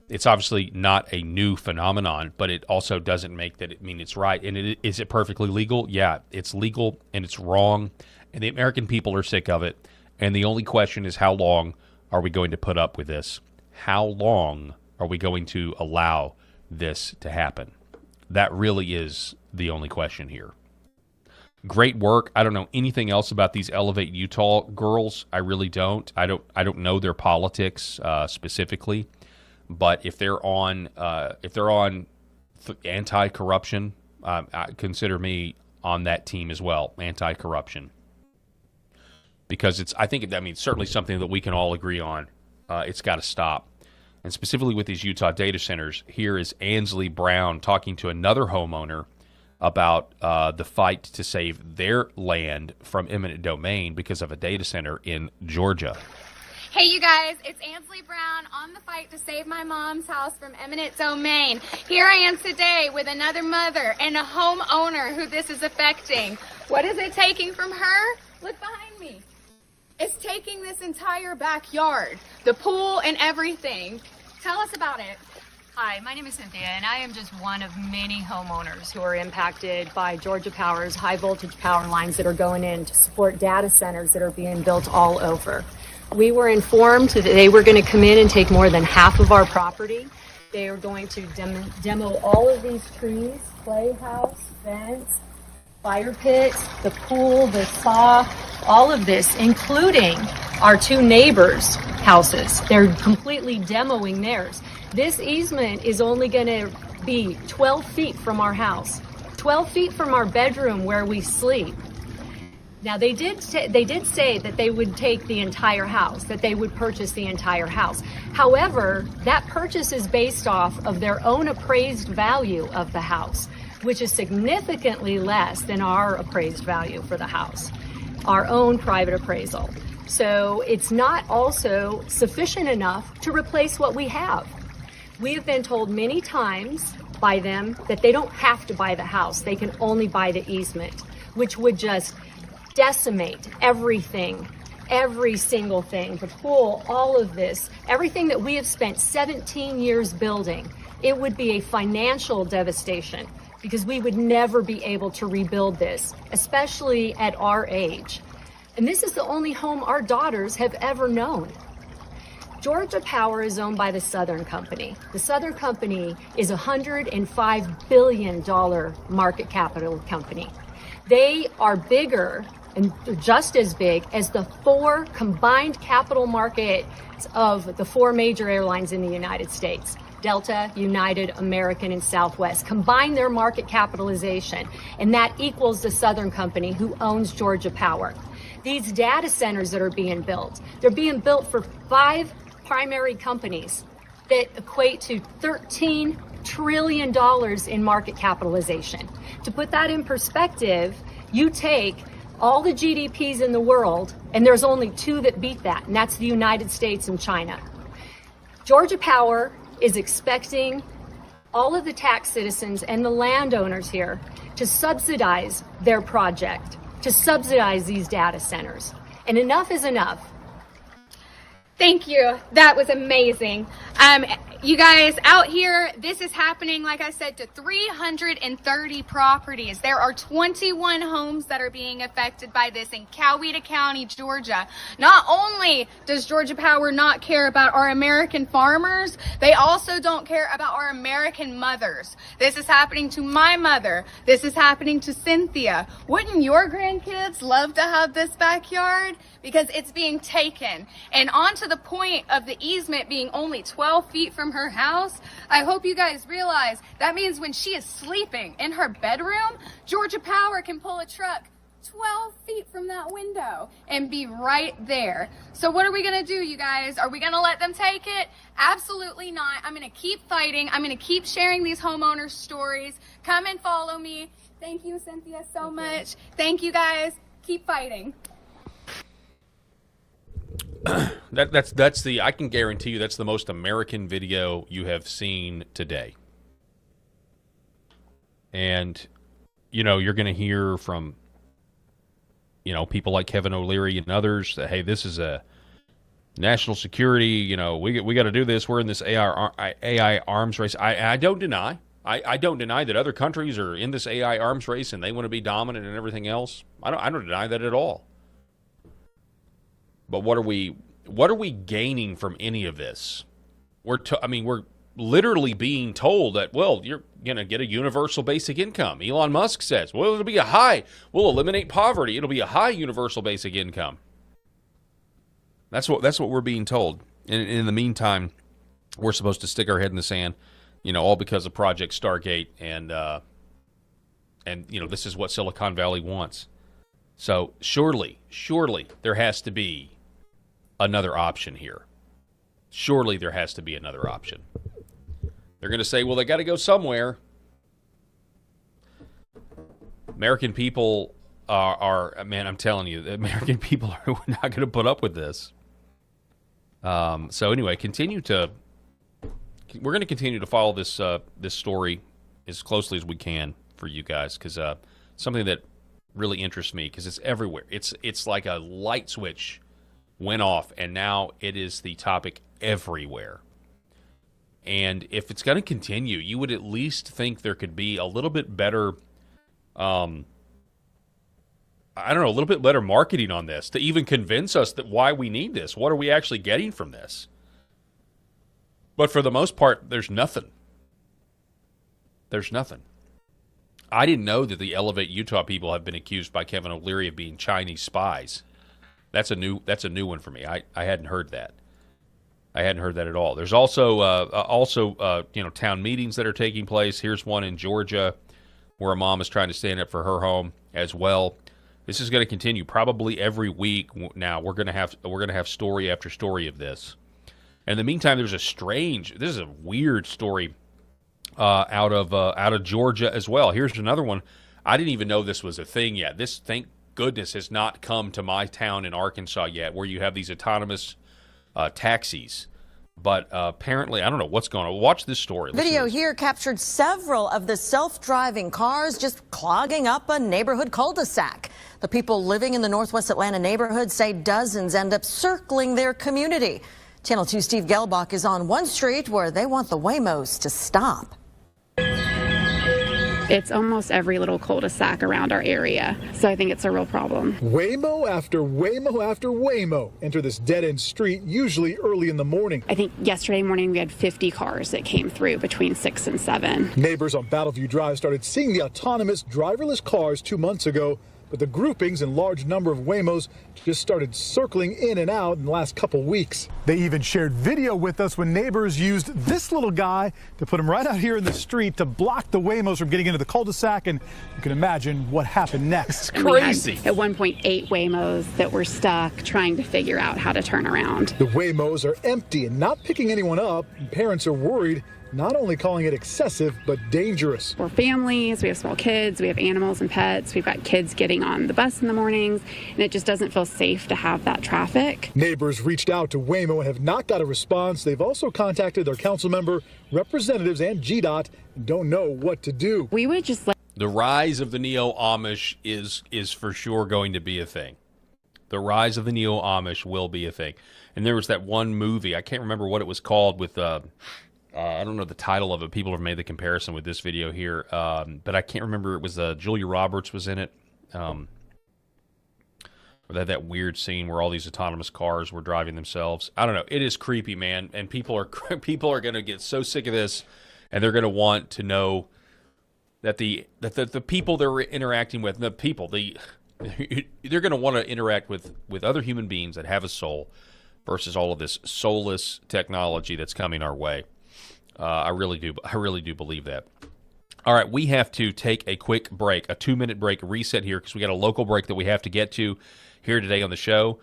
It's obviously not a new phenomenon, but it also doesn't make that it mean it's right. And is it perfectly legal? Yeah, it's legal and it's wrong, and the American people are sick of it. And the only question is, how long are we going to put up with this? How long are we going to allow this to happen? That really is the only question here. Great work. I don't know anything else about these Elevate Utah girls. I really don't. I don't know their politics specifically, but if they're on anti-corruption, consider me on that team as well. Anti-corruption. Because I think that means certainly something that we can all agree on. It's got to stop. And specifically with these Utah data centers, here is Ansley Brown talking to another homeowner about the fight to save their land from eminent domain because of a data center in Georgia.
Hey you guys, it's Ansley Brown on the fight to save my mom's house from eminent domain. Here I am today with another mother and a homeowner who this is affecting. What is it taking from her? Look behind me. It's taking this entire backyard, the pool and everything. Tell us about it.
Hi, my name is Cynthia, and I am just one of many homeowners who are impacted by Georgia Power's high voltage power lines that are going in to support data centers that are being built all over. We were informed that they were going to come in and take more than half of our property. They are going to demo all of these trees, playhouse, fence, fire pit, the pool, the spa, all of this, including our two neighbors' houses. They're completely demoing theirs. This easement is only going to be 12 feet from our house, 12 feet from our bedroom where we sleep. Now, they did say that they would take the entire house, that they would purchase the entire house. However, that purchase is based off of their own appraised value of the house, which is significantly less than our appraised value for the house, our own private appraisal. So it's not also sufficient enough to replace what we have. We have been told many times by them that they don't have to buy the house. They can only buy the easement, which would just decimate everything, every single thing, the pool, all of this, everything that we have spent 17 years building. It would be a financial devastation because we would never be able to rebuild this, especially at our age. And this is the only home our daughters have ever known. Georgia Power is owned by the Southern Company. The Southern Company is a $105 billion market capital company. They are bigger and just as big as the four combined capital markets of the four major airlines in the United States. Delta, United, American, and Southwest combine their market capitalization, and that equals the Southern Company, who owns Georgia Power. These data centers that are being built, they're being built for 5 primary companies that equate to $13 trillion in market capitalization. To put that in perspective, you take all the GDPs in the world, and there's only 2 that beat that, and that's the United States and China. Georgia Power is expecting all of the tax citizens and the landowners here to subsidize their project, to subsidize these data centers. And enough is enough.
Thank you. That was amazing. You guys, out here, this is happening, like I said, to 330 properties. There are 21 homes that are being affected by this in Coweta County, Georgia. Not only does Georgia Power not care about our American farmers, they also don't care about our American mothers. This is happening to my mother. This is happening to Cynthia. Wouldn't your grandkids love to have this backyard? Because it's being taken. And on to the point of the easement being only 12 feet from her house, I hope you guys realize that means when she is sleeping in her bedroom, Georgia Power can pull a truck 12 feet from that window and be right there. So what are we going to do, you guys? Are we going to let them take it? Absolutely not. I'm going to keep fighting. I'm going to keep sharing these homeowners' stories. Come and follow me. Thank you, Cynthia, so much. Thank you, guys. Keep fighting.
that's the, I can guarantee you that's the most American video you have seen today. And, you know, you're going to hear from, you know, people like Kevin O'Leary and others that, hey, this is a national security, you know, we got to do this. We're in this AI arms race. I don't deny. I don't deny that other countries are in this AI arms race and they want to be dominant and everything else. I don't deny that at all. But what are we gaining from any of this? We're literally being told that, well, you're going to get a universal basic income. Elon Musk says, well, we'll eliminate poverty. It'll be a high universal basic income. That's what we're being told. And in the meantime, we're supposed to stick our head in the sand, you know, all because of Project Stargate and you know, this is what Silicon Valley wants. So surely there has to be another option here. Surely there has to be another option. They're going to say, well, they got to go somewhere. American people are, man, I'm telling you, the American people are not going to put up with this. So anyway, we're going to continue to follow this story as closely as we can for you guys, because something that really interests me, because it's everywhere. It's like a light switch went off, and now it is the topic everywhere. And if it's going to continue, you would at least think there could be a little bit better, a little bit better marketing on this to even convince us that why we need this. What are we actually getting from this? But for the most part, there's nothing. There's nothing. I didn't know that the Elevate Utah people have been accused by Kevin O'Leary of being Chinese spies. That's a new one for me. I hadn't heard that. I hadn't heard that at all. There's also town meetings that are taking place. Here's one in Georgia where a mom is trying to stand up for her home as well. This is going to continue probably every week now. We're going to have story after story of this. In the meantime, this is a weird story out of Georgia as well. Here's another one. I didn't even know this was a thing yet. This, thank goodness, has not come to my town in Arkansas yet, where you have these autonomous taxis. But apparently, I don't know what's going on. Watch this story.
Video here captured several of the self-driving cars just clogging up a neighborhood cul-de-sac. The people living in the Northwest Atlanta neighborhood say dozens end up circling their community. Channel 2 Steve Gelbach is on one street where they want the Waymos to stop.
It's almost every little cul-de-sac around our area, so I think it's a real problem.
Waymo after Waymo after Waymo enter this dead-end street, usually early in the morning.
I think yesterday morning we had 50 cars that came through between 6 and 7.
Neighbors on Battleview Drive started seeing the autonomous driverless cars 2 months ago, but the groupings and large number of Waymos just started circling in and out in the last couple weeks. They even shared video with us when neighbors used this little guy to put him right out here in the street to block the Waymos from getting into the cul-de-sac, and you can imagine what happened next.
It's crazy. We had at one point 8 Waymos that were stuck trying to figure out how to turn around.
The Waymos are empty and not picking anyone up, and parents are worried, not only calling it excessive, but dangerous.
We're families, we have small kids, we have animals and pets, we've got kids getting on the bus in the mornings, and it just doesn't feel safe to have that traffic.
Neighbors reached out to Waymo and have not got a response. They've also contacted their council member, representatives, and GDOT, and don't know what to do.
We would just let
the rise of the neo-Amish is for sure going to be a thing. The rise of the neo-Amish will be a thing. And there was that one movie, I can't remember what it was called, with I don't know the title of it. People have made the comparison with this video here, but I can't remember. It was Julia Roberts was in it. Or that weird scene where all these autonomous cars were driving themselves. I don't know. It is creepy, man, and people are going to get so sick of this, and they're going to want to know that the people they're interacting with, they're going to want to interact with other human beings that have a soul, versus all of this soulless technology that's coming our way. I really do believe that. All right, we have to take a quick break, a 2-minute break, reset here, because we got a local break that we have to get to here today on the show.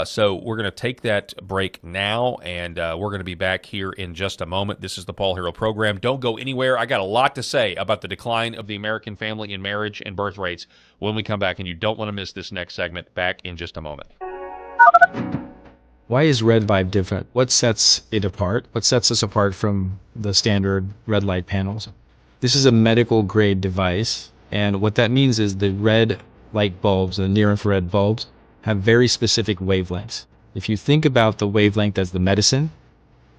So we're going to take that break now, and we're going to be back here in just a moment. This is the Paul Herrell Program. Don't go anywhere. I got a lot to say about the decline of the American family in marriage and birth rates when we come back, and you don't want to miss this next segment. Back in just a moment.
Why is Red Vibe different? What sets it apart? What sets us apart from the standard red light panels? This is a medical grade device, and what that means is the red light bulbs, the near infrared bulbs, have very specific wavelengths. If you think about the wavelength as the medicine,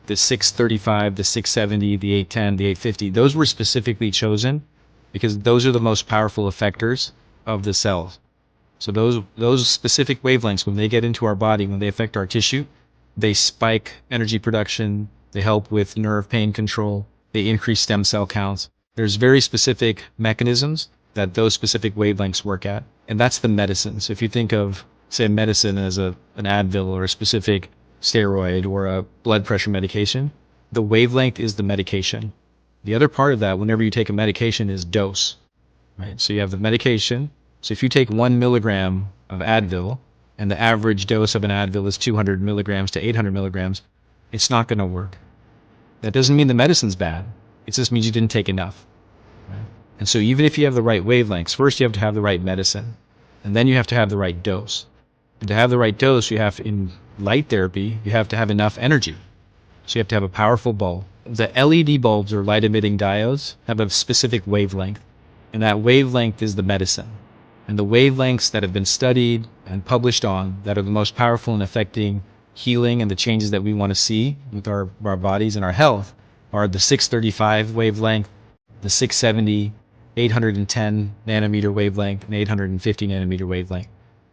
the 635, the 670, the 810, the 850, those were specifically chosen because those are the most powerful effectors of the cells. So those specific wavelengths, when they get into our body, when they affect our tissue, they spike energy production, they help with nerve pain control, they increase stem cell counts. There's very specific mechanisms that those specific wavelengths work at, and that's the medicine. So if you think of, say, medicine as an Advil or a specific steroid or a blood pressure medication, the wavelength is the medication. The other part of that, whenever you take a medication, is dose, right? So you have the medication. So if you take 1 milligram of Advil, and the average dose of an Advil is 200 milligrams to 800 milligrams, it's not going to work. That doesn't mean the medicine's bad. It just means you didn't take enough. Right? And so even if you have the right wavelengths, first you have to have the right medicine, and then you have to have the right dose. And to have the right dose, you have, in light therapy, you have to have enough energy. So you have to have a powerful bulb. The LED bulbs, or light-emitting diodes, have a specific wavelength, and that wavelength is the medicine. And the wavelengths that have been studied and published on that are the most powerful in affecting healing and the changes that we want to see with our bodies and our health are the 635 wavelength, the 670, 810 nanometer wavelength, and 850 nanometer wavelength.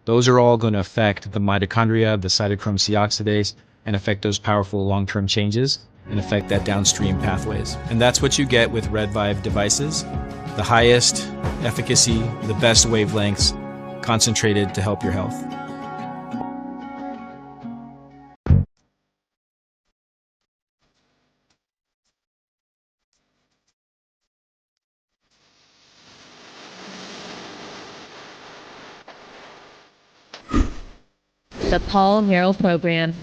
Those are all going to affect the mitochondria, the cytochrome C oxidase, and affect those powerful long-term changes and affect that downstream pathways. And that's what you get with Red Vibe devices. The highest efficacy, the best wavelengths, concentrated to help your health.
The Paul Herrell Program.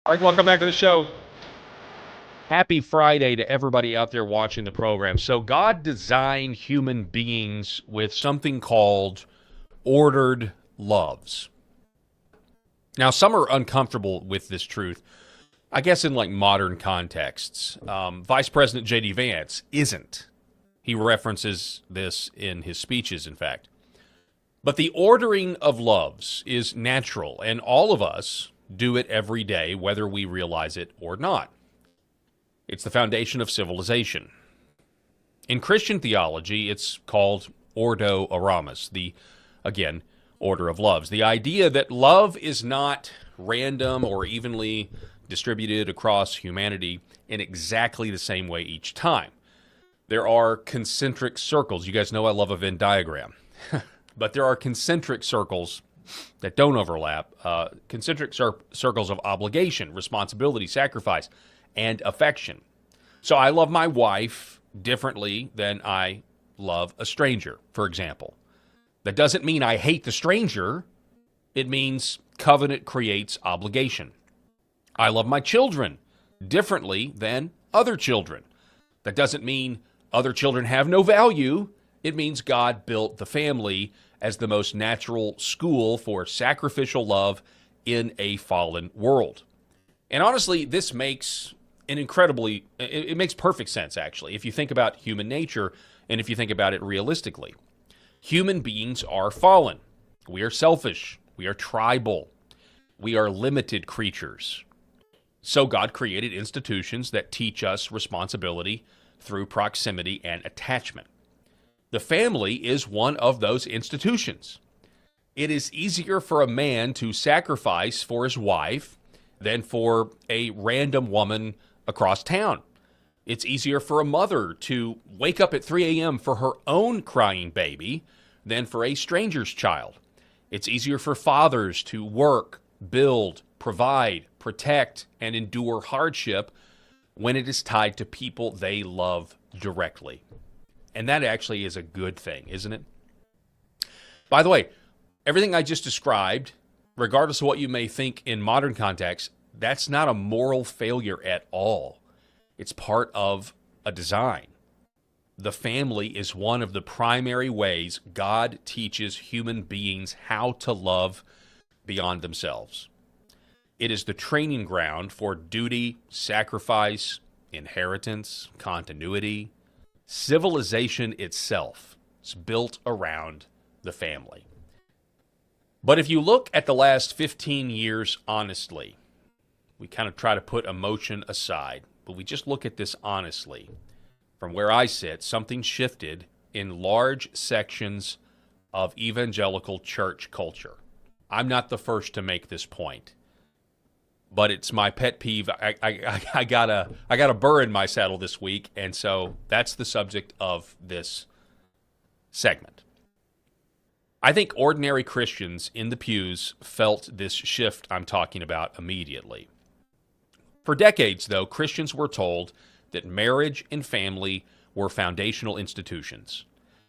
All right, welcome back to the show. Happy Friday to everybody out there watching the program. So God designed human beings with something called ordered loves. Now, some are uncomfortable with this truth, I guess in like modern contexts. Vice President J.D. Vance isn't. He references this in his speeches, in fact. But the ordering of loves is natural, and all of us do it every day, whether we realize it or not. It's the foundation of civilization. In Christian theology, it's called Ordo Aramis, the, again, order of loves. The idea that love is not random or evenly distributed across humanity in exactly the same way each time. There are concentric circles. You guys know I love a Venn diagram. But there are concentric circles that don't overlap, concentric circles of obligation, responsibility, sacrifice, and affection. So I love my wife differently than I love a stranger, for example. That doesn't mean I hate the stranger. It means covenant creates obligation. I love my children differently than other children. That doesn't mean other children have no value. It means God built the family as the most natural school for sacrificial love in a fallen world. And honestly, this makes it makes perfect sense, actually, if you think about human nature and if you think about it realistically. Human beings are fallen. We are selfish. We are tribal. We are limited creatures. So God created institutions that teach us responsibility through proximity and attachment. The family is one of those institutions. It is easier for a man to sacrifice for his wife than for a random woman across town. It's easier for a mother to wake up at 3 a.m. for her own crying baby than for a stranger's child. It's easier for fathers to work, build, provide, protect, and endure hardship when it is tied to people they love directly. And that actually is a good thing, isn't it? By the way, everything I just described, regardless of what you may think in modern context, that's not a moral failure at all. It's part of a design. The family is one of the primary ways God teaches human beings how to love beyond themselves. It is the training ground for duty, sacrifice, inheritance, continuity. Civilization itself is built around the family. But if you look at the last 15 years honestly, we kind of try to put emotion aside, but we just look at this honestly. From where I sit, something shifted in large sections of evangelical church culture. I'm not the first to make this point, but it's my pet peeve. I got a burr in my saddle this week, and so that's the subject of this segment. I think ordinary Christians in the pews felt this shift I'm talking about immediately. For decades, though, Christians were told that marriage and family were foundational institutions.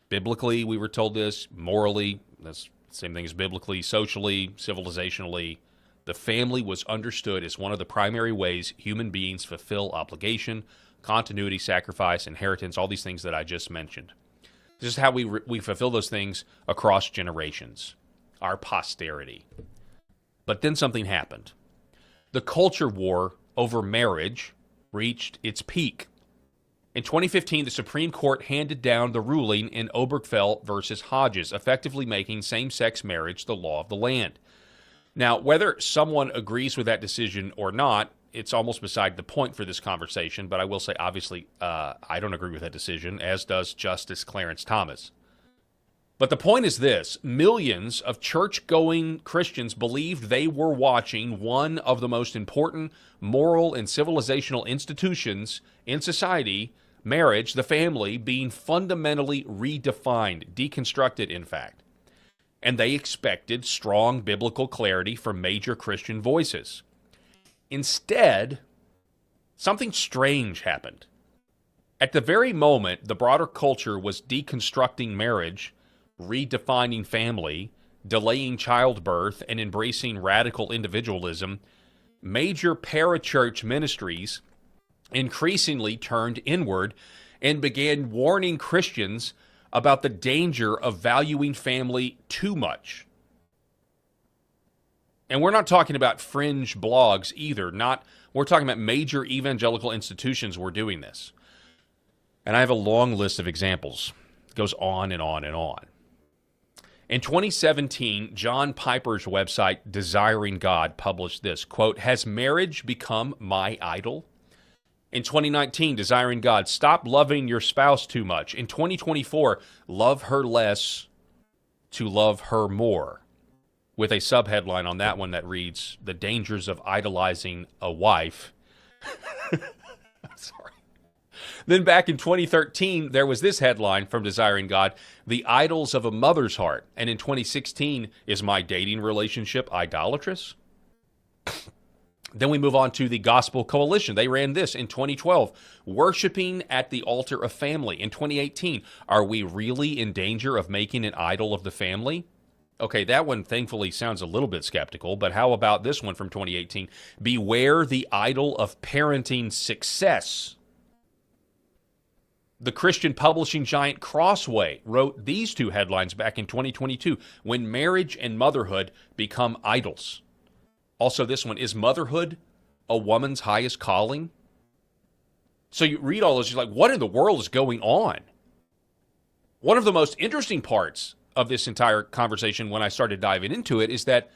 Biblically, we were told this. Morally, that's the same thing as biblically. Socially, civilizationally, the family was understood as one of the primary ways human beings fulfill obligation, continuity, sacrifice, inheritance, all these things that I just mentioned. This is how we fulfill those things across generations, our posterity. But then something happened. The culture war over marriage reached its peak. In 2015, the Supreme Court handed down the ruling in Obergefell versus Hodges, effectively making same-sex marriage the law of the land. Now, whether someone agrees with that decision or not, it's almost beside the point for this conversation, but I will say, obviously, I don't agree with that decision, as does Justice Clarence Thomas. But the point is this: millions of church-going Christians believed they were watching one of the most important moral and civilizational institutions in society, marriage, the family, being fundamentally redefined, deconstructed, in fact. And they expected strong biblical clarity from major Christian voices. Instead, something strange happened. At the very moment the broader culture was deconstructing marriage, redefining family, delaying childbirth, and embracing radical individualism, major parachurch ministries increasingly turned inward and began warning Christians about the danger of valuing family too much. And we're not talking about fringe blogs either. We're talking about major evangelical institutions were doing this. And I have a long list of examples. It goes on and on and on. In 2017, John Piper's website, Desiring God, published this, quote, "Has marriage become my idol?" In 2019, Desiring God, "Stop loving your spouse too much." In 2024, "Love her less to love her more," with a subheadline on that one that reads, "The Dangers of Idolizing a Wife." Sorry. Then back in 2013, there was this headline from Desiring God, "The Idols of a Mother's Heart." And in 2016, "Is my dating relationship idolatrous?" Then we move on to the Gospel Coalition. They ran this in 2012, "Worshiping at the Altar of Family." In 2018, "Are we really in danger of making an idol of the family?" Okay, that one thankfully sounds a little bit skeptical, but how about this one from 2018? "Beware the idol of parenting success." The Christian publishing giant Crossway wrote these two headlines back in 2022, "When Marriage and Motherhood Become Idols." Also this one, "Is motherhood a woman's highest calling?" So you read all this, you're like, what in the world is going on? One of the most interesting parts of this entire conversation when I started diving into it is that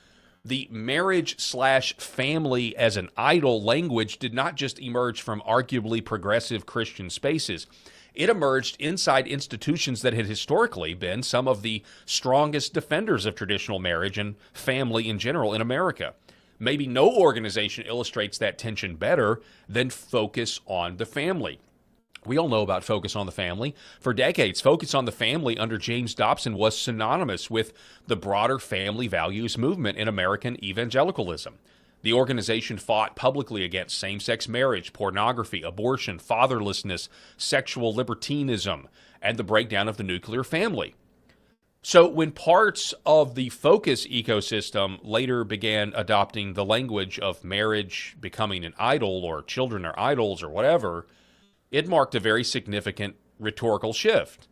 the marriage/family as an idol language did not just emerge from arguably progressive Christian spaces. It emerged inside institutions that had historically been some of the strongest defenders of traditional marriage and family in general in America. Maybe no organization illustrates that tension better than Focus on the Family. We all know about focus on the family. For decades, focus on the family under James Dobson was synonymous with the broader family values movement in American evangelicalism. The organization fought publicly against same-sex marriage, pornography, abortion, fatherlessness, sexual libertinism, and the breakdown of the nuclear family. So when parts of the focus ecosystem later began adopting the language of marriage becoming an idol or children are idols or whatever, it marked a very significant rhetorical shift.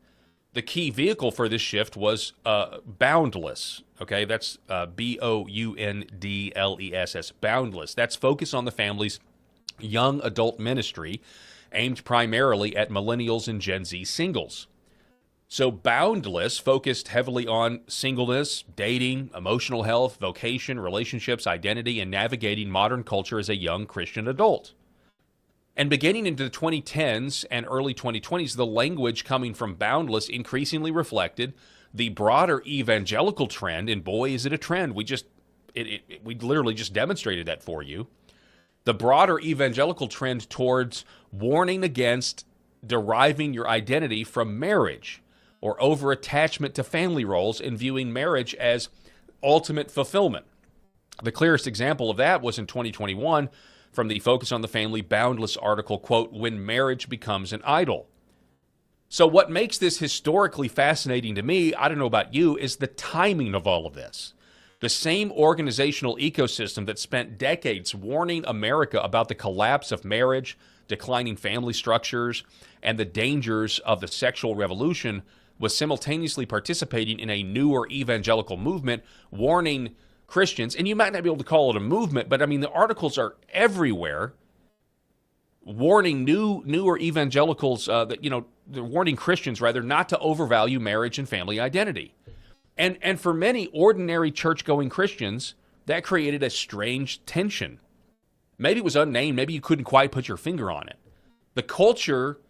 The key vehicle for this shift was boundless. Okay, that's Boundless, boundless. That's focus on the family's young adult ministry aimed primarily at millennials and Gen Z singles. So Boundless focused heavily on singleness, dating, emotional health, vocation, relationships, identity, and navigating modern culture as a young Christian adult. And beginning into the 2010s and early 2020s, the language coming from Boundless increasingly reflected the broader evangelical trend, and boy, is it a trend. We literally just demonstrated that for you. The broader evangelical trend towards warning against deriving your identity from marriage or over-attachment to family roles and viewing marriage as ultimate fulfillment. The clearest example of that was in 2021 from the Focus on the Family Boundless article, quote, "When Marriage Becomes an Idol." So what makes this historically fascinating to me, I don't know about you, is the timing of all of this. The same organizational ecosystem that spent decades warning America about the collapse of marriage, declining family structures, and the dangers of the sexual revolution was simultaneously participating in a newer evangelical movement, warning Christians, and you might not be able to call it a movement, but I mean, the articles are everywhere, warning newer evangelicals, they're warning Christians, rather, not to overvalue marriage and family identity. And for many ordinary church-going Christians, that created a strange tension. Maybe it was unnamed, maybe you couldn't quite put your finger on it. The culture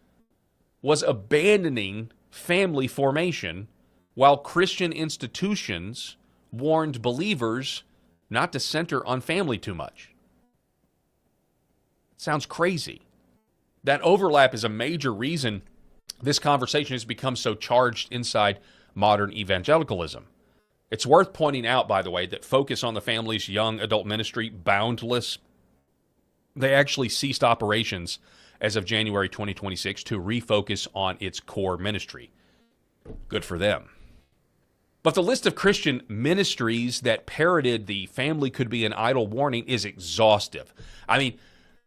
was abandoning family formation while Christian institutions warned believers not to center on family too much. Sounds crazy. That overlap is a major reason this conversation has become so charged inside modern evangelicalism. It's worth pointing out, by the way, that Focus on the Family's young adult ministry, Boundless, they actually ceased operations as of January 2026 to refocus on its core ministry. Good for them. But the list of Christian ministries that parroted the family could be an idol warning is exhaustive. I mean,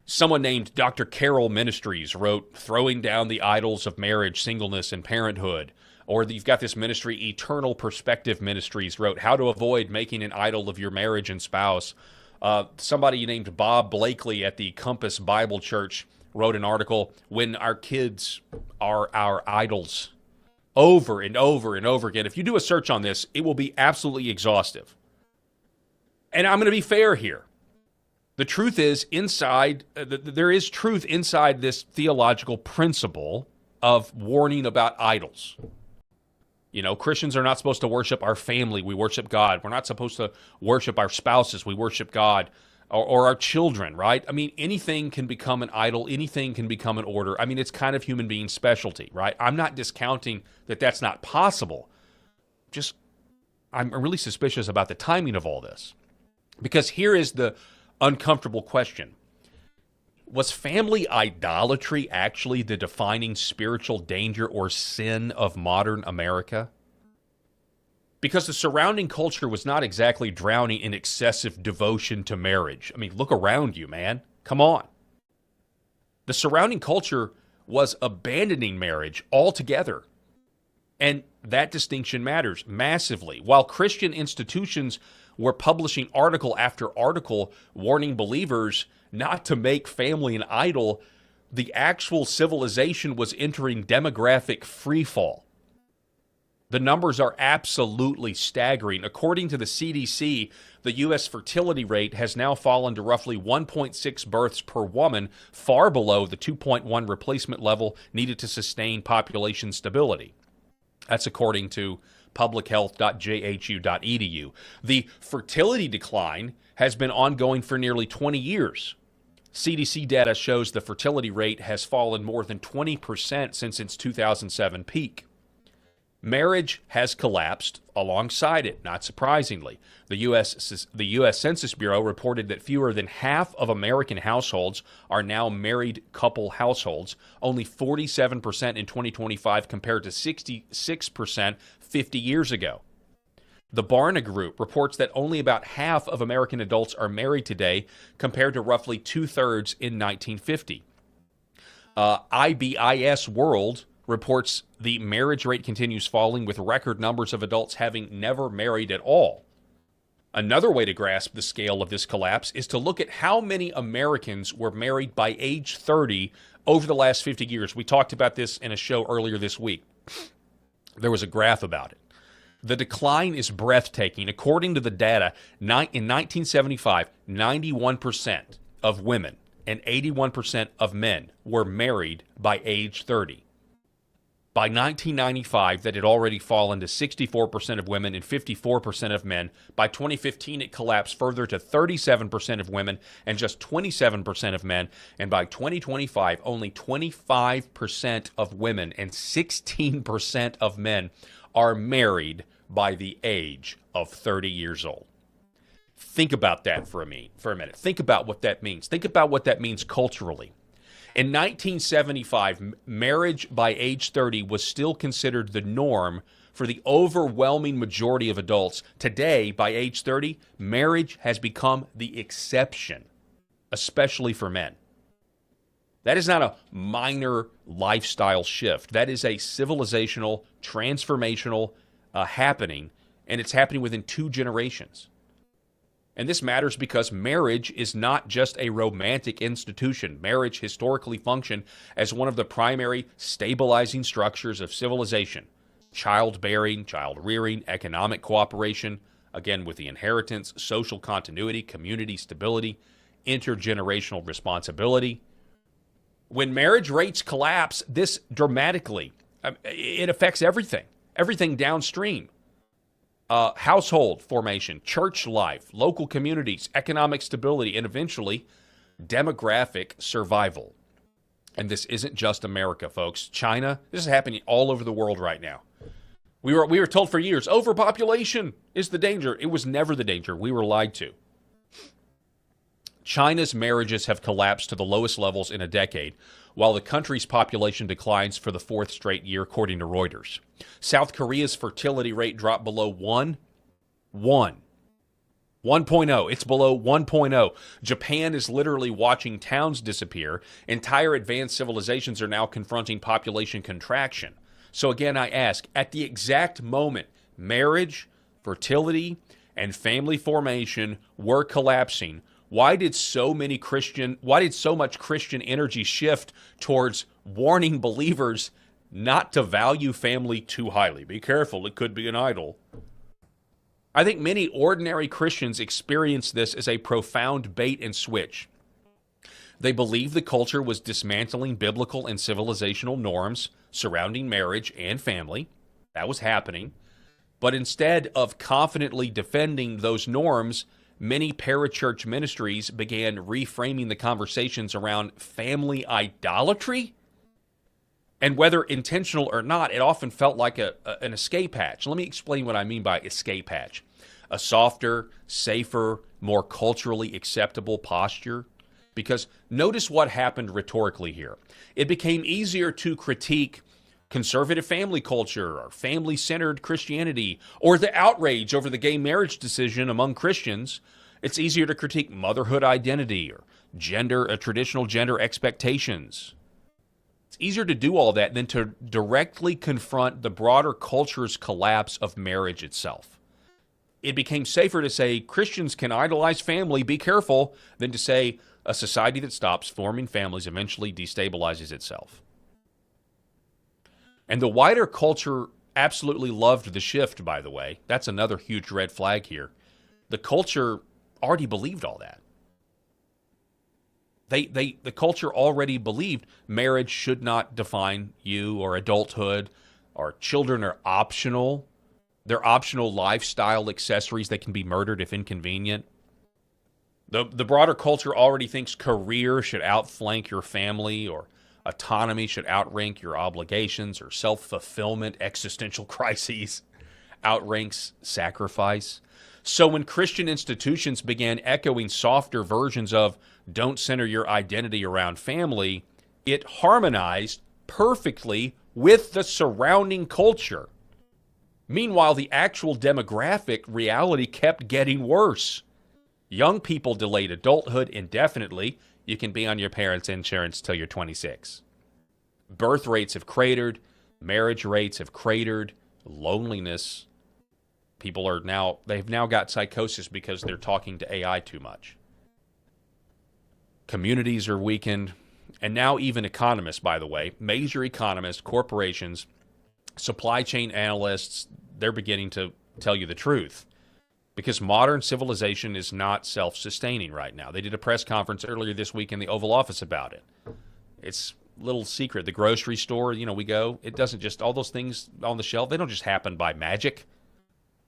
someone named Dr. Carroll Ministries wrote, "Throwing down the idols of marriage, singleness, and parenthood." Or you've got this ministry, Eternal Perspective Ministries, wrote, "How to avoid making an idol of your marriage and spouse." Somebody named Bob Blakely at the Compass Bible Church wrote an article, "When Our Kids Are Our Idols." Over and over and over again. If you do a search on this, it will be absolutely exhaustive. And I'm going to be fair here. The truth is there is truth inside this theological principle of warning about idols. You know, Christians are not supposed to worship our family. We worship God. We're not supposed to worship our spouses. We worship God. Or our children, right? I mean, anything can become an idol. Anything can become an order. I mean, it's kind of human being specialty, right? I'm not discounting that that's not possible. Just, I'm really suspicious about the timing of all this. Because here is the uncomfortable question. Was family idolatry actually the defining spiritual danger or sin of modern America? Because the surrounding culture was not exactly drowning in excessive devotion to marriage. I mean, look around you, man. Come on. The surrounding culture was abandoning marriage altogether. And that distinction matters massively. While Christian institutions were publishing article after article warning believers not to make family an idol, the actual civilization was entering demographic freefall. The numbers are absolutely staggering. According to the CDC, the U.S. fertility rate has now fallen to roughly 1.6 births per woman, far below the 2.1 replacement level needed to sustain population stability. That's according to publichealth.jhu.edu. The fertility decline has been ongoing for nearly 20 years. CDC data shows the fertility rate has fallen more than 20% since its 2007 peak. Marriage has collapsed alongside it, not surprisingly. The U.S. Census Bureau reported that fewer than half of American households are now married couple households, only 47% in 2025 compared to 66% 50 years ago. The Barna Group reports that only about half of American adults are married today compared to roughly two-thirds in 1950. IBIS World reports the marriage rate continues falling with record numbers of adults having never married at all. Another way to grasp the scale of this collapse is to look at how many Americans were married by age 30 over the last 50 years. We talked about this in a show earlier this week. There was a graph about it. The decline is breathtaking. According to the data, in 1975, 91% of women and 81% of men were married by age 30. By 1995, that had already fallen to 64% of women and 54% of men. By 2015, it collapsed further to 37% of women and just 27% of men. And by 2025, only 25% of women and 16% of men are married by the age of 30 years old. Think about that for a minute. Think about what that means. Think about what that means culturally. In 1975, marriage by age 30 was still considered the norm for the overwhelming majority of adults. Today, by age 30, marriage has become the exception, especially for men. That is not a minor lifestyle shift. That is a civilizational, transformational happening, and it's happening within 2 generations. And this matters because marriage is not just a romantic institution. Marriage historically functioned as one of the primary stabilizing structures of civilization. Childbearing, child rearing, economic cooperation, again with the inheritance, social continuity, community stability, intergenerational responsibility. When marriage rates collapse this dramatically, it affects everything downstream. Household formation, church life, local communities, economic stability, and eventually demographic survival. And this isn't just America, folks. China, this is happening all over the world right now. We were told for years, overpopulation is the danger. It was never the danger. We were lied to. China's marriages have collapsed to the lowest levels in a decade, while the country's population declines for the 4th straight year, according to Reuters. South Korea's fertility rate dropped below 1.0. It's below 1.0. Japan is literally watching towns disappear. Entire advanced civilizations are now confronting population contraction. So again, I ask, at the exact moment marriage, fertility, and family formation were collapsing, why did so much Christian energy shift towards warning believers not to value family too highly? Be careful, it could be an idol. I think many ordinary Christians experience this as a profound bait and switch. They believe the culture was dismantling biblical and civilizational norms surrounding marriage and family. That was happening. But instead of confidently defending those norms, many parachurch ministries began reframing the conversations around family idolatry. And whether intentional or not, it often felt like an escape hatch. Let me explain what I mean by escape hatch. A softer, safer, more culturally acceptable posture. Because notice what happened rhetorically here. It became easier to critique conservative family culture or family-centered Christianity or the outrage over the gay marriage decision among Christians. It's easier to critique motherhood identity or traditional gender expectations. It's easier to do all that than to directly confront the broader culture's collapse of marriage itself. It became safer to say Christians can idolize family, be careful, than to say a society that stops forming families eventually destabilizes itself. And the wider culture absolutely loved the shift, by the way. That's another huge red flag here. The culture already believed all that. The culture already believed marriage should not define you or adulthood, or children are optional. They're optional lifestyle accessories that can be murdered if inconvenient. The broader culture already thinks career should outflank your family, or autonomy should outrank your obligations, or self-fulfillment, existential crises outranks sacrifice. So when Christian institutions began echoing softer versions of don't center your identity around family, it harmonized perfectly with the surrounding culture. Meanwhile, the actual demographic reality kept getting worse. Young people delayed adulthood indefinitely. You can be on your parents' insurance till you're 26. Birth rates have cratered. Marriage rates have cratered. Loneliness. They've now got psychosis because they're talking to AI too much. Communities are weakened. And now even economists, by the way, major economists, corporations, supply chain analysts, they're beginning to tell you the truth. Because modern civilization is not self-sustaining right now. They did a press conference earlier this week in the Oval Office about it. It's a little secret. The grocery store, we go, it doesn't just, all those things on the shelf, they don't just happen by magic.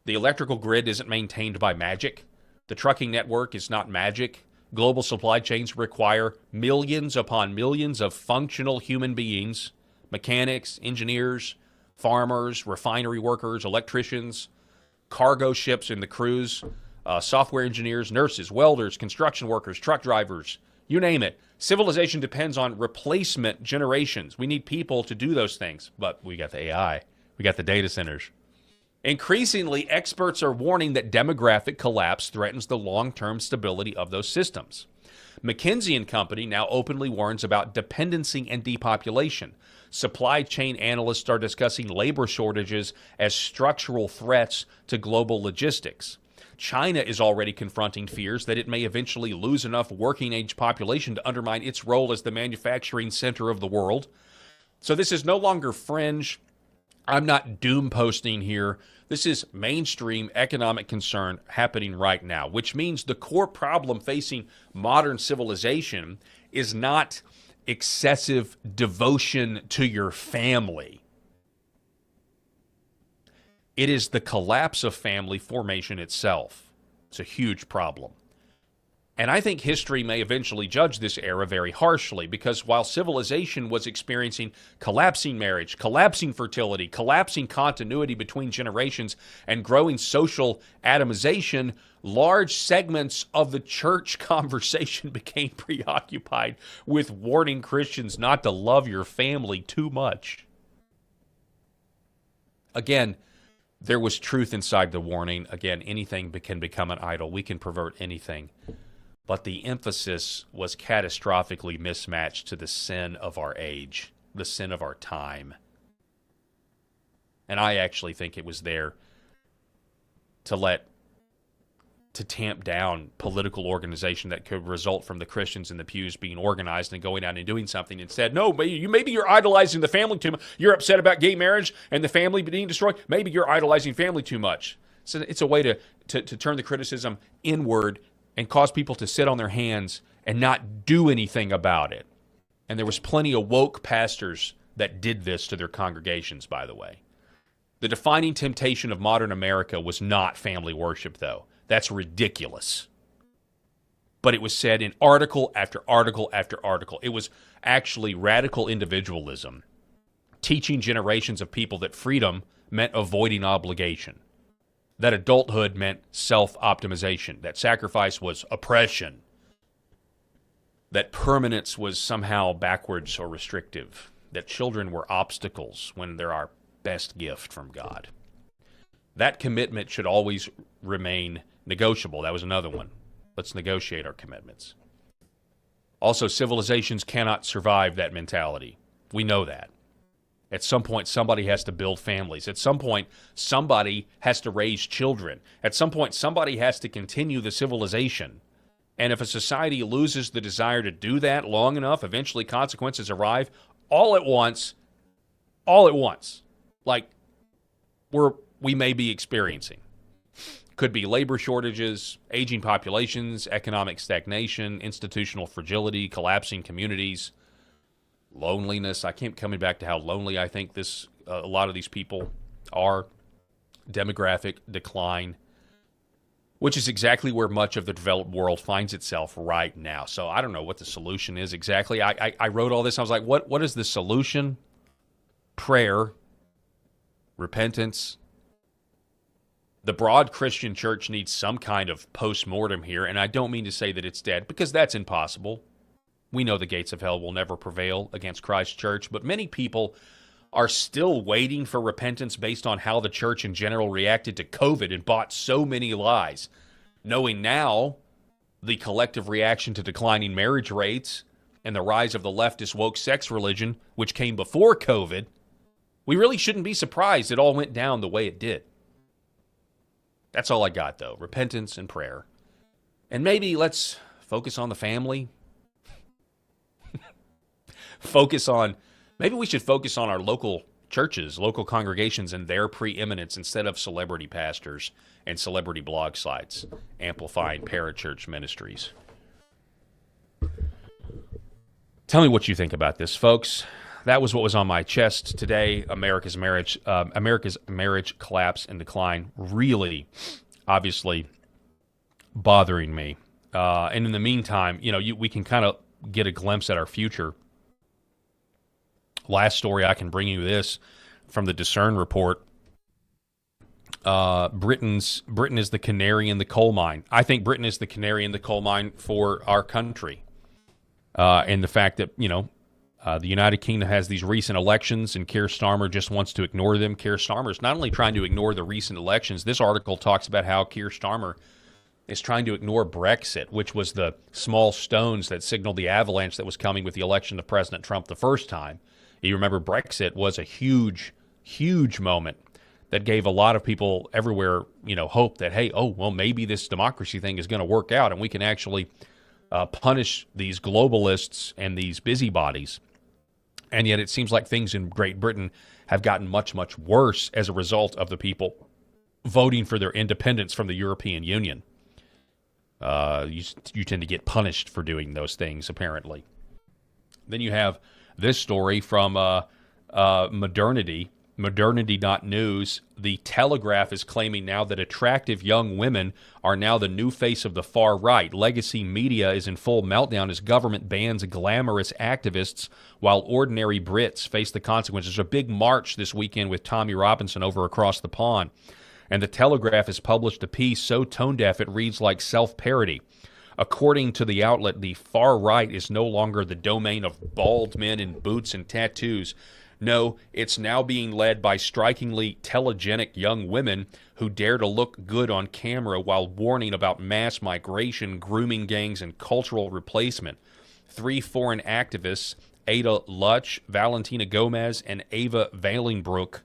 The electrical grid isn't maintained by magic. The trucking network is not magic. Global supply chains require millions upon millions of functional human beings, mechanics, engineers, farmers, refinery workers, electricians, cargo ships and the crews, software engineers, nurses, welders, construction workers, truck drivers, you name it. Civilization depends on replacement generations. We need people to do those things, but we got the AI. We got the data centers. Increasingly, experts are warning that demographic collapse threatens the long-term stability of those systems. McKinsey & Company now openly warns about dependency and depopulation. Supply chain analysts are discussing labor shortages as structural threats to global logistics. China is already confronting fears that it may eventually lose enough working-age population to undermine its role as the manufacturing center of the world. So this is no longer fringe. I'm not doom posting here. This is mainstream economic concern happening right now, which means the core problem facing modern civilization is not excessive devotion to your family. It is the collapse of family formation itself. It's a huge problem. And I think history may eventually judge this era very harshly, because while civilization was experiencing collapsing marriage, collapsing fertility, collapsing continuity between generations, and growing social atomization, large segments of the church conversation became preoccupied with warning Christians not to love your family too much. Again, there was truth inside the warning. Again, anything can become an idol. We can pervert anything. But the emphasis was catastrophically mismatched to the sin of our age, the sin of our time. And I actually think it was there to tamp down political organization that could result from the Christians in the pews being organized and going out and doing something. Instead, no, maybe you're idolizing the family too much. You're upset about gay marriage and the family being destroyed. Maybe you're idolizing family too much. So it's a way to turn the criticism inward and cause people to sit on their hands and not do anything about it. And there was plenty of woke pastors that did this to their congregations, by the way. The defining temptation of modern America was not family worship, though. That's ridiculous. But it was said in article after article after article. It was actually radical individualism, teaching generations of people that freedom meant avoiding obligation, that adulthood meant self-optimization, that sacrifice was oppression, that permanence was somehow backwards or restrictive, that children were obstacles when they're our best gift from God. That commitment should always remain negotiable. That was another one. Let's negotiate our commitments. Also, civilizations cannot survive that mentality. We know that. At some point, somebody has to build families. At some point, somebody has to raise children. At some point, somebody has to continue the civilization. And if a society loses the desire to do that long enough, eventually consequences arrive all at once, like we may be experiencing. Could be labor shortages, aging populations, economic stagnation, institutional fragility, collapsing communities, loneliness. I keep coming back to how lonely I think a lot of these people are. Demographic decline. which is exactly where much of the developed world finds itself right now. So I don't know what the solution is exactly. I wrote all this. I was like, what is the solution? Prayer, repentance. The broad Christian church needs some kind of post-mortem here, and I don't mean to say that it's dead, because that's impossible. We know the gates of hell will never prevail against Christ's church, but many people are still waiting for repentance based on how the church in general reacted to COVID and bought so many lies. Knowing now the collective reaction to declining marriage rates and the rise of the leftist woke sex religion, which came before COVID, we really shouldn't be surprised it all went down the way it did. That's all I got, though. Repentance and prayer. And maybe let's focus on the family. Maybe we should focus on our local churches, local congregations, and their preeminence instead of celebrity pastors and celebrity blog sites amplifying parachurch ministries. Tell me what you think about this, folks. That was what was on my chest today. America's marriage collapse and decline, really, obviously, bothering me. And in the meantime, we can kind of get a glimpse at our future. Last story, I can bring you this from the Discern report. Britain is the canary in the coal mine. I think Britain is the canary in the coal mine for our country. And the fact that, the United Kingdom has these recent elections and Keir Starmer just wants to ignore them. Keir Starmer is not only trying to ignore the recent elections, this article talks about how Keir Starmer is trying to ignore Brexit, which was the small stones that signaled the avalanche that was coming with the election of President Trump the first time. You remember Brexit was a huge, huge moment that gave a lot of people everywhere, hope that, hey, maybe this democracy thing is going to work out and we can actually punish these globalists and these busybodies. And yet it seems like things in Great Britain have gotten much, much worse as a result of the people voting for their independence from the European Union. You tend to get punished for doing those things, apparently. Then you have this story from Modernity.news. The Telegraph is claiming now that attractive young women are now the new face of the far right. Legacy media is in full meltdown as government bans glamorous activists while ordinary Brits face the consequences. There's a big march this weekend with Tommy Robinson over across the pond. And the Telegraph has published a piece so tone-deaf it reads like self-parody. According to the outlet, the far right is no longer the domain of bald men in boots and tattoos. No, it's now being led by strikingly telegenic young women who dare to look good on camera while warning about mass migration, grooming gangs, and cultural replacement. 3 foreign activists, Ada Lutch, Valentina Gomez, and Ava Valenbrook,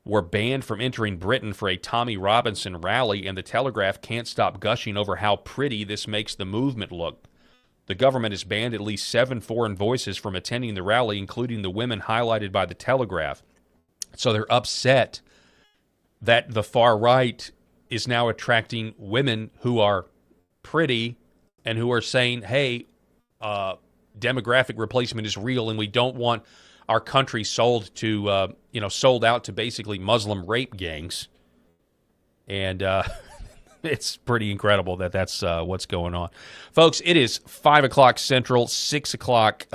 were banned from entering Britain for a Tommy Robinson rally, and the Telegraph can't stop gushing over how pretty this makes the movement look. The government has banned at least 7 foreign voices from attending the rally, including the women highlighted by the Telegraph. So they're upset that the far right is now attracting women who are pretty and who are saying, hey, demographic replacement is real and we don't want our country sold out to basically Muslim rape gangs. And it's pretty incredible that that's what's going on. Folks, it is 5 o'clock Central, 6 o'clock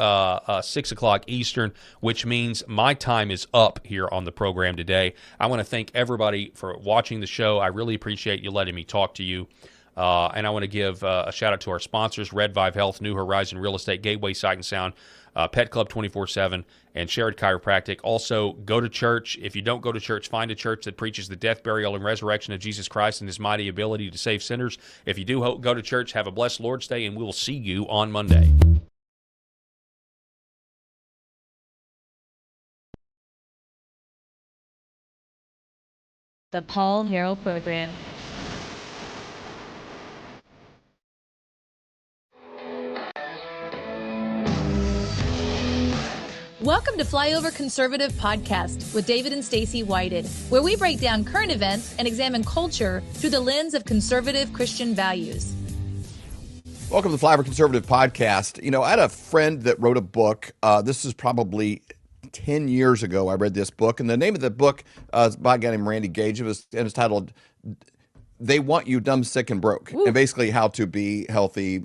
Eastern, which means my time is up here on the program today. I want to thank everybody for watching the show. I really appreciate you letting me talk to you. And I want to give a shout out to our sponsors, Red Vive Health, New Horizon Real Estate, Gateway Sight and Sound, Pet Club 24/7, and Shared Chiropractic. Also, go to church. If you don't go to church, find a church that preaches the death, burial, and resurrection of Jesus Christ and his mighty ability to save sinners. If you do go to church, have a blessed Lord's Day, and we will see you on Monday.
The Paul Herrell Program.
Welcome to Flyover Conservative Podcast with David and Stacy Whited, where we break down current events and examine culture through the lens of conservative Christian values.
Welcome to the Flyover Conservative Podcast. I had a friend that wrote a book. This is probably 10 years ago, I read this book, and the name of the book is by a guy named Randy Gage. It's titled "They Want You Dumb, Sick, and Broke," and basically how to be healthy,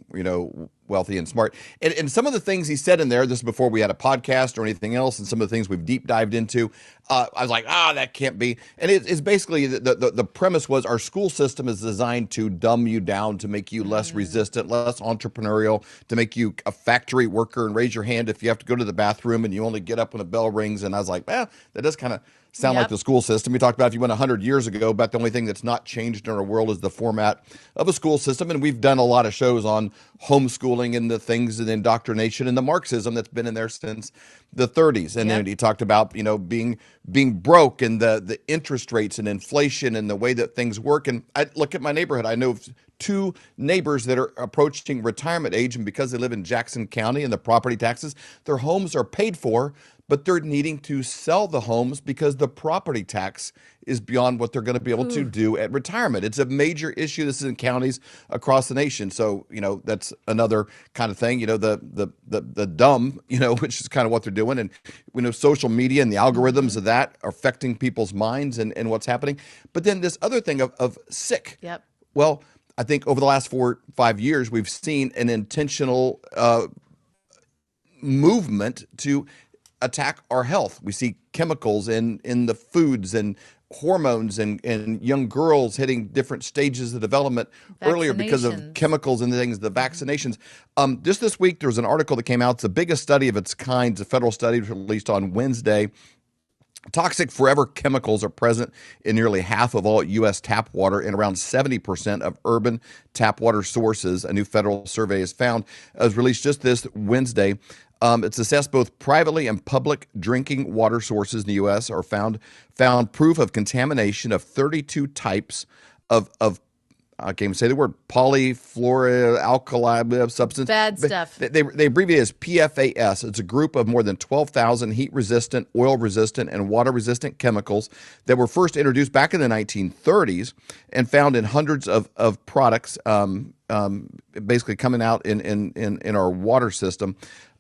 wealthy and smart. And some of the things he said in there, this is before we had a podcast or anything else, and some of the things we've deep dived into, I was like, that can't be. And it's basically the premise was our school system is designed to dumb you down, to make you less resistant, less entrepreneurial, to make you a factory worker and raise your hand if you have to go to the bathroom and you only get up when the bell rings. And I was like, that does kind of sound like the school system. We talked about if you went 100 years ago, but the only thing that's not changed in our world is the format of a school system. And we've done a lot of shows on homeschooling and the things and indoctrination and the Marxism that's been in there since the 30s. And then he talked about, being broke and the interest rates and inflation and the way that things work. And I look at my neighborhood. I know 2 neighbors that are approaching retirement age, and because they live in Jackson County and the property taxes, their homes are paid for, but they're needing to sell the homes because the property tax is beyond what they're going to be able to do at retirement. It's a major issue. This is in counties across the nation. So, that's another kind of thing, the dumb, which is kind of what they're doing. And social media and the algorithms of that are affecting people's minds and what's happening. But then this other thing of sick.
Yep.
Well, I think over the last 4 or 5 years, we've seen an intentional movement to attack our health. We see chemicals in the foods and hormones and young girls hitting different stages of development earlier because of chemicals and things, the vaccinations. Just this week, there was an article that came out. It's the biggest study of its kind. It's a federal study released on Wednesday. Toxic forever chemicals are present in nearly half of all U.S. tap water and around 70% of urban tap water sources. A new federal survey has found. It was released just this Wednesday. It's assessed both privately and public drinking water sources in the U.S. are found proof of contamination of 32 types of I can't even say the word, polyfluoroalkyl substance.
Bad stuff.
They abbreviate it as PFAS. It's a group of more than 12,000 heat-resistant, oil-resistant, and water-resistant chemicals that were first introduced back in the 1930s and found in hundreds of products, basically coming out in our water system.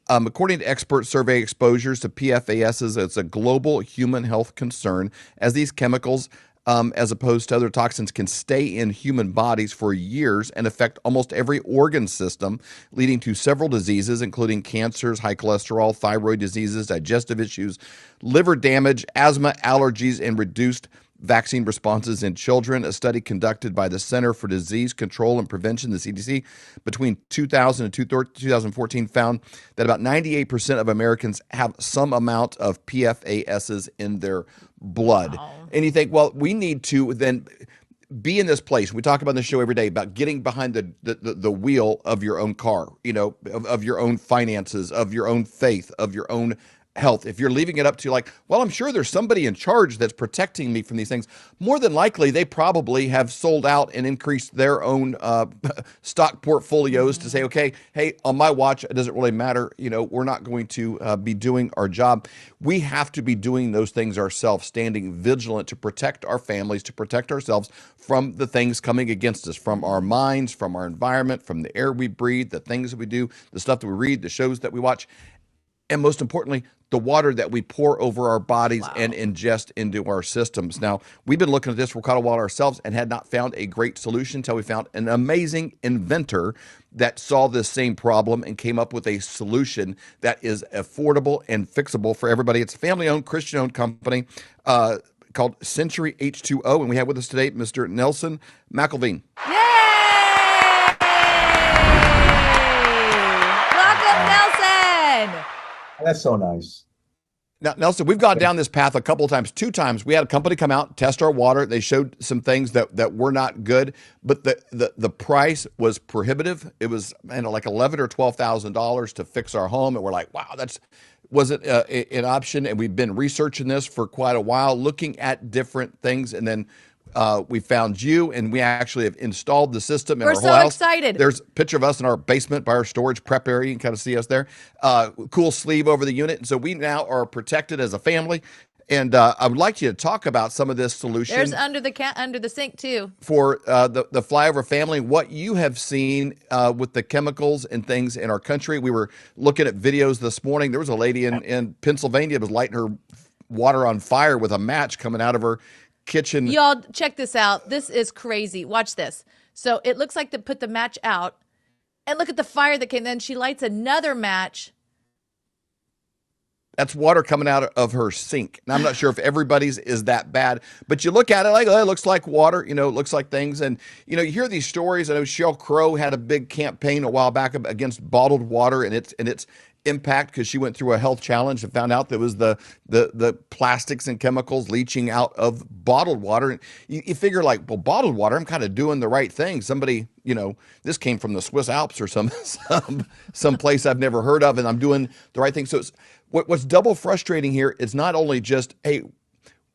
According to expert survey exposures to PFAS, it's a global human health concern as these chemicals, as opposed to other toxins, can stay in human bodies for years and affect almost every organ system, leading to several diseases, including cancers, high cholesterol, thyroid diseases, digestive issues, liver damage, asthma, allergies, and reduced vaccine responses in children. A study conducted by the Center for Disease Control and Prevention, the CDC, between 2000 and 2014 found that about 98% of Americans have some amount of PFASs in their blood. Wow. And you think, well, we need to then be in this place. We talk about the show every day about getting behind the wheel of your own car, of your own finances, of your own faith, of your own health. If you're leaving it up to I'm sure there's somebody in charge that's protecting me from these things. More than likely, they probably have sold out and increased their own stock portfolios to say, okay, hey, on my watch, it doesn't really matter. We're not going to be doing our job. We have to be doing those things ourselves, standing vigilant to protect our families, to protect ourselves from the things coming against us, from our minds, from our environment, from the air we breathe, the things that we do, the stuff that we read, the shows that we watch, and most importantly, the water that we pour over our bodies and ingest into our systems. Now, we've been looking at this for quite a while ourselves and had not found a great solution until we found an amazing inventor that saw this same problem and came up with a solution that is affordable and fixable for everybody. It's a family-owned, Christian-owned company called Century H2O, and we have with us today Mr. Nelson McElveen.
Yay! Welcome, Nelson!
That's so nice.
Now, Nelson, we've gone down this path a couple of times. 2 times we had a company come out, test our water. They showed some things that were not good, but the price was prohibitive. It was like $11,000 or $12,000 to fix our home, and we're like, wow, wasn't an option. And we've been researching this for quite a while, looking at different things, and then we found you, and we actually have installed the system in our whole house. We're so
excited.
There's a picture of us in our basement by our storage prep area. You can kind of see us there. Cool sleeve over the unit. And so we now are protected as a family. And I would like you to talk about some of this solution.
There's under the sink too.
For the flyover family, what you have seen with the chemicals and things in our country. We were looking at videos this morning. There was a lady in Pennsylvania that was lighting her water on fire with a match coming out of her kitchen.
Y'all, check this out. This is crazy. Watch this. So it looks like they put the match out, and look at the fire that came. Then she lights another match.
That's water coming out of her sink. And I'm not sure if everybody's is that bad, but you look at it like, oh, it looks like water, it looks like things. And, you hear these stories. I know Sheryl Crow had a big campaign a while back against bottled water and its impact, because she went through a health challenge and found out there was the plastics and chemicals leaching out of bottled water. And you figure like, well, bottled water, I'm kind of doing the right thing. Somebody, this came from the Swiss Alps or some place I've never heard of, and I'm doing the right thing. So what's double frustrating here is not only just, hey,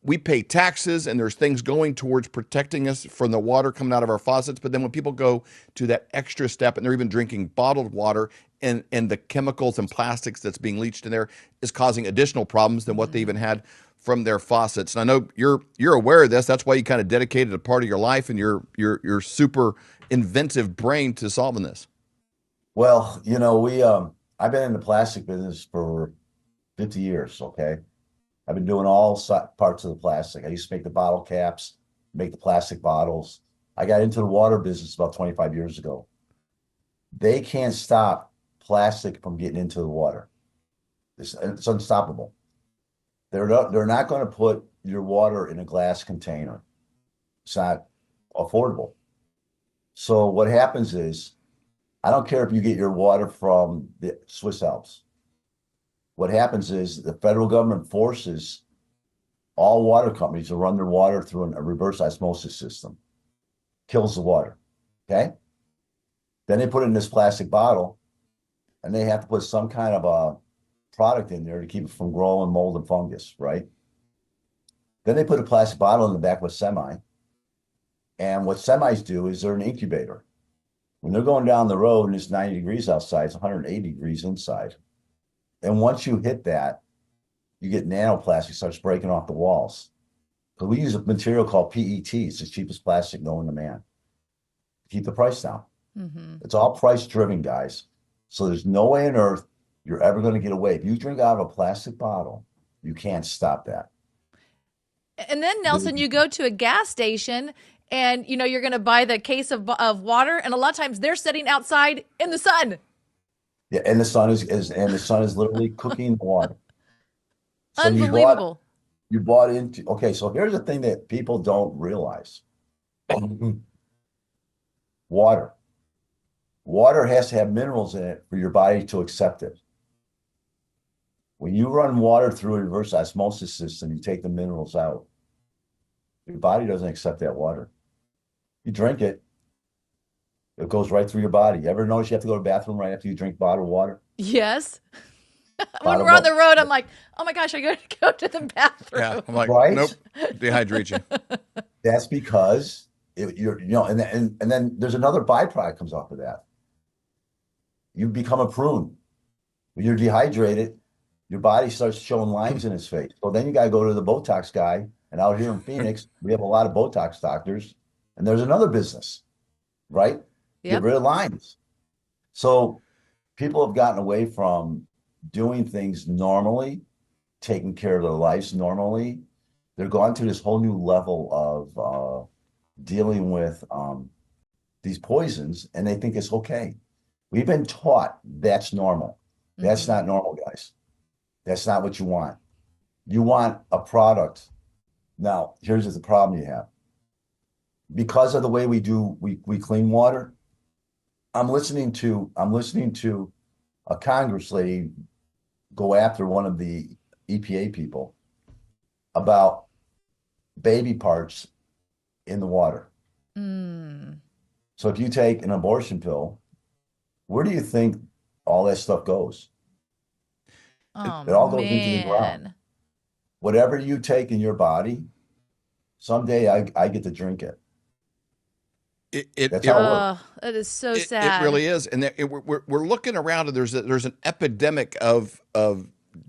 we pay taxes and there's things going towards protecting us from the water coming out of our faucets, but then when people go to that extra step and they're even drinking bottled water, and the chemicals and plastics that's being leached in there is causing additional problems than what they even had from their faucets. And I know you're aware of this. That's why you kind of dedicated a part of your life and your super inventive brain to solving this.
Well, I've been in the plastic business for 50 years, okay? I've been doing all parts of the plastic. I used to make the bottle caps, make the plastic bottles. I got into the water business about 25 years ago. They can't stop plastic from getting into the water. It's unstoppable. They're not going to put your water in a glass container. It's not affordable. So what happens is, I don't care if you get your water from the Swiss Alps. What happens is the federal government forces all water companies to run their water through a reverse osmosis system. Kills the water, okay? Then they put it in this plastic bottle, and they have to put some kind of a product in there to keep it from growing mold and fungus, right? Then they put a plastic bottle in the back of a semi. And what semis do is they're an incubator. When they're going down the road and it's 90 degrees outside, it's 180 degrees inside. And once you hit that, you get nanoplastic starts breaking off the walls. So we use a material called PET. It's the cheapest plastic known to man. Keep the price down. Mm-hmm. It's all price driven, guys. So there's no way on earth you're ever going to get away. If you drink out of a plastic bottle, you can't stop that.
And then, Nelson, you go to a gas station and, you're going to buy the case of water. And a lot of times they're sitting outside in the sun.
Yeah, and the sun is literally cooking the water. So
unbelievable.
You bought into, okay, so here's the thing that people don't realize. Water. Water has to have minerals in it for your body to accept it. When you run water through a reverse osmosis system, you take the minerals out. Your body doesn't accept that water. You drink it, it goes right through your body. You ever notice you have to go to the bathroom right after you drink bottled water?
Yes. When we're on the road, I'm like, oh my gosh, I gotta go to the bathroom.
Yeah, I'm like,
right?
Nope, dehydrate you.
That's because and then there's another byproduct comes off of that. You become a prune. When you're dehydrated, your body starts showing lines in its face. So then you got to go to the Botox guy. And out here in Phoenix, we have a lot of Botox doctors. And there's another business, right? Yep. Get rid of lines. So people have gotten away from doing things normally, taking care of their lives normally. They're gone to this whole new level of dealing with these poisons, and they think it's okay. We've been taught that's normal. That's not normal, guys. That's not what you want. You want a product. Now, here's the problem you have. Because of the way we clean water, I'm listening to a Congress lady go after one of the EPA people about baby parts in the water. So if you take an abortion pill, where do you think all that stuff goes? It all goes into the ground. Whatever you take in your body, someday I get to drink it. That's how it works.
That is so sad.
It really is, and we're looking around, and there's an epidemic of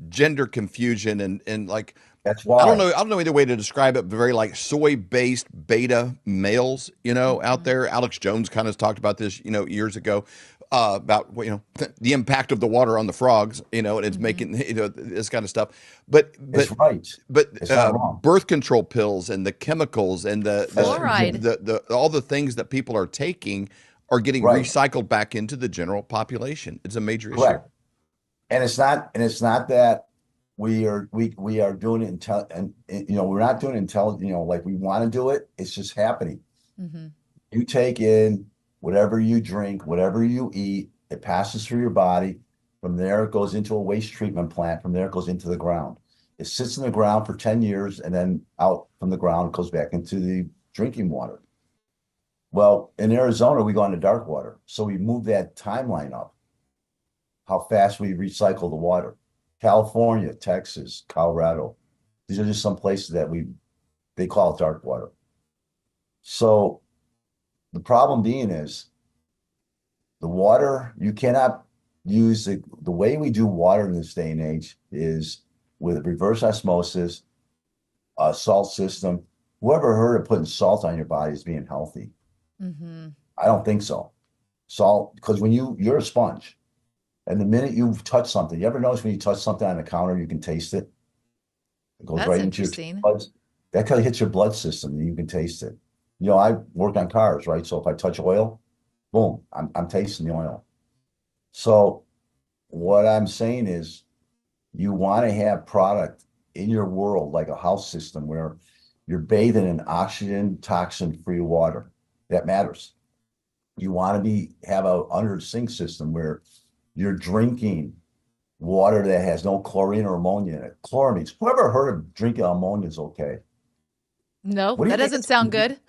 gender confusion and like
That's why.
I don't know either way to describe it, but very like soy-based beta males, out there. Alex Jones kind of talked about this, years ago, about the impact of the water on the frogs, and it's making this kind of stuff. But
it's right.
But
it's not wrong.
Birth control pills and the chemicals and the all the things that people are taking are getting recycled back into the general population. It's a major issue.
And it's not that we are doing it we're not doing it intelligent, like we want to do it. It's just happening.
Mm-hmm.
You take in whatever you drink, whatever you eat, it passes through your body. From there, it goes into a waste treatment plant. From there, it goes into the ground. It sits in the ground for 10 years, and then out from the ground, it goes back into the drinking water. Well, in Arizona, we go into dark water. So we move that timeline up, how fast we recycle the water. California, Texas, Colorado, these are just some places that they call it dark water. So the problem being is the water, you cannot use the way we do water in this day and age is with reverse osmosis, a salt system. Whoever heard of putting salt on your body as being healthy?
Mm-hmm.
I don't think so. Salt, because when you're a sponge, and the minute you touch something, you ever notice when you touch something on the counter, you can taste it? It goes right into your blood. That kind of hits your blood system, and you can taste it. I work on cars, right? So if I touch oil, boom, I'm tasting the oil. So what I'm saying is you want to have product in your world like a house system where you're bathing in oxygen, toxin-free water. That matters. You want to have a under sink system where you're drinking water that has no chlorine or ammonia in it. Chloramines. Whoever heard of drinking ammonia is okay?
No, that doesn't sound good.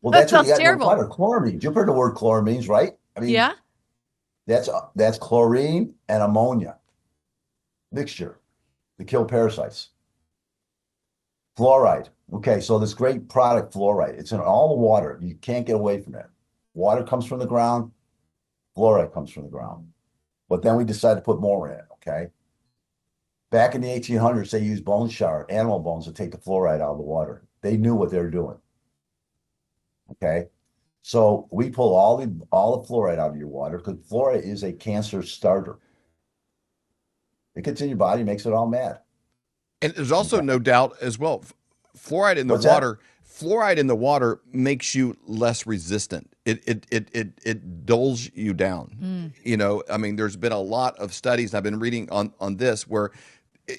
Well,
that
sounds
terrible.
Chloramines. You've heard the word chloramines, right? I mean,
yeah.
That's chlorine and ammonia mixture to kill parasites. Fluoride. Okay, so this great product, fluoride. It's in all the water. You can't get away from it. Water comes from the ground. Fluoride comes from the ground. But then we decided to put more in it, okay? Back in the 1800s, they used bone char, animal bones, to take the fluoride out of the water. They knew what they were doing, okay? So we pull all the fluoride out of your water because fluoride is a cancer starter. It gets in your body, makes it all mad.
And there's also no doubt as well, fluoride in the water. Fluoride in the water makes you less resistant. It dulls you down. I mean, there's been a lot of studies I've been reading on this where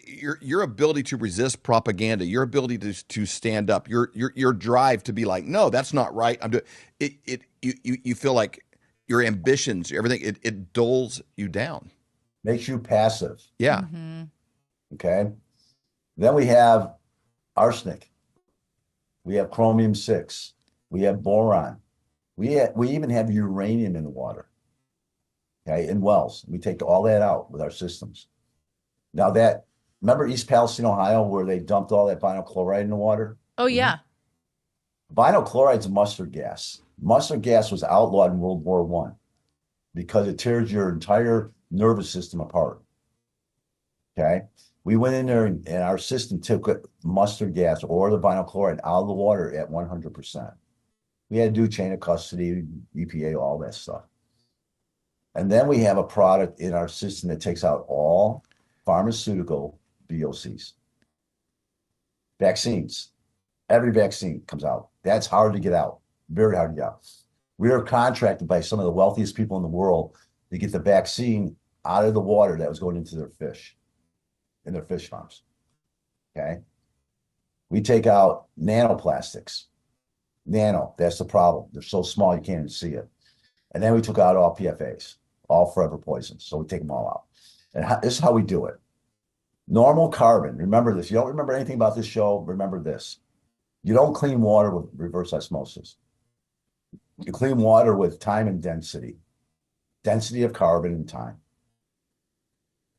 your ability to resist propaganda, your ability to stand up, your drive to be like, no, that's not right. I'm doing it. You feel like your ambitions, everything. It dulls you down.
Makes you passive.
Yeah.
Mm-hmm.
Okay. Then we have arsenic. We have chromium-6. We have boron. We even have uranium in the water. Okay, in wells. We take all that out with our systems. Now remember East Palestine, Ohio, where they dumped all that vinyl chloride in the water?
Oh, yeah.
Vinyl chloride's mustard gas. Mustard gas was outlawed in World War I because it tears your entire nervous system apart. Okay? We went in there and our system took mustard gas or the vinyl chloride out of the water at 100%. We had to do chain of custody, EPA, all that stuff. And then we have a product in our system that takes out all pharmaceutical VOCs. Vaccines. Every vaccine comes out. That's hard to get out. Very hard to get out. We are contracted by some of the wealthiest people in the world to get the vaccine out of the water that was going into their fish. In their fish farms. Okay. We take out nanoplastics. Nano, that's the problem. They're so small you can't even see it. And then we took out all PFAs, all forever poisons. So we take them all out. And this is how we do it. Normal carbon. Remember this. You don't remember anything about this show? Remember this. You don't clean water with reverse osmosis. You clean water with time and density. Density of carbon and time.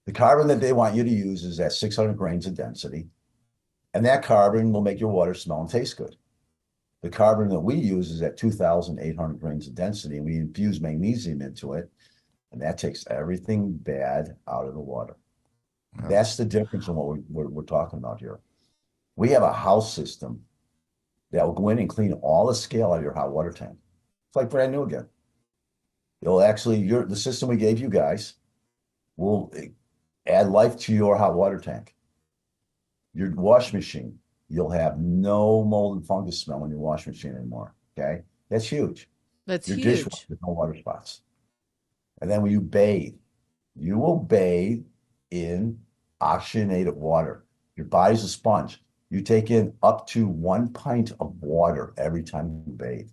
The carbon that they want you to use is at 600 grains of density, and that carbon will make your water smell and taste good. The carbon that we use is at 2,800 grains of density, and we infuse magnesium into it, and that takes everything bad out of the water. Wow. That's the difference in what we're talking about here. We have a house system that will go in and clean all the scale out of your hot water tank. It's like brand new again. It'll actually, the system we gave you guys will add life to your hot water tank. Your wash machine, you'll have no mold and fungus smell in your wash machine anymore. Okay, that's huge.
That's
your
huge.
Dishwasher, no water spots. And then when you bathe, you will bathe in oxygenated water. Your body's a sponge. You take in up to 1 pint of water every time you bathe.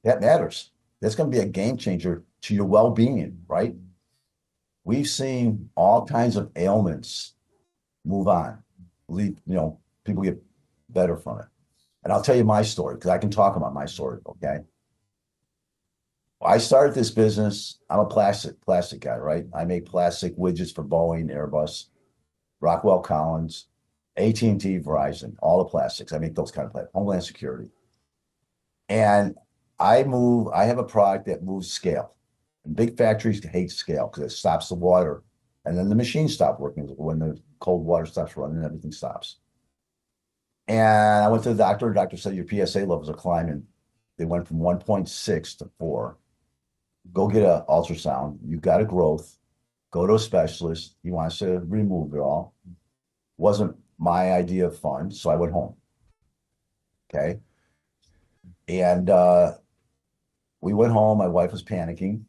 That matters. That's going to be a game changer to your well-being, right? We've seen all kinds of ailments move on. People get better from it. And I'll tell you my story because I can talk about my story, okay? I started this business. I'm a plastic guy, right? I make plastic widgets for Boeing, Airbus, Rockwell Collins, AT&T, Verizon, all the plastics. I make those kind of plastics, Homeland Security. And I have a product that moves scale. And big factories hate scale because it stops the water. And then the machines stop working when the cold water stops running and everything stops. And I went to the doctor. The doctor said, your PSA levels are climbing. They went from 1.6 to 4. Go get an ultrasound. You got a growth. Go to a specialist. He wants to remove it all. Wasn't my idea of fun, so I went home. Okay. And we went home. My wife was panicking.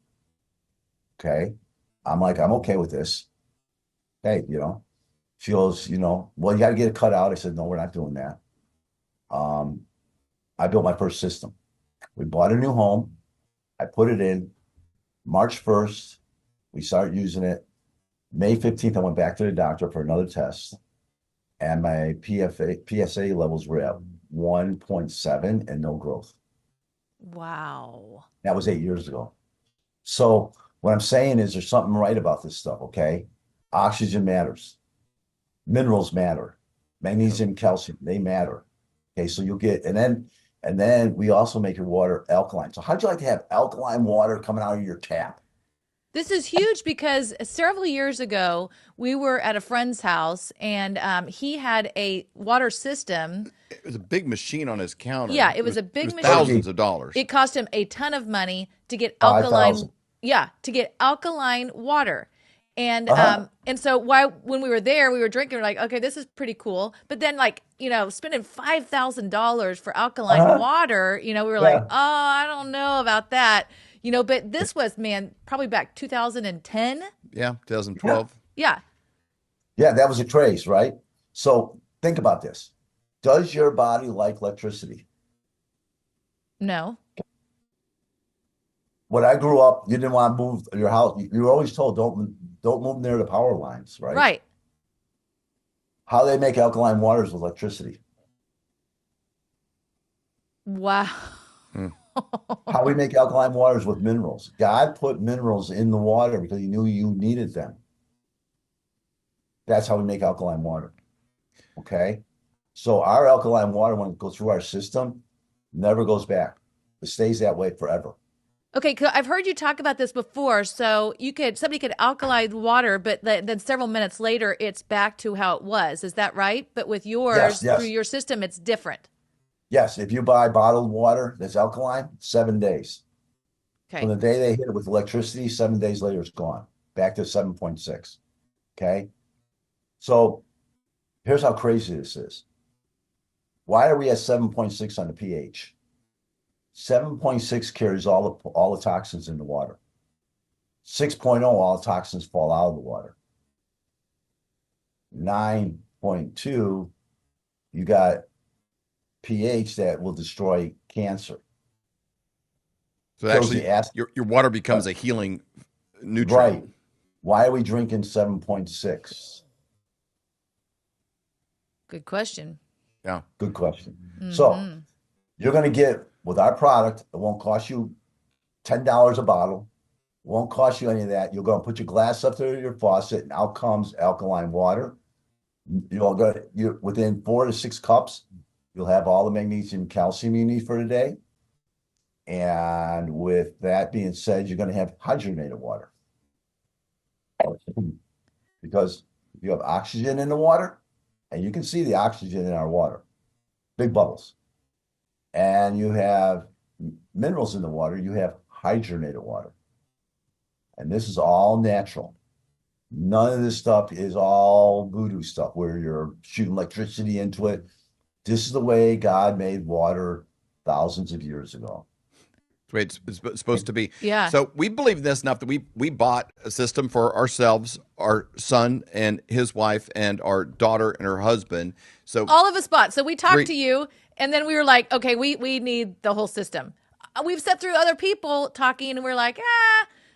Okay. I'm like, I'm okay with this. Hey, she goes, well, you got to get it cut out. I said, no, we're not doing that. I built my first system. We bought a new home. I put it in. March 1st, we started using it. May 15th, I went back to the doctor for another test. And my PSA levels were at 1.7 and no growth.
Wow.
That was 8 years ago. So what I'm saying is there's something right about this stuff, okay? Oxygen matters. Minerals matter. Magnesium, calcium, they matter. Okay, so you'll get, and then we also make your water alkaline. So how'd you like to have alkaline water coming out of your tap?
This is huge because several years ago, we were at a friend's house and he had a water system.
It was a big machine on his counter.
Yeah, it was a big machine.
Thousands of dollars.
It cost him a ton of money to get alkaline. To get alkaline water. And and so when we were there, we were drinking, we're like, okay, this is pretty cool. But then spending $5,000 for alkaline water, we were like, oh, I don't know about that. But this was, probably back 2010.
Yeah, 2012.
Yeah.
Yeah, that was a craze, right? So think about this. Does your body like electricity?
No.
When I grew up, you didn't want to move your house. You were always told, don't move near the power lines, right?
Right.
How they make alkaline waters with electricity.
Wow.
How we make alkaline waters with minerals. God put minerals in the water because he knew you needed them. That's how we make alkaline water. Okay? So our alkaline water, when it goes through our system, never goes back. It stays that way forever.
Okay, I've heard you talk about this before. So somebody could alkalize water, but then several minutes later, it's back to how it was. Is that right? But with yours,
yes.
through your system, it's different.
Yes, if you buy bottled water that's alkaline, 7 days.
Okay.
From the day they hit it with electricity, 7 days later, it's gone. Back to 7.6. Okay? So here's how crazy this is. Why are we at 7.6 on the pH? 7.6 carries all the toxins in the water. 6.0, all the toxins fall out of the water. 9.2, you got pH that will destroy cancer.
So actually, your water becomes a healing nutrient.
Right. Why are we drinking 7.6?
Good question.
Yeah.
Good question. Mm-hmm. So you're going to get, with our product, it won't cost you $10 a bottle. It won't cost you any of that. You're going to put your glass up to your faucet, and out comes alkaline water. You're within 4 to 6 cups, you'll have all the magnesium and calcium you need for the day. And with that being said, you're going to have hydrogenated water. Because if you have oxygen in the water, And you can see the oxygen in our water, big bubbles. And you have minerals in the water. You have hydrogenated water. And this is all natural. None of this stuff is all voodoo stuff where you're shooting electricity into it. This is the way God made water thousands of years ago.
That's the way it's supposed to be.
Yeah.
So we believe in this enough that we bought a system for ourselves, our son and his wife, and our daughter and her husband. So
all of us bought. So we talked to you, and then we were like, okay, we need the whole system. We've sat through other people talking, and we're like,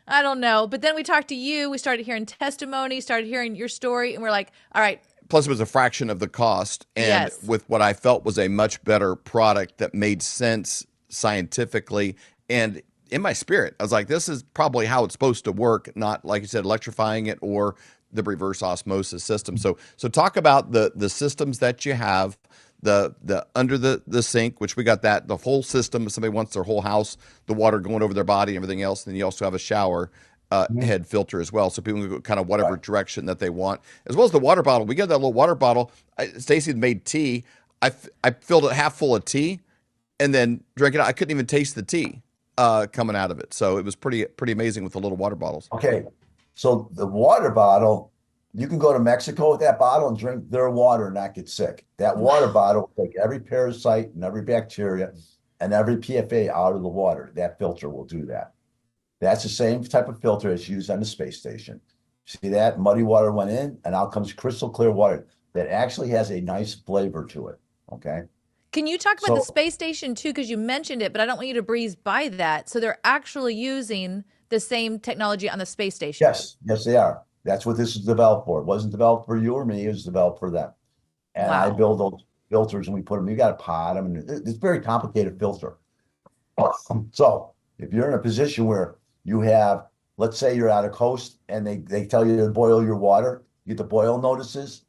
I don't know. But then we talked to you. We started hearing testimony, started hearing your story, and we're like, all right.
Plus, it was a fraction of the cost, and with what I felt was a much better product that made sense scientifically and in my spirit. I was like, this is probably how it's supposed to work, not, like you said, electrifying it or the reverse osmosis system. So talk about the systems that you have, the under the sink, which we got that, the whole system. If somebody wants their whole house, the water going over their body and everything else, then you also have a shower head filter as well, so people can go kind of whatever direction that they want, as well as the water bottle. We got that little water bottle. Stacy had made tea. I filled it half full of tea and then drank it. I couldn't even taste the tea coming out of it. So it was pretty amazing with the little water bottles.
Okay, so the water bottle, you can go to Mexico with that bottle and drink their water and not get sick. That water bottle will take every parasite and every bacteria and every PFA out of the water. That filter will do that. That's the same type of filter that's used on the space station. See that? Muddy water went in, and out comes crystal clear water that actually has a nice flavor to it, okay?
Can you talk about the space station, too, because you mentioned it, but I don't want you to breeze by that. So they're actually using the same technology on the space station.
Yes, they are. That's what this is developed for. It wasn't developed for you or me. It was developed for them. And I build those filters, and we put them, you got to pot them, and it's a very complicated filter. So if you're in a position where you have, let's say you're at a coast and they tell you to boil your water, you get the boil notices.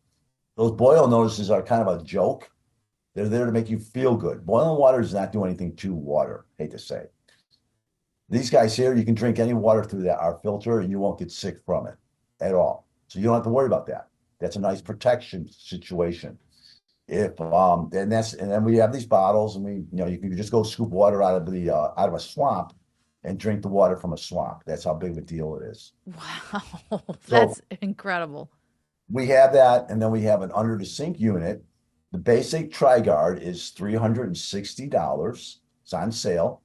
Those boil notices are kind of a joke. They're there to make you feel good. Boiling water does not do anything to water, hate to say. These guys here, you can drink any water through our filter and you won't get sick from it at all. So you don't have to worry about that. That's a nice protection situation. And then we have these bottles, and you can just go scoop water out of a swamp and drink the water from a swamp. That's how big of a deal it is.
Wow, that's incredible.
We have that, and then we have an under the sink unit. The basic TriGuard is $360. It's on sale.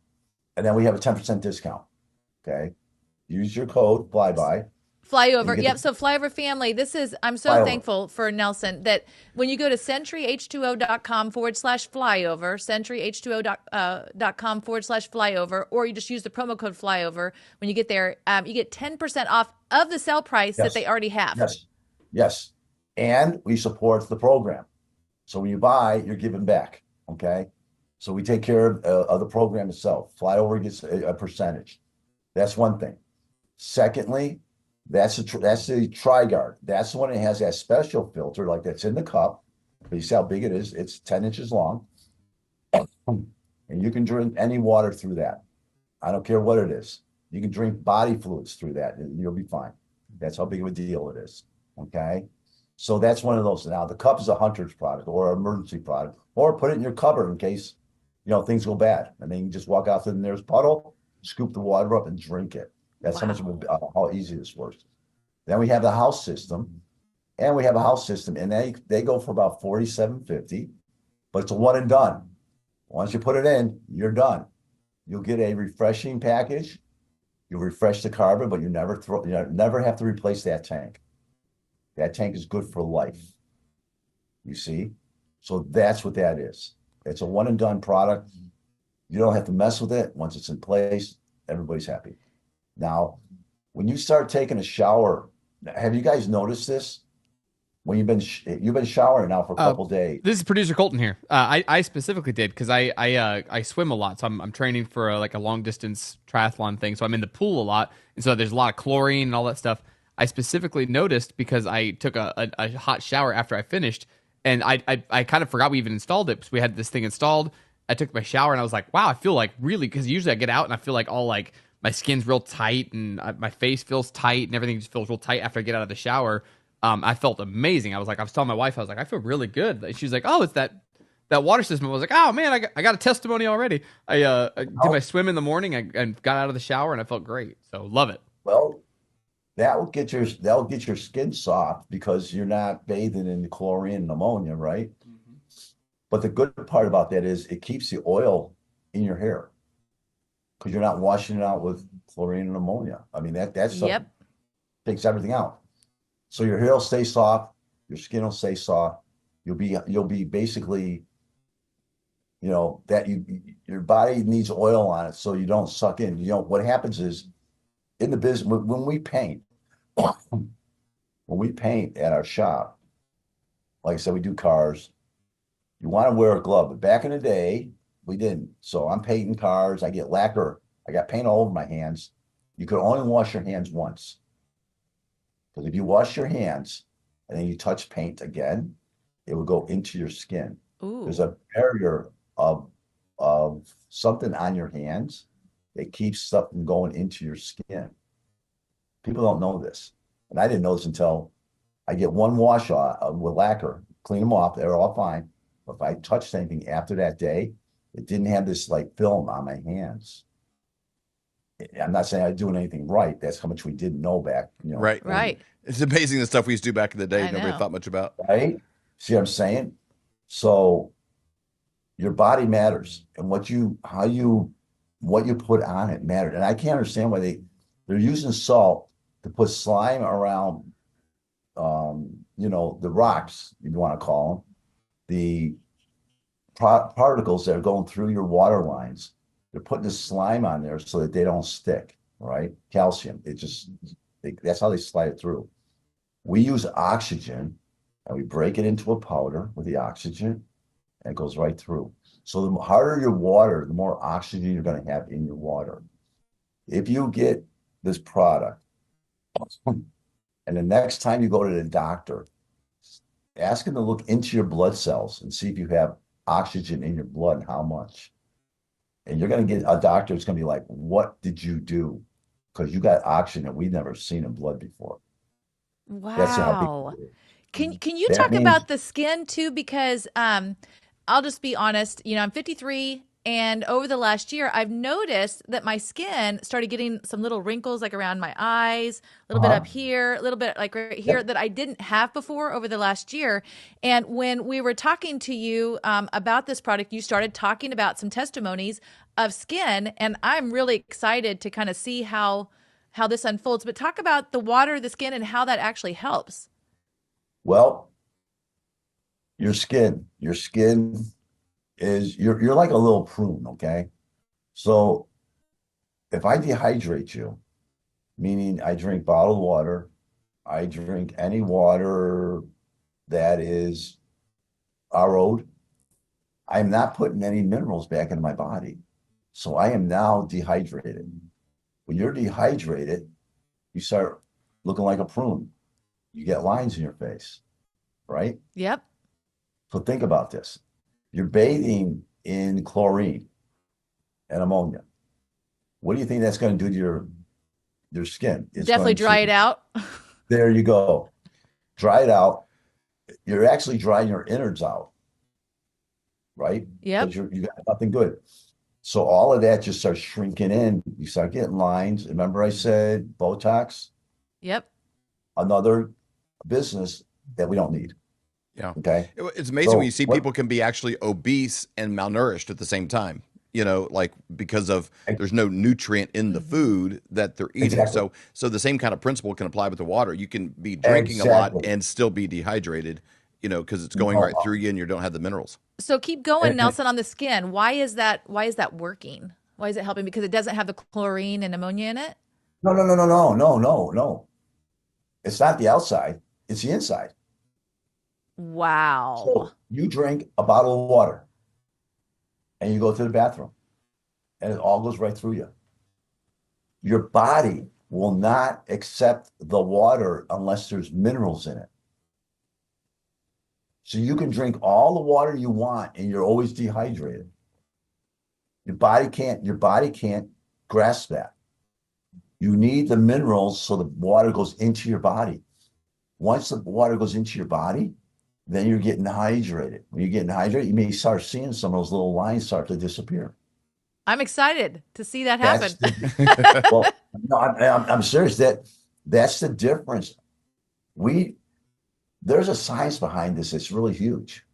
And then we have a 10% discount. Okay. Use your code FLYBY.
Flyover. Yep. So Flyover family, I'm so thankful for Nelson that when you go to centuryh2o.com/flyover, centuryh2o.com/flyover, or you just use the promo code FLYOver, when you get there, you get 10% off of the sale price that they already have.
Yes. And we support the program. So when you buy, you're giving back. Okay. So we take care of the program itself. Flyover gets a percentage. That's one thing. Secondly, that's the TriGuard. That's the one that has that special filter, like that's in the cup. You see how big it is? It's 10 inches long. And you can drink any water through that. I don't care what it is. You can drink body fluids through that, and you'll be fine. That's how big of a deal it is. Okay? So that's one of those. Now, the cup is a hunter's product or an emergency product, or put it in your cupboard in case, things go bad. And then you can just walk out to the nearest puddle, scoop the water up, and drink it. That's how easy this works. Then we have the house system, and they go for about $47.50, but it's a one and done. Once you put it in, you're done. You'll get a refreshing package. You'll refresh the carbon, but you never have to replace that tank. That tank is good for life. You see? So that's what that is. It's a one and done product. You don't have to mess with it. Once it's in place, everybody's happy. Now, when you start taking a shower, have you guys noticed this? When you've been showering now for a couple days.
This is producer Colton here. I specifically did because I swim a lot, so I'm training for a long distance triathlon thing. So I'm in the pool a lot, and so there's a lot of chlorine and all that stuff. I specifically noticed because I took a hot shower after I finished, and I kind of forgot we even installed it because we had this thing installed. I took my shower and I was like, wow, I feel like really, because usually I get out and I feel like all like my skin's real tight and my face feels tight and everything just feels real tight after I get out of the shower. I felt amazing. I was telling my wife, I was like, I feel really good. She's like, oh, it's that water system. I was like, oh man, I got a testimony already. I did my swim in the morning and got out of the shower and I felt great. So love it.
Well, that'll get your skin soft because you're not bathing in the chlorine and ammonia, right? But the good part about that is it keeps the oil in your hair because you're not washing it out with chlorine and ammonia. I mean, that's takes everything out. So your hair will stay soft, your skin will stay soft. You'll be basically, that your body needs oil on it so you don't suck in. What happens is in the business when we paint at our shop, like I said, we do cars. You want to wear a glove, but back in the day, we didn't. So I'm painting cars. I get lacquer. I got paint all over my hands. You could only wash your hands once. Because if you wash your hands and then you touch paint again, it will go into your skin.
Ooh.
There's a barrier of something on your hands that keeps stuff from going into your skin. People don't know this. And I didn't know this until I get one wash with lacquer, clean them off. They're all fine. But if I touched anything after that day, it didn't have this like film on my hands. I'm not saying I'm doing anything right. That's how much we didn't know back.
Right. It's amazing the stuff we used to do back in the day. Nobody thought much about.
Right. See what I'm saying? So your body matters, and what you put on it mattered. And I can't understand why they're using salt to put slime around, the rocks, if you want to call them, the particles that are going through your water lines. They're putting the slime on there so that they don't stick, right? Calcium. That's how they slide it through. We use oxygen and we break it into a powder with the oxygen and it goes right through. So the harder your water, the more oxygen you're going to have in your water. If you get this product and the next time you go to the doctor, ask him to look into your blood cells and see if you have oxygen in your blood and how much. And you're going to get a doctor that's going to be like, what did you do? Because you got oxygen that we've never seen in blood before.
Wow.
That's how big
Can you talk about the skin too? Because I'll just be honest, I'm 53 and over the last year, I've noticed that my skin started getting some little wrinkles like around my eyes, a little bit up here, a little bit like right here that I didn't have before over the last year. And when we were talking to you about this product, you started talking about some testimonies of skin. And I'm really excited to kind of see how this unfolds. But talk about the water, the skin, and how that actually helps.
Well, your skin is you're like a little prune, okay? So if I dehydrate you, meaning I drink bottled water, I drink any water that is RO'd, I'm not putting any minerals back into my body. So I am now dehydrated. When you're dehydrated, you start looking like a prune. You get lines in your face, right?
Yep.
So think about this. You're bathing in chlorine and ammonia. What do you think that's going to do to your skin? It's
definitely dry it out.
There you go. Dry it out. You're actually drying your innards out, right?
Yep.
Because you got nothing good. So all of that just starts shrinking in. You start getting lines. Remember I said Botox?
Yep.
Another business that we don't need.
Yeah.
Okay.
It's amazing when you see people can be actually obese and malnourished at the same time, like because of there's no nutrient in the food that they're eating.
Exactly.
So the same kind of principle can apply with the water. You can be drinking a lot and still be dehydrated, because it's going right through you and you don't have the minerals.
So keep going, Nelson, on the skin. Why is that working? Why is it helping? Because it doesn't have the chlorine and ammonia in it?
No. It's not the outside, it's the inside.
Wow.
So you drink a bottle of water and you go to the bathroom and it all goes right through you. Your body will not accept the water unless there's minerals in it. So you can drink all the water you want and you're always dehydrated. Your body can't grasp that. You need the minerals so the water goes into your body. once the water goes into your body, then you're getting hydrated. When you're getting hydrated, you may start seeing some of those little lines start to disappear.
I'm excited to see that happen.
Well, no, I'm serious. That's the difference. There's a science behind this. It's really huge,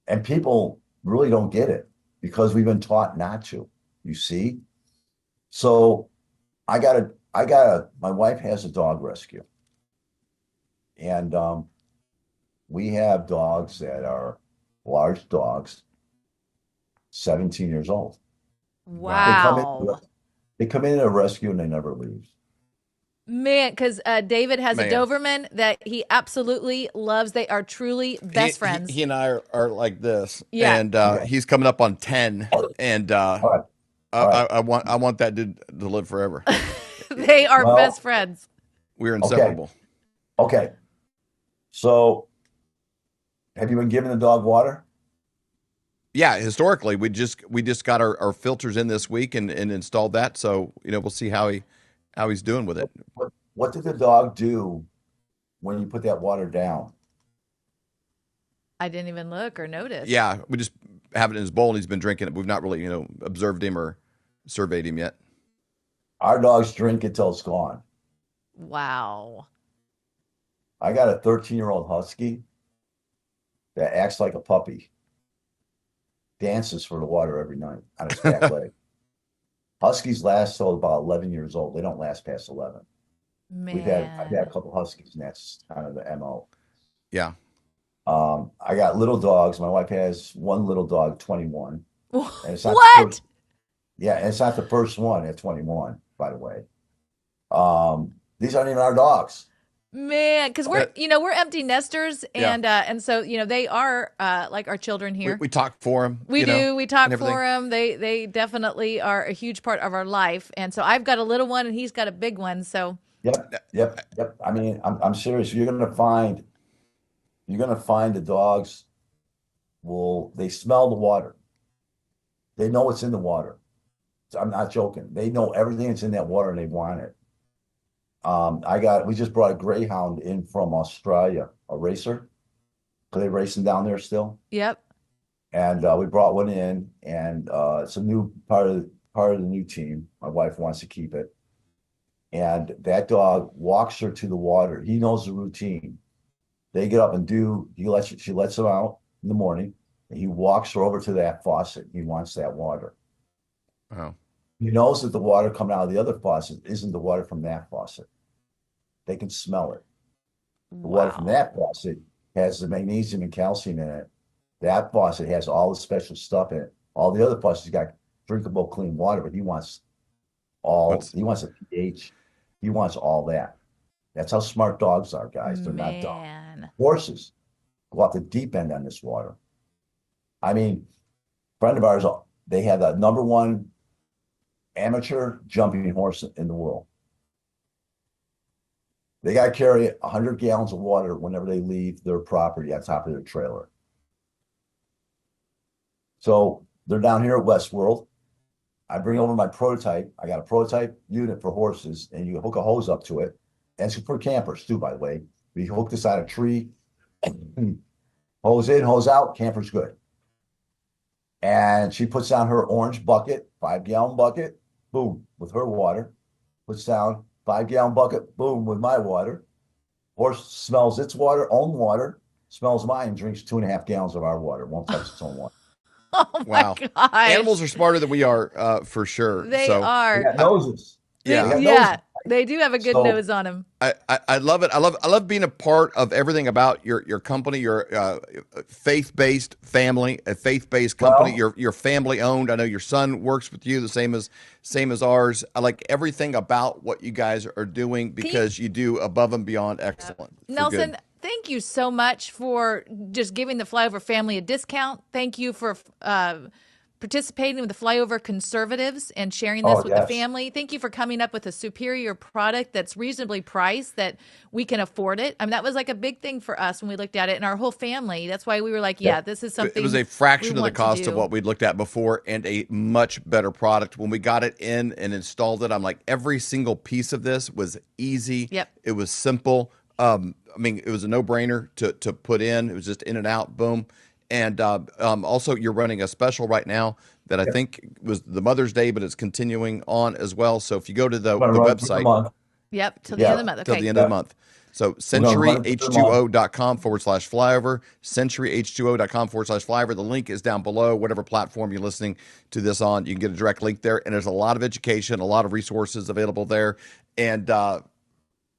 and people really don't get it because we've been taught not to. You see, so my wife has a dog rescue, and we have dogs that are large dogs, 17 years old.
Wow.
They come in a rescue and they never leave.
Man, because David has a Doberman that he absolutely loves. They are truly best friends.
He and I are like this.
Yeah.
And he's coming up on 10. And I want that to live forever.
They are best friends.
We're inseparable.
Okay. So have you been giving the dog water?
Yeah, historically, we just got our filters in this week and installed that. So, we'll see how he's doing with it.
What did the dog do when you put that water down?
I didn't even look or notice.
Yeah, we just have it in his bowl and he's been drinking it. We've not really, observed him or surveyed him yet.
Our dogs drink it till it's gone.
Wow.
I got a 13-year-old husky that acts like a puppy. Dances for the water every night on his back leg. Huskies last till about 11 years old. They don't last past 11.
Man.
I've had a couple huskies, and that's kind of the MO.
Yeah.
I got little dogs. My wife has one little dog, 21. And it's not
What?
And it's not the first one at 21, by the way. These aren't even our dogs.
Man, because we're empty nesters, and so they are like our children here.
We talk for them.
We do. We talk for them. They definitely are a huge part of our life, and so I've got a little one, and he's got a big one. So
yep. I mean, I'm serious. You're gonna find the dogs they smell the water. They know what's in the water. I'm not joking. They know everything that's in that water, and they want it. We just brought a greyhound in from Australia, a racer. Are they racing down there still?
Yep.
And we brought one in, and it's a new part of the new team. My wife wants to keep it. And that dog walks her to the water. He knows the routine. They get up and she lets him out in the morning, and he walks her over to that faucet. He wants that water.
Wow.
He knows that the water coming out of the other faucet isn't the water from that faucet. They can smell it. The water from that faucet has the magnesium and calcium in it. That faucet has all the special stuff in it. All the other faucets got drinkable, clean water, but he wants a pH. He wants all that. That's how smart dogs are, guys. They're not dumb. Horses go off the deep end on this water. I mean, a friend of ours, they had the #1 amateur jumping horse in the world. They got to carry 100 gallons of water whenever they leave their property on top of their trailer. So they're down here at Westworld. I bring over my prototype. I got a prototype unit for horses, and you hook a hose up to it. And it's for campers too, by the way. We hook this on a tree, hose in, hose out, camper's good. And she puts down her orange bucket, 5-gallon bucket, boom, with her water. Puts down 5-gallon bucket, boom, with my water. Horse smells its own water, smells mine, drinks 2.5 gallons of our water, won't touch its own water.
Oh my
Wow.
gosh.
Animals are smarter than we are, for sure.
They are.
They got noses.
Yeah.
They do have a good nose on them.
I love it. I love being a part of everything about your company, your faith-based family, a faith-based company. You're family owned. I know your son works with you the same as ours. I like everything about what you guys are doing because you do above and beyond excellent.
Nelson, thank you so much for just giving the Flyover family a discount. Thank you for participating with the Flyover Conservatives and sharing this with the family. Thank you for coming up with a superior product that's reasonably priced, that we can afford it. I mean, that was like a big thing for us when we looked at it, and our whole family. That's why we were like, this is something.
It was a fraction of the cost of what we'd looked at before, and a much better product. When we got it in and installed it, I'm like, every single piece of this was easy.
Yep.
It was simple. I mean, it was a no-brainer to put in. It was just in and out, boom. And also, you're running a special right now that I think was the Mother's Day, but it's continuing on as well. So if you go to the website,
Yep, till the end of the month. Okay.
till the end of the month. So centuryh2o.com/flyover, centuryh2o.com/flyover. The link is down below, whatever platform you're listening to this on. You can get a direct link there. And there's a lot of education, a lot of resources available there. And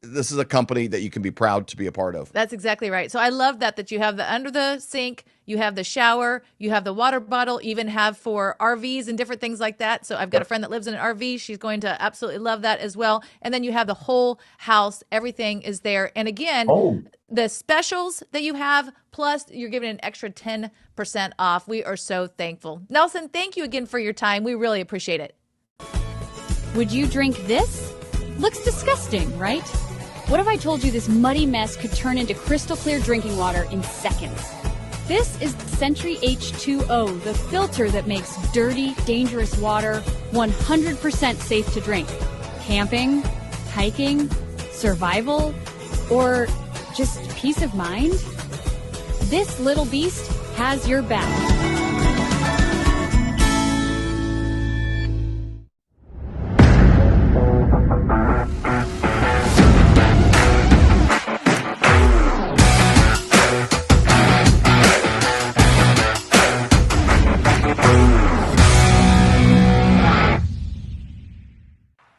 this is a company that you can be proud to be a part of.
That's exactly right. So I love that you have the under the sink, you have the shower, you have the water bottle, even have for RVs and different things like that. So I've got a friend that lives in an RV. She's going to absolutely love that as well. And then you have the whole house. Everything is there. And again, the specials that you have, plus you're giving an extra 10% off. We are so thankful. Nelson, thank you again for your time. We really appreciate it.
Would you drink this? Looks disgusting, right? What if I told you this muddy mess could turn into crystal clear drinking water in seconds? This is Century H2O, the filter that makes dirty, dangerous water 100% safe to drink. Camping, hiking, survival, or just peace of mind? This little beast has your back.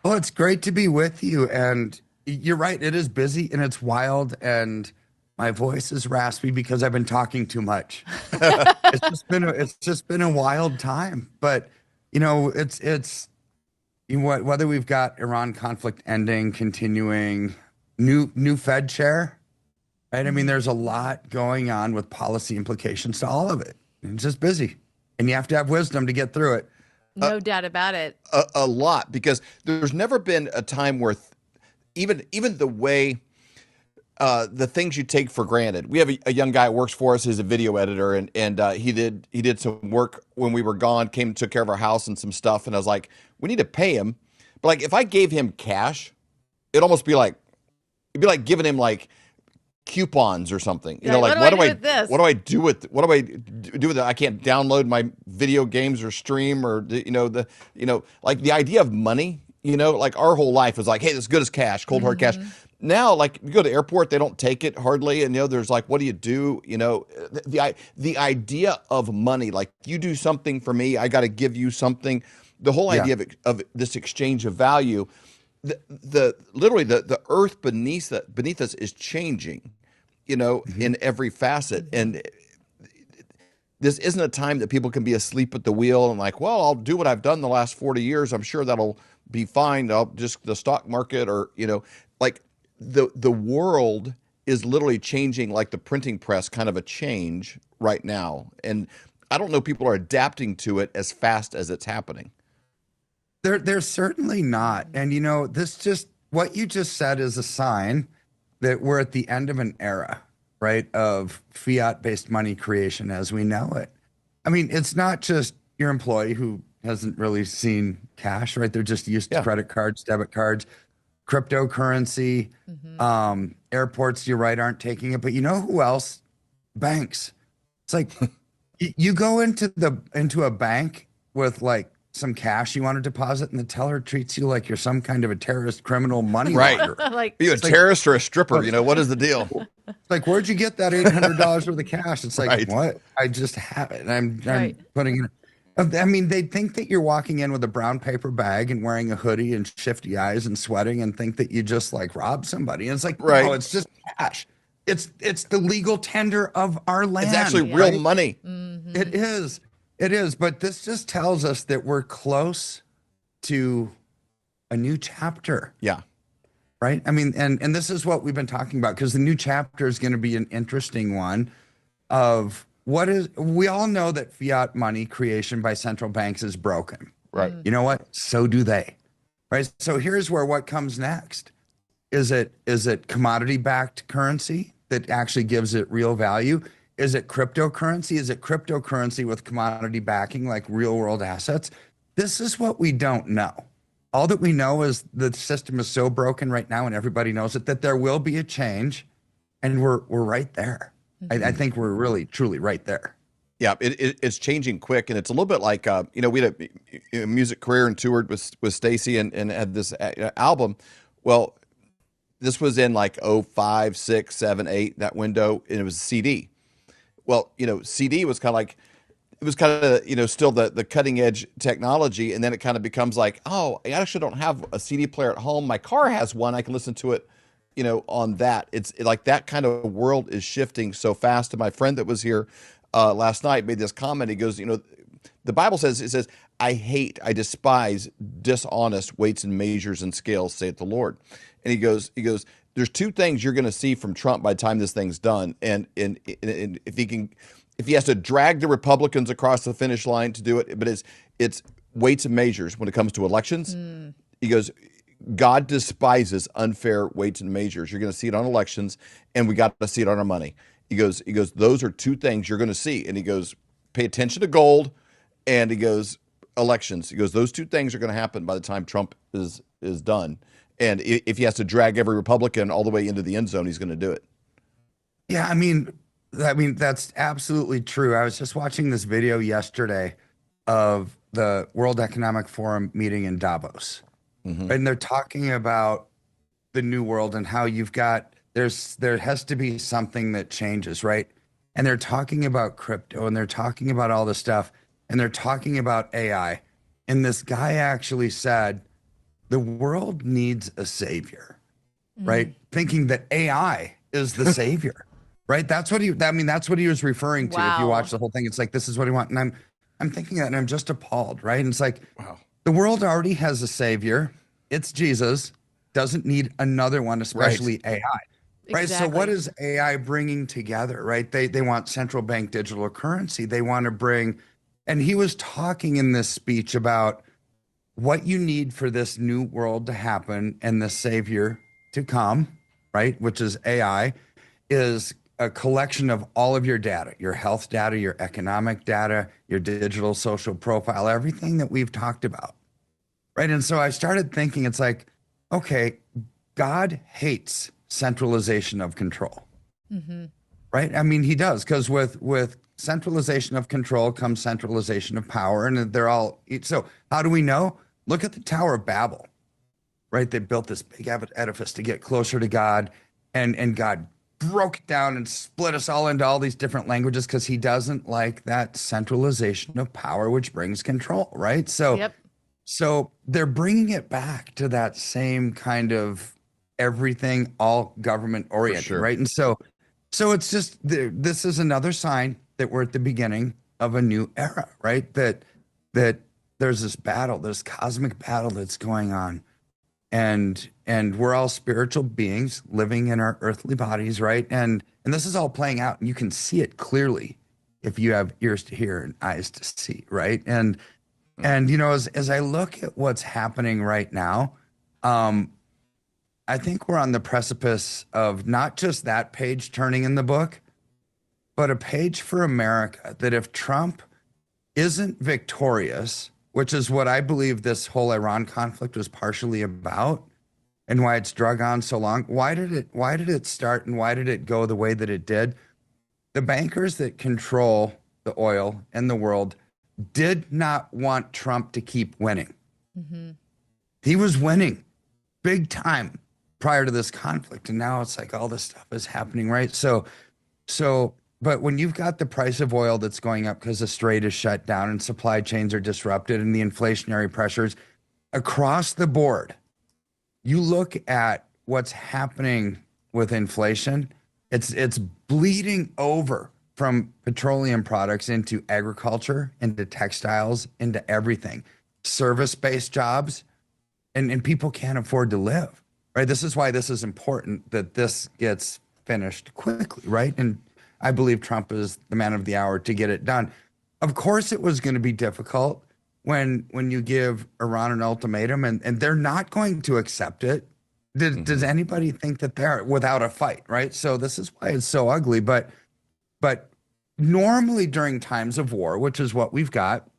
Well, it's great to be with you. And you're right. It is busy and it's wild. And my voice is raspy because I've been talking too much. It's just been a wild time. But, you know, whether we've got Iran conflict ending, continuing, new Fed chair, right? I mean, there's a lot going on with policy implications to all of it. And it's just busy. And you have to have wisdom to get through it.
No doubt about it.
A lot, because there's never been a time where even the way the things you take for granted. We have a young guy who works for us. He's a video editor, and he did some work when we were gone, came and took care of our house and some stuff. And I was like, we need to pay him. But like, if I gave him cash, it'd almost be like, giving him like coupons or something. You know, like what do I do with it? I can't download my video games or stream or like the idea of money, like our whole life is like, hey, this is good as cash, cold hard cash. Now, like you go to the airport, they don't take it hardly. And there's like, what do you do? The idea of money, like you do something for me, I got to give you something. The whole idea of this exchange of value, literally the earth beneath us is changing, in every facet. And this isn't a time that people can be asleep at the wheel and like, well, I'll do what I've done the last 40 years. I'm sure that'll be fine. I'll just the stock market or, like the world is literally changing like the printing press kind of a change right now. And I don't know people are adapting to it as fast as it's happening.
They're certainly not. And, what you just said is a sign that we're at the end of an era, right, of fiat-based money creation as we know it. I mean, it's not just your employee who hasn't really seen cash, right? They're just used to credit cards, debit cards, cryptocurrency. Airports, you're right, aren't taking it. But you know who else? Banks. It's like you go into a bank with like some cash you want to deposit, and the teller treats you like you're some kind of a terrorist, criminal money launderer.
Like, are you a terrorist or a stripper? What is the deal?
It's like, where'd you get that $800 worth of cash? It's like, what? I just have it. And I'm putting it. I mean, they think that you're walking in with a brown paper bag and wearing a hoodie and shifty eyes and sweating and think that you just like robbed somebody. And it's like, no, it's just cash. It's the legal tender of our land.
It's actually real money.
It is. It is, but this just tells us that we're close to a new chapter.
Yeah.
Right? I mean, and this is what we've been talking about, because the new chapter is going to be an interesting one of we all know that fiat money creation by central banks is broken.
Right.
You know what? So do they. Right? So here's where what comes next. Is it commodity-backed currency that actually gives it real value? Is it cryptocurrency? Is it cryptocurrency with commodity backing like real world assets? This is what we don't know. All that we know is the system is so broken right now, and everybody knows it, that there will be a change. And we're right there. I think we're really, truly right there.
Yeah, it's changing quick, and it's a little bit like we had a music career and toured with Stacy and had this album. Well, this was in like 05, 6, 7, 8, that window, and it was a CD. Well, CD was kind of like, it was kind of still the cutting edge technology, and then it kind of becomes like, oh, I actually don't have a CD player at home. My car has one. I can listen to it, on that. It's like that kind of world is shifting so fast. And my friend that was here last night made this comment. He goes, the Bible says, I despise dishonest weights and measures and scales, saith the Lord. And he goes, there's two things you're going to see from Trump by the time this thing's done. And if he has to drag the Republicans across the finish line to do it, but it's weights and measures when it comes to elections. He goes, God despises unfair weights and measures. You're going to see it on elections, and we got to see it on our money. He goes, those are two things you're going to see. And he goes, pay attention to gold, and he goes, elections. He goes, those two things are going to happen by the time Trump is done. And if he has to drag every Republican all the way into the end zone, he's going to do it.
Yeah, I mean, that's absolutely true. I was just watching this video yesterday of the World Economic Forum meeting in Davos. And they're talking about the new world and how there has to be something that changes, right? And they're talking about crypto, and they're talking about all this stuff, and they're talking about AI. And this guy actually said, the world needs a savior, right? Thinking that AI is the savior, right? That's what he was referring to. If you watch the whole thing, it's like, this is what he wants. And I'm thinking that, and I'm just appalled, right? And it's like, wow, the world already has a savior. It's Jesus. Doesn't need another one, especially AI. Right. Exactly. So what is AI bringing together? Right. They want central bank digital currency. They want to bring, and he was talking in this speech about what you need for this new world to happen and the savior to come, right? Which is AI, is a collection of all of your data, your health data, your economic data, your digital social profile, everything that we've talked about. Right. And so I started thinking, it's like, okay, God hates centralization of control. Right. I mean, he does, because with centralization of control comes centralization of power, and they're all. So how do we know? Look at the Tower of Babel. Right. They built this big edifice to get closer to God, and God broke it down and split us all into all these different languages because he doesn't like that centralization of power, which brings control. Right. So. So they're bringing it back to that same kind of everything, all government oriented, right? And so it's just, this is another sign that we're at the beginning of a new era, right? That there's this battle, this cosmic battle that's going on, and we're all spiritual beings living in our earthly bodies, right? And this is all playing out, and you can see it clearly if you have ears to hear and eyes to see, right? And as I look at what's happening right now, I think we're on the precipice of not just that page turning in the book, but a page for America that if Trump isn't victorious, which is what I believe this whole Iran conflict was partially about, and why it's drug on so long. Why did it start, and why did it go the way that it did? The bankers that control the oil and the world did not want Trump to keep winning. He was winning big time prior to this conflict, and now it's like all this stuff is happening, right? So but when you've got the price of oil that's going up because the strait is shut down and supply chains are disrupted and the inflationary pressures across the board, you look at what's happening with inflation, it's bleeding over from petroleum products into agriculture, into textiles, into everything, service-based jobs, and people can't afford to live, right? This is why this is important that this gets finished quickly, right? And I believe Trump is the man of the hour to get it done. Of course, it was going to be difficult when you give Iran an ultimatum, and they're not going to accept it. Does anybody think that they're without a fight, right? So this is why it's so ugly, but normally during times of war, which is what we've got,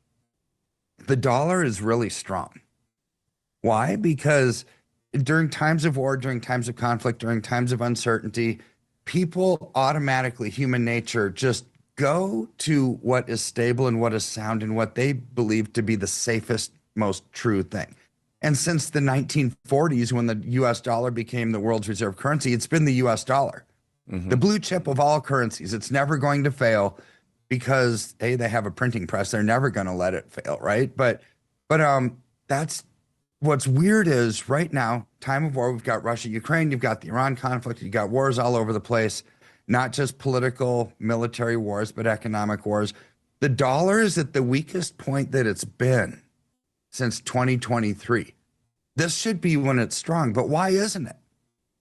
the dollar is really strong. Why? Because during times of war, during times of conflict, during times of uncertainty, people automatically, human nature, just go to what is stable and what is sound and what they believe to be the safest, most true thing. And since the 1940s, when the US dollar became the world's reserve currency, it's been the US dollar, the blue chip of all currencies. It's never going to fail because, hey, they have a printing press. They're never going to let it fail, right? But that's what's weird is right now, time of war, we've got Russia, Ukraine, you've got the Iran conflict, you've got wars all over the place, not just political, military wars, but economic wars. The dollar is at the weakest point that it's been since 2023. This should be when it's strong, but why isn't it?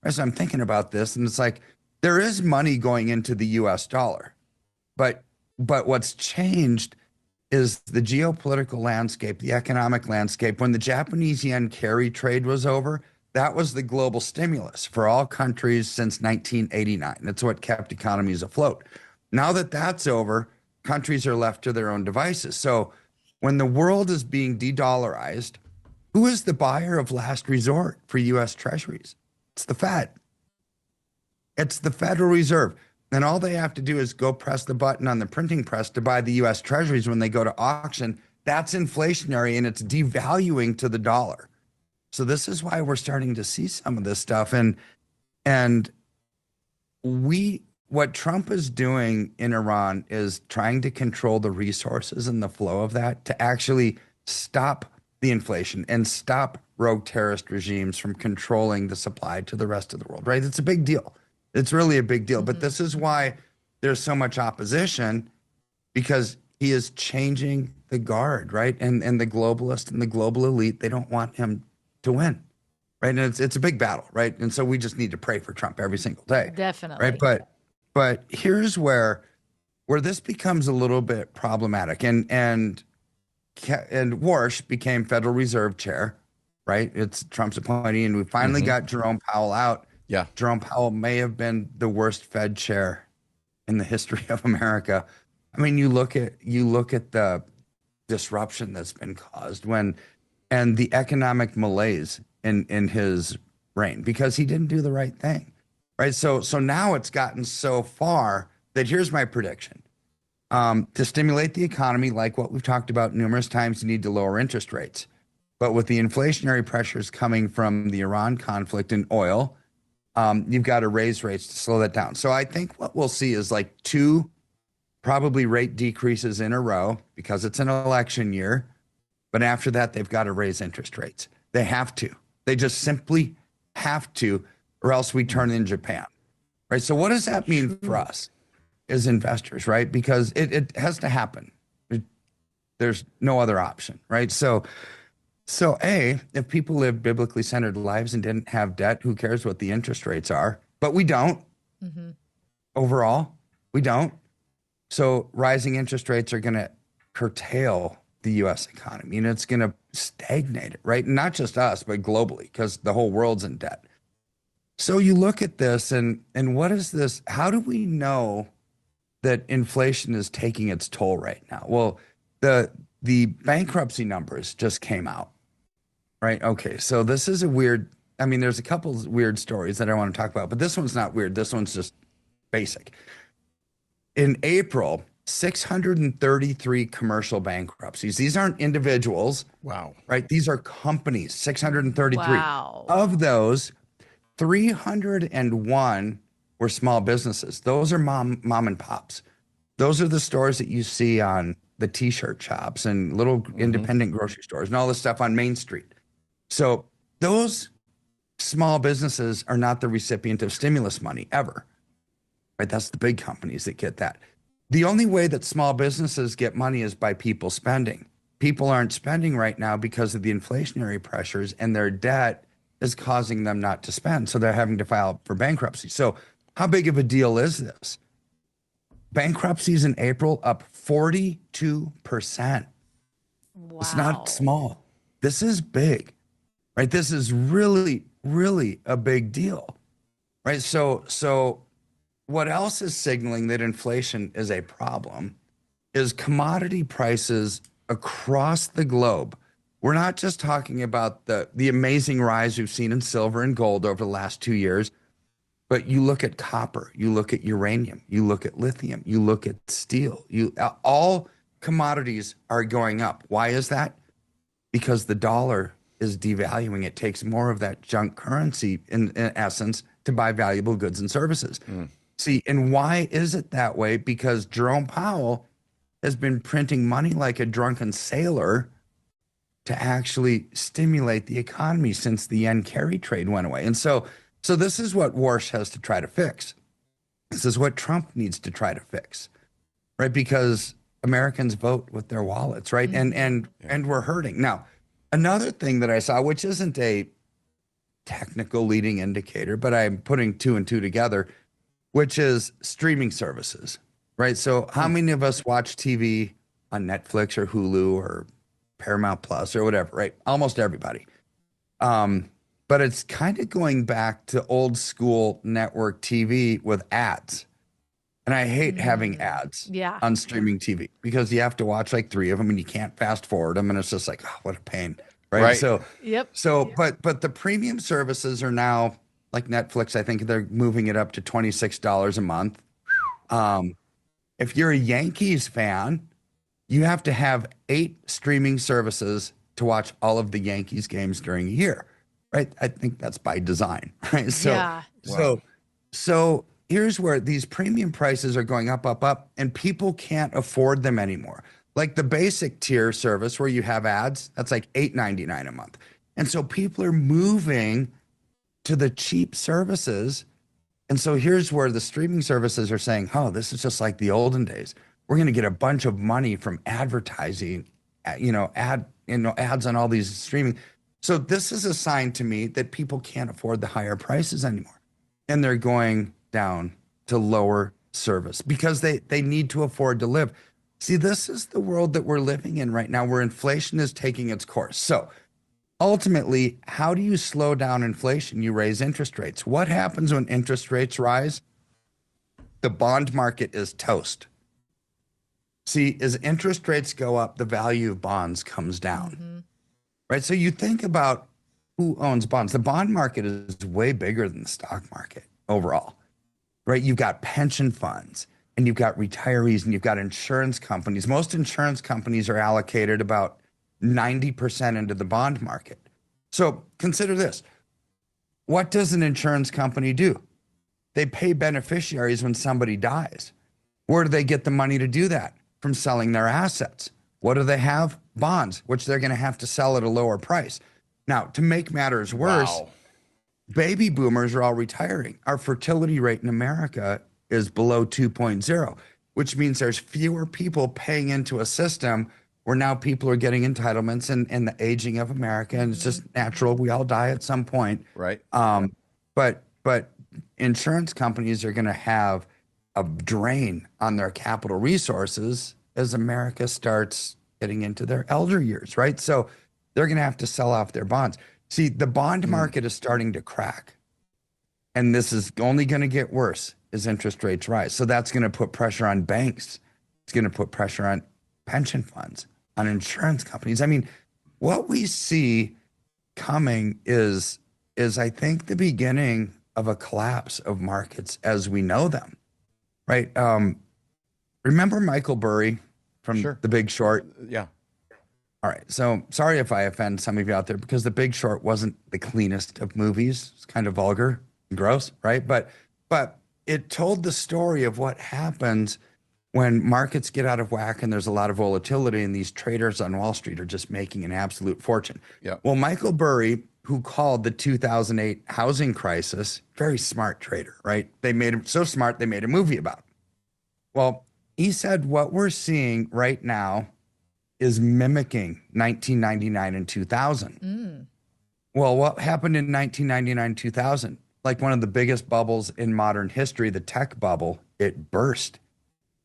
So I'm thinking about this, and it's like, there is money going into the US dollar, but what's changed is the geopolitical landscape, the economic landscape. When the Japanese yen carry trade was over, that was the global stimulus for all countries since 1989. That's what kept economies afloat. Now that that's over, countries are left to their own devices. So when the world is being de-dollarized, who is the buyer of last resort for US treasuries? It's the Fed. It's the Federal Reserve. And all they have to do is go press the button on the printing press to buy the US treasuries when they go to auction. That's inflationary and it's devaluing to the dollar. So this is why we're starting to see some of this stuff. And what Trump is doing in Iran is trying to control the resources and the flow of that to actually stop the inflation and stop rogue terrorist regimes from controlling the supply to the rest of the world, right? It's a big deal. It's really a big deal. But this is why there's so much opposition, because he is changing the guard, right? And the globalists and the global elite, they don't want him to win, right? And it's a big battle, right? And so we just need to pray for Trump every single day.
Definitely.
Right? But here's where this becomes a little bit problematic. And Warsh became Federal Reserve Chair, right? It's Trump's appointee, and we finally got Jerome Powell out.
Yeah.
Jerome Powell may have been the worst Fed chair in the history of America. I mean, you look at the disruption that's been caused and the economic malaise in his reign because he didn't do the right thing. Right. So now it's gotten so far that here's my prediction. To stimulate the economy, like what we've talked about numerous times, you need to lower interest rates. But with the inflationary pressures coming from the Iran conflict and oil, you've got to raise rates to slow that down. So I think what we'll see is like 2 probably rate decreases in a row because it's an election year. But after that, they've got to raise interest rates. They have to. They just simply have to, or else we turn in Japan. Right. So what does that mean for us as investors? Right. Because it has to happen. There's no other option. Right. So if people live biblically centered lives and didn't have debt, who cares what the interest rates are? But we don't. Overall, we don't. So rising interest rates are going to curtail the U.S. economy, and it's going to stagnate it, right? Not just us, but globally, because the whole world's in debt. So you look at this, and what is this? How do we know that inflation is taking its toll right now? Well, the bankruptcy numbers just came out. Right. Okay. So this is there's a couple of weird stories that I want to talk about, but this one's not weird. This one's just basic. In April, 633 commercial bankruptcies. These aren't individuals.
Wow.
Right. These are companies, 633.
Wow.
Of those, 301 were small businesses. Those are mom and pops. Those are the stores that you see on the t-shirt shops and little independent grocery stores and all this stuff on Main Street. So those small businesses are not the recipient of stimulus money ever, right? That's the big companies that get that. The only way that small businesses get money is by people spending. People aren't spending right now because of the inflationary pressures, and their debt is causing them not to spend. So they're having to file for bankruptcy. So how big of a deal is this? Bankruptcies in April up 42%.
Wow.
It's not small. This is big, right? This is really, really a big deal, right? So what else is signaling that inflation is a problem is commodity prices across the globe. We're not just talking about the amazing rise we've seen in silver and gold over the last 2 years. But you look at copper, you look at uranium, you look at lithium, you look at steel, all commodities are going up. Why is that? Because the dollar is devaluing. It takes more of that junk currency in essence to buy valuable goods and services. See, and why is it that way? Because Jerome Powell has been printing money like a drunken sailor to actually stimulate the economy since the yen carry trade went away. And so this is what Warsh has to try to fix. This is what Trump needs to try to fix, right? Because Americans vote with their wallets, right? And we're hurting. Now, another thing that I saw, which isn't a technical leading indicator, but I'm putting two and two together, which is streaming services, right? So how many of us watch TV on Netflix or Hulu or Paramount Plus or whatever, right? Almost everybody. But it's kind of going back to old school network TV with ads. And I hate having ads on streaming TV because you have to watch like 3 of them and you can't fast forward them. And it's just like, oh, what a pain. Right. So, but the premium services are now like Netflix. I think they're moving it up to $26 a month. If you're a Yankees fan, you have to have 8 streaming services to watch all of the Yankees games during a year. Right. I think that's by design. Right. So here's where these premium prices are going up, and people can't afford them anymore. Like the basic tier service where you have ads, that's like $8.99 a month. And so people are moving to the cheap services. And so here's where the streaming services are saying, oh, this is just like the olden days. We're going to get a bunch of money from advertising, ads on all these streaming. So this is a sign to me that people can't afford the higher prices anymore. And they're going down to lower service because they need to afford to live. See, this is the world that we're living in right now where inflation is taking its course. So ultimately, how do you slow down inflation? You raise interest rates. What happens when interest rates rise? The bond market is toast. See, as interest rates go up, the value of bonds comes down. Right? So you think about who owns bonds. The bond market is way bigger than the stock market overall. Right? You've got pension funds and you've got retirees and you've got insurance companies. Most insurance companies are allocated about 90% into the bond market. So consider this. What does an insurance company do? They pay beneficiaries when somebody dies. Where do they get the money to do that? From selling their assets. What do they have? Bonds, which they're going to have to sell at a lower price. Now, to make matters worse, baby boomers are all retiring. Our fertility rate in America is below 2.0, which means there's fewer people paying into a system where now people are getting entitlements and the aging of America. And it's just natural. We all die at some point.
Right.
But insurance companies are going to have a drain on their capital resources as America starts getting into their elder years, right? So they're going to have to sell off their bonds. See, the bond market is starting to crack. And this is only going to get worse as interest rates rise. So that's going to put pressure on banks. It's going to put pressure on pension funds, on insurance companies. I mean, what we see coming is I think the beginning of a collapse of markets as we know them, right? Remember Michael Burry from The Big Short?
Yeah.
All right. So sorry if I offend some of you out there because The Big Short wasn't the cleanest of movies. It's kind of vulgar and gross, right? But it told the story of what happens when markets get out of whack and there's a lot of volatility and these traders on Wall Street are just making an absolute fortune.
Yeah.
Well, Michael Burry, who called the 2008 housing crisis, very smart trader, right? They made him so smart, they made a movie about it. Well, he said what we're seeing right now is mimicking 1999 and 2000. Well, what happened in 1999, 2000? Like one of the biggest bubbles in modern history, the tech bubble, it burst,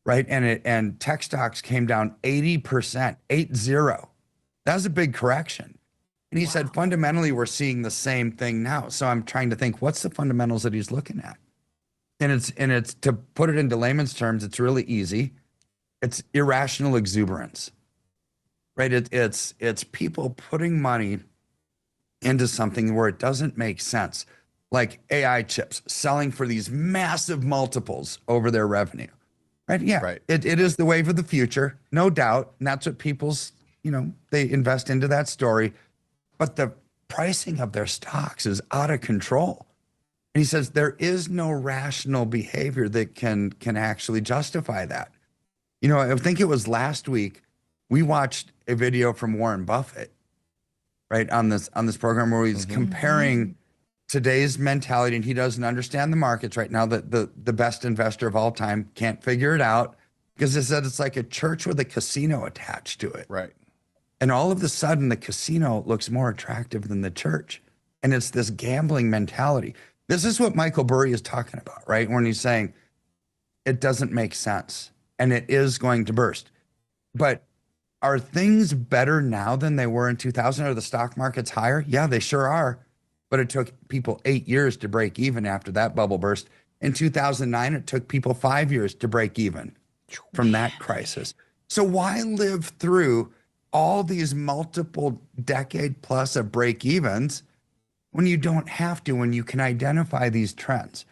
right? And tech stocks came down 80%, 80. That was a big correction. And he said, fundamentally, we're seeing the same thing now. So I'm trying to think, what's the fundamentals that he's looking at? And it's to put it into layman's terms, it's really easy. It's irrational exuberance, right? It's people putting money into something where it doesn't make sense. like AI chips selling for these massive multiples over their revenue. Right? Yeah. Right. It is the wave of the future, no doubt. And that's what people's, they invest into that story. But the pricing of their stocks is out of control. And he says there is no rational behavior that can actually justify that. I think it was last week we watched a video from Warren Buffett, right, on this program where he's comparing today's mentality, and he doesn't understand the markets right now. That the best investor of all time can't figure it out because they said it's like a church with a casino attached to it.
Right.
And all of a sudden, the casino looks more attractive than the church. And it's this gambling mentality. This is what Michael Burry is talking about, right? When he's saying it doesn't make sense and it is going to burst. But are things better now than they were in 2000? Are the stock markets higher? Yeah, they sure are. But it took people 8 years to break even after that bubble burst. In 2009, it took people 5 years to break even from that crisis. So why live through all these multiple decade plus of break evens when you don't have to, when you can identify these trends,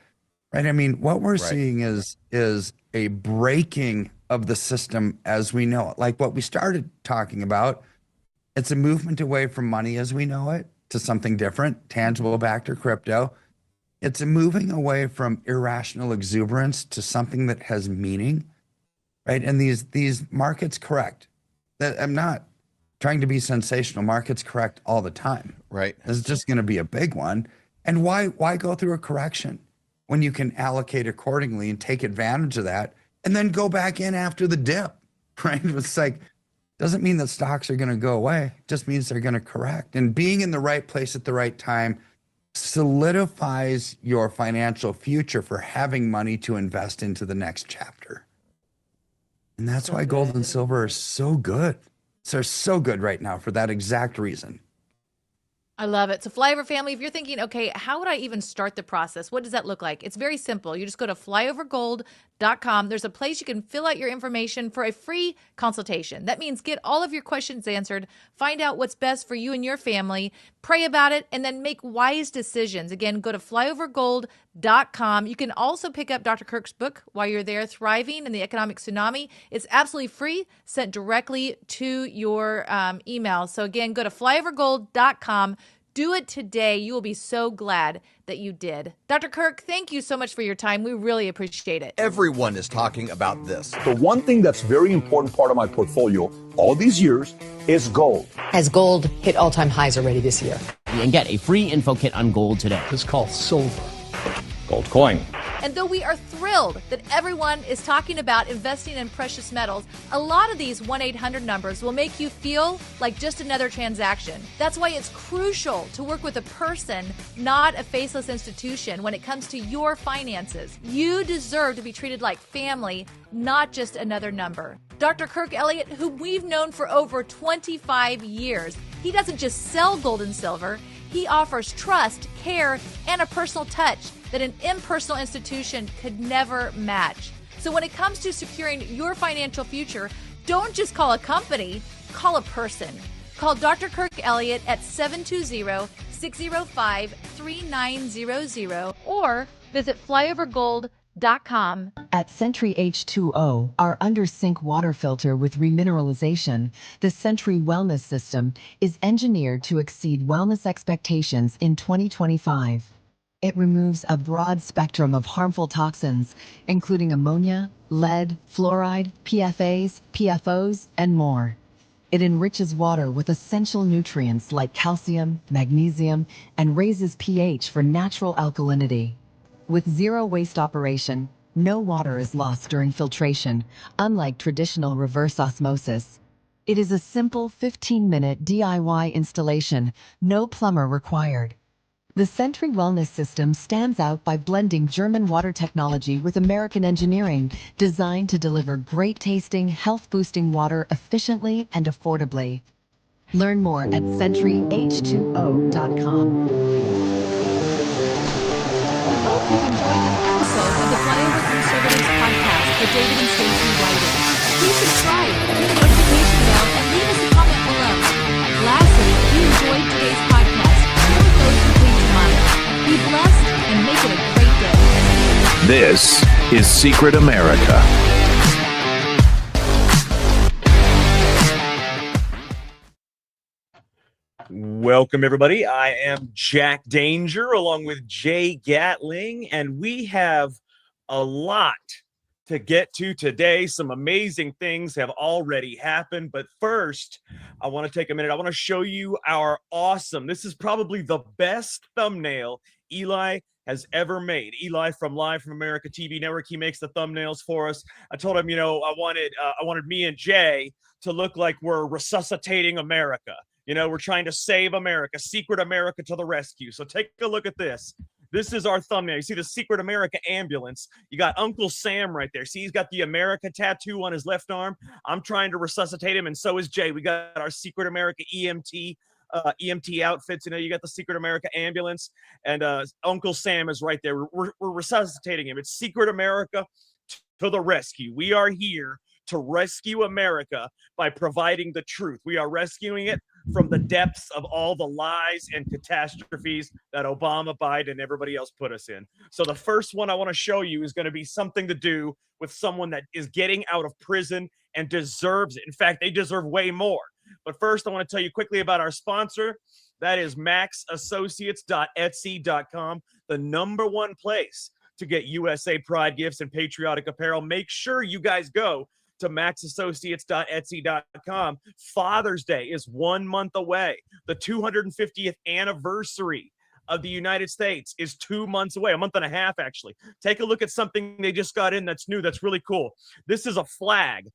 right? I mean, what we're seeing is a breaking of the system as we know it. Like what we started talking about, it's a movement away from money as we know it to something different, tangible back to crypto. It's a moving away from irrational exuberance to something that has meaning, right? And these markets correct. That I'm not trying to be sensational. Markets correct all the time.
Right.
This is just going to be a big one. And why go through a correction when you can allocate accordingly and take advantage of that and then go back in after the dip, right? It's like, doesn't mean that stocks are going to go away. It just means they're going to correct. And being in the right place at the right time solidifies your financial future for having money to invest into the next chapter. And that's why gold and silver are so good. They're so good right now for that exact reason.
I love it. So Flyover family, if you're thinking, okay, how would I even start the process? What does that look like? It's very simple. You just go to flyovergold.com. There's a place you can fill out your information for a free consultation. That means get all of your questions answered, find out what's best for you and your family, pray about it, and then make wise decisions. Again, go to flyovergold.com. You can also pick up Dr. Kirk's book while you're there, Thriving in the Economic Tsunami. It's absolutely free, sent directly to your email. So again, go to flyovergold.com. Do it today. You will be so glad that you did. Dr. Kirk, thank you so much for your time. We really appreciate it.
Everyone is talking about this. The one thing that's very important part of my portfolio all these years is gold.
Has gold hit all-time highs already this year?
And get a free info kit on gold today.
It's called silver.
Gold coin.
And though we are thrilled that everyone is talking about investing in precious metals, a lot of these 1-800 numbers will make you feel like just another transaction. That's why it's crucial to work with a person, not a faceless institution, when it comes to your finances. You deserve to be treated like family, not just another number. Dr. Kirk Elliott, who we've known for over 25 years, he doesn't just sell gold and silver, he offers trust, care, and a personal touch that an impersonal institution could never match. So when it comes to securing your financial future, don't just call a company, call a person. Call Dr. Kirk Elliott at 720-605-3900 or visit flyovergold.com.
At Sentry H2O, our under-sink water filter with remineralization, the Sentry Wellness System is engineered to exceed wellness expectations in 2025. It removes a broad spectrum of harmful toxins, including ammonia, lead, fluoride, PFAs, PFOs, and more. It enriches water with essential nutrients like calcium, magnesium, and raises pH for natural alkalinity. With zero waste operation, no water is lost during filtration, unlike traditional reverse osmosis. It is a simple 15-minute DIY installation, no plumber required. The Sentry Wellness System stands out by blending German water technology with American engineering, designed to deliver great-tasting, health-boosting water efficiently and affordably. Learn more at sentryh2o.com.
We hope you enjoyed this episode of the Flyover Conservatives podcast with David and Stacey Whiting. Please subscribe, hit the notification bell, and leave us a comment below. Lastly, if you enjoyed today's podcast, share with those who came to mind. Be blessed
This is Secret America.
Welcome, everybody. I am Jack Danger along with Jay Gatling, and we have a lot to get to today. Some amazing things have already happened, but first, I want to take a minute. I want to show you our awesome, this is probably the best thumbnail Eli has ever made. Eli from Live from America TV Network, he makes the thumbnails for us. I told him, I wanted me and Jay to look like we're resuscitating America. We're trying to save America, Secret America to the rescue. So take a look at this. This is our thumbnail. You see the Secret America ambulance. You got Uncle Sam right there. See, he's got the America tattoo on his left arm. I'm trying to resuscitate him, and so is Jay. We got our Secret America EMT outfits. You got the Secret America ambulance, and Uncle Sam is right there. We're resuscitating him. It's Secret America to the rescue. We are here to rescue America by providing the truth. We are rescuing it from the depths of all the lies and catastrophes that Obama, Biden, and everybody else put us in. So the first one I want to show you is going to be something to do with someone that is getting out of prison and deserves it. In fact, they deserve way more. But first, I want to tell you quickly about our sponsor. That is maxassociates.etsy.com, the #1 place to get USA Pride gifts and patriotic apparel. Make sure you guys go to maxassociates.etsy.com. Father's Day is 1 month away. The 250th anniversary of the United States is 2 months away, a month and a half, actually. Take a look at something they just got in that's new, that's really cool. This is a flag.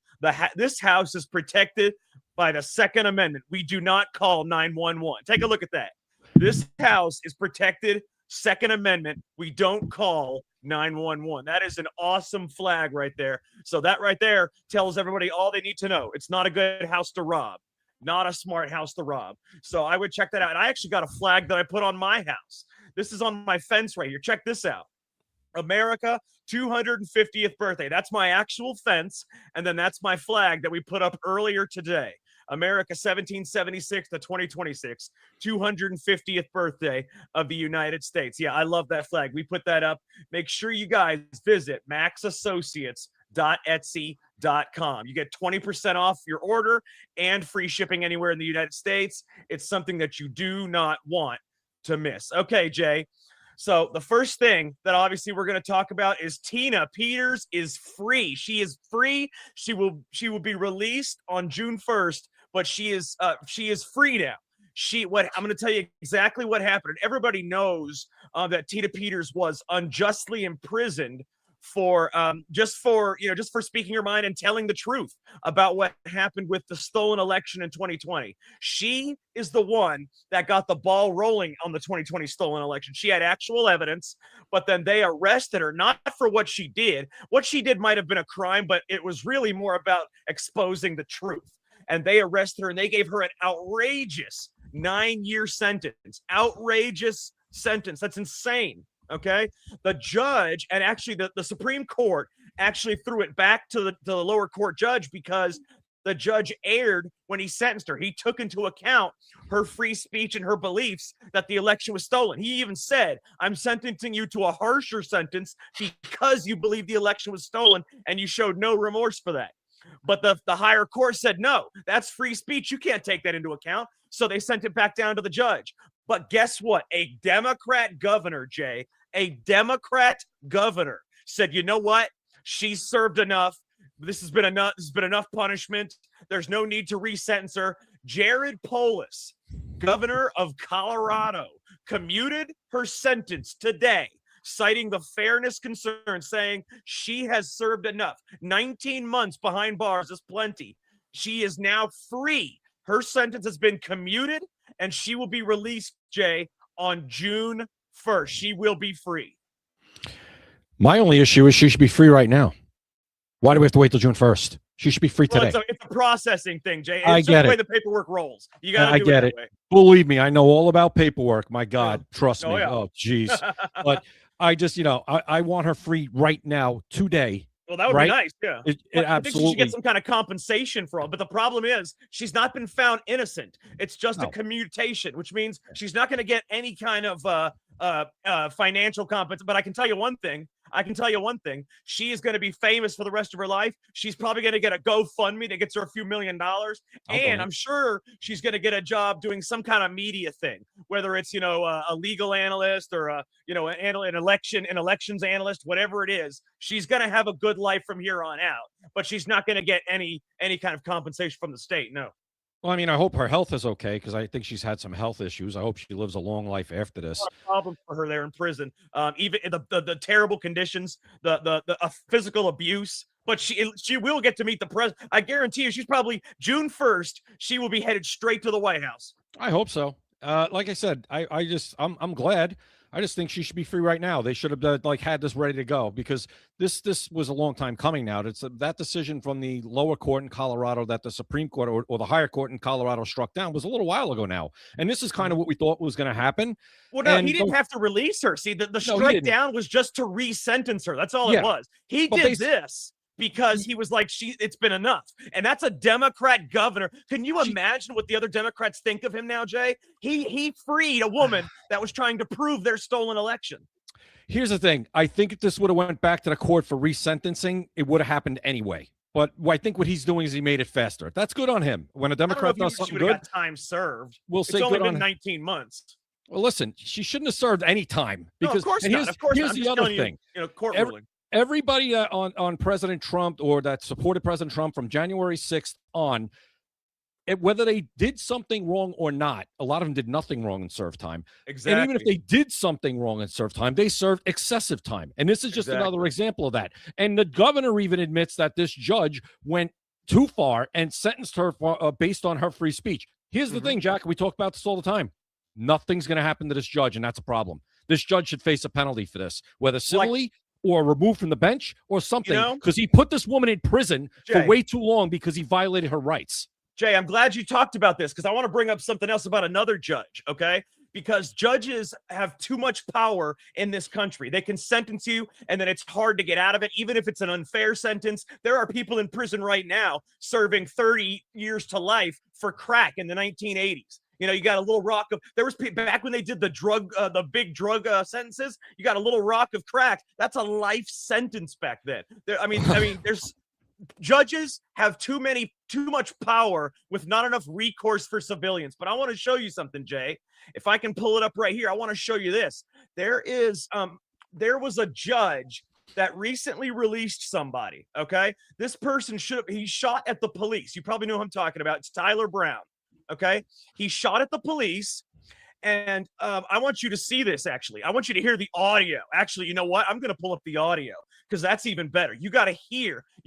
This house is protected by the Second Amendment. We do not call 911. Take a look at that. This house is protected, Second Amendment. We don't call 911. That is an awesome flag right there. So that right there tells everybody all they need to know. It's not a good house to rob, not a smart house to rob. So I would check that out. And I actually got a flag that I put on my house. This is on my fence right here. Check this out. America 250th birthday. That's my actual fence. And then that's my flag that we put up earlier today. America 1776 to 2026, 250th birthday of the United States. Yeah, I love that flag. We put that up. Make sure you guys visit maxassociates.etsy.com. You get 20% off your order and free shipping anywhere in the United States. It's something that you do not want to miss. Okay, Jay. So the first thing that obviously we're going to talk about is Tina Peters is free. She is free. She will be released on June 1st, but she is free now. I'm going to tell you exactly what happened. Everybody knows that Tina Peters was unjustly imprisoned for just for speaking her mind and telling the truth about what happened with the stolen election in 2020. She is the one that got the ball rolling on the 2020 stolen election. She had actual evidence, but then they arrested her, not for what she did. What she did might have been a crime, but it was really more about exposing the truth. And they arrested her and they gave her an outrageous 9-year sentence. Outrageous sentence. That's insane. Okay, the judge and actually the Supreme Court actually threw it back to the lower court judge because the judge erred when he sentenced her. He took into account her free speech and her beliefs that the election was stolen. He even said, I'm sentencing you to a harsher sentence because you believe the election was stolen and you showed no remorse for that. But the higher court said, no, that's free speech. You can't take that into account. So they sent it back down to the judge. But guess what? A Democrat governor, Jay, a Democrat governor said, you know what? She's served enough. This has been enough. This has been enough punishment. There's no need to resentence her. Jared Polis, governor of Colorado, commuted her sentence today, citing the fairness concern, saying she has served enough. 19 months behind bars is plenty. She is now free. Her sentence has been commuted, and she will be released, Jay, on June 1st. She will be free.
My only issue is she should be free right now. Why do we have to wait till June 1st? She should be free today.
It's a processing thing, Jay. It's
I
just
get
the way
it.
the paperwork rolls. You got to
I
do
get
it
it.
that way.
Believe me, I know all about paperwork. My God, trust me.
yeah.
Oh, geez. But I just, I want her free right now, today.
Well, that would
right?
be nice, yeah.
It
I think she
absolutely.
should get some kind of compensation for all. But the problem is she's not been found innocent. It's just a commutation, which means she's not going to get any kind of financial compensation. But I can tell you one thing. I can tell you one thing. She is going to be famous for the rest of her life. She's probably going to get a GoFundMe that gets her a few $1 million. And I'm sure she's going to get a job doing some kind of media thing, whether it's, a legal analyst or an elections analyst, whatever it is. She's going to have a good life from here on out, but she's not going to get any kind of compensation from the state. No.
Well, I mean, I hope her health is okay because I think she's had some health issues. I hope she lives a long life after this.
Problems for her there in prison, even the terrible conditions, the physical abuse. But she will get to meet the president. I guarantee you, she's probably June 1st. She will be headed straight to the White House.
I hope so. Like I said, I'm glad. I just think she should be free right now. They should have had this ready to go because this was a long time coming now. It's that decision from the lower court in Colorado that the Supreme Court or the higher court in Colorado struck down was a little while ago now. And this is kind of what we thought was going to happen.
Well, no, he didn't have to release her. See, the strike down was just to re-sentence her. That's all it was. He did this because he was like, it's been enough. And that's a Democrat governor. Can you imagine what the other Democrats think of him now, Jay? He freed a woman that was trying to prove their stolen election.
Here's the thing. I think if this would have went back to the court for resentencing, it would have happened anyway. But I think what he's doing is he made it faster. That's good on him. When a Democrat does something good,
got time served.
We'll say
it's only
good
been 19 months.
Well, listen, she shouldn't have served any time. Because,
no, of course not. Of course
here's
not.
the other thing.
Court ruling.
Everybody on President Trump or that supported President Trump from January 6th on, whether they did something wrong or not, a lot of them did nothing wrong and served time.
Exactly.
And even if they did something wrong and served time, they served excessive time. And this is just another example of that. And the governor even admits that this judge went too far and sentenced her based on her free speech. Here's the thing, Jack. We talk about this all the time. Nothing's going to happen to this judge, and that's a problem. This judge should face a penalty for this, whether civilly or removed from the bench or something, because he put this woman in prison for way too long because he violated her rights.
Jay, I'm glad you talked about this because I want to bring up something else about another judge, okay? Because judges have too much power in this country. They can sentence you, and then it's hard to get out of it, even if it's an unfair sentence. There are people in prison right now serving 30 years to life for crack in the 1980s. You got a little rock of, there was back when they did the big drug sentences, you got a little rock of crack. That's a life sentence back then. There's judges have too much power with not enough recourse for civilians. But I want to show you something, Jay. If I can pull it up right here, I want to show you this. There was a judge that recently released somebody. Okay. This person he shot at the police. You probably know who I'm talking about. It's Tyler Brown. Okay. He shot at the police. And I want you to see this, actually. I want you to hear the audio. Actually, you know what? I'm going to pull up the audio because that's even better. You got to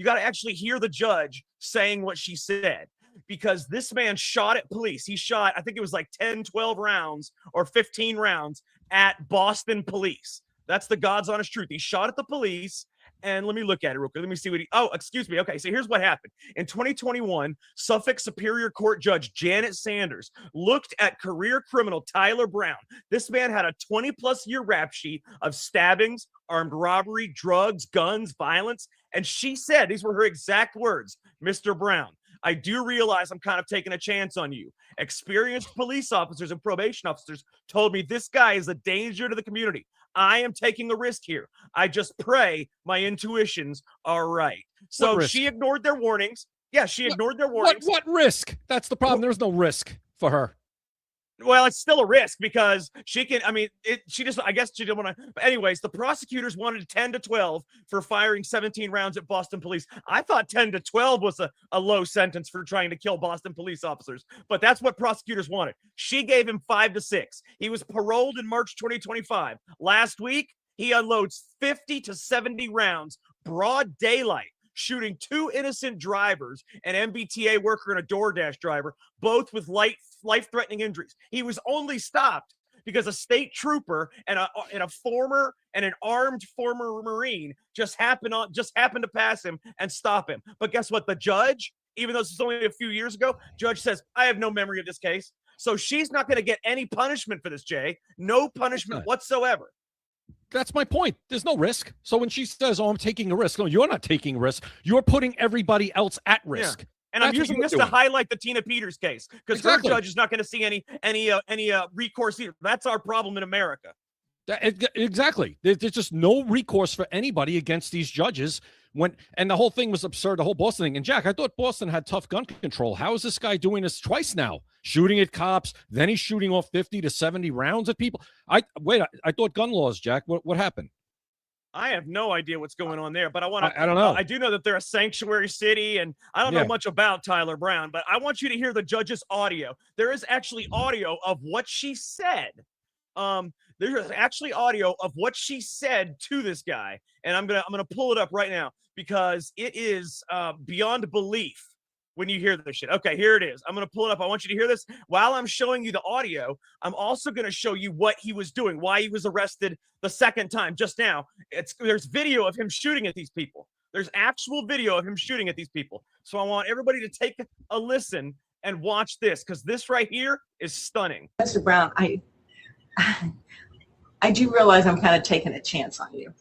actually hear the judge saying what she said, because this man shot at police. He shot, I think it was like 10, 12 rounds or 15 rounds at Boston police. That's the God's honest truth. He shot at the police. And let me look at it real quick. Let me see what excuse me. Okay, so here's what happened. In 2021, Suffolk Superior Court Judge Janet Sanders looked at career criminal Tyler Brown. This man had a 20-plus year rap sheet of stabbings, armed robbery, drugs, guns, violence. And she said, these were her exact words, "Mr. Brown, I do realize I'm kind of taking a chance on you. Experienced police officers and probation officers told me this guy is a danger to the community. I am taking a risk here. I just pray my intuitions are right." So she ignored their warnings. Yeah, she ignored their warnings.
What risk? That's the problem. There's no risk for her.
Well, it's still a risk because she can, I guess she didn't want to. But anyways, the prosecutors wanted 10 to 12 for firing 17 rounds at Boston police. I thought 10 to 12 was a low sentence for trying to kill Boston police officers, but that's what prosecutors wanted. She gave him 5 to 6. He was paroled in March 2025. Last week, he unloads 50 to 70 rounds, broad daylight, shooting 2 innocent drivers, an MBTA worker and a DoorDash driver, both with life-threatening injuries. He was only stopped because a state trooper and an armed former Marine just happened to pass him and stop him. But guess what? The judge, even though this is only a few years ago, judge says, I have no memory of this case. So she's not going to get any punishment for this, Jay. No punishment whatsoever.
That's my point. There's no risk. So when she says, I'm taking a risk, no, you're not taking a risk. You're putting everybody else at risk.
Yeah. And I'm using this to highlight the Tina Peters case because her judge is not going to see any recourse either. That's our problem in America.
Exactly. There's just no recourse for anybody against these judges. And the whole thing was absurd, the whole Boston thing. And Jack, I thought Boston had tough gun control. How is this guy doing this twice now? Shooting at cops, then he's shooting off 50 to 70 rounds at people. I thought gun laws, Jack. What happened?
I have no idea what's going on there, but
I don't know.
I do know that they're a sanctuary city, and I don't know much about Tyler Brown, but I want you to hear the judge's audio. There is actually audio of what she said. There's actually audio of what she said to this guy, and I'm gonna pull it up right now because it is beyond belief when you hear this shit. Okay, here it is. I'm gonna pull it up. I want you to hear this. While I'm showing you the audio, I'm also gonna show you what he was doing, why he was arrested the second time just now. There's video of him shooting at these people. There's actual video of him shooting at these people. So I want everybody to take a listen and watch this, because this right here is stunning.
Mr. Brown, I do realize I'm kind of taking a chance on you.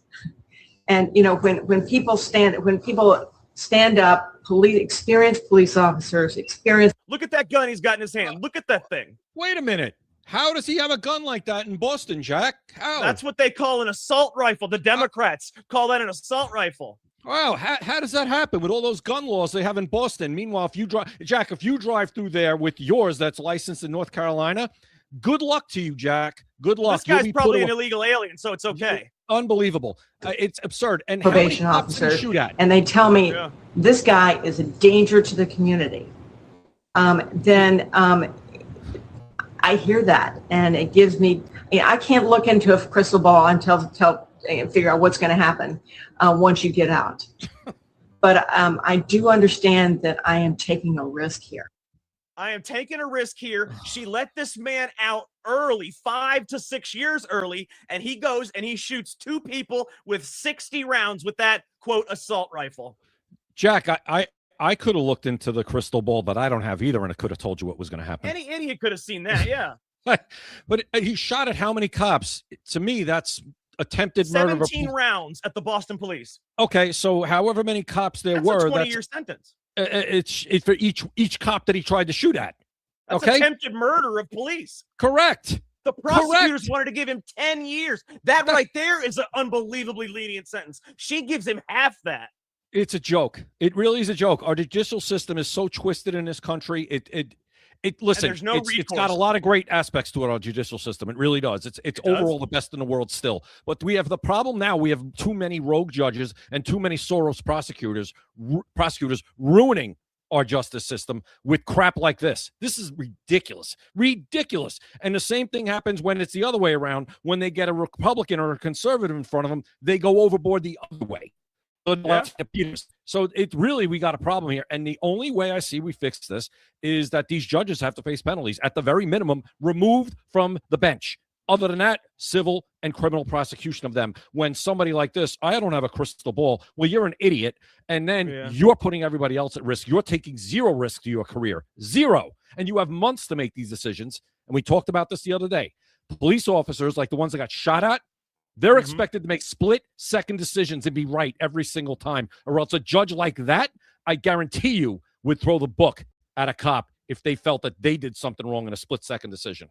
And you know, when people stand up, experienced police officers,
Look at that gun he's got in his hand. Look at that thing.
Wait a minute. How does he have a gun like that in Boston, Jack? How?
That's what they call an assault rifle. The Democrats call that an assault rifle.
Wow, how does that happen with all those gun laws they have in Boston? Meanwhile, if you drive through there with yours that's licensed in North Carolina, good luck to you, Jack. Good luck.
This guy's probably an illegal alien, so it's okay.
Unbelievable. It's absurd. And
probation
how many cops
officers,
shoot at?
and they tell me this guy is a danger to the community. I hear that, and it gives me. I can't look into a crystal ball and figure out what's going to happen once you get out. But I do understand that I am taking a risk here.
I am taking a risk here. She let this man out early, 5 to 6 years early, and he goes and he shoots 2 people with 60 rounds with that, quote, assault rifle.
Jack, I could have looked into the crystal ball, but I don't have either, and I could have told you what was going to happen.
Any idiot could have seen that, yeah.
But he shot at how many cops? To me, that's attempted murder.
17 rounds at the Boston police.
Okay, so however many cops there were,
a 20-year sentence.
It's for each cop that he tried to shoot at.
That's
okay,
attempted murder of police.
Correct.
The prosecutors wanted to give him 10 years. That right there is an unbelievably lenient sentence. She gives him half that.
It's a joke. It really is a joke. Our judicial system is so twisted in this country. Listen, it's got a lot of great aspects to it, our judicial system. It really does. It's overall the best in the world still. But we have the problem now. We have too many rogue judges and too many Soros prosecutors ruining our justice system with crap like this. This is ridiculous. Ridiculous. And the same thing happens when it's the other way around. When they get a Republican or a conservative in front of them, they go overboard the other way. So we got a problem here. And the only way I see we fix this is that these judges have to face penalties, at the very minimum, removed from the bench. Other than that, civil and criminal prosecution of them. When somebody like this, I don't have a crystal ball. Well, you're an idiot. And then you're putting everybody else at risk. You're taking zero risk to your career. Zero. And you have months to make these decisions. And we talked about this the other day. Police officers, like the ones that got shot at, they're expected to make split-second decisions and be right every single time. Or else a judge like that, I guarantee you, would throw the book at a cop if they felt that they did something wrong in a split-second decision.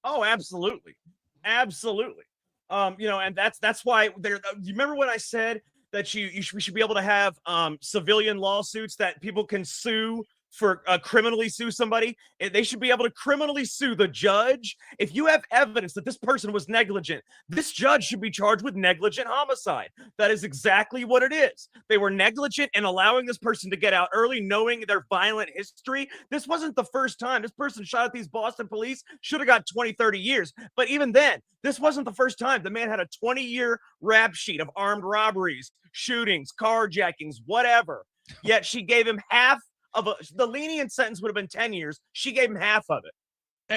Oh, absolutely. Absolutely. And that's why you remember when I said that we should be able to have civilian lawsuits that people can sue for criminally sue somebody? They should be able to criminally sue the judge. If you have evidence that this person was negligent, this judge should be charged with negligent homicide. That is exactly what it is. They were negligent in allowing this person to get out early, knowing their violent history. This wasn't the first time. This person shot at these Boston police, should have got 20, 30 years. But even then, this wasn't the first time. The man had a 20-year rap sheet of armed robberies, shootings, carjackings, whatever. Yet she gave him half of the lenient sentence would have been 10 years. She gave him half of it.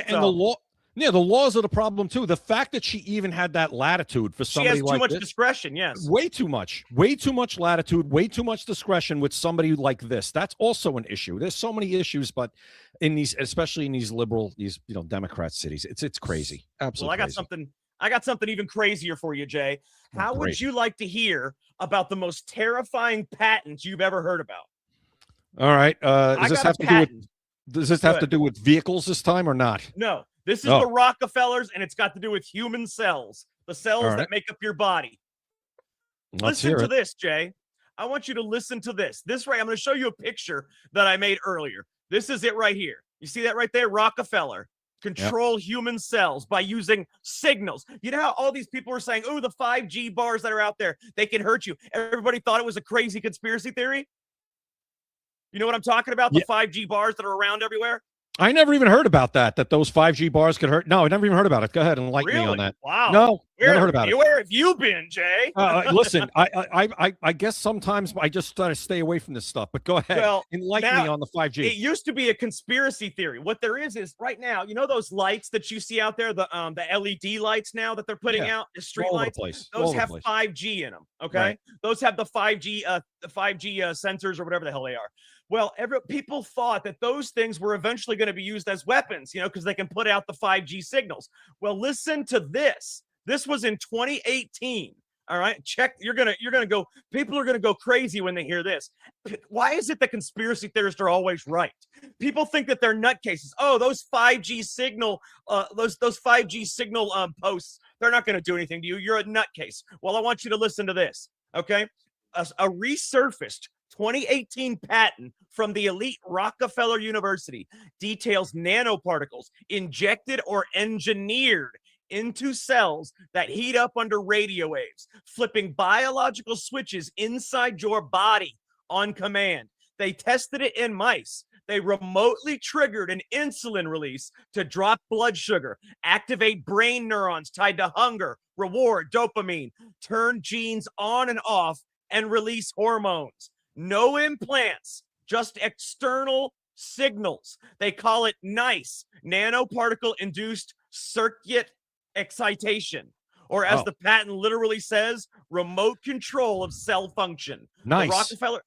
And the law, the laws are the problem too. The fact that she even had that latitude for somebody like this.
She has too much discretion, yes.
Way too much latitude, way too much discretion with somebody like this. That's also an issue. There's so many issues, but especially in these liberal, Democrat cities, it's crazy. Absolutely.
Well, I got something even crazier for you, Jay. How would you like to hear about the most terrifying patent you've ever heard about?
All right. Does this have to do with vehicles this time or not?
No. This is the Rockefellers, and it's got to do with human cells, the cells that make up your body. Listen to this, Jay. I want you to listen to this. I'm going to show you a picture that I made earlier. This is it right here. You see that right there? Rockefeller. Control human cells by using signals. You know how all these people are saying, oh, the 5G bars that are out there, they can hurt you. Everybody thought it was a crazy conspiracy theory. You know what I'm talking about? The 5G bars that are around everywhere?
I never even heard about that those 5G bars could hurt. No, I never even heard about it. Go ahead and enlighten me on that.
Wow.
No, never heard about it.
Where have you been, Jay?
Listen, I guess sometimes I just try to stay away from this stuff, but go ahead.
Well,
enlighten me on the 5G.
It used to be a conspiracy theory. What there is right now, you know those lights that you see out there, the LED lights now that they're putting out, the street lights? Those have 5G in them, okay? Right. Those have the 5G sensors or whatever the hell they are. Well, people thought that those things were eventually going to be used as weapons, because they can put out the 5G signals. Well, listen to this. This was in 2018. All right, check. You're gonna go. People are gonna go crazy when they hear this. Why is it that conspiracy theorists are always right? People think that they're nutcases. Oh, those 5G signal, those 5G signal posts, they're not gonna do anything to you. You're a nutcase. Well, I want you to listen to this. Okay, a resurfaced 2018 patent from the elite Rockefeller University details nanoparticles injected or engineered into cells that heat up under radio waves, flipping biological switches inside your body on command. They tested it in mice. They remotely triggered an insulin release to drop blood sugar, activate brain neurons tied to hunger, reward, dopamine, turn genes on and off, and release hormones. No implants, just external signals. They call it NICE, nanoparticle-induced circuit excitation, or as the patent literally says, remote control of cell function.
Nice.
The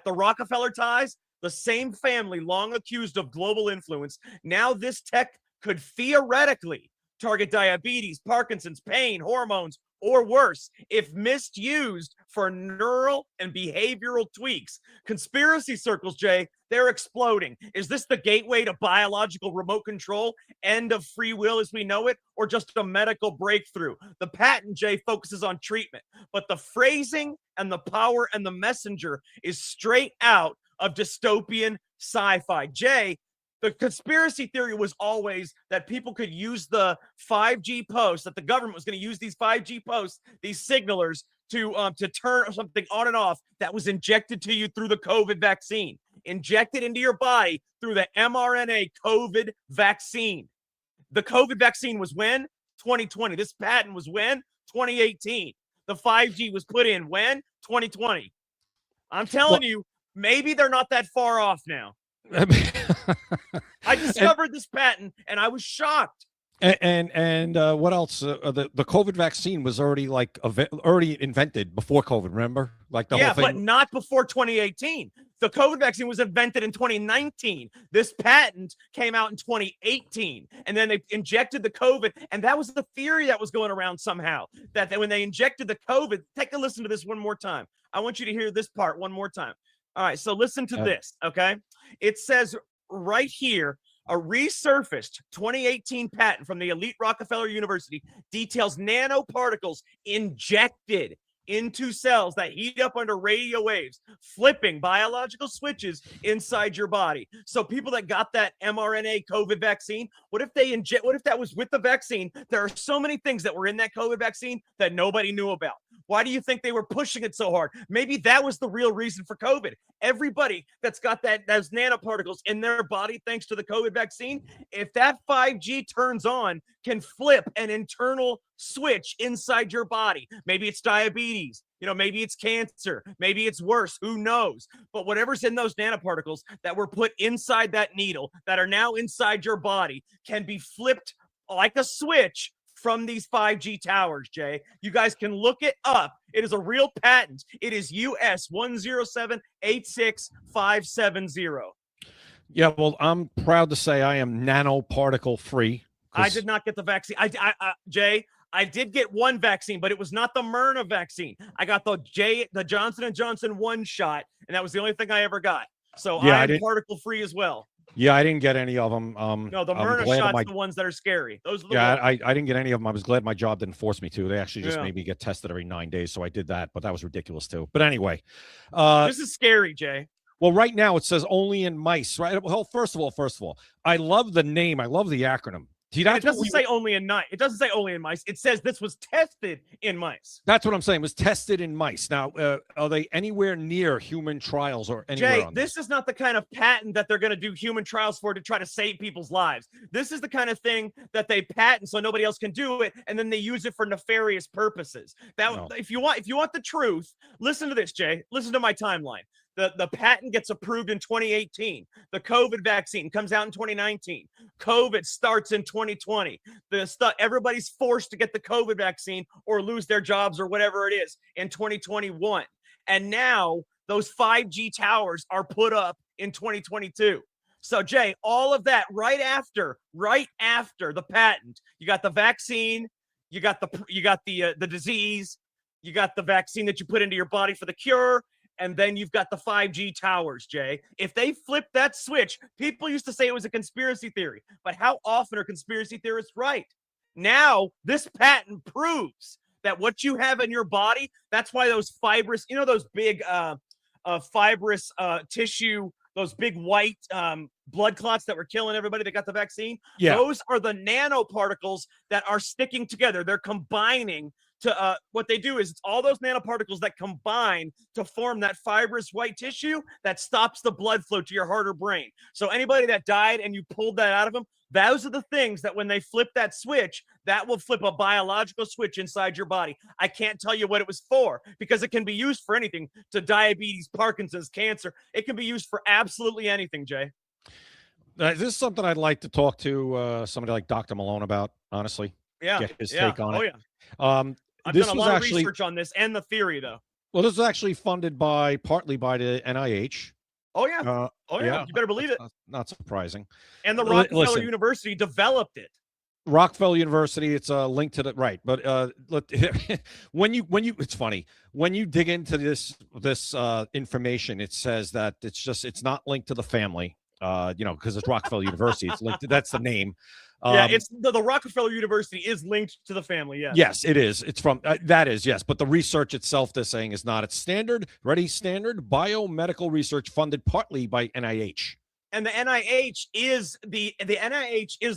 Rockefeller ties, the same family long accused of global influence. Now this tech could theoretically target diabetes, Parkinson's, pain, hormones, or worse, if misused for neural and behavioral tweaks. Conspiracy circles, Jay, they're exploding. Is this the gateway to biological remote control, end of free will as we know it, or just a medical breakthrough? The patent, Jay, focuses on treatment, but the phrasing and the power and the messenger is straight out of dystopian sci-fi. Jay, the conspiracy theory was always that people could use the 5G posts, that the government was going to use these 5G posts, these signalers, to turn something on and off that was injected to you through the COVID vaccine, injected into your body through the mRNA COVID vaccine. The COVID vaccine was when? 2020. This patent was when? 2018. The 5G was put in when? 2020. I'm telling you, maybe they're not that far off now. I discovered this patent and I was shocked.
And what else? The COVID vaccine was already already invented before COVID. Remember, like the whole thing.
But not before 2018. The COVID vaccine was invented in 2019. This patent came out in 2018, and then they injected the COVID, and that was the theory that was going around somehow. That when they injected the COVID, take a listen to this one more time. I want you to hear this part one more time. All right, so listen to this, okay? It says right here, a resurfaced 2018 patent from the elite Rockefeller University details nanoparticles injected into cells that heat up under radio waves, flipping biological switches inside your body. So people that got that mRNA COVID vaccine, what if that was with the vaccine? There are so many things that were in that COVID vaccine that nobody knew about. Why do you think they were pushing it so hard? Maybe that was the real reason for COVID. Everybody that's got those nanoparticles in their body, thanks to the COVID vaccine, if that 5G turns on, can flip an internal switch inside your body. Maybe it's diabetes, maybe it's cancer, maybe it's worse, who knows? But whatever's in those nanoparticles that were put inside that needle that are now inside your body can be flipped like a switch from these 5G towers, Jay. You guys can look it up. It is a real patent. It is US 107-86570.
Yeah, well, I'm proud to say I am nanoparticle free.
I did not get the vaccine. Jay, I did get one vaccine, but it was not the Myrna vaccine. I got the Johnson & Johnson 1 shot, and that was the only thing I ever got. So I'm particle free as well.
Yeah, I didn't get any of them.
No, the Myrna shots, the ones that are scary. Those are the
yeah,
ones.
I didn't get any of them. I was glad my job didn't force me to. They actually just
Yeah.
made me get tested every 9 days, so I did that. But that was ridiculous too. But anyway,
This is scary, Jay.
well, right now it says only in mice. Right. Well, first of all, I love the name. I love the acronym. See,
And it doesn't say only in mice. It doesn't say only in mice. It says this was tested in mice.
That's what I'm saying. It was tested in mice. Now, are they anywhere near human trials or anywhere?
Jay,
on
this is not the kind of patent that they're going to do human trials for to try to save people's lives. This is the kind of thing that they patent so nobody else can do it, and then they use it for nefarious purposes. If you want the truth, listen to this, Jay. Listen to my timeline. The patent gets approved in 2018. The COVID vaccine comes out in 2019. COVID starts in 2020. Everybody's forced to get the COVID vaccine or lose their jobs or whatever it is in 2021. And now those 5G towers are put up in 2022. So Jay, all of that right after the patent, you got the vaccine, you got the disease, you got the vaccine that you put into your body for the cure. And then you've got the 5G towers, Jay. If they flip that switch, people used to say it was a conspiracy theory, but how often are conspiracy theorists right? Now, this patent proves that what you have in your body, that's why those fibrous, those big fibrous tissue, those big white blood clots that were killing everybody that got the vaccine, those are the nanoparticles that are sticking together. They're combining to what they do is it's all those nanoparticles that combine to form that fibrous white tissue that stops the blood flow to your heart or brain. So anybody that died and you pulled that out of them, those are the things that when they flip that switch, that will flip a biological switch inside your body. I can't tell you what it was for because it can be used for anything, to diabetes, Parkinson's, cancer. It can be used for absolutely anything, Jay.
This is something I'd like to talk to somebody like Dr. Malone about, honestly.
Yeah.
Get his take on it.
Yeah. I've done a lot of research on this and the theory, though.
Well, this is actually funded partly by the NIH.
Oh, yeah. You better believe it.
Not surprising.
And the Rockefeller University developed it.
Rockefeller University, it's a link to the right. But when you it's funny. When you dig into this information, it says that it's not linked to the family. Because it's Rockefeller University. It's linked to, that's the name.
It's the Rockefeller University is linked to the family. Yes.
Yes, it is. It's from that is yes, but the research itself, they're saying, is not. It's standard biomedical research funded partly by NIH.
And the NIH is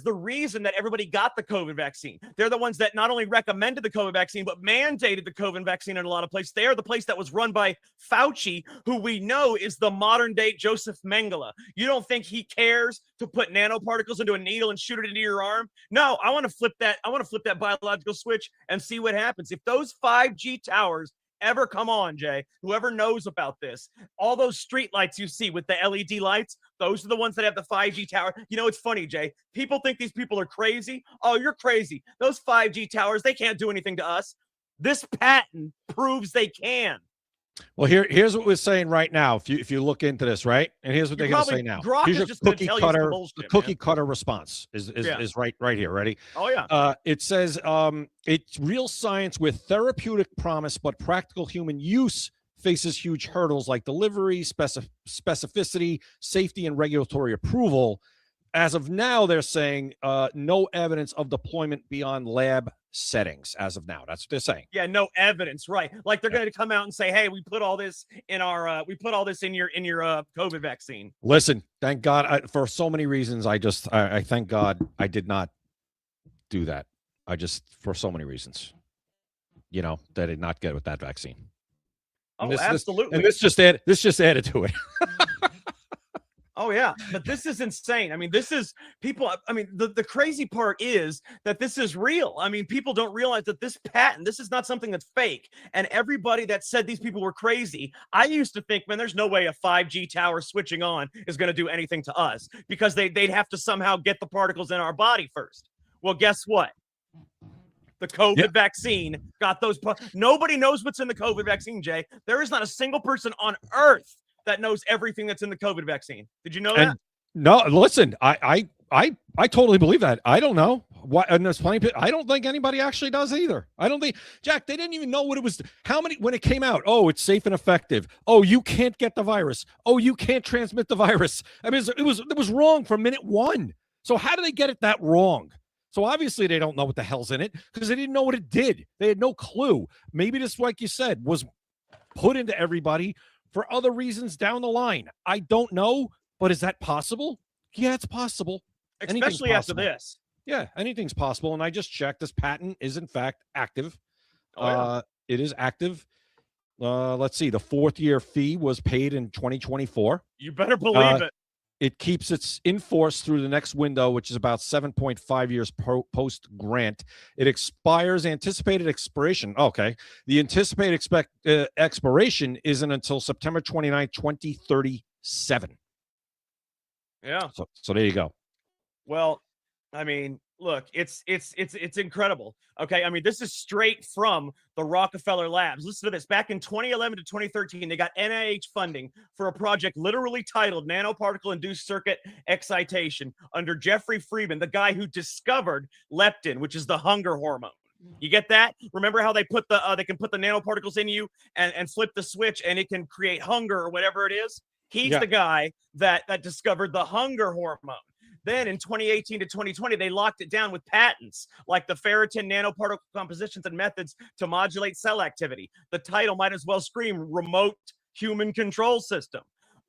the reason that everybody got the COVID vaccine. They're the ones that not only recommended the COVID vaccine, but mandated the COVID vaccine in a lot of places. They are the place that was run by Fauci, who we know is the modern day Joseph Mengele. You don't think he cares to put nanoparticles into a needle and shoot it into your arm? No, I want to flip that. I want to flip that biological switch and see what happens. If those 5G towers ever come on, Jay, whoever knows about this, all those street lights you see with the LED lights, those are the ones that have the 5G tower. It's funny, Jay. People think these people are crazy. Oh, you're crazy. Those 5G towers, they can't do anything to us. This patent proves they can.
Well, here's what we're saying right now. If you look into this, right, and here's what they're going to say now. Here's your cookie cutter response is right here. Ready?
Oh yeah.
It says it's real science with therapeutic promise, but practical human use faces huge hurdles like delivery, specificity, safety, and regulatory approval. As of now, they're saying no evidence of deployment beyond lab settings as of now. That's what they're saying.
Yeah, no evidence, right? Like they're going to come out and say, "Hey, we put all this in our your COVID vaccine."
Listen, thank God for so many reasons. I thank God I did not do that. For so many reasons, that I did not get with that vaccine.
Absolutely.
And this just added to it.
Oh, yeah. But this is insane. I mean, this is people. I mean, the crazy part is that this is real. I mean, people don't realize that this patent, this is not something that's fake. And everybody that said these people were crazy, I used to think, man, there's no way a 5G tower switching on is going to do anything to us because they'd have to somehow get the particles in our body first. Well, guess what? The COVID vaccine got those. Nobody knows what's in the COVID vaccine, Jay. There is not a single person on earth that knows everything that's in the COVID vaccine. Did you know that?
No, listen, I totally believe that. I don't know. What? And there's plenty. I don't think anybody actually does either. I don't think, Jack, they didn't even know what it was. How many, when it came out, oh, it's safe and effective. Oh, you can't get the virus. Oh, you can't transmit the virus. I mean, it was wrong from minute one. So how do they get it that wrong? So obviously they don't know what the hell's in it because they didn't know what it did. They had no clue. Maybe this, like you said, was put into everybody for other reasons down the line. I don't know, but is that possible? Yeah, it's possible.
Especially after this.
Yeah, anything's possible. And I just checked. This patent is, in fact, active.
Oh, yeah.
It is active. Let's see. The 4th-year fee was paid in 2024.
You better believe it.
It keeps its in force through the next window, which is about 7.5 years post-grant. It expires, anticipated expiration. Okay. The anticipated expiration isn't until September 29, 2037.
Yeah.
So there you go.
Well, I mean, look, it's incredible. Okay, I mean, this is straight from the Rockefeller Labs. Listen to this. Back in 2011 to 2013, they got NIH funding for a project literally titled Nanoparticle-Induced Circuit Excitation under Jeffrey Friedman, the guy who discovered leptin, which is the hunger hormone. You get that? Remember how they put they can put the nanoparticles in you and flip the switch and it can create hunger or whatever it is? He's the guy that discovered the hunger hormone. Then in 2018 to 2020, they locked it down with patents like the ferritin nanoparticle compositions and methods to modulate cell activity. The title might as well scream remote human control system.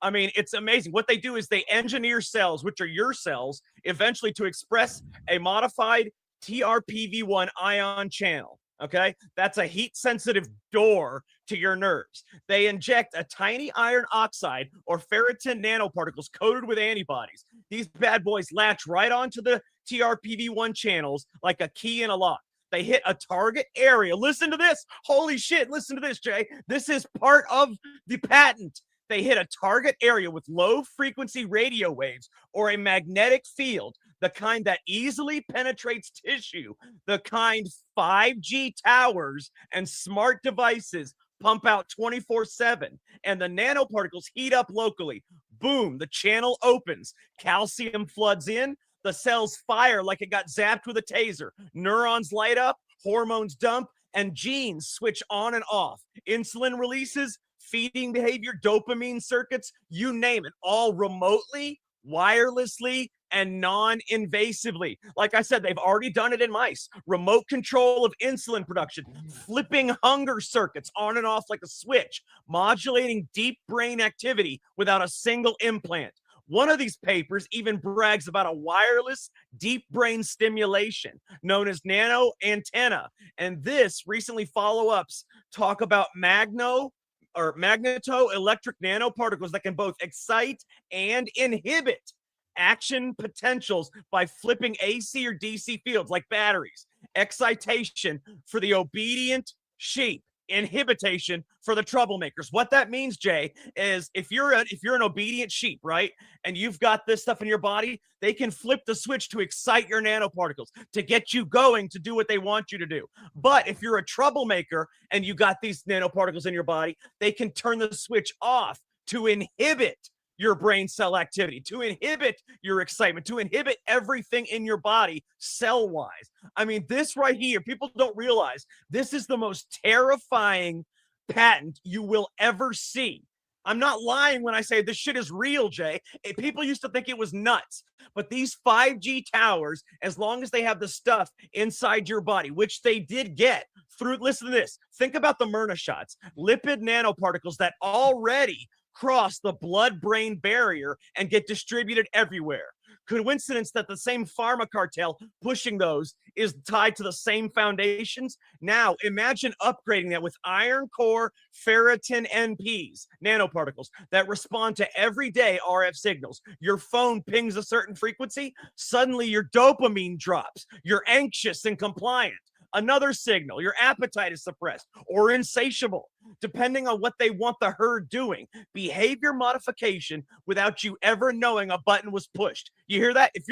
I mean, it's amazing. What they do is they engineer cells, which are your cells, eventually to express a modified TRPV1 ion channel. Okay, that's a heat-sensitive door to your nerves. They inject a tiny iron oxide or ferritin nanoparticles coated with antibodies. These bad boys latch right onto the TRPV1 channels like a key in a lock. They hit a target area. Listen to this. Holy shit, listen to this, Jay. This is part of the patent. They hit a target area with low-frequency radio waves or a magnetic field, the kind that easily penetrates tissue, the kind 5G towers and smart devices pump out 24/7, and the nanoparticles heat up locally. Boom, the channel opens. Calcium floods in. The cells fire like it got zapped with a taser. Neurons light up, hormones dump, and genes switch on and off. Insulin releases, feeding behavior, dopamine circuits, you name it, all remotely, wirelessly, and non-invasively. Like I said, they've already done it in mice. Remote control of insulin production, flipping hunger circuits on and off like a switch, modulating deep brain activity without a single implant. One of these papers even brags about a wireless deep brain stimulation known as nano antenna. And this recently follow-ups talk about magneto-electric nanoparticles that can both excite and inhibit action potentials by flipping AC or DC fields like batteries. Excitation for the obedient sheep, inhibition for the troublemakers. What that means, Jay, is if you're an obedient sheep, right, and you've got this stuff in your body, they can flip the switch to excite your nanoparticles to get you going to do what they want you to do. But if you're a troublemaker and you got these nanoparticles in your body, they can turn the switch off to inhibit your brain cell activity, to inhibit your excitement, to inhibit everything in your body cell-wise. I mean, this right here, people don't realize this is the most terrifying patent you will ever see. I'm not lying when I say this shit is real, Jay. People used to think it was nuts. But these 5G towers, as long as they have the stuff inside your body, which they did get through, listen to this. Think about the Myrna shots, lipid nanoparticles that already cross the blood-brain barrier and get distributed everywhere. Coincidence that the same pharma cartel pushing those is tied to the same foundations? Now, imagine upgrading that with iron core ferritin NPs, nanoparticles, that respond to everyday RF signals. Your phone pings a certain frequency, suddenly your dopamine drops. You're anxious and compliant. Another signal, your appetite is suppressed or insatiable, depending on what they want the herd doing. Behavior modification without you ever knowing a button was pushed. You hear that? If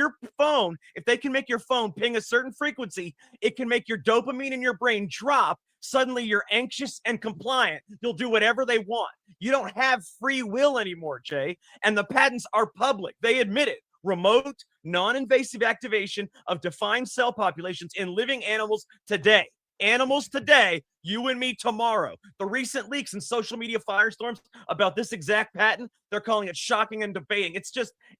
they can make your phone ping a certain frequency, it can make your dopamine in your brain drop. Suddenly you're anxious and compliant. You'll do whatever they want. You don't have free will anymore, Jay. And the patents are public. They admit it. remote, non-invasive activation of defined cell populations in living animals today. Animals today, you and me tomorrow. The recent leaks and social media firestorms about this exact patent, they're calling it shocking and debating.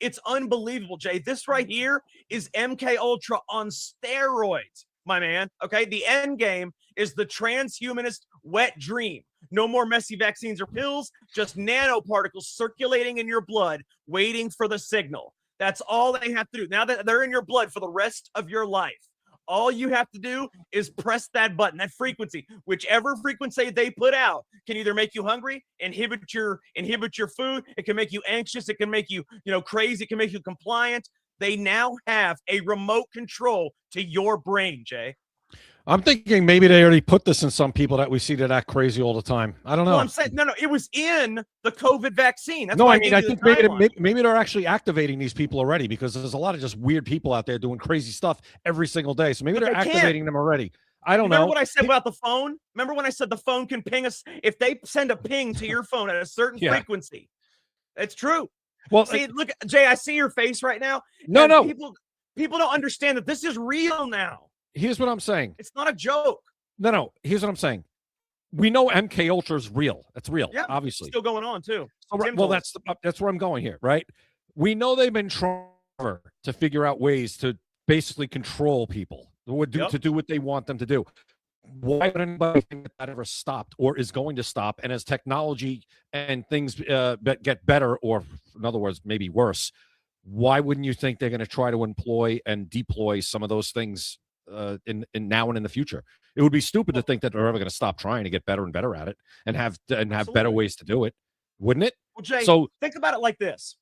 It's unbelievable, Jay. This right here is MK Ultra on steroids, my man. Okay, the end game is the transhumanist wet dream. No more messy vaccines or pills, just nanoparticles circulating in your blood, waiting for the signal. That's all they have to do. Now that they're in your blood for the rest of your life, all you have to do is press that button, that frequency. Whichever frequency they put out can either make you hungry, inhibit your food. It can make you anxious. It can make you, crazy. It can make you compliant. They now have a remote control to your brain, Jay.
I'm thinking maybe they already put this in some people that we see that act crazy all the time. I don't know.
Well, I'm saying no. It was in the COVID vaccine. That's
no,
why
I mean I think maybe they're actually activating these people already, because there's a lot of just weird people out there doing crazy stuff every single day. So maybe they're activating them already. I don't know.
Remember what I said about the phone? Remember when I said the phone can ping us? If they send a ping to your phone at a certain frequency, it's true.
Well,
see, look, Jay, I see your face right now.
No.
People don't understand that this is real now.
Here's what I'm saying.
It's not a joke.
No. Here's what I'm saying. We know MK Ultra is real. It's real, obviously.
Still going on too.
Well, that's where I'm going here, right? We know they've been trying to figure out ways to basically control people, to do what they want them to do. Why would anybody think that ever stopped or is going to stop? And as technology and things get better, or in other words, maybe worse, why wouldn't you think they're going to try to employ and deploy some of those things in now and in the future? It would be stupid to think that they're ever going to stop trying to get better and better at it and have better ways to do it, wouldn't it?
Well, Jay,
so
think about it like this.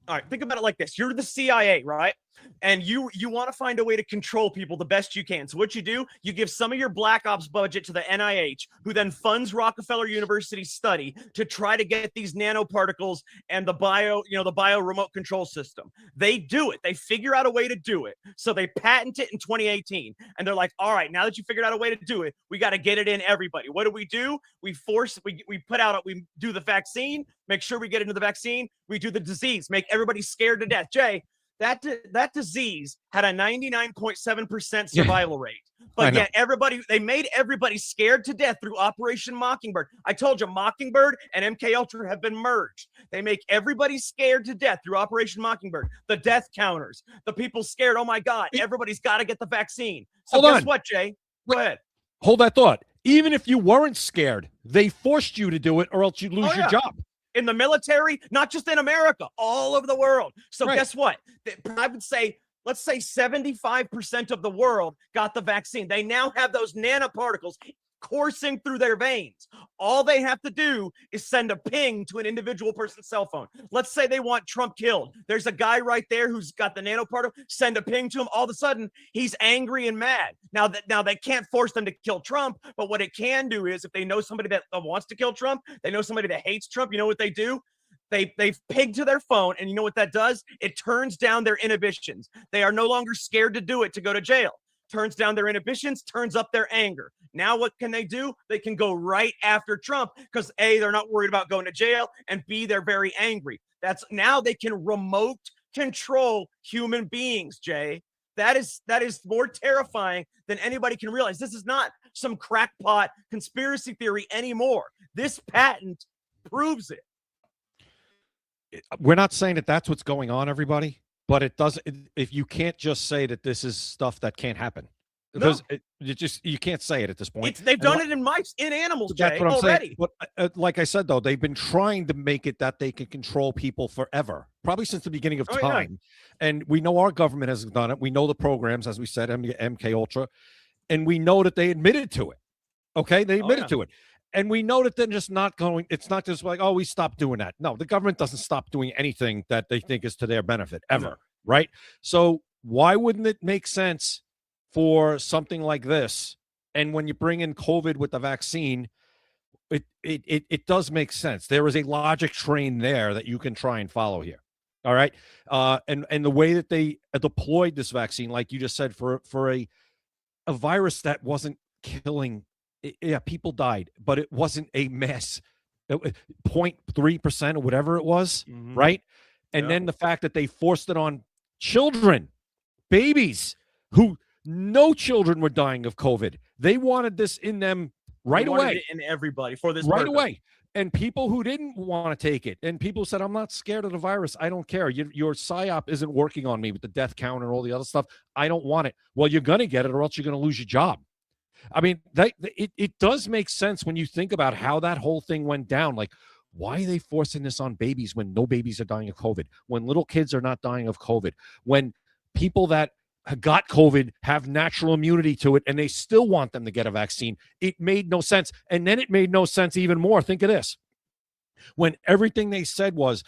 All right, think about it like this. You're the CIA, right? And you want to find a way to control people the best you can. So what you do, you give some of your black ops budget to the NIH, who then funds Rockefeller University's study to try to get these nanoparticles and the bio remote control system. They do it. They figure out a way to do it. So they patent it in 2018. And they're like, all right, now that you figured out a way to do it, we got to get it in everybody. What do? We do the vaccine, make sure we get into the vaccine. We do the disease, make everybody scared to death. Jay, that disease had a 99.7% survival rate, but yet they made everybody scared to death through Operation Mockingbird. I told you, Mockingbird and MK Ultra have been merged. They make everybody scared to death through Operation Mockingbird. The death counters, the people scared. Oh my God, everybody's got to get the vaccine. So guess what, Jay? Go ahead.
Hold that thought. Even if you weren't scared, they forced you to do it, or else you'd lose your job.
In the military, not just in America, all over the world. So guess what? I would say, let's say 75% of the world got the vaccine. They now have those nanoparticles coursing through their veins. All they have to do is send a ping to an individual person's cell phone. Let's say they want Trump killed. There's a guy right there who's got the nanoparticle. Send a ping to him. All of a sudden, he's angry and mad. Now they can't force them to kill Trump, but what it can do is if they know somebody that wants to kill Trump, they know somebody that hates Trump, you know what they do? They've pigged to their phone, and you know what that does? It turns down their inhibitions. They are no longer scared to do it to go to jail. Turns down their inhibitions, turns up their anger. Now what can they do? They can go right after Trump because A, they're not worried about going to jail, and B, they're very angry. Now they can remote control human beings, Jay. That is more terrifying than anybody can realize. This is not some crackpot conspiracy theory anymore. This patent proves it.
We're not saying that that's what's going on, everybody. But it doesn't. If you can't just say that this is stuff that can't happen, because you can't say it at this point.
They've done it in mice, in animals, Jay,
that's what I'm
already.
saying. But like I said, though, they've been trying to make it that they can control people forever, probably since the beginning of time. And we know our government has done it. We know the programs, as we said, MK Ultra, and we know that they admitted to it. Okay, they admitted to it. And we know that they're just not going, it's not just like, oh, we stopped doing that. No, the government doesn't stop doing anything that they think is to their benefit, ever, right? So why wouldn't it make sense for something like this? And when you bring in COVID with the vaccine, it does make sense. There is a logic train there that you can try and follow here. All right. And the way that they deployed this vaccine, like you just said, for a virus that wasn't killing. Yeah, people died, but it wasn't a mass 0.3% or whatever it was, right? And then the fact that they forced it on children, babies who no children were dying of COVID. They wanted this in them right away.
In everybody for this
right
purpose.
away. And people who didn't want to take it, and people said, I'm not scared of the virus. I don't care. Your PSYOP isn't working on me with the death count and all the other stuff. I don't want it. Well, you're going to get it or else you're going to lose your job. I mean, it does make sense when you think about how that whole thing went down. Like, why are they forcing this on babies when no babies are dying of COVID, when little kids are not dying of COVID, when people that got COVID have natural immunity to it and they still want them to get a vaccine? It made no sense. And then it made no sense even more. Think of this. When everything they said was,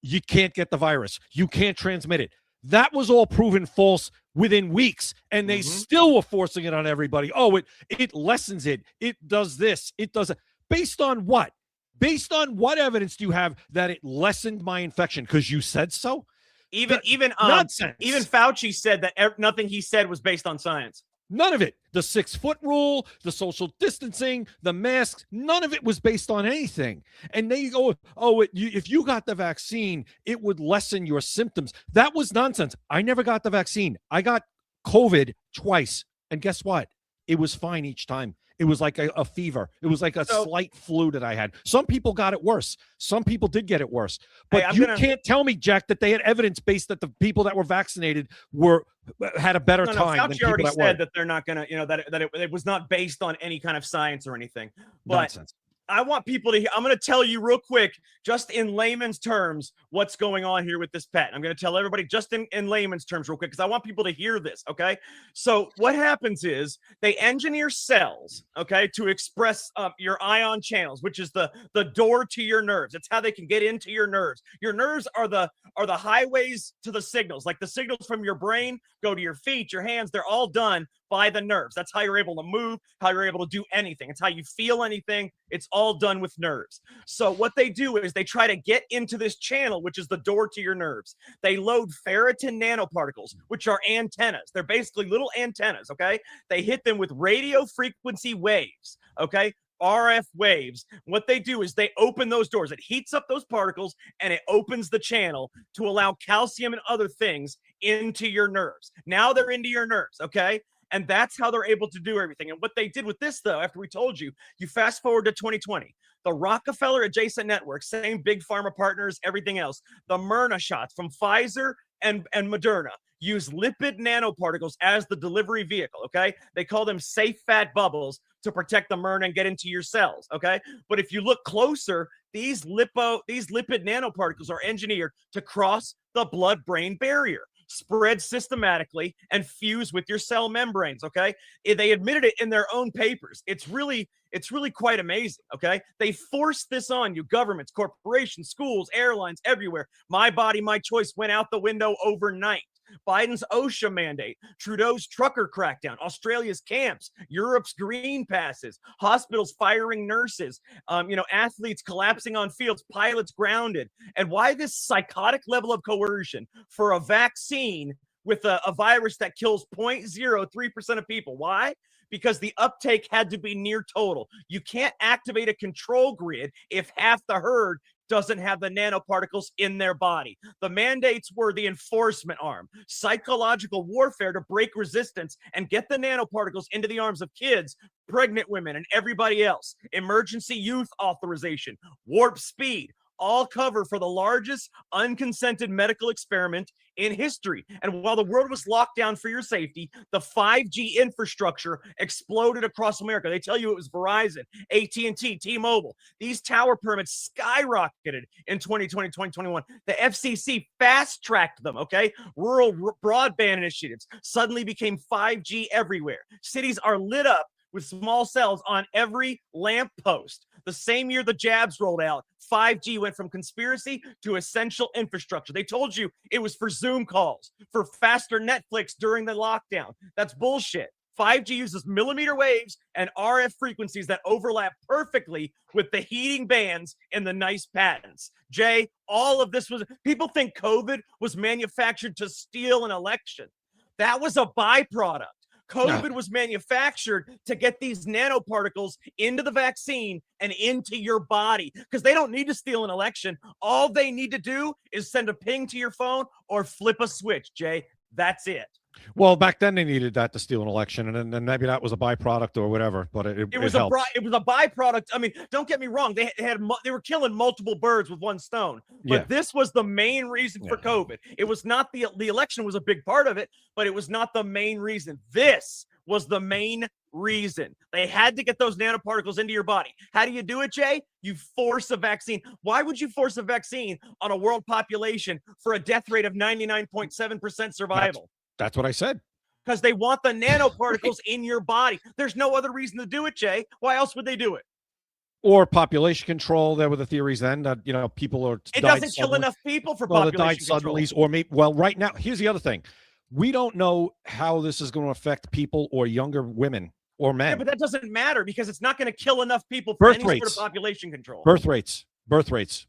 you can't get the virus, you can't transmit it. That was all proven false within weeks, and they still were forcing it on everybody. Oh, it lessens it. It does this. It does it. Based on what? Based on what evidence do you have that it lessened my infection? Because you said so?
Even
nonsense.
Even Fauci said that nothing he said was based on science.
None of it. The 6-foot rule, the social distancing, the masks, none of it was based on anything. And then you go, if you got the vaccine, it would lessen your symptoms. That was nonsense. I never got the vaccine. I got COVID twice. And guess what? It was fine each time. It was like a fever. It was like a slight flu that I had. Some people got it worse. Some people did get it worse. But can't tell me, Jack, that they had evidence based that the people that were vaccinated had a better time.
Fauci
than people
already
that
said
weren't.
that they're not going to, that it was not based on any kind of science or anything. But
Nonsense.
I want people to, I'm going to tell you real quick, just in layman's terms, what's going on here with this patent. I'm going to tell everybody just in layman's terms real quick, because I want people to hear this, okay? So what happens is they engineer cells, okay, to express your ion channels, which is the door to your nerves. It's how they can get into your nerves. Your nerves are the highways to the signals. Like the signals from your brain go to your feet, your hands, they're all done by the nerves. That's how you're able to move, how you're able to do anything. It's how you feel anything. It's all done with nerves. So what they do is they try to get into this channel, which is the door to your nerves. They load ferritin nanoparticles, which are antennas. They're basically little antennas, okay? They hit them with radio frequency waves, okay? RF waves. What they do is they open those doors. It heats up those particles and it opens the channel to allow calcium and other things into your nerves. Now they're into your nerves, okay? And that's how they're able to do everything. And what they did with this, though, after we told you, you fast forward to 2020, the Rockefeller adjacent network, same big pharma partners, everything else, the Myrna shots from Pfizer and Moderna use lipid nanoparticles as the delivery vehicle, okay? They call them safe fat bubbles to protect the Myrna and get into your cells, okay? But if you look closer, these lipid nanoparticles are engineered to cross the blood-brain barrier, spread systematically, and fuse with your cell membranes, okay? They admitted it in their own papers. It's really quite amazing, okay? They forced this on you, governments, corporations, schools, airlines, everywhere. My body, my choice went out the window overnight. Biden's OSHA mandate, Trudeau's trucker crackdown, Australia's camps, Europe's green passes, hospitals firing nurses, athletes collapsing on fields, pilots grounded. And why this psychotic level of coercion for a vaccine with a virus that kills 0.03% of people? Why? Because the uptake had to be near total. You can't activate a control grid if half the herd doesn't have the nanoparticles in their body. The mandates were the enforcement arm, psychological warfare to break resistance and get the nanoparticles into the arms of kids, pregnant women, and everybody else. Emergency use authorization, warp speed, all cover for the largest unconsented medical experiment in history. And while the world was locked down for your safety, the 5G infrastructure exploded across America. They tell you it was Verizon, AT&T, T-Mobile. These tower permits skyrocketed in 2020, 2021. The FCC fast-tracked them, okay? Rural broadband initiatives suddenly became 5G everywhere. Cities are lit up with small cells on every lamppost. The same year the jabs rolled out, 5G went from conspiracy to essential infrastructure. They told you it was for Zoom calls, for faster Netflix during the lockdown. That's bullshit. 5G uses millimeter waves and RF frequencies that overlap perfectly with the heating bands in the nice patents. Jay, all of this was, people think COVID was manufactured to steal an election. That was a byproduct. COVID was manufactured to get these nanoparticles into the vaccine and into your body because they don't need to steal an election. All they need to do is send a ping to your phone or flip a switch, Jay. That's it.
Well, back then they needed that to steal an election, and then maybe that was a byproduct or whatever. But it
was
helped.
it was a byproduct. I mean, don't get me wrong; they were killing multiple birds with one stone. But this was the main reason for COVID. It was not the election was a big part of it, but it was not the main reason. This was the main reason. They had to get those nanoparticles into your body. How do you do it, Jay? You force a vaccine. Why would you force a vaccine on a world population for a death rate of 99.7% survival?
That's what I said.
Because they want the nanoparticles in your body. There's no other reason to do it, Jay. Why else would they do it?
Or population control. There were the theories then that, people are.
It doesn't kill enough people for population
died
control.
Suddenly, or maybe, well, right now, here's the other thing. We don't know how this is going to affect people or younger women or men.
Yeah, but that doesn't matter because it's not going to kill enough people for any sort of population control.
Birth rates.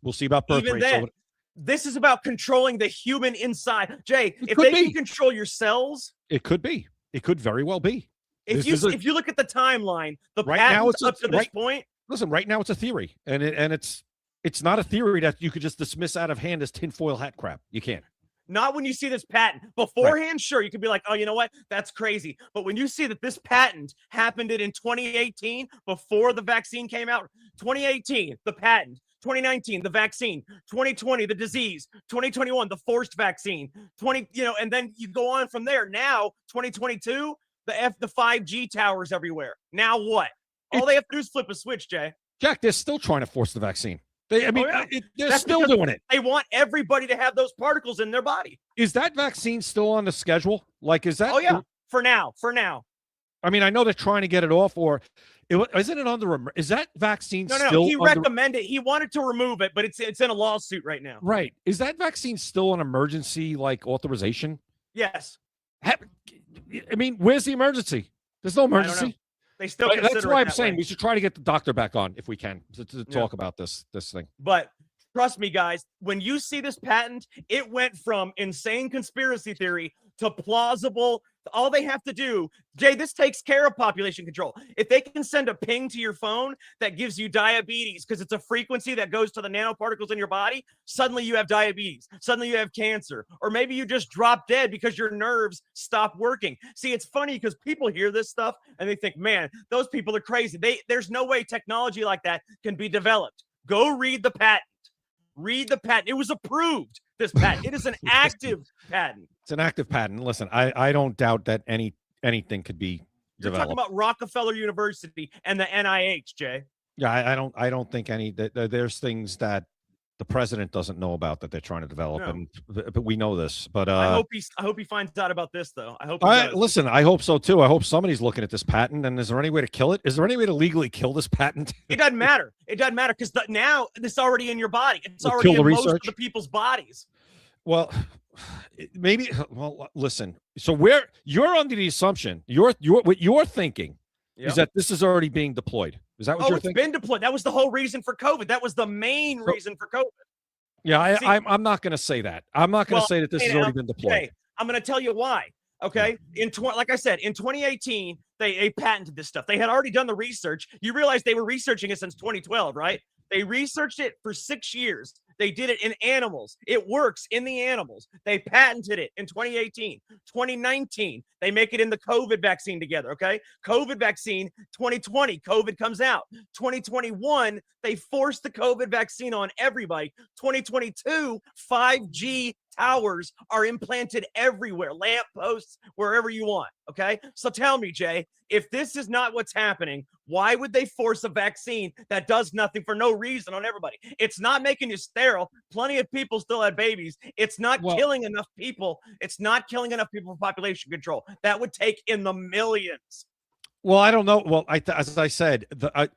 We'll see about birth
Even
rates.
then, this is about controlling the human inside. Jay, if they can control your cells.
It could be. It could very well be.
If you look at the timeline, the patents up to this point.
Listen, right now it's a theory. And it's not a theory that you could just dismiss out of hand as tinfoil hat crap. You can't.
Not when you see this patent. Beforehand, sure, you could be like, oh, you know what? That's crazy. But when you see that this patent happened in 2018, before the vaccine came out, 2018, the patent, 2019, the vaccine, 2020, the disease, 2021, the forced vaccine, and then you go on from there. Now, 2022, the 5G towers everywhere. Now what? All they have to do is flip a switch, Jay.
Jack, they're still trying to force the vaccine. They're still doing it.
They want everybody to have those particles in their body.
Is that vaccine still on the schedule? Is that?
Oh, yeah. For now.
I mean, I know they're trying to get it off, or isn't it under? Is that vaccine still?
No. He recommended. He wanted to remove it, but it's in a lawsuit right now.
Right. Is that vaccine still an emergency authorization?
Yes.
I mean, where's the emergency? There's no emergency.
They still
that's why I'm saying we should try to get the doctor back on if we can to talk about this thing.
But trust me, guys, when you see this patent, it went from insane conspiracy theory to plausible. All they have to do, Jay, this takes care of population control. If they can send a ping to your phone that gives you diabetes because it's a frequency that goes to the nanoparticles in your body, suddenly you have diabetes. Suddenly you have cancer. Or maybe you just drop dead because your nerves stop working. See, it's funny because people hear this stuff and they think, man, those people are crazy. There's no way technology like that can be developed. Go read the patent. Read the patent. It was approved, this patent. It is an active patent.
It's an active patent. Listen, I don't doubt that anything could be developed.
You're talking about Rockefeller University and the NIH, Jay.
Yeah, I don't think there's things that the president doesn't know about that they're trying to develop, but we know this. But
I hope he finds out about this, though. I hope. He does.
Listen, I hope so too. I hope somebody's looking at this patent. And is there any way to kill it? Is there any way to legally kill this patent?
It doesn't matter. It doesn't matter because now it's already in your body. It's already in most of the people's bodies.
Well, maybe. Well, listen. So you're under the assumption what you're thinking is that this is already being deployed. Is that what you're thinking?
It's been deployed. That was the whole reason for COVID. That was the main reason for COVID.
Yeah, I'm not going to say that. I'm not going to say that this has already been deployed.
Okay, I'm going to tell you why. Okay, like I said, in 2018, they patented this stuff. They had already done the research. You realize they were researching it since 2012, right? They researched it for 6 years. They did it in animals. It works in the animals. They patented it in 2018. 2019, they make it in the COVID vaccine together, okay? COVID vaccine, 2020, COVID comes out. 2021, they forced the COVID vaccine on everybody. 2022, 5G towers are implanted everywhere, lamp posts, wherever you want, okay? So tell me, Jay, if this is not what's happening, why would they force a vaccine that does nothing for no reason on everybody? It's not making you sterile. Plenty of people still have babies. It's not killing enough people. It's not killing enough people for population control. That would take in the millions.
Well, I don't know. Well, as I said,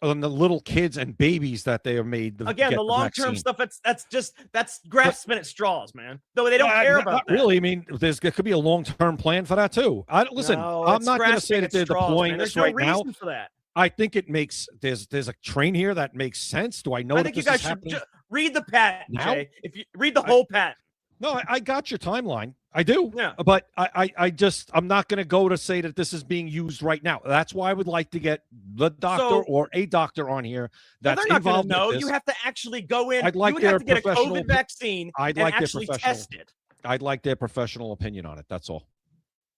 on the little kids and babies that they are made.
Again, the long-term stuff, that's grasping at straws, man. Though they don't care about that.
Really, I mean, there could be a long-term plan for that too. Listen, I'm not going to say that they're deploying this right now.
There's no reason for that.
I think it makes there's a train here that makes sense. Do I know that this is happening?
Read the patent, Jay. If you read the whole patent.
No, I got your timeline. I do.
Yeah.
But I'm not going to go to say that this is being used right now. That's why I would like to get the doctor or a doctor on here that's
they're not going to
involved
know.
with this.
You have to actually go in.
I'd like
you would
their
have to get a
professional
COVID vaccine and actually test it.
I'd like their professional opinion on it. That's all.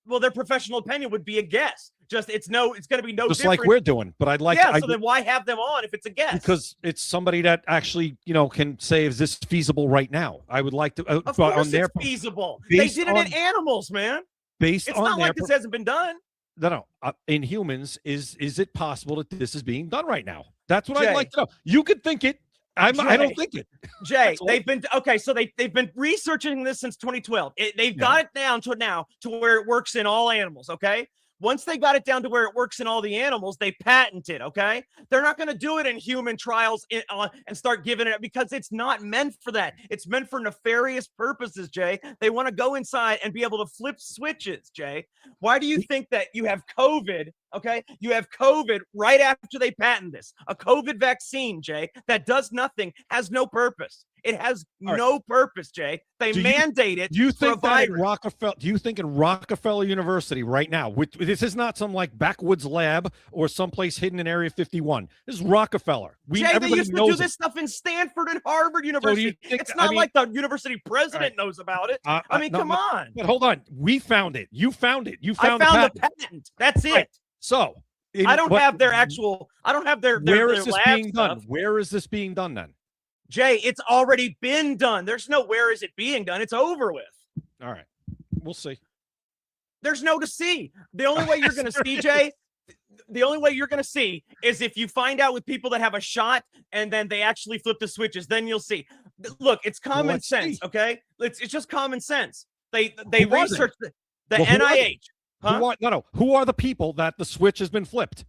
Well, their professional opinion would be a guess. It's going to be no
Just
different.
like we're doing. But I'd like
so then why have them on if it's a guess?
Because it's somebody that actually, can say, is this feasible right now? I would like to.
Of course it's feasible. They did it in animals, man.
It's
not like this hasn't been done.
No. In humans, is it possible that this is being done right now? That's what
Jay,
I'd like to know. You could think it. I don't think it.
Jay, they've been researching this since 2012. They've got it down to now to where it works in all animals. Okay. Once they got it down to where it works in all the animals, they patent it, okay? They're not going to do it in human trials and start giving it because it's not meant for that. It's meant for nefarious purposes, Jay. They want to go inside and be able to flip switches, Jay. Why do you think that you have COVID, okay? You have COVID right after they patent this. A COVID vaccine, Jay, that does nothing, has no purpose. It has no purpose, Jay. They mandate it.
Do you think
for a
that in
virus.
Rockefeller? Do you think in Rockefeller University right now? This is not some like backwoods lab or someplace hidden in Area 51. This is Rockefeller.
Jay, they used to do this stuff in Stanford and Harvard University. It's not like the university president knows about it. Come on.
But hold on. We found it. You found it. You
I
found
the patent. That's it.
Right. So
I don't have their actual. I don't have their.
Where
their
is this
lab
being
stuff.
done? Where is this being done then?
Jay, it's already been done. There's no where is it being done. It's over with.
All right. We'll see.
There's no to see. The only way you're going to see, Jay, the only way you're going to see is if you find out with people that have a shot and then they actually flip the switches. Then you'll see. Look, it's common sense, okay? It's just common sense. They research the NIH.
Who are the people that the switch has been flipped?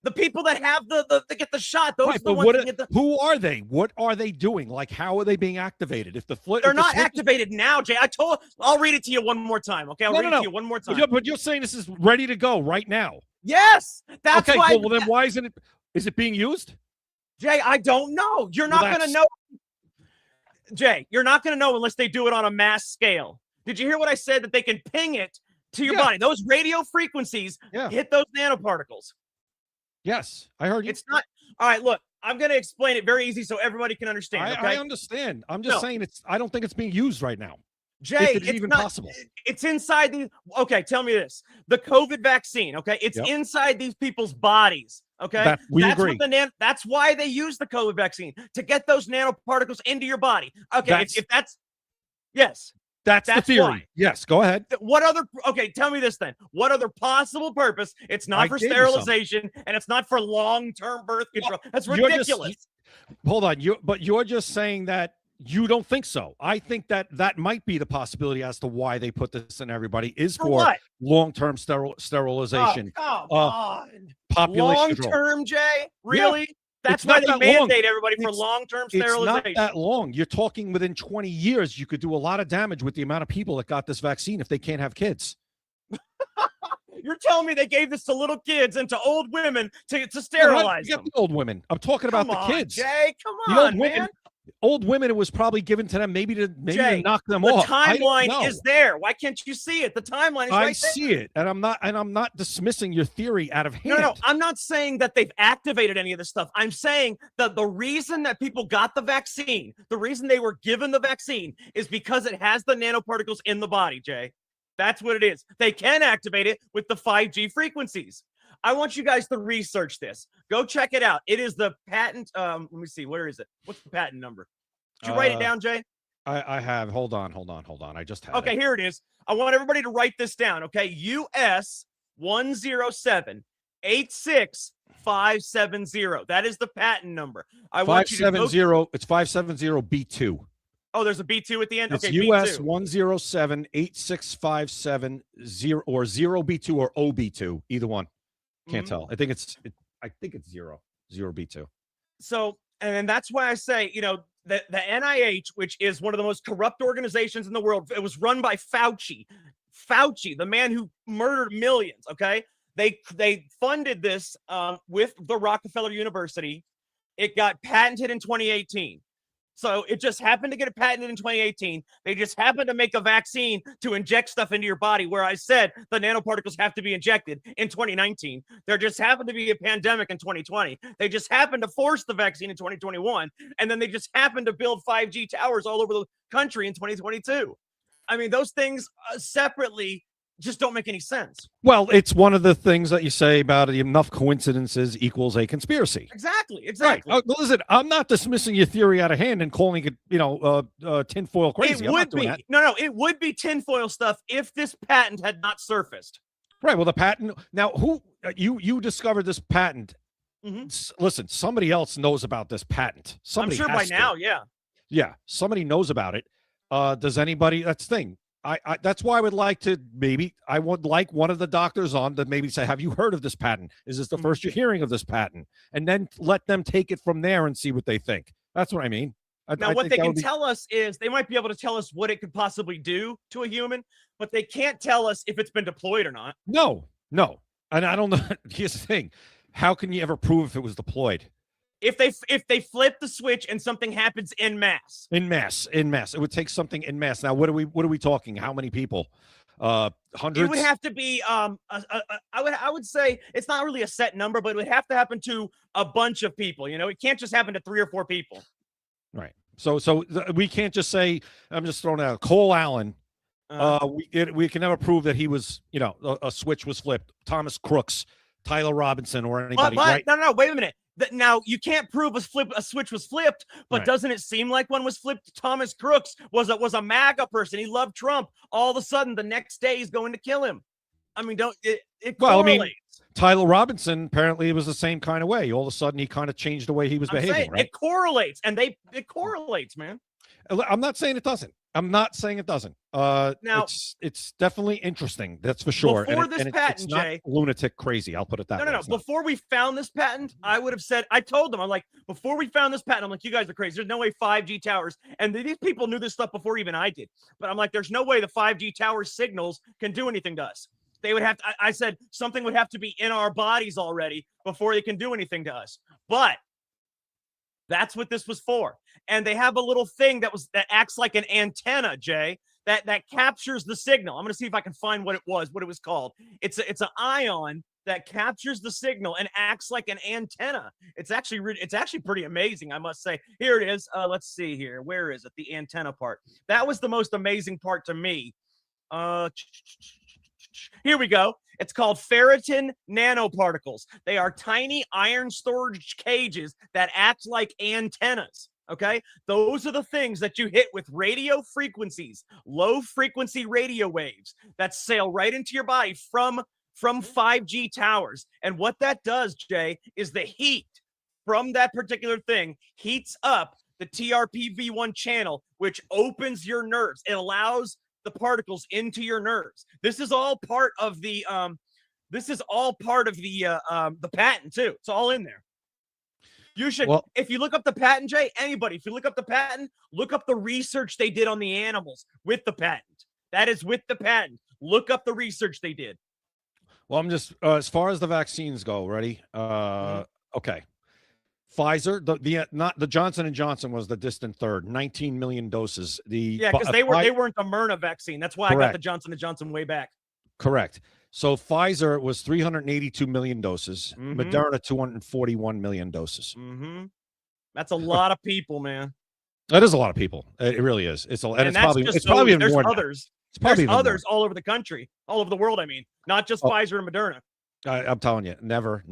The people that have they get the shot. Those
Right,
are the
but
ones that get the.
who are they? What are they doing? Like, how are they being activated? If the
They're not activated now, Jay. I'll read it to you one more time. Okay, I'll read it to you one more time.
But you're saying this is ready to go right now.
Yes, that's
okay.
why.
Well, then why isn't it? Is it being used?
Jay, I don't know. You're not going to know. Jay, you're not going to know unless they do it on a mass scale. Did you hear what I said? That they can ping it to your body. Those radio frequencies hit those nanoparticles.
Yes, I heard you.
It's not. All right, look, I'm going to explain it very easy so everybody can understand.
I understand. I'm just saying I don't think it's being used right now.
Jay,
it's even
not
possible.
It's inside these. Okay, tell me this. The COVID vaccine, okay? It's inside these people's bodies, okay?
We agree.
That's why they use the COVID vaccine, to get those nanoparticles into your body. Okay, if that's. Yes.
That's the theory.
Why.
Yes, go ahead.
Tell me this then. What other possible purpose? It's not for sterilization and it's not for long-term birth control. That's ridiculous.
Hold on. You're just saying that you don't think so. I think that might be the possibility as to why they put this in everybody is for long-term sterilization.
Oh, come on.
Population control.
Long-term, Jay? Really?
Yeah.
That's why they mandate everybody for long-term sterilization.
It's not that long. You're talking within 20 years, you could do a lot of damage with the amount of people that got this vaccine if they can't have kids.
You're telling me they gave this to little kids and to old women to sterilize them?
The old women. I'm talking about the kids.
Jay, come on,
the old
man.
Women, old women, it was probably given to them maybe to
Jay,
knock them off.
The timeline is there. Why can't you see it? The timeline is right there.
I see it, and I'm not dismissing your theory out of hand.
No, I'm not saying that they've activated any of this stuff. I'm saying that the reason that people got the vaccine, the reason they were given the vaccine is because it has the nanoparticles in the body, Jay. That's what it is. They can activate it with the 5G frequencies. I want you guys to research this. Go check it out. It is the patent. Let me see. Where is it? What's the patent number? Did you write it down, Jay?
I have. Hold on. I just had
it. Here it is. I want everybody to write this down, okay? US 107-86570. That is the patent number. I want you to go.
It's 570B2.
Oh, there's a B2 at the end?
It's
okay,
US
B2.
107-86570 or 0B2 or OB2. Either one. Can't tell. I think it's 0B2.
So, and that's why I say, the NIH, which is one of the most corrupt organizations in the world, it was run by Fauci, the man who murdered millions. Okay, they funded this with the Rockefeller University. It got patented in 2018. So it just happened to get a patent in 2018. They just happened to make a vaccine to inject stuff into your body, where I said the nanoparticles have to be injected in 2019. There just happened to be a pandemic in 2020. They just happened to force the vaccine in 2021. And then they just happened to build 5G towers all over the country in 2022. I mean, those things separately just don't make any sense.
Well, it's one of the things that you say about enough coincidences equals a conspiracy.
Exactly.
Right. Listen, I'm not dismissing your theory out of hand and calling it, tinfoil crazy.
It would be. No, it would be tinfoil stuff if this patent had not surfaced.
Right. Well, the patent. Now, who you discovered this patent? Listen, somebody else knows about this patent. Somebody
I'm sure by now, yeah.
Yeah, somebody knows about it. Does anybody? That's the thing. I that's why I would like one of the doctors on to maybe say, have you heard of this patent? Is this the first you're hearing of this patent? And then let them take it from there and see what they think. That's what I mean.
Now, what they can tell us is they might be able to tell us what it could possibly do to a human, but they can't tell us if it's been deployed or not.
No. And I don't know. Here's the thing. How can you ever prove if it was deployed?
If they flip the switch and something happens en masse.
In mass. It would take something en masse. Now, what are we talking? How many people? Hundreds?
It would have to be I would say it's not really a set number, but it would have to happen to a bunch of people. It can't just happen to 3 or 4 people.
Right. So we can't just say, I'm just throwing out Cole Allen. We can never prove that he was, a switch was flipped. Thomas Crooks, Tyler Robinson, or anybody. Right?
No, wait a minute. Now, you can't prove a switch was flipped, but doesn't it seem like one was flipped? Thomas Crooks was a MAGA person. He loved Trump. All of a sudden, the next day, he's going to kill him. I mean, it correlates.
Tyler Robinson, apparently it was the same kind of way. All of a sudden, he kind of changed the way he was behaving, right?
It correlates, and it correlates, man.
I'm not saying it doesn't. Now, it's definitely interesting. That's for sure.
Before this patent,
it's not
Jay,
lunatic crazy. I'll put it that way.
No. Before we found this patent, I would have said, I told them, I'm like, before we found this patent, I'm like, you guys are crazy. There's no way 5G towers, and these people knew this stuff before even I did. But I'm like, there's no way the 5G tower signals can do anything to us. They would have to, I said, something would have to be in our bodies already before they can do anything to us. But that's what this was for. And they have a little thing that acts like an antenna, Jay, that captures the signal. I'm going to see if I can find what it was called. It's an ion that captures the signal and acts like an antenna. It's actually pretty amazing, I must say. Here it is. Let's see here. Where is it? The antenna part. That was the most amazing part to me. Here we go. It's called ferritin nanoparticles. They are tiny iron storage cages that act like antennas. Okay, those are the things that you hit with radio frequencies, low frequency radio waves that sail right into your body from 5G towers. And what that does, Jay, is the heat from that particular thing heats up the TRPV1 channel, which opens your nerves. It allows the particles into your nerves. This is all part of the patent too. It's all in there. You should, if you look up the patent, Jay, if you look up the patent, look up the research they did on the animals with the patent. That is with the patent. Look up the research they did.
Well, I'm just, as far as the vaccines go, ready? Okay. Pfizer, the Johnson & Johnson was the distant third, 19 million doses.
Because they weren't the Myrna vaccine. That's why I got the Johnson & Johnson way back.
Correct. So Pfizer was 382 million doses. Moderna 241 million doses.
That's a lot of people, man.
That is a lot of people. It really is. It's probably
there's
more.
Others.
There's
others all over the country, all over the world. I mean, not just Pfizer and Moderna.
I'm telling you, never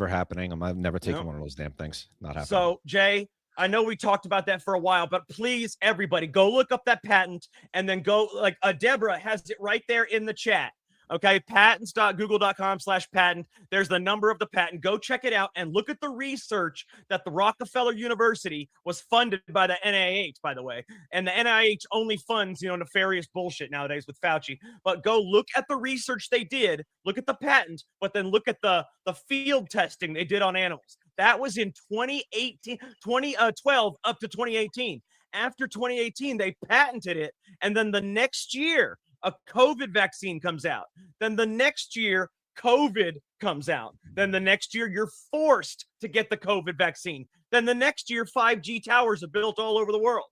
happening. I'm never taking one of those damn things. Not happening.
So, Jay, I know we talked about that for a while, but please, everybody, go look up that patent and then go, like Deborah has it right there in the chat. Okay, patents.google.com/patent. There's the number of the patent. Go check it out and look at the research that the Rockefeller University was funded by the NIH, by the way. And the NIH only funds, nefarious bullshit nowadays with Fauci. But go look at the research they did, look at the patent, but then look at the field testing they did on animals. That was in 2012 up to 2018. After 2018, they patented it. And then the next year, a COVID vaccine comes out. Then the next year, COVID comes out. Then the next year, you're forced to get the COVID vaccine. then the next year 5G towers are built all over the world.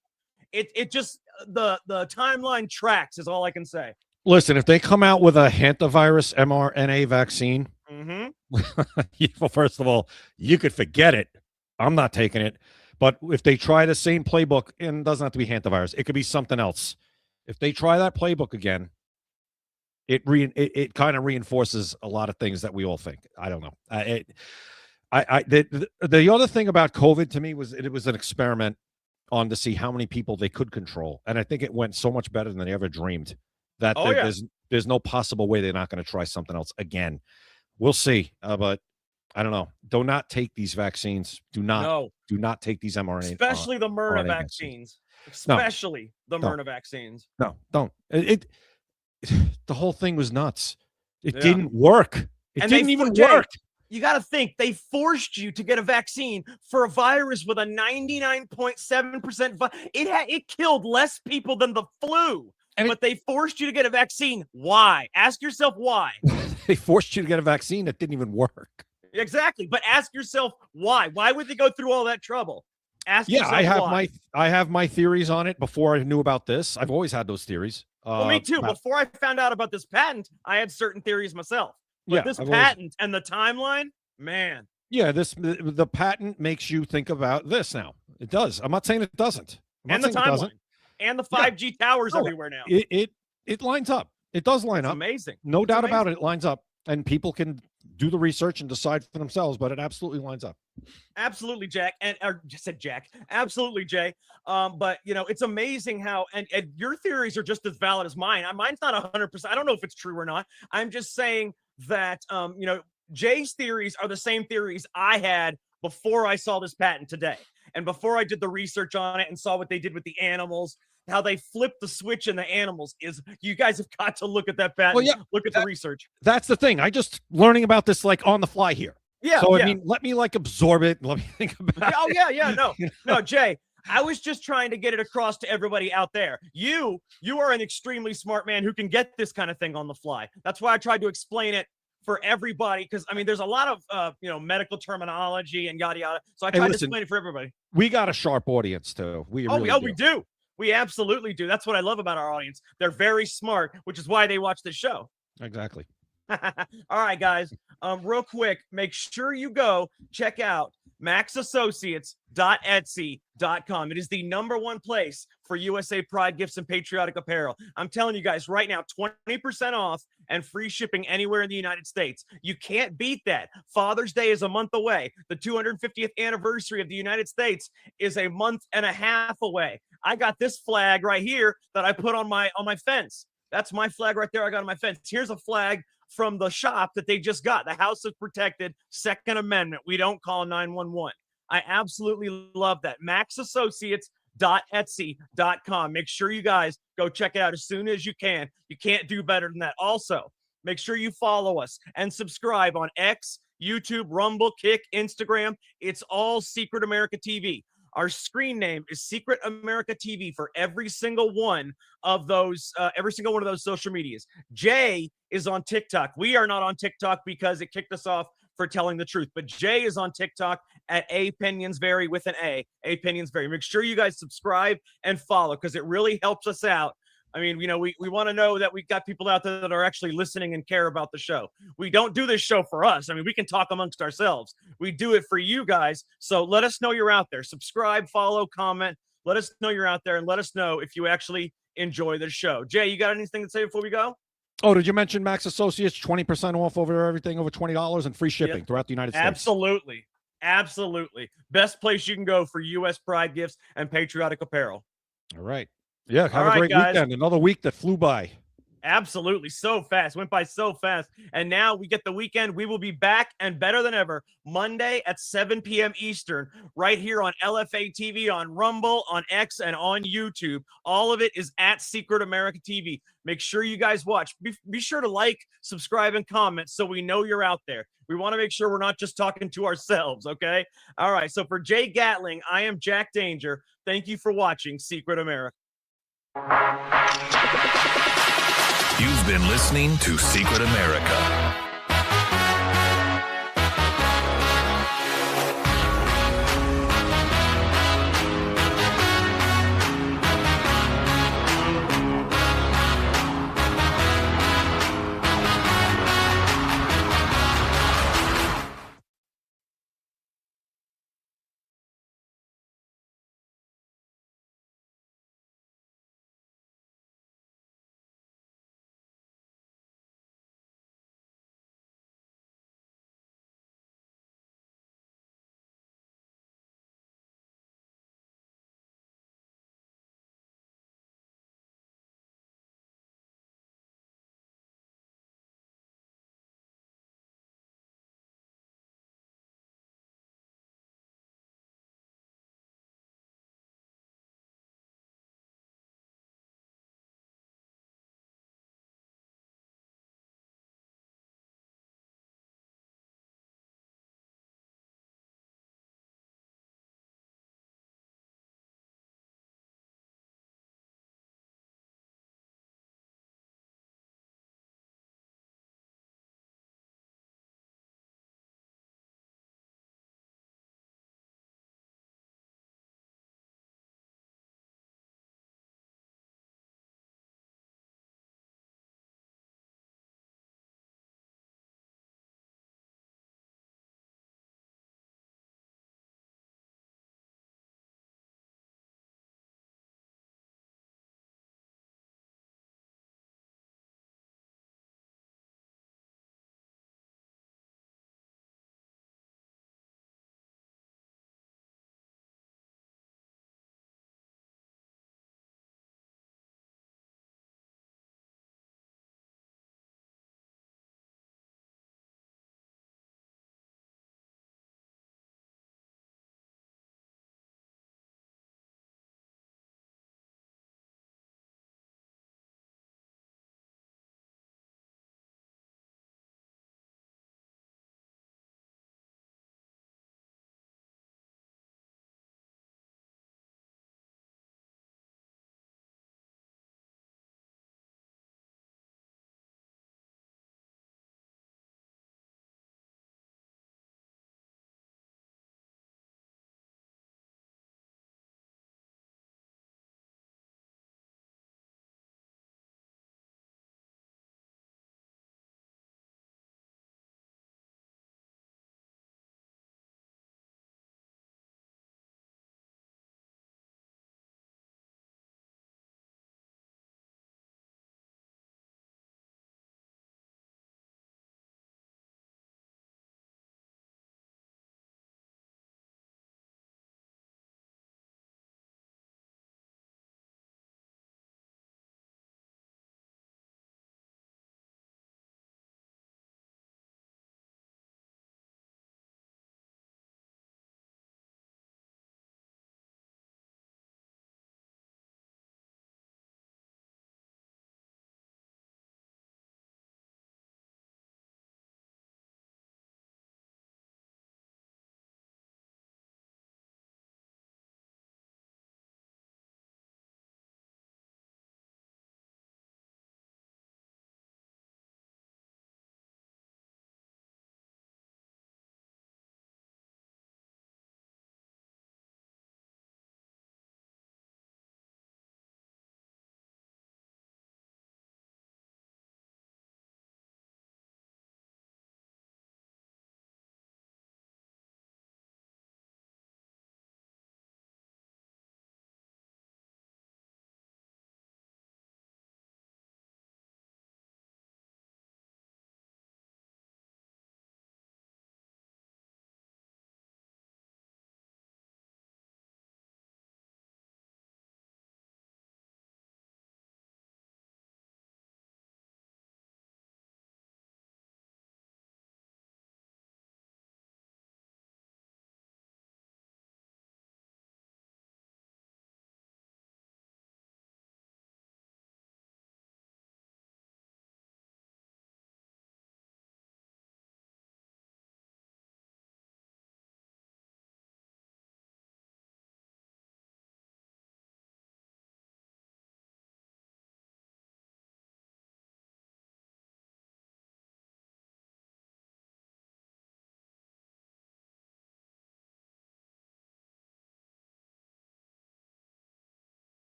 It just the timeline tracks is all I can say.
Listen, if they come out with a hantavirus mRNA vaccine, well, first of all, you could forget it. I'm not taking it. But if they try the same playbook, and it doesn't have to be hantavirus, it could be something else. If they try that playbook again, it kind of reinforces a lot of things that we all think. I don't know. The other thing about COVID to me was it was an experiment on to see how many people they could control, and I think it went so much better than they ever dreamed. That there's no possible way they're not going to try something else again. We'll see, but I don't know. Do not take these vaccines. Do not take these mRNA,
especially the Myrna vaccines. Especially the Myrna vaccines.
No, don't. The whole thing was nuts. It didn't work. It didn't even work.
You got to think they forced you to get a vaccine for a virus with a 99.7%. It killed less people than the flu, but they forced you to get a vaccine. Why? Ask yourself why.
They forced you to get a vaccine that didn't even work.
Exactly, but ask yourself why. Why would they go through all that trouble? Ask yourself why.
I have my theories on it before I knew about this. I've always had those theories.
Well, me too. Before I found out about this patent, I had certain theories myself. But this patent and the timeline, man.
Yeah, the patent makes you think about this now. It does. I'm not saying it doesn't.
And the timeline. And the 5G towers everywhere now.
It lines up. It does line up.
Amazing.
No doubt about it. It lines up. And people can do the research and decide for themselves, but it absolutely lines up.
Absolutely, Jack. Or just said Jack. Absolutely, Jay. But it's amazing how and your theories are just as valid as mine. Mine's not 100%. I don't know if it's true or not. I'm just saying that Jay's theories are the same theories I had before I saw this patent today. And before I did the research on it and saw what they did with the animals, how they flipped the switch in the animals you guys have got to look at that patent.
Well, yeah,
look at the research.
That's the thing. I just learning about this like on the fly here.
Yeah.
So I mean, let me absorb it and let me think about it.
Oh yeah. No, Jay. I was just trying to get it across to everybody out there. You are an extremely smart man who can get this kind of thing on the fly. That's why I tried to explain it for everybody, because I mean, there's a lot of medical terminology and yada yada. So I tried to explain it for everybody.
We got a sharp audience too. We
do. We absolutely do. That's what I love about our audience. They're very smart, which is why they watch this show.
Exactly.
All right, guys. Real quick, make sure you go check out maxassociates.etsy.com. It is the #1 place for USA Pride gifts and patriotic apparel. I'm telling you guys right now, 20% off and free shipping anywhere in the United States. You can't beat that. Father's Day is a month away. The 250th anniversary of the United States is a month and a half away. I got this flag right here that I put on my fence. That's my flag right there I got on my fence. Here's a flag from the shop that they just got. The House of Protected Second Amendment. We don't call 911. I absolutely love that. maxassociates.etsy.com. Make sure you guys go check it out as soon as you can. You can't do better than that. Also, make sure you follow us and subscribe on X, YouTube, Rumble, Kick, Instagram. It's all Secret America TV. Our screen name is Secret America TV for every single one of those social medias. Jay is on TikTok. We are not on TikTok because it kicked us off for telling the truth. But Jay is on TikTok at @Opinionsvary with an A. Opinionsvary. Make sure you guys subscribe and follow because it really helps us out. I mean, we want to know that we've got people out there that are actually listening and care about the show. We don't do this show for us. I mean, we can talk amongst ourselves. We do it for you guys. So let us know you're out there. Subscribe, follow, comment. Let us know you're out there and let us know if you actually enjoy the show. Jay, you got anything to say before we go?
Oh, did you mention Max Associates? 20% off over everything over $20 and free shipping throughout the United States.
Absolutely. Absolutely. Best place you can go for U.S. Pride gifts and patriotic apparel.
All right. Yeah, have a great weekend. Another week that flew by.
Absolutely. So fast. Went by so fast. And now we get the weekend. We will be back and better than ever Monday at 7 p.m. Eastern right here on LFA TV, on Rumble, on X, and on YouTube. All of it is at Secret America TV. Make sure you guys watch. Be sure to like, subscribe, and comment so we know you're out there. We want to make sure we're not just talking to ourselves, okay? All right. So for Jay Gatling, I am Jack Danger. Thank you for watching Secret America.
You've been listening to Secret America.